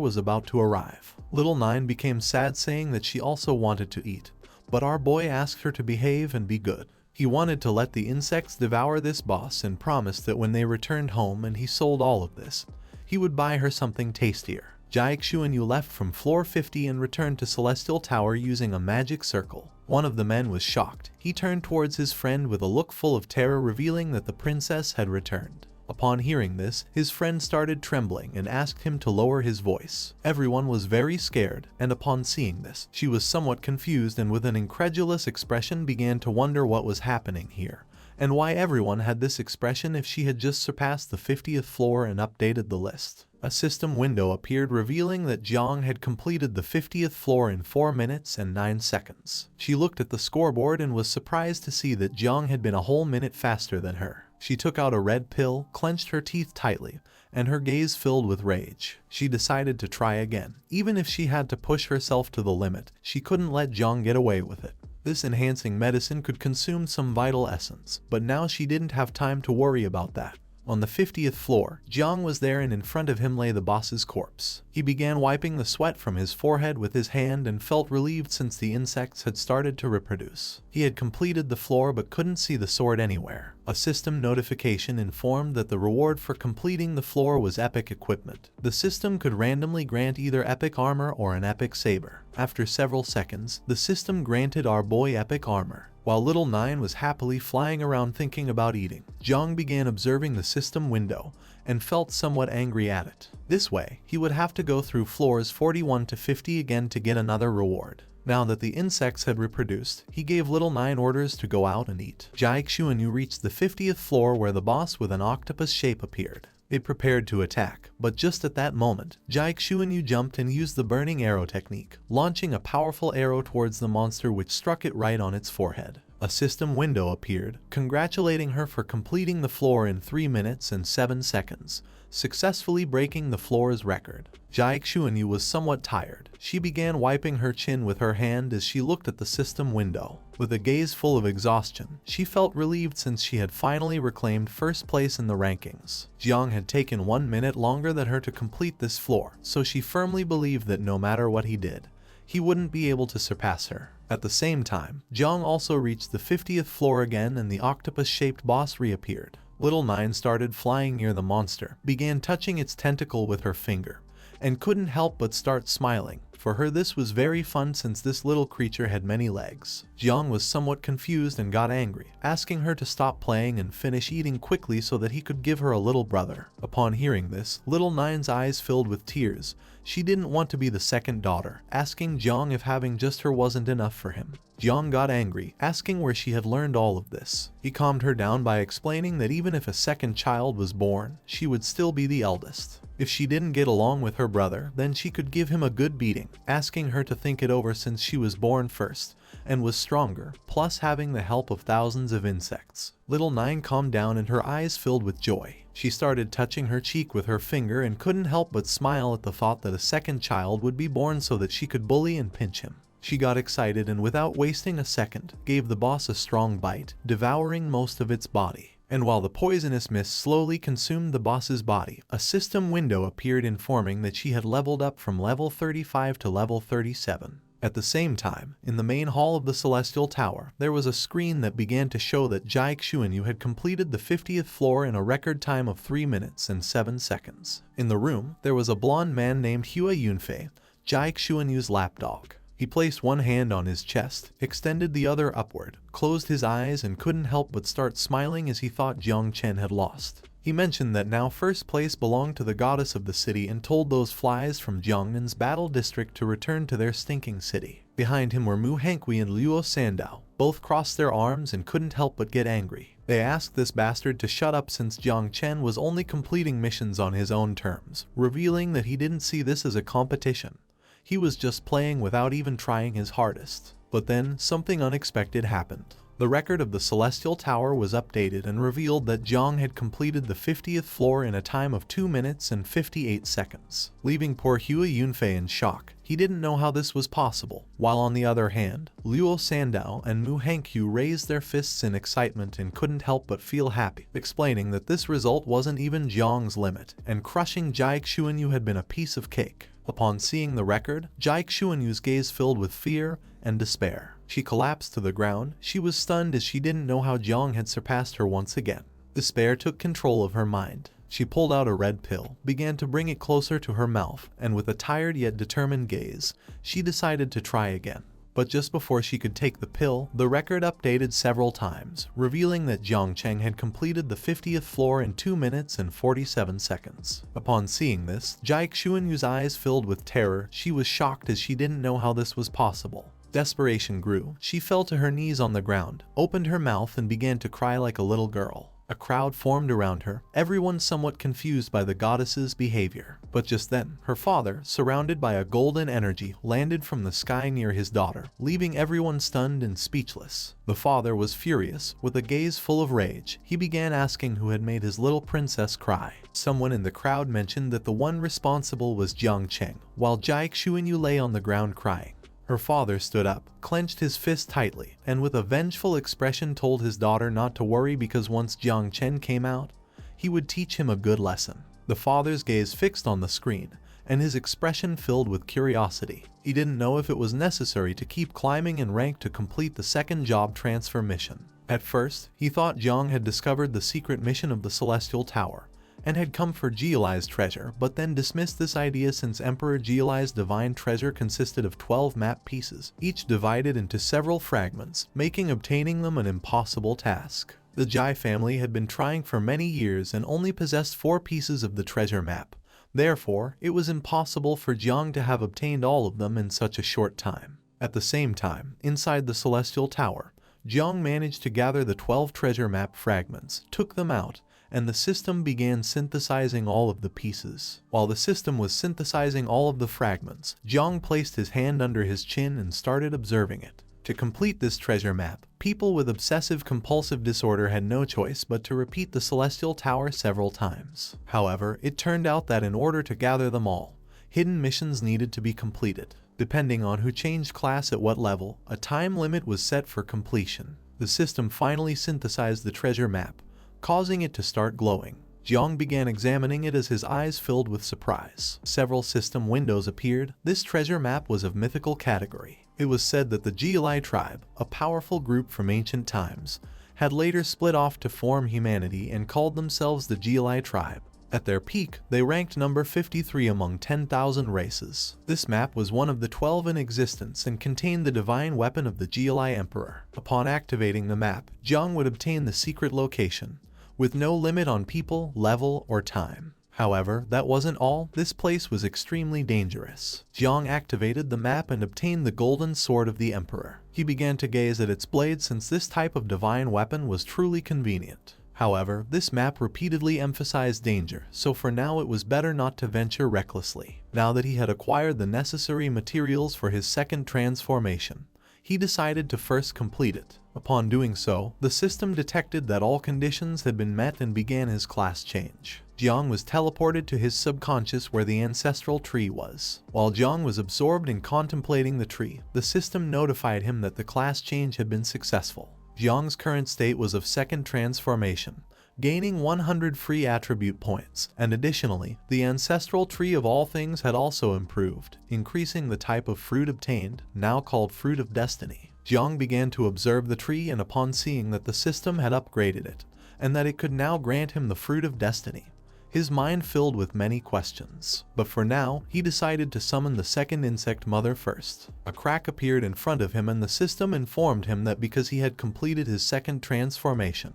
was about to arrive. Little Nine became sad, saying that she also wanted to eat, but our boy asked her to behave and be good. He wanted to let the insects devour this boss and promised that when they returned home and he sold all of this, he would buy her something tastier. Yuanwu left from floor 50 and returned to Celestial Tower using a magic circle. One of the men was shocked. He turned towards his friend with a look full of terror, revealing that the princess had returned. Upon hearing this, his friend started trembling and asked him to lower his voice. Everyone was very scared, and upon seeing this, she was somewhat confused and with an incredulous expression began to wonder what was happening here, and why everyone had this expression if she had just surpassed the 50th floor and updated the list. A system window appeared, revealing that Jong had completed the 50th floor in 4 minutes and 9 seconds. She looked at the scoreboard and was surprised to see that Jong had been a whole minute faster than her. She took out a red pill, clenched her teeth tightly, and her gaze filled with rage. She decided to try again. Even if she had to push herself to the limit, she couldn't let Jong get away with it. This enhancing medicine could consume some vital essence, but now she didn't have time to worry about that. On the 50th floor, Jong was there, and in front of him lay the boss's corpse. He began wiping the sweat from his forehead with his hand and felt relieved since the insects had started to reproduce. He had completed the floor but couldn't see the sword anywhere. A system notification informed that the reward for completing the floor was epic equipment. The system could randomly grant either epic armor or an epic saber. After several seconds, the system granted our boy epic armor. While Little Nine was happily flying around thinking about eating, Jong began observing the system window and felt somewhat angry at it. This way, he would have to go through floors 41 to 50 again to get another reward. Now that the insects had reproduced, he gave Little Nine orders to go out and eat. Yuanwu reached the 50th floor where the boss with an octopus shape appeared. It prepared to attack, but just at that moment, Yuanwu jumped and used the burning arrow technique, launching a powerful arrow towards the monster, which struck it right on its forehead. A system window appeared, congratulating her for completing the floor in 3 minutes and 7 seconds, successfully breaking the floor's record. Yuanwu was somewhat tired. She began wiping her chin with her hand as she looked at the system window. With a gaze full of exhaustion, she felt relieved since she had finally reclaimed first place in the rankings. Jong had taken 1 minute longer than her to complete this floor, so she firmly believed that no matter what he did, he wouldn't be able to surpass her. At the same time, Jong also reached the 50th floor again, and the octopus-shaped boss reappeared. Little Nine started flying near the monster, began touching its tentacle with her finger, and couldn't help but start smiling. For her this was very fun since this little creature had many legs. Jong was somewhat confused and got angry, asking her to stop playing and finish eating quickly so that he could give her a little brother. Upon hearing this, Little Nine's eyes filled with tears. She didn't want to be the second daughter, asking Jong if having just her wasn't enough for him. Jong got angry, asking where she had learned all of this. He calmed her down by explaining that even if a second child was born, she would still be the eldest. If she didn't get along with her brother, then she could give him a good beating, asking her to think it over since she was born first and was stronger, plus having the help of thousands of insects. Little Nine calmed down and her eyes filled with joy. She started touching her cheek with her finger and couldn't help but smile at the thought that a second child would be born so that she could bully and pinch him. She got excited and without wasting a second, gave the boss a strong bite, devouring most of its body. And while the poisonous mist slowly consumed the boss's body, a system window appeared informing that she had leveled up from level 35 to level 37. At the same time, in the main hall of the Celestial Tower, there was a screen that began to show that Jai Xuanyu had completed the 50th floor in a record time of 3 minutes and 7 seconds. In the room, there was a blonde man named Hua Yunfei, Jai Xuanyu's lapdog. He placed one hand on his chest, extended the other upward, closed his eyes and couldn't help but start smiling as he thought Jong Chen had lost. He mentioned that now first place belonged to the goddess of the city and told those flies from Jiangnan's battle district to return to their stinking city. Behind him were Mu Hankui and Luo Sandow. Both crossed their arms and couldn't help but get angry. They asked this bastard to shut up since Jong Chen was only completing missions on his own terms, revealing that he didn't see this as a competition. He was just playing without even trying his hardest. But then, something unexpected happened. The record of the Celestial Tower was updated and revealed that Jong had completed the 50th floor in a time of 2 minutes and 58 seconds, leaving poor Hua Yunfei in shock. He didn't know how this was possible, while on the other hand, Luo Sandow and Mu Hankyu raised their fists in excitement and couldn't help but feel happy, explaining that this result wasn't even Jong's limit, and crushing Jai Xuanyu had been a piece of cake. Upon seeing the record, Jai Xuanyu's gaze filled with fear and despair. She collapsed to the ground. She was stunned as she didn't know how Jong had surpassed her once again. Despair took control of her mind. She pulled out a red pill, began to bring it closer to her mouth, and with a tired yet determined gaze, she decided to try again. But just before she could take the pill, the record updated several times, revealing that Jong Chen had completed the 50th floor in 2 minutes and 47 seconds. Upon seeing this, Jai Xuanyu's eyes filled with terror. She was shocked as she didn't know how this was possible. Desperation grew. She fell to her knees on the ground, opened her mouth and began to cry like a little girl. A crowd formed around her, everyone somewhat confused by the goddess's behavior. But just then, her father, surrounded by a golden energy, landed from the sky near his daughter, leaving everyone stunned and speechless. The father was furious. With a gaze full of rage, he began asking who had made his little princess cry. Someone in the crowd mentioned that the one responsible was Jong Chen, while Jai Xuanyu lay on the ground crying. Her father stood up, clenched his fist tightly, and with a vengeful expression told his daughter not to worry because once Jong Chen came out, he would teach him a good lesson. The father's gaze fixed on the screen, and his expression filled with curiosity. He didn't know if it was necessary to keep climbing in rank to complete the second job transfer mission. At first, he thought Jong had discovered the secret mission of the Celestial Tower, and had come for Geolai's treasure, but then dismissed this idea since Emperor Geolai's divine treasure consisted of 12 map pieces, each divided into several fragments, making obtaining them an impossible task. The Jai family had been trying for many years and only possessed 4 pieces of the treasure map. Therefore, it was impossible for Jong to have obtained all of them in such a short time. At the same time, inside the Celestial Tower, Jong managed to gather the 12 treasure map fragments, took them out, and the system began synthesizing all of the pieces. While the system was synthesizing all of the fragments, Jong placed his hand under his chin and started observing it. To complete this treasure map, people with obsessive-compulsive disorder had no choice but to repeat the Celestial Tower several times. However, it turned out that in order to gather them all, hidden missions needed to be completed. Depending on who changed class at what level, a time limit was set for completion. The system finally synthesized the treasure map, causing it to start glowing. Jong began examining it as his eyes filled with surprise. Several system windows appeared. This treasure map was of mythical category. It was said that the Geolai tribe, a powerful group from ancient times, had later split off to form humanity and called themselves the Geolai tribe. At their peak, they ranked number 53 among 10,000 races. This map was one of the 12 in existence and contained the divine weapon of the Geolai Emperor. Upon activating the map, Jong would obtain the secret location, with no limit on people, level, or time. However, that wasn't all. This place was extremely dangerous. Jong activated the map and obtained the golden sword of the Emperor. He began to gaze at its blade since this type of divine weapon was truly convenient. However, this map repeatedly emphasized danger, so for now it was better not to venture recklessly. Now that he had acquired the necessary materials for his second transformation, he decided to first complete it. Upon doing so, the system detected that all conditions had been met and began his class change. Jong was teleported to his subconscious where the ancestral tree was. While Jong was absorbed in contemplating the tree, the system notified him that the class change had been successful. Jong's current state was of second transformation, gaining 100 free attribute points, and additionally, the ancestral tree of all things had also improved, increasing the type of fruit obtained, now called Fruit of Destiny. Jong began to observe the tree, and upon seeing that the system had upgraded it, and that it could now grant him the Fruit of Destiny, his mind filled with many questions. But for now, he decided to summon the second insect mother first. A crack appeared in front of him, and the system informed him that because he had completed his second transformation,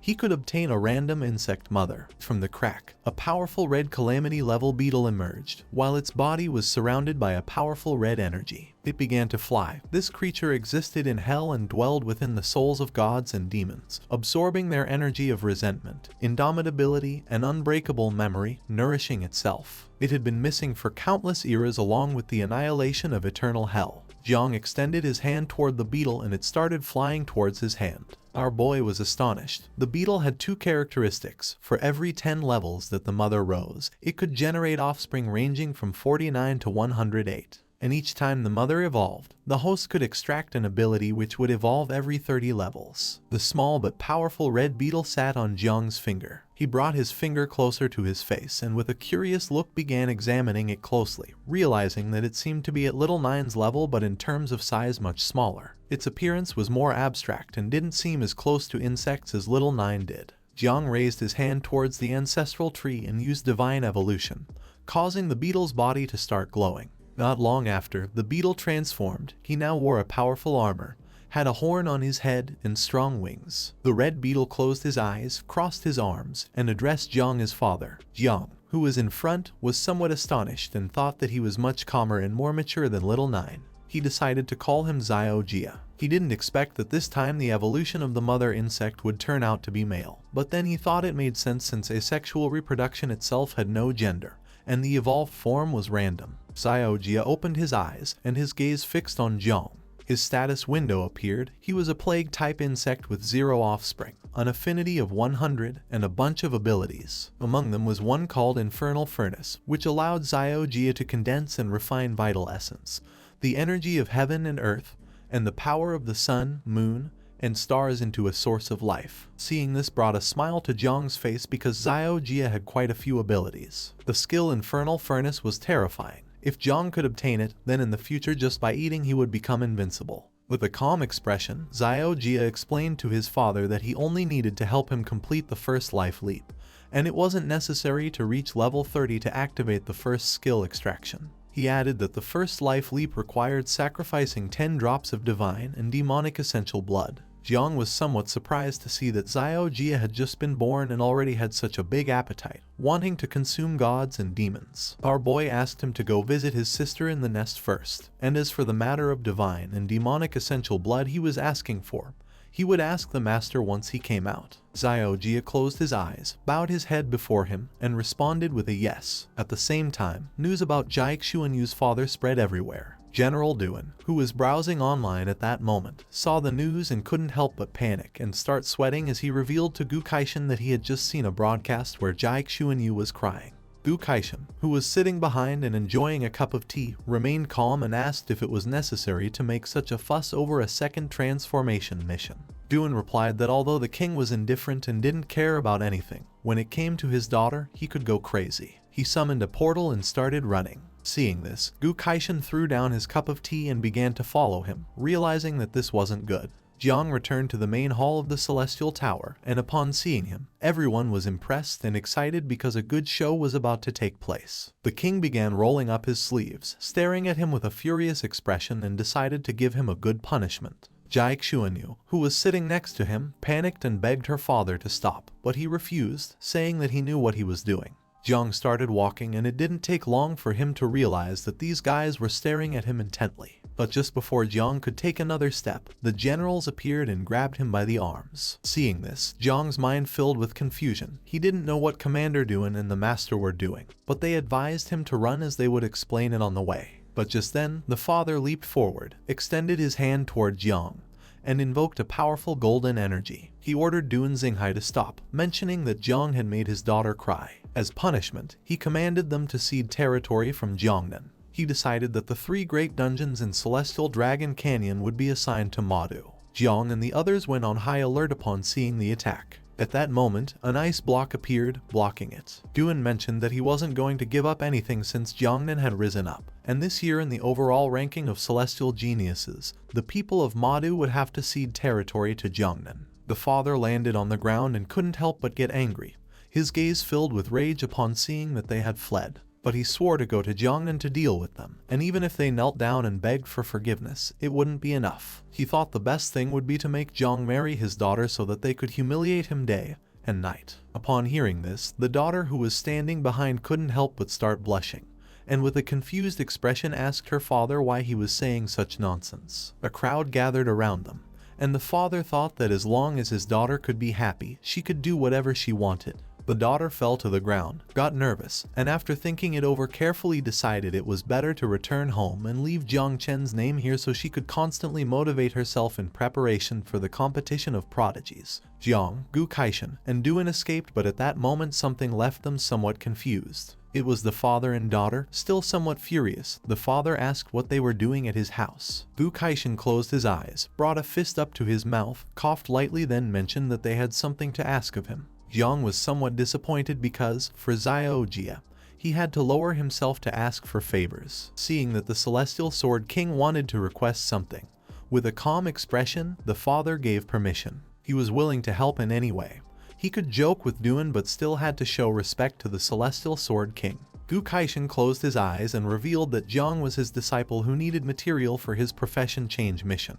he could obtain a random insect mother. From the crack, a powerful red Calamity level beetle emerged, while its body was surrounded by a powerful red energy. It began to fly. This creature existed in hell and dwelled within the souls of gods and demons, absorbing their energy of resentment, indomitability, and unbreakable memory, nourishing itself. It had been missing for countless eras along with the annihilation of eternal hell. Jong extended his hand toward the beetle, and it started flying towards his hand. Our boy was astonished. The beetle had two characteristics. For every 10 levels that the mother rose, it could generate offspring ranging from 49 to 108. And each time the mother evolved, the host could extract an ability which would evolve every 30 levels. The small but powerful red beetle sat on Jong's finger. He brought his finger closer to his face and with a curious look began examining it closely, realizing that it seemed to be at little Nine's level but in terms of size much smaller. Its appearance was more abstract and didn't seem as close to insects as little Nine did. Jong raised his hand towards the ancestral tree and used divine evolution, causing the beetle's body to start glowing. Not long after, the beetle transformed. He now wore a powerful armor, had a horn on his head, and strong wings. The red beetle closed his eyes, crossed his arms, and addressed Jong as father. Jong, who was in front, was somewhat astonished and thought that he was much calmer and more mature than little Nine. He decided to call him Xiao. He didn't expect that this time the evolution of the mother insect would turn out to be male, but then he thought it made sense since asexual reproduction itself had no gender, and the evolved form was random. Xiao opened his eyes, and his gaze fixed on Jong. His status window appeared. He was a plague-type insect with 0 offspring, an affinity of 100, and a bunch of abilities. Among them was one called Infernal Furnace, which allowed Xiao to condense and refine vital essence, the energy of heaven and earth, and the power of the sun, moon, and stars into a source of life. Seeing this brought a smile to Jong's face because Xiao had quite a few abilities. The skill Infernal Furnace was terrifying. If Jong could obtain it, then in the future just by eating he would become invincible. With a calm expression, Xiao explained to his father that he only needed to help him complete the first life leap, and it wasn't necessary to reach level 30 to activate the first skill extraction. He added that the first life leap required sacrificing 10 drops of divine and demonic essential blood. Jong was somewhat surprised to see that Xiao had just been born and already had such a big appetite, wanting to consume gods and demons. Our boy asked him to go visit his sister in the nest first, and as for the matter of divine and demonic essential blood he was asking for, he would ask the master once he came out. Xiao closed his eyes, bowed his head before him, and responded with a yes. At the same time, news about Xuanyu's father spread everywhere. General Duan, who was browsing online at that moment, saw the news and couldn't help but panic and start sweating as he revealed to Gu Kaishan that he had just seen a broadcast where Xuanyu was crying. Gu Kaishan, who was sitting behind and enjoying a cup of tea, remained calm and asked if it was necessary to make such a fuss over a second transformation mission. Duan replied that although the king was indifferent and didn't care about anything, when it came to his daughter, he could go crazy. He summoned a portal and started running. Seeing this, Gu Kaishan threw down his cup of tea and began to follow him, realizing that this wasn't good. Jiang returned to the main hall of the Celestial Tower, and upon seeing him, everyone was impressed and excited because a good show was about to take place. The king began rolling up his sleeves, staring at him with a furious expression, and decided to give him a good punishment. Xuanyu, who was sitting next to him, panicked and begged her father to stop, but he refused, saying that he knew what he was doing. Jiang started walking, and it didn't take long for him to realize that these guys were staring at him intently. But just before Jiang could take another step, the generals appeared and grabbed him by the arms. Seeing this, Jiang's mind filled with confusion. He didn't know what Commander Duan and the Master were doing, but they advised him to run as they would explain it on the way. But just then, the father leaped forward, extended his hand toward Jiang, and invoked a powerful golden energy. He ordered Duan Xinghai to stop, mentioning that Jiang had made his daughter cry. As punishment, he commanded them to cede territory from Jiangnan. He decided that the 3 great dungeons in Celestial Dragon Canyon would be assigned to Madu. Jiang and the others went on high alert upon seeing the attack. At that moment, an ice block appeared, blocking it. Duan mentioned that he wasn't going to give up anything since Jiangnan had risen up, and this year in the overall ranking of celestial geniuses, the people of Madu would have to cede territory to Jiangnan. The father landed on the ground and couldn't help but get angry, his gaze filled with rage upon seeing that they had fled. But he swore to go to Jiangnan to deal with them, and even if they knelt down and begged for forgiveness, it wouldn't be enough. He thought the best thing would be to make Jiang marry his daughter so that they could humiliate him day and night. Upon hearing this, the daughter who was standing behind couldn't help but start blushing, and with a confused expression asked her father why he was saying such nonsense. A crowd gathered around them, and the father thought that as long as his daughter could be happy, she could do whatever she wanted. The daughter fell to the ground, got nervous, and after thinking it over carefully decided it was better to return home and leave Jong Chen's name here so she could constantly motivate herself in preparation for the competition of prodigies. Jiang, Gu Kaishan, and Duan escaped, but at that moment something left them somewhat confused. It was the father and daughter, still somewhat furious. The father asked what they were doing at his house. Gu Kaishan closed his eyes, brought a fist up to his mouth, coughed lightly, then mentioned that they had something to ask of him. Jiang was somewhat disappointed because, for Xiaojia, he had to lower himself to ask for favors. Seeing that the Celestial Sword King wanted to request something, with a calm expression, the father gave permission. He was willing to help in any way. He could joke with Duan but still had to show respect to the Celestial Sword King. Gu Kaishan closed his eyes and revealed that Jiang was his disciple who needed material for his profession change mission.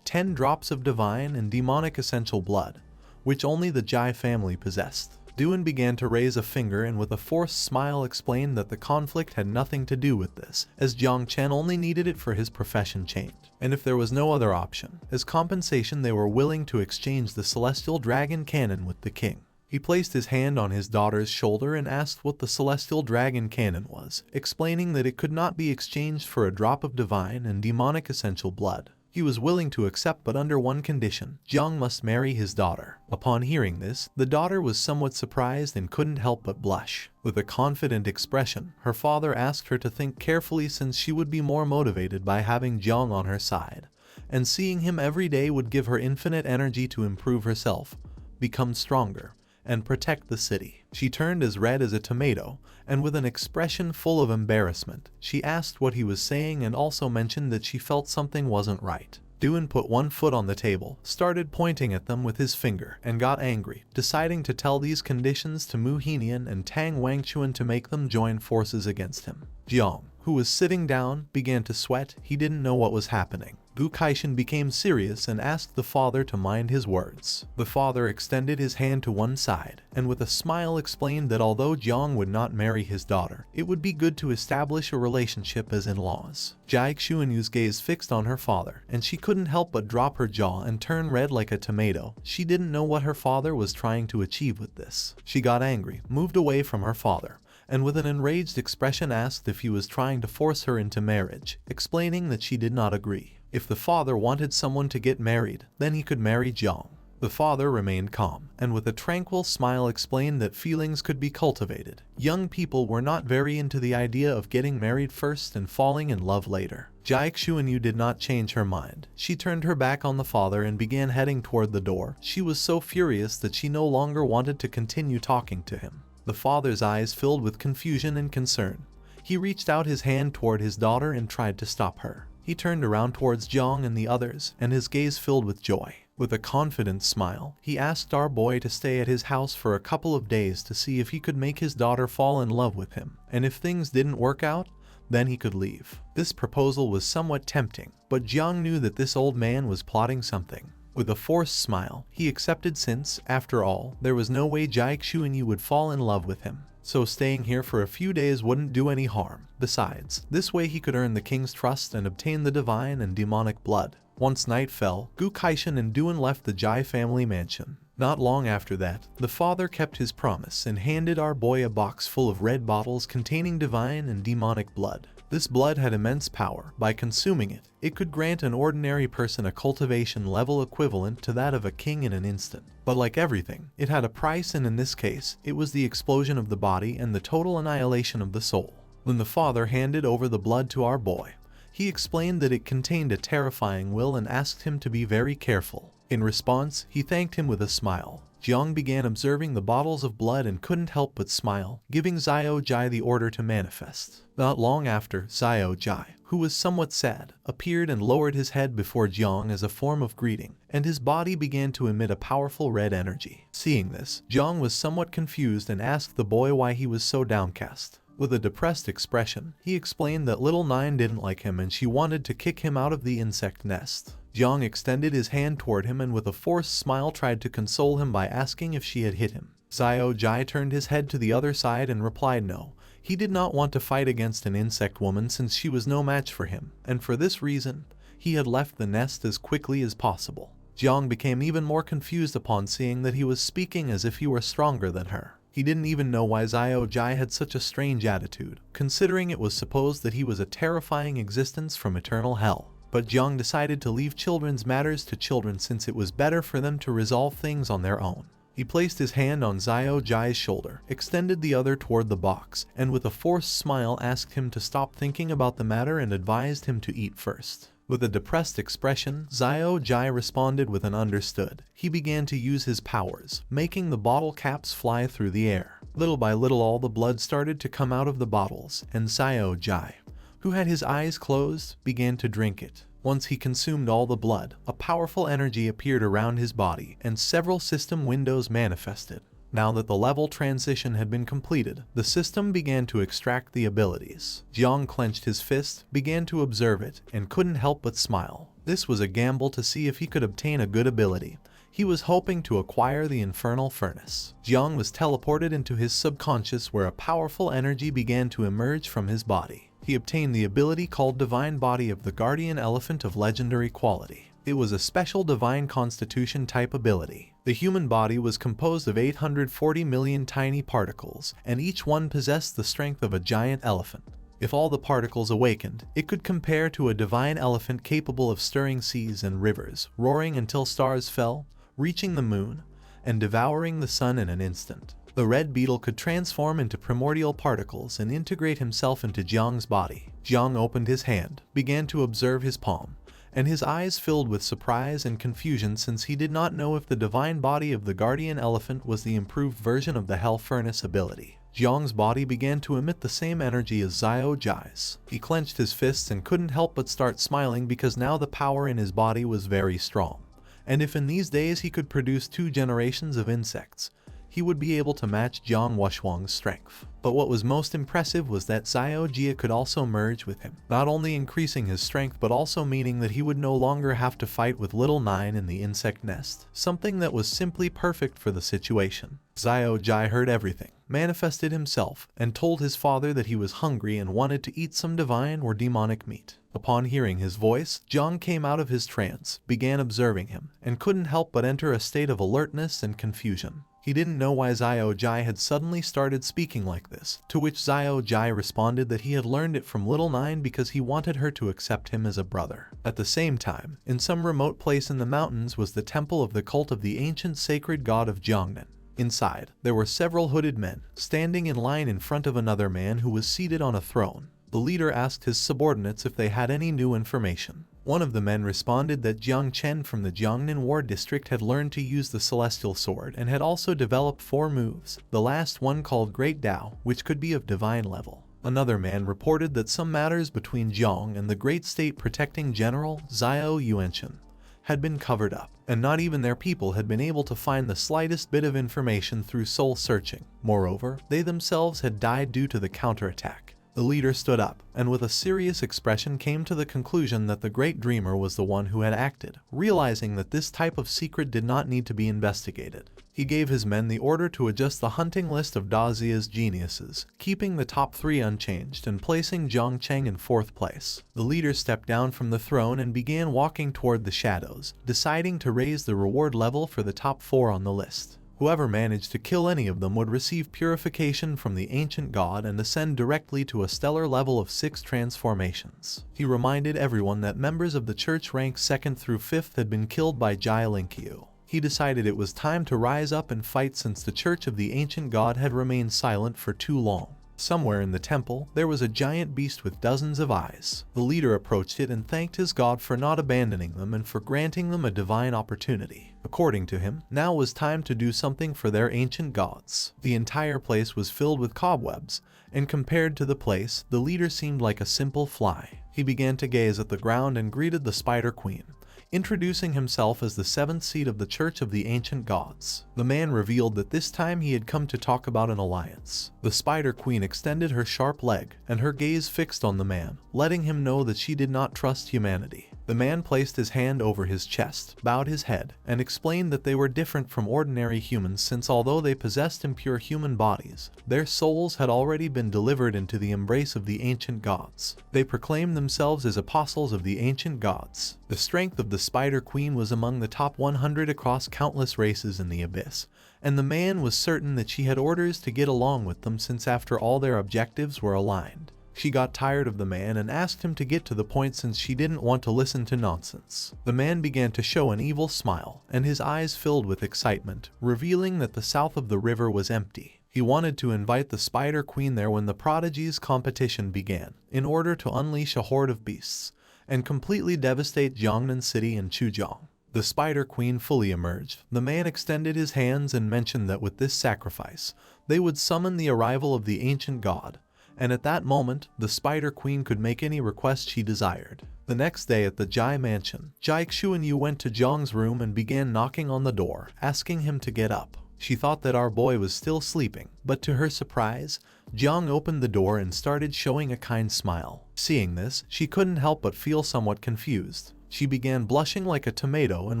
10 drops of divine and demonic essential blood, which only the Jai family possessed. Duan began to raise a finger and with a forced smile explained that the conflict had nothing to do with this, as Jong Chen only needed it for his profession change. And if there was no other option, as compensation they were willing to exchange the Celestial Dragon Cannon with the king. He placed his hand on his daughter's shoulder and asked what the Celestial Dragon Cannon was, explaining that it could not be exchanged for a drop of divine and demonic essential blood. He was willing to accept, but under one condition: Jiang must marry his daughter. Upon hearing this, the daughter was somewhat surprised and couldn't help but blush. With a confident expression, her father asked her to think carefully since she would be more motivated by having Jiang on her side, and seeing him every day would give her infinite energy to improve herself, become stronger, and protect the city. She turned as red as a tomato, and with an expression full of embarrassment, she asked what he was saying and also mentioned that she felt something wasn't right. Duan put one foot on the table, started pointing at them with his finger, and got angry, deciding to tell these conditions to Mu Henian and Tang Wangchuan to make them join forces against him. Jiang, who was sitting down, began to sweat. He didn't know what was happening. Gu Kaishan became serious and asked the father to mind his words. The father extended his hand to one side, and with a smile explained that although Jiang would not marry his daughter, it would be good to establish a relationship as in-laws. Jai Xuanyu's gaze fixed on her father, and she couldn't help but drop her jaw and turn red like a tomato. She didn't know what her father was trying to achieve with this. She got angry, moved away from her father, and with an enraged expression asked if he was trying to force her into marriage, explaining that she did not agree. If the father wanted someone to get married, then he could marry Jiang. The father remained calm, and with a tranquil smile explained that feelings could be cultivated. Young people were not very into the idea of getting married first and falling in love later. Jai Xuanyu did not change her mind. She turned her back on the father and began heading toward the door. She was so furious that she no longer wanted to continue talking to him. The father's eyes filled with confusion and concern. He reached out his hand toward his daughter and tried to stop her. He turned around towards Jiang and the others, and his gaze filled with joy. With a confident smile, he asked our boy to stay at his house for a couple of days to see if he could make his daughter fall in love with him, and if things didn't work out, then he could leave. This proposal was somewhat tempting, but Jiang knew that this old man was plotting something. With a forced smile, he accepted since, after all, there was no way Jai Xuanyu would fall in love with him. So staying here for a few days wouldn't do any harm. Besides, this way he could earn the king's trust and obtain the divine and demonic blood. Once night fell, Gu Kaishan and Duan left the Jai family mansion. Not long after that, the father kept his promise and handed our boy a box full of red bottles containing divine and demonic blood. This blood had immense power. By consuming it, it could grant an ordinary person a cultivation level equivalent to that of a king in an instant. But like everything, it had a price, and in this case, it was the explosion of the body and the total annihilation of the soul. When the father handed over the blood to our boy, he explained that it contained a terrifying will and asked him to be very careful. In response, he thanked him with a smile. Jiang began observing the bottles of blood and couldn't help but smile, giving Xiao Jai the order to manifest. Not long after, Xiao Jai, who was somewhat sad, appeared and lowered his head before Jiang as a form of greeting, and his body began to emit a powerful red energy. Seeing this, Jiang was somewhat confused and asked the boy why he was so downcast. With a depressed expression, he explained that little Nine didn't like him and she wanted to kick him out of the insect nest. Jiang extended his hand toward him and with a forced smile tried to console him by asking if she had hit him. Xiao Jai turned his head to the other side and replied no. He did not want to fight against an insect woman since she was no match for him, and for this reason, he had left the nest as quickly as possible. Jiang became even more confused upon seeing that he was speaking as if he were stronger than her. He didn't even know why Xiao Jai had such a strange attitude, considering it was supposed that he was a terrifying existence from eternal hell. But Jiang decided to leave children's matters to children since it was better for them to resolve things on their own. He placed his hand on Xiao Jai's shoulder, extended the other toward the box, and with a forced smile asked him to stop thinking about the matter and advised him to eat first. With a depressed expression, Xiao Jai responded with an understood. He began to use his powers, making the bottle caps fly through the air. Little by little all the blood started to come out of the bottles, and Xiao Jai, who had his eyes closed, began to drink it. Once he consumed all the blood, a powerful energy appeared around his body, and several system windows manifested. Now that the level transition had been completed, the system began to extract the abilities. Jiang clenched his fist, began to observe it, and couldn't help but smile. This was a gamble to see if he could obtain a good ability. He was hoping to acquire the Infernal Furnace. Jiang was teleported into his subconscious where a powerful energy began to emerge from his body. He obtained the ability called Divine Body of the Guardian Elephant of legendary quality. It was a special Divine Constitution type ability. The human body was composed of 840 million tiny particles, and each one possessed the strength of a giant elephant. If all the particles awakened, it could compare to a divine elephant capable of stirring seas and rivers, roaring until stars fell, reaching the moon, and devouring the sun in an instant. The red beetle could transform into primordial particles and integrate himself into Jiang's body. Jiang opened his hand, began to observe his palm, and his eyes filled with surprise and confusion since he did not know if the divine body of the guardian elephant was the improved version of the Hell Furnace ability. Jiang's body began to emit the same energy as Xiao Jai's. He clenched his fists and couldn't help but start smiling because now the power in his body was very strong. And if in these days he could produce 2 generations of insects, he would be able to match Jiang Wuxuang's strength. But what was most impressive was that Xiao Jia could also merge with him, not only increasing his strength but also meaning that he would no longer have to fight with Little Nine in the insect nest, something that was simply perfect for the situation. Xiao Jai heard everything, manifested himself, and told his father that he was hungry and wanted to eat some divine or demonic meat. Upon hearing his voice, Jiang came out of his trance, began observing him, and couldn't help but enter a state of alertness and confusion. He didn't know why Xiao Jai had suddenly started speaking like this, to which Xiao Jai responded that he had learned it from Little Nine because he wanted her to accept him as a brother. At the same time, in some remote place in the mountains was the temple of the cult of the ancient sacred god of Jiangnan. Inside, there were several hooded men, standing in line in front of another man who was seated on a throne. The leader asked his subordinates if they had any new information. One of the men responded that Jong Chen from the Jiangnan War District had learned to use the Celestial Sword and had also developed 4 moves, the last one called Great Dao, which could be of divine level. Another man reported that some matters between Jiang and the Great State Protecting General, Xiao Yuanchen, had been covered up, and not even their people had been able to find the slightest bit of information through soul searching. Moreover, they themselves had died due to the counterattack. The leader stood up, and with a serious expression came to the conclusion that the Great Dreamer was the one who had acted, realizing that this type of secret did not need to be investigated. He gave his men the order to adjust the hunting list of Dazia's geniuses, keeping the top 3 unchanged and placing Jong Chen in 4th place. The leader stepped down from the throne and began walking toward the shadows, deciding to raise the reward level for the top 4 on the list. Whoever managed to kill any of them would receive purification from the ancient god and ascend directly to a stellar level of 6 transformations. He reminded everyone that members of the church ranks 2nd through 5th had been killed by Jai Linkyu. He decided it was time to rise up and fight since the church of the ancient god had remained silent for too long. Somewhere in the temple, there was a giant beast with dozens of eyes. The leader approached it and thanked his god for not abandoning them and for granting them a divine opportunity. According to him, now was time to do something for their ancient gods. The entire place was filled with cobwebs, and compared to the place, the leader seemed like a simple fly. He began to gaze at the ground and greeted the Spider Queen, introducing himself as the seventh seat of the Church of the Ancient Gods. The man revealed that this time he had come to talk about an alliance. The Spider Queen extended her sharp leg, and her gaze fixed on the man, letting him know that she did not trust humanity. The man placed his hand over his chest, bowed his head, and explained that they were different from ordinary humans since although they possessed impure human bodies, their souls had already been delivered into the embrace of the ancient gods. They proclaimed themselves as apostles of the ancient gods. The strength of the Spider Queen was among the top 100 across countless races in the Abyss, and the man was certain that she had orders to get along with them since after all their objectives were aligned. She got tired of the man and asked him to get to the point since she didn't want to listen to nonsense. The man began to show an evil smile, and his eyes filled with excitement, revealing that the south of the river was empty. He wanted to invite the Spider Queen there when the prodigies competition began, in order to unleash a horde of beasts, and completely devastate Jiangnan City and Chuzhong. The Spider Queen fully emerged. The man extended his hands and mentioned that with this sacrifice, they would summon the arrival of the ancient god, and at that moment, the Spider Queen could make any request she desired. The next day at the Jai mansion, Yuanwu went to Zhang's room and began knocking on the door, asking him to get up. She thought that our boy was still sleeping, but to her surprise, Zhang opened the door and started showing a kind smile. Seeing this, she couldn't help but feel somewhat confused. She began blushing like a tomato and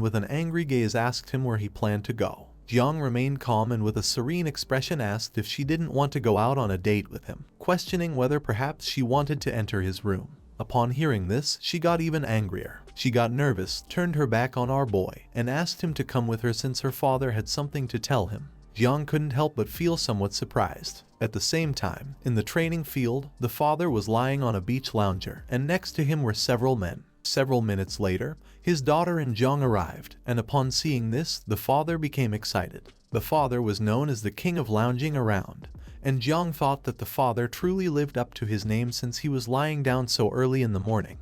with an angry gaze asked him where he planned to go. Zhang remained calm and with a serene expression asked if she didn't want to go out on a date with him, questioning whether perhaps she wanted to enter his room. Upon hearing this, she got even angrier. She got nervous, turned her back on our boy, and asked him to come with her since her father had something to tell him. Zhang couldn't help but feel somewhat surprised. At the same time, in the training field, the father was lying on a beach lounger, and next to him were several men. Several minutes later, his daughter and Zhang arrived, and upon seeing this, the father became excited. The father was known as the king of lounging around, and Zhang thought that the father truly lived up to his name since he was lying down so early in the morning.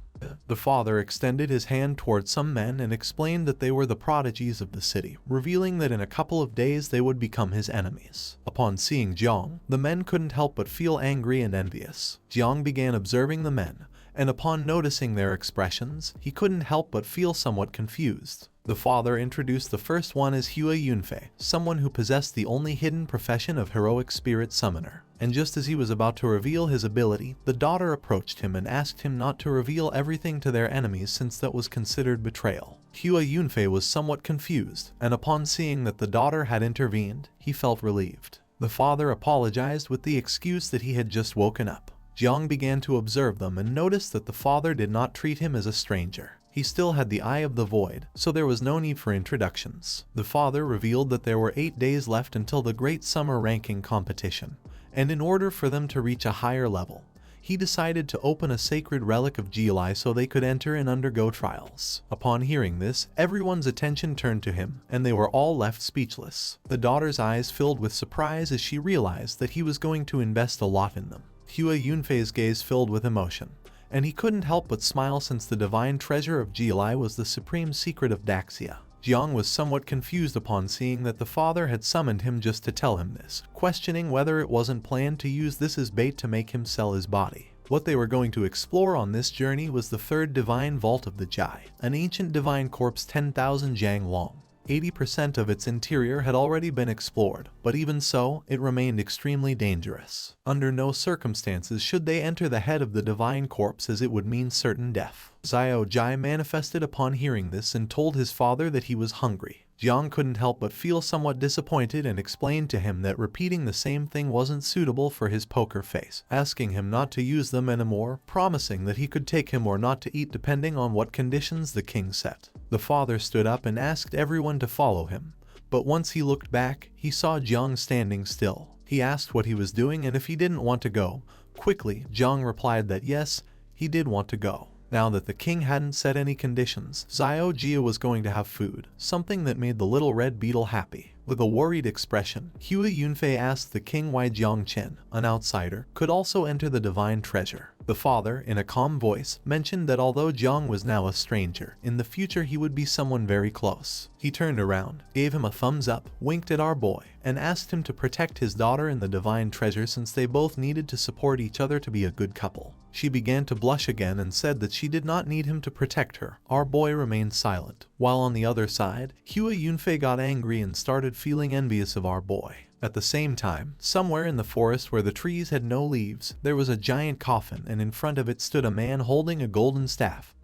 The father extended his hand towards some men and explained that they were the prodigies of the city, revealing that in a couple of days they would become his enemies. Upon seeing Zhang, the men couldn't help but feel angry and envious. Zhang began observing the men, and upon noticing their expressions, he couldn't help but feel somewhat confused. The father introduced the first one as Yuanwu, someone who possessed the only hidden profession of heroic spirit summoner. And just as he was about to reveal his ability, the daughter approached him and asked him not to reveal everything to their enemies since that was considered betrayal. Yuanwu was somewhat confused, and upon seeing that the daughter had intervened, he felt relieved. The father apologized with the excuse that he had just woken up. Zhang began to observe them and noticed that the father did not treat him as a stranger. He still had the Eye of the Void, so there was no need for introductions. The father revealed that there were 8 days left until the Great Summer Ranking competition, and in order for them to reach a higher level, he decided to open a sacred relic of Jilai so they could enter and undergo trials. Upon hearing this, everyone's attention turned to him, and they were all left speechless. The daughter's eyes filled with surprise as she realized that he was going to invest a lot in them. Yuanwu's gaze filled with emotion, and he couldn't help but smile since the divine treasure of Jilai was the supreme secret of Daxia. Zhang was somewhat confused upon seeing that the father had summoned him just to tell him this, questioning whether it wasn't planned to use this as bait to make him sell his body. What they were going to explore on this journey was the third divine vault of the Jai, an ancient divine corpse 10,000 jang long. 80% of its interior had already been explored, but even so, it remained extremely dangerous. Under no circumstances should they enter the head of the divine corpse as it would mean certain death. Xiao Jai manifested upon hearing this and told his father that he was hungry. Zhang couldn't help but feel somewhat disappointed and explained to him that repeating the same thing wasn't suitable for his poker face, asking him not to use them anymore, promising that he could take him or not to eat depending on what conditions the king set. The father stood up and asked everyone to follow him, but once he looked back, he saw Zhang standing still. He asked what he was doing and if he didn't want to go. Quickly, Zhang replied that yes, he did want to go. Now that the king hadn't set any conditions, Xiao Jia was going to have food, something that made the little red beetle happy. With a worried expression, Hua Yunfei asked the king why Jong Chen, an outsider, could also enter the divine treasure. The father, in a calm voice, mentioned that although Jong was now a stranger, in the future he would be someone very close. He turned around, gave him a thumbs up, winked at our boy, and asked him to protect his daughter in the divine treasure since they both needed to support each other to be a good couple. She began to blush again and said that she did not need him to protect her. Our boy remained silent. While on the other side, Hua Yunfei got angry and started feeling envious of our boy. At the same time, somewhere in the forest where the trees had no leaves, there was a giant coffin, and in front of it stood a man holding a golden staff,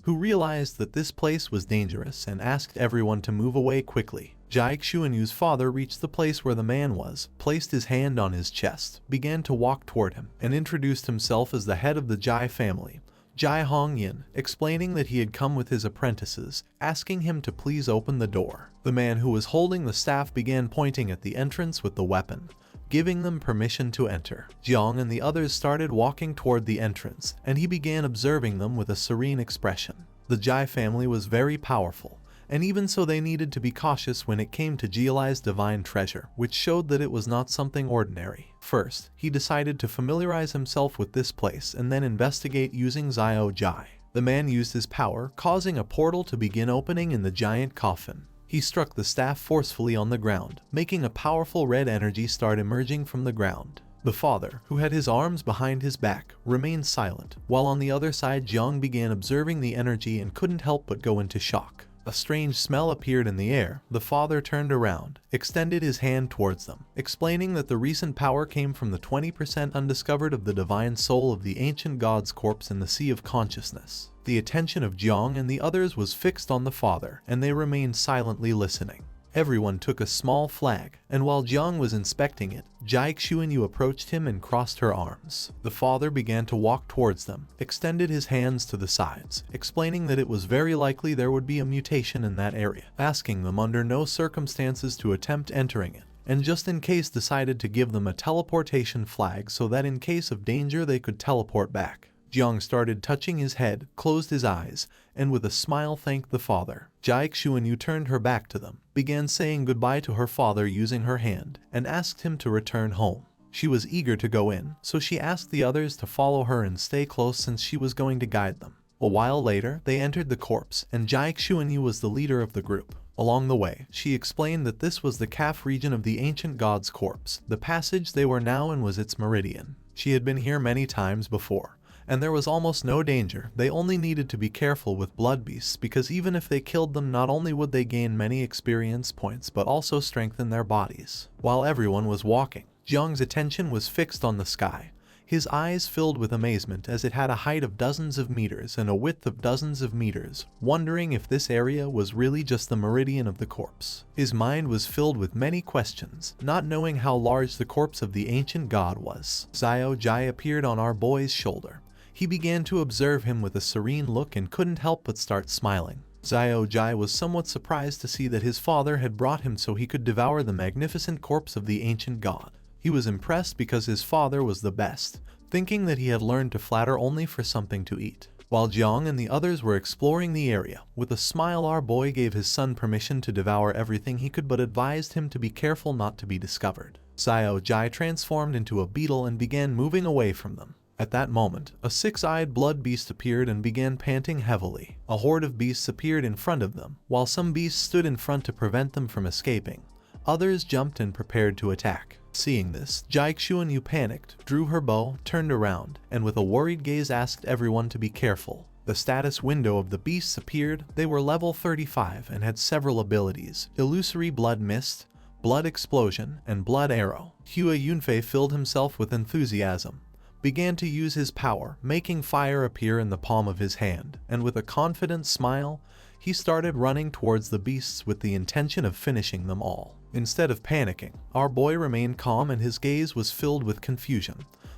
who realized that this place was dangerous and asked everyone to move away quickly. Jai Xuanyu's father reached the place where the man was, placed his hand on his chest, began to walk toward him, and introduced himself as the head of the Jai family, Jai Hongyin, explaining that he had come with his apprentices, asking him to please open the door. The man who was holding the staff began pointing at the entrance with the weapon, giving them permission to enter. Jiang and the others started walking toward the entrance, and he began observing them with a serene expression. The Jai family was very powerful, and even so they needed to be cautious when it came to Jialai's divine treasure, which showed that it was not something ordinary. First, he decided to familiarize himself with this place and then investigate using Xiao Jai. The man used his power, causing a portal to begin opening in the giant coffin. He struck the staff forcefully on the ground, making a powerful red energy start emerging from the ground. The father, who had his arms behind his back, remained silent, while on the other side Jiang began observing the energy and couldn't help but go into shock. A strange smell appeared in the air. The father turned around, extended his hand towards them, explaining that the recent power came from the 20% undiscovered of the divine soul of the ancient god's corpse in the sea of consciousness. The attention of Jiang and the others was fixed on the father, and they remained silently listening. Everyone took a small flag, and while Jiang was inspecting it, Jai Xuanyu approached him and crossed her arms. The father began to walk towards them, extended his hands to the sides, explaining that it was very likely there would be a mutation in that area, asking them under no circumstances to attempt entering it, and just in case decided to give them a teleportation flag so that in case of danger they could teleport back. Jiang started touching his head, closed his eyes, and with a smile thanked the father. Jai Xuanyu turned her back to them, began saying goodbye to her father using her hand, and asked him to return home. She was eager to go in, so she asked the others to follow her and stay close since she was going to guide them. A while later, they entered the corpse, and Jai Xuanyu was the leader of the group. Along the way, she explained that this was the calf region of the ancient god's corpse. The passage they were now in was its meridian. She had been here many times before, and there was almost no danger. They only needed to be careful with blood beasts because even if they killed them, not only would they gain many experience points but also strengthen their bodies. While everyone was walking, Jiang's attention was fixed on the sky. His eyes filled with amazement as it had a height of dozens of meters and a width of dozens of meters, wondering if this area was really just the meridian of the corpse. His mind was filled with many questions, not knowing how large the corpse of the ancient god was. Xiao Jai appeared on our boy's shoulder. He began to observe him with a serene look and couldn't help but start smiling. Xiao Jai was somewhat surprised to see that his father had brought him so he could devour the magnificent corpse of the ancient god. He was impressed because his father was the best, thinking that he had learned to flatter only for something to eat. While Jiang and the others were exploring the area, with a smile our boy gave his son permission to devour everything he could but advised him to be careful not to be discovered. Xiao Jai transformed into a beetle and began moving away from them. At that moment, a six-eyed blood beast appeared and began panting heavily. A horde of beasts appeared in front of them, while some beasts stood in front to prevent them from escaping. Others jumped and prepared to attack. Seeing this, Jai Xuanyu panicked, drew her bow, turned around, and with a worried gaze asked everyone to be careful. The status window of the beasts appeared. They were level 35 and had several abilities: Illusory Blood Mist, Blood Explosion, and Blood Arrow. Hua Yunfei filled himself with enthusiasm, began to use his power, making fire appear in the palm of his hand, and with a confident smile, he started running towards the beasts with the intention of finishing them all. Instead of panicking, our boy remained calm and his gaze was filled with confusion.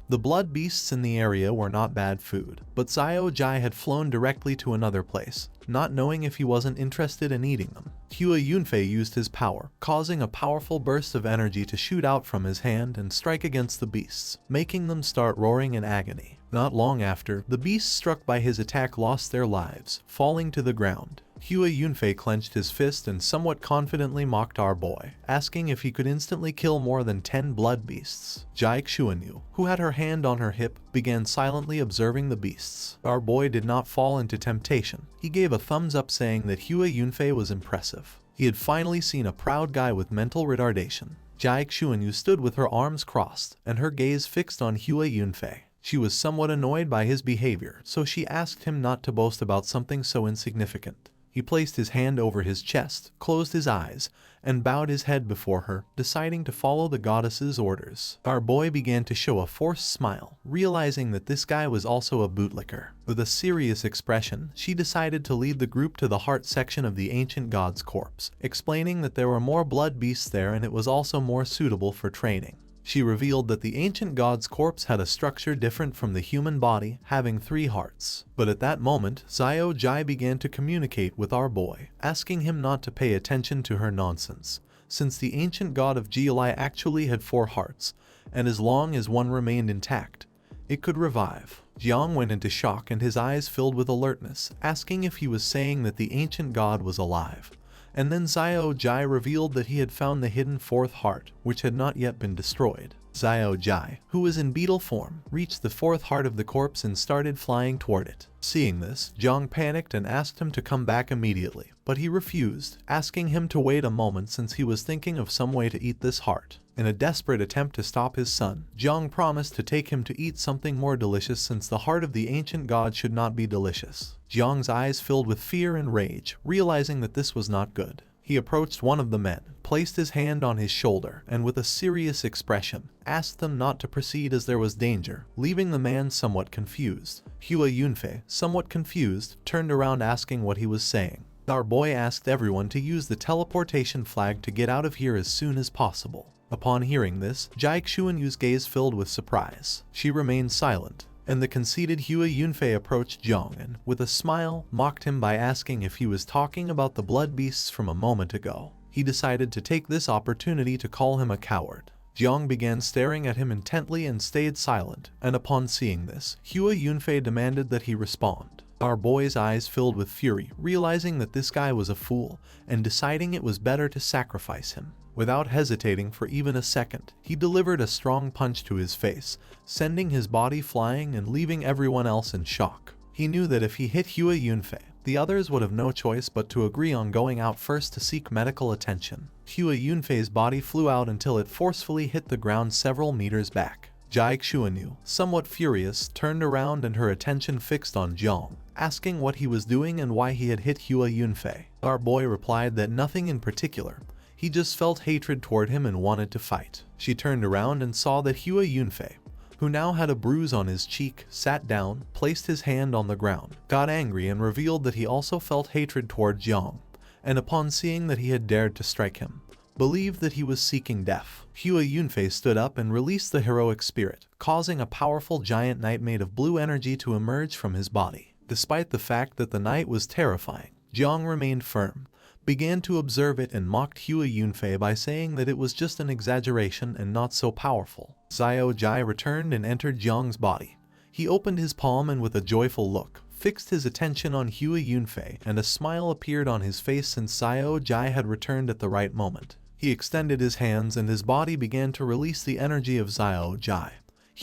The blood beasts in the area were not bad food, but Xiao Jai had flown directly to another place, not knowing if he wasn't interested in eating them. Hua Yunfei used his power, causing a powerful burst of energy to shoot out from his hand and strike against the beasts, making them start roaring in agony. Not long after, the beasts struck by his attack lost their lives, falling to the ground. Hua Yunfei clenched his fist and somewhat confidently mocked our boy, asking if he could instantly kill more than 10 blood beasts. Jai Xuanyu, who had her hand on her hip, began silently observing the beasts. Our boy did not fall into temptation. He gave a thumbs up saying that Hua Yunfei was impressive. He had finally seen a proud guy with mental retardation. Jai Xuanyu stood with her arms crossed and her gaze fixed on Hua Yunfei. She was somewhat annoyed by his behavior, so she asked him not to boast about something so insignificant. He placed his hand over his chest, closed his eyes, and bowed his head before her, deciding to follow the goddess's orders. Our boy began to show a forced smile, realizing that this guy was also a bootlicker. With a serious expression, she decided to lead the group to the heart section of the ancient god's corpse, explaining that there were more blood beasts there and it was also more suitable for training. She revealed that the ancient god's corpse had a structure different from the human body, having 3 hearts. But at that moment, Xiao Jai began to communicate with our boy, asking him not to pay attention to her nonsense, since the ancient god of Jialai actually had 4 hearts, and as long as one remained intact, it could revive. Jiang went into shock and his eyes filled with alertness, asking if he was saying that the ancient god was alive. And then Xiao Jai revealed that he had found the hidden 4th heart, which had not yet been destroyed. Xiao Jai, who was in beetle form, reached the 4th heart of the corpse and started flying toward it. Seeing this, Jiang panicked and asked him to come back immediately, but he refused, asking him to wait a moment since he was thinking of some way to eat this heart. In a desperate attempt to stop his son, Jiang promised to take him to eat something more delicious since the heart of the ancient god should not be delicious. Jiang's eyes filled with fear and rage, realizing that this was not good. He approached one of the men, placed his hand on his shoulder, and with a serious expression, asked them not to proceed as there was danger, leaving the man somewhat confused. Hua Yunfei, somewhat confused, turned around asking what he was saying. Our boy asked everyone to use the teleportation flag to get out of here as soon as possible. Upon hearing this, Jai Xuanyu's gaze filled with surprise. She remained silent, and the conceited Hua Yunfei approached Jiang and, with a smile, mocked him by asking if he was talking about the blood beasts from a moment ago. He decided to take this opportunity to call him a coward. Jiang began staring at him intently and stayed silent, and upon seeing this, Hua Yunfei demanded that he respond. Our boy's eyes filled with fury, realizing that this guy was a fool, and deciding it was better to sacrifice him. Without hesitating for even a second, he delivered a strong punch to his face, sending his body flying and leaving everyone else in shock. He knew that if he hit Hua Yunfei, the others would have no choice but to agree on going out first to seek medical attention. Hua Yunfei's body flew out until it forcefully hit the ground several meters back. Jai Xuanyu, somewhat furious, turned around and her attention fixed on Jiang, asking what he was doing and why he had hit Hua Yunfei. Our boy replied that nothing in particular. He just felt hatred toward him and wanted to fight. She turned around and saw that Hua Yunfei, who now had a bruise on his cheek, sat down, placed his hand on the ground, got angry and revealed that he also felt hatred toward Jiang, and upon seeing that he had dared to strike him, believed that he was seeking death. Hua Yunfei stood up and released the heroic spirit, causing a powerful giant knight made of blue energy to emerge from his body. Despite the fact that the knight was terrifying, Jiang remained firm, began to observe it and mocked Hua Yunfei by saying that it was just an exaggeration and not so powerful. Xiao Jai returned and entered Jiang's body. He opened his palm and with a joyful look, fixed his attention on Hua Yunfei, and a smile appeared on his face since Xiao Jai had returned at the right moment. He extended his hands and his body began to release the energy of Xiao Jai.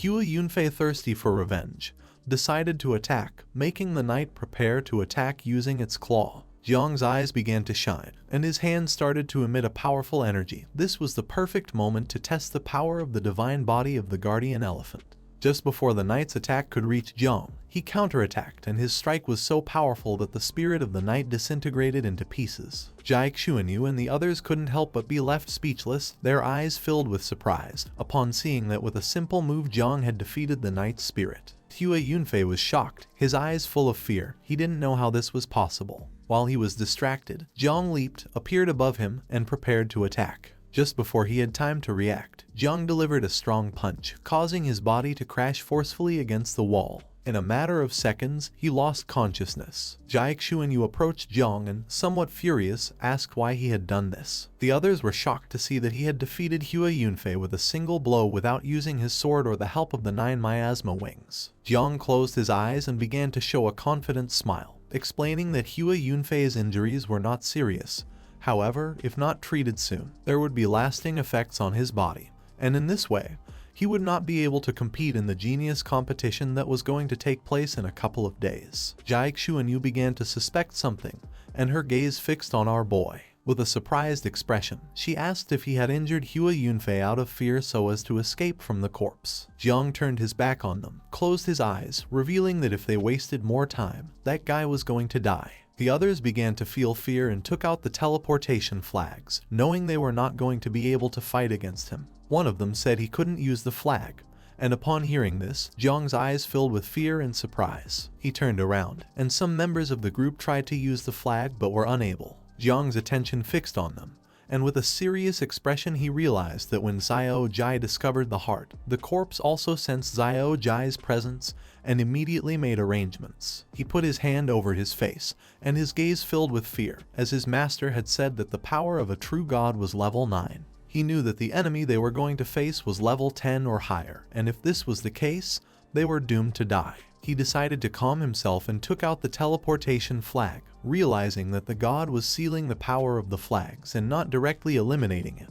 Hua Yunfei, thirsty for revenge, decided to attack, making the knight prepare to attack using its claw. Jiang's eyes began to shine, and his hand started to emit a powerful energy. This was the perfect moment to test the power of the divine body of the guardian elephant. Just before the knight's attack could reach Jiang, he counterattacked, and his strike was so powerful that the spirit of the knight disintegrated into pieces. Jai Xuanyu and the others couldn't help but be left speechless, their eyes filled with surprise, upon seeing that with a simple move Jiang had defeated the knight's spirit. Hua Yunfei was shocked, his eyes full of fear. He didn't know how this was possible. While he was distracted, Jiang leaped, appeared above him, and prepared to attack. Just before he had time to react, Jiang delivered a strong punch, causing his body to crash forcefully against the wall. In a matter of seconds, he lost consciousness. Jai Xuanyu approached Jiang and, somewhat furious, asked why he had done this. The others were shocked to see that he had defeated Hua Yunfei with a single blow without using his sword or the help of the 9 miasma wings. Jiang closed his eyes and began to show a confident smile, explaining that Hua Yunfei's injuries were not serious. However, if not treated soon, there would be lasting effects on his body, and in this way, he would not be able to compete in the genius competition that was going to take place in a couple of days. Jai Xuanyu began to suspect something, and her gaze fixed on our boy. With a surprised expression, she asked if he had injured Hua Yunfei out of fear so as to escape from the corpse. Jiang turned his back on them, closed his eyes, revealing that if they wasted more time, that guy was going to die. The others began to feel fear and took out the teleportation flags, knowing they were not going to be able to fight against him. One of them said he couldn't use the flag, and upon hearing this, Jiang's eyes filled with fear and surprise. He turned around, and some members of the group tried to use the flag but were unable. Jiang's attention fixed on them, and with a serious expression he realized that when Xiao Jai discovered the heart, the corpse also sensed Xiao Jai's presence and immediately made arrangements. He put his hand over his face, and his gaze filled with fear, as his master had said that the power of a true god was level 9. He knew that the enemy they were going to face was level 10 or higher, and if this was the case, they were doomed to die. He decided to calm himself and took out the teleportation flag, realizing that the god was sealing the power of the flags and not directly eliminating it,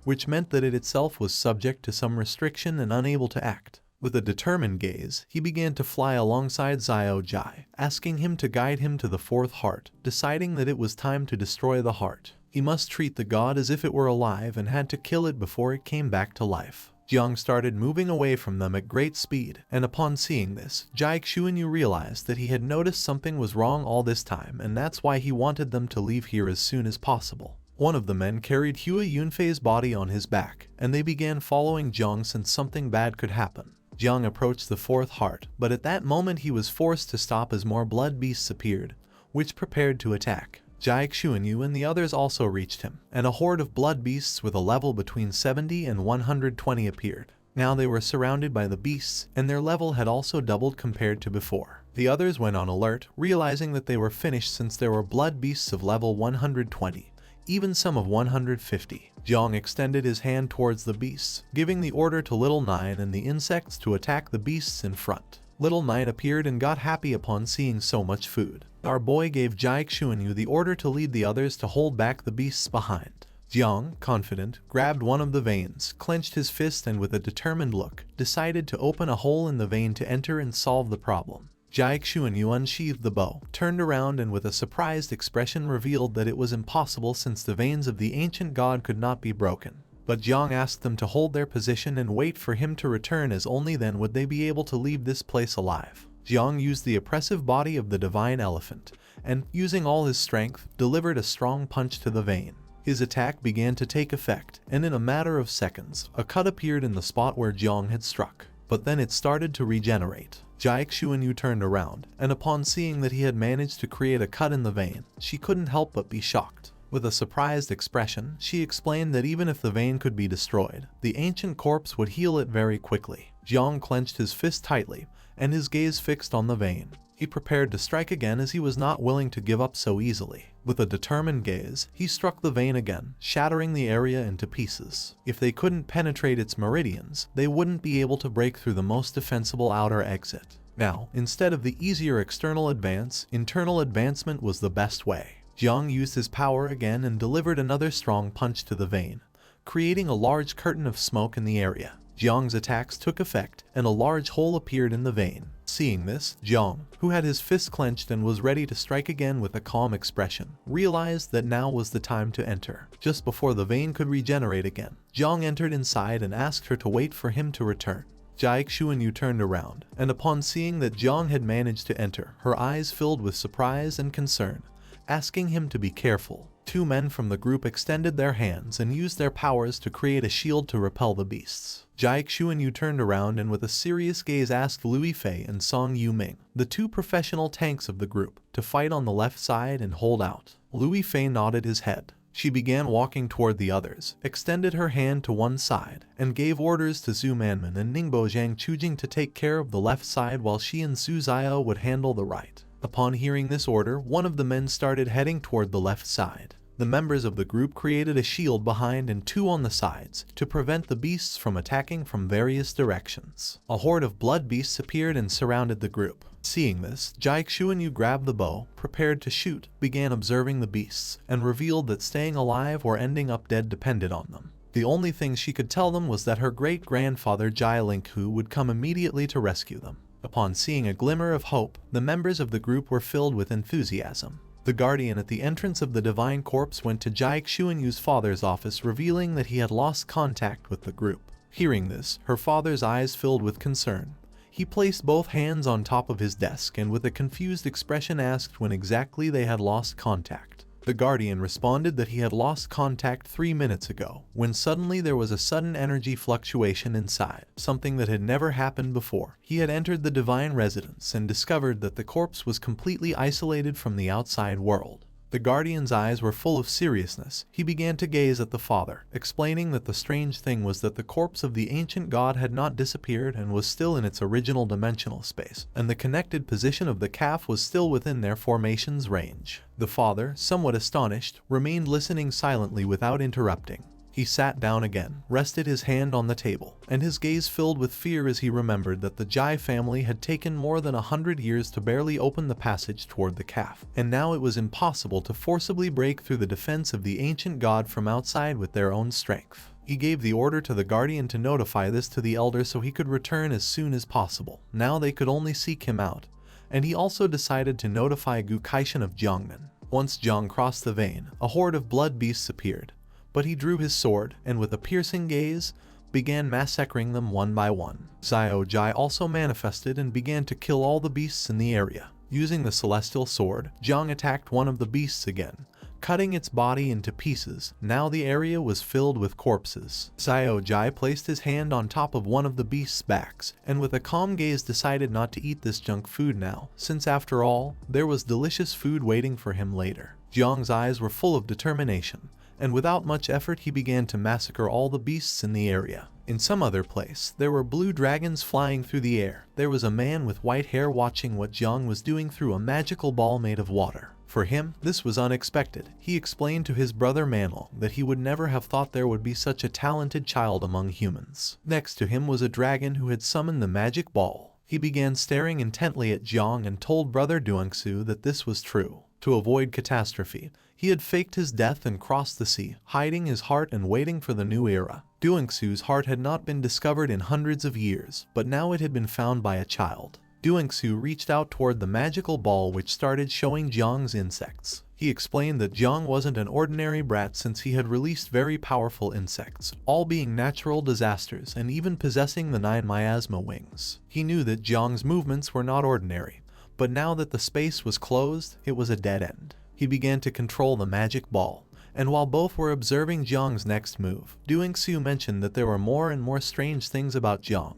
which meant that it itself was subject to some restriction and unable to act. With a determined gaze, he began to fly alongside Xiao Jai, asking him to guide him to the fourth heart, deciding that it was time to destroy the heart. He must treat the god as if it were alive and had to kill it before it came back to life. Jiang started moving away from them at great speed, and upon seeing this, Jai Xuanyu realized that he had noticed something was wrong all this time, and that's why he wanted them to leave here as soon as possible. One of the men carried Hua Yunfei's body on his back, and they began following Jiang since something bad could happen. Jiang approached the fourth heart, but at that moment he was forced to stop as more blood beasts appeared, which prepared to attack. Jai Xuanyu and the others also reached him, and a horde of blood beasts with a level between 70 and 120 appeared. Now they were surrounded by the beasts, and their level had also doubled compared to before. The others went on alert, realizing that they were finished since there were blood beasts of level 120, even some of 150. Jiang extended his hand towards the beasts, giving the order to Little Nine and the insects to attack the beasts in front. Little Nine appeared and got happy upon seeing so much food. Our boy gave Jai Xuanyu the order to lead the others to hold back the beasts behind. Jiang, confident, grabbed one of the veins, clenched his fist and with a determined look, decided to open a hole in the vein to enter and solve the problem. Jai Xuanyu unsheathed the bow, turned around and with a surprised expression revealed that it was impossible since the veins of the ancient god could not be broken. But Jiang asked them to hold their position and wait for him to return, as only then would they be able to leave this place alive. Jiang used the oppressive body of the divine elephant, and, using all his strength, delivered a strong punch to the vein. His attack began to take effect, and in a matter of seconds, a cut appeared in the spot where Jiang had struck. But then it started to regenerate. Jai Xuanyu turned around, and upon seeing that he had managed to create a cut in the vein, she couldn't help but be shocked. With a surprised expression, she explained that even if the vein could be destroyed, the ancient corpse would heal it very quickly. Jiang clenched his fist tightly, and his gaze fixed on the vein. He prepared to strike again as he was not willing to give up so easily. With a determined gaze, he struck the vein again, shattering the area into pieces. If they couldn't penetrate its meridians, they wouldn't be able to break through the most defensible outer exit. Now, instead of the easier external advance, internal advancement was the best way. Jiang used his power again and delivered another strong punch to the vein, creating a large curtain of smoke in the area. Jiang's attacks took effect, and a large hole appeared in the vein. Seeing this, Jiang, who had his fist clenched and was ready to strike again with a calm expression, realized that now was the time to enter. Just before the vein could regenerate again, Jiang entered inside and asked her to wait for him to return. Jai Xuanyu turned around, and upon seeing that Jiang had managed to enter, her eyes filled with surprise and concern, asking him to be careful. Two men from the group extended their hands and used their powers to create a shield to repel the beasts. Jai Xuanyu turned around and with a serious gaze asked Lui Fei and Song Yuming, the two professional tanks of the group, to fight on the left side and hold out. Lui Fei nodded his head. She began walking toward the others, extended her hand to one side, and gave orders to Zhu Manman and Ningbo Zhang Chujing to take care of the left side while she and Su Zio would handle the right. Upon hearing this order, one of the men started heading toward the left side. The members of the group created a shield behind and two on the sides to prevent the beasts from attacking from various directions. A horde of blood beasts appeared and surrounded the group. Seeing this, Jai Xuanyu grabbed the bow, prepared to shoot, began observing the beasts, and revealed that staying alive or ending up dead depended on them. The only thing she could tell them was that her great-grandfather Jai Linghu would come immediately to rescue them. Upon seeing a glimmer of hope, the members of the group were filled with enthusiasm. The guardian at the entrance of the divine corpse went to Jai Xuanyu's father's office, revealing that he had lost contact with the group. Hearing this, her father's eyes filled with concern. He placed both hands on top of his desk and with a confused expression asked when exactly they had lost contact. The guardian responded that he had lost contact 3 minutes ago, when suddenly there was a sudden energy fluctuation inside, something that had never happened before. He had entered the divine residence and discovered that the corpse was completely isolated from the outside world. The guardian's eyes were full of seriousness. He began to gaze at the father, explaining that the strange thing was that the corpse of the ancient god had not disappeared and was still in its original dimensional space, and the connected position of the calf was still within their formation's range. The father, somewhat astonished, remained listening silently without interrupting. He sat down again, rested his hand on the table, and his gaze filled with fear as he remembered that the Jai family had taken more than 100 years to barely open the passage toward the calf, and now it was impossible to forcibly break through the defense of the ancient god from outside with their own strength. He gave the order to the guardian to notify this to the elder so he could return as soon as possible. Now they could only seek him out, and he also decided to notify Gu Kaishan of Jiangnan. Once Jiang crossed the vein, a horde of blood beasts appeared. But he drew his sword, and with a piercing gaze, began massacring them one by one. Xiao Jai also manifested and began to kill all the beasts in the area. Using the celestial sword, Jiang attacked one of the beasts again, cutting its body into pieces. Now the area was filled with corpses. Xiao Jai placed his hand on top of one of the beast's backs, and with a calm gaze decided not to eat this junk food now, since after all, there was delicious food waiting for him later. Jiang's eyes were full of determination, and without much effort he began to massacre all the beasts in the area. In some other place, there were blue dragons flying through the air. There was a man with white hair watching what Jiang was doing through a magical ball made of water. For him, this was unexpected. He explained to his brother Manhwa that he would never have thought there would be such a talented child among humans. Next to him was a dragon who had summoned the magic ball. He began staring intently at Jiang and told brother Duangsu that this was true. To avoid catastrophe, he had faked his death and crossed the sea, hiding his heart and waiting for the new era. Duangsu's heart had not been discovered in hundreds of years, but now it had been found by a child. Duangsu reached out toward the magical ball which started showing Jiang's insects. He explained that Jiang wasn't an ordinary brat since he had released very powerful insects, all being natural disasters and even possessing the 9 miasma wings. He knew that Jiang's movements were not ordinary, but now that the space was closed, it was a dead end. He began to control the magic ball, and while both were observing Jiang's next move, Duangsu mentioned that there were more and more strange things about Jiang.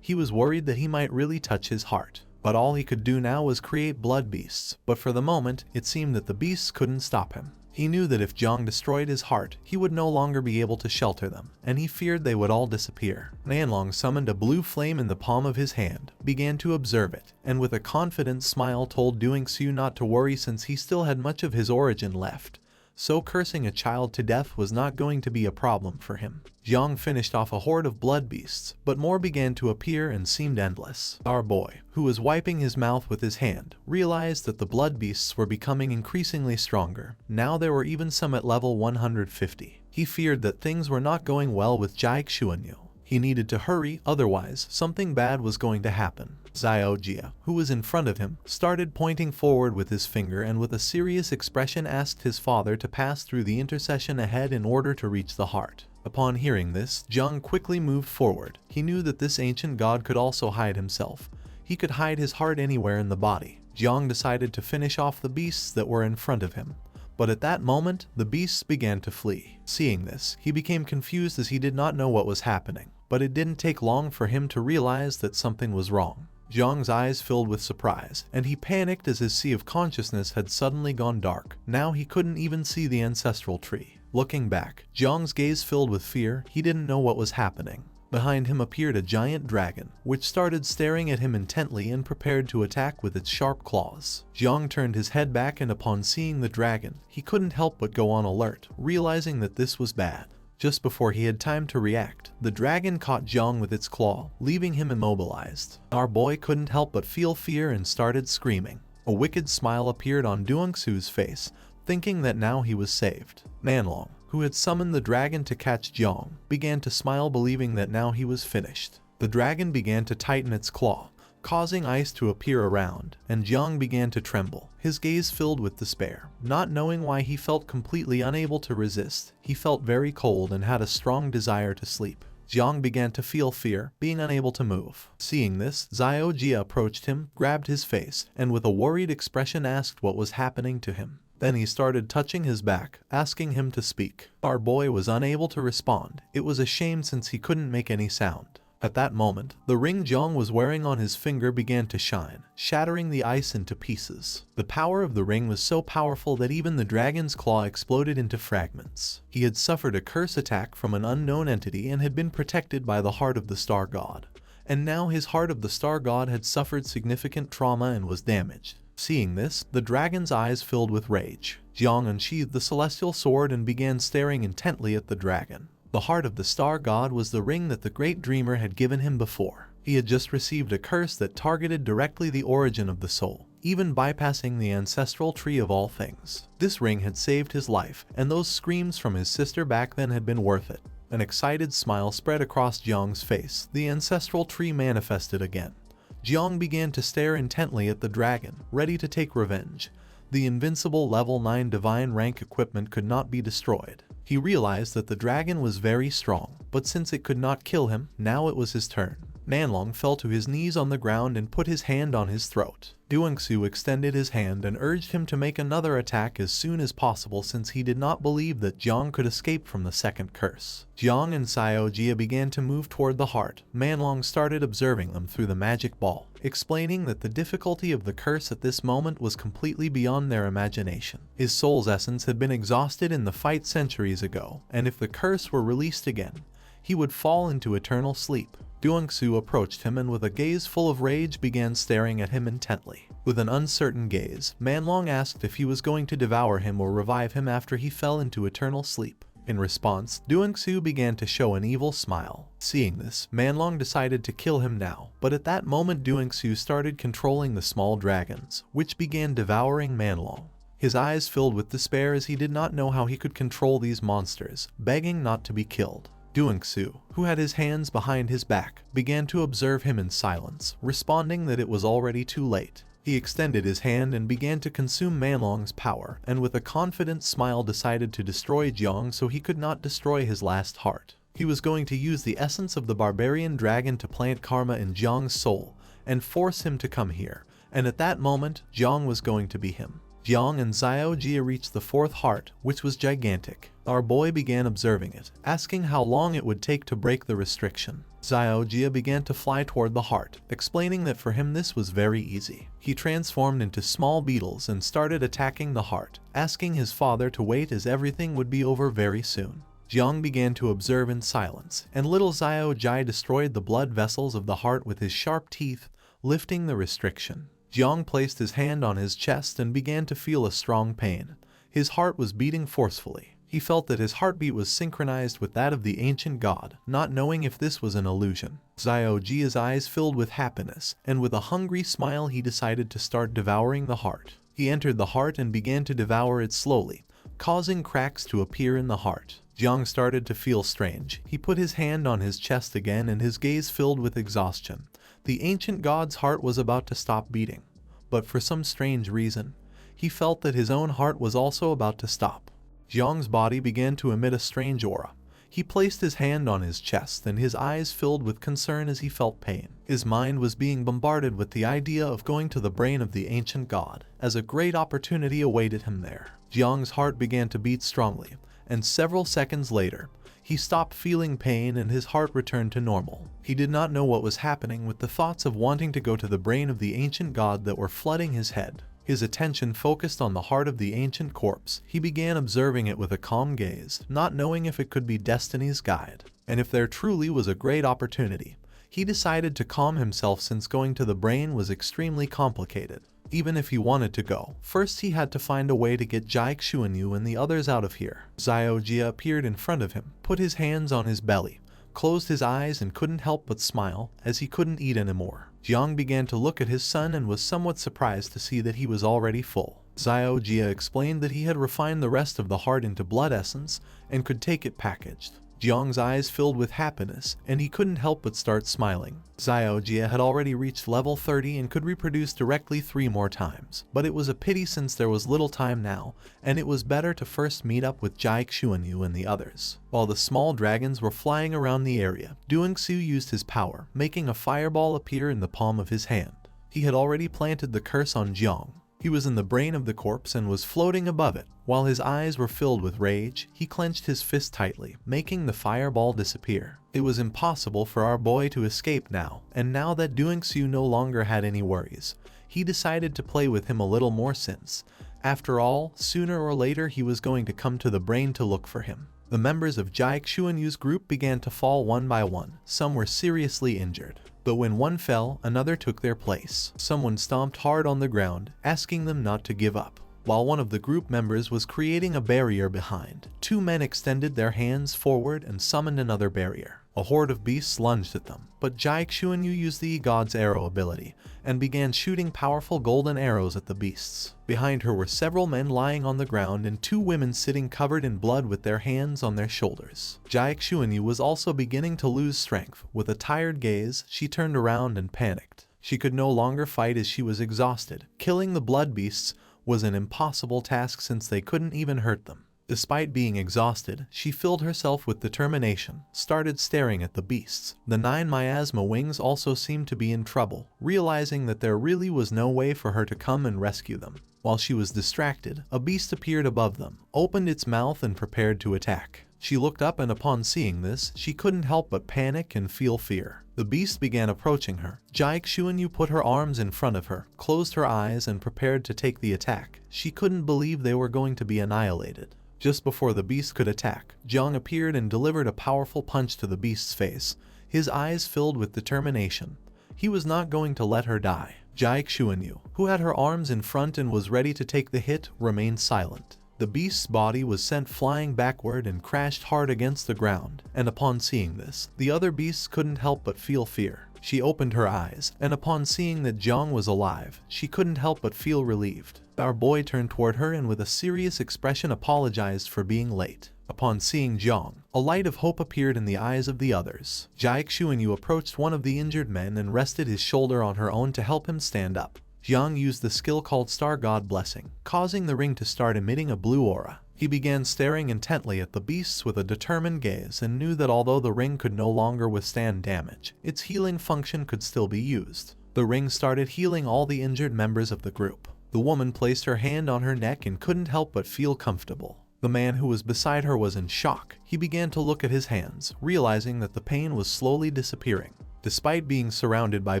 He was worried that he might really touch his heart, but all he could do now was create blood beasts, but for the moment, it seemed that the beasts couldn't stop him. He knew that if Jiang destroyed his heart, he would no longer be able to shelter them, and he feared they would all disappear. Nanlong summoned a blue flame in the palm of his hand, began to observe it, and with a confident smile told Duangsu not to worry since he still had much of his origin left. So cursing a child to death was not going to be a problem for him. Jiang finished off a horde of blood beasts, but more began to appear and seemed endless. Our boy, who was wiping his mouth with his hand, realized that the blood beasts were becoming increasingly stronger. Now there were even some at level 150. He feared that things were not going well with Jai Xuanyu. He needed to hurry, otherwise something bad was going to happen. Xiao Jia, who was in front of him, started pointing forward with his finger and with a serious expression asked his father to pass through the intercession ahead in order to reach the heart. Upon hearing this, Jiang quickly moved forward. He knew that this ancient god could also hide himself. He could hide his heart anywhere in the body. Jiang decided to finish off the beasts that were in front of him. But at that moment, the beasts began to flee. Seeing this, he became confused as he did not know what was happening. But it didn't take long for him to realize that something was wrong. Jiang's eyes filled with surprise, and he panicked as his sea of consciousness had suddenly gone dark. Now he couldn't even see the ancestral tree. Looking back, Jiang's gaze filled with fear. He didn't know what was happening. Behind him appeared a giant dragon, which started staring at him intently and prepared to attack with its sharp claws. Jiang turned his head back and upon seeing the dragon, he couldn't help but go on alert, realizing that this was bad. Just before he had time to react, the dragon caught Jong with its claw, leaving him immobilized. Our boy couldn't help but feel fear and started screaming. A wicked smile appeared on Duangsu's face, thinking that now he was saved. Manlong, who had summoned the dragon to catch Jong, began to smile, believing that now he was finished. The dragon began to tighten its claw, causing ice to appear around, and Jong began to tremble, his gaze filled with despair. Not knowing why, he felt completely unable to resist. He felt very cold and had a strong desire to sleep. Jong began to feel fear, being unable to move. Seeing this, Xiao Jia approached him, grabbed his face, and with a worried expression asked what was happening to him. Then he started touching his back, asking him to speak. Our boy was unable to respond. It was a shame since he couldn't make any sound. At that moment, the ring Jong was wearing on his finger began to shine, shattering the ice into pieces. The power of the ring was so powerful that even the dragon's claw exploded into fragments. He had suffered a curse attack from an unknown entity and had been protected by the heart of the star god. And now his heart of the star god had suffered significant trauma and was damaged. Seeing this, the dragon's eyes filled with rage. Jong unsheathed the celestial sword and began staring intently at the dragon. The heart of the star god was the ring that the great dreamer had given him before. He had just received a curse that targeted directly the origin of the soul, even bypassing the ancestral tree of all things. This ring had saved his life, and those screams from his sister back then had been worth it. An excited smile spread across Jong's face. The ancestral tree manifested again. Jong began to stare intently at the dragon, ready to take revenge. The invincible level 9 divine rank equipment could not be destroyed. He realized that the dragon was very strong, but since it could not kill him, now it was his turn. Manlong fell to his knees on the ground and put his hand on his throat. Duangsu extended his hand and urged him to make another attack as soon as possible, since he did not believe that Jong could escape from the second curse. Jong and Xiao Jia began to move toward the heart. Manlong started observing them through the magic ball, explaining that the difficulty of the curse at this moment was completely beyond their imagination. His soul's essence had been exhausted in the fight centuries ago, and if the curse were released again, he would fall into eternal sleep. Duangsu approached him and with a gaze full of rage began staring at him intently. With an uncertain gaze, Manlong asked if he was going to devour him or revive him after he fell into eternal sleep. In response, Duangsu began to show an evil smile. Seeing this, Manlong decided to kill him now, but at that moment Duangsu started controlling the small dragons, which began devouring Manlong. His eyes filled with despair as he did not know how he could control these monsters, begging not to be killed. Duangsu, who had his hands behind his back, began to observe him in silence, responding that it was already too late. He extended his hand and began to consume Manlong's power, and with a confident smile decided to destroy Jong so he could not destroy his last heart. He was going to use the essence of the barbarian dragon to plant karma in Jong's soul and force him to come here, and at that moment, Jong was going to be him. Jong and Xiao Jia reached the fourth heart, which was gigantic. Our boy began observing it, asking how long it would take to break the restriction. Xiao Jia began to fly toward the heart, explaining that for him this was very easy. He transformed into small beetles and started attacking the heart, asking his father to wait as everything would be over very soon. Jiang began to observe in silence, and little Xiao Jia destroyed the blood vessels of the heart with his sharp teeth, lifting the restriction. Jiang placed his hand on his chest and began to feel a strong pain. His heart was beating forcefully. He felt that his heartbeat was synchronized with that of the ancient god, not knowing if this was an illusion. Xiao Jia's eyes filled with happiness, and with a hungry smile he decided to start devouring the heart. He entered the heart and began to devour it slowly, causing cracks to appear in the heart. Jiang started to feel strange. He put his hand on his chest again and his gaze filled with exhaustion. The ancient god's heart was about to stop beating, but for some strange reason, he felt that his own heart was also about to stop. Jiang's body began to emit a strange aura. He placed his hand on his chest and his eyes filled with concern as he felt pain. His mind was being bombarded with the idea of going to the brain of the ancient god, as a great opportunity awaited him there. Jiang's heart began to beat strongly, and several seconds later, he stopped feeling pain and his heart returned to normal. He did not know what was happening with the thoughts of wanting to go to the brain of the ancient god that were flooding his head. His attention focused on the heart of the ancient corpse. He began observing it with a calm gaze, not knowing if it could be destiny's guide, and if there truly was a great opportunity. He decided to calm himself since going to the brain was extremely complicated. Even if he wanted to go, first he had to find a way to get Jike Xuanyu and the others out of here. Xiao Jia appeared in front of him, put his hands on his belly, closed his eyes and couldn't help but smile, as he couldn't eat anymore. Jiang began to look at his son and was somewhat surprised to see that he was already full. Xiao Jia explained that he had refined the rest of the heart into blood essence and could take it packaged. Jiang's eyes filled with happiness, and he couldn't help but start smiling. Xiao Jia had already reached level 30 and could reproduce directly 3 more times, but it was a pity since there was little time now, and it was better to first meet up with Jike Xuanyu and the others. While the small dragons were flying around the area, Duangsu used his power, making a fireball appear in the palm of his hand. He had already planted the curse on Jiang. He was in the brain of the corpse and was floating above it. While his eyes were filled with rage, he clenched his fist tightly, making the fireball disappear. It was impossible for our boy to escape now, and now that Duangsu no longer had any worries, he decided to play with him a little more since, after all, sooner or later he was going to come to the brain to look for him. The members of Jike Xuanyu's group began to fall one by one. Some were seriously injured. But when one fell, another took their place. Someone stomped hard on the ground, asking them not to give up. While one of the group members was creating a barrier behind, 2 men extended their hands forward and summoned another barrier. A horde of beasts lunged at them, but Jike Xuanyu used the God's arrow ability and began shooting powerful golden arrows at the beasts. Behind her were several men lying on the ground and 2 women sitting covered in blood with their hands on their shoulders. Jike Xuanyu was also beginning to lose strength. With a tired gaze, she turned around and panicked. She could no longer fight as she was exhausted. Killing the blood beasts was an impossible task since they couldn't even hurt them. Despite being exhausted, she filled herself with determination, started staring at the beasts. The 9 miasma wings also seemed to be in trouble, realizing that there really was no way for her to come and rescue them. While she was distracted, a beast appeared above them, opened its mouth and prepared to attack. She looked up and upon seeing this, she couldn't help but panic and feel fear. The beast began approaching her. Jike Xuanyu put her arms in front of her, closed her eyes and prepared to take the attack. She couldn't believe they were going to be annihilated. Just before the beast could attack, Jiang appeared and delivered a powerful punch to the beast's face, his eyes filled with determination. He was not going to let her die. Jike Xuanyu, who had her arms in front and was ready to take the hit, remained silent. The beast's body was sent flying backward and crashed hard against the ground, and upon seeing this, the other beasts couldn't help but feel fear. She opened her eyes, and upon seeing that Jiang was alive, she couldn't help but feel relieved. Our boy turned toward her and with a serious expression apologized for being late. Upon seeing Jiang, a light of hope appeared in the eyes of the others. Jike Xuanyu approached one of the injured men and rested his shoulder on her own to help him stand up. Jiang used the skill called Star God Blessing, causing the ring to start emitting a blue aura. He began staring intently at the beasts with a determined gaze and knew that although the ring could no longer withstand damage, its healing function could still be used. The ring started healing all the injured members of the group. The woman placed her hand on her neck and couldn't help but feel comfortable. The man who was beside her was in shock. He began to look at his hands, realizing that the pain was slowly disappearing. Despite being surrounded by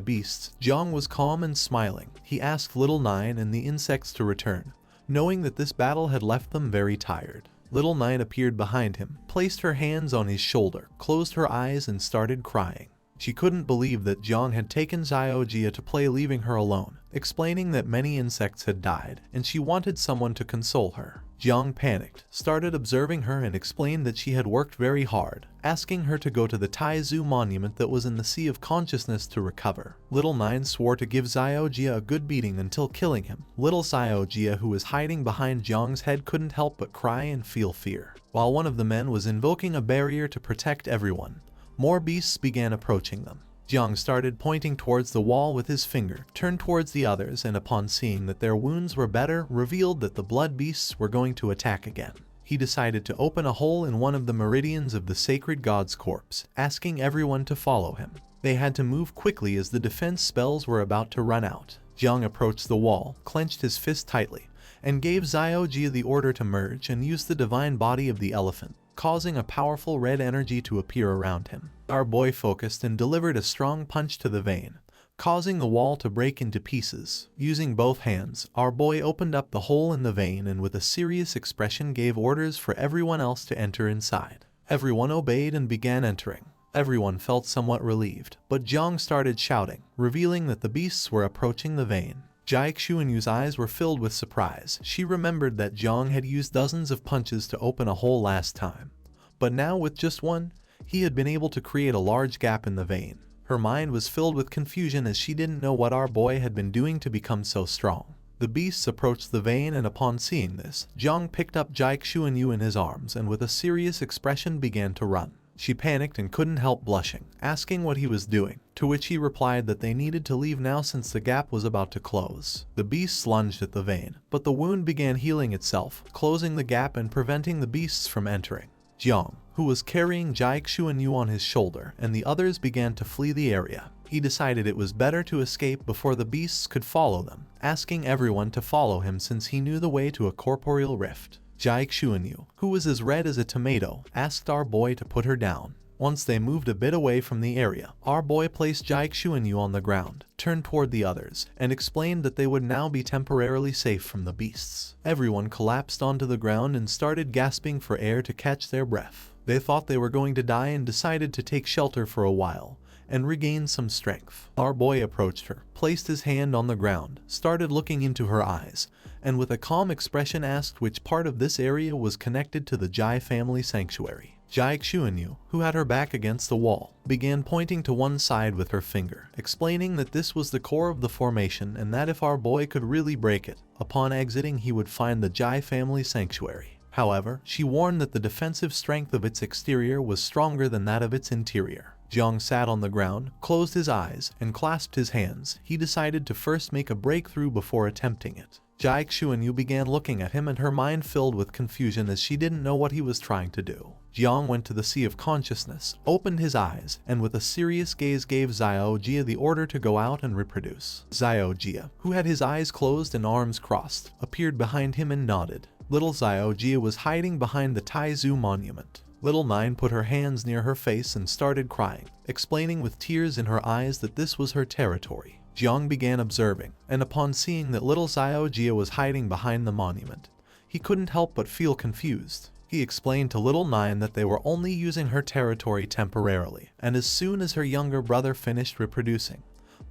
beasts, Jiang was calm and smiling. He asked Little Nine and the insects to return, knowing that this battle had left them very tired. Little Nine appeared behind him, placed her hands on his shoulder, closed her eyes and started crying. She couldn't believe that Jiang had taken Xiao Jia to play, leaving her alone, explaining that many insects had died, and she wanted someone to console her. Jiang panicked, started observing her and explained that she had worked very hard, asking her to go to the Taizu monument that was in the Sea of Consciousness to recover. Little Nine swore to give Xiao Jia a good beating until killing him. Little Xiao Jia, who was hiding behind Jiang's head, couldn't help but cry and feel fear. While one of the men was invoking a barrier to protect everyone, more beasts began approaching them. Jiang started pointing towards the wall with his finger, turned towards the others, and upon seeing that their wounds were better, revealed that the blood beasts were going to attack again. He decided to open a hole in one of the meridians of the sacred god's corpse, asking everyone to follow him. They had to move quickly as the defense spells were about to run out. Jiang approached the wall, clenched his fist tightly, and gave Xiao Jia the order to merge and use the divine body of the elephant, causing a powerful red energy to appear around him. Our boy focused and delivered a strong punch to the vein, causing the wall to break into pieces. Using both hands, our boy opened up the hole in the vein and with a serious expression gave orders for everyone else to enter inside. Everyone obeyed and began entering. Everyone felt somewhat relieved, but Jiang started shouting, revealing that the beasts were approaching the vein. Jai Xuanyu's eyes were filled with surprise. She remembered that Zhang had used dozens of punches to open a hole last time. But now with just one, he had been able to create a large gap in the vein. Her mind was filled with confusion as she didn't know what our boy had been doing to become so strong. The beasts approached the vein, and upon seeing this, Zhang picked up Jai Xuanyu in his arms and with a serious expression began to run. She panicked and couldn't help blushing, asking what he was doing, to which he replied that they needed to leave now since the gap was about to close. The beasts lunged at the vein, but the wound began healing itself, closing the gap and preventing the beasts from entering. Jiang, who was carrying Jai Xuanyu on his shoulder, and the others began to flee the area. He decided it was better to escape before the beasts could follow them, asking everyone to follow him since he knew the way to a corporeal rift. Jai Xuanyu, who was as red as a tomato, asked our boy to put her down. Once they moved a bit away from the area, our boy placed Jai Xuanyu on the ground, turned toward the others, and explained that they would now be temporarily safe from the beasts. Everyone collapsed onto the ground and started gasping for air to catch their breath. They thought they were going to die and decided to take shelter for a while and regain some strength. Our boy approached her, placed his hand on the ground, started looking into her eyes, and with a calm expression asked which part of this area was connected to the Jai family sanctuary. Jai Xuanyu, who had her back against the wall, began pointing to one side with her finger, explaining that this was the core of the formation and that if our boy could really break it, upon exiting he would find the Jai family sanctuary. However, she warned that the defensive strength of its exterior was stronger than that of its interior. Jiang sat on the ground, closed his eyes, and clasped his hands. He decided to first make a breakthrough before attempting it. Jai Xuanyu began looking at him and her mind filled with confusion as she didn't know what he was trying to do. Jiang went to the sea of consciousness, opened his eyes, and with a serious gaze gave Xiao Jia the order to go out and reproduce. Xiao Jia, who had his eyes closed and arms crossed, appeared behind him and nodded. Little Xiao Jia was hiding behind the Taizu monument. Little Nine put her hands near her face and started crying, explaining with tears in her eyes that this was her territory. Jiang began observing, and upon seeing that little Xiao Jia was hiding behind the monument, he couldn't help but feel confused. He explained to little Nine that they were only using her territory temporarily, and as soon as her younger brother finished reproducing,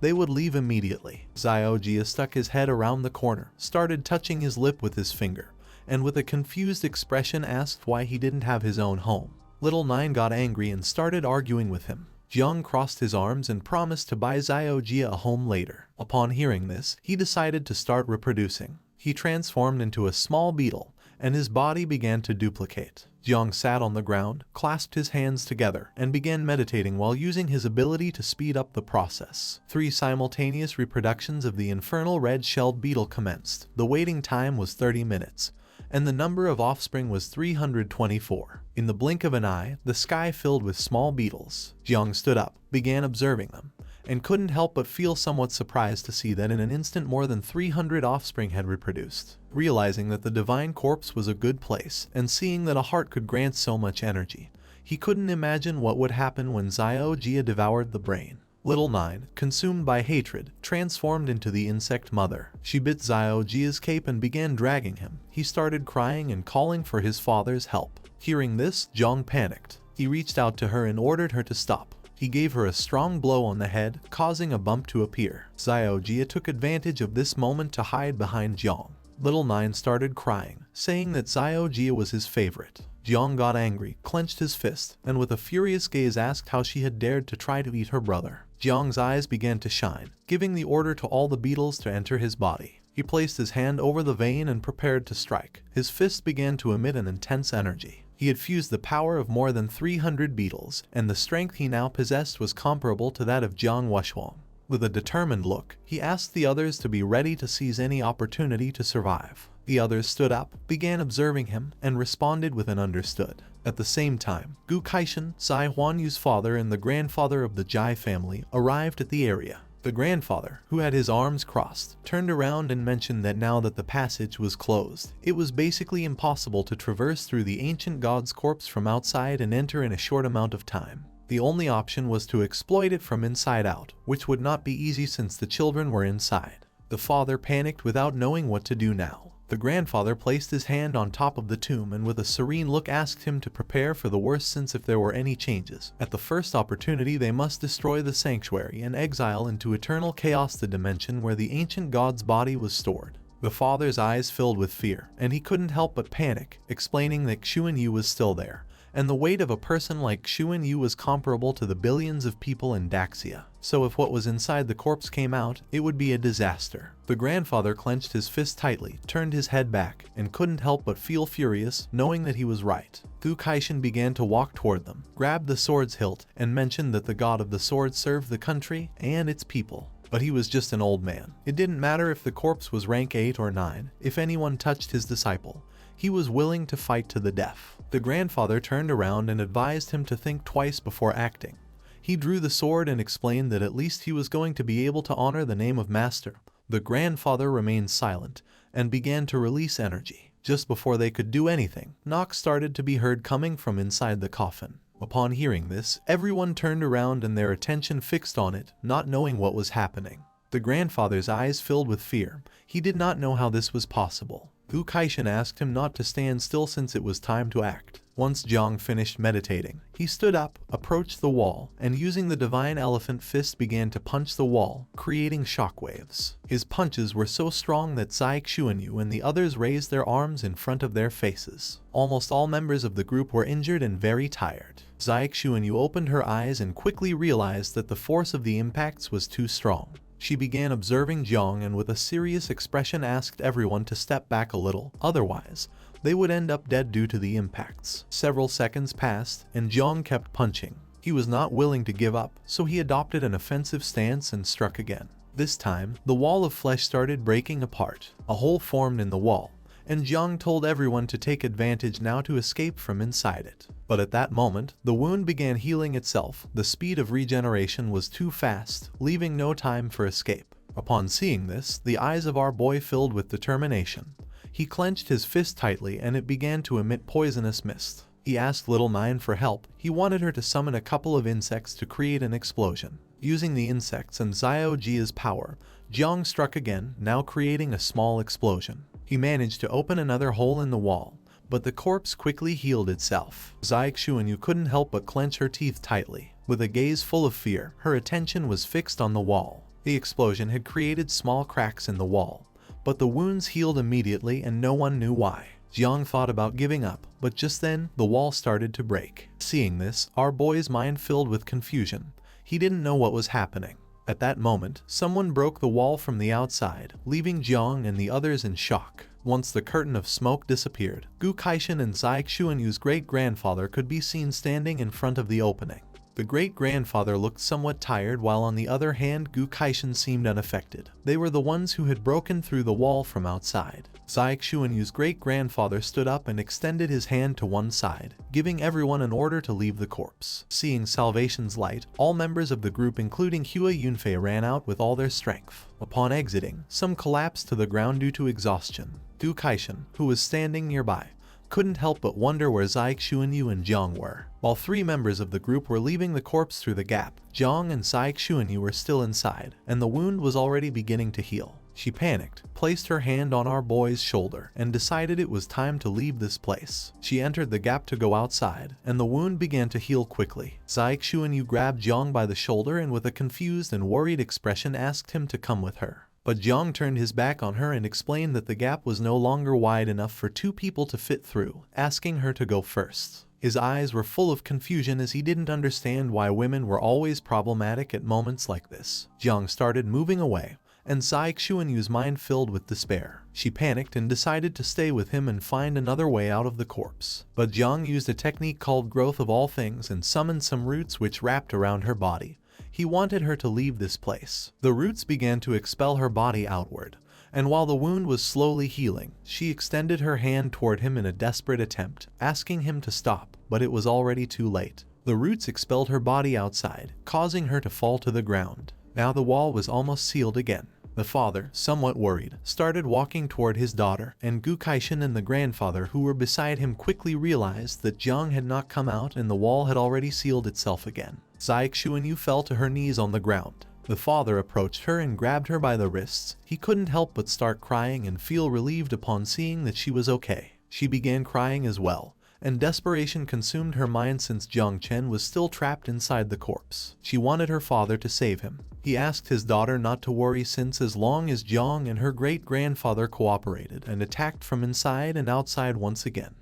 they would leave immediately. Xiao Jia stuck his head around the corner, started touching his lip with his finger, and with a confused expression asked why he didn't have his own home. Little Nine got angry and started arguing with him. Jiang crossed his arms and promised to buy Xiao Jia a home later. Upon hearing this, he decided to start reproducing. He transformed into a small beetle, and his body began to duplicate. Jiang sat on the ground, clasped his hands together, and began meditating while using his ability to speed up the process. 3 simultaneous reproductions of the infernal red-shelled beetle commenced. The waiting time was 30 minutes. And the number of offspring was 324. In the blink of an eye, the sky filled with small beetles. Jiang stood up, began observing them, and couldn't help but feel somewhat surprised to see that in an instant more than 300 offspring had reproduced. Realizing that the divine corpse was a good place, and seeing that a heart could grant so much energy, he couldn't imagine what would happen when Xiao Jia devoured the brain. Little Nine, consumed by hatred, transformed into the insect mother. She bit Xiao Jia's cape and began dragging him. He started crying and calling for his father's help. Hearing this, Zhang panicked. He reached out to her and ordered her to stop. He gave her a strong blow on the head, causing a bump to appear. Xiao Jia took advantage of this moment to hide behind Jiang. Little Nine started crying, saying that Xiao Jia was his favorite. Jiang got angry, clenched his fist, and with a furious gaze asked how she had dared to try to eat her brother. Jiang's eyes began to shine, giving the order to all the beetles to enter his body. He placed his hand over the vein and prepared to strike. His fist began to emit an intense energy. He had fused the power of more than 300 beetles, and the strength he now possessed was comparable to that of Jiang Wuxuang. With a determined look, he asked the others to be ready to seize any opportunity to survive. The others stood up, began observing him, and responded with an understood. At the same time, Gu Kaishan, Zai Huanyu's father and the grandfather of the Jai family, arrived at the area. The grandfather, who had his arms crossed, turned around and mentioned that now that the passage was closed, it was basically impossible to traverse through the ancient god's corpse from outside and enter in a short amount of time. The only option was to exploit it from inside out, which would not be easy since the children were inside. The father panicked without knowing what to do now. The grandfather placed his hand on top of the tomb and with a serene look asked him to prepare for the worst, since if there were any changes, at the first opportunity they must destroy the sanctuary and exile into eternal chaos the dimension where the ancient god's body was stored. The father's eyes filled with fear, and he couldn't help but panic, explaining that Yuanwu was still there, and the weight of a person like Yuanwu was comparable to the billions of people in Daxia. So if what was inside the corpse came out, it would be a disaster. The grandfather clenched his fist tightly, turned his head back, and couldn't help but feel furious, knowing that he was right. Gu Kaishan began to walk toward them, grabbed the sword's hilt, and mentioned that the god of the sword served the country and its people. But he was just an old man. It didn't matter if the corpse was rank 8 or 9, if anyone touched his disciple, he was willing to fight to the death. The grandfather turned around and advised him to think twice before acting. He drew the sword and explained that at least he was going to be able to honor the name of master. The grandfather remained silent and began to release energy. Just before they could do anything, knocks started to be heard coming from inside the coffin. Upon hearing this, everyone turned around and their attention fixed on it, not knowing what was happening. The grandfather's eyes filled with fear. He did not know how this was possible. Gu Kaishan asked him not to stand still since it was time to act. Once Zhang finished meditating, he stood up, approached the wall, and using the divine elephant fist began to punch the wall, creating shockwaves. His punches were so strong that Yuanwu and the others raised their arms in front of their faces. Almost all members of the group were injured and very tired. Yuanwu opened her eyes and quickly realized that the force of the impacts was too strong. She began observing Zhang and with a serious expression asked everyone to step back a little, otherwise they would end up dead due to the impacts. Several seconds passed, and Zhang kept punching. He was not willing to give up, so he adopted an offensive stance and struck again. This time, the wall of flesh started breaking apart. A hole formed in the wall, and Zhang told everyone to take advantage now to escape from inside it. But at that moment, the wound began healing itself. The speed of regeneration was too fast, leaving no time for escape. Upon seeing this, the eyes of our boy filled with determination. He clenched his fist tightly and it began to emit poisonous mist. He asked Little Nine for help. He wanted her to summon a couple of insects to create an explosion. Using the insects and Xiaojia's power, Zhang struck again, now creating a small explosion. He managed to open another hole in the wall, but the corpse quickly healed itself. Yuanwu couldn't help but clench her teeth tightly. With a gaze full of fear, her attention was fixed on the wall. The explosion had created small cracks in the wall, but the wounds healed immediately and no one knew why. Zhang thought about giving up, but just then, the wall started to break. Seeing this, our boy's mind filled with confusion. He didn't know what was happening. At that moment, someone broke the wall from the outside, leaving Zhang and the others in shock. Once the curtain of smoke disappeared, Gu Kaishan and Yuanwu's great-grandfather could be seen standing in front of the opening. The great-grandfather looked somewhat tired, while on the other hand Gu Kaishan seemed unaffected. They were the ones who had broken through the wall from outside. Yuanwu's great-grandfather stood up and extended his hand to one side, giving everyone an order to leave the corpse. Seeing Salvation's light, all members of the group including Hua Yunfei ran out with all their strength. Upon exiting, some collapsed to the ground due to exhaustion. Gu Kaishan, who was standing nearby, couldn't help but wonder where Yuanwu and Zhang were. While 3 members of the group were leaving the corpse through the gap, Zhang and Yuanwu were still inside, and the wound was already beginning to heal. She panicked, placed her hand on our boy's shoulder, and decided it was time to leave this place. She entered the gap to go outside, and the wound began to heal quickly. Yuanwu grabbed Zhang by the shoulder and with a confused and worried expression asked him to come with her. But Zhang turned his back on her and explained that the gap was no longer wide enough for 2 people to fit through, asking her to go first. His eyes were full of confusion as he didn't understand why women were always problematic at moments like this. Zhang started moving away, and Yuanwu's mind filled with despair. She panicked and decided to stay with him and find another way out of the corpse. But Zhang used a technique called Growth of All Things and summoned some roots which wrapped around her body. He wanted her to leave this place. The roots began to expel her body outward, and while the wound was slowly healing, she extended her hand toward him in a desperate attempt, asking him to stop, but it was already too late. The roots expelled her body outside, causing her to fall to the ground. Now the wall was almost sealed again. The father, somewhat worried, started walking toward his daughter, and Gu Kaishan and the grandfather who were beside him quickly realized that Zhang had not come out and the wall had already sealed itself again. Yuanwu fell to her knees on the ground, The father approached her and grabbed her by the wrists. He couldn't help but start crying and feel relieved upon seeing that she was okay. She began crying as well, and desperation consumed her mind since Jong Chen was still trapped inside the corpse. She wanted her father to save him. He asked his daughter not to worry since as long as Jong and her great-grandfather cooperated and attacked from inside and outside once again,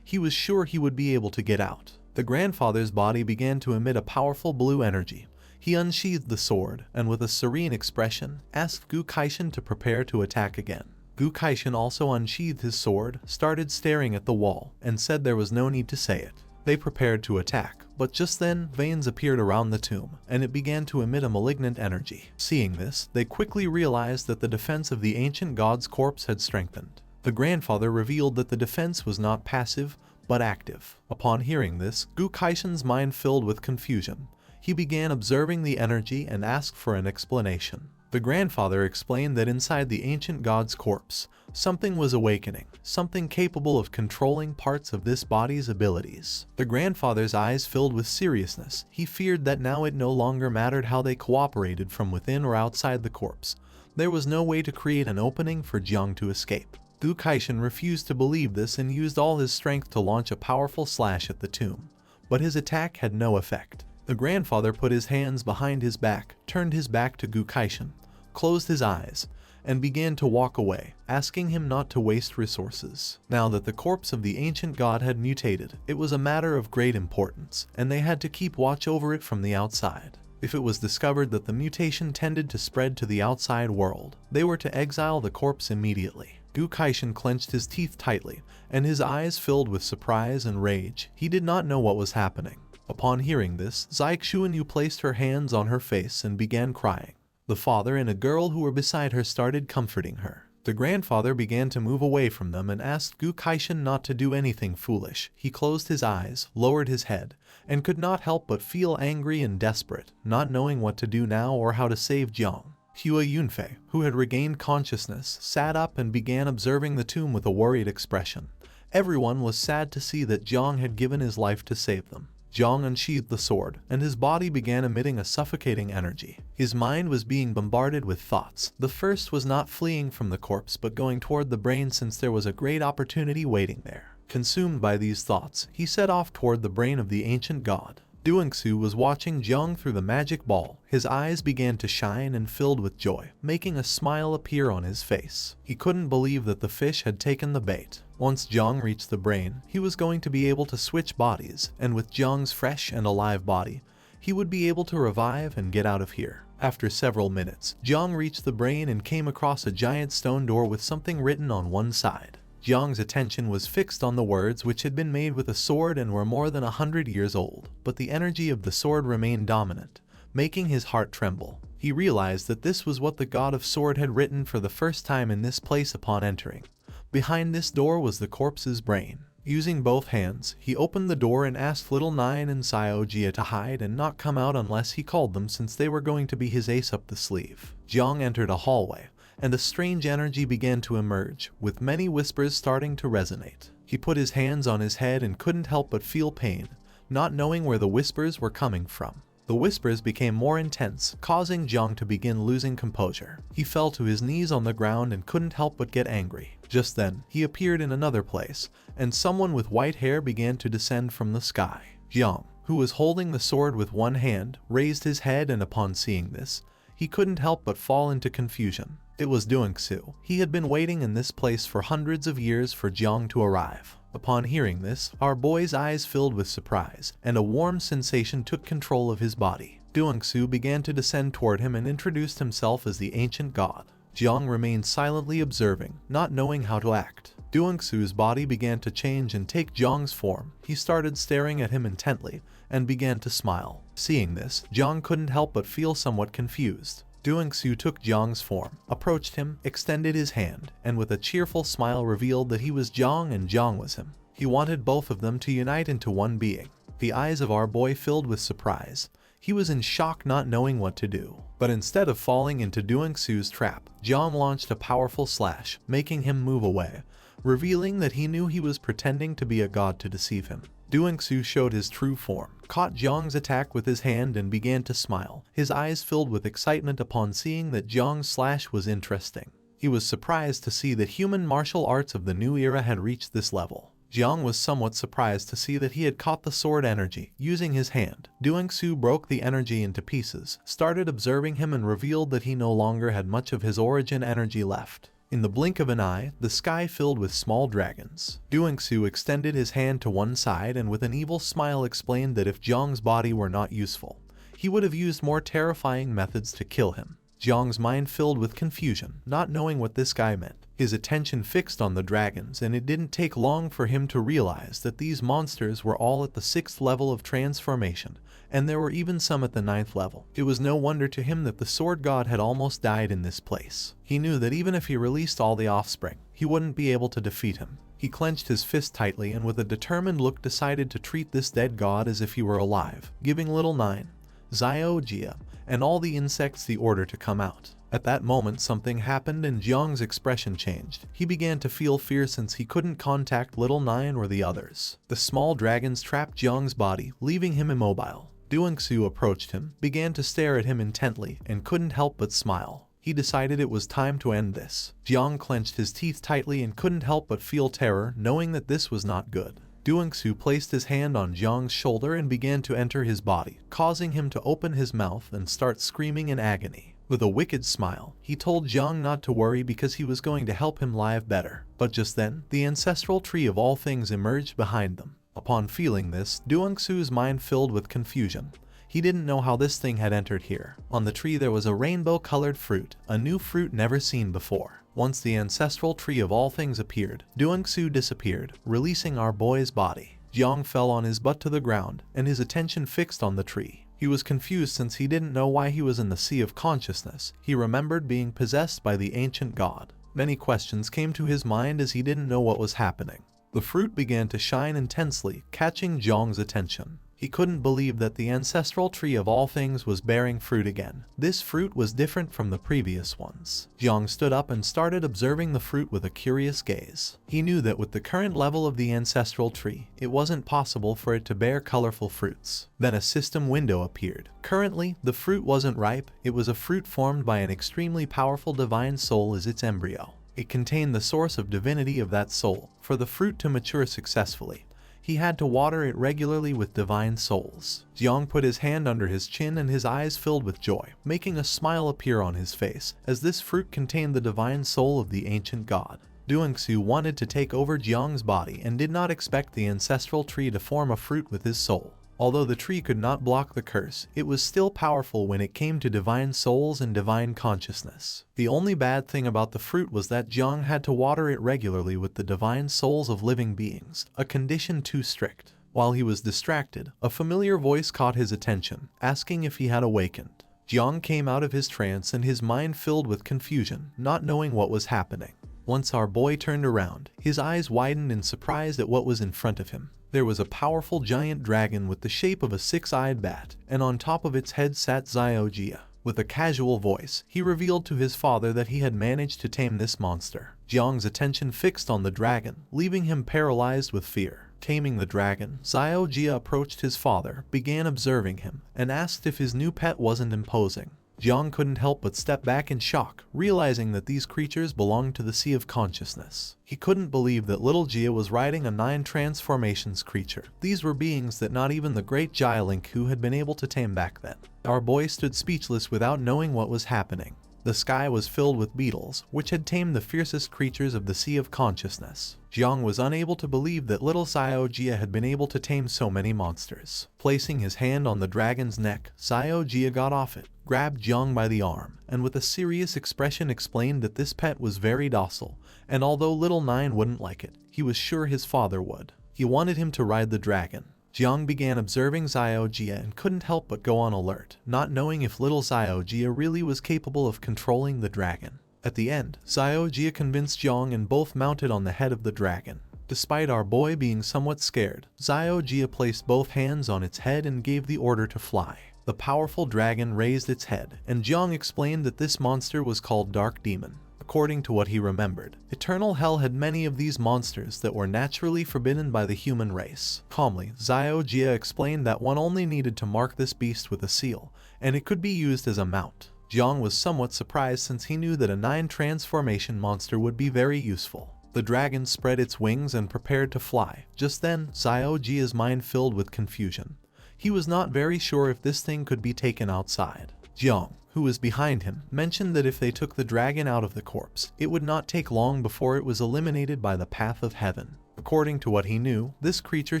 he was sure he would be able to get out. The grandfather's body began to emit a powerful blue energy. He unsheathed the sword and with a serene expression asked Gu Kaishan to prepare to attack again. Gu Kaishan also unsheathed his sword, started staring at the wall, and said there was no need to say it. They prepared to attack, but just then veins appeared around the tomb, and it began to emit a malignant energy. Seeing this, they quickly realized that the defense of the ancient god's corpse had strengthened. The grandfather revealed that the defense was not passive, but active. Upon hearing this, Gu Kaishan's mind filled with confusion. He began observing the energy and asked for an explanation. The grandfather explained that inside the ancient god's corpse, something was awakening, something capable of controlling parts of this body's abilities. The grandfather's eyes filled with seriousness. He feared that now it no longer mattered how they cooperated from within or outside the corpse. There was no way to create an opening for Jiang to escape. Gu Kaishan refused to believe this and used all his strength to launch a powerful slash at the tomb. But his attack had no effect. The grandfather put his hands behind his back, turned his back to Gu Kaishan, closed his eyes, and began to walk away, asking him not to waste resources. Now that the corpse of the ancient god had mutated, it was a matter of great importance, and they had to keep watch over it from the outside. If it was discovered that the mutation tended to spread to the outside world, they were to exile the corpse immediately. Gu Kaishan clenched his teeth tightly, and his eyes filled with surprise and rage. He did not know what was happening. Upon hearing this, Xuanwu placed her hands on her face and began crying. The father and a girl who were beside her started comforting her. The grandfather began to move away from them and asked Gu Kaishan not to do anything foolish. He closed his eyes, lowered his head, and could not help but feel angry and desperate, not knowing what to do now or how to save Jiang. Hua Yunfei, who had regained consciousness, sat up and began observing the tomb with a worried expression. Everyone was sad to see that Jiang had given his life to save them. Jiang unsheathed the sword, and his body began emitting a suffocating energy. His mind was being bombarded with thoughts. The first was not fleeing from the corpse but going toward the brain since there was a great opportunity waiting there. Consumed by these thoughts, he set off toward the brain of the ancient god. Duangsu was watching Jiang through the magic ball. His eyes began to shine and filled with joy, making a smile appear on his face. He couldn't believe that the fish had taken the bait. Once Jiang reached the brain, he was going to be able to switch bodies, and with Jiang's fresh and alive body, he would be able to revive and get out of here. After several minutes, Jiang reached the brain and came across a giant stone door with something written on one side. Jiang's attention was fixed on the words, which had been made with a sword and were more than 100 years old, but the energy of the sword remained dominant, making his heart tremble. He realized that this was what the god of sword had written for the first time in this place upon entering. Behind this door was the corpse's brain. Using both hands, he opened the door and asked little Nine and Xiaojia to hide and not come out unless he called them, since they were going to be his ace up the sleeve. Jiang entered a hallway, and a strange energy began to emerge, with many whispers starting to resonate. He put his hands on his head and couldn't help but feel pain, not knowing where the whispers were coming from. The whispers became more intense, causing Jiang to begin losing composure. He fell to his knees on the ground and couldn't help but get angry. Just then, he appeared in another place, and someone with white hair began to descend from the sky. Jiang, who was holding the sword with one hand, raised his head, and upon seeing this, he couldn't help but fall into confusion. It was Duangsu. He had been waiting in this place for hundreds of years for Jiang to arrive. Upon hearing this, our boy's eyes filled with surprise, and a warm sensation took control of his body. Duangsu began to descend toward him and introduced himself as the ancient god. Jiang remained silently observing, not knowing how to act. Duangsu's body began to change and take Jiang's form. He started staring at him intently, and began to smile. Seeing this, Jiang couldn't help but feel somewhat confused. Duangsu took Jiang's form, approached him, extended his hand, and with a cheerful smile revealed that he was Jiang and Jiang was him. He wanted both of them to unite into one being. The eyes of our boy filled with surprise. He was in shock, not knowing what to do. But instead of falling into Duangsu's trap, Jiang launched a powerful slash, making him move away, revealing that he knew he was pretending to be a god to deceive him. Duel showed his true form, caught Zhang's attack with his hand and began to smile, his eyes filled with excitement upon seeing that Zhang's slash was interesting. He was surprised to see that human martial arts of the new era had reached this level. Zhang was somewhat surprised to see that he had caught the sword energy using his hand. Duel broke the energy into pieces, started observing him and revealed that he no longer had much of his origin energy left. In the blink of an eye, the sky filled with small dragons. Duel extended his hand to one side and with an evil smile explained that if Zhang's body were not useful, he would have used more terrifying methods to kill him. Zhang's mind filled with confusion, not knowing what this guy meant. His attention fixed on the dragons, and it didn't take long for him to realize that these monsters were all at the 6th level of transformation, and there were even some at the 9th level. It was no wonder to him that the sword god had almost died in this place. He knew that even if he released all the offspring, he wouldn't be able to defeat him. He clenched his fist tightly and with a determined look decided to treat this dead god as if he were alive, giving little Nine, Xiao, and all the insects the order to come out. At that moment something happened and Zhang's expression changed. He began to feel fear since he couldn't contact little Nine or the others. The small dragons trapped Zhang's body, leaving him immobile. Duel approached him, began to stare at him intently, and couldn't help but smile. He decided it was time to end this. Zhang clenched his teeth tightly and couldn't help but feel terror, knowing that this was not good. Duel placed his hand on Zhang's shoulder and began to enter his body, causing him to open his mouth and start screaming in agony. With a wicked smile, he told Zhang not to worry because he was going to help him live better. But just then, the ancestral tree of all things emerged behind them. Upon feeling this, Duel mind filled with confusion. He didn't know how this thing had entered here. On the tree there was a rainbow-colored fruit, a new fruit never seen before. Once the ancestral tree of all things appeared, Duel disappeared, releasing our boy's body. Zhang fell on his butt to the ground, and his attention fixed on the tree. He was confused since he didn't know why he was in the sea of consciousness. He remembered being possessed by the ancient god. Many questions came to his mind as he didn't know what was happening. The fruit began to shine intensely, catching Zhang's attention. He couldn't believe that the ancestral tree of all things was bearing fruit again. This fruit was different from the previous ones. Zhang stood up and started observing the fruit with a curious gaze. He knew that with the current level of the ancestral tree, it wasn't possible for it to bear colorful fruits. Then a system window appeared. Currently, the fruit wasn't ripe. It was a fruit formed by an extremely powerful divine soul as its embryo. It contained the source of divinity of that soul. For the fruit to mature successfully, he had to water it regularly with divine souls. Zhang put his hand under his chin and his eyes filled with joy, making a smile appear on his face, as this fruit contained the divine soul of the ancient god. Duel wanted to take over Zhang's body and did not expect the ancestral tree to form a fruit with his soul. Although the tree could not block the curse, it was still powerful when it came to divine souls and divine consciousness. The only bad thing about the fruit was that Zhang had to water it regularly with the divine souls of living beings, a condition too strict. While he was distracted, a familiar voice caught his attention, asking if he had awakened. Zhang came out of his trance and his mind filled with confusion, not knowing what was happening. Once our boy turned around, his eyes widened in surprise at what was in front of him. There was a powerful giant dragon with the shape of a six-eyed bat, and on top of its head sat Xiao. With a casual voice, he revealed to his father that he had managed to tame this monster. Zhang's attention fixed on the dragon, leaving him paralyzed with fear. Taming the dragon, Xiao approached his father, began observing him, and asked if his new pet wasn't imposing. Zhang couldn't help but step back in shock, realizing that these creatures belonged to the Sea of Consciousness. He couldn't believe that little Jia was riding a 9 transformations creature. These were beings that not even the great Jialinku had been able to tame back then. Our boy stood speechless without knowing what was happening. The sky was filled with beetles, which had tamed the fiercest creatures of the Sea of Consciousness. Zhang was unable to believe that little Xiao had been able to tame so many monsters. Placing his hand on the dragon's neck, Xiao got off it, grabbed Zhang by the arm, and with a serious expression explained that this pet was very docile, and although little Nine wouldn't like it, he was sure his father would. He wanted him to ride the dragon. Zhang began observing Xiao and couldn't help but go on alert, not knowing if little Xiao really was capable of controlling the dragon. At the end, Xiao convinced Zhang and both mounted on the head of the dragon. Despite our boy being somewhat scared, Xiao placed both hands on its head and gave the order to fly. The powerful dragon raised its head, and Zhang explained that this monster was called Dark Demon. according to what he remembered. Eternal Hell had many of these monsters that were naturally forbidden by the human race. Calmly, Xiao Jia explained that one only needed to mark this beast with a seal, and it could be used as a mount. Jiang was somewhat surprised since he knew that a 9 transformation monster would be very useful. The dragon spread its wings and prepared to fly. Just then, Xiao Jia's mind filled with confusion. He was not very sure if this thing could be taken outside. Jiang, who was behind him, mentioned that if they took the dragon out of the corpse, it would not take long before it was eliminated by the path of heaven. According to what he knew, this creature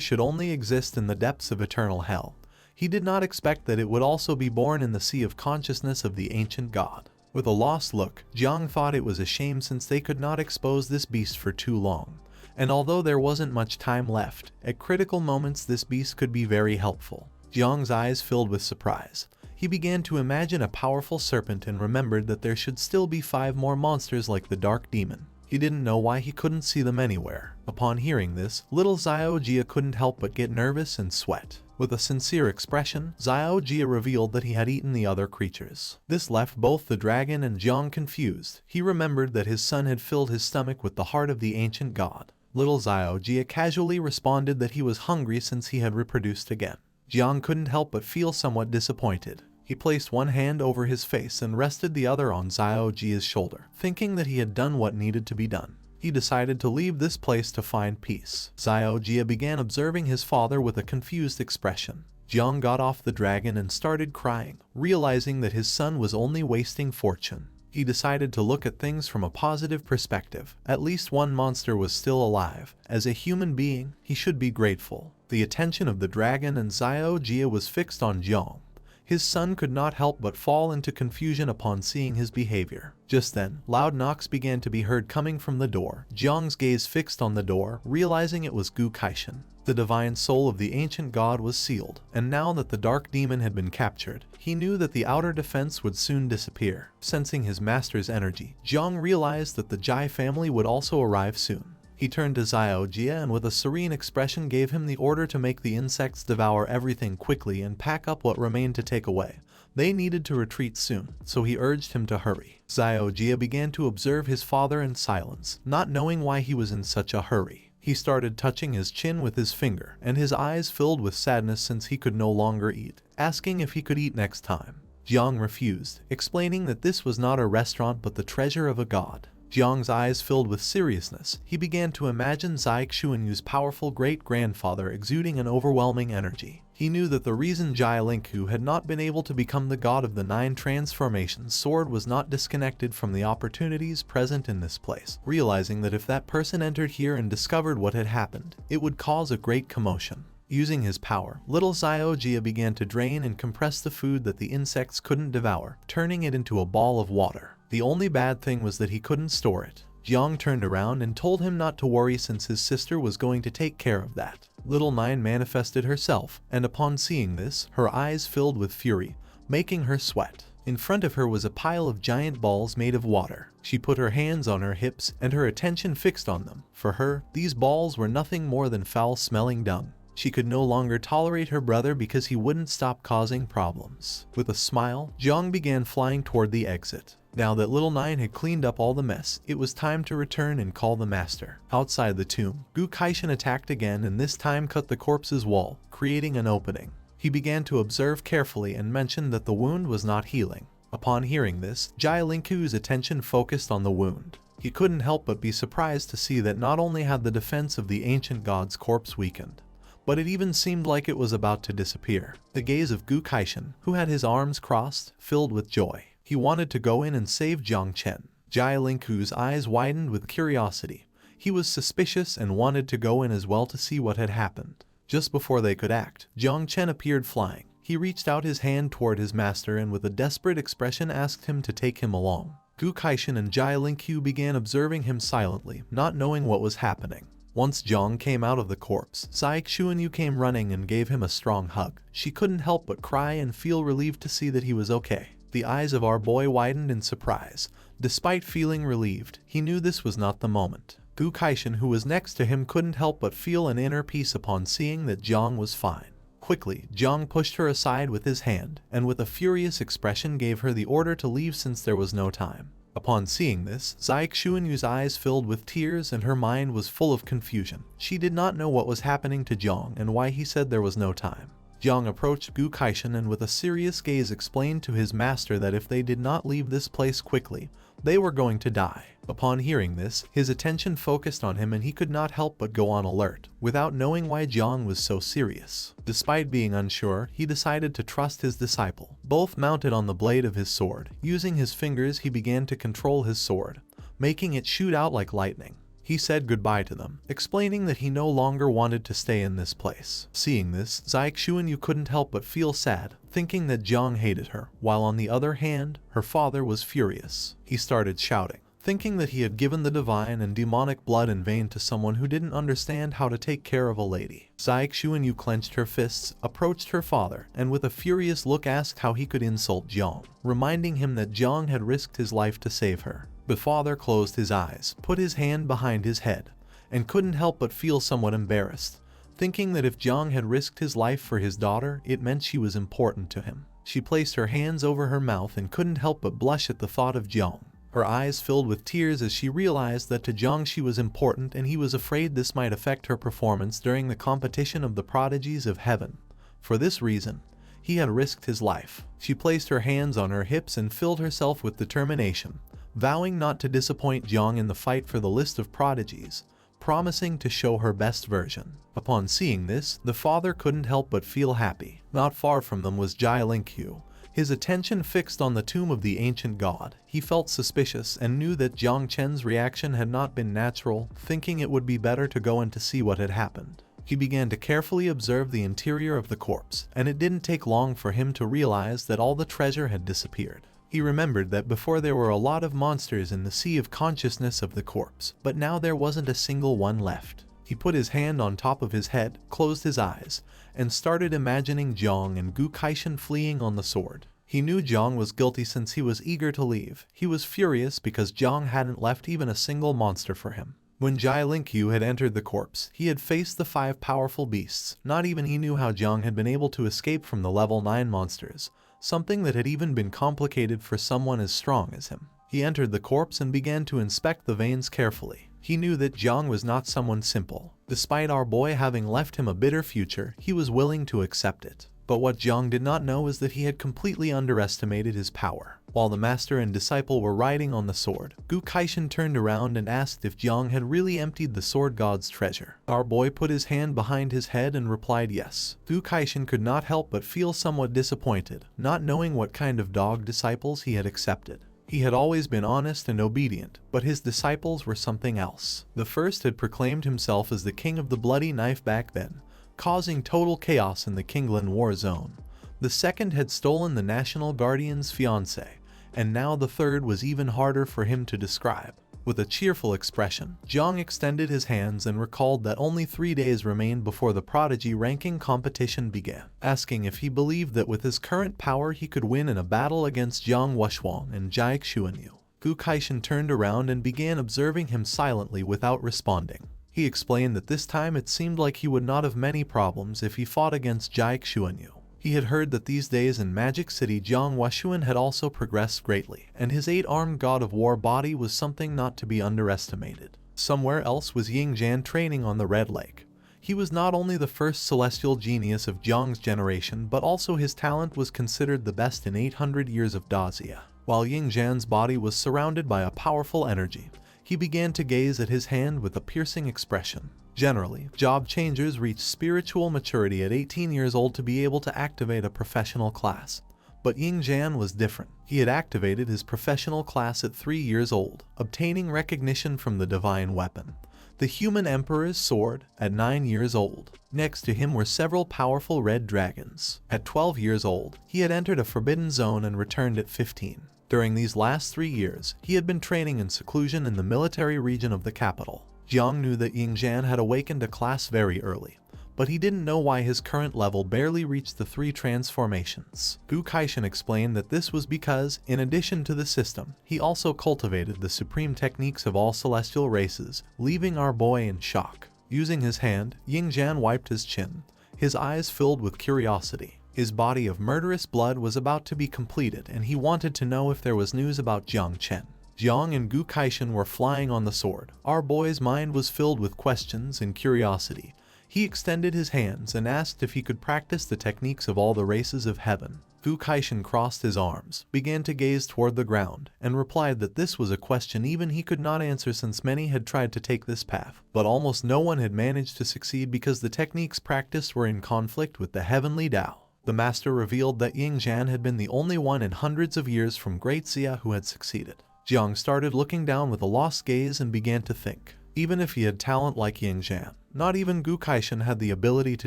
should only exist in the depths of eternal hell. He did not expect that it would also be born in the sea of consciousness of the ancient god. With a lost look, Jiang thought it was a shame since they could not expose this beast for too long. And although there wasn't much time left, at critical moments this beast could be very helpful. Jiang's eyes filled with surprise. He began to imagine a powerful serpent and remembered that there should still be 5 more monsters like the Dark Demon. He didn't know why he couldn't see them anywhere. Upon hearing this, little Xiao Jia couldn't help but get nervous and sweat. With a sincere expression, Xiao Jia revealed that he had eaten the other creatures. This left both the dragon and Jiang confused. He remembered that his son had filled his stomach with the heart of the ancient god. Little Xiao Jia casually responded that he was hungry since he had reproduced again. Jiang couldn't help but feel somewhat disappointed. He placed one hand over his face and rested the other on Xiao Jia's shoulder, thinking that he had done what needed to be done. He decided to leave this place to find peace. Xiao Jia began observing his father with a confused expression. Jiang got off the dragon and started crying, realizing that his son was only wasting fortune. He decided to look at things from a positive perspective. At least one monster was still alive. As a human being, he should be grateful. The attention of the dragon and Xiao Jia was fixed on Jiang. His son could not help but fall into confusion upon seeing his behavior. Just then, loud knocks began to be heard coming from the door. Jiang's gaze fixed on the door, realizing it was Gu Kaishan. The divine soul of the ancient god was sealed, and now that the dark demon had been captured, he knew that the outer defense would soon disappear. Sensing his master's energy, Jiang realized that the Jai family would also arrive soon. He turned to Xiao Jia and with a serene expression gave him the order to make the insects devour everything quickly and pack up what remained to take away. They needed to retreat soon, so he urged him to hurry. Xiao Jia began to observe his father in silence, not knowing why he was in such a hurry. He started touching his chin with his finger, and his eyes filled with sadness since he could no longer eat, asking if he could eat next time. Jiang refused, explaining that this was not a restaurant but the treasure of a god. Jiang's eyes filled with seriousness. He began to imagine Zai Xuanyu's powerful great-grandfather exuding an overwhelming energy. He knew that the reason Jai Linghu had not been able to become the god of the 9 transformations sword was not disconnected from the opportunities present in this place, realizing that if that person entered here and discovered what had happened, it would cause a great commotion. Using his power, little Xiao Jia began to drain and compress the food that the insects couldn't devour, turning it into a ball of water. The only bad thing was that he couldn't store it. Jiang turned around and told him not to worry since his sister was going to take care of that. Little Nine manifested herself, and upon seeing this, her eyes filled with fury, making her sweat. In front of her was a pile of giant balls made of water. She put her hands on her hips and her attention fixed on them. For her, these balls were nothing more than foul-smelling dung. She could no longer tolerate her brother because he wouldn't stop causing problems. With a smile, Jiang began flying toward the exit. Now that little Nine had cleaned up all the mess, it was time to return and call the master. Outside the tomb, Gu Kaishan attacked again and this time cut the corpse's wall, creating an opening. He began to observe carefully and mentioned that the wound was not healing. Upon hearing this, Jai Linghu's attention focused on the wound. He couldn't help but be surprised to see that not only had the defense of the ancient god's corpse weakened, but it even seemed like it was about to disappear. The gaze of Gu Kaishan, who had his arms crossed, filled with joy. He wanted to go in and save Jong Chen. Jai Linghu's eyes widened with curiosity. He was suspicious and wanted to go in as well to see what had happened. Just before they could act, Jong Chen appeared flying. He reached out his hand toward his master and with a desperate expression asked him to take him along. Gu Kaishan and Jai Linghu began observing him silently, not knowing what was happening. Once Jiang came out of the corpse, Zai Xuanyu came running and gave him a strong hug. She couldn't help but cry and feel relieved to see that he was okay. The eyes of our boy widened in surprise. Despite feeling relieved, he knew this was not the moment. Gu Kaishan, who was next to him, couldn't help but feel an inner peace upon seeing that Jiang was fine. Quickly, Jiang pushed her aside with his hand, and with a furious expression gave her the order to leave since there was no time. Upon seeing this, Xuanyu's eyes filled with tears and her mind was full of confusion. She did not know what was happening to Jong and why he said there was no time. Jong approached Gu Kaishan and with a serious gaze explained to his master that if they did not leave this place quickly, they were going to die. Upon hearing this, his attention focused on him and he could not help but go on alert, without knowing why Jong was so serious. Despite being unsure, he decided to trust his disciple. Both mounted on the blade of his sword. Using his fingers, he began to control his sword, making it shoot out like lightning. He said goodbye to them, explaining that he no longer wanted to stay in this place. Seeing this, Xuanyu couldn't help but feel sad, thinking that Jong hated her, while on the other hand, her father was furious. He started shouting, thinking that he had given the divine and demonic blood in vain to someone who didn't understand how to take care of a lady. Xuanyu clenched her fists, approached her father, and with a furious look asked how he could insult Jong, reminding him that Jong had risked his life to save her. The father closed his eyes, put his hand behind his head, and couldn't help but feel somewhat embarrassed, thinking that if Jong had risked his life for his daughter, it meant she was important to him. She placed her hands over her mouth and couldn't help but blush at the thought of Jong. Her eyes filled with tears as she realized that to Jong she was important and he was afraid this might affect her performance during the competition of the prodigies of heaven. For this reason, he had risked his life. She placed her hands on her hips and filled herself with determination, vowing not to disappoint Jong in the fight for the list of prodigies, promising to show her best version. Upon seeing this, the father couldn't help but feel happy. Not far from them was Jai-Lin-Q, his attention fixed on the tomb of the ancient god. He felt suspicious and knew that Jong Chen's reaction had not been natural, thinking it would be better to go in to see what had happened. He began to carefully observe the interior of the corpse, and it didn't take long for him to realize that all the treasure had disappeared. He remembered that before there were a lot of monsters in the sea of consciousness of the corpse, but now there wasn't a single one left. He put his hand on top of his head, closed his eyes, and started imagining Jong and Gu Kaishan fleeing on the sword. He knew Jong was guilty since he was eager to leave. He was furious because Jong hadn't left even a single monster for him. When Jai-Lin-Q had entered the corpse, he had faced the 5 powerful beasts. Not even he knew how Jong had been able to escape from the level 9 monsters, something that had even been complicated for someone as strong as him. He entered the corpse and began to inspect the veins carefully. He knew that Jong was not someone simple. Despite our boy having left him a bitter future, he was willing to accept it. But what Jong did not know is that he had completely underestimated his power. While the master and disciple were riding on the sword, Gu Kaishan turned around and asked if Jong had really emptied the sword god's treasure. Our boy put his hand behind his head and replied yes. Gu Kaishan could not help but feel somewhat disappointed, not knowing what kind of dog disciples he had accepted. He had always been honest and obedient, but his disciples were something else. The first had proclaimed himself as the king of the bloody knife back then, causing total chaos in the Kinglan war zone. The second had stolen the National Guardian's fiancé, and now the third was even harder for him to describe. With a cheerful expression, Jong extended his hands and recalled that only 3 days remained before the prodigy ranking competition began, asking if he believed that with his current power he could win in a battle against Jiang Wuxuang and Jai Xuanyu. Gu Kaishan turned around and began observing him silently without responding. He explained that this time it seemed like he would not have many problems if he fought against Jai Xuanyu. He had heard that these days in Magic City Jiang Wuxuan had also progressed greatly, and his 8-armed god of war body was something not to be underestimated. Somewhere else was Ying Zhan training on the Red Lake. He was not only the first celestial genius of Jiang's generation, but also his talent was considered the best in 800 years of Dazia. While Ying Zhan's body was surrounded by a powerful energy, he began to gaze at his hand with a piercing expression. Generally, job changers reach spiritual maturity at 18 years old to be able to activate a professional class. But Ying Zhan was different. He had activated his professional class at 3 years old, obtaining recognition from the divine weapon, the human emperor's sword, at 9 years old. Next to him were several powerful red dragons. At 12 years old, he had entered a forbidden zone and returned at 15. During these last 3 years, he had been training in seclusion in the military region of the capital. Jiang knew that Ying Zhan had awakened a class very early, but he didn't know why his current level barely reached the 3 transformations. Gu Kaishan explained that this was because, in addition to the system, he also cultivated the supreme techniques of all celestial races, leaving our boy in shock. Using his hand, Ying Zhan wiped his chin, his eyes filled with curiosity. His body of murderous blood was about to be completed and he wanted to know if there was news about Jong Chen. Jiang and Gu Kaishan were flying on the sword. Our boy's mind was filled with questions and curiosity. He extended his hands and asked if he could practice the techniques of all the races of heaven. Gu Kaishan crossed his arms, began to gaze toward the ground, and replied that this was a question even he could not answer since many had tried to take this path, but almost no one had managed to succeed because the techniques practiced were in conflict with the heavenly Tao. The master revealed that Ying Zhan had been the only one in hundreds of years from Great Xia who had succeeded. Jiang started looking down with a lost gaze and began to think. Even if he had talent like Ying Zhan, not even Gu Kaishan had the ability to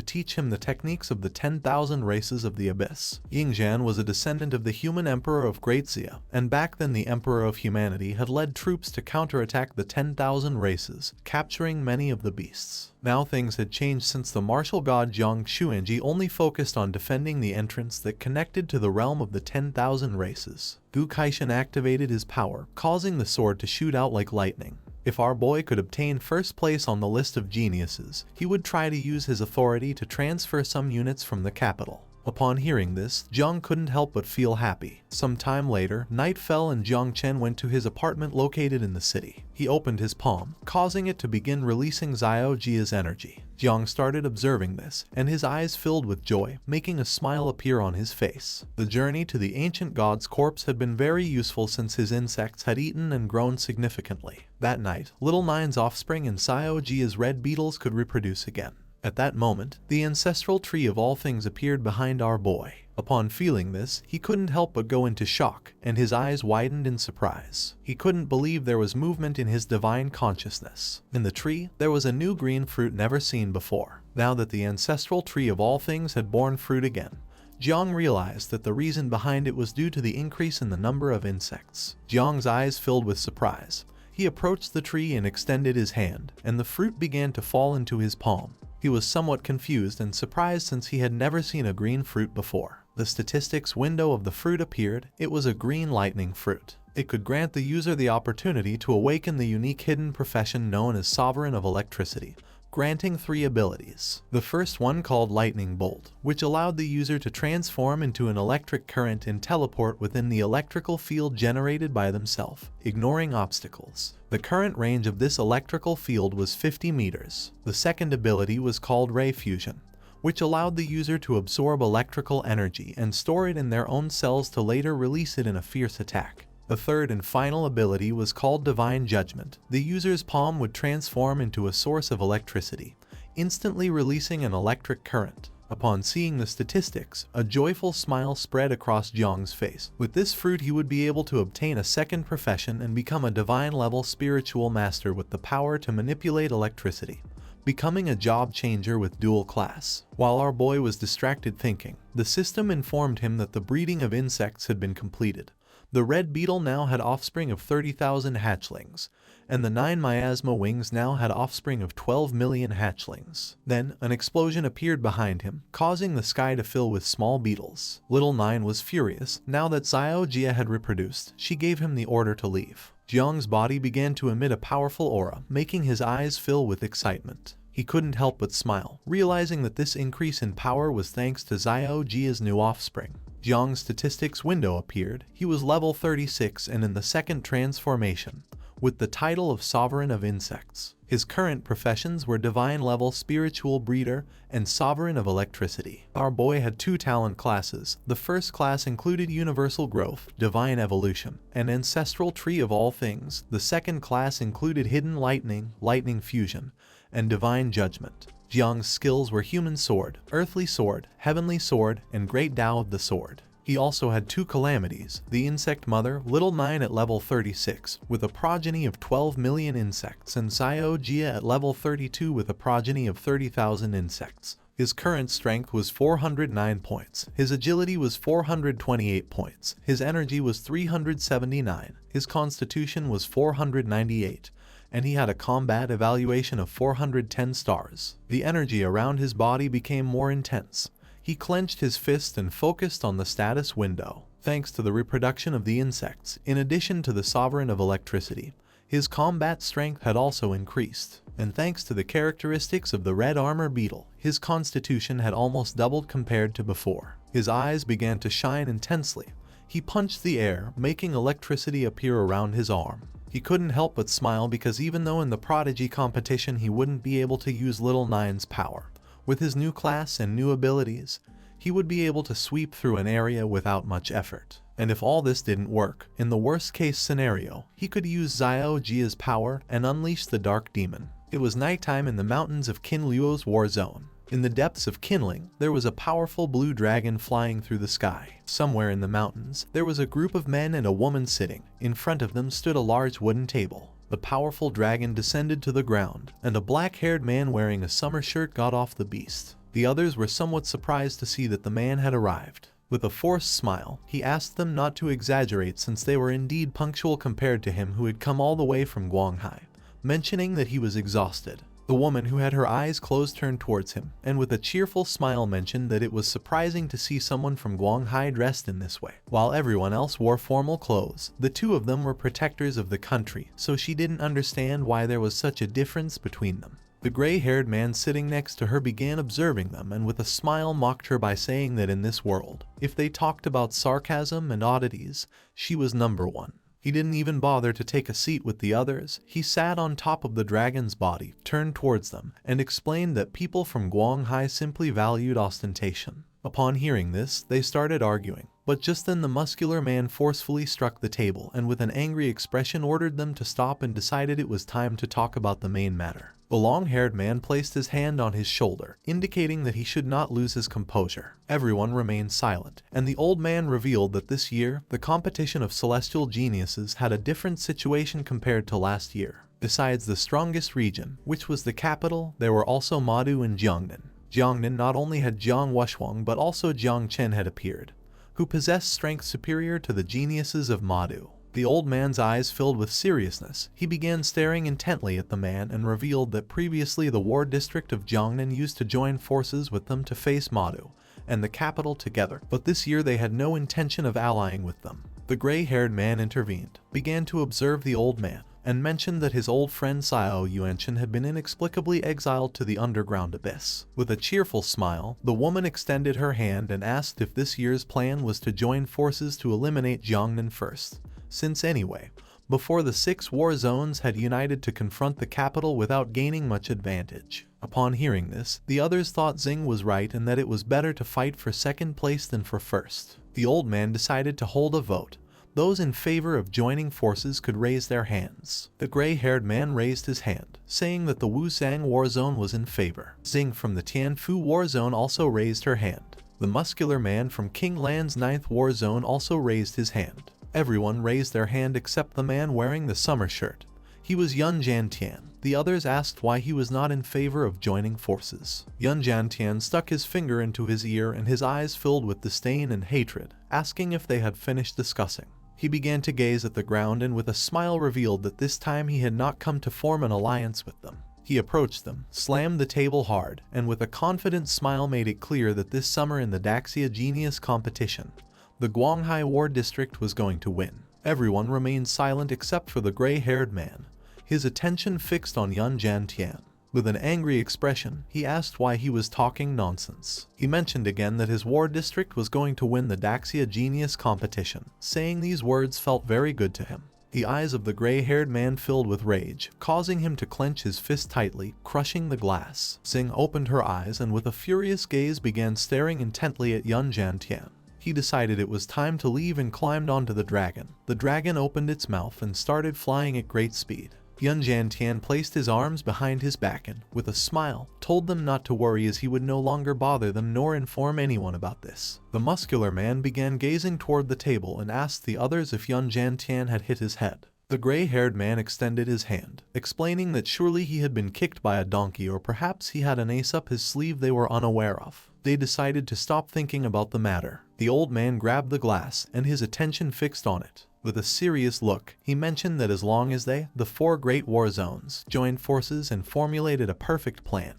teach him the techniques of the 10,000 races of the abyss. Ying Zhan was a descendant of the human emperor of Great Xia, and back then the emperor of humanity had led troops to counterattack the 10,000 races, capturing many of the beasts. Now things had changed since the martial god Jiang Xuanji only focused on defending the entrance that connected to the realm of the 10,000 races. Gu Kaishan activated his power, causing the sword to shoot out like lightning. If our boy could obtain first place on the list of geniuses, he would try to use his authority to transfer some units from the capital. Upon hearing this, Jiang couldn't help but feel happy. Some time later, night fell and Jong Chen went to his apartment located in the city. He opened his palm, causing it to begin releasing Xiao Jia's energy. Jiang started observing this, and his eyes filled with joy, making a smile appear on his face. The journey to the ancient god's corpse had been very useful since his insects had eaten and grown significantly. That night, Little Nine's offspring and Xiao Jia's red beetles could reproduce again. At that moment, the ancestral tree of all things appeared behind our boy. Upon feeling this, he couldn't help but go into shock, and his eyes widened in surprise. He couldn't believe there was movement in his divine consciousness. In the tree, there was a new green fruit never seen before. Now that the ancestral tree of all things had borne fruit again, Jiang realized that the reason behind it was due to the increase in the number of insects. Jiang's eyes filled with surprise. He approached the tree and extended his hand, and the fruit began to fall into his palm. He was somewhat confused and surprised since he had never seen a green fruit before. The statistics window of the fruit appeared. It was a green lightning fruit. It could grant the user the opportunity to awaken the unique hidden profession known as Sovereign of Electricity, granting 3 abilities. The first one called Lightning Bolt, which allowed the user to transform into an electric current and teleport within the electrical field generated by themselves, ignoring obstacles. The current range of this electrical field was 50 meters. The second ability was called Ray Fusion, which allowed the user to absorb electrical energy and store it in their own cells to later release it in a fierce attack. The third and final ability was called Divine Judgment. The user's palm would transform into a source of electricity, instantly releasing an electric current. Upon seeing the statistics, a joyful smile spread across Jiang's face. With this fruit he would be able to obtain a second profession and become a divine-level spiritual master with the power to manipulate electricity, becoming a job changer with dual class. While our boy was distracted thinking, the system informed him that the breeding of insects had been completed. The red beetle now had offspring of 30,000 hatchlings, and the 9 miasma wings now had offspring of 12 million hatchlings. Then, an explosion appeared behind him, causing the sky to fill with small beetles. Little Nine was furious. Now that Xiao Jia had reproduced, she gave him the order to leave. Jiang's body began to emit a powerful aura, making his eyes fill with excitement. He couldn't help but smile, realizing that this increase in power was thanks to Xiao Jia's new offspring. Jiang's statistics window appeared. He was level 36 and in the second transformation, with the title of Sovereign of Insects. His current professions were Divine Level Spiritual Breeder and Sovereign of Electricity. Our boy had 2 talent classes. The first class included Universal Growth, Divine Evolution, and Ancestral Tree of All Things. The second class included Hidden Lightning, Lightning Fusion, and Divine Judgment. Jiang's skills were Human Sword, Earthly Sword, Heavenly Sword, and Great Tao of the Sword. He also had 2 calamities, the Insect Mother, Little Nine at level 36, with a progeny of 12 million insects, and Xiao Jia at level 32 with a progeny of 30,000 insects. His current strength was 409 points, his agility was 428 points, his energy was 379, his constitution was 498, and he had a combat evaluation of 410 stars. The energy around his body became more intense. He clenched his fist and focused on the status window. Thanks to the reproduction of the insects, in addition to the Sovereign of Electricity, his combat strength had also increased. And thanks to the characteristics of the red armor beetle, his constitution had almost doubled compared to before. His eyes began to shine intensely. He punched the air, making electricity appear around his arm. He couldn't help but smile because even though in the prodigy competition he wouldn't be able to use Little Nine's power, with his new class and new abilities, he would be able to sweep through an area without much effort. And if all this didn't work, in the worst case scenario, he could use Xiao Jia's power and unleash the Dark Demon. It was nighttime in the mountains of Qin Luo's war zone. In the depths of Qinling, there was a powerful blue dragon flying through the sky. Somewhere in the mountains, there was a group of men and a woman sitting. In front of them stood a large wooden table. The powerful dragon descended to the ground, and a black-haired man wearing a summer shirt got off the beast. The others were somewhat surprised to see that the man had arrived. With a forced smile, he asked them not to exaggerate since they were indeed punctual compared to him who had come all the way from Guanghai, mentioning that he was exhausted. The woman who had her eyes closed turned towards him, and with a cheerful smile mentioned that it was surprising to see someone from Guanghai dressed in this way. While everyone else wore formal clothes, the two of them were protectors of the country, so she didn't understand why there was such a difference between them. The gray-haired man sitting next to her began observing them and with a smile mocked her by saying that in this world, if they talked about sarcasm and oddities, she was number one. He didn't even bother to take a seat with the others. He sat on top of the dragon's body, turned towards them, and explained that people from Guanghai simply valued ostentation. Upon hearing this, they started arguing, but just then the muscular man forcefully struck the table and with an angry expression ordered them to stop and decided it was time to talk about the main matter. The long-haired man placed his hand on his shoulder, indicating that he should not lose his composure. Everyone remained silent, and the old man revealed that this year, the competition of celestial geniuses had a different situation compared to last year. Besides the strongest region, which was the capital, there were also Madu and Jiangnan. Jiangnan not only had Jiang Wuxuang but also Jong Chen had appeared, who possessed strength superior to the geniuses of Madu. The old man's eyes filled with seriousness. He began staring intently at the man and revealed that previously the war district of Jiangnan used to join forces with them to face Madu and the capital together, but this year they had no intention of allying with them. The gray-haired man intervened, began to observe the old man, and mentioned that his old friend Xiao Yuanchen had been inexplicably exiled to the underground abyss. With a cheerful smile, the woman extended her hand and asked if this year's plan was to join forces to eliminate Jiangnan first, since anyway, before the 6 war zones had united to confront the capital without gaining much advantage. Upon hearing this, the others thought Xing was right and that it was better to fight for second place than for first. The old man decided to hold a vote. Those in favor of joining forces could raise their hands. The gray-haired man raised his hand, saying that the Wuzang war zone was in favor. Xing from the Tianfu war zone also raised her hand. The muscular man from King Lan's 9th war zone also raised his hand. Everyone raised their hand except the man wearing the summer shirt. He was Yun Jantian. The others asked why he was not in favor of joining forces. Yun Jantian stuck his finger into his ear and his eyes filled with disdain and hatred, asking if they had finished discussing. He began to gaze at the ground and with a smile revealed that this time he had not come to form an alliance with them. He approached them, slammed the table hard, and with a confident smile made it clear that this summer in the Daxia Genius competition, the Guanghai War District was going to win. Everyone remained silent except for the gray-haired man, his attention fixed on Yun Jantian. With an angry expression, he asked why he was talking nonsense. He mentioned again that his war district was going to win the Daxia Genius competition. Saying these words felt very good to him. The eyes of the gray-haired man filled with rage, causing him to clench his fist tightly, crushing the glass. Xing opened her eyes and with a furious gaze began staring intently at Yun Jantian. He decided it was time to leave and climbed onto the dragon. The dragon opened its mouth and started flying at great speed. Yun Jantian placed his arms behind his back and, with a smile, told them not to worry as he would no longer bother them nor inform anyone about this. The muscular man began gazing toward the table and asked the others if Yun Jantian had hit his head. The gray-haired man extended his hand, explaining that surely he had been kicked by a donkey or perhaps he had an ace up his sleeve they were unaware of. They decided to stop thinking about the matter. The old man grabbed the glass and his attention fixed on it. With a serious look, he mentioned that as long as they, the 4 great war zones, joined forces and formulated a perfect plan,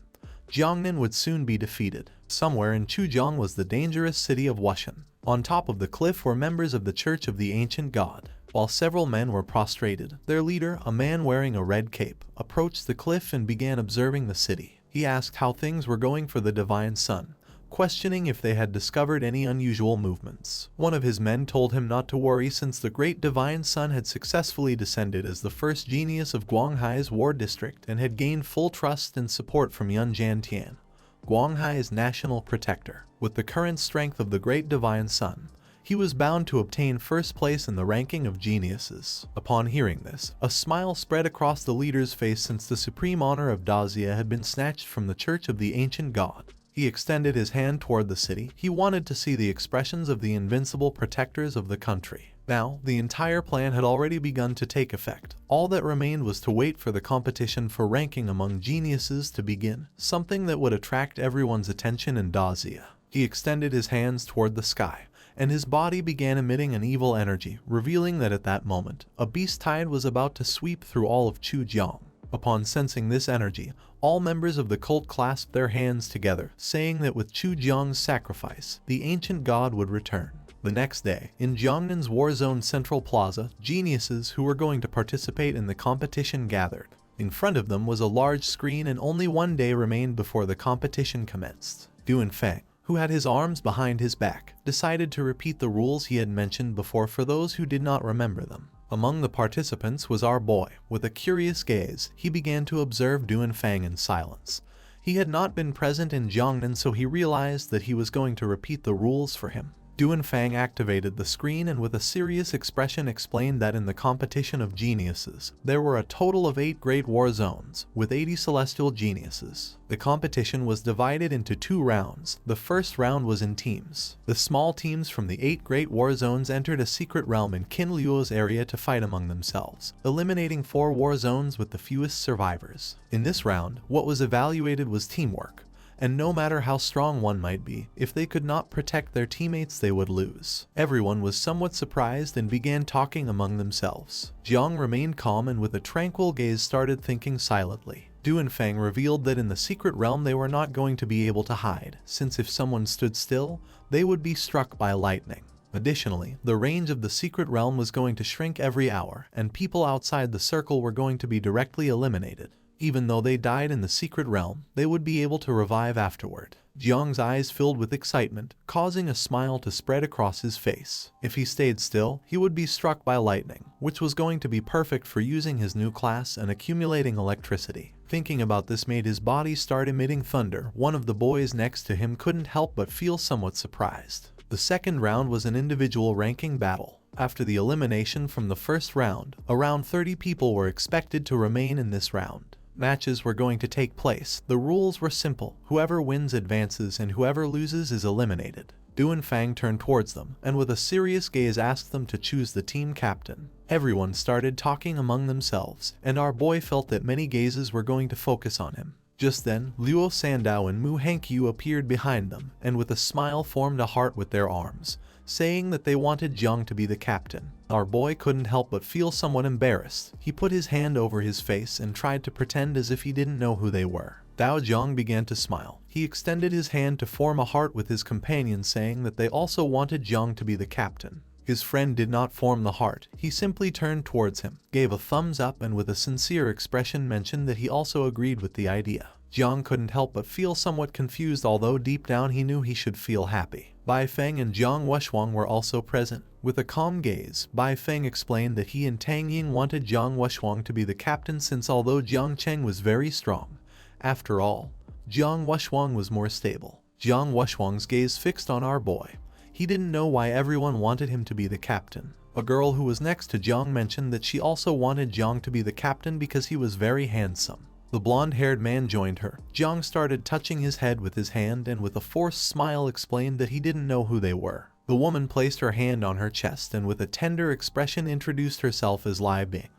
Jiangnan would soon be defeated. Somewhere in Chuzhong was the dangerous city of Wushan. On top of the cliff were members of the Church of the Ancient God. While several men were prostrated, their leader, a man wearing a red cape, approached the cliff and began observing the city. He asked how things were going for the Divine Sun, questioning if they had discovered any unusual movements. One of his men told him not to worry since the great divine sun had successfully descended as the first genius of Guanghai's war district and had gained full trust and support from Yun Tian, Guanghai's national protector. With the current strength of the great divine sun, he was bound to obtain first place in the ranking of geniuses. Upon hearing this, a smile spread across the leader's face since the supreme honor of Dazia had been snatched from the Church of the Ancient God. He extended his hand toward the city. He wanted to see the expressions of the invincible protectors of the country. Now, the entire plan had already begun to take effect. All that remained was to wait for the competition for ranking among geniuses to begin, something that would attract everyone's attention in Dazia. He extended his hands toward the sky, and his body began emitting an evil energy, revealing that at that moment, a beast tide was about to sweep through all of Chujiang. Upon sensing this energy, all members of the cult clasped their hands together, saying that with Chujiang's sacrifice, the ancient god would return. The next day, in Jiangnan's war zone central plaza, geniuses who were going to participate in the competition gathered. In front of them was a large screen and only one day remained before the competition commenced. Duanfang, who had his arms behind his back, decided to repeat the rules he had mentioned before for those who did not remember them. Among the participants was our boy. With a curious gaze, he began to observe Duanfang in silence. He had not been present in Jiangnan, so he realized that he was going to repeat the rules for him. Duanfang activated the screen and with a serious expression explained that in the competition of geniuses, there were a total of 8 great war zones, with 80 celestial geniuses. The competition was divided into 2 rounds. The first round was in teams. The small teams from the 8 great war zones entered a secret realm in Qin Luo's area to fight among themselves, eliminating 4 war zones with the fewest survivors. In this round, what was evaluated was teamwork. And no matter how strong one might be, if they could not protect their teammates they would lose. Everyone was somewhat surprised and began talking among themselves. Jiang remained calm and with a tranquil gaze started thinking silently. Duanfang revealed that in the secret realm they were not going to be able to hide, since if someone stood still, they would be struck by lightning. Additionally, the range of the secret realm was going to shrink every hour, and people outside the circle were going to be directly eliminated. Even though they died in the secret realm, they would be able to revive afterward. Jiang's eyes filled with excitement, causing a smile to spread across his face. If he stayed still, he would be struck by lightning, which was going to be perfect for using his new class and accumulating electricity. Thinking about this made his body start emitting thunder. One of the boys next to him couldn't help but feel somewhat surprised. The second round was an individual ranking battle. After the elimination from the first round, around 30 people were expected to remain in this round. Matches were going to take place. The rules were simple. Whoever wins advances and whoever loses is eliminated. Duanfang turned towards them and with a serious gaze asked them to choose the team captain. Everyone started talking among themselves, and our boy felt that many gazes were going to focus on him. Just then, Luo Sandow and Mu Hankyu appeared behind them, and with a smile formed a heart with their arms, saying that they wanted Jiang to be the captain. Our boy couldn't help but feel somewhat embarrassed. He put his hand over his face and tried to pretend as if he didn't know who they were. Dao Jiang began to smile. He extended his hand to form a heart with his companion, saying that they also wanted Jiang to be the captain. His friend did not form the heart. He simply turned towards him, gave a thumbs up and with a sincere expression mentioned that he also agreed with the idea. Jiang couldn't help but feel somewhat confused, although deep down he knew he should feel happy. Bai Feng and Jiang Wushuang were also present. With a calm gaze, Bai Feng explained that he and Tang Ying wanted Jiang Wushuang to be the captain since although Jong Chen was very strong, after all, Jiang Wushuang was more stable. Jiang Wushwang's gaze fixed on our boy. He didn't know why everyone wanted him to be the captain. A girl who was next to Jiang mentioned that she also wanted Jiang to be the captain because he was very handsome. The blonde-haired man joined her. Jiang started touching his head with his hand and with a forced smile explained that he didn't know who they were. The woman placed her hand on her chest and with a tender expression introduced herself as Lai Bing.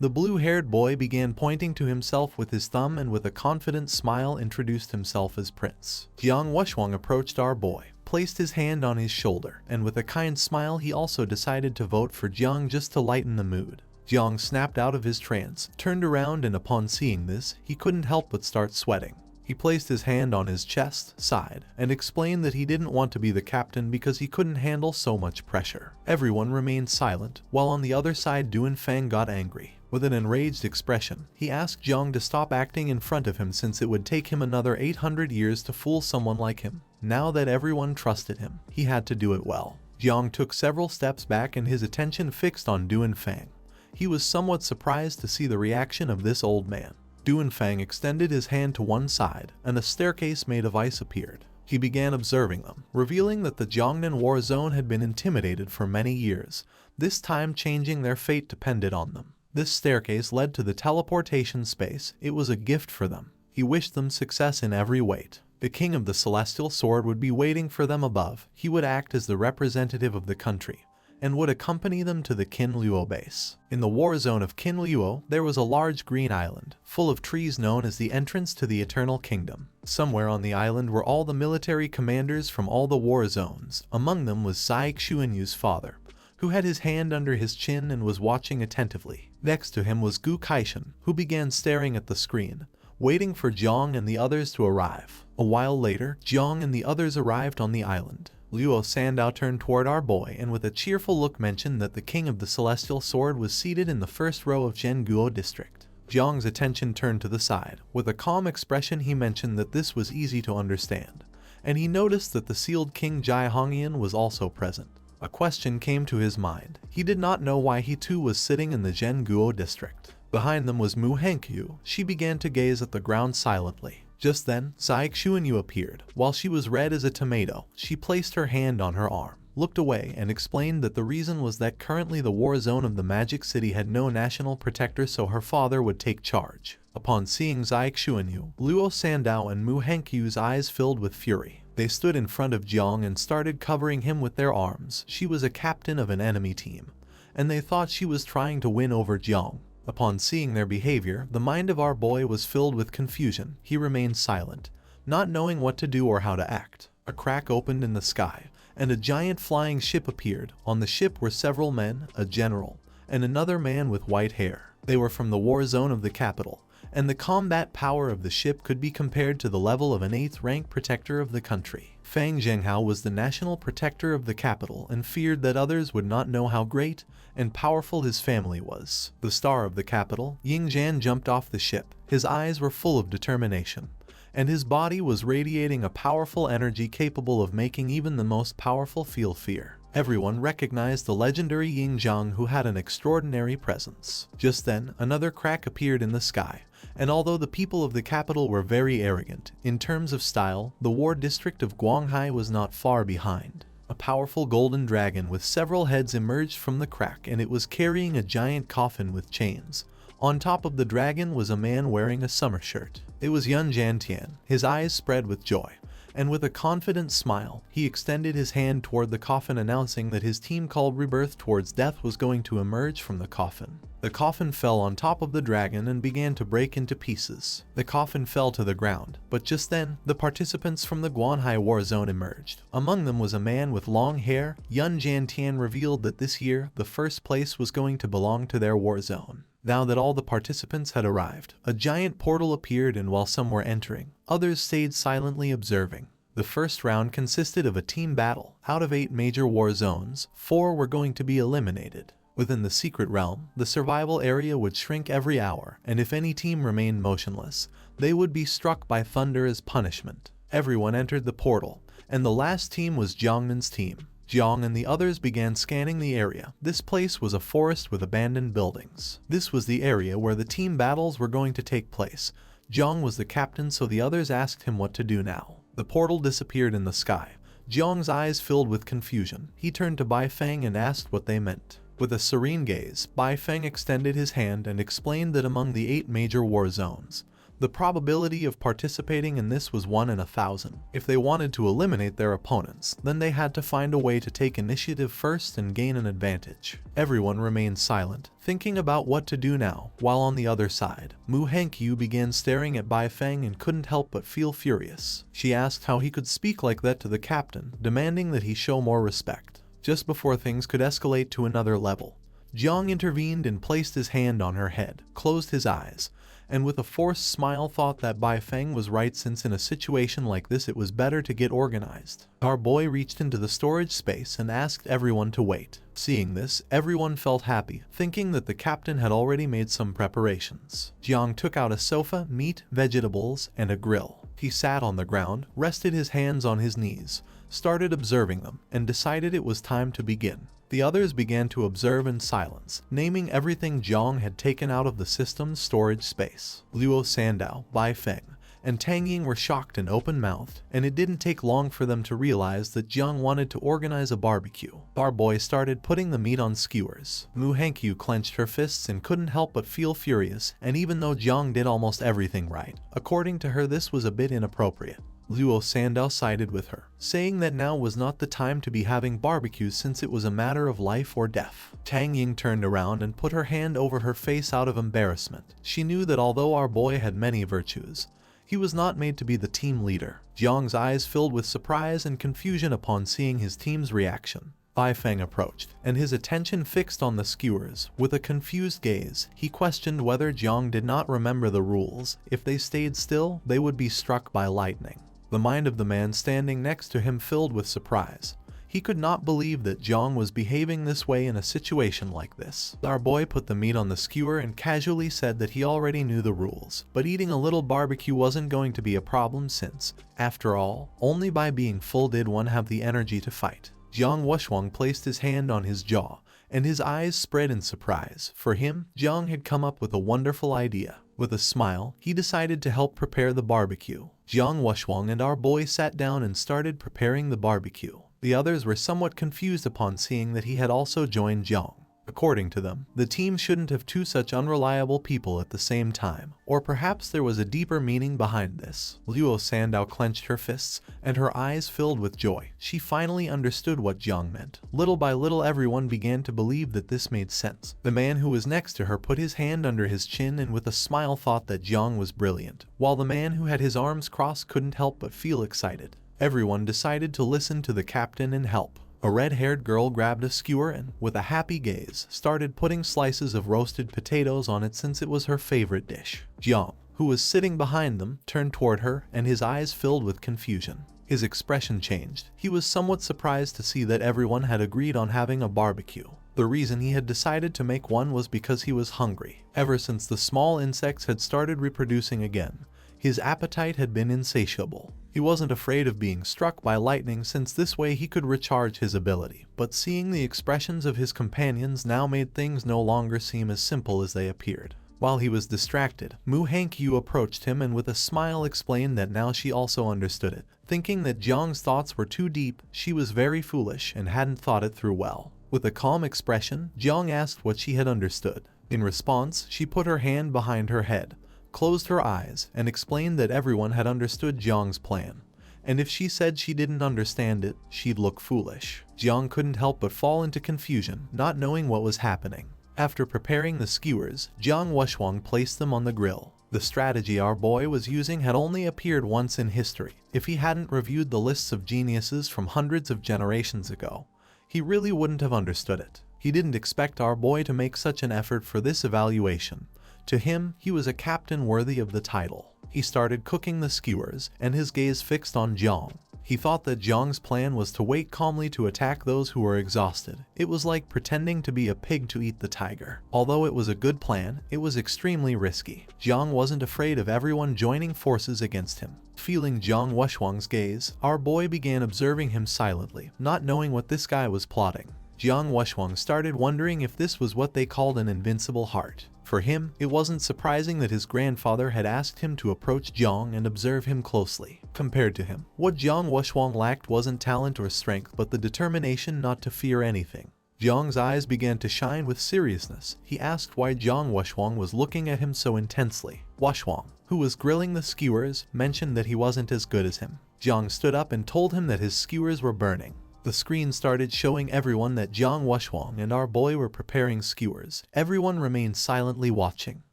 The blue-haired boy began pointing to himself with his thumb and with a confident smile introduced himself as Prince. Jiang Wushwang approached our boy, placed his hand on his shoulder, and with a kind smile he also decided to vote for Jiang just to lighten the mood. Jiang snapped out of his trance, turned around and upon seeing this, he couldn't help but start sweating. He placed his hand on his chest, sighed, and explained that he didn't want to be the captain because he couldn't handle so much pressure. Everyone remained silent, while on the other side Duanfang got angry. With an enraged expression, he asked Jiang to stop acting in front of him since it would take him another 800 years to fool someone like him. Now that everyone trusted him, he had to do it well. Jong took several steps back and his attention fixed on Duanfang. He was somewhat surprised to see the reaction of this old man. Duanfang extended his hand to one side, and a staircase made of ice appeared. He began observing them, revealing that the Jiangnan war zone had been intimidated for many years. This time changing their fate depended on them. This staircase led to the teleportation space. It was a gift for them. He wished them success in every way. The king of the celestial sword would be waiting for them above. He would act as the representative of the country and would accompany them to the Qin Luo base. In the war zone of Qin Luo, there was a large green island, full of trees known as the entrance to the Eternal Kingdom. Somewhere on the island were all the military commanders from all the war zones. Among them was Zai Xuanyu's father, who had his hand under his chin and was watching attentively. Next to him was Gu Kaishan, who began staring at the screen, waiting for Jiang and the others to arrive. A while later, Jiang and the others arrived on the island. Luo Sandow turned toward our boy and with a cheerful look mentioned that the king of the celestial sword was seated in the first row of Zhenguo district. Jiang's attention turned to the side. With a calm expression he mentioned that this was easy to understand, and he noticed that the sealed king Jai Hongyan was also present. A question came to his mind. He did not know why he too was sitting in the Zhenguo district. Behind them was Mu Henkyu. She began to gaze at the ground silently. Just then, Zai Xuanyu appeared. While she was red as a tomato, she placed her hand on her arm, looked away, and explained that the reason was that currently the war zone of the Magic City had no national protector, so her father would take charge. Upon seeing Zai Xuanyu, Luo Sandow and Mu Henkyu's eyes filled with fury. They stood in front of Jiang and started covering him with their arms. She was a captain of an enemy team, and they thought she was trying to win over Jiang. Upon seeing their behavior, the mind of our boy was filled with confusion. He remained silent, not knowing what to do or how to act. A crack opened in the sky, and a giant flying ship appeared. On the ship were several men, a general, and another man with white hair. They were from the war zone of the capital, and the combat power of the ship could be compared to the level of an 8th rank protector of the country. Fang Zhenghao was the national protector of the capital and feared that others would not know how great and powerful his family was. The star of the capital, Ying Zhan, jumped off the ship. His eyes were full of determination, and his body was radiating a powerful energy capable of making even the most powerful feel fear. Everyone recognized the legendary Ying Zhang, who had an extraordinary presence. Just then, another crack appeared in the sky, and although the people of the capital were very arrogant, in terms of style, the war district of Guanghai was not far behind. A powerful golden dragon with several heads emerged from the crack, and it was carrying a giant coffin with chains. On top of the dragon was a man wearing a summer shirt. It was Yun Jantian. His eyes spread with joy, and with a confident smile, he extended his hand toward the coffin, announcing that his team called Rebirth Towards Death was going to emerge from the coffin. The coffin fell on top of the dragon and began to break into pieces. The coffin fell to the ground, but just then, the participants from the Guanhai war zone emerged. Among them was a man with long hair. Yun Jantian revealed that this year, the first place was going to belong to their war zone. Now that all the participants had arrived, a giant portal appeared, and while some were entering, others stayed silently observing. The first round consisted of a team battle. Out of 8 major war zones, 4 were going to be eliminated. Within the secret realm, the survival area would shrink every hour, and if any team remained motionless, they would be struck by thunder as punishment. Everyone entered the portal, and the last team was Jiangnan's team. Jiang and the others began scanning the area. This place was a forest with abandoned buildings. This was the area where the team battles were going to take place. Jiang was the captain, so the others asked him what to do now. The portal disappeared in the sky. Jiang's eyes filled with confusion. He turned to Bai Feng and asked what they meant. With a serene gaze, Bai Feng extended his hand and explained that among the 8 major war zones, the probability of participating in this was 1 in 1,000. If they wanted to eliminate their opponents, then they had to find a way to take initiative first and gain an advantage. Everyone remained silent, thinking about what to do now, while on the other side, Mu Henkyu began staring at Bai Feng and couldn't help but feel furious. She asked how he could speak like that to the captain, demanding that he show more respect. Just before things could escalate to another level, Jiang intervened and placed his hand on her head, closed his eyes, and with a forced smile thought that Bai Feng was right, since in a situation like this it was better to get organized. Our boy reached into the storage space and asked everyone to wait. Seeing this, everyone felt happy, thinking that the captain had already made some preparations. Jiang took out a sofa, meat, vegetables, and a grill. He sat on the ground, rested his hands on his knees, started observing them, and decided it was time to begin. The others began to observe in silence, naming everything Jong had taken out of the system's storage space. Luo Sandow, Bai Feng, and Tang Ying were shocked and open-mouthed, and it didn't take long for them to realize that Jong wanted to organize a barbecue. Our boy started putting the meat on skewers. Mu Hankyu clenched her fists and couldn't help but feel furious, and even though Jong did almost everything right, according to her this was a bit inappropriate. Luo Sandow sided with her, saying that now was not the time to be having barbecues since it was a matter of life or death. Tang Ying turned around and put her hand over her face out of embarrassment. She knew that although our boy had many virtues, he was not made to be the team leader. Jiang's eyes filled with surprise and confusion upon seeing his team's reaction. Bai Feng approached, and his attention fixed on the skewers. With a confused gaze, he questioned whether Jiang did not remember the rules. If they stayed still, they would be struck by lightning. The mind of the man standing next to him filled with surprise. He could not believe that Jong was behaving this way in a situation like this. Our boy put the meat on the skewer and casually said that he already knew the rules, but eating a little barbecue wasn't going to be a problem since, after all, only by being full did one have the energy to fight. Jiang Wushwang placed his hand on his jaw, and his eyes spread in surprise. For him, Jiang had come up with a wonderful idea. With a smile, he decided to help prepare the barbecue. Jiang Wushwang and our boy sat down and started preparing the barbecue. The others were somewhat confused upon seeing that he had also joined Jiang. According to them, the team shouldn't have two such unreliable people at the same time, or perhaps there was a deeper meaning behind this. Luo Sandow clenched her fists, and her eyes filled with joy. She finally understood what Jiang meant. Little by little everyone began to believe that this made sense. The man who was next to her put his hand under his chin and with a smile thought that Jiang was brilliant, while the man who had his arms crossed couldn't help but feel excited. Everyone decided to listen to the captain and help. A red-haired girl grabbed a skewer and, with a happy gaze, started putting slices of roasted potatoes on it since it was her favorite dish. Jiang, who was sitting behind them, turned toward her, and his eyes filled with confusion. His expression changed. He was somewhat surprised to see that everyone had agreed on having a barbecue. The reason he had decided to make one was because he was hungry. Ever since the small insects had started reproducing again, his appetite had been insatiable. He wasn't afraid of being struck by lightning since this way he could recharge his ability, but seeing the expressions of his companions now made things no longer seem as simple as they appeared. While he was distracted, Mu Hankyu approached him and with a smile explained that now she also understood it. Thinking that Jiang's thoughts were too deep, she was very foolish and hadn't thought it through well. With a calm expression, Jiang asked what she had understood. In response, she put her hand behind her head, closed her eyes, and explained that everyone had understood Jiang's plan, and if she said she didn't understand it, she'd look foolish. Jiang couldn't help but fall into confusion, not knowing what was happening. After preparing the skewers, Jiang Wushwang placed them on the grill. The strategy our boy was using had only appeared once in history. If he hadn't reviewed the lists of geniuses from hundreds of generations ago, he really wouldn't have understood it. He didn't expect our boy to make such an effort for this evaluation. To him, he was a captain worthy of the title. He started cooking the skewers, and his gaze fixed on Jiang. He thought that Jiang's plan was to wait calmly to attack those who were exhausted. It was like pretending to be a pig to eat the tiger. Although it was a good plan, it was extremely risky. Jiang wasn't afraid of everyone joining forces against him. Feeling Jiang Wushwang's gaze, our boy began observing him silently, not knowing what this guy was plotting. Jiang Wushwang started wondering if this was what they called an invincible heart. For him, it wasn't surprising that his grandfather had asked him to approach Jiang and observe him closely. Compared to him, what Jiang Wushwang lacked wasn't talent or strength but the determination not to fear anything. Jiang's eyes began to shine with seriousness. He asked why Jiang Wushwang was looking at him so intensely. Wushwang, who was grilling the skewers, mentioned that he wasn't as good as him. Jiang stood up and told him that his skewers were burning. The screen started showing everyone that Jiang Wushwang and our boy were preparing skewers. Everyone remained silently watching.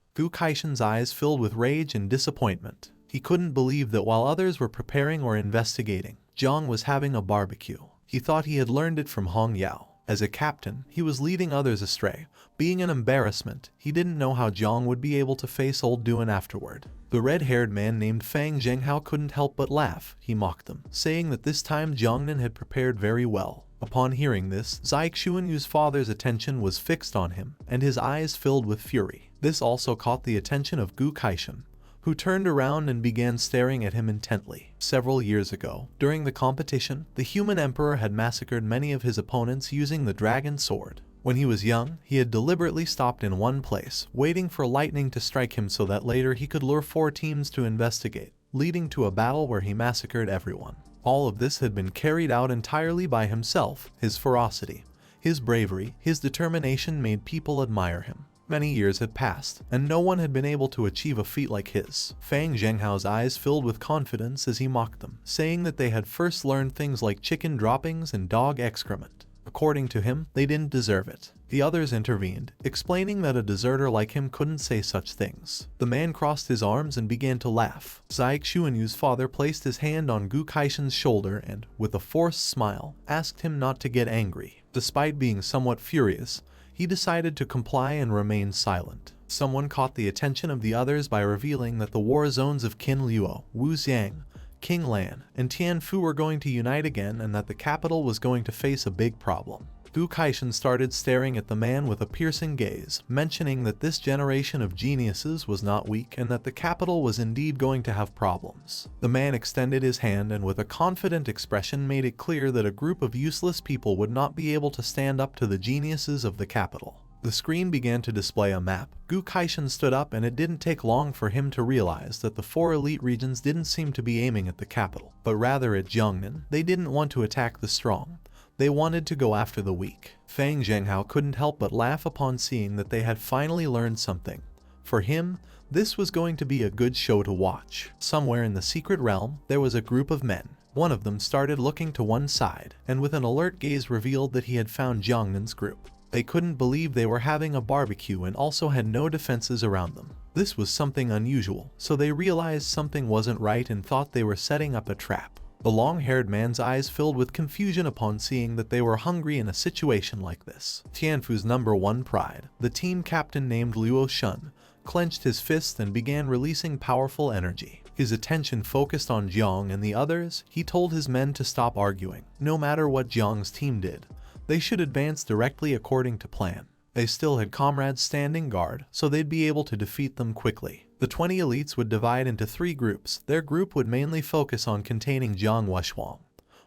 Gu Kaishan's eyes filled with rage and disappointment. He couldn't believe that while others were preparing or investigating, Jiang was having a barbecue. He thought he had learned it from Hong Yao. As a captain, he was leading others astray. Being an embarrassment, he didn't know how Jiang would be able to face old Duan afterward. The red-haired man named Fang Zhenghao couldn't help but laugh. He mocked them, saying that this time Jiangnan had prepared very well. Upon hearing this, Zai Xuanyu's father's attention was fixed on him, and his eyes filled with fury. This also caught the attention of Gu Kaishan, who turned around and began staring at him intently. Several years ago, during the competition, the human emperor had massacred many of his opponents using the dragon sword. When he was young, he had deliberately stopped in one place, waiting for lightning to strike him so that later he could lure 4 teams to investigate, leading to a battle where he massacred everyone. All of this had been carried out entirely by himself. His ferocity, his bravery, his determination made people admire him. Many years had passed, and no one had been able to achieve a feat like his. Fang Zhenghao's eyes filled with confidence as he mocked them, saying that they had first learned things like chicken droppings and dog excrement. According to him, they didn't deserve it. The others intervened, explaining that a deserter like him couldn't say such things. The man crossed his arms and began to laugh. Zai Xuanyu's father placed his hand on Gu Kaishan's shoulder and, with a forced smile, asked him not to get angry. Despite being somewhat furious, he decided to comply and remain silent. Someone caught the attention of the others by revealing that the war zones of Qin Luo, Wu Xiang, King Lan, and Tianfu were going to unite again and that the capital was going to face a big problem. Gu Kaishan started staring at the man with a piercing gaze, mentioning that this generation of geniuses was not weak and that the capital was indeed going to have problems. The man extended his hand and with a confident expression made it clear that a group of useless people would not be able to stand up to the geniuses of the capital. The screen began to display a map. Gu Kaishan stood up and it didn't take long for him to realize that the 4 elite regions didn't seem to be aiming at the capital, but rather at Jiangnan. They didn't want to attack the strong. They wanted to go after the weak. Fang Zhenghao couldn't help but laugh upon seeing that they had finally learned something. For him, this was going to be a good show to watch. Somewhere in the secret realm, there was a group of men. One of them started looking to one side, and with an alert gaze revealed that he had found Jiangnan's group. They couldn't believe they were having a barbecue and also had no defenses around them. This was something unusual, so they realized something wasn't right and thought they were setting up a trap. The long-haired man's eyes filled with confusion upon seeing that they were hungry in a situation like this. Tianfu's #1 pride, the team captain named Luo Shun, clenched his fist and began releasing powerful energy. His attention focused on Jiang and the others. He told his men to stop arguing. No matter what Jiang's team did, they should advance directly according to plan. They still had comrades standing guard, so they'd be able to defeat them quickly. The 20 elites would divide into 3 groups. Their group would mainly focus on containing Jiang Wuxuang,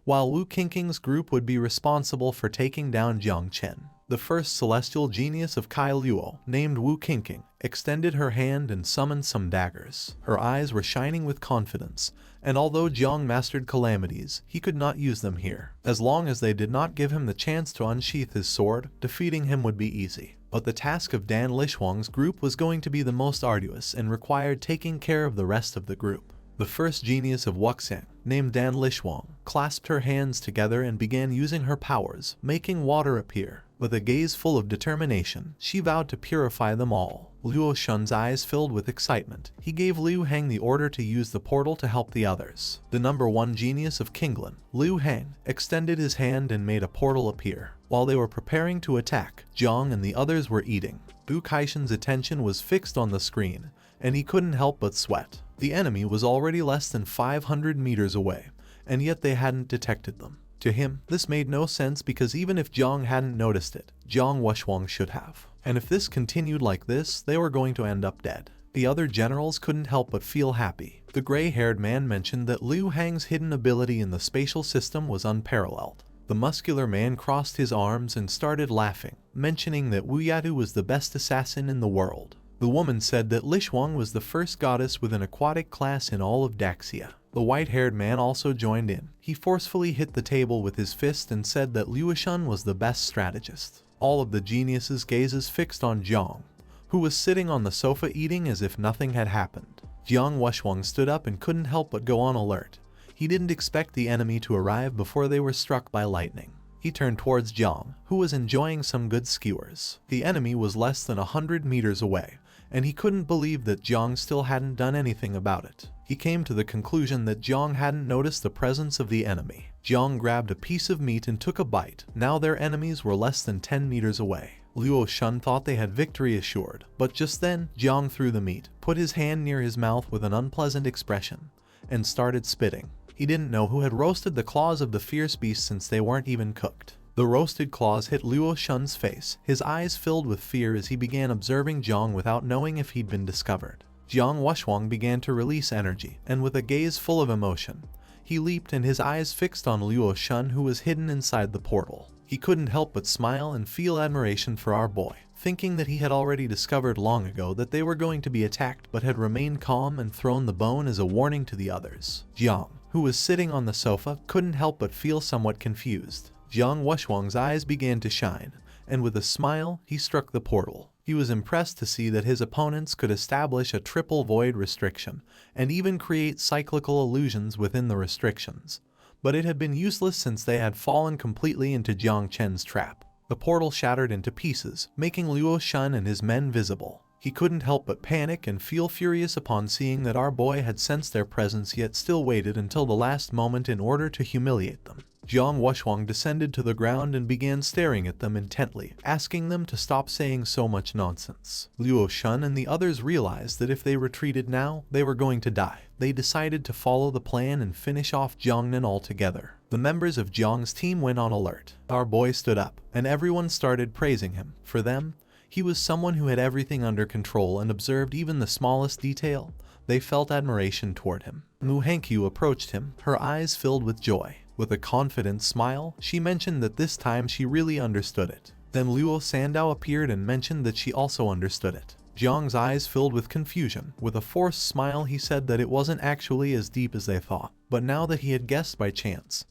while Wu Qingqing's group would be responsible for taking down Jong Chen. The first celestial genius of Kai Luo, named Wu Qingqing, extended her hand and summoned some daggers. Her eyes were shining with confidence, and although Jiang mastered calamities, he could not use them here. As long as they did not give him the chance to unsheath his sword, defeating him would be easy. But the task of Dan Lishuang's group was going to be the most arduous and required taking care of the rest of the group. The first genius of Wuxiang, named Dan Lishuang, clasped her hands together and began using her powers, making water appear. With a gaze full of determination, she vowed to purify them all. Luo Shun's eyes filled with excitement. He gave Liu Hang the order to use the portal to help the others. The #1 genius of Qinglan, Liu Hang, extended his hand and made a portal appear. While they were preparing to attack, Jiang and the others were eating. Gu Kaishan's attention was fixed on the screen, and he couldn't help but sweat. The enemy was already less than 500 meters away, and yet they hadn't detected them. To him, this made no sense because even if Jiang hadn't noticed it, Jiang Wuxuang should have. And if this continued like this, they were going to end up dead. The other generals couldn't help but feel happy. The gray-haired man mentioned that Liu Hang's hidden ability in the spatial system was unparalleled. The muscular man crossed his arms and started laughing, mentioning that Wu Yatu was the best assassin in the world. The woman said that Lishuang was the first goddess with an aquatic class in all of Daxia. The white-haired man also joined in. He forcefully hit the table with his fist and said that Luo Shun was the best strategist. All of the geniuses' gazes fixed on Jiang, who was sitting on the sofa eating as if nothing had happened. Jiang Wuxuang stood up and couldn't help but go on alert. He didn't expect the enemy to arrive before they were struck by lightning. He turned towards Jiang, who was enjoying some good skewers. The enemy was less than 100 meters away, and he couldn't believe that Jiang still hadn't done anything about it. He came to the conclusion that Jiang hadn't noticed the presence of the enemy. Jiang grabbed a piece of meat and took a bite. Now their enemies were less than 10 meters away. Luo Shun thought they had victory assured, but just then, Jiang threw the meat, put his hand near his mouth with an unpleasant expression, and started spitting. He didn't know who had roasted the claws of the fierce beast since they weren't even cooked. The roasted claws hit Luo Shun's face, his eyes filled with fear as he began observing Jiang without knowing if he'd been discovered. Jiang Wuxuang began to release energy, and with a gaze full of emotion, he leaped and his eyes fixed on Luo Shen, who was hidden inside the portal. He couldn't help but smile and feel admiration for our boy, thinking that he had already discovered long ago that they were going to be attacked but had remained calm and thrown the bone as a warning to the others. Jiang, who was sitting on the sofa, couldn't help but feel somewhat confused. Jiang Wuxuang's eyes began to shine, and with a smile, he struck the portal. He was impressed to see that his opponents could establish a triple void restriction, and even create cyclical illusions within the restrictions. But it had been useless since they had fallen completely into Jong Chen's trap. The portal shattered into pieces, making Luo Shen and his men visible. He couldn't help but panic and feel furious upon seeing that our boy had sensed their presence yet still waited until the last moment in order to humiliate them. Jiang Wuxuang descended to the ground and began staring at them intently, asking them to stop saying so much nonsense. Luo Shen and the others realized that if they retreated now, they were going to die. They decided to follow the plan and finish off Jiangnan altogether. The members of Jiang's team went on alert. Our boy stood up, and everyone started praising him. For them, he was someone who had everything under control and observed even the smallest detail. They felt admiration toward him. Mu Hankyu approached him, her eyes filled with joy. With a confident smile, she mentioned that this time she really understood it. Then Luo Sandow appeared and mentioned that she also understood it. Jiang's eyes filled with confusion. With a forced smile, he said that it wasn't actually as deep as they thought. But now that he had guessed by chance,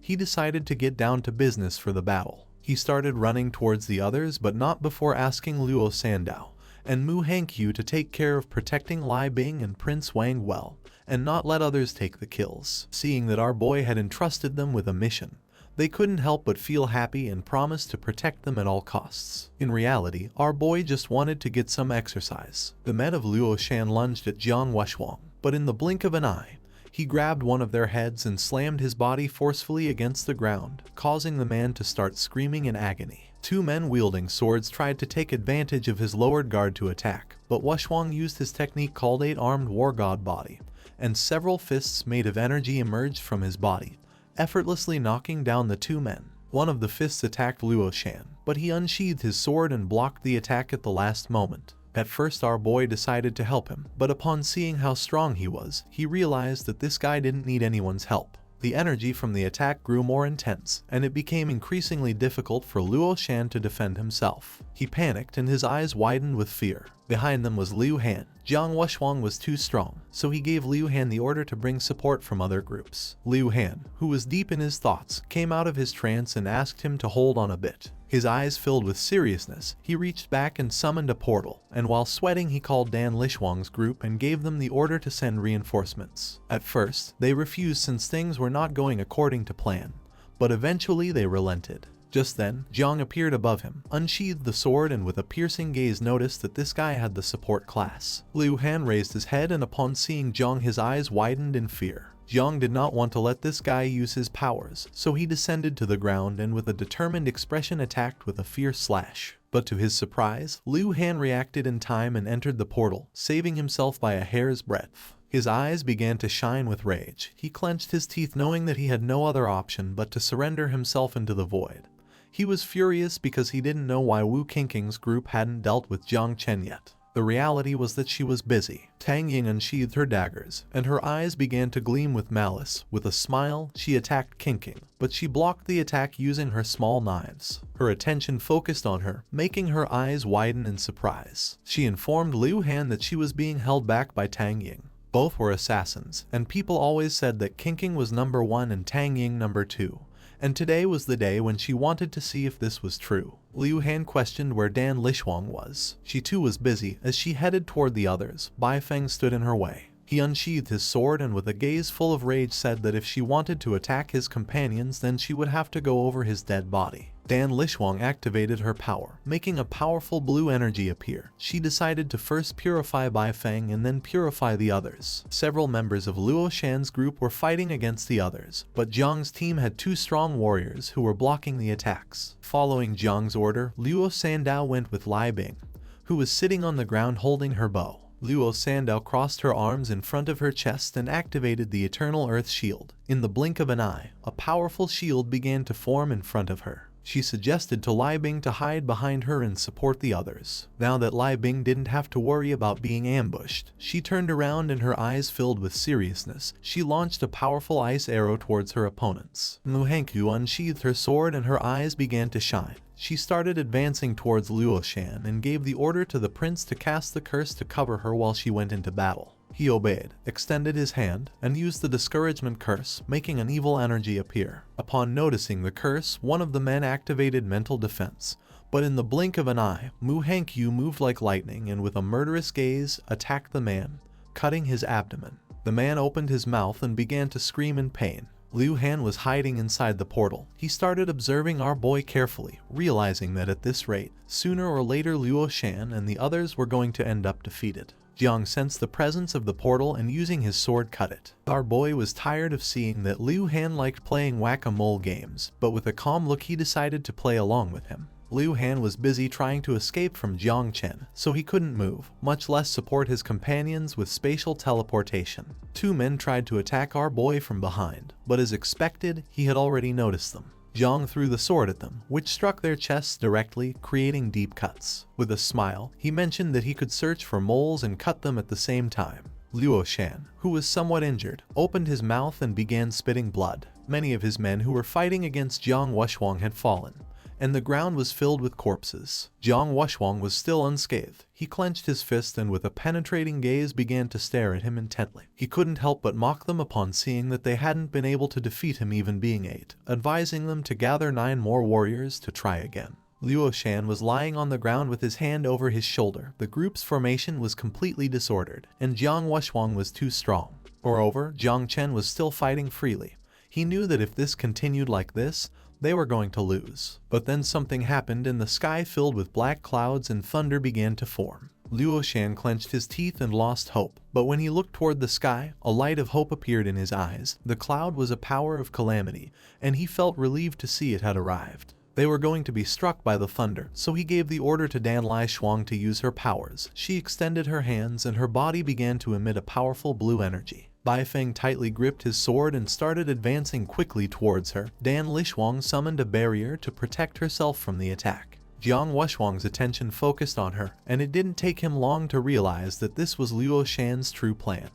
he decided to get down to business for the battle. He started running towards the others, but not before asking Luo Sandow and Mu Hankyu to take care of protecting Lai Bing and Prince Wang well, and not let others take the kills. Seeing that our boy had entrusted them with a mission, they couldn't help but feel happy and promised to protect them at all costs. In reality, our boy just wanted to get some exercise. The men of Luo Shan lunged at Jiang Wuxuang, but in the blink of an eye, he grabbed one of their heads and slammed his body forcefully against the ground, causing the man to start screaming in agony. Two men wielding swords tried to take advantage of his lowered guard to attack, but Wuxuang used his technique called 8-armed war god body, and several fists made of energy emerged from his body, effortlessly knocking down the two men. One of the fists attacked Luo Shan, but he unsheathed his sword and blocked the attack at the last moment. At first our boy decided to help him, but upon seeing how strong he was, he realized that this guy didn't need anyone's help. The energy from the attack grew more intense, and it became increasingly difficult for Luo Shan to defend himself. He panicked and his eyes widened with fear. Behind them was Liu Han. Jiang Wuxuang was too strong, so he gave Liu Han the order to bring support from other groups. Liu Han, who was deep in his thoughts, came out of his trance and asked him to hold on a bit. His eyes filled with seriousness, he reached back and summoned a portal, and while sweating he called Dan Lishuang's group and gave them the order to send reinforcements. At first, they refused since things were not going according to plan, but eventually they relented. Just then, Jiang appeared above him, unsheathed the sword, and with a piercing gaze noticed that this guy had the support class. Liu Han raised his head, and upon seeing Jiang his eyes widened in fear. Jiang did not want to let this guy use his powers, so he descended to the ground and with a determined expression attacked with a fierce slash. But to his surprise, Liu Han reacted in time and entered the portal, saving himself by a hair's breadth. His eyes began to shine with rage. He clenched his teeth knowing that he had no other option but to surrender himself into the void. He was furious because he didn't know why Wu Qingqing's group hadn't dealt with Jong Chen yet. The reality was that she was busy. Tang Ying unsheathed her daggers, and her eyes began to gleam with malice. With a smile, she attacked Qingqing, but she blocked the attack using her small knives. Her attention focused on her, making her eyes widen in surprise. She informed Liu Han that she was being held back by Tang Ying. Both were assassins, and people always said that Qingqing was number 1 and Tang Ying number 2. And today was the day when she wanted to see if this was true. Liu Han questioned where Dan Lishuang was. She too was busy. As she headed toward the others, Bai Feng stood in her way. He unsheathed his sword and with a gaze full of rage said that if she wanted to attack his companions then she would have to go over his dead body. Dan Lishuang activated her power, making a powerful blue energy appear. She decided to first purify Bai Feng and then purify the others. Several members of Luo Shan's group were fighting against the others, but Jiang's team had 2 strong warriors who were blocking the attacks. Following Jiang's order, Luo Sandow went with Lai Bing, who was sitting on the ground holding her bow. Luo Sandow crossed her arms in front of her chest and activated the Eternal Earth Shield. In the blink of an eye, a powerful shield began to form in front of her. She suggested to Lai Bing to hide behind her and support the others. Now that Lai Bing didn't have to worry about being ambushed, she turned around and her eyes filled with seriousness. She launched a powerful ice arrow towards her opponents. Mu Hengqiu unsheathed her sword and her eyes began to shine. She started advancing towards Luo Shan and gave the order to the prince to cast the curse to cover her while she went into battle. He obeyed, extended his hand, and used the discouragement curse, making an evil energy appear. Upon noticing the curse, one of the men activated mental defense. But in the blink of an eye, Mu Hengqiu moved like lightning and with a murderous gaze attacked the man, cutting his abdomen. The man opened his mouth and began to scream in pain. Liu Han was hiding inside the portal. He started observing our boy carefully, realizing that at this rate, sooner or later Luo Shan and the others were going to end up defeated. Jiang sensed the presence of the portal and using his sword cut it. Our boy was tired of seeing that Liu Han liked playing whack-a-mole games, but with a calm look he decided to play along with him. Liu Han was busy trying to escape from Jong Chen, so he couldn't move, much less support his companions with spatial teleportation. Two men tried to attack our boy from behind, but as expected, he had already noticed them. Jiang threw the sword at them, which struck their chests directly, creating deep cuts. With a smile, he mentioned that he could search for moles and cut them at the same time. Luo Shan, who was somewhat injured, opened his mouth and began spitting blood. Many of his men who were fighting against Jiang Wushuang had fallen, and the ground was filled with corpses. Jiang Wushuang was still unscathed. He clenched his fist and with a penetrating gaze began to stare at him intently. He couldn't help but mock them upon seeing that they hadn't been able to defeat him even being 8, advising them to gather 9 more warriors to try again. Luo Shan was lying on the ground with his hand over his shoulder. The group's formation was completely disordered, and Jiang Wushuang was too strong. Moreover, Jong Chen was still fighting freely. He knew that if this continued like this, they were going to lose. But then something happened and the sky filled with black clouds and thunder began to form. Luo Shan clenched his teeth and lost hope, but when he looked toward the sky, a light of hope appeared in his eyes. The cloud was a power of calamity, and he felt relieved to see it had arrived. They were going to be struck by the thunder, so he gave the order to Dan Lai Shuang to use her powers. She extended her hands and her body began to emit a powerful blue energy. Bai Feng tightly gripped his sword and started advancing quickly towards her. Dan Lishuang summoned a barrier to protect herself from the attack. Jiang Wushhuang's attention focused on her, and it didn't take him long to realize that this was Luo Shan's true plan.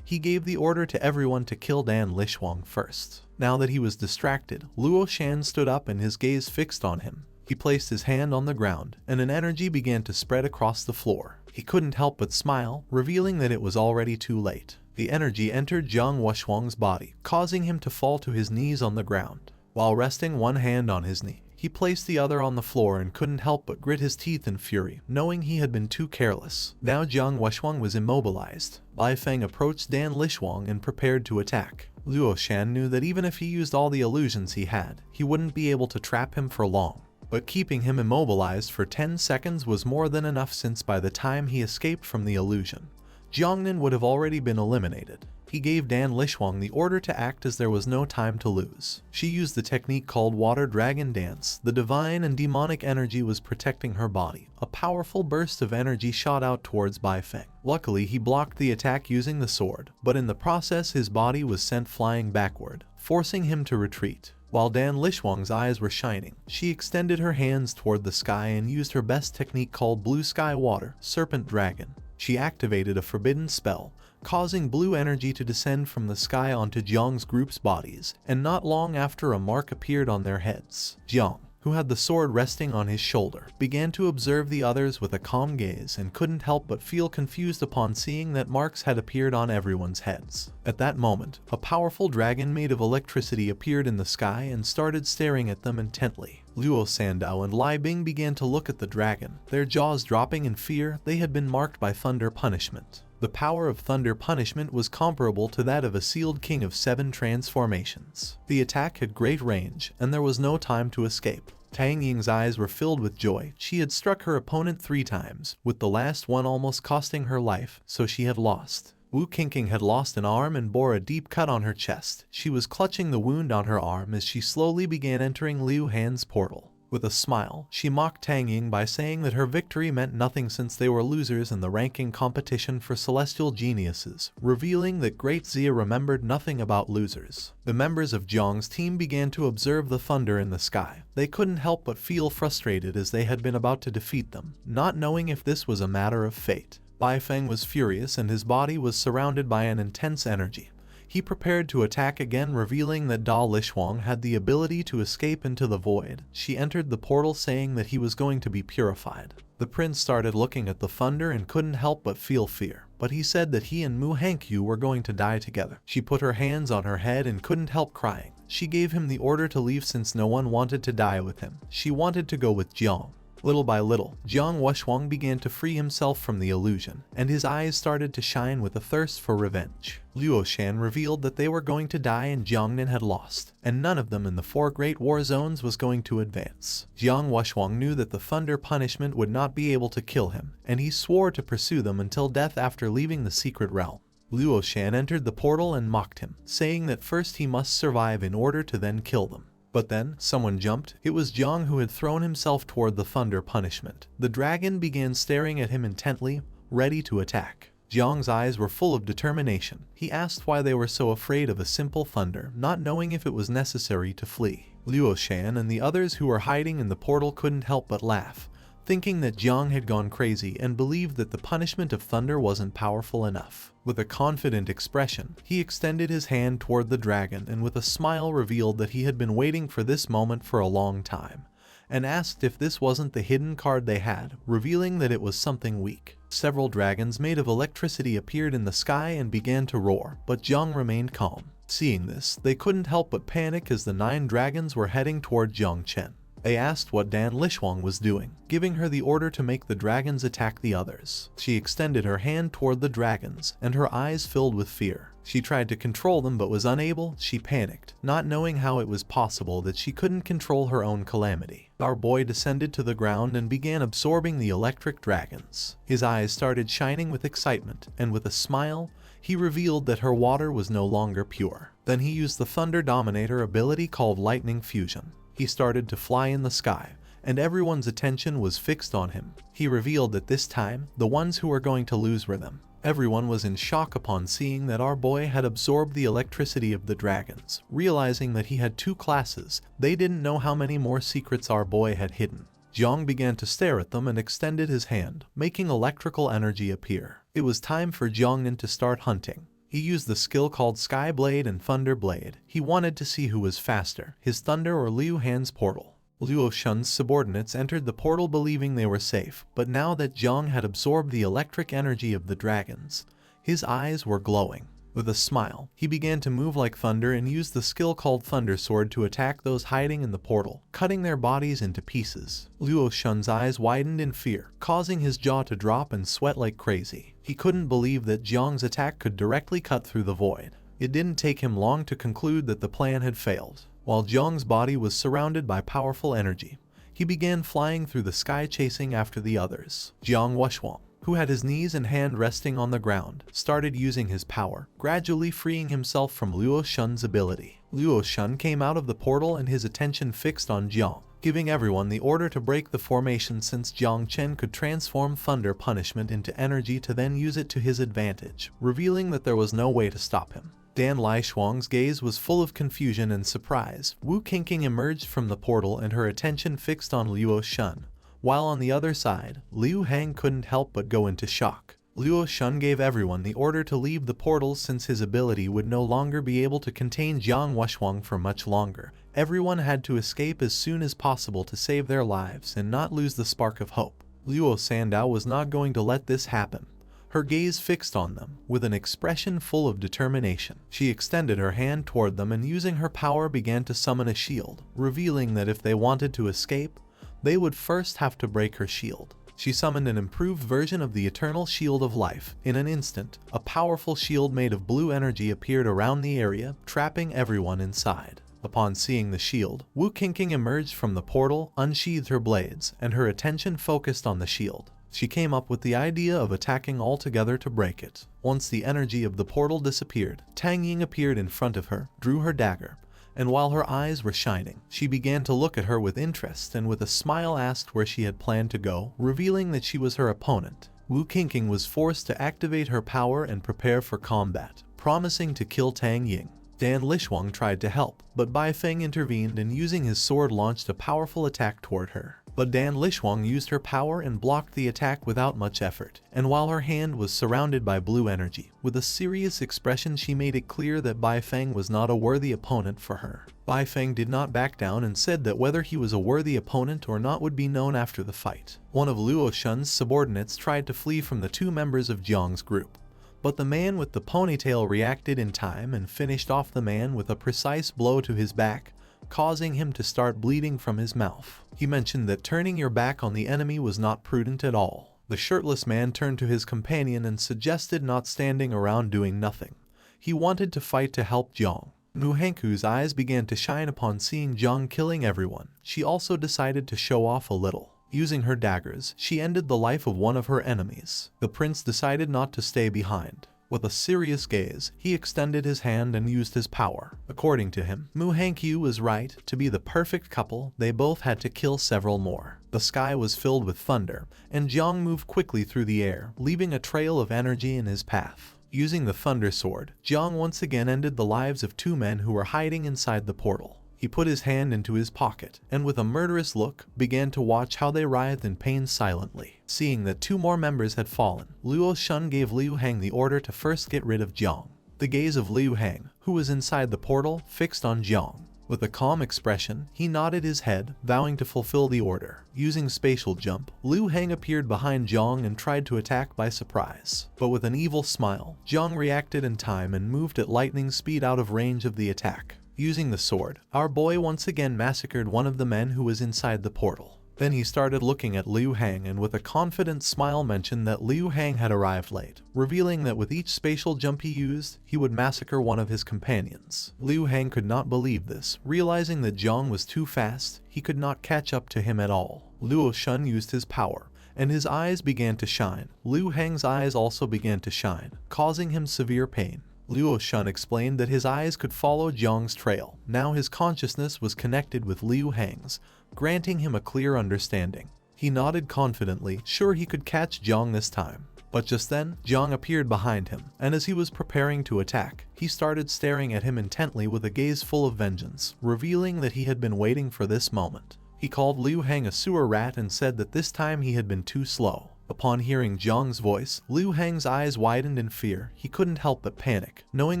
He gave the order to everyone to kill Dan Lishuang first. Now that he was distracted, Luo Shan stood up and his gaze fixed on him. He placed his hand on the ground, and an energy began to spread across the floor. He couldn't help but smile, revealing that it was already too late. The energy entered Jiang Wushhuang's body, causing him to fall to his knees on the ground. While resting one hand on his knee, he placed the other on the floor and couldn't help but grit his teeth in fury, knowing he had been too careless. Now Jiang Wushhuang was immobilized. Bai Feng approached Dan Lishuang and prepared to attack. Luo Shan knew that even if he used all the illusions he had, he wouldn't be able to trap him for long. But keeping him immobilized for 10 seconds was more than enough, since by the time he escaped from the illusion, Jiangnan would have already been eliminated. He gave Dan Lishuang the order to act as there was no time to lose. She used the technique called Water Dragon Dance. The divine and demonic energy was protecting her body. A powerful burst of energy shot out towards Bai Feng. Luckily, he blocked the attack using the sword, but in the process his body was sent flying backward, forcing him to retreat. While Dan Lishuang's eyes were shining, she extended her hands toward the sky and used her best technique called Blue Sky Water Serpent Dragon. She activated a forbidden spell, causing blue energy to descend from the sky onto Jiang's group's bodies, and not long after a mark appeared on their heads. Jiang, who had the sword resting on his shoulder, began to observe the others with a calm gaze and couldn't help but feel confused upon seeing that marks had appeared on everyone's heads. At that moment, a powerful dragon made of electricity appeared in the sky and started staring at them intently. Luo Sandow and Lai Bing began to look at the dragon, their jaws dropping in fear. They had been marked by thunder punishment. The power of thunder punishment was comparable to that of a sealed king of 7 transformations. The attack had great range, and there was no time to escape. Tang Ying's eyes were filled with joy. She had struck her opponent 3 times, with the last one almost costing her life, so she had lost. Wu Qingqing had lost an arm and bore a deep cut on her chest. She was clutching the wound on her arm as she slowly began entering Liu Han's portal. With a smile, she mocked Tang Ying by saying that her victory meant nothing since they were losers in the ranking competition for celestial geniuses, revealing that Great Zia remembered nothing about losers. The members of Zhang's team began to observe the thunder in the sky. They couldn't help but feel frustrated as they had been about to defeat them, not knowing if this was a matter of fate. Bai Feng was furious and his body was surrounded by an intense energy. He prepared to attack again, revealing that Da Lishuang had the ability to escape into the void. She entered the portal saying that he was going to be purified. The prince started looking at the thunder and couldn't help but feel fear, but he said that he and Mu Hankyu were going to die together. She put her hands on her head and couldn't help crying. She gave him the order to leave since no one wanted to die with him. She wanted to go with Jiang. Little by little, Jiang Wuxuang began to free himself from the illusion, and his eyes started to shine with a thirst for revenge. Luo Shan revealed that they were going to die and Jiangnan had lost, and none of them in the 4 great war zones was going to advance. Jiang Wuxuang knew that the thunder punishment would not be able to kill him, and he swore to pursue them until death after leaving the secret realm. Luo Shan entered the portal and mocked him, saying that first he must survive in order to then kill them. But then, someone jumped. It was Jiang who had thrown himself toward the thunder punishment. The dragon began staring at him intently, ready to attack. Jiang's eyes were full of determination. He asked why they were so afraid of a simple thunder, not knowing if it was necessary to flee. Luo Shan and the others who were hiding in the portal couldn't help but laugh, thinking that Jiang had gone crazy and believed that the punishment of thunder wasn't powerful enough. With a confident expression, he extended his hand toward the dragon and with a smile revealed that he had been waiting for this moment for a long time, and asked if this wasn't the hidden card they had, revealing that it was something weak. Several dragons made of electricity appeared in the sky and began to roar, but Jiang remained calm. Seeing this, they couldn't help but panic as the 9 dragons were heading toward Jong Chen. They asked what Dan Lishuang was doing, giving her the order to make the dragons attack the others. She extended her hand toward the dragons, and her eyes filled with fear. She tried to control them but was unable. She panicked, not knowing how it was possible that she couldn't control her own calamity. Our boy descended to the ground and began absorbing the electric dragons. His eyes started shining with excitement, and with a smile, he revealed that her water was no longer pure. Then he used the Thunder Dominator ability called Lightning Fusion. He started to fly in the sky, and everyone's attention was fixed on him. He revealed that this time, the ones who were going to lose were them. Everyone was in shock upon seeing that our boy had absorbed the electricity of the dragons. Realizing that he had 2 classes, they didn't know how many more secrets our boy had hidden. Jiang began to stare at them and extended his hand, making electrical energy appear. It was time for Jiangnan to start hunting. He used the skill called Sky Blade and Thunder Blade. He wanted to see who was faster, his thunder or Liu Han's portal. Luo Shun's subordinates entered the portal believing they were safe, but now that Jiang had absorbed the electric energy of the dragons, his eyes were glowing. With a smile, he began to move like thunder and used the skill called Thunder Sword to attack those hiding in the portal, cutting their bodies into pieces. Luo Shun's eyes widened in fear, causing his jaw to drop and sweat like crazy. He couldn't believe that Jiang's attack could directly cut through the void. It didn't take him long to conclude that the plan had failed. While Jiang's body was surrounded by powerful energy, he began flying through the sky chasing after the others. Jiang Wuxuang, who had his knees and hand resting on the ground, started using his power, gradually freeing himself from Luo Shun's ability. Luo Shun came out of the portal and his attention fixed on Jiang, giving everyone the order to break the formation since Jong Chen could transform thunder punishment into energy to then use it to his advantage, revealing that there was no way to stop him. Dan Lishuang's gaze was full of confusion and surprise. Wu Qingqing emerged from the portal and her attention fixed on Luo Shun, while on the other side, Liu Hang couldn't help but go into shock. Luo Shun gave everyone the order to leave the portals since his ability would no longer be able to contain Jiang Wuxuang for much longer. Everyone had to escape as soon as possible to save their lives and not lose the spark of hope. Luo Sandow was not going to let this happen. Her gaze fixed on them, with an expression full of determination. She extended her hand toward them and using her power began to summon a shield, revealing that if they wanted to escape, they would first have to break her shield. She summoned an improved version of the Eternal Shield of Life. In an instant, a powerful shield made of blue energy appeared around the area, trapping everyone inside. Upon seeing the shield, Wu Qingqing emerged from the portal, unsheathed her blades, and her attention focused on the shield. She came up with the idea of attacking altogether to break it. Once the energy of the portal disappeared, Tang Ying appeared in front of her, drew her dagger, and while her eyes were shining, she began to look at her with interest and with a smile asked where she had planned to go, revealing that she was her opponent. Wu Qingqing was forced to activate her power and prepare for combat, promising to kill Tang Ying. Dan Lishuang tried to help, but Bai Feng intervened and using his sword launched a powerful attack toward her. But Dan Lishuang used her power and blocked the attack without much effort, and while her hand was surrounded by blue energy, with a serious expression she made it clear that Bai Feng was not a worthy opponent for her. Bai Feng did not back down and said that whether he was a worthy opponent or not would be known after the fight. One of Luo Shun's subordinates tried to flee from the two members of Jiang's group, but the man with the ponytail reacted in time and finished off the man with a precise blow to his back, causing him to start bleeding from his mouth. He mentioned that turning your back on the enemy was not prudent at all. The shirtless man turned to his companion and suggested not standing around doing nothing. He wanted to fight to help Jiang. Mu Hengku's eyes began to shine upon seeing Jiang killing everyone. She also decided to show off a little. Using her daggers, she ended the life of one of her enemies. The prince decided not to stay behind. With a serious gaze, he extended his hand and used his power. According to him, Mu Hengku was right. To be the perfect couple, they both had to kill several more. The sky was filled with thunder, and Jiang moved quickly through the air, leaving a trail of energy in his path. Using the thunder sword, Jiang once again ended the lives of two men who were hiding inside the portal. He put his hand into his pocket, and with a murderous look, began to watch how they writhed in pain silently. Seeing that two more members had fallen, Luo Shun gave Liu Hang the order to first get rid of Jiang. The gaze of Liu Hang, who was inside the portal, fixed on Jiang. With a calm expression, he nodded his head, vowing to fulfill the order. Using spatial jump, Liu Hang appeared behind Jiang and tried to attack by surprise. But with an evil smile, Jiang reacted in time and moved at lightning speed out of range of the attack. Using the sword, our boy once again massacred one of the men who was inside the portal. Then he started looking at Liu Hang and with a confident smile mentioned that Liu Hang had arrived late, revealing that with each spatial jump he used, he would massacre one of his companions. Liu Hang could not believe this, realizing that Jiang was too fast, he could not catch up to him at all. Luo Shun used his power, and his eyes began to shine. Liu Hang's eyes also began to shine, causing him severe pain. Luo Shun explained that his eyes could follow Jiang's trail. Now his consciousness was connected with Liu Hang's, granting him a clear understanding. He nodded confidently, sure he could catch Jiang this time. But just then, Jiang appeared behind him, and as he was preparing to attack, he started staring at him intently with a gaze full of vengeance, revealing that he had been waiting for this moment. He called Liu Hang a sewer rat and said that this time he had been too slow. Upon hearing Jiang's voice, Liu Hang's eyes widened in fear. He couldn't help but panic, knowing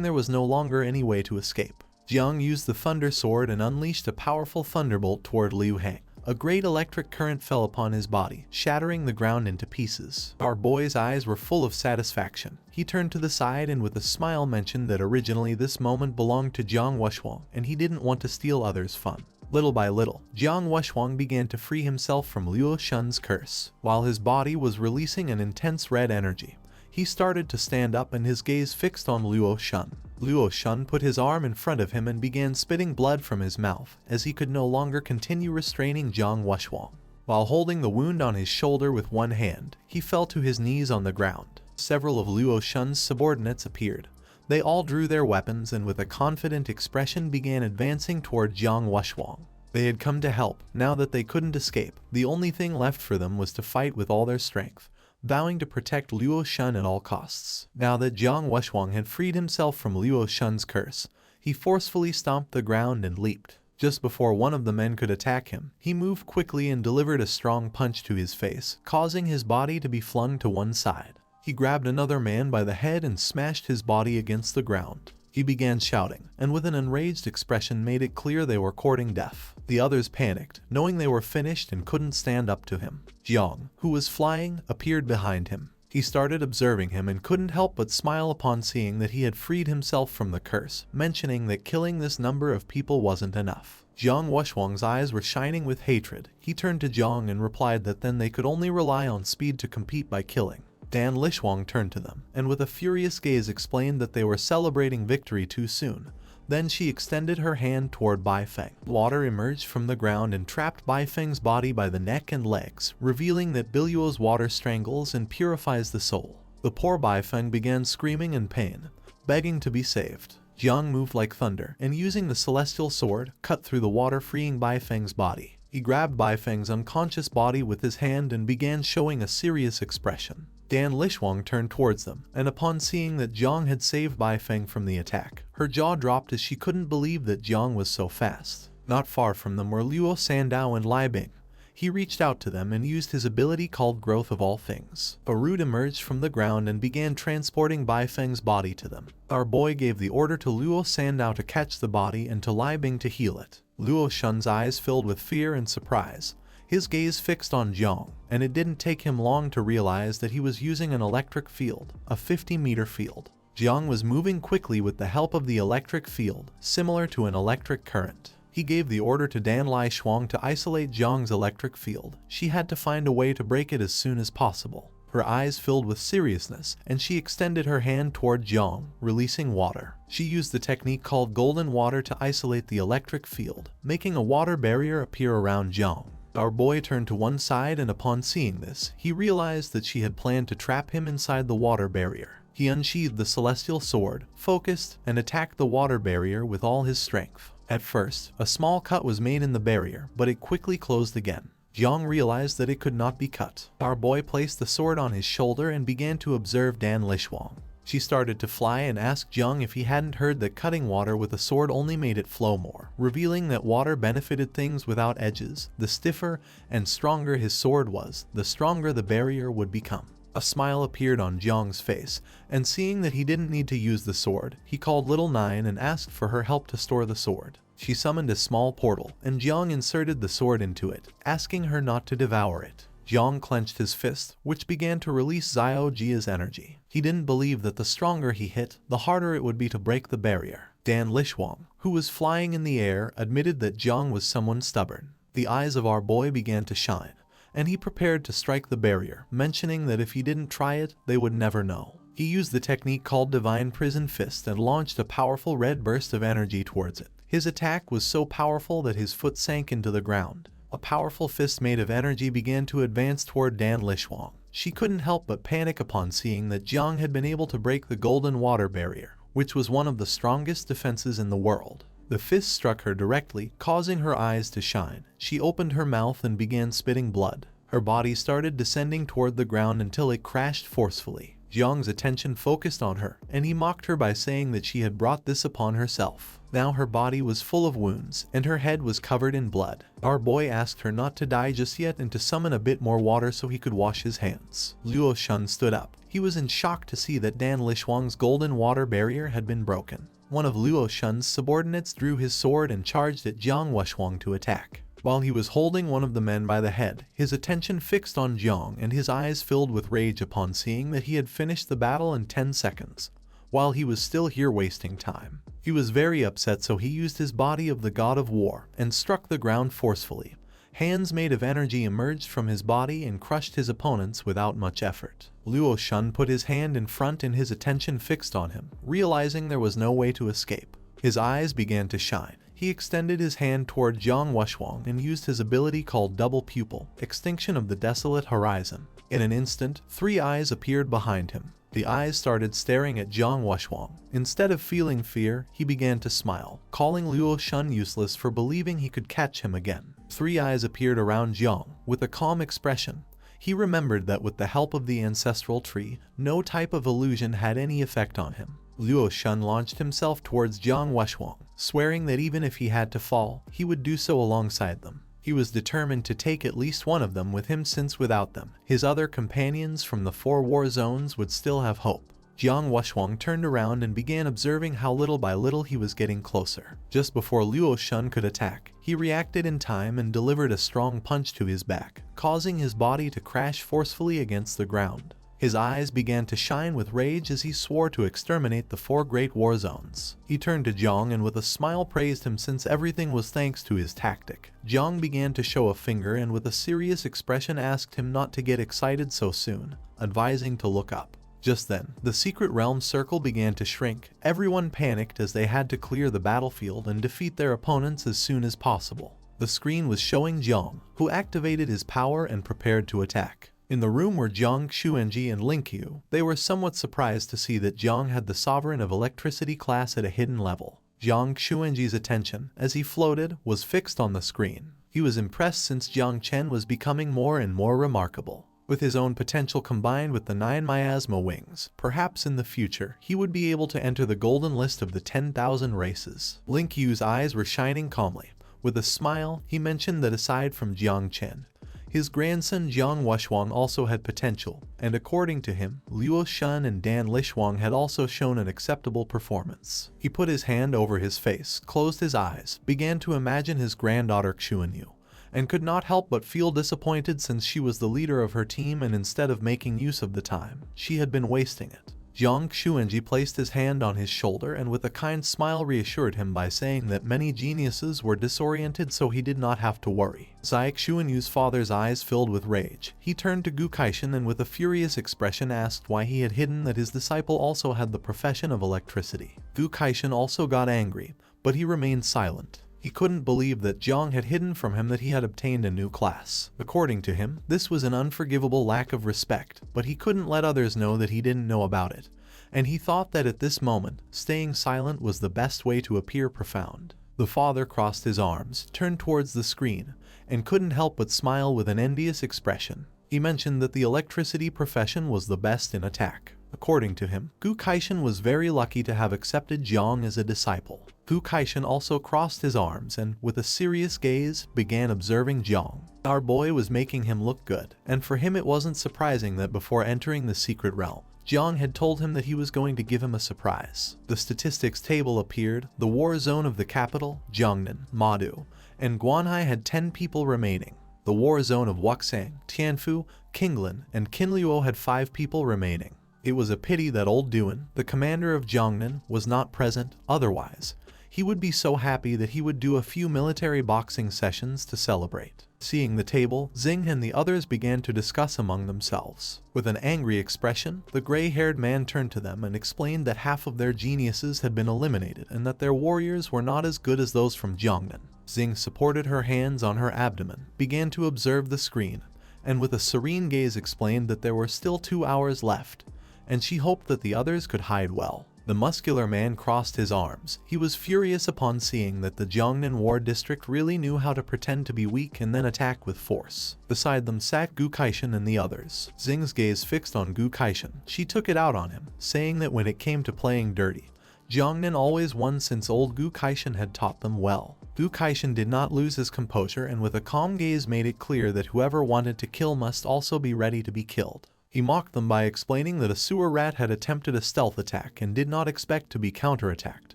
there was no longer any way to escape. Jiang used the thunder sword and unleashed a powerful thunderbolt toward Liu Hang. A great electric current fell upon his body, shattering the ground into pieces. Our boy's eyes were full of satisfaction. He turned to the side and with a smile mentioned that originally this moment belonged to Jiang Wuxuang and he didn't want to steal others' fun. Little by little, Jiang Wuxuang began to free himself from Luo Shun's curse. While his body was releasing an intense red energy, he started to stand up and his gaze fixed on Luo Shun. Luo Shun put his arm in front of him and began spitting blood from his mouth, as he could no longer continue restraining Jiang Wuxuang. While holding the wound on his shoulder with one hand, he fell to his knees on the ground. Several of Luo Shun's subordinates appeared. They all drew their weapons and with a confident expression began advancing toward Jiang Wuxuang. They had come to help. Now that they couldn't escape, the only thing left for them was to fight with all their strength, vowing to protect Luo Shun at all costs. Now that Jiang Wuxuang had freed himself from Luo Shun's curse, he forcefully stomped the ground and leaped. Just before one of the men could attack him, he moved quickly and delivered a strong punch to his face, causing his body to be flung to one side. He grabbed another man by the head and smashed his body against the ground. He began shouting, and with an enraged expression made it clear they were courting death. The others panicked, knowing they were finished and couldn't stand up to him. Jiang, who was flying, appeared behind him. He started observing him and couldn't help but smile upon seeing that he had freed himself from the curse, mentioning that killing this number of people wasn't enough. Jiang Wuxuang's eyes were shining with hatred. He turned to Jiang and replied that then they could only rely on speed to compete by killing. Dan Lishuang turned to them, and with a furious gaze explained that they were celebrating victory too soon. Then she extended her hand toward Bai Feng. Water emerged from the ground and trapped Bai Feng's body by the neck and legs, revealing that Biluo's water strangles and purifies the soul. The poor Bai Feng began screaming in pain, begging to be saved. Jiang moved like thunder, and using the celestial sword, cut through the water, freeing Baifeng's body. He grabbed Baifeng's unconscious body with his hand and began showing a serious expression. Dan Lishuang turned towards them, and upon seeing that Jiang had saved Baifeng from the attack, her jaw dropped as she couldn't believe that Jiang was so fast. Not far from them were Luo Sandow and Lai Bing. He reached out to them and used his ability called Growth of All Things. A root emerged from the ground and began transporting Baifeng's body to them. Our boy gave the order to Luo Sandow to catch the body and to Lai Bing to heal it. Luo Shun's eyes filled with fear and surprise, his gaze fixed on Jiang, and it didn't take him long to realize that he was using an electric field, a 50-meter field. Jiang was moving quickly with the help of the electric field, similar to an electric current. He gave the order to Dan Lishuang to isolate Jiang's electric field. She had to find a way to break it as soon as possible. Her eyes filled with seriousness, and she extended her hand toward Jiang, releasing water. She used the technique called golden water to isolate the electric field, making a water barrier appear around Jiang. Our boy turned to one side, and upon seeing this, he realized that she had planned to trap him inside the water barrier. He unsheathed the celestial sword, focused, and attacked the water barrier with all his strength. At first, a small cut was made in the barrier, but it quickly closed again. Jiang realized that it could not be cut. Our boy placed the sword on his shoulder and began to observe Dan Lishuang. She started to fly and asked Jiang if he hadn't heard that cutting water with a sword only made it flow more, revealing that water benefited things without edges. The stiffer and stronger his sword was, the stronger the barrier would become. A smile appeared on Jiang's face, and seeing that he didn't need to use the sword, he called Little Nine and asked for her help to store the sword. She summoned a small portal, and Jiang inserted the sword into it, asking her not to devour it. Jiang clenched his fist, which began to release Xiao Jia's energy. He didn't believe that the stronger he hit, the harder it would be to break the barrier. Dan Lishuang, who was flying in the air, admitted that Jiang was someone stubborn. The eyes of our boy began to shine, and he prepared to strike the barrier, mentioning that if he didn't try it, they would never know. He used the technique called Divine Prison Fist and launched a powerful red burst of energy towards it. His attack was so powerful that his foot sank into the ground. A powerful fist made of energy began to advance toward Dan Lishuang. She couldn't help but panic upon seeing that Jiang had been able to break the golden water barrier, which was one of the strongest defenses in the world. The fist struck her directly, causing her eyes to shine. She opened her mouth and began spitting blood. Her body started descending toward the ground until it crashed forcefully. Jiang's attention focused on her, and he mocked her by saying that she had brought this upon herself. Now her body was full of wounds, and her head was covered in blood. Our boy asked her not to die just yet and to summon a bit more water so he could wash his hands. Luo Shun stood up. He was in shock to see that Dan Lishuang's golden water barrier had been broken. One of Luo Shun's subordinates drew his sword and charged at Jiang Wushuang to attack. While he was holding one of the men by the head, his attention fixed on Jiang and his eyes filled with rage upon seeing that he had finished the battle in 10 seconds, while he was still here wasting time. He was very upset, so he used his body of the god of war and struck the ground forcefully. Hands made of energy emerged from his body and crushed his opponents without much effort. Luo Shun put his hand in front and his attention fixed on him, realizing there was no way to escape. His eyes began to shine. He extended his hand toward Jiang Wushuang and used his ability called Double Pupil, Extinction of the Desolate Horizon. In an instant, 3 eyes appeared behind him. The eyes started staring at Jiang Wushuang. Instead of feeling fear, he began to smile, calling Luo Shun useless for believing he could catch him again. 3 eyes appeared around Jiang, with a calm expression. He remembered that with the help of the ancestral tree, no type of illusion had any effect on him. Luo Shun launched himself towards Jiang Wushuang, swearing that even if he had to fall, he would do so alongside them. He was determined to take at least one of them with him, since without them, his other companions from the 4 war zones would still have hope. Jiang Wushuang turned around and began observing how little by little he was getting closer. Just before Luo Shun could attack, he reacted in time and delivered a strong punch to his back, causing his body to crash forcefully against the ground. His eyes began to shine with rage as he swore to exterminate the 4 great war zones. He turned to Jiang and with a smile praised him, since everything was thanks to his tactic. Jiang began to show a finger and with a serious expression asked him not to get excited so soon, advising to look up. Just then, the secret realm circle began to shrink. Everyone panicked as they had to clear the battlefield and defeat their opponents as soon as possible. The screen was showing Jiang, who activated his power and prepared to attack. In the room were Jiang Xuanji and Linkyu, they were somewhat surprised to see that Jiang had the Sovereign of Electricity class at a hidden level. Jiang Xuanji's attention, as he floated, was fixed on the screen. He was impressed since Jong Chen was becoming more and more remarkable. With his own potential combined with the 9 miasma wings, perhaps in the future he would be able to enter the golden list of the 10,000 races. Linkyu's eyes were shining calmly. With a smile, he mentioned that aside from Jong Chen, his grandson Jiang Wuxuang also had potential, and according to him, Luo Shan and Dan Lishuang had also shown an acceptable performance. He put his hand over his face, closed his eyes, began to imagine his granddaughter Xuanyu, and could not help but feel disappointed since she was the leader of her team and instead of making use of the time, she had been wasting it. Jiang Xuanji placed his hand on his shoulder and with a kind smile reassured him by saying that many geniuses were disoriented so he did not have to worry. Xiaoq Xuanyu's father's eyes filled with rage. He turned to Gu Kaishan and with a furious expression asked why he had hidden that his disciple also had the profession of electricity. Gu Kaishan also got angry, but he remained silent. He couldn't believe that Jiang had hidden from him that he had obtained a new class. According to him, this was an unforgivable lack of respect, but he couldn't let others know that he didn't know about it, and he thought that at this moment, staying silent was the best way to appear profound. The father crossed his arms, turned towards the screen, and couldn't help but smile with an envious expression. He mentioned that the electricity profession was the best in attack. According to him, Gu Kaishan was very lucky to have accepted Jiang as a disciple. Gu Kaishan also crossed his arms and, with a serious gaze, began observing Jiang. Our boy was making him look good, and for him it wasn't surprising that before entering the secret realm, Jiang had told him that he was going to give him a surprise. The statistics table appeared. The war zone of the capital, Jiangnan, Madu, and Guanhai had 10 people remaining. The war zone of Wuxang, Tianfu, Qinglan, and Qinluo had 5 people remaining. It was a pity that old Duan, the commander of Jiangnan, was not present, otherwise, he would be so happy that he would do a few military boxing sessions to celebrate. Seeing the table, Xing and the others began to discuss among themselves. With an angry expression, the gray-haired man turned to them and explained that half of their geniuses had been eliminated and that their warriors were not as good as those from Jiangnan. Xing supported her hands on her abdomen, began to observe the screen, and with a serene gaze explained that there were still 2 hours left, and she hoped that the others could hide well. The muscular man crossed his arms. He was furious upon seeing that the Jiangnan War District really knew how to pretend to be weak and then attack with force. Beside them sat Gu Kaishan and the others. Xing's gaze fixed on Gu Kaishan. She took it out on him, saying that when it came to playing dirty, Jiangnan always won since old Gu Kaishan had taught them well. Gu Kaishan did not lose his composure and with a calm gaze made it clear that whoever wanted to kill must also be ready to be killed. He mocked them by explaining that a sewer rat had attempted a stealth attack and did not expect to be counterattacked,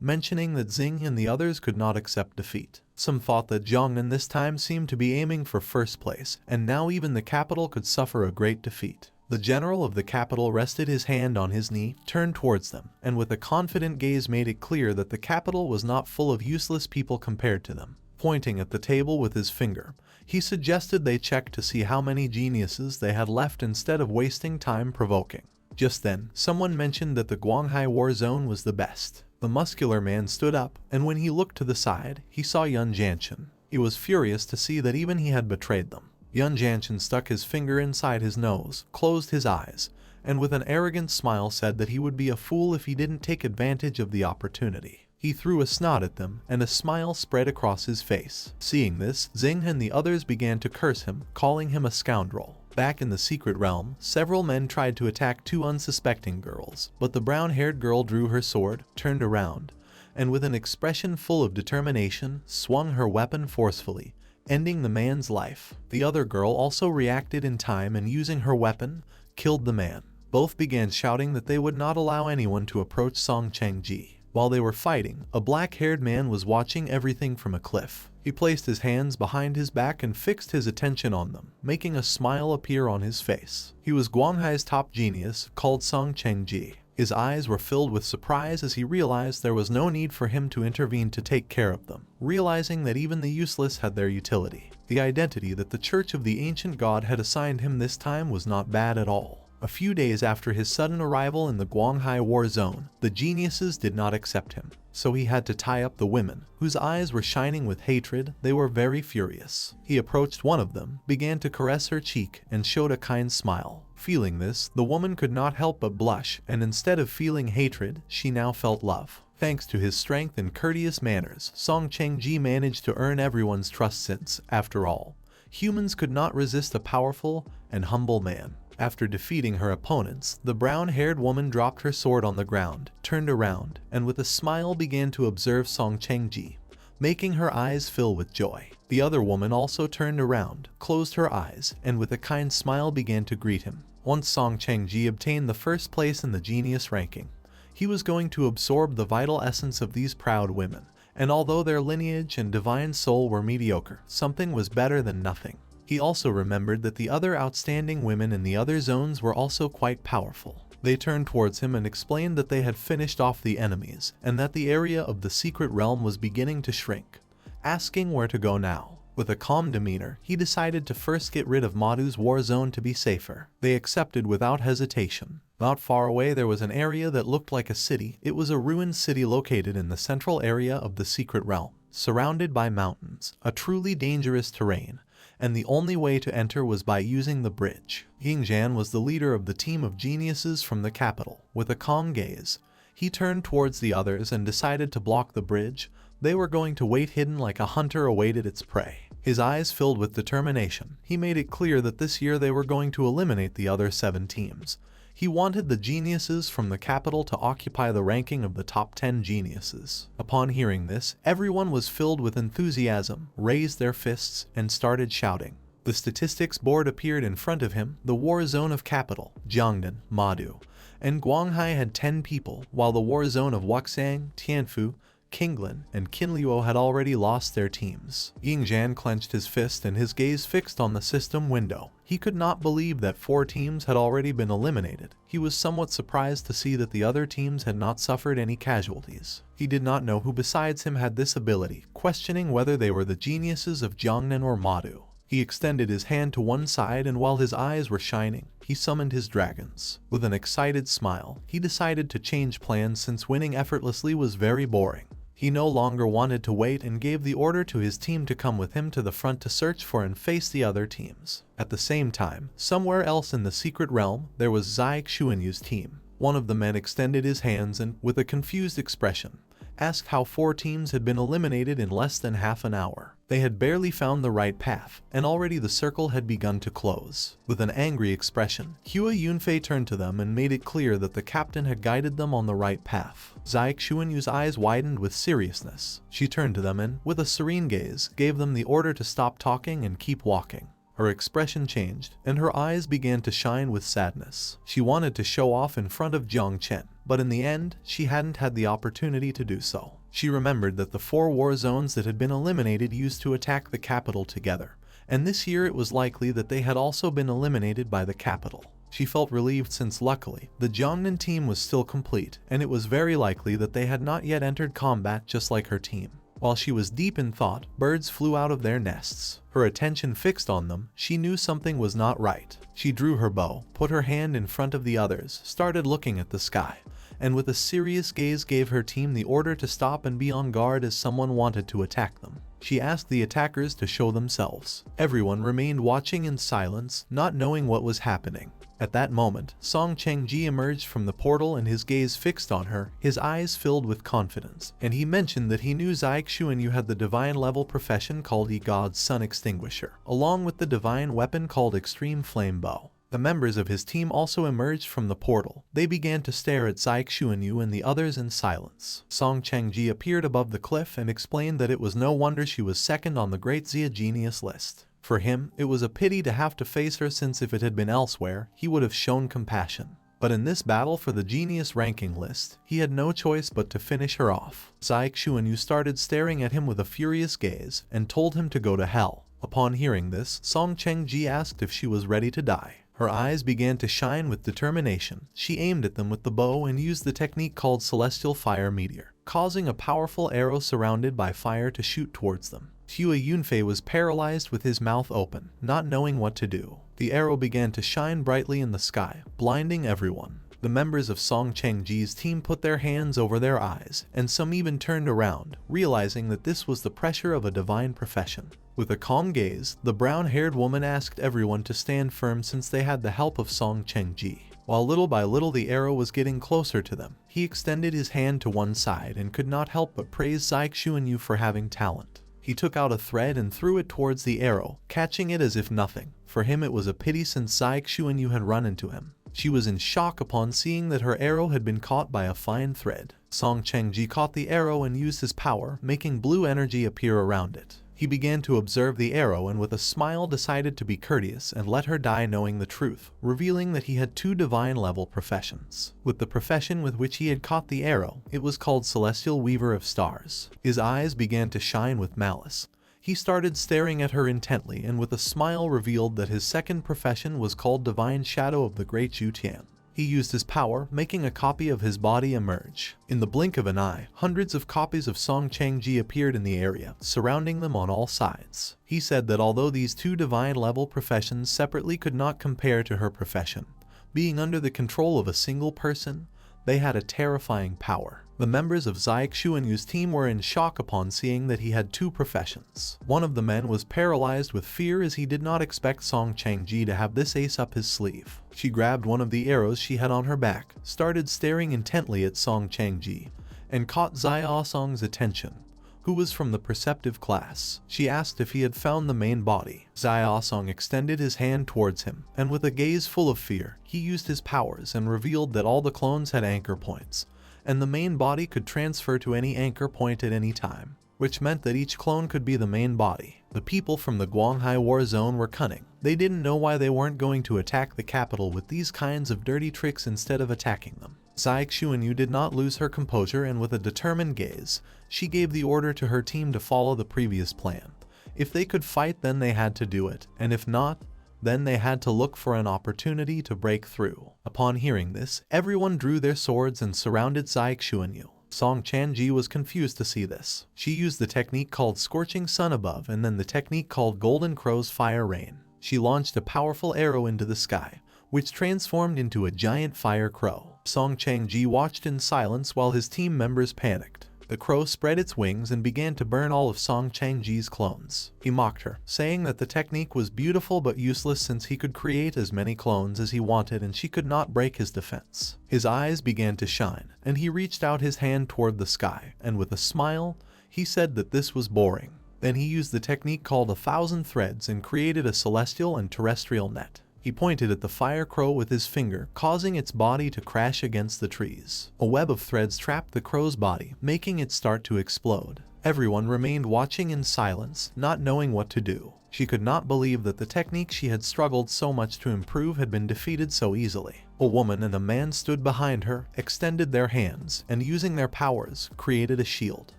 mentioning that Xing and the others could not accept defeat. Some thought that Jiangnan this time seemed to be aiming for first place, and now even the capital could suffer a great defeat. The general of the capital rested his hand on his knee, turned towards them, and with a confident gaze made it clear that the capital was not full of useless people compared to them. Pointing at the table with his finger, he suggested they check to see how many geniuses they had left instead of wasting time provoking. Just then, someone mentioned that the Guanghai War Zone was the best. The muscular man stood up, and when he looked to the side, he saw Yun Jianchen. He was furious to see that even he had betrayed them. Yun Jianchen stuck his finger inside his nose, closed his eyes, and with an arrogant smile said that he would be a fool if he didn't take advantage of the opportunity. He threw a snot at them, and a smile spread across his face. Seeing this, Xing and the others began to curse him, calling him a scoundrel. Back in the secret realm, several men tried to attack 2 unsuspecting girls, but the brown-haired girl drew her sword, turned around, and with an expression full of determination, swung her weapon forcefully, ending the man's life. The other girl also reacted in time and using her weapon, killed the man. Both began shouting that they would not allow anyone to approach Song Chengji. While they were fighting, a black-haired man was watching everything from a cliff. He placed his hands behind his back and fixed his attention on them, making a smile appear on his face. He was Guanghai's top genius, called Song Chengji. His eyes were filled with surprise as he realized there was no need for him to intervene to take care of them, realizing that even the useless had their utility. The identity that the Church of the Ancient God had assigned him this time was not bad at all. A few days after his sudden arrival in the Guanghai War Zone, the geniuses did not accept him, so he had to tie up the women, whose eyes were shining with hatred. They were very furious. He approached one of them, began to caress her cheek, and showed a kind smile. Feeling this, the woman could not help but blush, and instead of feeling hatred, she now felt love. Thanks to his strength and courteous manners, Song Cheng-ji managed to earn everyone's trust since, after all, humans could not resist a powerful and humble man. After defeating her opponents, the brown-haired woman dropped her sword on the ground, turned around, and with a smile began to observe Song Cheng-ji, making her eyes fill with joy. The other woman also turned around, closed her eyes, and with a kind smile began to greet him. Once Song Cheng-ji obtained the first place in the genius ranking, he was going to absorb the vital essence of these proud women, and although their lineage and divine soul were mediocre, something was better than nothing. He also remembered that the other outstanding women in the other zones were also quite powerful. They turned towards him and explained that they had finished off the enemies, and that the area of the secret realm was beginning to shrink, asking where to go now. With a calm demeanor, he decided to first get rid of Madu's war zone to be safer. They accepted without hesitation. Not far away there was an area that looked like a city. It was a ruined city located in the central area of the secret realm, surrounded by mountains, a truly dangerous terrain, and the only way to enter was by using the bridge. Ying Zhan was the leader of the team of geniuses from the capital. With a calm gaze, he turned towards the others and decided to block the bridge. They were going to wait hidden like a hunter awaited its prey. His eyes filled with determination, he made it clear that this year they were going to eliminate the other 7 teams. He wanted the geniuses from the capital to occupy the ranking of the top 10 geniuses. Upon hearing this, everyone was filled with enthusiasm, raised their fists, and started shouting. The statistics board appeared in front of him. The war zone of capital, Jiangnan, Madu, and Guanghai had 10 people, while the war zone of Wuxang, Tianfu, Qinglin, and Qinluo had already lost their teams. Ying Zhan clenched his fist and his gaze fixed on the system window. He could not believe that 4 teams had already been eliminated. He was somewhat surprised to see that the other teams had not suffered any casualties. He did not know who besides him had this ability, questioning whether they were the geniuses of Jiangnan or Madu. He extended his hand to one side, and while his eyes were shining, he summoned his dragons. With an excited smile, he decided to change plans since winning effortlessly was very boring. He no longer wanted to wait and gave the order to his team to come with him to the front to search for and face the other teams. At the same time, somewhere else in the secret realm, there was Zai Xuanyu's team. One of the men extended his hands and, with a confused expression, asked how 4 teams had been eliminated in less than half an hour. They had barely found the right path, and already the circle had begun to close. With an angry expression, Hua Yunfei turned to them and made it clear that the captain had guided them on the right path. Zai Xuanyu's eyes widened with seriousness. She turned to them and, with a serene gaze, gave them the order to stop talking and keep walking. Her expression changed, and her eyes began to shine with sadness. She wanted to show off in front of Jong Chen, but in the end, she hadn't had the opportunity to do so. She remembered that the 4 war zones that had been eliminated used to attack the capital together, and this year it was likely that they had also been eliminated by the capital. She felt relieved since luckily, the Jiangnan team was still complete, and it was very likely that they had not yet entered combat just like her team. While she was deep in thought, birds flew out of their nests. Her attention fixed on them, she knew something was not right. She drew her bow, put her hand in front of the others, started looking at the sky, and with a serious gaze gave her team the order to stop and be on guard as someone wanted to attack them. She asked the attackers to show themselves. Everyone remained watching in silence, not knowing what was happening. At that moment, Song Cheng-ji emerged from the portal and his gaze fixed on her, his eyes filled with confidence, and he mentioned that he knew Zai Xuanyu had the divine level profession called God's Sun Extinguisher, along with the divine weapon called Extreme Flame Bow. The members of his team also emerged from the portal. They began to stare at Zai Xuanyu and the others in silence. Song Cheng-ji appeared above the cliff and explained that it was no wonder she was second on the Great Xia Genius list. For him, it was a pity to have to face her since if it had been elsewhere, he would have shown compassion. But in this battle for the genius ranking list, he had no choice but to finish her off. Zai Xuanyu started staring at him with a furious gaze and told him to go to hell. Upon hearing this, Song Cheng-ji asked if she was ready to die. Her eyes began to shine with determination. She aimed at them with the bow and used the technique called Celestial Fire Meteor, causing a powerful arrow surrounded by fire to shoot towards them. Hua Yunfei was paralyzed with his mouth open, not knowing what to do. The arrow began to shine brightly in the sky, blinding everyone. The members of Song Chengji's team put their hands over their eyes, and some even turned around, realizing that this was the pressure of a divine profession. With a calm gaze, the brown-haired woman asked everyone to stand firm since they had the help of Song Chengji. While little by little the arrow was getting closer to them, he extended his hand to one side and could not help but praise Zai Xuanyu for having talent. He took out a thread and threw it towards the arrow, catching it as if nothing. For him it was a pity since Zai Xuanyu had run into him. She was in shock upon seeing that her arrow had been caught by a fine thread. Song Chengji caught the arrow and used his power, making blue energy appear around it. He began to observe the arrow and with a smile decided to be courteous and let her die knowing the truth, revealing that he had 2 divine-level professions. With the profession with which he had caught the arrow, it was called Celestial Weaver of Stars. His eyes began to shine with malice. He started staring at her intently and with a smile revealed that his second profession was called Divine Shadow of the Great Jutian. He used his power, making a copy of his body emerge. In the blink of an eye, hundreds of copies of Song Chengji appeared in the area, surrounding them on all sides. He said that although these 2 divine-level professions separately could not compare to her profession, being under the control of a single person, they had a terrifying power. The members of Zai Xuanyu's team were in shock upon seeing that he had 2 professions. One of the men was paralyzed with fear as he did not expect Song Chengji to have this ace up his sleeve. She grabbed one of the arrows she had on her back, started staring intently at Song Chengji, and caught Zai Asong's attention, who was from the perceptive class. She asked if he had found the main body. Zai Asong extended his hand towards him, and with a gaze full of fear, he used his powers and revealed that all the clones had anchor points, and the main body could transfer to any anchor point at any time, which meant that each clone could be the main body. The people from the Guanghai War Zone were cunning. They didn't know why they weren't going to attack the capital with these kinds of dirty tricks instead of attacking them. Zai Xuanyu did not lose her composure and with a determined gaze, she gave the order to her team to follow the previous plan. If they could fight, then they had to do it, and if not, then they had to look for an opportunity to break through. Upon hearing this, everyone drew their swords and surrounded Zai Xuanyu. Song Chengji was confused to see this. She used the technique called Scorching Sun above and then the technique called Golden Crow's Fire Rain. She launched a powerful arrow into the sky, which transformed into a giant fire crow. Song Chengji watched in silence while his team members panicked. The crow spread its wings and began to burn all of Song Chengji's clones. He mocked her, saying that the technique was beautiful but useless since he could create as many clones as he wanted and she could not break his defense. His eyes began to shine, and he reached out his hand toward the sky, and with a smile, he said that this was boring. Then he used the technique called 1,000 Threads and created a celestial and terrestrial net. He pointed at the fire crow with his finger, causing its body to crash against the trees. A web of threads trapped the crow's body, making it start to explode. Everyone remained watching in silence, not knowing what to do. She could not believe that the technique she had struggled so much to improve had been defeated so easily. A woman and a man stood behind her, extended their hands, and using their powers, created a shield.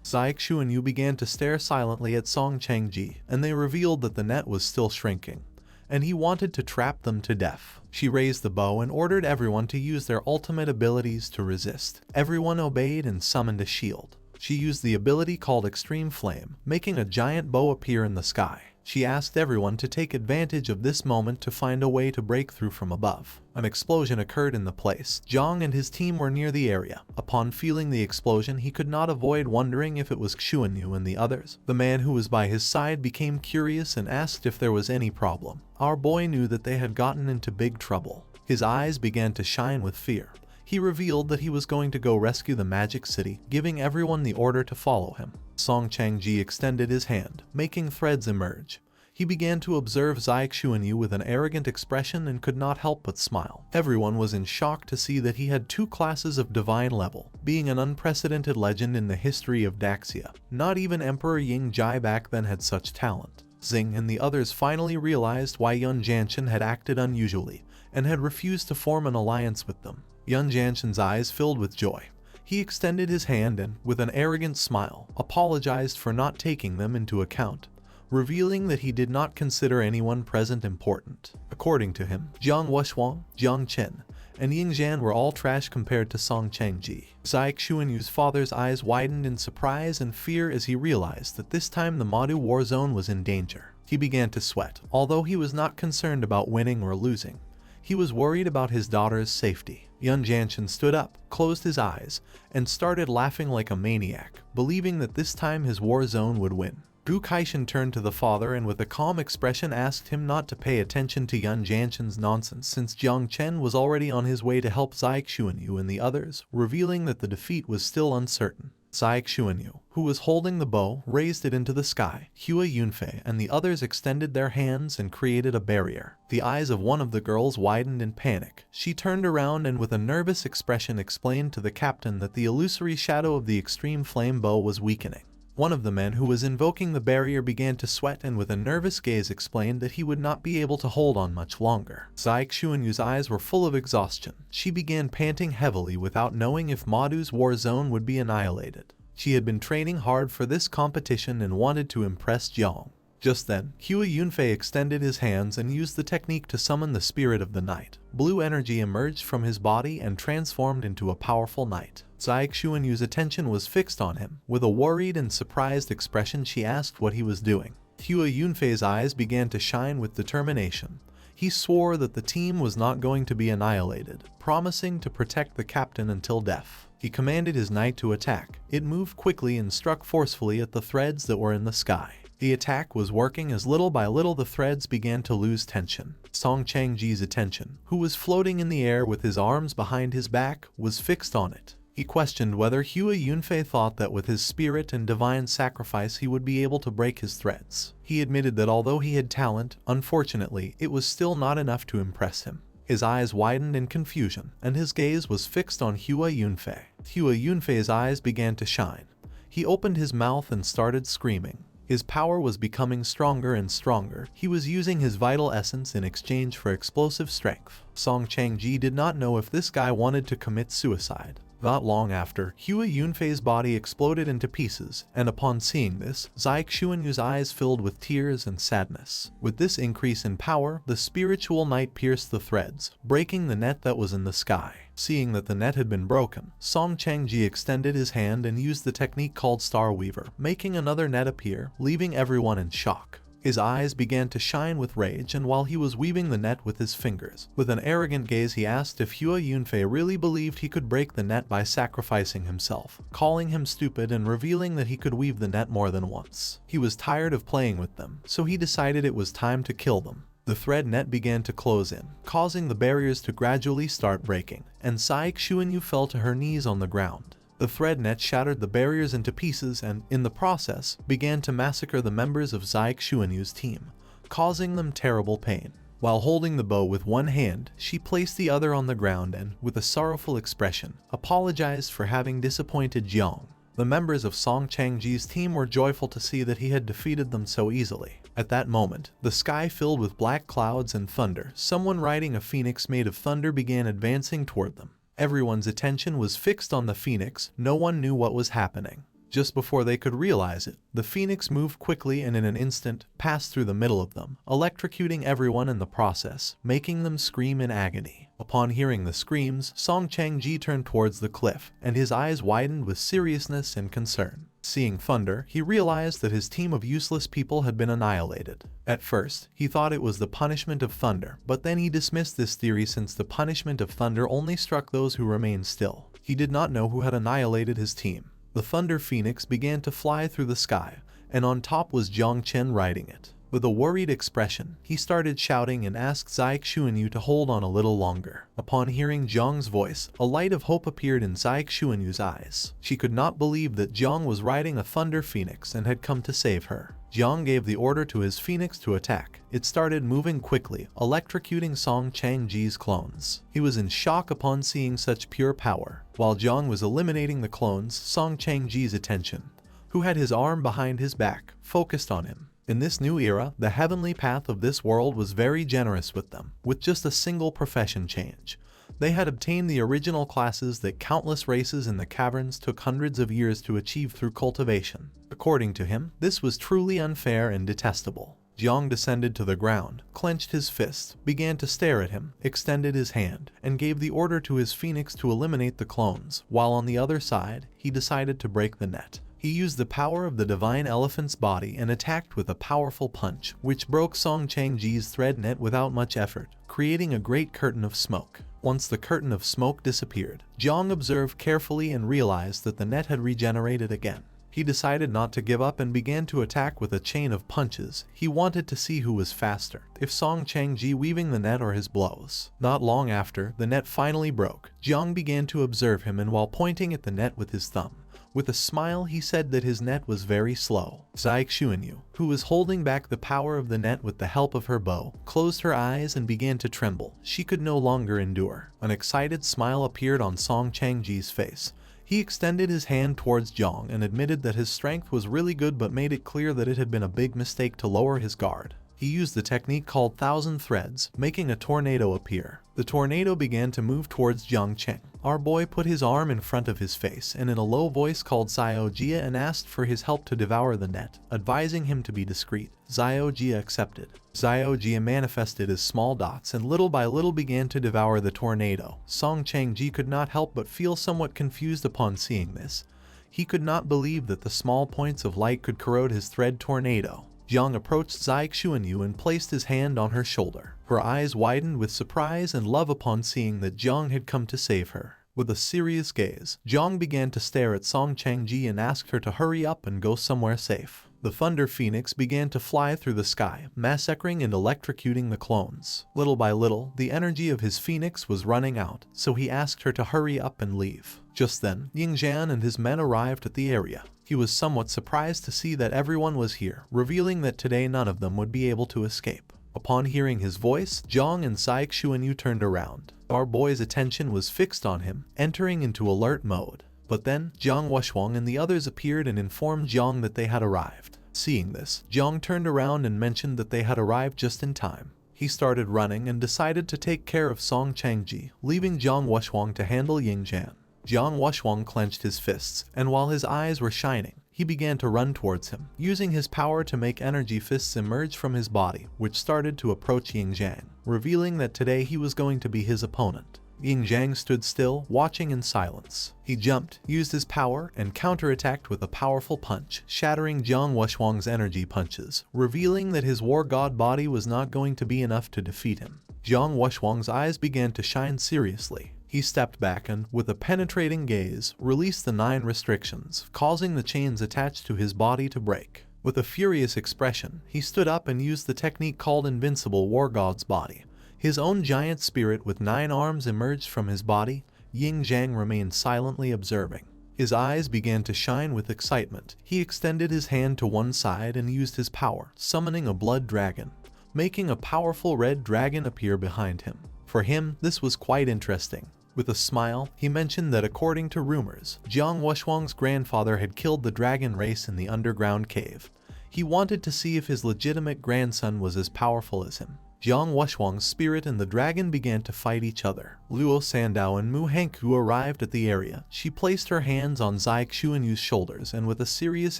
Zai Xuanyu began to stare silently at Song Chengji, and they revealed that the net was still shrinking, and he wanted to trap them to death. She raised the bow and ordered everyone to use their ultimate abilities to resist. Everyone obeyed and summoned a shield. She used the ability called Extreme Flame, making a giant bow appear in the sky. She asked everyone to take advantage of this moment to find a way to break through from above. An explosion occurred in the place. Zhang and his team were near the area. Upon feeling the explosion, he could not avoid wondering if it was Xuanyu and the others. The man who was by his side became curious and asked if there was any problem. Our boy knew that they had gotten into big trouble. His eyes began to shine with fear. He revealed that he was going to go rescue the Magic City, giving everyone the order to follow him. Song Chengji extended his hand, making threads emerge. He began to observe Zai Xuanyu with an arrogant expression and could not help but smile. Everyone was in shock to see that he had 2 classes of divine level, being an unprecedented legend in the history of Daxia. Not even Emperor Ying Jai back then had such talent. Xing and the others finally realized why Yun Janshan had acted unusually and had refused to form an alliance with them. Yun Janshan's eyes filled with joy. He extended his hand and, with an arrogant smile, apologized for not taking them into account, revealing that he did not consider anyone present important. According to him, Jiang Wuxuang, Jong Chen, and Yingjian were all trash compared to Song Changji. Zai Xuanyu's father's eyes widened in surprise and fear as he realized that this time the Madu war zone was in danger. He began to sweat, although he was not concerned about winning or losing. He was worried about his daughter's safety. Yun Jianchen stood up, closed his eyes, and started laughing like a maniac, believing that this time his war zone would win. Zhu Kaishan turned to the father and with a calm expression asked him not to pay attention to Yun Jianchen's nonsense since Jong Chen was already on his way to help Zai Xuanyu and the others, revealing that the defeat was still uncertain. Zai Xuanyu, who was holding the bow, raised it into the sky. Hua Yunfei and the others extended their hands and created a barrier. The eyes of one of the girls widened in panic. She turned around and with a nervous expression explained to the captain that the illusory shadow of the extreme flame bow was weakening. One of the men who was invoking the barrier began to sweat and with a nervous gaze explained that he would not be able to hold on much longer. Zai Xuanyu's eyes were full of exhaustion. She began panting heavily without knowing if Madu's war zone would be annihilated. She had been training hard for this competition and wanted to impress Jiang. Just then, Hua Yunfei extended his hands and used the technique to summon the spirit of the night. Blue energy emerged from his body and transformed into a powerful knight. Zai Xuanyu's attention was fixed on him. With a worried and surprised expression, she asked what he was doing. Hua Yunfei's eyes began to shine with determination. He swore that the team was not going to be annihilated, promising to protect the captain until death. He commanded his knight to attack. It moved quickly and struck forcefully at the threads that were in the sky. The attack was working as little by little the threads began to lose tension. Song Changji's attention, who was floating in the air with his arms behind his back, was fixed on it. He questioned whether Hua Yunfei thought that with his spirit and divine sacrifice he would be able to break his threads. He admitted that although he had talent, unfortunately, it was still not enough to impress him. His eyes widened in confusion, and his gaze was fixed on Hua Yunfei. Hua Yunfei's eyes began to shine. He opened his mouth and started screaming. His power was becoming stronger and stronger. He was using his vital essence in exchange for explosive strength. Song Changji did not know if this guy wanted to commit suicide. Not long after, Hua Yunfei's body exploded into pieces, and upon seeing this, Zai Xuanyu's eyes filled with tears and sadness. With this increase in power, the spiritual knight pierced the threads, breaking the net that was in the sky. Seeing that the net had been broken, Song Changji extended his hand and used the technique called Star Weaver, making another net appear, leaving everyone in shock. His eyes began to shine with rage, and while he was weaving the net with his fingers, with an arrogant gaze he asked if Hua Yunfei really believed he could break the net by sacrificing himself, calling him stupid and revealing that he could weave the net more than once. He was tired of playing with them, so he decided it was time to kill them. The thread net began to close in, causing the barriers to gradually start breaking, and Zai Xuanyu fell to her knees on the ground. The thread net shattered the barriers into pieces and, in the process, began to massacre the members of Zai Xuanyu's team, causing them terrible pain. While holding the bow with one hand, she placed the other on the ground and, with a sorrowful expression, apologized for having disappointed Jiang. The members of Song Changji's team were joyful to see that he had defeated them so easily. At that moment, the sky filled with black clouds and thunder. Someone riding a phoenix made of thunder began advancing toward them. Everyone's attention was fixed on the phoenix. No one knew what was happening. Just before they could realize it, the phoenix moved quickly and in an instant passed through the middle of them, electrocuting everyone in the process, making them scream in agony. Upon hearing the screams, Song Changji turned towards the cliff, and his eyes widened with seriousness and concern. Seeing thunder, he realized that his team of useless people had been annihilated. At first, he thought it was the punishment of thunder, but then he dismissed this theory since the punishment of thunder only struck those who remained still. He did not know who had annihilated his team. The Thunder Phoenix began to fly through the sky, and on top was Jong Chen riding it. With a worried expression, he started shouting and asked Zai Xuanyu to hold on a little longer. Upon hearing Jiang's voice, a light of hope appeared in Zai Xuanyu's eyes. She could not believe that Jiang was riding a Thunder Phoenix and had come to save her. Jiang gave the order to his phoenix to attack. It started moving quickly, electrocuting Song Changji's clones. He was in shock upon seeing such pure power. While Jiang was eliminating the clones, Song Changji's attention, who had his arm behind his back, focused on him. In this new era, the heavenly path of this world was very generous with them, with just a single profession change. They had obtained the original classes that countless races in the caverns took hundreds of years to achieve through cultivation. According to him, this was truly unfair and detestable. Jong descended to the ground, clenched his fists, began to stare at him, extended his hand, and gave the order to his phoenix to eliminate the clones, while on the other side, he decided to break the net. He used the power of the divine elephant's body and attacked with a powerful punch, which broke Song Changji's thread net without much effort, creating a great curtain of smoke. Once the curtain of smoke disappeared, Jong observed carefully and realized that the net had regenerated again. He decided not to give up and began to attack with a chain of punches. He wanted to see who was faster, if Song Changji weaving the net or his blows. Not long after, the net finally broke. Jong began to observe him, and while pointing at the net with his thumb, with a smile, he said that his net was very slow. Xuanwu, who was holding back the power of the net with the help of her bow, closed her eyes and began to tremble. She could no longer endure. An excited smile appeared on Song Changji's face. He extended his hand towards Jong and admitted that his strength was really good, but made it clear that it had been a big mistake to lower his guard. He used the technique called Thousand Threads, making a tornado appear. The tornado began to move towards Jong Chen. Our boy put his arm in front of his face and in a low voice called Xiaojia and asked for his help to devour the net, advising him to be discreet. Xiaojia accepted. Xiaojia manifested as small dots and little by little began to devour the tornado. Song Changji could not help but feel somewhat confused upon seeing this. He could not believe that the small points of light could corrode his thread tornado. Jong approached Xuanwu and placed his hand on her shoulder. Her eyes widened with surprise and love upon seeing that Jong had come to save her. With a serious gaze, Jong began to stare at Song Changji and asked her to hurry up and go somewhere safe. The Thunder Phoenix began to fly through the sky, massacring and electrocuting the clones. Little by little, the energy of his phoenix was running out, so he asked her to hurry up and leave. Just then, Yingzhan and his men arrived at the area. He was somewhat surprised to see that everyone was here, revealing that today none of them would be able to escape. Upon hearing his voice, Jong and Xuanwu turned around. Our boy's attention was fixed on him, entering into alert mode. But then, Jiang Wuxuang and the others appeared and informed Jong that they had arrived. Seeing this, Jong turned around and mentioned that they had arrived just in time. He started running and decided to take care of Song Changji, leaving Jiang Wuxuang to handle Yingzhan. Jiang Wuxuang clenched his fists, and while his eyes were shining, he began to run towards him, using his power to make energy fists emerge from his body, which started to approach Yingzhan, revealing that today he was going to be his opponent. Yingzhan stood still, watching in silence. He jumped, used his power, and counterattacked with a powerful punch, shattering Jiang Wuxuang's energy punches, revealing that his war god body was not going to be enough to defeat him. Jiang Wuxuang's eyes began to shine seriously. He stepped back and, with a penetrating gaze, released the 9 restrictions, causing the chains attached to his body to break. With a furious expression, he stood up and used the technique called Invincible War God's Body. His own giant spirit with 9 arms emerged from his body. Yingzhan remained silently observing. His eyes began to shine with excitement. He extended his hand to one side and used his power, summoning a blood dragon, making a powerful red dragon appear behind him. For him, this was quite interesting. With a smile, he mentioned that according to rumors, Jiang Wuxuang's grandfather had killed the dragon race in the underground cave. He wanted to see if his legitimate grandson was as powerful as him. Jiang Wuxuang's spirit and the dragon began to fight each other. Luo Sandow and Mu Hengku arrived at the area. She placed her hands on Xuanwu's shoulders and with a serious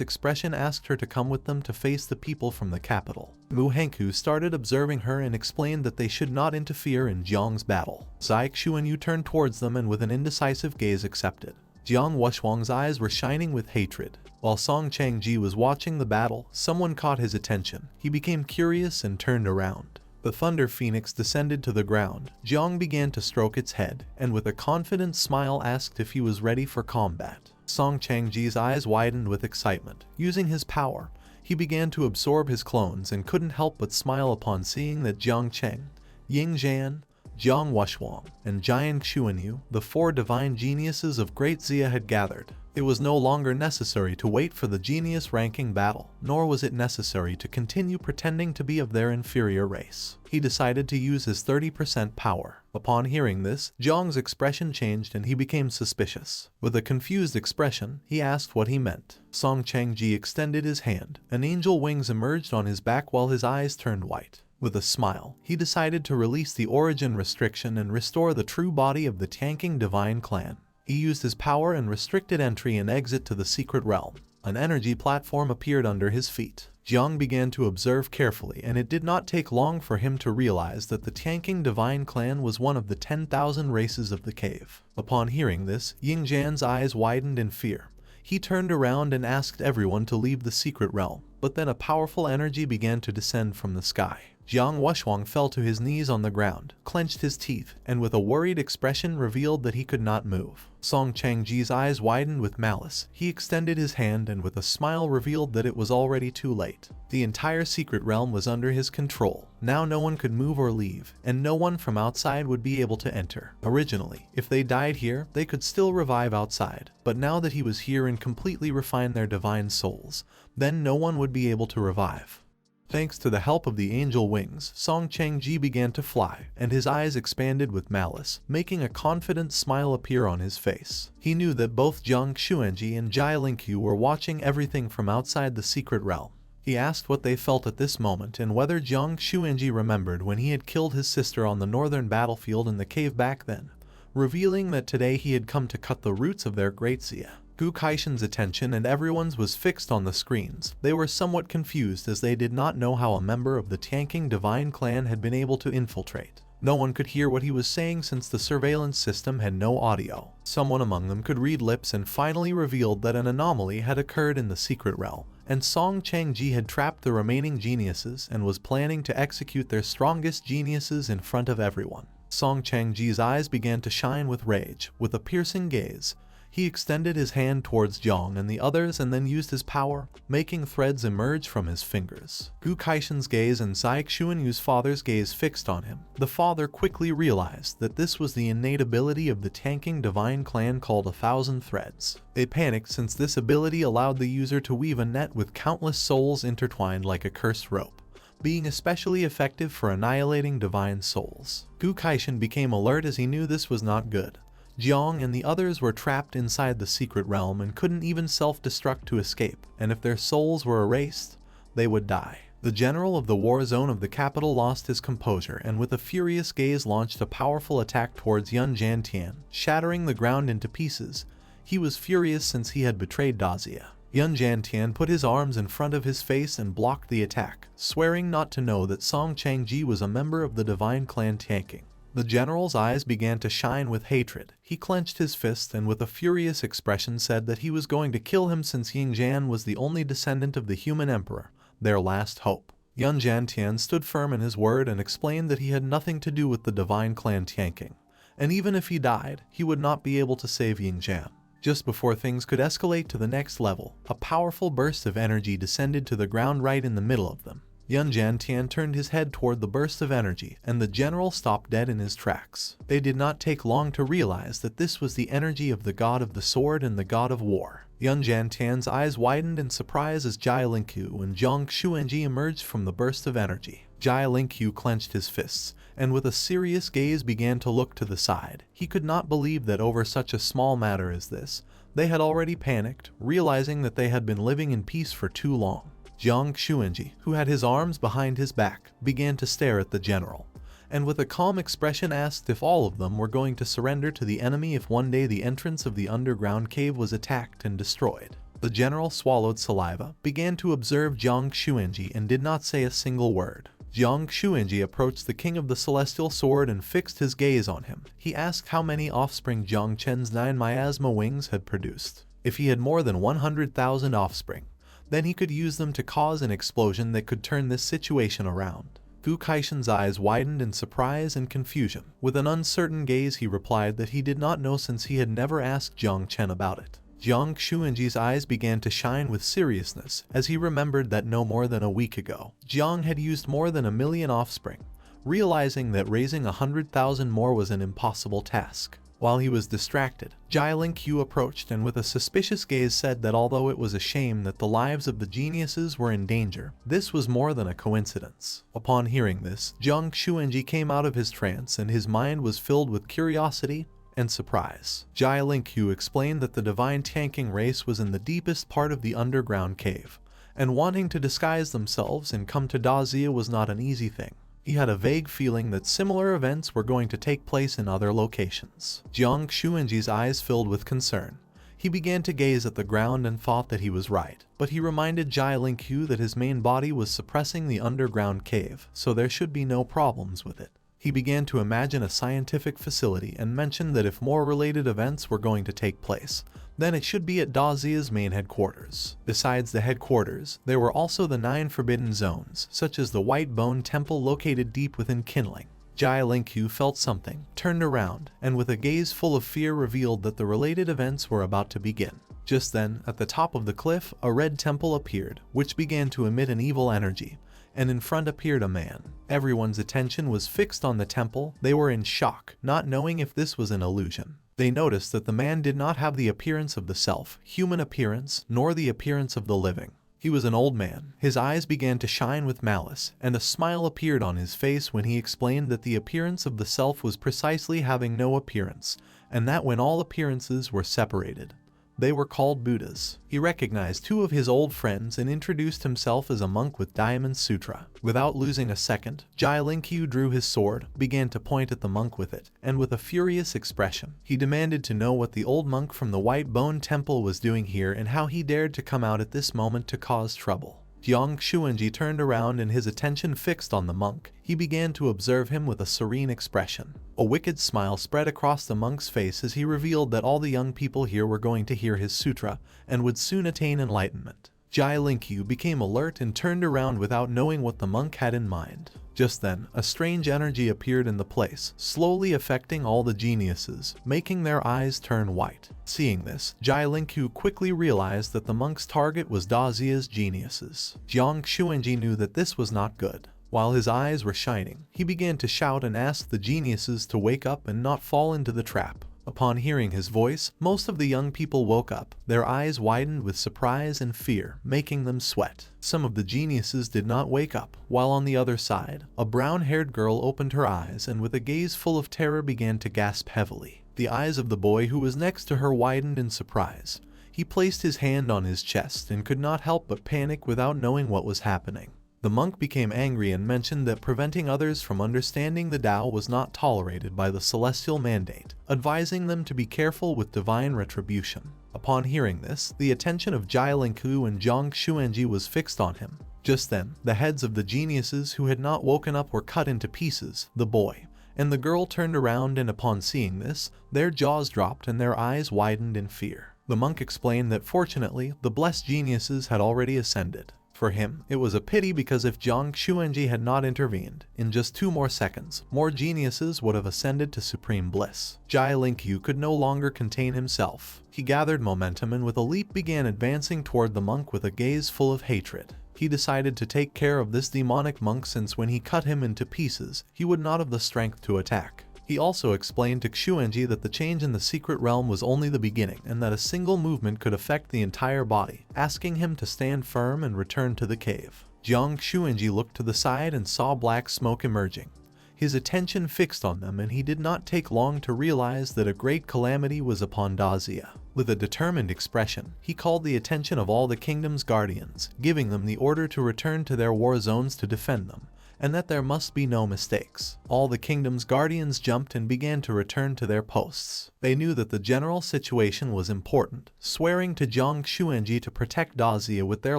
expression asked her to come with them to face the people from the capital. Mu Hengku started observing her and explained that they should not interfere in Jiang's battle. Xuanwu turned towards them and with an indecisive gaze accepted. Jiang Wuxuang's eyes were shining with hatred. While Song Changji was watching the battle, someone caught his attention. He became curious and turned around. The Thunder Phoenix descended to the ground. Jiang began to stroke its head, and with a confident smile asked if he was ready for combat. Song Changji's eyes widened with excitement. Using his power, he began to absorb his clones and couldn't help but smile upon seeing that Jong Chen, Yingzhan, Jiang Wuxuang, and Jiang Xuanwu, the 4 divine geniuses of Great Xia, had gathered. It was no longer necessary to wait for the genius ranking battle, nor was it necessary to continue pretending to be of their inferior race. He decided to use his 30% power. Upon hearing this, Zhang's expression changed and he became suspicious. With a confused expression, he asked what he meant. Song Changji extended his hand. An angel wings emerged on his back while his eyes turned white. With a smile, he decided to release the origin restriction and restore the true body of the tanking divine clan. He used his power and restricted entry and exit to the secret realm. An energy platform appeared under his feet. Jiang began to observe carefully, and it did not take long for him to realize that the tanking divine clan was one of the 10,000 races of the cave. Upon hearing this, Yingjian's eyes widened in fear. He turned around and asked everyone to leave the secret realm, but then a powerful energy began to descend from the sky. Jiang Wushuang fell to his knees on the ground, clenched his teeth, and with a worried expression revealed that he could not move. Song Changji's eyes widened with malice. He extended his hand and with a smile revealed that it was already too late. The entire secret realm was under his control. Now no one could move or leave, and no one from outside would be able to enter. Originally, if they died here, they could still revive outside, but now that he was here and completely refined their divine souls, then no one would be able to revive. Thanks to the help of the angel wings, Song Changji began to fly, and his eyes expanded with malice, making a confident smile appear on his face. He knew that both Jiang Xuanji and Jai Lingqiu were watching everything from outside the secret realm. He asked what they felt at this moment and whether Jiang Xuanji remembered when he had killed his sister on the northern battlefield in the cave back then, revealing that today he had come to cut the roots of their great Xia. Gu Kaishan's attention and everyone's was fixed on the screens. They were somewhat confused as they did not know how a member of the tanking divine clan had been able to infiltrate. No one could hear what he was saying since the surveillance system had no audio. Someone among them could read lips and finally revealed that an anomaly had occurred in the secret realm, and Song Changji had trapped the remaining geniuses and was planning to execute their strongest geniuses in front of everyone. Song Changji's eyes began to shine with rage. With a piercing gaze, he extended his hand towards Jiang and the others and then used his power, making threads emerge from his fingers. Gu Kaishan's gaze and Zai Xuanyu's father's gaze fixed on him. The father quickly realized that this was the innate ability of the tanking divine clan called 1,000 Threads. They panicked since this ability allowed the user to weave a net with countless souls intertwined like a cursed rope, being especially effective for annihilating divine souls. Gu Kaishan became alert as he knew this was not good. Jiang and the others were trapped inside the secret realm and couldn't even self-destruct to escape, and if their souls were erased, they would die. The general of the war zone of the capital lost his composure and with a furious gaze launched a powerful attack towards Yun Jantian, shattering the ground into pieces. He was furious since he had betrayed Dazia. Yun Jantian put his arms in front of his face and blocked the attack, swearing not to know that Song Changji was a member of the divine clan tanking. The general's eyes began to shine with hatred. He clenched his fist and with a furious expression said that he was going to kill him since Yingjian was the only descendant of the human emperor, their last hope. Yun Jantian stood firm in his word and explained that he had nothing to do with the divine clan tanking, and even if he died, he would not be able to save Yingjian. Just before things could escalate to the next level, a powerful burst of energy descended to the ground right in the middle of them. Yun Jantian turned his head toward the burst of energy, and the general stopped dead in his tracks. They did not take long to realize that this was the energy of the god of the sword and the god of war. Yun Jantian's eyes widened in surprise as Jai Lingqiu and Jiang Xuanji emerged from the burst of energy. Jai Lingqiu clenched his fists, and with a serious gaze began to look to the side. He could not believe that over such a small matter as this, they had already panicked, realizing that they had been living in peace for too long. Jiang Xuanji, who had his arms behind his back, began to stare at the general, and with a calm expression asked if all of them were going to surrender to the enemy if one day the entrance of the underground cave was attacked and destroyed. The general swallowed saliva, began to observe Jiang Xuanji and did not say a single word. Jiang Xuanji approached the king of the celestial sword and fixed his gaze on him. He asked how many offspring Jong Chen's 9 miasma wings had produced. If he had more than 100,000 offspring, then he could use them to cause an explosion that could turn this situation around. Gu Kaishan's eyes widened in surprise and confusion. With an uncertain gaze he replied that he did not know since he had never asked Jong Chen about it. Jiang Xuanji's eyes began to shine with seriousness as he remembered that no more than a week ago, Jiang had used more than 1 million offspring, realizing that raising 100,000 more was an impossible task. While he was distracted, Jai Lingqiu approached and with a suspicious gaze said that although it was a shame that the lives of the geniuses were in danger, this was more than a coincidence. Upon hearing this, Jiang Xuanji came out of his trance and his mind was filled with curiosity and surprise. Jai Lingqiu explained that the divine tanking race was in the deepest part of the underground cave, and wanting to disguise themselves and come to Dazia was not an easy thing. He had a vague feeling that similar events were going to take place in other locations. Jiang Xuanji's eyes filled with concern. He began to gaze at the ground and thought that he was right, but he reminded Jai Lingqiu that his main body was suppressing the underground cave, so there should be no problems with it. He began to imagine a scientific facility and mentioned that if more related events were going to take place, then it should be at Dazia's main headquarters. Besides the headquarters, there were also the 9 forbidden zones, such as the White Bone Temple located deep within Qinling. Jai Lingqiu felt something, turned around, and with a gaze full of fear revealed that the related events were about to begin. Just then, at the top of the cliff, a red temple appeared, which began to emit an evil energy, and in front appeared a man. Everyone's attention was fixed on the temple. They were in shock, not knowing if this was an illusion. They noticed that the man did not have the appearance of the self-human appearance, nor the appearance of the living. He was an old man. His eyes began to shine with malice, and a smile appeared on his face when he explained that the appearance of the self was precisely having no appearance, and that when all appearances were separated, they were called Buddhas. He recognized 2 of his old friends and introduced himself as a monk with Diamond Sutra. Without losing a second, Jai Lingqiu drew his sword, began to point at the monk with it, and with a furious expression, he demanded to know what the old monk from the White Bone Temple was doing here and how he dared to come out at this moment to cause trouble. Jiang Xuanji turned around and his attention fixed on the monk. He began to observe him with a serene expression. A wicked smile spread across the monk's face as he revealed that all the young people here were going to hear his sutra and would soon attain enlightenment. Jai Lingqiu became alert and turned around without knowing what the monk had in mind. Just then, a strange energy appeared in the place, slowly affecting all the geniuses, making their eyes turn white. Seeing this, Jai Lingqiu quickly realized that the monk's target was Dazia's geniuses. Jiang Xuanji knew that this was not good. While his eyes were shining, he began to shout and ask the geniuses to wake up and not fall into the trap. Upon hearing his voice, most of the young people woke up. Their eyes widened with surprise and fear, making them sweat. Some of the geniuses did not wake up, while on the other side, a brown-haired girl opened her eyes and with a gaze full of terror began to gasp heavily. The eyes of the boy who was next to her widened in surprise. He placed his hand on his chest and could not help but panic without knowing what was happening. The monk became angry and mentioned that preventing others from understanding the Tao was not tolerated by the celestial mandate, advising them to be careful with divine retribution. Upon hearing this, the attention of Jai Lingqiu and Jiang Xuanji was fixed on him. Just then, the heads of the geniuses who had not woken up were cut into pieces. The boy and the girl turned around, and upon seeing this, their jaws dropped and their eyes widened in fear. The monk explained that fortunately, the blessed geniuses had already ascended. For him, it was a pity because if Jiang Xuanji had not intervened, in just 2 more seconds, more geniuses would have ascended to supreme bliss. Jai Lingqiu could no longer contain himself. He gathered momentum and with a leap began advancing toward the monk with a gaze full of hatred. He decided to take care of this demonic monk since when he cut him into pieces, he would not have the strength to attack. He also explained to Xuanji that the change in the secret realm was only the beginning and that a single movement could affect the entire body, asking him to stand firm and return to the cave. Jiang Xuanji looked to the side and saw black smoke emerging. His attention fixed on them and he did not take long to realize that a great calamity was upon Dazia. With a determined expression, he called the attention of all the kingdom's guardians, giving them the order to return to their war zones to defend them, and that there must be no mistakes. All the kingdom's guardians jumped and began to return to their posts. They knew that the general situation was important, swearing to Jiang Xuanji to protect Dazia with their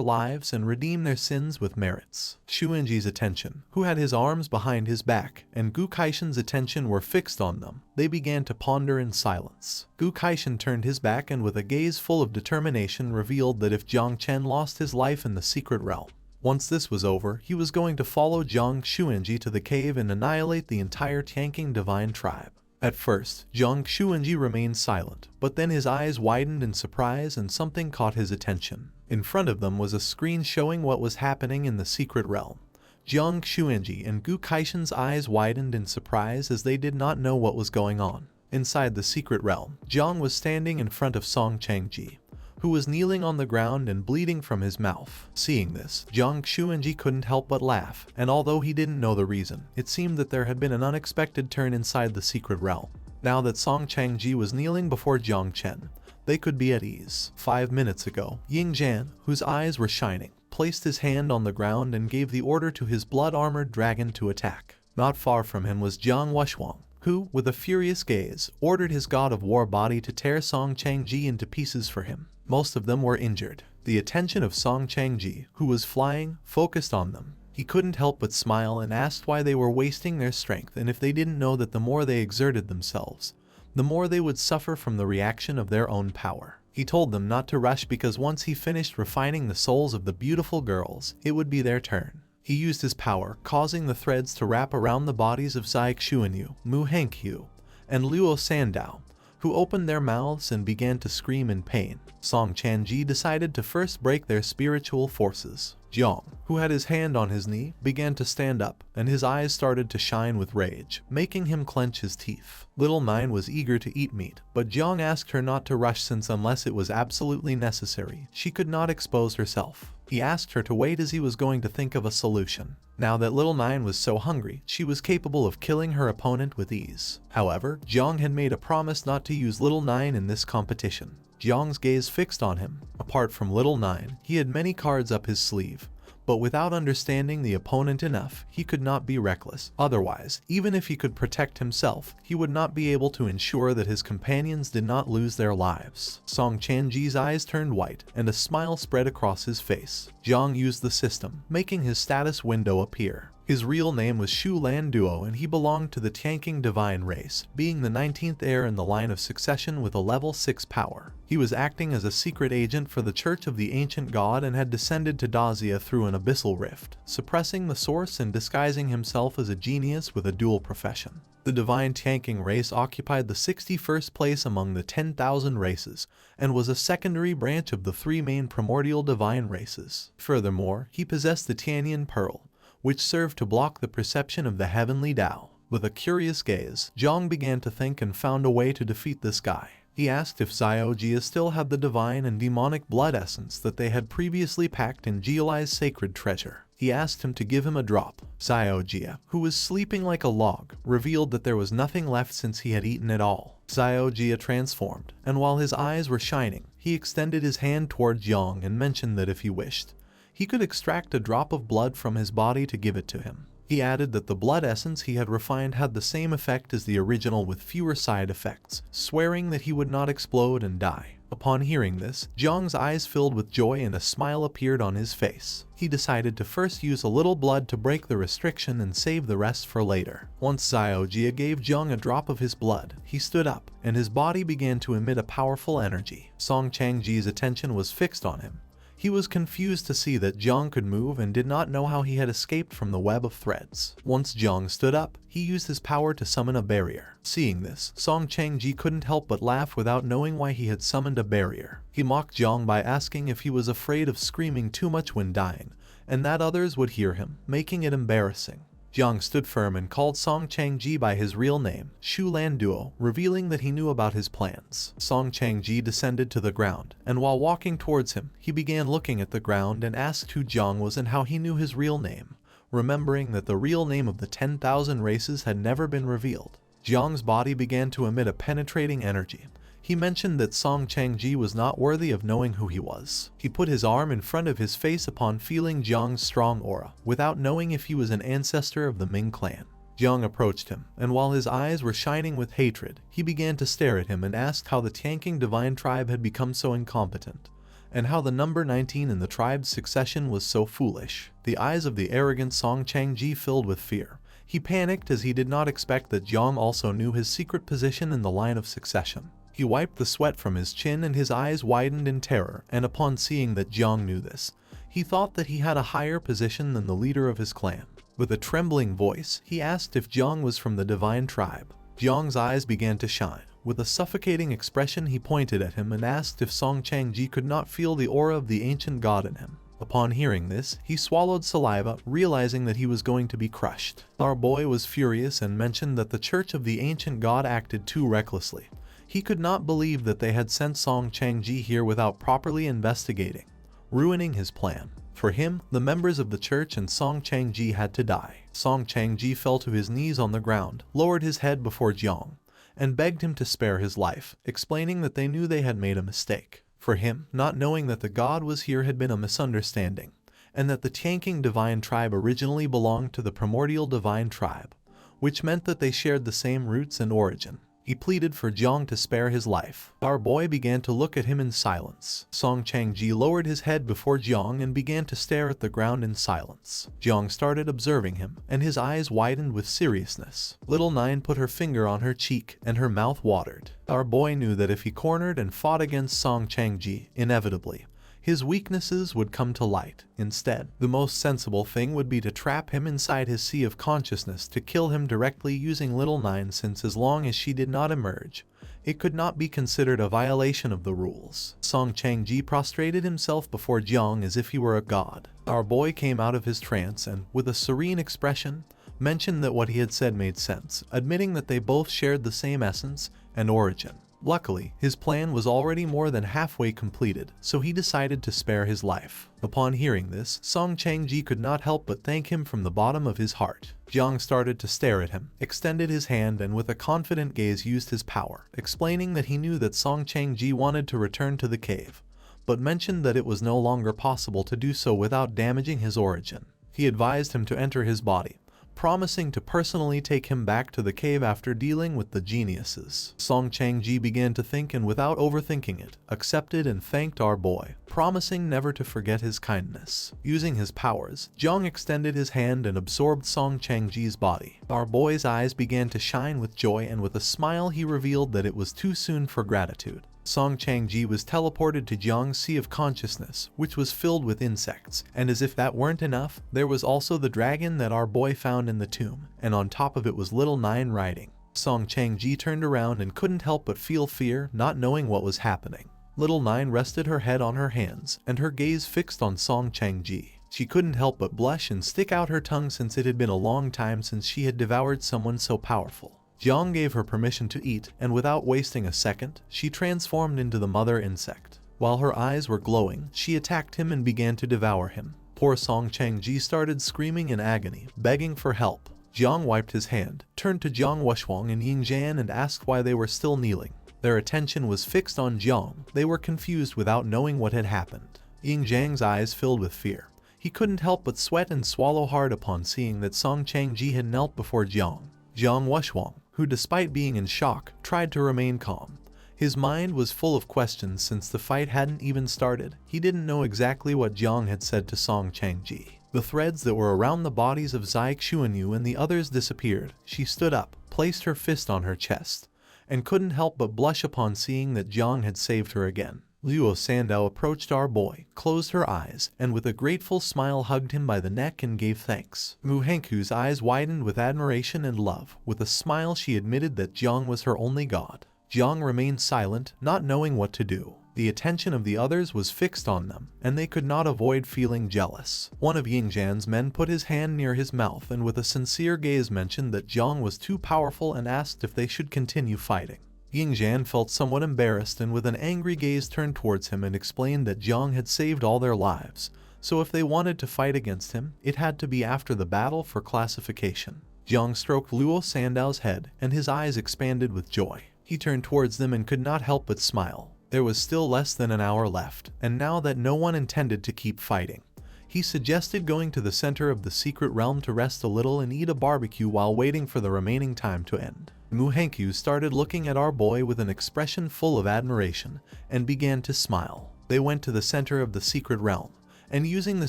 lives and redeem their sins with merits. Xuanji's attention, who had his arms behind his back, and Gu Kaishen's attention were fixed on them. They began to ponder in silence. Gu Kaishen turned his back and with a gaze full of determination revealed that if Jong Chen lost his life in the secret realm, once this was over, he was going to follow Jiang Xuanji to the cave and annihilate the entire Tianqing divine tribe. At first, Jiang Xuanji remained silent, but then his eyes widened in surprise and something caught his attention. In front of them was a screen showing what was happening in the secret realm. Jiang Xuanji and Gu Kaishen's eyes widened in surprise as they did not know what was going on. Inside the secret realm, Jiang was standing in front of Song Changji, who was kneeling on the ground and bleeding from his mouth. Seeing this, Jiang Xuanji couldn't help but laugh, and although he didn't know the reason, it seemed that there had been an unexpected turn inside the secret realm. Now that Song Changji was kneeling before Jong Chen, they could be at ease. 5 minutes ago, Ying Zhan, whose eyes were shining, placed his hand on the ground and gave the order to his blood-armored dragon to attack. Not far from him was Jiang Wuxuang, who, with a furious gaze, ordered his god of war body to tear Song Changji into pieces for him. Most of them were injured. The attention of Song Changji, who was flying, focused on them. He couldn't help but smile and asked why they were wasting their strength, and if they didn't know that the more they exerted themselves, the more they would suffer from the reaction of their own power. He told them not to rush because once he finished refining the souls of the beautiful girls, it would be their turn. He used his power, causing the threads to wrap around the bodies of Xuanwu, Mu Hengqiu, and Luo Sandow, who opened their mouths and began to scream in pain. Song Changji decided to first break their spiritual forces. Jiang, who had his hand on his knee, began to stand up, and his eyes started to shine with rage, making him clench his teeth. Little Nine was eager to eat meat, but Jiang asked her not to rush since unless it was absolutely necessary, she could not expose herself. He asked her to wait as he was going to think of a solution. Now that Little Nine was so hungry, she was capable of killing her opponent with ease. However, Jiang had made a promise not to use Little Nine in this competition. Jiang's gaze fixed on him. Apart from Little Nine, he had many cards up his sleeve, but without understanding the opponent enough, he could not be reckless. Otherwise, even if he could protect himself, he would not be able to ensure that his companions did not lose their lives. Song Changji's eyes turned white, and a smile spread across his face. Jiang used the system, making his status window appear. His real name was Shu Lan Duo, and he belonged to the Tianqing divine race, being the 19th heir in the line of succession with a level 6 power. He was acting as a secret agent for the Church of the Ancient God and had descended to Dazia through an abyssal rift, suppressing the source and disguising himself as a genius with a dual profession. The divine Tianqing race occupied the 61st place among the 10,000 races, and was a secondary branch of the 3 main primordial divine races. Furthermore, he possessed the Tianyan Pearl, which served to block the perception of the heavenly Tao. With a curious gaze, Jiang began to think and found a way to defeat this guy. He asked if Xiaojia still had the divine and demonic blood essence that they had previously packed in Jialai's sacred treasure. He asked him to give him a drop. Xiaojia, who was sleeping like a log, revealed that there was nothing left since he had eaten it all. Xiaojia transformed, and while his eyes were shining, he extended his hand toward Jiang and mentioned that if he wished, he could extract a drop of blood from his body to give it to him. He added that the blood essence he had refined had the same effect as the original with fewer side effects, swearing that he would not explode and die. Upon hearing this, Jiang's eyes filled with joy and a smile appeared on his face. He decided to first use a little blood to break the restriction and save the rest for later. Once Xiaojia gave Jiang a drop of his blood, he stood up, and his body began to emit a powerful energy. Song Changji's attention was fixed on him. He was confused to see that Jiang could move and did not know how he had escaped from the web of threads. Once Jiang stood up, he used his power to summon a barrier. Seeing this, Song Changji couldn't help but laugh without knowing why he had summoned a barrier. He mocked Jiang by asking if he was afraid of screaming too much when dying, and that others would hear him, making it embarrassing. Jiang stood firm and called Song Changji by his real name, Shu Lan Duo, revealing that he knew about his plans. Song Changji descended to the ground, and while walking towards him, he began looking at the ground and asked who Jiang was and how he knew his real name, remembering that the real name of the 10,000 races had never been revealed. Jiang's body began to emit a penetrating energy. He mentioned that Song Changji was not worthy of knowing who he was. He put his arm in front of his face upon feeling Jiang's strong aura, without knowing if he was an ancestor of the Ming clan. Jiang approached him, and while his eyes were shining with hatred, he began to stare at him and asked how the Tianqing divine tribe had become so incompetent, and how the number 19 in the tribe's succession was so foolish. The eyes of the arrogant Song Changji filled with fear. He panicked as he did not expect that Jiang also knew his secret position in the line of succession. He wiped the sweat from his chin and his eyes widened in terror, and upon seeing that Jiang knew this, he thought that he had a higher position than the leader of his clan. With a trembling voice, he asked if Jiang was from the divine tribe. Jiang's eyes began to shine. With a suffocating expression, he pointed at him and asked if Song Changji could not feel the aura of the ancient god in him. Upon hearing this, he swallowed saliva, realizing that he was going to be crushed. Our boy was furious and mentioned that the Church of the Ancient God acted too recklessly. He could not believe that they had sent Song Changji here without properly investigating, ruining his plan. For him, the members of the church and Song Changji had to die. Song Changji fell to his knees on the ground, lowered his head before Jiang, and begged him to spare his life, explaining that they knew they had made a mistake. For him, not knowing that the god was here had been a misunderstanding, and that the Tianqing divine tribe originally belonged to the primordial divine tribe, which meant that they shared the same roots and origin. He pleaded for Jong to spare his life. Our boy began to look at him in silence. Song Changji lowered his head before Jong and began to stare at the ground in silence. Jong started observing him, and his eyes widened with seriousness. Little Nine put her finger on her cheek, and her mouth watered. Our boy knew that if he cornered and fought against Song Changji, inevitably, his weaknesses would come to light. Instead, the most sensible thing would be to trap him inside his sea of consciousness to kill him directly using Little Nine, since as long as she did not emerge, it could not be considered a violation of the rules. Song Changji prostrated himself before Jong as if he were a god. Our boy came out of his trance and, with a serene expression, mentioned that what he had said made sense, admitting that they both shared the same essence and origin. Luckily, his plan was already more than halfway completed, so he decided to spare his life. Upon hearing this, Song Changji could not help but thank him from the bottom of his heart. Jong started to stare at him, extended his hand, and with a confident gaze used his power, explaining that he knew that Song Changji wanted to return to the cave, but mentioned that it was no longer possible to do so without damaging his origin. He advised him to enter his body, promising to personally take him back to the cave after dealing with the geniuses. Song Changji began to think and without overthinking it, accepted and thanked our boy, promising never to forget his kindness. Using his powers, Jong extended his hand and absorbed Song Changji's body. Our boy's eyes began to shine with joy, and with a smile he revealed that it was too soon for gratitude. Song Changji was teleported to Jong's Sea of Consciousness, which was filled with insects, and as if that weren't enough, there was also the dragon that our boy found in the tomb, and on top of it was Little Nine riding. Song Changji turned around and couldn't help but feel fear, not knowing what was happening. Little Nine rested her head on her hands, and her gaze fixed on Song Changji. She couldn't help but blush and stick out her tongue, since it had been a long time since she had devoured someone so powerful. Jong gave her permission to eat, and without wasting a second, she transformed into the mother insect. While her eyes were glowing, she attacked him and began to devour him. Poor Song Changji started screaming in agony, begging for help. Jong wiped his hand, turned to Jiang Wushwang and Ying Zhan and asked why they were still kneeling. Their attention was fixed on Jong. They were confused without knowing what had happened. Ying Zhang's eyes filled with fear. He couldn't help but sweat and swallow hard upon seeing that Song Changji had knelt before Jong. Jiang Wushwang, who despite being in shock, tried to remain calm. His mind was full of questions since the fight hadn't even started. He didn't know exactly what Jong had said to Song Changji. The threads that were around the bodies of Yuanwu and the others disappeared. She stood up, placed her fist on her chest, and couldn't help but blush upon seeing that Jong had saved her again. Luo Sandow approached our boy, closed her eyes, and with a grateful smile hugged him by the neck and gave thanks. Mu Henku's eyes widened with admiration and love. With a smile she admitted that Jong was her only god. Jong remained silent, not knowing what to do. The attention of the others was fixed on them, and they could not avoid feeling jealous. One of Ying Zhan's men put his hand near his mouth and with a sincere gaze mentioned that Jong was too powerful and asked if they should continue fighting. Ying Zhan felt somewhat embarrassed and with an angry gaze turned towards him and explained that Jong had saved all their lives, so if they wanted to fight against him, it had to be after the battle for classification. Jong stroked Luo Sandow's head, and his eyes expanded with joy. He turned towards them and could not help but smile. There was still less than an hour left, and now that no one intended to keep fighting, he suggested going to the center of the secret realm to rest a little and eat a barbecue while waiting for the remaining time to end. Mu Henku started looking at our boy with an expression full of admiration and began to smile. They went to the center of the secret realm, and using the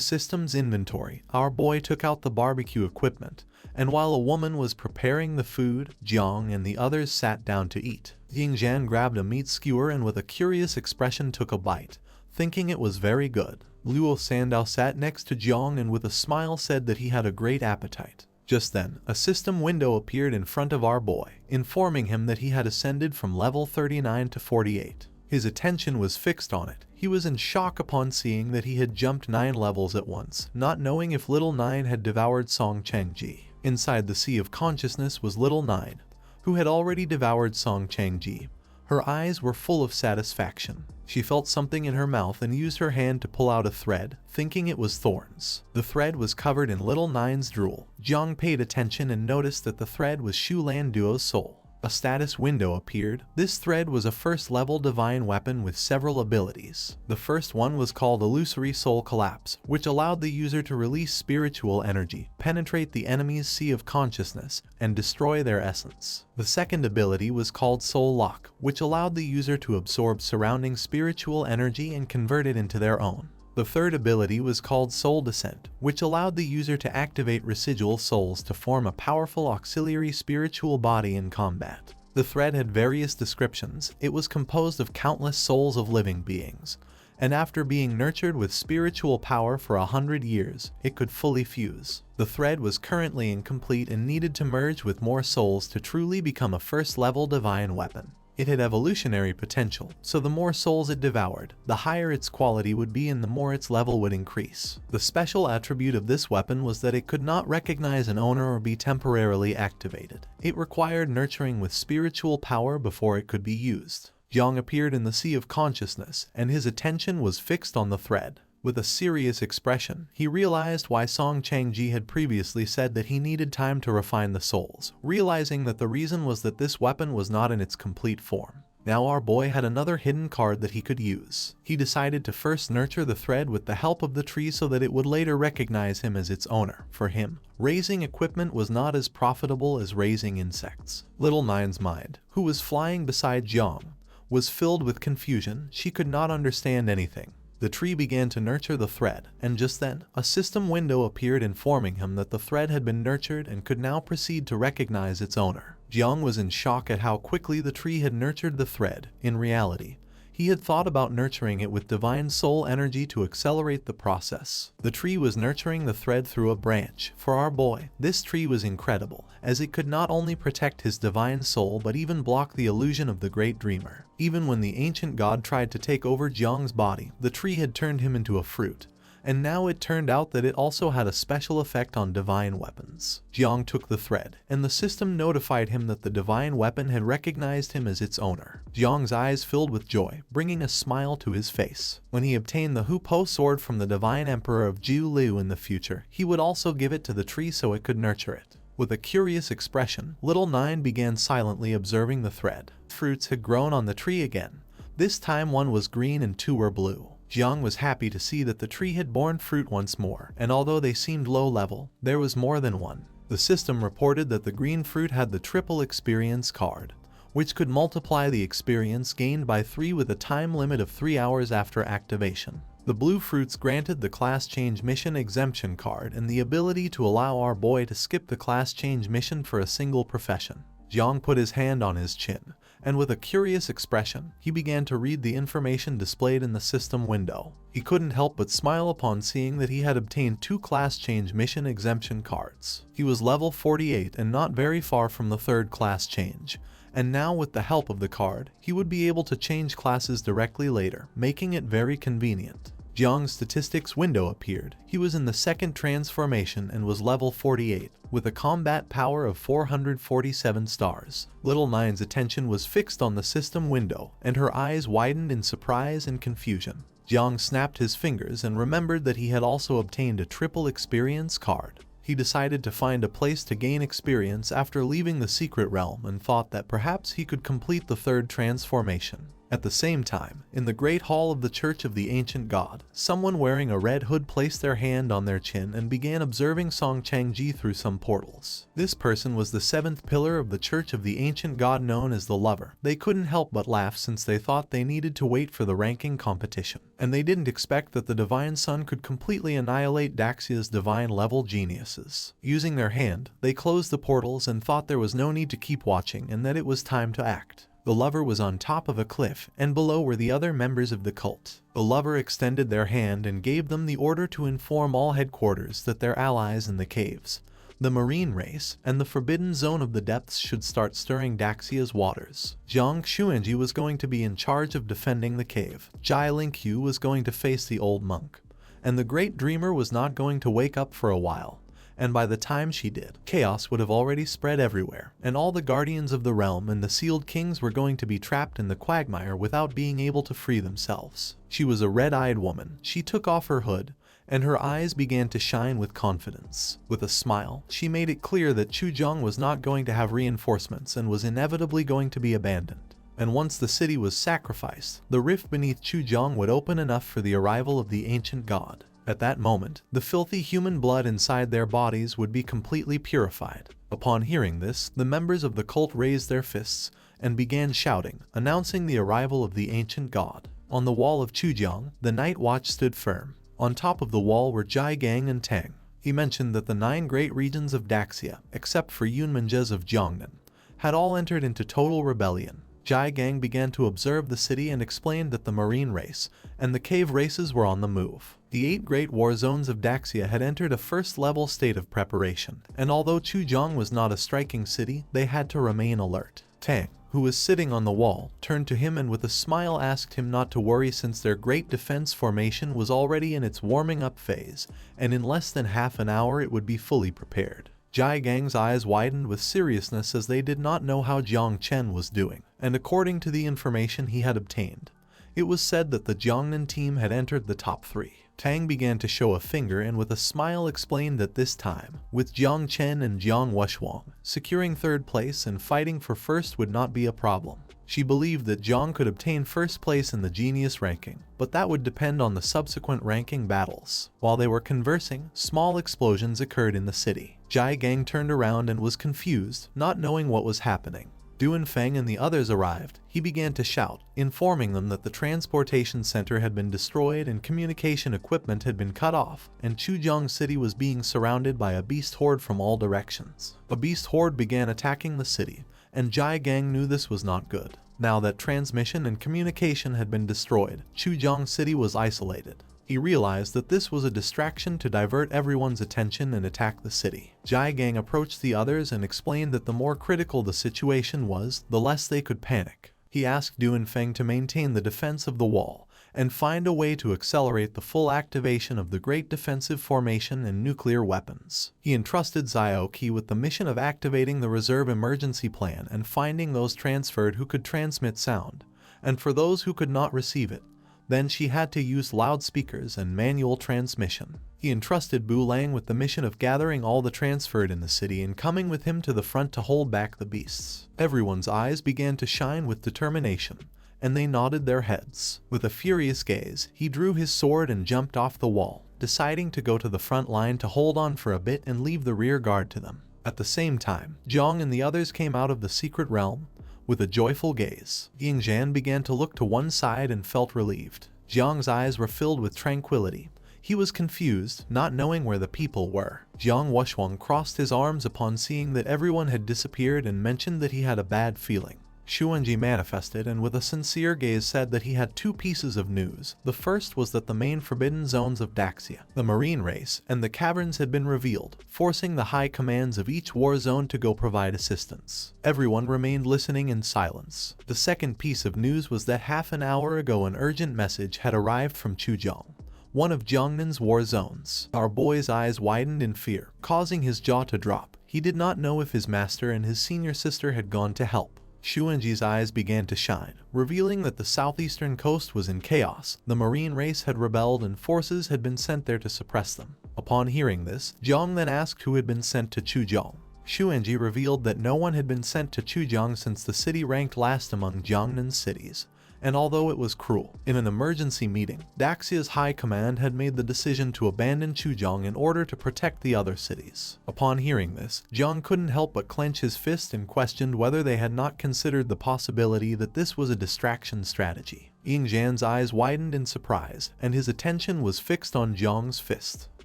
system's inventory, our boy took out the barbecue equipment, and while a woman was preparing the food, Jong and the others sat down to eat. Ying Zhan grabbed a meat skewer and with a curious expression took a bite, thinking it was very good. Luo Sandow sat next to Jong and with a smile said that he had a great appetite. Just then, a system window appeared in front of our boy, informing him that he had ascended from level 39 to 48. His attention was fixed on it. He was in shock upon seeing that he had jumped 9 levels at once, not knowing if Little Nine had devoured Song Changji. Inside the Sea of Consciousness was Little Nine, who had already devoured Song Changji. Her eyes were full of satisfaction. She felt something in her mouth and used her hand to pull out a thread, thinking it was thorns. The thread was covered in Little Nine's drool. Jong paid attention and noticed that the thread was Shu Lan Duo's soul. A status window appeared. This thread was a first-level divine weapon with several abilities. The first one was called Illusory Soul Collapse, which allowed the user to release spiritual energy, penetrate the enemy's sea of consciousness, and destroy their essence. The second ability was called Soul Lock, which allowed the user to absorb surrounding spiritual energy and convert it into their own. The third ability was called Soul Descent, which allowed the user to activate residual souls to form a powerful auxiliary spiritual body in combat. The thread had various descriptions. It was composed of countless souls of living beings, and after being nurtured with spiritual power for 100 years, it could fully fuse. The thread was currently incomplete and needed to merge with more souls to truly become a first-level divine weapon. It had evolutionary potential, so the more souls it devoured, the higher its quality would be and the more its level would increase. The special attribute of this weapon was that it could not recognize an owner or be temporarily activated. It required nurturing with spiritual power before it could be used. Jong appeared in the sea of consciousness, and his attention was fixed on the thread. With a serious expression, he realized why Song Changji had previously said that he needed time to refine the souls, realizing that the reason was that this weapon was not in its complete form. Now our boy had another hidden card that he could use. He decided to first nurture the thread with the help of the tree so that it would later recognize him as its owner. For him, raising equipment was not as profitable as raising insects. Little Nine's mind, who was flying beside Jong, was filled with confusion. She could not understand anything. The tree began to nurture the thread, and just then, a system window appeared informing him that the thread had been nurtured and could now proceed to recognize its owner. Jiang was in shock at how quickly the tree had nurtured the thread. In reality, he had thought about nurturing it with divine soul energy to accelerate the process. The tree was nurturing the thread through a branch. For our boy, this tree was incredible, as it could not only protect his divine soul but even block the illusion of the great dreamer. Even when the ancient god tried to take over Jiang's body, the tree had turned him into a fruit. And now it turned out that it also had a special effect on divine weapons. Jiang took the thread, and the system notified him that the divine weapon had recognized him as its owner. Jiang's eyes filled with joy, bringing a smile to his face. When he obtained the Hupo sword from the divine emperor of Jiu Liu in the future, he would also give it to the tree so it could nurture it. With a curious expression, Little Nine began silently observing the thread. Fruits had grown on the tree again. This time one was green and two were blue. Jiang was happy to see that the tree had borne fruit once more, and although they seemed low level, there was more than one. The system reported that the green fruit had the triple experience card, which could multiply the experience gained by 3 with a time limit of 3 hours after activation. The blue fruits granted the class change mission exemption card and the ability to allow our boy to skip the class change mission for a single profession. Jiang put his hand on his chin, and with a curious expression, he began to read the information displayed in the system window. He couldn't help but smile upon seeing that he had obtained 2 class change mission exemption cards. He was level 48 and not very far from the 3rd class change, and now with the help of the card, he would be able to change classes directly later, making it very convenient. Jiang's statistics window appeared. He was in the 2nd transformation and was level 48, with a combat power of 447 stars. Little Nine's attention was fixed on the system window, and her eyes widened in surprise and confusion. Jiang snapped his fingers and remembered that he had also obtained a triple experience card. He decided to find a place to gain experience after leaving the secret realm and thought that perhaps he could complete the 3rd transformation. At the same time, in the Great Hall of the Church of the Ancient God, someone wearing a red hood placed their hand on their chin and began observing Song Changji through some portals. This person was the 7th pillar of the Church of the Ancient God known as the Lover. They couldn't help but laugh since they thought they needed to wait for the ranking competition, and they didn't expect that the Divine Sun could completely annihilate Daxia's divine level geniuses. Using their hand, they closed the portals and thought there was no need to keep watching and that it was time to act. The Lover was on top of a cliff, and below were the other members of the cult. The Lover extended their hand and gave them the order to inform all headquarters that their allies in the caves, the marine race, and the forbidden zone of the depths should start stirring Daxia's waters. Zhang Xuanji was going to be in charge of defending the cave. Jai Lingqiu was going to face the old monk. And the great dreamer was not going to wake up for a while. And by the time she did, chaos would have already spread everywhere, and all the guardians of the realm and the sealed kings were going to be trapped in the quagmire without being able to free themselves. She was a red-eyed woman. She took off her hood, and her eyes began to shine with confidence. With a smile, she made it clear that Chuzhong was not going to have reinforcements and was inevitably going to be abandoned. And once the city was sacrificed, the rift beneath Chuzhong would open enough for the arrival of the ancient god. At that moment, the filthy human blood inside their bodies would be completely purified. Upon hearing this, the members of the cult raised their fists and began shouting, announcing the arrival of the ancient god. On the wall of Chuzhong, the night watch stood firm. On top of the wall were Jai Gang and Tang. He mentioned that the 9 great regions of Daxia, except for Yunmanjas of Jiangnan, had all entered into total rebellion. Jai Gang began to observe the city and explained that the marine race and the cave races were on the move. The 8 great war zones of Daxia had entered a first-level state of preparation, and although Chuzhong was not a striking city, they had to remain alert. Tang, who was sitting on the wall, turned to him and with a smile asked him not to worry since their great defense formation was already in its warming-up phase, and in less than half an hour it would be fully prepared. Jai Gang's eyes widened with seriousness as they did not know how Jong Chen was doing, and according to the information he had obtained, it was said that the Jiangnan team had entered the top 3. Tang began to show a finger and with a smile explained that this time, with Jong Chen and Jiang Wushuang, securing 3rd place and fighting for first would not be a problem. She believed that Jiang could obtain 1st place in the genius ranking, but that would depend on the subsequent ranking battles. While they were conversing, small explosions occurred in the city. Jai Gang turned around and was confused, not knowing what was happening. Duan Feng and the others arrived. He began to shout, informing them that the transportation center had been destroyed and communication equipment had been cut off, and Chuzhong City was being surrounded by a beast horde from all directions. A beast horde began attacking the city, and Jai Gang knew this was not good. Now that transmission and communication had been destroyed, Chuzhong City was isolated. He realized that this was a distraction to divert everyone's attention and attack the city. Jai Gang approached the others and explained that the more critical the situation was, the less they could panic. He asked Duan Feng to maintain the defense of the wall and find a way to accelerate the full activation of the Great Defensive Formation and nuclear weapons. He entrusted Xiaoqi with the mission of activating the reserve emergency plan and finding those transferred who could transmit sound, and for those who could not receive it, then she had to use loudspeakers and manual transmission. He entrusted Bu Lang with the mission of gathering all the transferred in the city and coming with him to the front to hold back the beasts. Everyone's eyes began to shine with determination, and they nodded their heads. With a furious gaze, he drew his sword and jumped off the wall, deciding to go to the front line to hold on for a bit and leave the rear guard to them. At the same time, Zhang and the others came out of the secret realm with a joyful gaze. Ying Zhan began to look to one side and felt relieved. Zhang's eyes were filled with tranquility. He was confused, not knowing where the people were. Jiang Wushuang crossed his arms upon seeing that everyone had disappeared and mentioned that he had a bad feeling. Xuanji manifested and with a sincere gaze said that he had 2 pieces of news. The first was that the main forbidden zones of Daxia, the marine race, and the caverns had been revealed, forcing the high commands of each war zone to go provide assistance. Everyone remained listening in silence. The second piece of news was that half an hour ago an urgent message had arrived from Chuzhong, one of Jiangnan's war zones. Our boy's eyes widened in fear, causing his jaw to drop. He did not know if his master and his senior sister had gone to help. Xuanji's eyes began to shine, revealing that the southeastern coast was in chaos. The marine race had rebelled and forces had been sent there to suppress them. Upon hearing this, Jiang then asked who had been sent to Chuzhong. Xuanji revealed that no one had been sent to Chuzhong since the city ranked last among Jiangnan's cities. And although it was cruel, in an emergency meeting, Daxia's high command had made the decision to abandon Chuzhong in order to protect the other cities. Upon hearing this, Jiang couldn't help but clench his fist and questioned whether they had not considered the possibility that this was a distraction strategy. Ying Zhan's eyes widened in surprise, and his attention was fixed on Jiang's fist.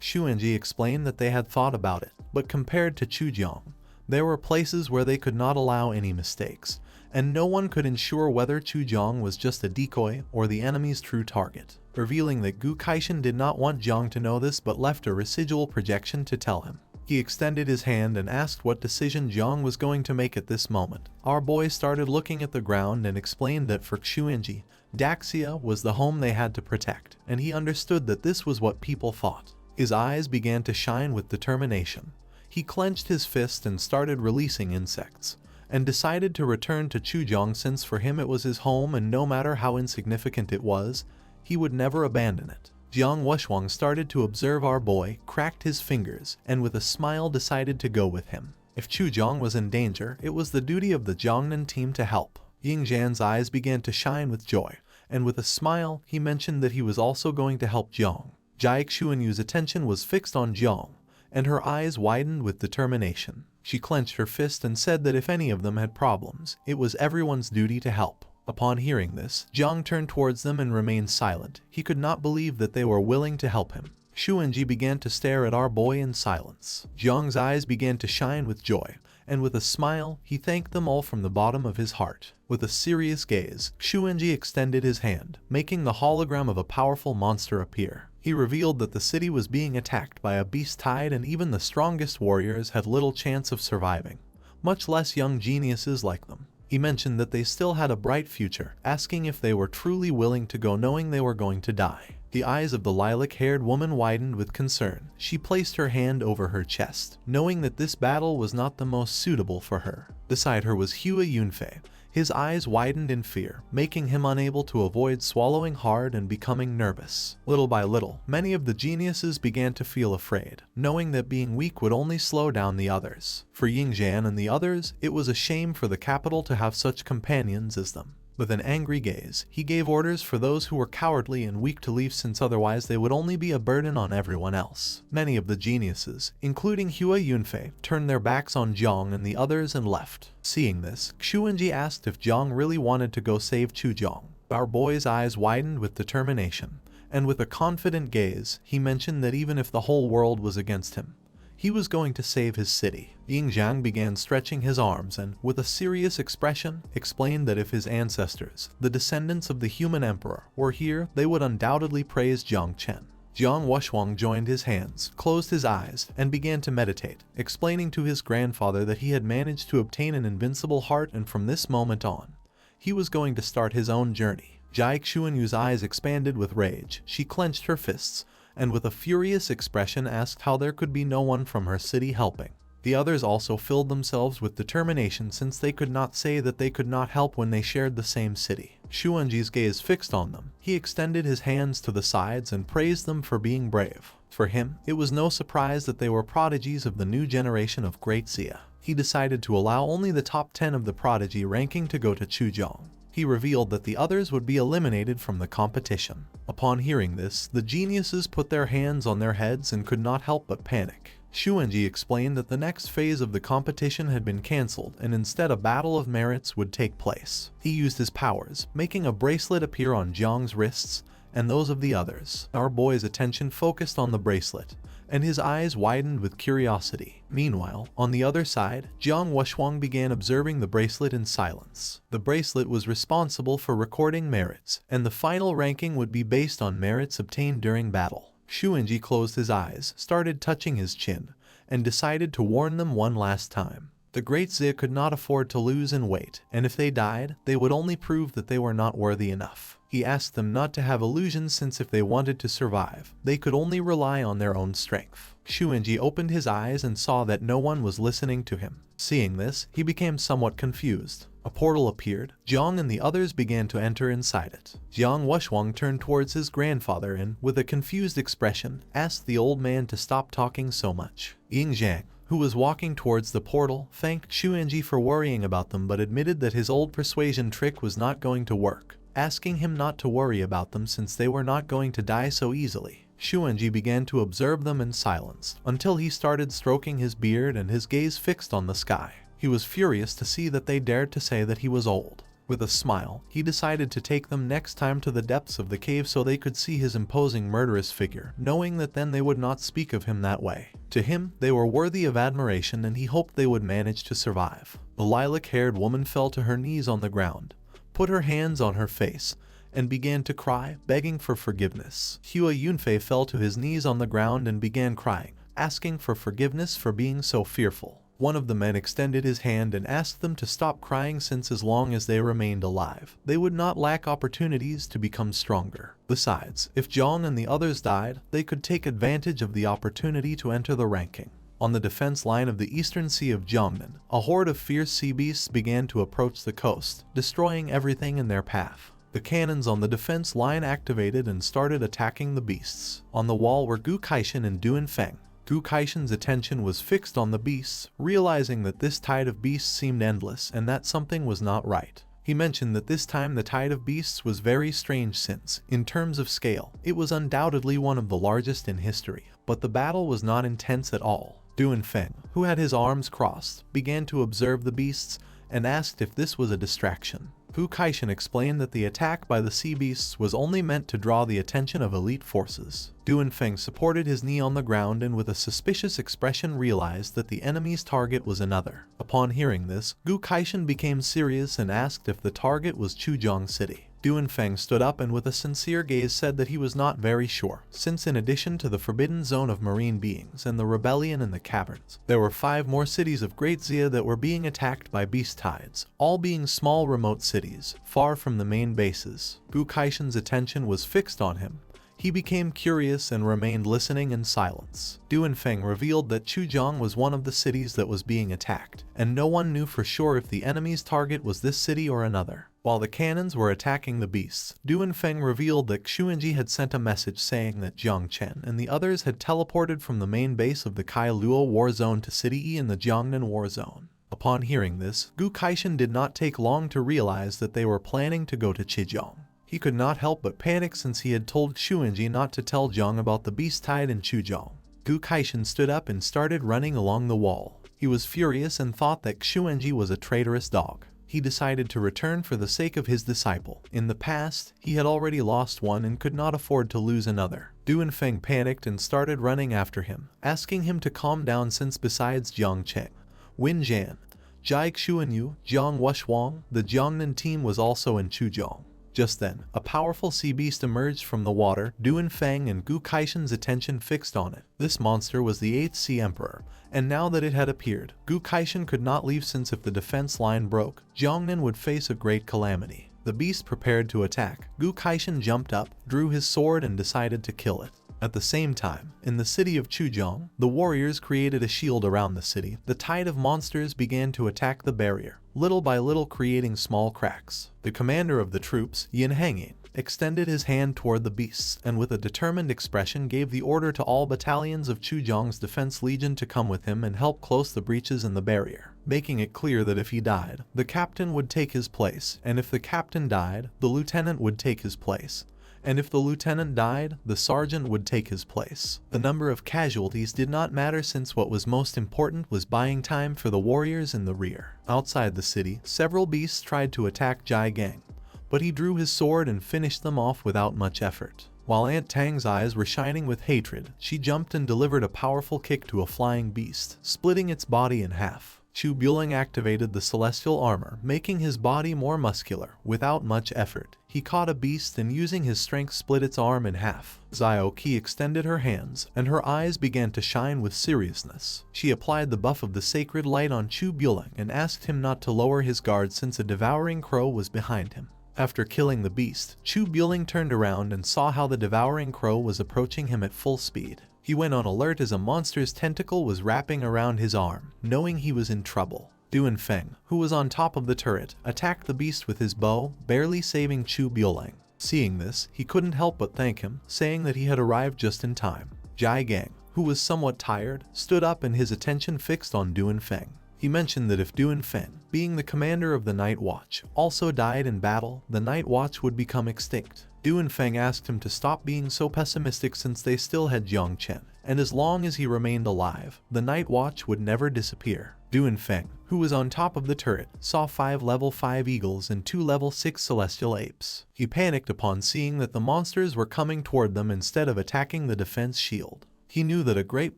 Xuanji explained that they had thought about it, but compared to Chuzhong, there were places where they could not allow any mistakes, and no one could ensure whether Chuzhong was just a decoy or the enemy's true target, revealing that Gu Kaishan did not want Jiang to know this but left a residual projection to tell him. He extended his hand and asked what decision Jiang was going to make at this moment. Our boy started looking at the ground and explained that for Xuanji, Daxia was the home they had to protect, and he understood that this was what people thought. His eyes began to shine with determination. He clenched his fist and started releasing insects, and decided to return to Chuzhong since for him it was his home and no matter how insignificant it was, he would never abandon it. Jiang Wushwang started to observe our boy, cracked his fingers, and with a smile decided to go with him. If Chu Jiang was in danger, it was the duty of the Jiangnan team to help. Ying Zhan's eyes began to shine with joy, and with a smile, he mentioned that he was also going to help Jiang. Jai Xuanyu's attention was fixed on Jiang, and her eyes widened with determination. She clenched her fist and said that if any of them had problems, it was everyone's duty to help. Upon hearing this, Jiang turned towards them and remained silent. He could not believe that they were willing to help him. Xuanji began to stare at our boy in silence. Jiang's eyes began to shine with joy, and with a smile, he thanked them all from the bottom of his heart. With a serious gaze, Xuanji extended his hand, making the hologram of a powerful monster appear. He revealed that the city was being attacked by a beast tide and even the strongest warriors had little chance of surviving, much less young geniuses like them. He mentioned that they still had a bright future, asking if they were truly willing to go knowing they were going to die. The eyes of the lilac-haired woman widened with concern. She placed her hand over her chest, knowing that this battle was not the most suitable for her. Beside her was Hua Yunfei. His eyes widened in fear, making him unable to avoid swallowing hard and becoming nervous. Little by little, many of the geniuses began to feel afraid, knowing that being weak would only slow down the others. For Ying Zhan and the others, it was a shame for the capital to have such companions as them. With an angry gaze, he gave orders for those who were cowardly and weak to leave since otherwise they would only be a burden on everyone else. Many of the geniuses, including Hua Yunfei, turned their backs on Jiang and the others and left. Seeing this, Xuanji asked if Jiang really wanted to go save Chu Jiang. Our boy's eyes widened with determination, and with a confident gaze, he mentioned that even if the whole world was against him, he was going to save his city. Ying Zhang began stretching his arms and, with a serious expression, explained that if his ancestors, the descendants of the human emperor, were here, they would undoubtedly praise Jong Chen. Jiang Wushwang joined his hands, closed his eyes, and began to meditate, explaining to his grandfather that he had managed to obtain an invincible heart and from this moment on, he was going to start his own journey. Jai Xuanyu's eyes expanded with rage. She clenched her fists, and with a furious expression asked how there could be no one from her city helping. The others also filled themselves with determination since they could not say that they could not help when they shared the same city. Xuanji's gaze fixed on them. He extended his hands to the sides and praised them for being brave. For him, it was no surprise that they were prodigies of the new generation of Great Xia. He decided to allow only the top 10 of the prodigy ranking to go to Chujiang. He revealed that the others would be eliminated from the competition. Upon hearing this, the geniuses put their hands on their heads and could not help but panic. Xuanji explained that the next phase of the competition had been cancelled and instead a battle of merits would take place. He used his powers, making a bracelet appear on Jiang's wrists and those of the others. Our boy's attention focused on the bracelet, and his eyes widened with curiosity. Meanwhile, on the other side, Jiang Wushwang began observing the bracelet in silence. The bracelet was responsible for recording merits, and the final ranking would be based on merits obtained during battle. Xuanji closed his eyes, started touching his chin, and decided to warn them one last time. The Great Xia could not afford to lose and wait, and if they died, they would only prove that they were not worthy enough. He asked them not to have illusions since if they wanted to survive, they could only rely on their own strength. Xuanji opened his eyes and saw that no one was listening to him. Seeing this, he became somewhat confused. A portal appeared. Jiang and the others began to enter inside it. Jiang Wushwang turned towards his grandfather and, with a confused expression, asked the old man to stop talking so much. Ying Zhang, who was walking towards the portal, thanked Xuanji for worrying about them but admitted that his old persuasion trick was not going to work, asking him not to worry about them since they were not going to die so easily. Xuanji began to observe them in silence, until he started stroking his beard and his gaze fixed on the sky. He was furious to see that they dared to say that he was old. With a smile, he decided to take them next time to the depths of the cave so they could see his imposing murderous figure, knowing that then they would not speak of him that way. To him, they were worthy of admiration and he hoped they would manage to survive. The lilac-haired woman fell to her knees on the ground, put her hands on her face, and began to cry, begging for forgiveness. Hua Yunfei fell to his knees on the ground and began crying, asking for forgiveness for being so fearful. One of the men extended his hand and asked them to stop crying since as long as they remained alive, they would not lack opportunities to become stronger. Besides, if Zhang and the others died, they could take advantage of the opportunity to enter the ranking. On the defense line of the eastern sea of Jiangnan, a horde of fierce sea beasts began to approach the coast, destroying everything in their path. The cannons on the defense line activated and started attacking the beasts. On the wall were Gu Kaishan and Duan Feng. Gu Kaishan's attention was fixed on the beasts, realizing that this tide of beasts seemed endless and that something was not right. He mentioned that this time the tide of beasts was very strange since, in terms of scale, it was undoubtedly one of the largest in history, but the battle was not intense at all. Duan Feng, who had his arms crossed, began to observe the beasts and asked if this was a distraction. Gu Kaishan explained that the attack by the sea beasts was only meant to draw the attention of elite forces. Duan Feng supported his knee on the ground and with a suspicious expression realized that the enemy's target was another. Upon hearing this, Gu Kaishan became serious and asked if the target was Chuzhong City. Duan Feng stood up and with a sincere gaze said that he was not very sure, since in addition to the forbidden zone of marine beings and the rebellion in the caverns, there were 5 more cities of Great Xia that were being attacked by beast tides, all being small remote cities, far from the main bases. Gu Kaishan's attention was fixed on him. He became curious and remained listening in silence. Duan Feng revealed that Chuzhong was one of the cities that was being attacked, and no one knew for sure if the enemy's target was this city or another. While the cannons were attacking the beasts, Duan Feng revealed that Xuanji had sent a message saying that Jong Chen and the others had teleported from the main base of the Kai Luo War Zone to City E in the Jiangnan War Zone. Upon hearing this, Gu Kaishan did not take long to realize that they were planning to go to Chizhong. He could not help but panic since he had told Xuanji not to tell Zhang about the beast tide in Chuzhong. Gu Kaishan stood up and started running along the wall. He was furious and thought that Xuanji was a traitorous dog. He decided to return for the sake of his disciple. In the past, he had already lost one and could not afford to lose another. Duan Feng panicked and started running after him, asking him to calm down since besides Jiang Cheng, Wen Zhan, Jai Xuanyu, Jiang Wushwang, the Jiangnan team was also in Chuzhong. Just then, a powerful sea beast emerged from the water. Duan Feng and Gu Kaishan's attention fixed on it. This monster was the 8th Sea Emperor, and now that it had appeared, Gu Kaishan could not leave since if the defense line broke, Jiangnan would face a great calamity. The beast prepared to attack. Gu Kaishan jumped up, drew his sword and decided to kill it. At the same time, in the city of Chuzhong, the warriors created a shield around the city. The tide of monsters began to attack the barrier, little by little creating small cracks. The commander of the troops, Yin Hanging, extended his hand toward the beasts and with a determined expression gave the order to all battalions of Chuzhong's defense legion to come with him and help close the breaches in the barrier, making it clear that if he died, the captain would take his place, and if the captain died, the lieutenant would take his place. And if the lieutenant died, the sergeant would take his place. The number of casualties did not matter since what was most important was buying time for the warriors in the rear. Outside the city, several beasts tried to attack Jai Gang, but he drew his sword and finished them off without much effort. While Aunt Tang's eyes were shining with hatred, she jumped and delivered a powerful kick to a flying beast, splitting its body in half. Chu Buling activated the celestial armor, making his body more muscular. Without much effort, he caught a beast and using his strength split its arm in half. Xiao Qi extended her hands, and her eyes began to shine with seriousness. She applied the buff of the sacred light on Chu Buling and asked him not to lower his guard since a devouring crow was behind him. After killing the beast, Chu Buling turned around and saw how the devouring crow was approaching him at full speed. He went on alert as a monster's tentacle was wrapping around his arm, knowing he was in trouble. Duan Feng, who was on top of the turret, attacked the beast with his bow, barely saving Chu Buling. Seeing this, he couldn't help but thank him, saying that he had arrived just in time. Jai Gang, who was somewhat tired, stood up and his attention fixed on Duan Feng. He mentioned that if Duan Feng, being the commander of the Night Watch, also died in battle, the Night Watch would become extinct. Duan Feng asked him to stop being so pessimistic since they still had Jong Chen, and as long as he remained alive, the Night Watch would never disappear. Duan Feng, who was on top of the turret, saw 5 level 5 eagles and 2 level 6 celestial apes. He panicked upon seeing that the monsters were coming toward them instead of attacking the defense shield. He knew that a great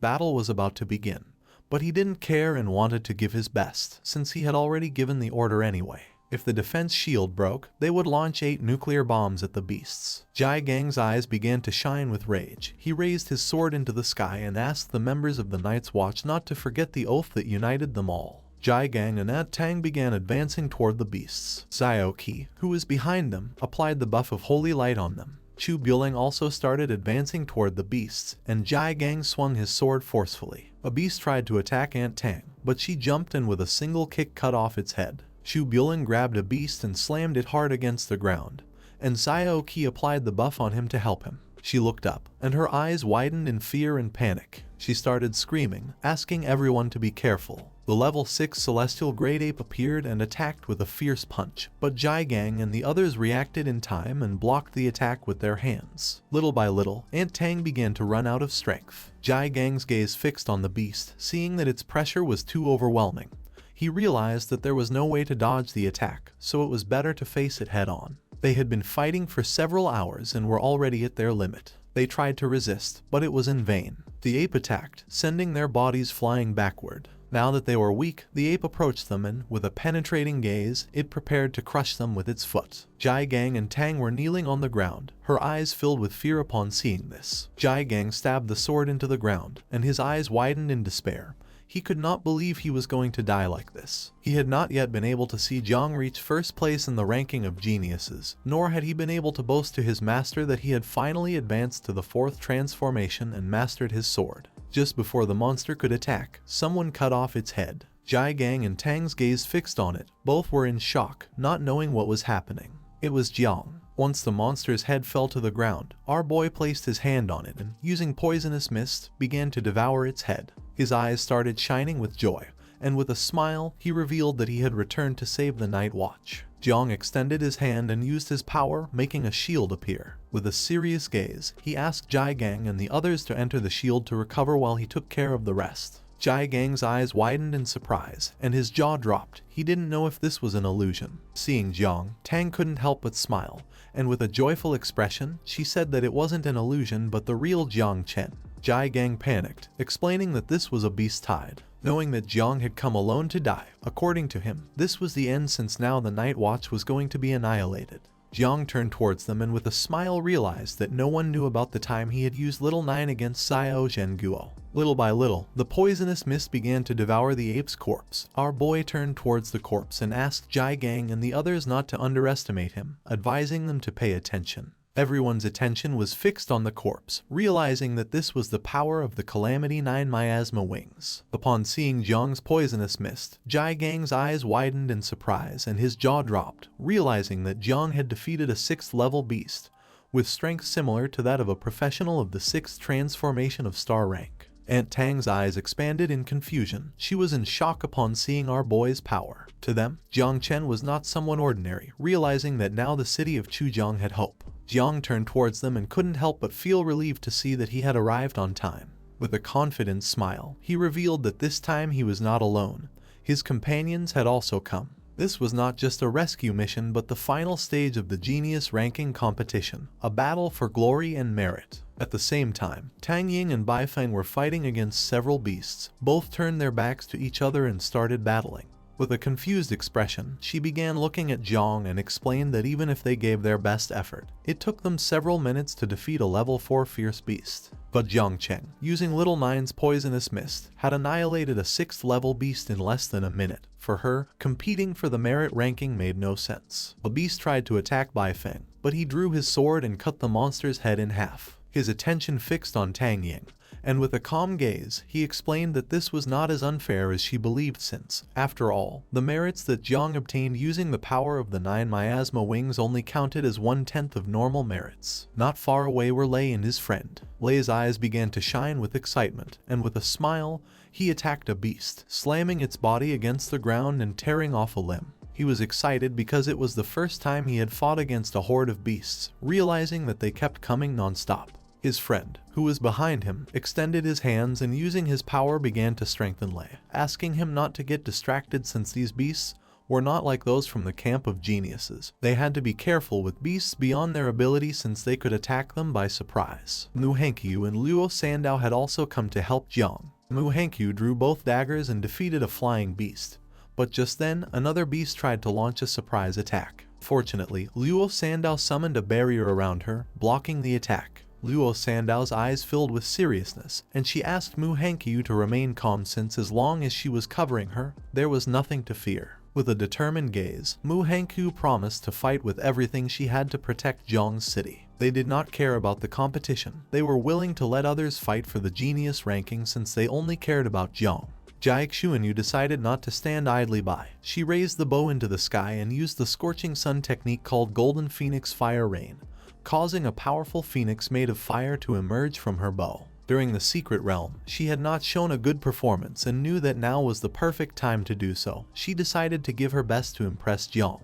battle was about to begin, but he didn't care and wanted to give his best, since he had already given the order anyway. If the defense shield broke, they would launch 8 nuclear bombs at the beasts. Jai Gang's eyes began to shine with rage. He raised his sword into the sky and asked the members of the Night's Watch not to forget the oath that united them all. Jai Gang and Aunt Tang began advancing toward the beasts. Xiao Qi, who was behind them, applied the buff of holy light on them. Chu Buling also started advancing toward the beasts, and Jai Gang swung his sword forcefully. A beast tried to attack Aunt Tang, but she jumped and with a single kick cut off its head. Chu Buling grabbed a beast and slammed it hard against the ground, and Xiao Qi applied the buff on him to help him. She looked up, and her eyes widened in fear and panic. She started screaming, asking everyone to be careful. The level 6 celestial great ape appeared and attacked with a fierce punch, but Jai Gang and the others reacted in time and blocked the attack with their hands. Little by little, Aunt Tang began to run out of strength. Jai Gang's gaze fixed on the beast, seeing that its pressure was too overwhelming. He realized that there was no way to dodge the attack, so it was better to face it head-on. They had been fighting for several hours and were already at their limit. They tried to resist, but it was in vain. The ape attacked, sending their bodies flying backward. Now that they were weak, the ape approached them and, with a penetrating gaze, it prepared to crush them with its foot. Jai Gang and Tang were kneeling on the ground, her eyes filled with fear upon seeing this. Jai Gang stabbed the sword into the ground, and his eyes widened in despair. He could not believe he was going to die like this. He had not yet been able to see Zhang reach first place in the ranking of geniuses, nor had he been able to boast to his master that he had finally advanced to the 4th transformation and mastered his sword. Just before the monster could attack, someone cut off its head. Jai Gang and Tang's gaze fixed on it. Both were in shock, not knowing what was happening. It was Jiang. Once the monster's head fell to the ground, our boy placed his hand on it and, using poisonous mist, began to devour its head. His eyes started shining with joy, and with a smile, he revealed that he had returned to save the night watch. Jiang extended his hand and used his power, making a shield appear. With a serious gaze, he asked Jai Gang and the others to enter the shield to recover while he took care of the rest. Jai Gang's eyes widened in surprise, and his jaw dropped. He didn't know if this was an illusion. Seeing Jiang, Tang couldn't help but smile, and with a joyful expression, she said that it wasn't an illusion but the real Jong Chen. Jai Gang panicked, explaining that this was a beast tide. Knowing that Jiang had come alone to die, according to him, this was the end since now the Night Watch was going to be annihilated. Jiang turned towards them and with a smile realized that no one knew about the time he had used Little Nine against Xiao Zhenguo. Little by little, the poisonous mist began to devour the ape's corpse. Our boy turned towards the corpse and asked Jai Gang and the others not to underestimate him, advising them to pay attention. Everyone's attention was fixed on the corpse, realizing that this was the power of the Calamity 9 miasma wings. Upon seeing Jiang's poisonous mist, Jai Gang's eyes widened in surprise and his jaw dropped, realizing that Jiang had defeated a 6th level beast, with strength similar to that of a professional of the 6th transformation of star rank. Aunt Tang's eyes expanded in confusion. She was in shock upon seeing our boy's power. To them, Jong Chen was not someone ordinary, realizing that now the city of Chujiang had hope. Jiang turned towards them and couldn't help but feel relieved to see that he had arrived on time. With a confident smile, he revealed that this time he was not alone. His companions had also come. This was not just a rescue mission but the final stage of the genius ranking competition, a battle for glory and merit. At the same time, Tang Ying and Bai Feng were fighting against several beasts. Both turned their backs to each other and started battling. With a confused expression, she began looking at Jiang and explained that even if they gave their best effort, it took them several minutes to defeat a level 4 fierce beast. But Zhang Chen, using Little Nine's poisonous mist, had annihilated a 6th level beast in less than a minute. For her, competing for the merit ranking made no sense. The beast tried to attack Bai Feng, but he drew his sword and cut the monster's head in half. His attention fixed on Tang Ying, and with a calm gaze, he explained that this was not as unfair as she believed since, after all, the merits that Jiang obtained using the power of the 9 miasma wings only counted as 1/10 of normal merits. Not far away were Lei and his friend. Lei's eyes began to shine with excitement, and with a smile, he attacked a beast, slamming its body against the ground and tearing off a limb. He was excited because it was the first time he had fought against a horde of beasts, realizing that they kept coming non-stop. His friend, who was behind him, extended his hands and using his power began to strengthen Lei, asking him not to get distracted since these beasts were not like those from the camp of geniuses. They had to be careful with beasts beyond their ability since they could attack them by surprise. Mu Hankyu and Luo Sandow had also come to help Jiang. Mu Hankyu drew both daggers and defeated a flying beast. But just then, another beast tried to launch a surprise attack. Fortunately, Luo Sandow summoned a barrier around her, blocking the attack. Luo Sandow's eyes filled with seriousness, and she asked Mu Hankyu to remain calm since as long as she was covering her, there was nothing to fear. With a determined gaze, Mu Hankyu promised to fight with everything she had to protect Zhong's city. They did not care about the competition. They were willing to let others fight for the genius ranking since they only cared about Jiang. Yuanwu decided not to stand idly by. She raised the bow into the sky and used the scorching sun technique called Golden Phoenix Fire Rain, causing a powerful phoenix made of fire to emerge from her bow. During the secret realm, she had not shown a good performance and knew that now was the perfect time to do so. She decided to give her best to impress Jong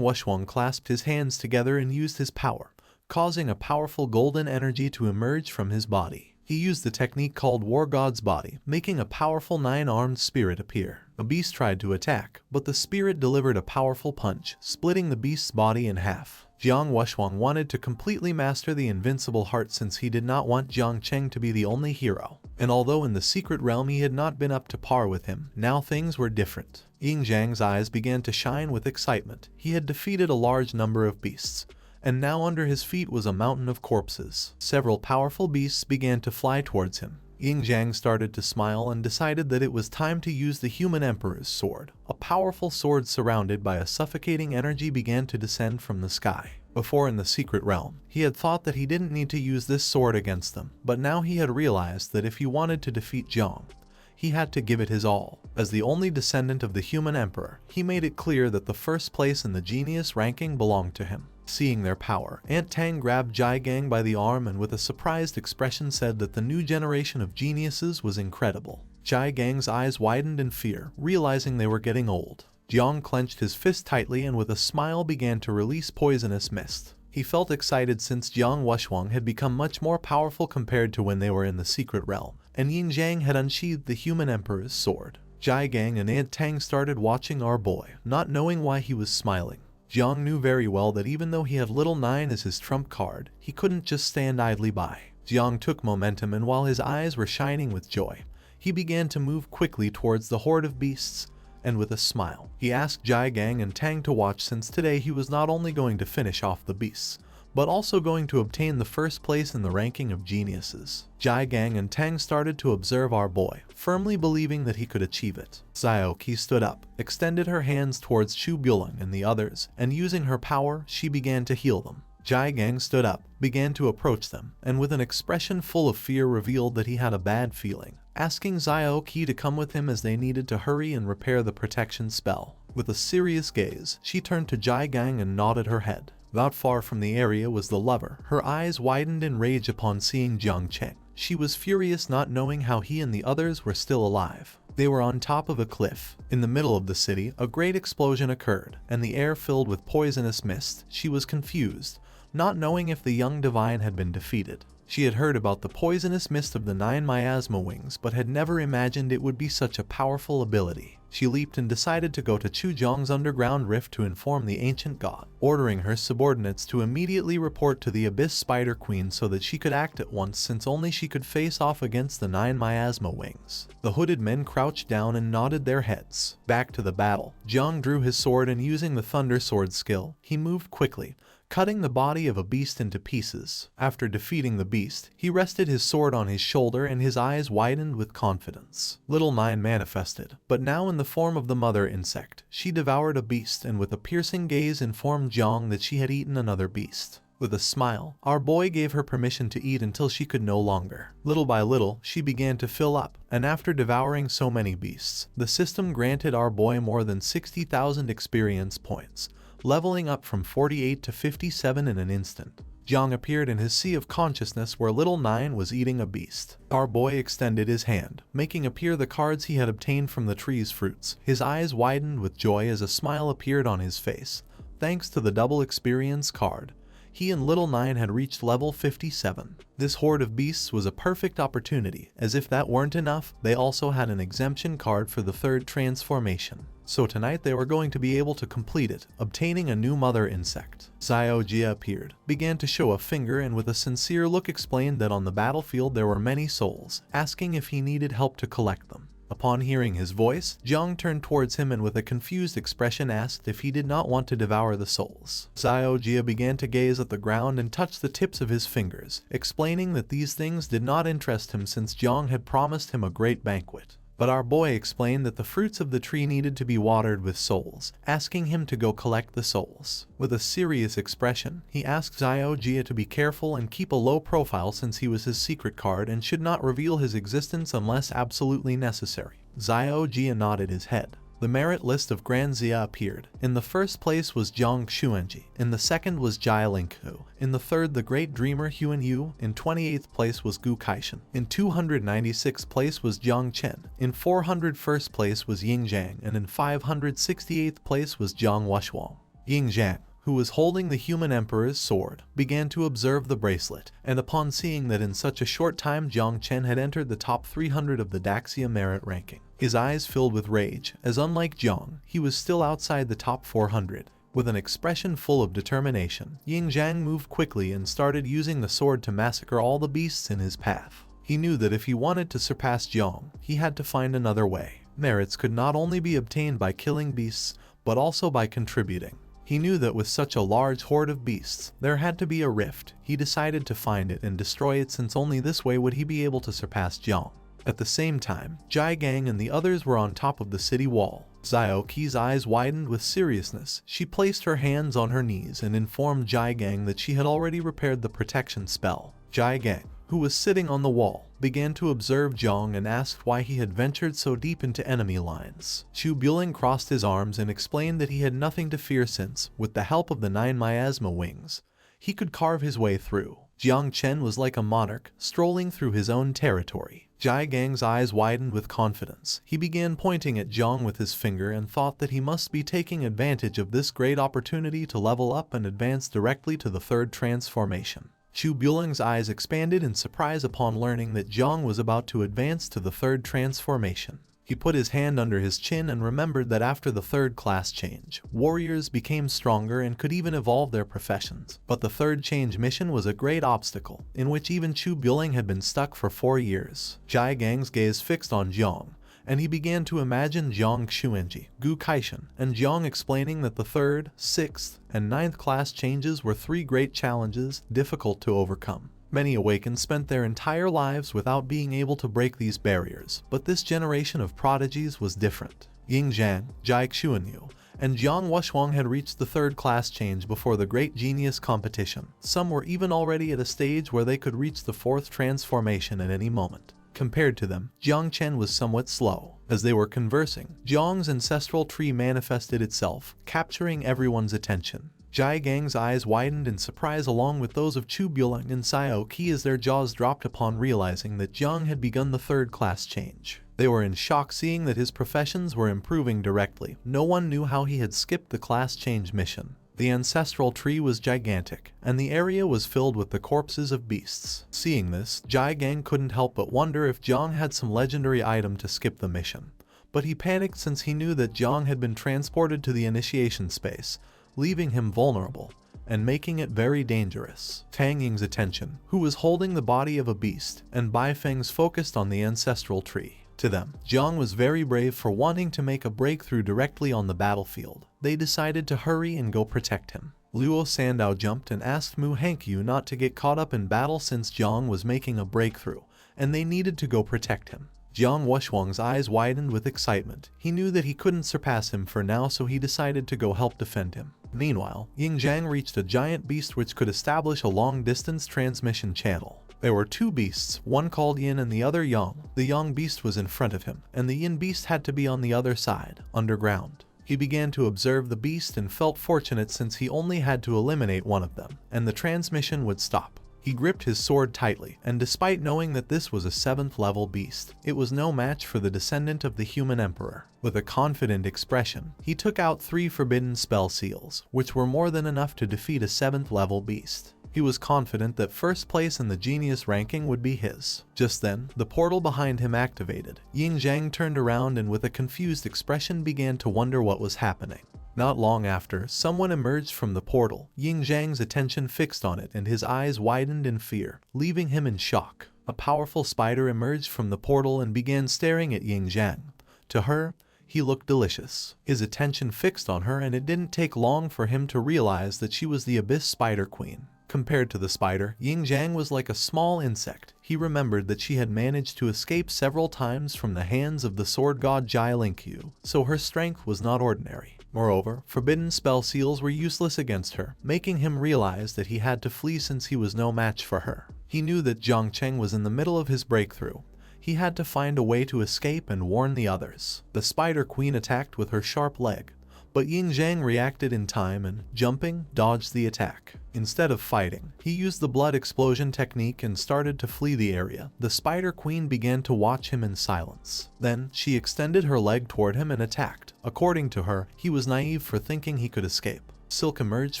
Wushwang clasped his hands together and used his power, causing a powerful golden energy to emerge from his body. He used the technique called War God's Body, making a powerful 9-armed spirit appear. A beast tried to attack, but the spirit delivered a powerful punch, splitting the beast's body in half. Jong Wushwang wanted to completely master the invincible heart since he did not want Jong Chen to be the only hero. And although in the secret realm he had not been up to par with him, now things were different. Ying Zhang's eyes began to shine with excitement. He had defeated a large number of beasts, and now under his feet was a mountain of corpses. Several powerful beasts began to fly towards him. Ying Zhang started to smile and decided that it was time to use the human emperor's sword. A powerful sword surrounded by a suffocating energy began to descend from the sky. Before in the secret realm, he had thought that he didn't need to use this sword against them, but now he had realized that if he wanted to defeat Jong, he had to give it his all. As the only descendant of the human emperor, he made it clear that the first place in the genius ranking belonged to him. Seeing their power, Aunt Tang grabbed Jai Gang by the arm and with a surprised expression said that the new generation of geniuses was incredible. Jai Gang's eyes widened in fear, realizing they were getting old. Jiang clenched his fist tightly and with a smile began to release poisonous mist. He felt excited since Jiang Wushwang had become much more powerful compared to when they were in the secret realm, and Yin Zhang had unsheathed the human emperor's sword. Jai Gang and Aunt Tang started watching our boy, not knowing why he was smiling. Jiang knew very well that even though he had Little Nine as his trump card, he couldn't just stand idly by. Jiang took momentum and while his eyes were shining with joy, he began to move quickly towards the horde of beasts, and with a smile, he asked Jai Gang and Tang to watch since today he was not only going to finish off the beasts, but also going to obtain the first place in the ranking of geniuses. Jai Gang and Tang started to observe our boy, firmly believing that he could achieve it. Xiao Qi stood up, extended her hands towards Chu Bulang and the others, and using her power, she began to heal them. Jai Gang stood up, began to approach them, and with an expression full of fear revealed that he had a bad feeling, asking Xiao Qi to come with him as they needed to hurry and repair the protection spell. With a serious gaze, she turned to Jai Gang and nodded her head. Not far from the area was the lover. Her eyes widened in rage upon seeing Jong Chen. She was furious not knowing how he and the others were still alive. They were on top of a cliff. In the middle of the city, a great explosion occurred, and the air filled with poisonous mist. She was confused, not knowing if the young divine had been defeated. She had heard about the poisonous mist of the 9 miasma wings but had never imagined it would be such a powerful ability. She leaped and decided to go to Chu Zhong's underground rift to inform the ancient god, ordering her subordinates to immediately report to the Abyss Spider Queen so that she could act at once since only she could face off against the 9 miasma wings. The hooded men crouched down and nodded their heads. Back to the battle, Jiang drew his sword and using the Thunder Sword skill, he moved quickly, cutting the body of a beast into pieces. After defeating the beast, he rested his sword on his shoulder and his eyes widened with confidence. Little Nine manifested, but now in the form of the mother insect. She devoured a beast and with a piercing gaze informed Jiang that she had eaten another beast. With a smile, our boy gave her permission to eat until she could no longer. Little by little, she began to fill up, and after devouring so many beasts, the system granted our boy more than 60,000 experience points, leveling up from 48 to 57 in an instant. Jiang appeared in his sea of consciousness where Little Nine was eating a beast. Our boy extended his hand, making appear the cards he had obtained from the tree's fruits. His eyes widened with joy as a smile appeared on his face. Thanks to the double experience card, he and Little Nine had reached level 57. This horde of beasts was a perfect opportunity. As if that weren't enough, they also had an exemption card for the third transformation. So tonight they were going to be able to complete it, obtaining a new mother insect. Xiao Jia appeared, began to show a finger and with a sincere look explained that on the battlefield there were many souls, asking if he needed help to collect them. Upon hearing his voice, Jiang turned towards him and with a confused expression asked if he did not want to devour the souls. Xiao Jia began to gaze at the ground and touch the tips of his fingers, explaining that these things did not interest him since Jiang had promised him a great banquet. but our boy explained that the fruits of the tree needed to be watered with souls, asking him to go collect the souls. With a serious expression, he asked Xiao Jia to be careful and keep a low profile since he was his secret card and should not reveal his existence unless absolutely necessary. Xiao Jia nodded his head. The merit list of Grand Xia appeared. In the first place was Jiang Xuanji, in the second was Jai Linghu, in the third the great dreamer Yuanwu, in 28th place was Gu Kaishan, in 296th place was Jong Chen, in 401st place was Ying Zhang, and in 568th place was Jiang Washuang. Ying Zhang, who was holding the human emperor's sword, began to observe the bracelet, and upon seeing that in such a short time Jong Chen had entered the top 300 of the Daxia merit ranking, his eyes filled with rage, as unlike Jiang, he was still outside the top 400. With an expression full of determination, Ying Zhang moved quickly and started using the sword to massacre all the beasts in his path. He knew that if he wanted to surpass Jiang, he had to find another way. Merits could not only be obtained by killing beasts, but also by contributing. He knew that with such a large horde of beasts, there had to be a rift. He decided to find it and destroy it since only this way would he be able to surpass Jiang. At the same time, Jai Gang and the others were on top of the city wall. Xiao Qi's eyes widened with seriousness. She placed her hands on her knees and informed Jai Gang that she had already repaired the protection spell. Jai Gang, who was sitting on the wall, began to observe Jiang and asked why he had ventured so deep into enemy lines. Chu Buling crossed his arms and explained that he had nothing to fear since, with the help of the 9 miasma wings, he could carve his way through. Jiang Chen was like a monarch, strolling through his own territory. Jai Gang's eyes widened with confidence. He began pointing at Jiang with his finger and thought that he must be taking advantage of this great opportunity to level up and advance directly to the third transformation. Chu Buling's eyes expanded in surprise upon learning that Jiang was about to advance to the third transformation. He put his hand under his chin and remembered that after the third class change, warriors became stronger and could even evolve their professions. But the third change mission was a great obstacle, in which even Chu Buling had been stuck for 4 years. Jai Gang's gaze fixed on Jiang, and he began to imagine Jiang Xuanji, Gu Kaishan, and Jiang explaining that the 3rd, 6th, and 9th class changes were 3 great challenges difficult to overcome. Many awakened spent their entire lives without being able to break these barriers, but this generation of prodigies was different. Ying Zhang, Jai Xuanyu, and Jiang Washuang had reached the 3rd class change before the Great Genius competition. Some were even already at a stage where they could reach the 4th transformation at any moment. Compared to them, Jong Chen was somewhat slow. As they were conversing, Jiang's ancestral tree manifested itself, capturing everyone's attention. Jai Gang's eyes widened in surprise along with those of Chu Buling and Xiao Qi as their jaws dropped upon realizing that Jiang had begun the 3rd class change. They were in shock seeing that his professions were improving directly. No one knew how he had skipped the class change mission. The ancestral tree was gigantic, and the area was filled with the corpses of beasts. Seeing this, Jai Gang couldn't help but wonder if Jiang had some legendary item to skip the mission. But he panicked since he knew that Jiang had been transported to the initiation space, leaving him vulnerable, and making it very dangerous. Tang Ying's attention, who was holding the body of a beast, and Bai Feng's focused on the ancestral tree. To them, Jiang was very brave for wanting to make a breakthrough directly on the battlefield. They decided to hurry and go protect him. Luo Sandow jumped and asked Mu Hankyu not to get caught up in battle since Jiang was making a breakthrough, and they needed to go protect him. Jiang Washuang's eyes widened with excitement. He knew that he couldn't surpass him for now, so he decided to go help defend him. Meanwhile, Ying Zhang reached a giant beast which could establish a long-distance transmission channel. There were 2 beasts, one called Yin and the other Yang. The Yang beast was in front of him, and the Yin beast had to be on the other side, underground. He began to observe the beast and felt fortunate since he only had to eliminate one of them, and the transmission would stop. He gripped his sword tightly, and despite knowing that this was a 7th level beast, it was no match for the descendant of the human emperor. With a confident expression, he took out 3 forbidden spell seals, which were more than enough to defeat a 7th level beast. He was confident that 1st place in the genius ranking would be his. Just then, the portal behind him activated. Ying Zhang turned around and with a confused expression began to wonder what was happening. Not long after, someone emerged from the portal. Ying Zhang's attention fixed on it and his eyes widened in fear, leaving him in shock. A powerful spider emerged from the portal and began staring at Ying Zhang. To her, he looked delicious. His attention fixed on her and it didn't take long for him to realize that she was the Abyss Spider Queen. Compared to the spider, Ying Zhang was like a small insect. he remembered that she had managed to escape several times from the hands of the sword god Jai Linkyu, so her strength was not ordinary. Moreover, forbidden spell seals were useless against her, making him realize that he had to flee since he was no match for her. He knew that Jong Chen was in the middle of his breakthrough. He had to find a way to escape and warn the others. The Spider Queen attacked with her sharp leg, but Yin Zhang reacted in time and, jumping, dodged the attack. Instead of fighting, he used the blood explosion technique and started to flee the area. The Spider Queen began to watch him in silence. Then, she extended her leg toward him and attacked. According to her, he was naive for thinking he could escape. Silk emerged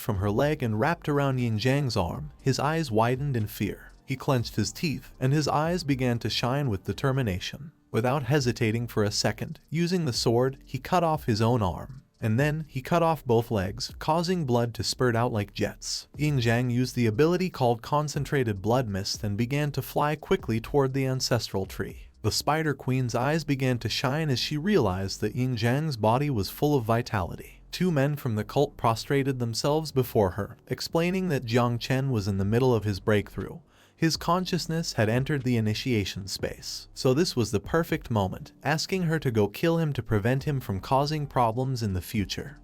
from her leg and wrapped around Yin Zhang's arm. His eyes widened in fear. He clenched his teeth, and his eyes began to shine with determination. Without hesitating for a second, using the sword, he cut off his own arm. And then, he cut off both legs, causing blood to spurt out like jets. Yin Zhang used the ability called Concentrated Blood Mist and began to fly quickly toward the ancestral tree. The Spider Queen's eyes began to shine as she realized that Yin Zhang's body was full of vitality. Two men from the cult prostrated themselves before her, explaining that Jong Chen was in the middle of his breakthrough. His consciousness had entered the initiation space, so this was the perfect moment, asking her to go kill him to prevent him from causing problems in the future.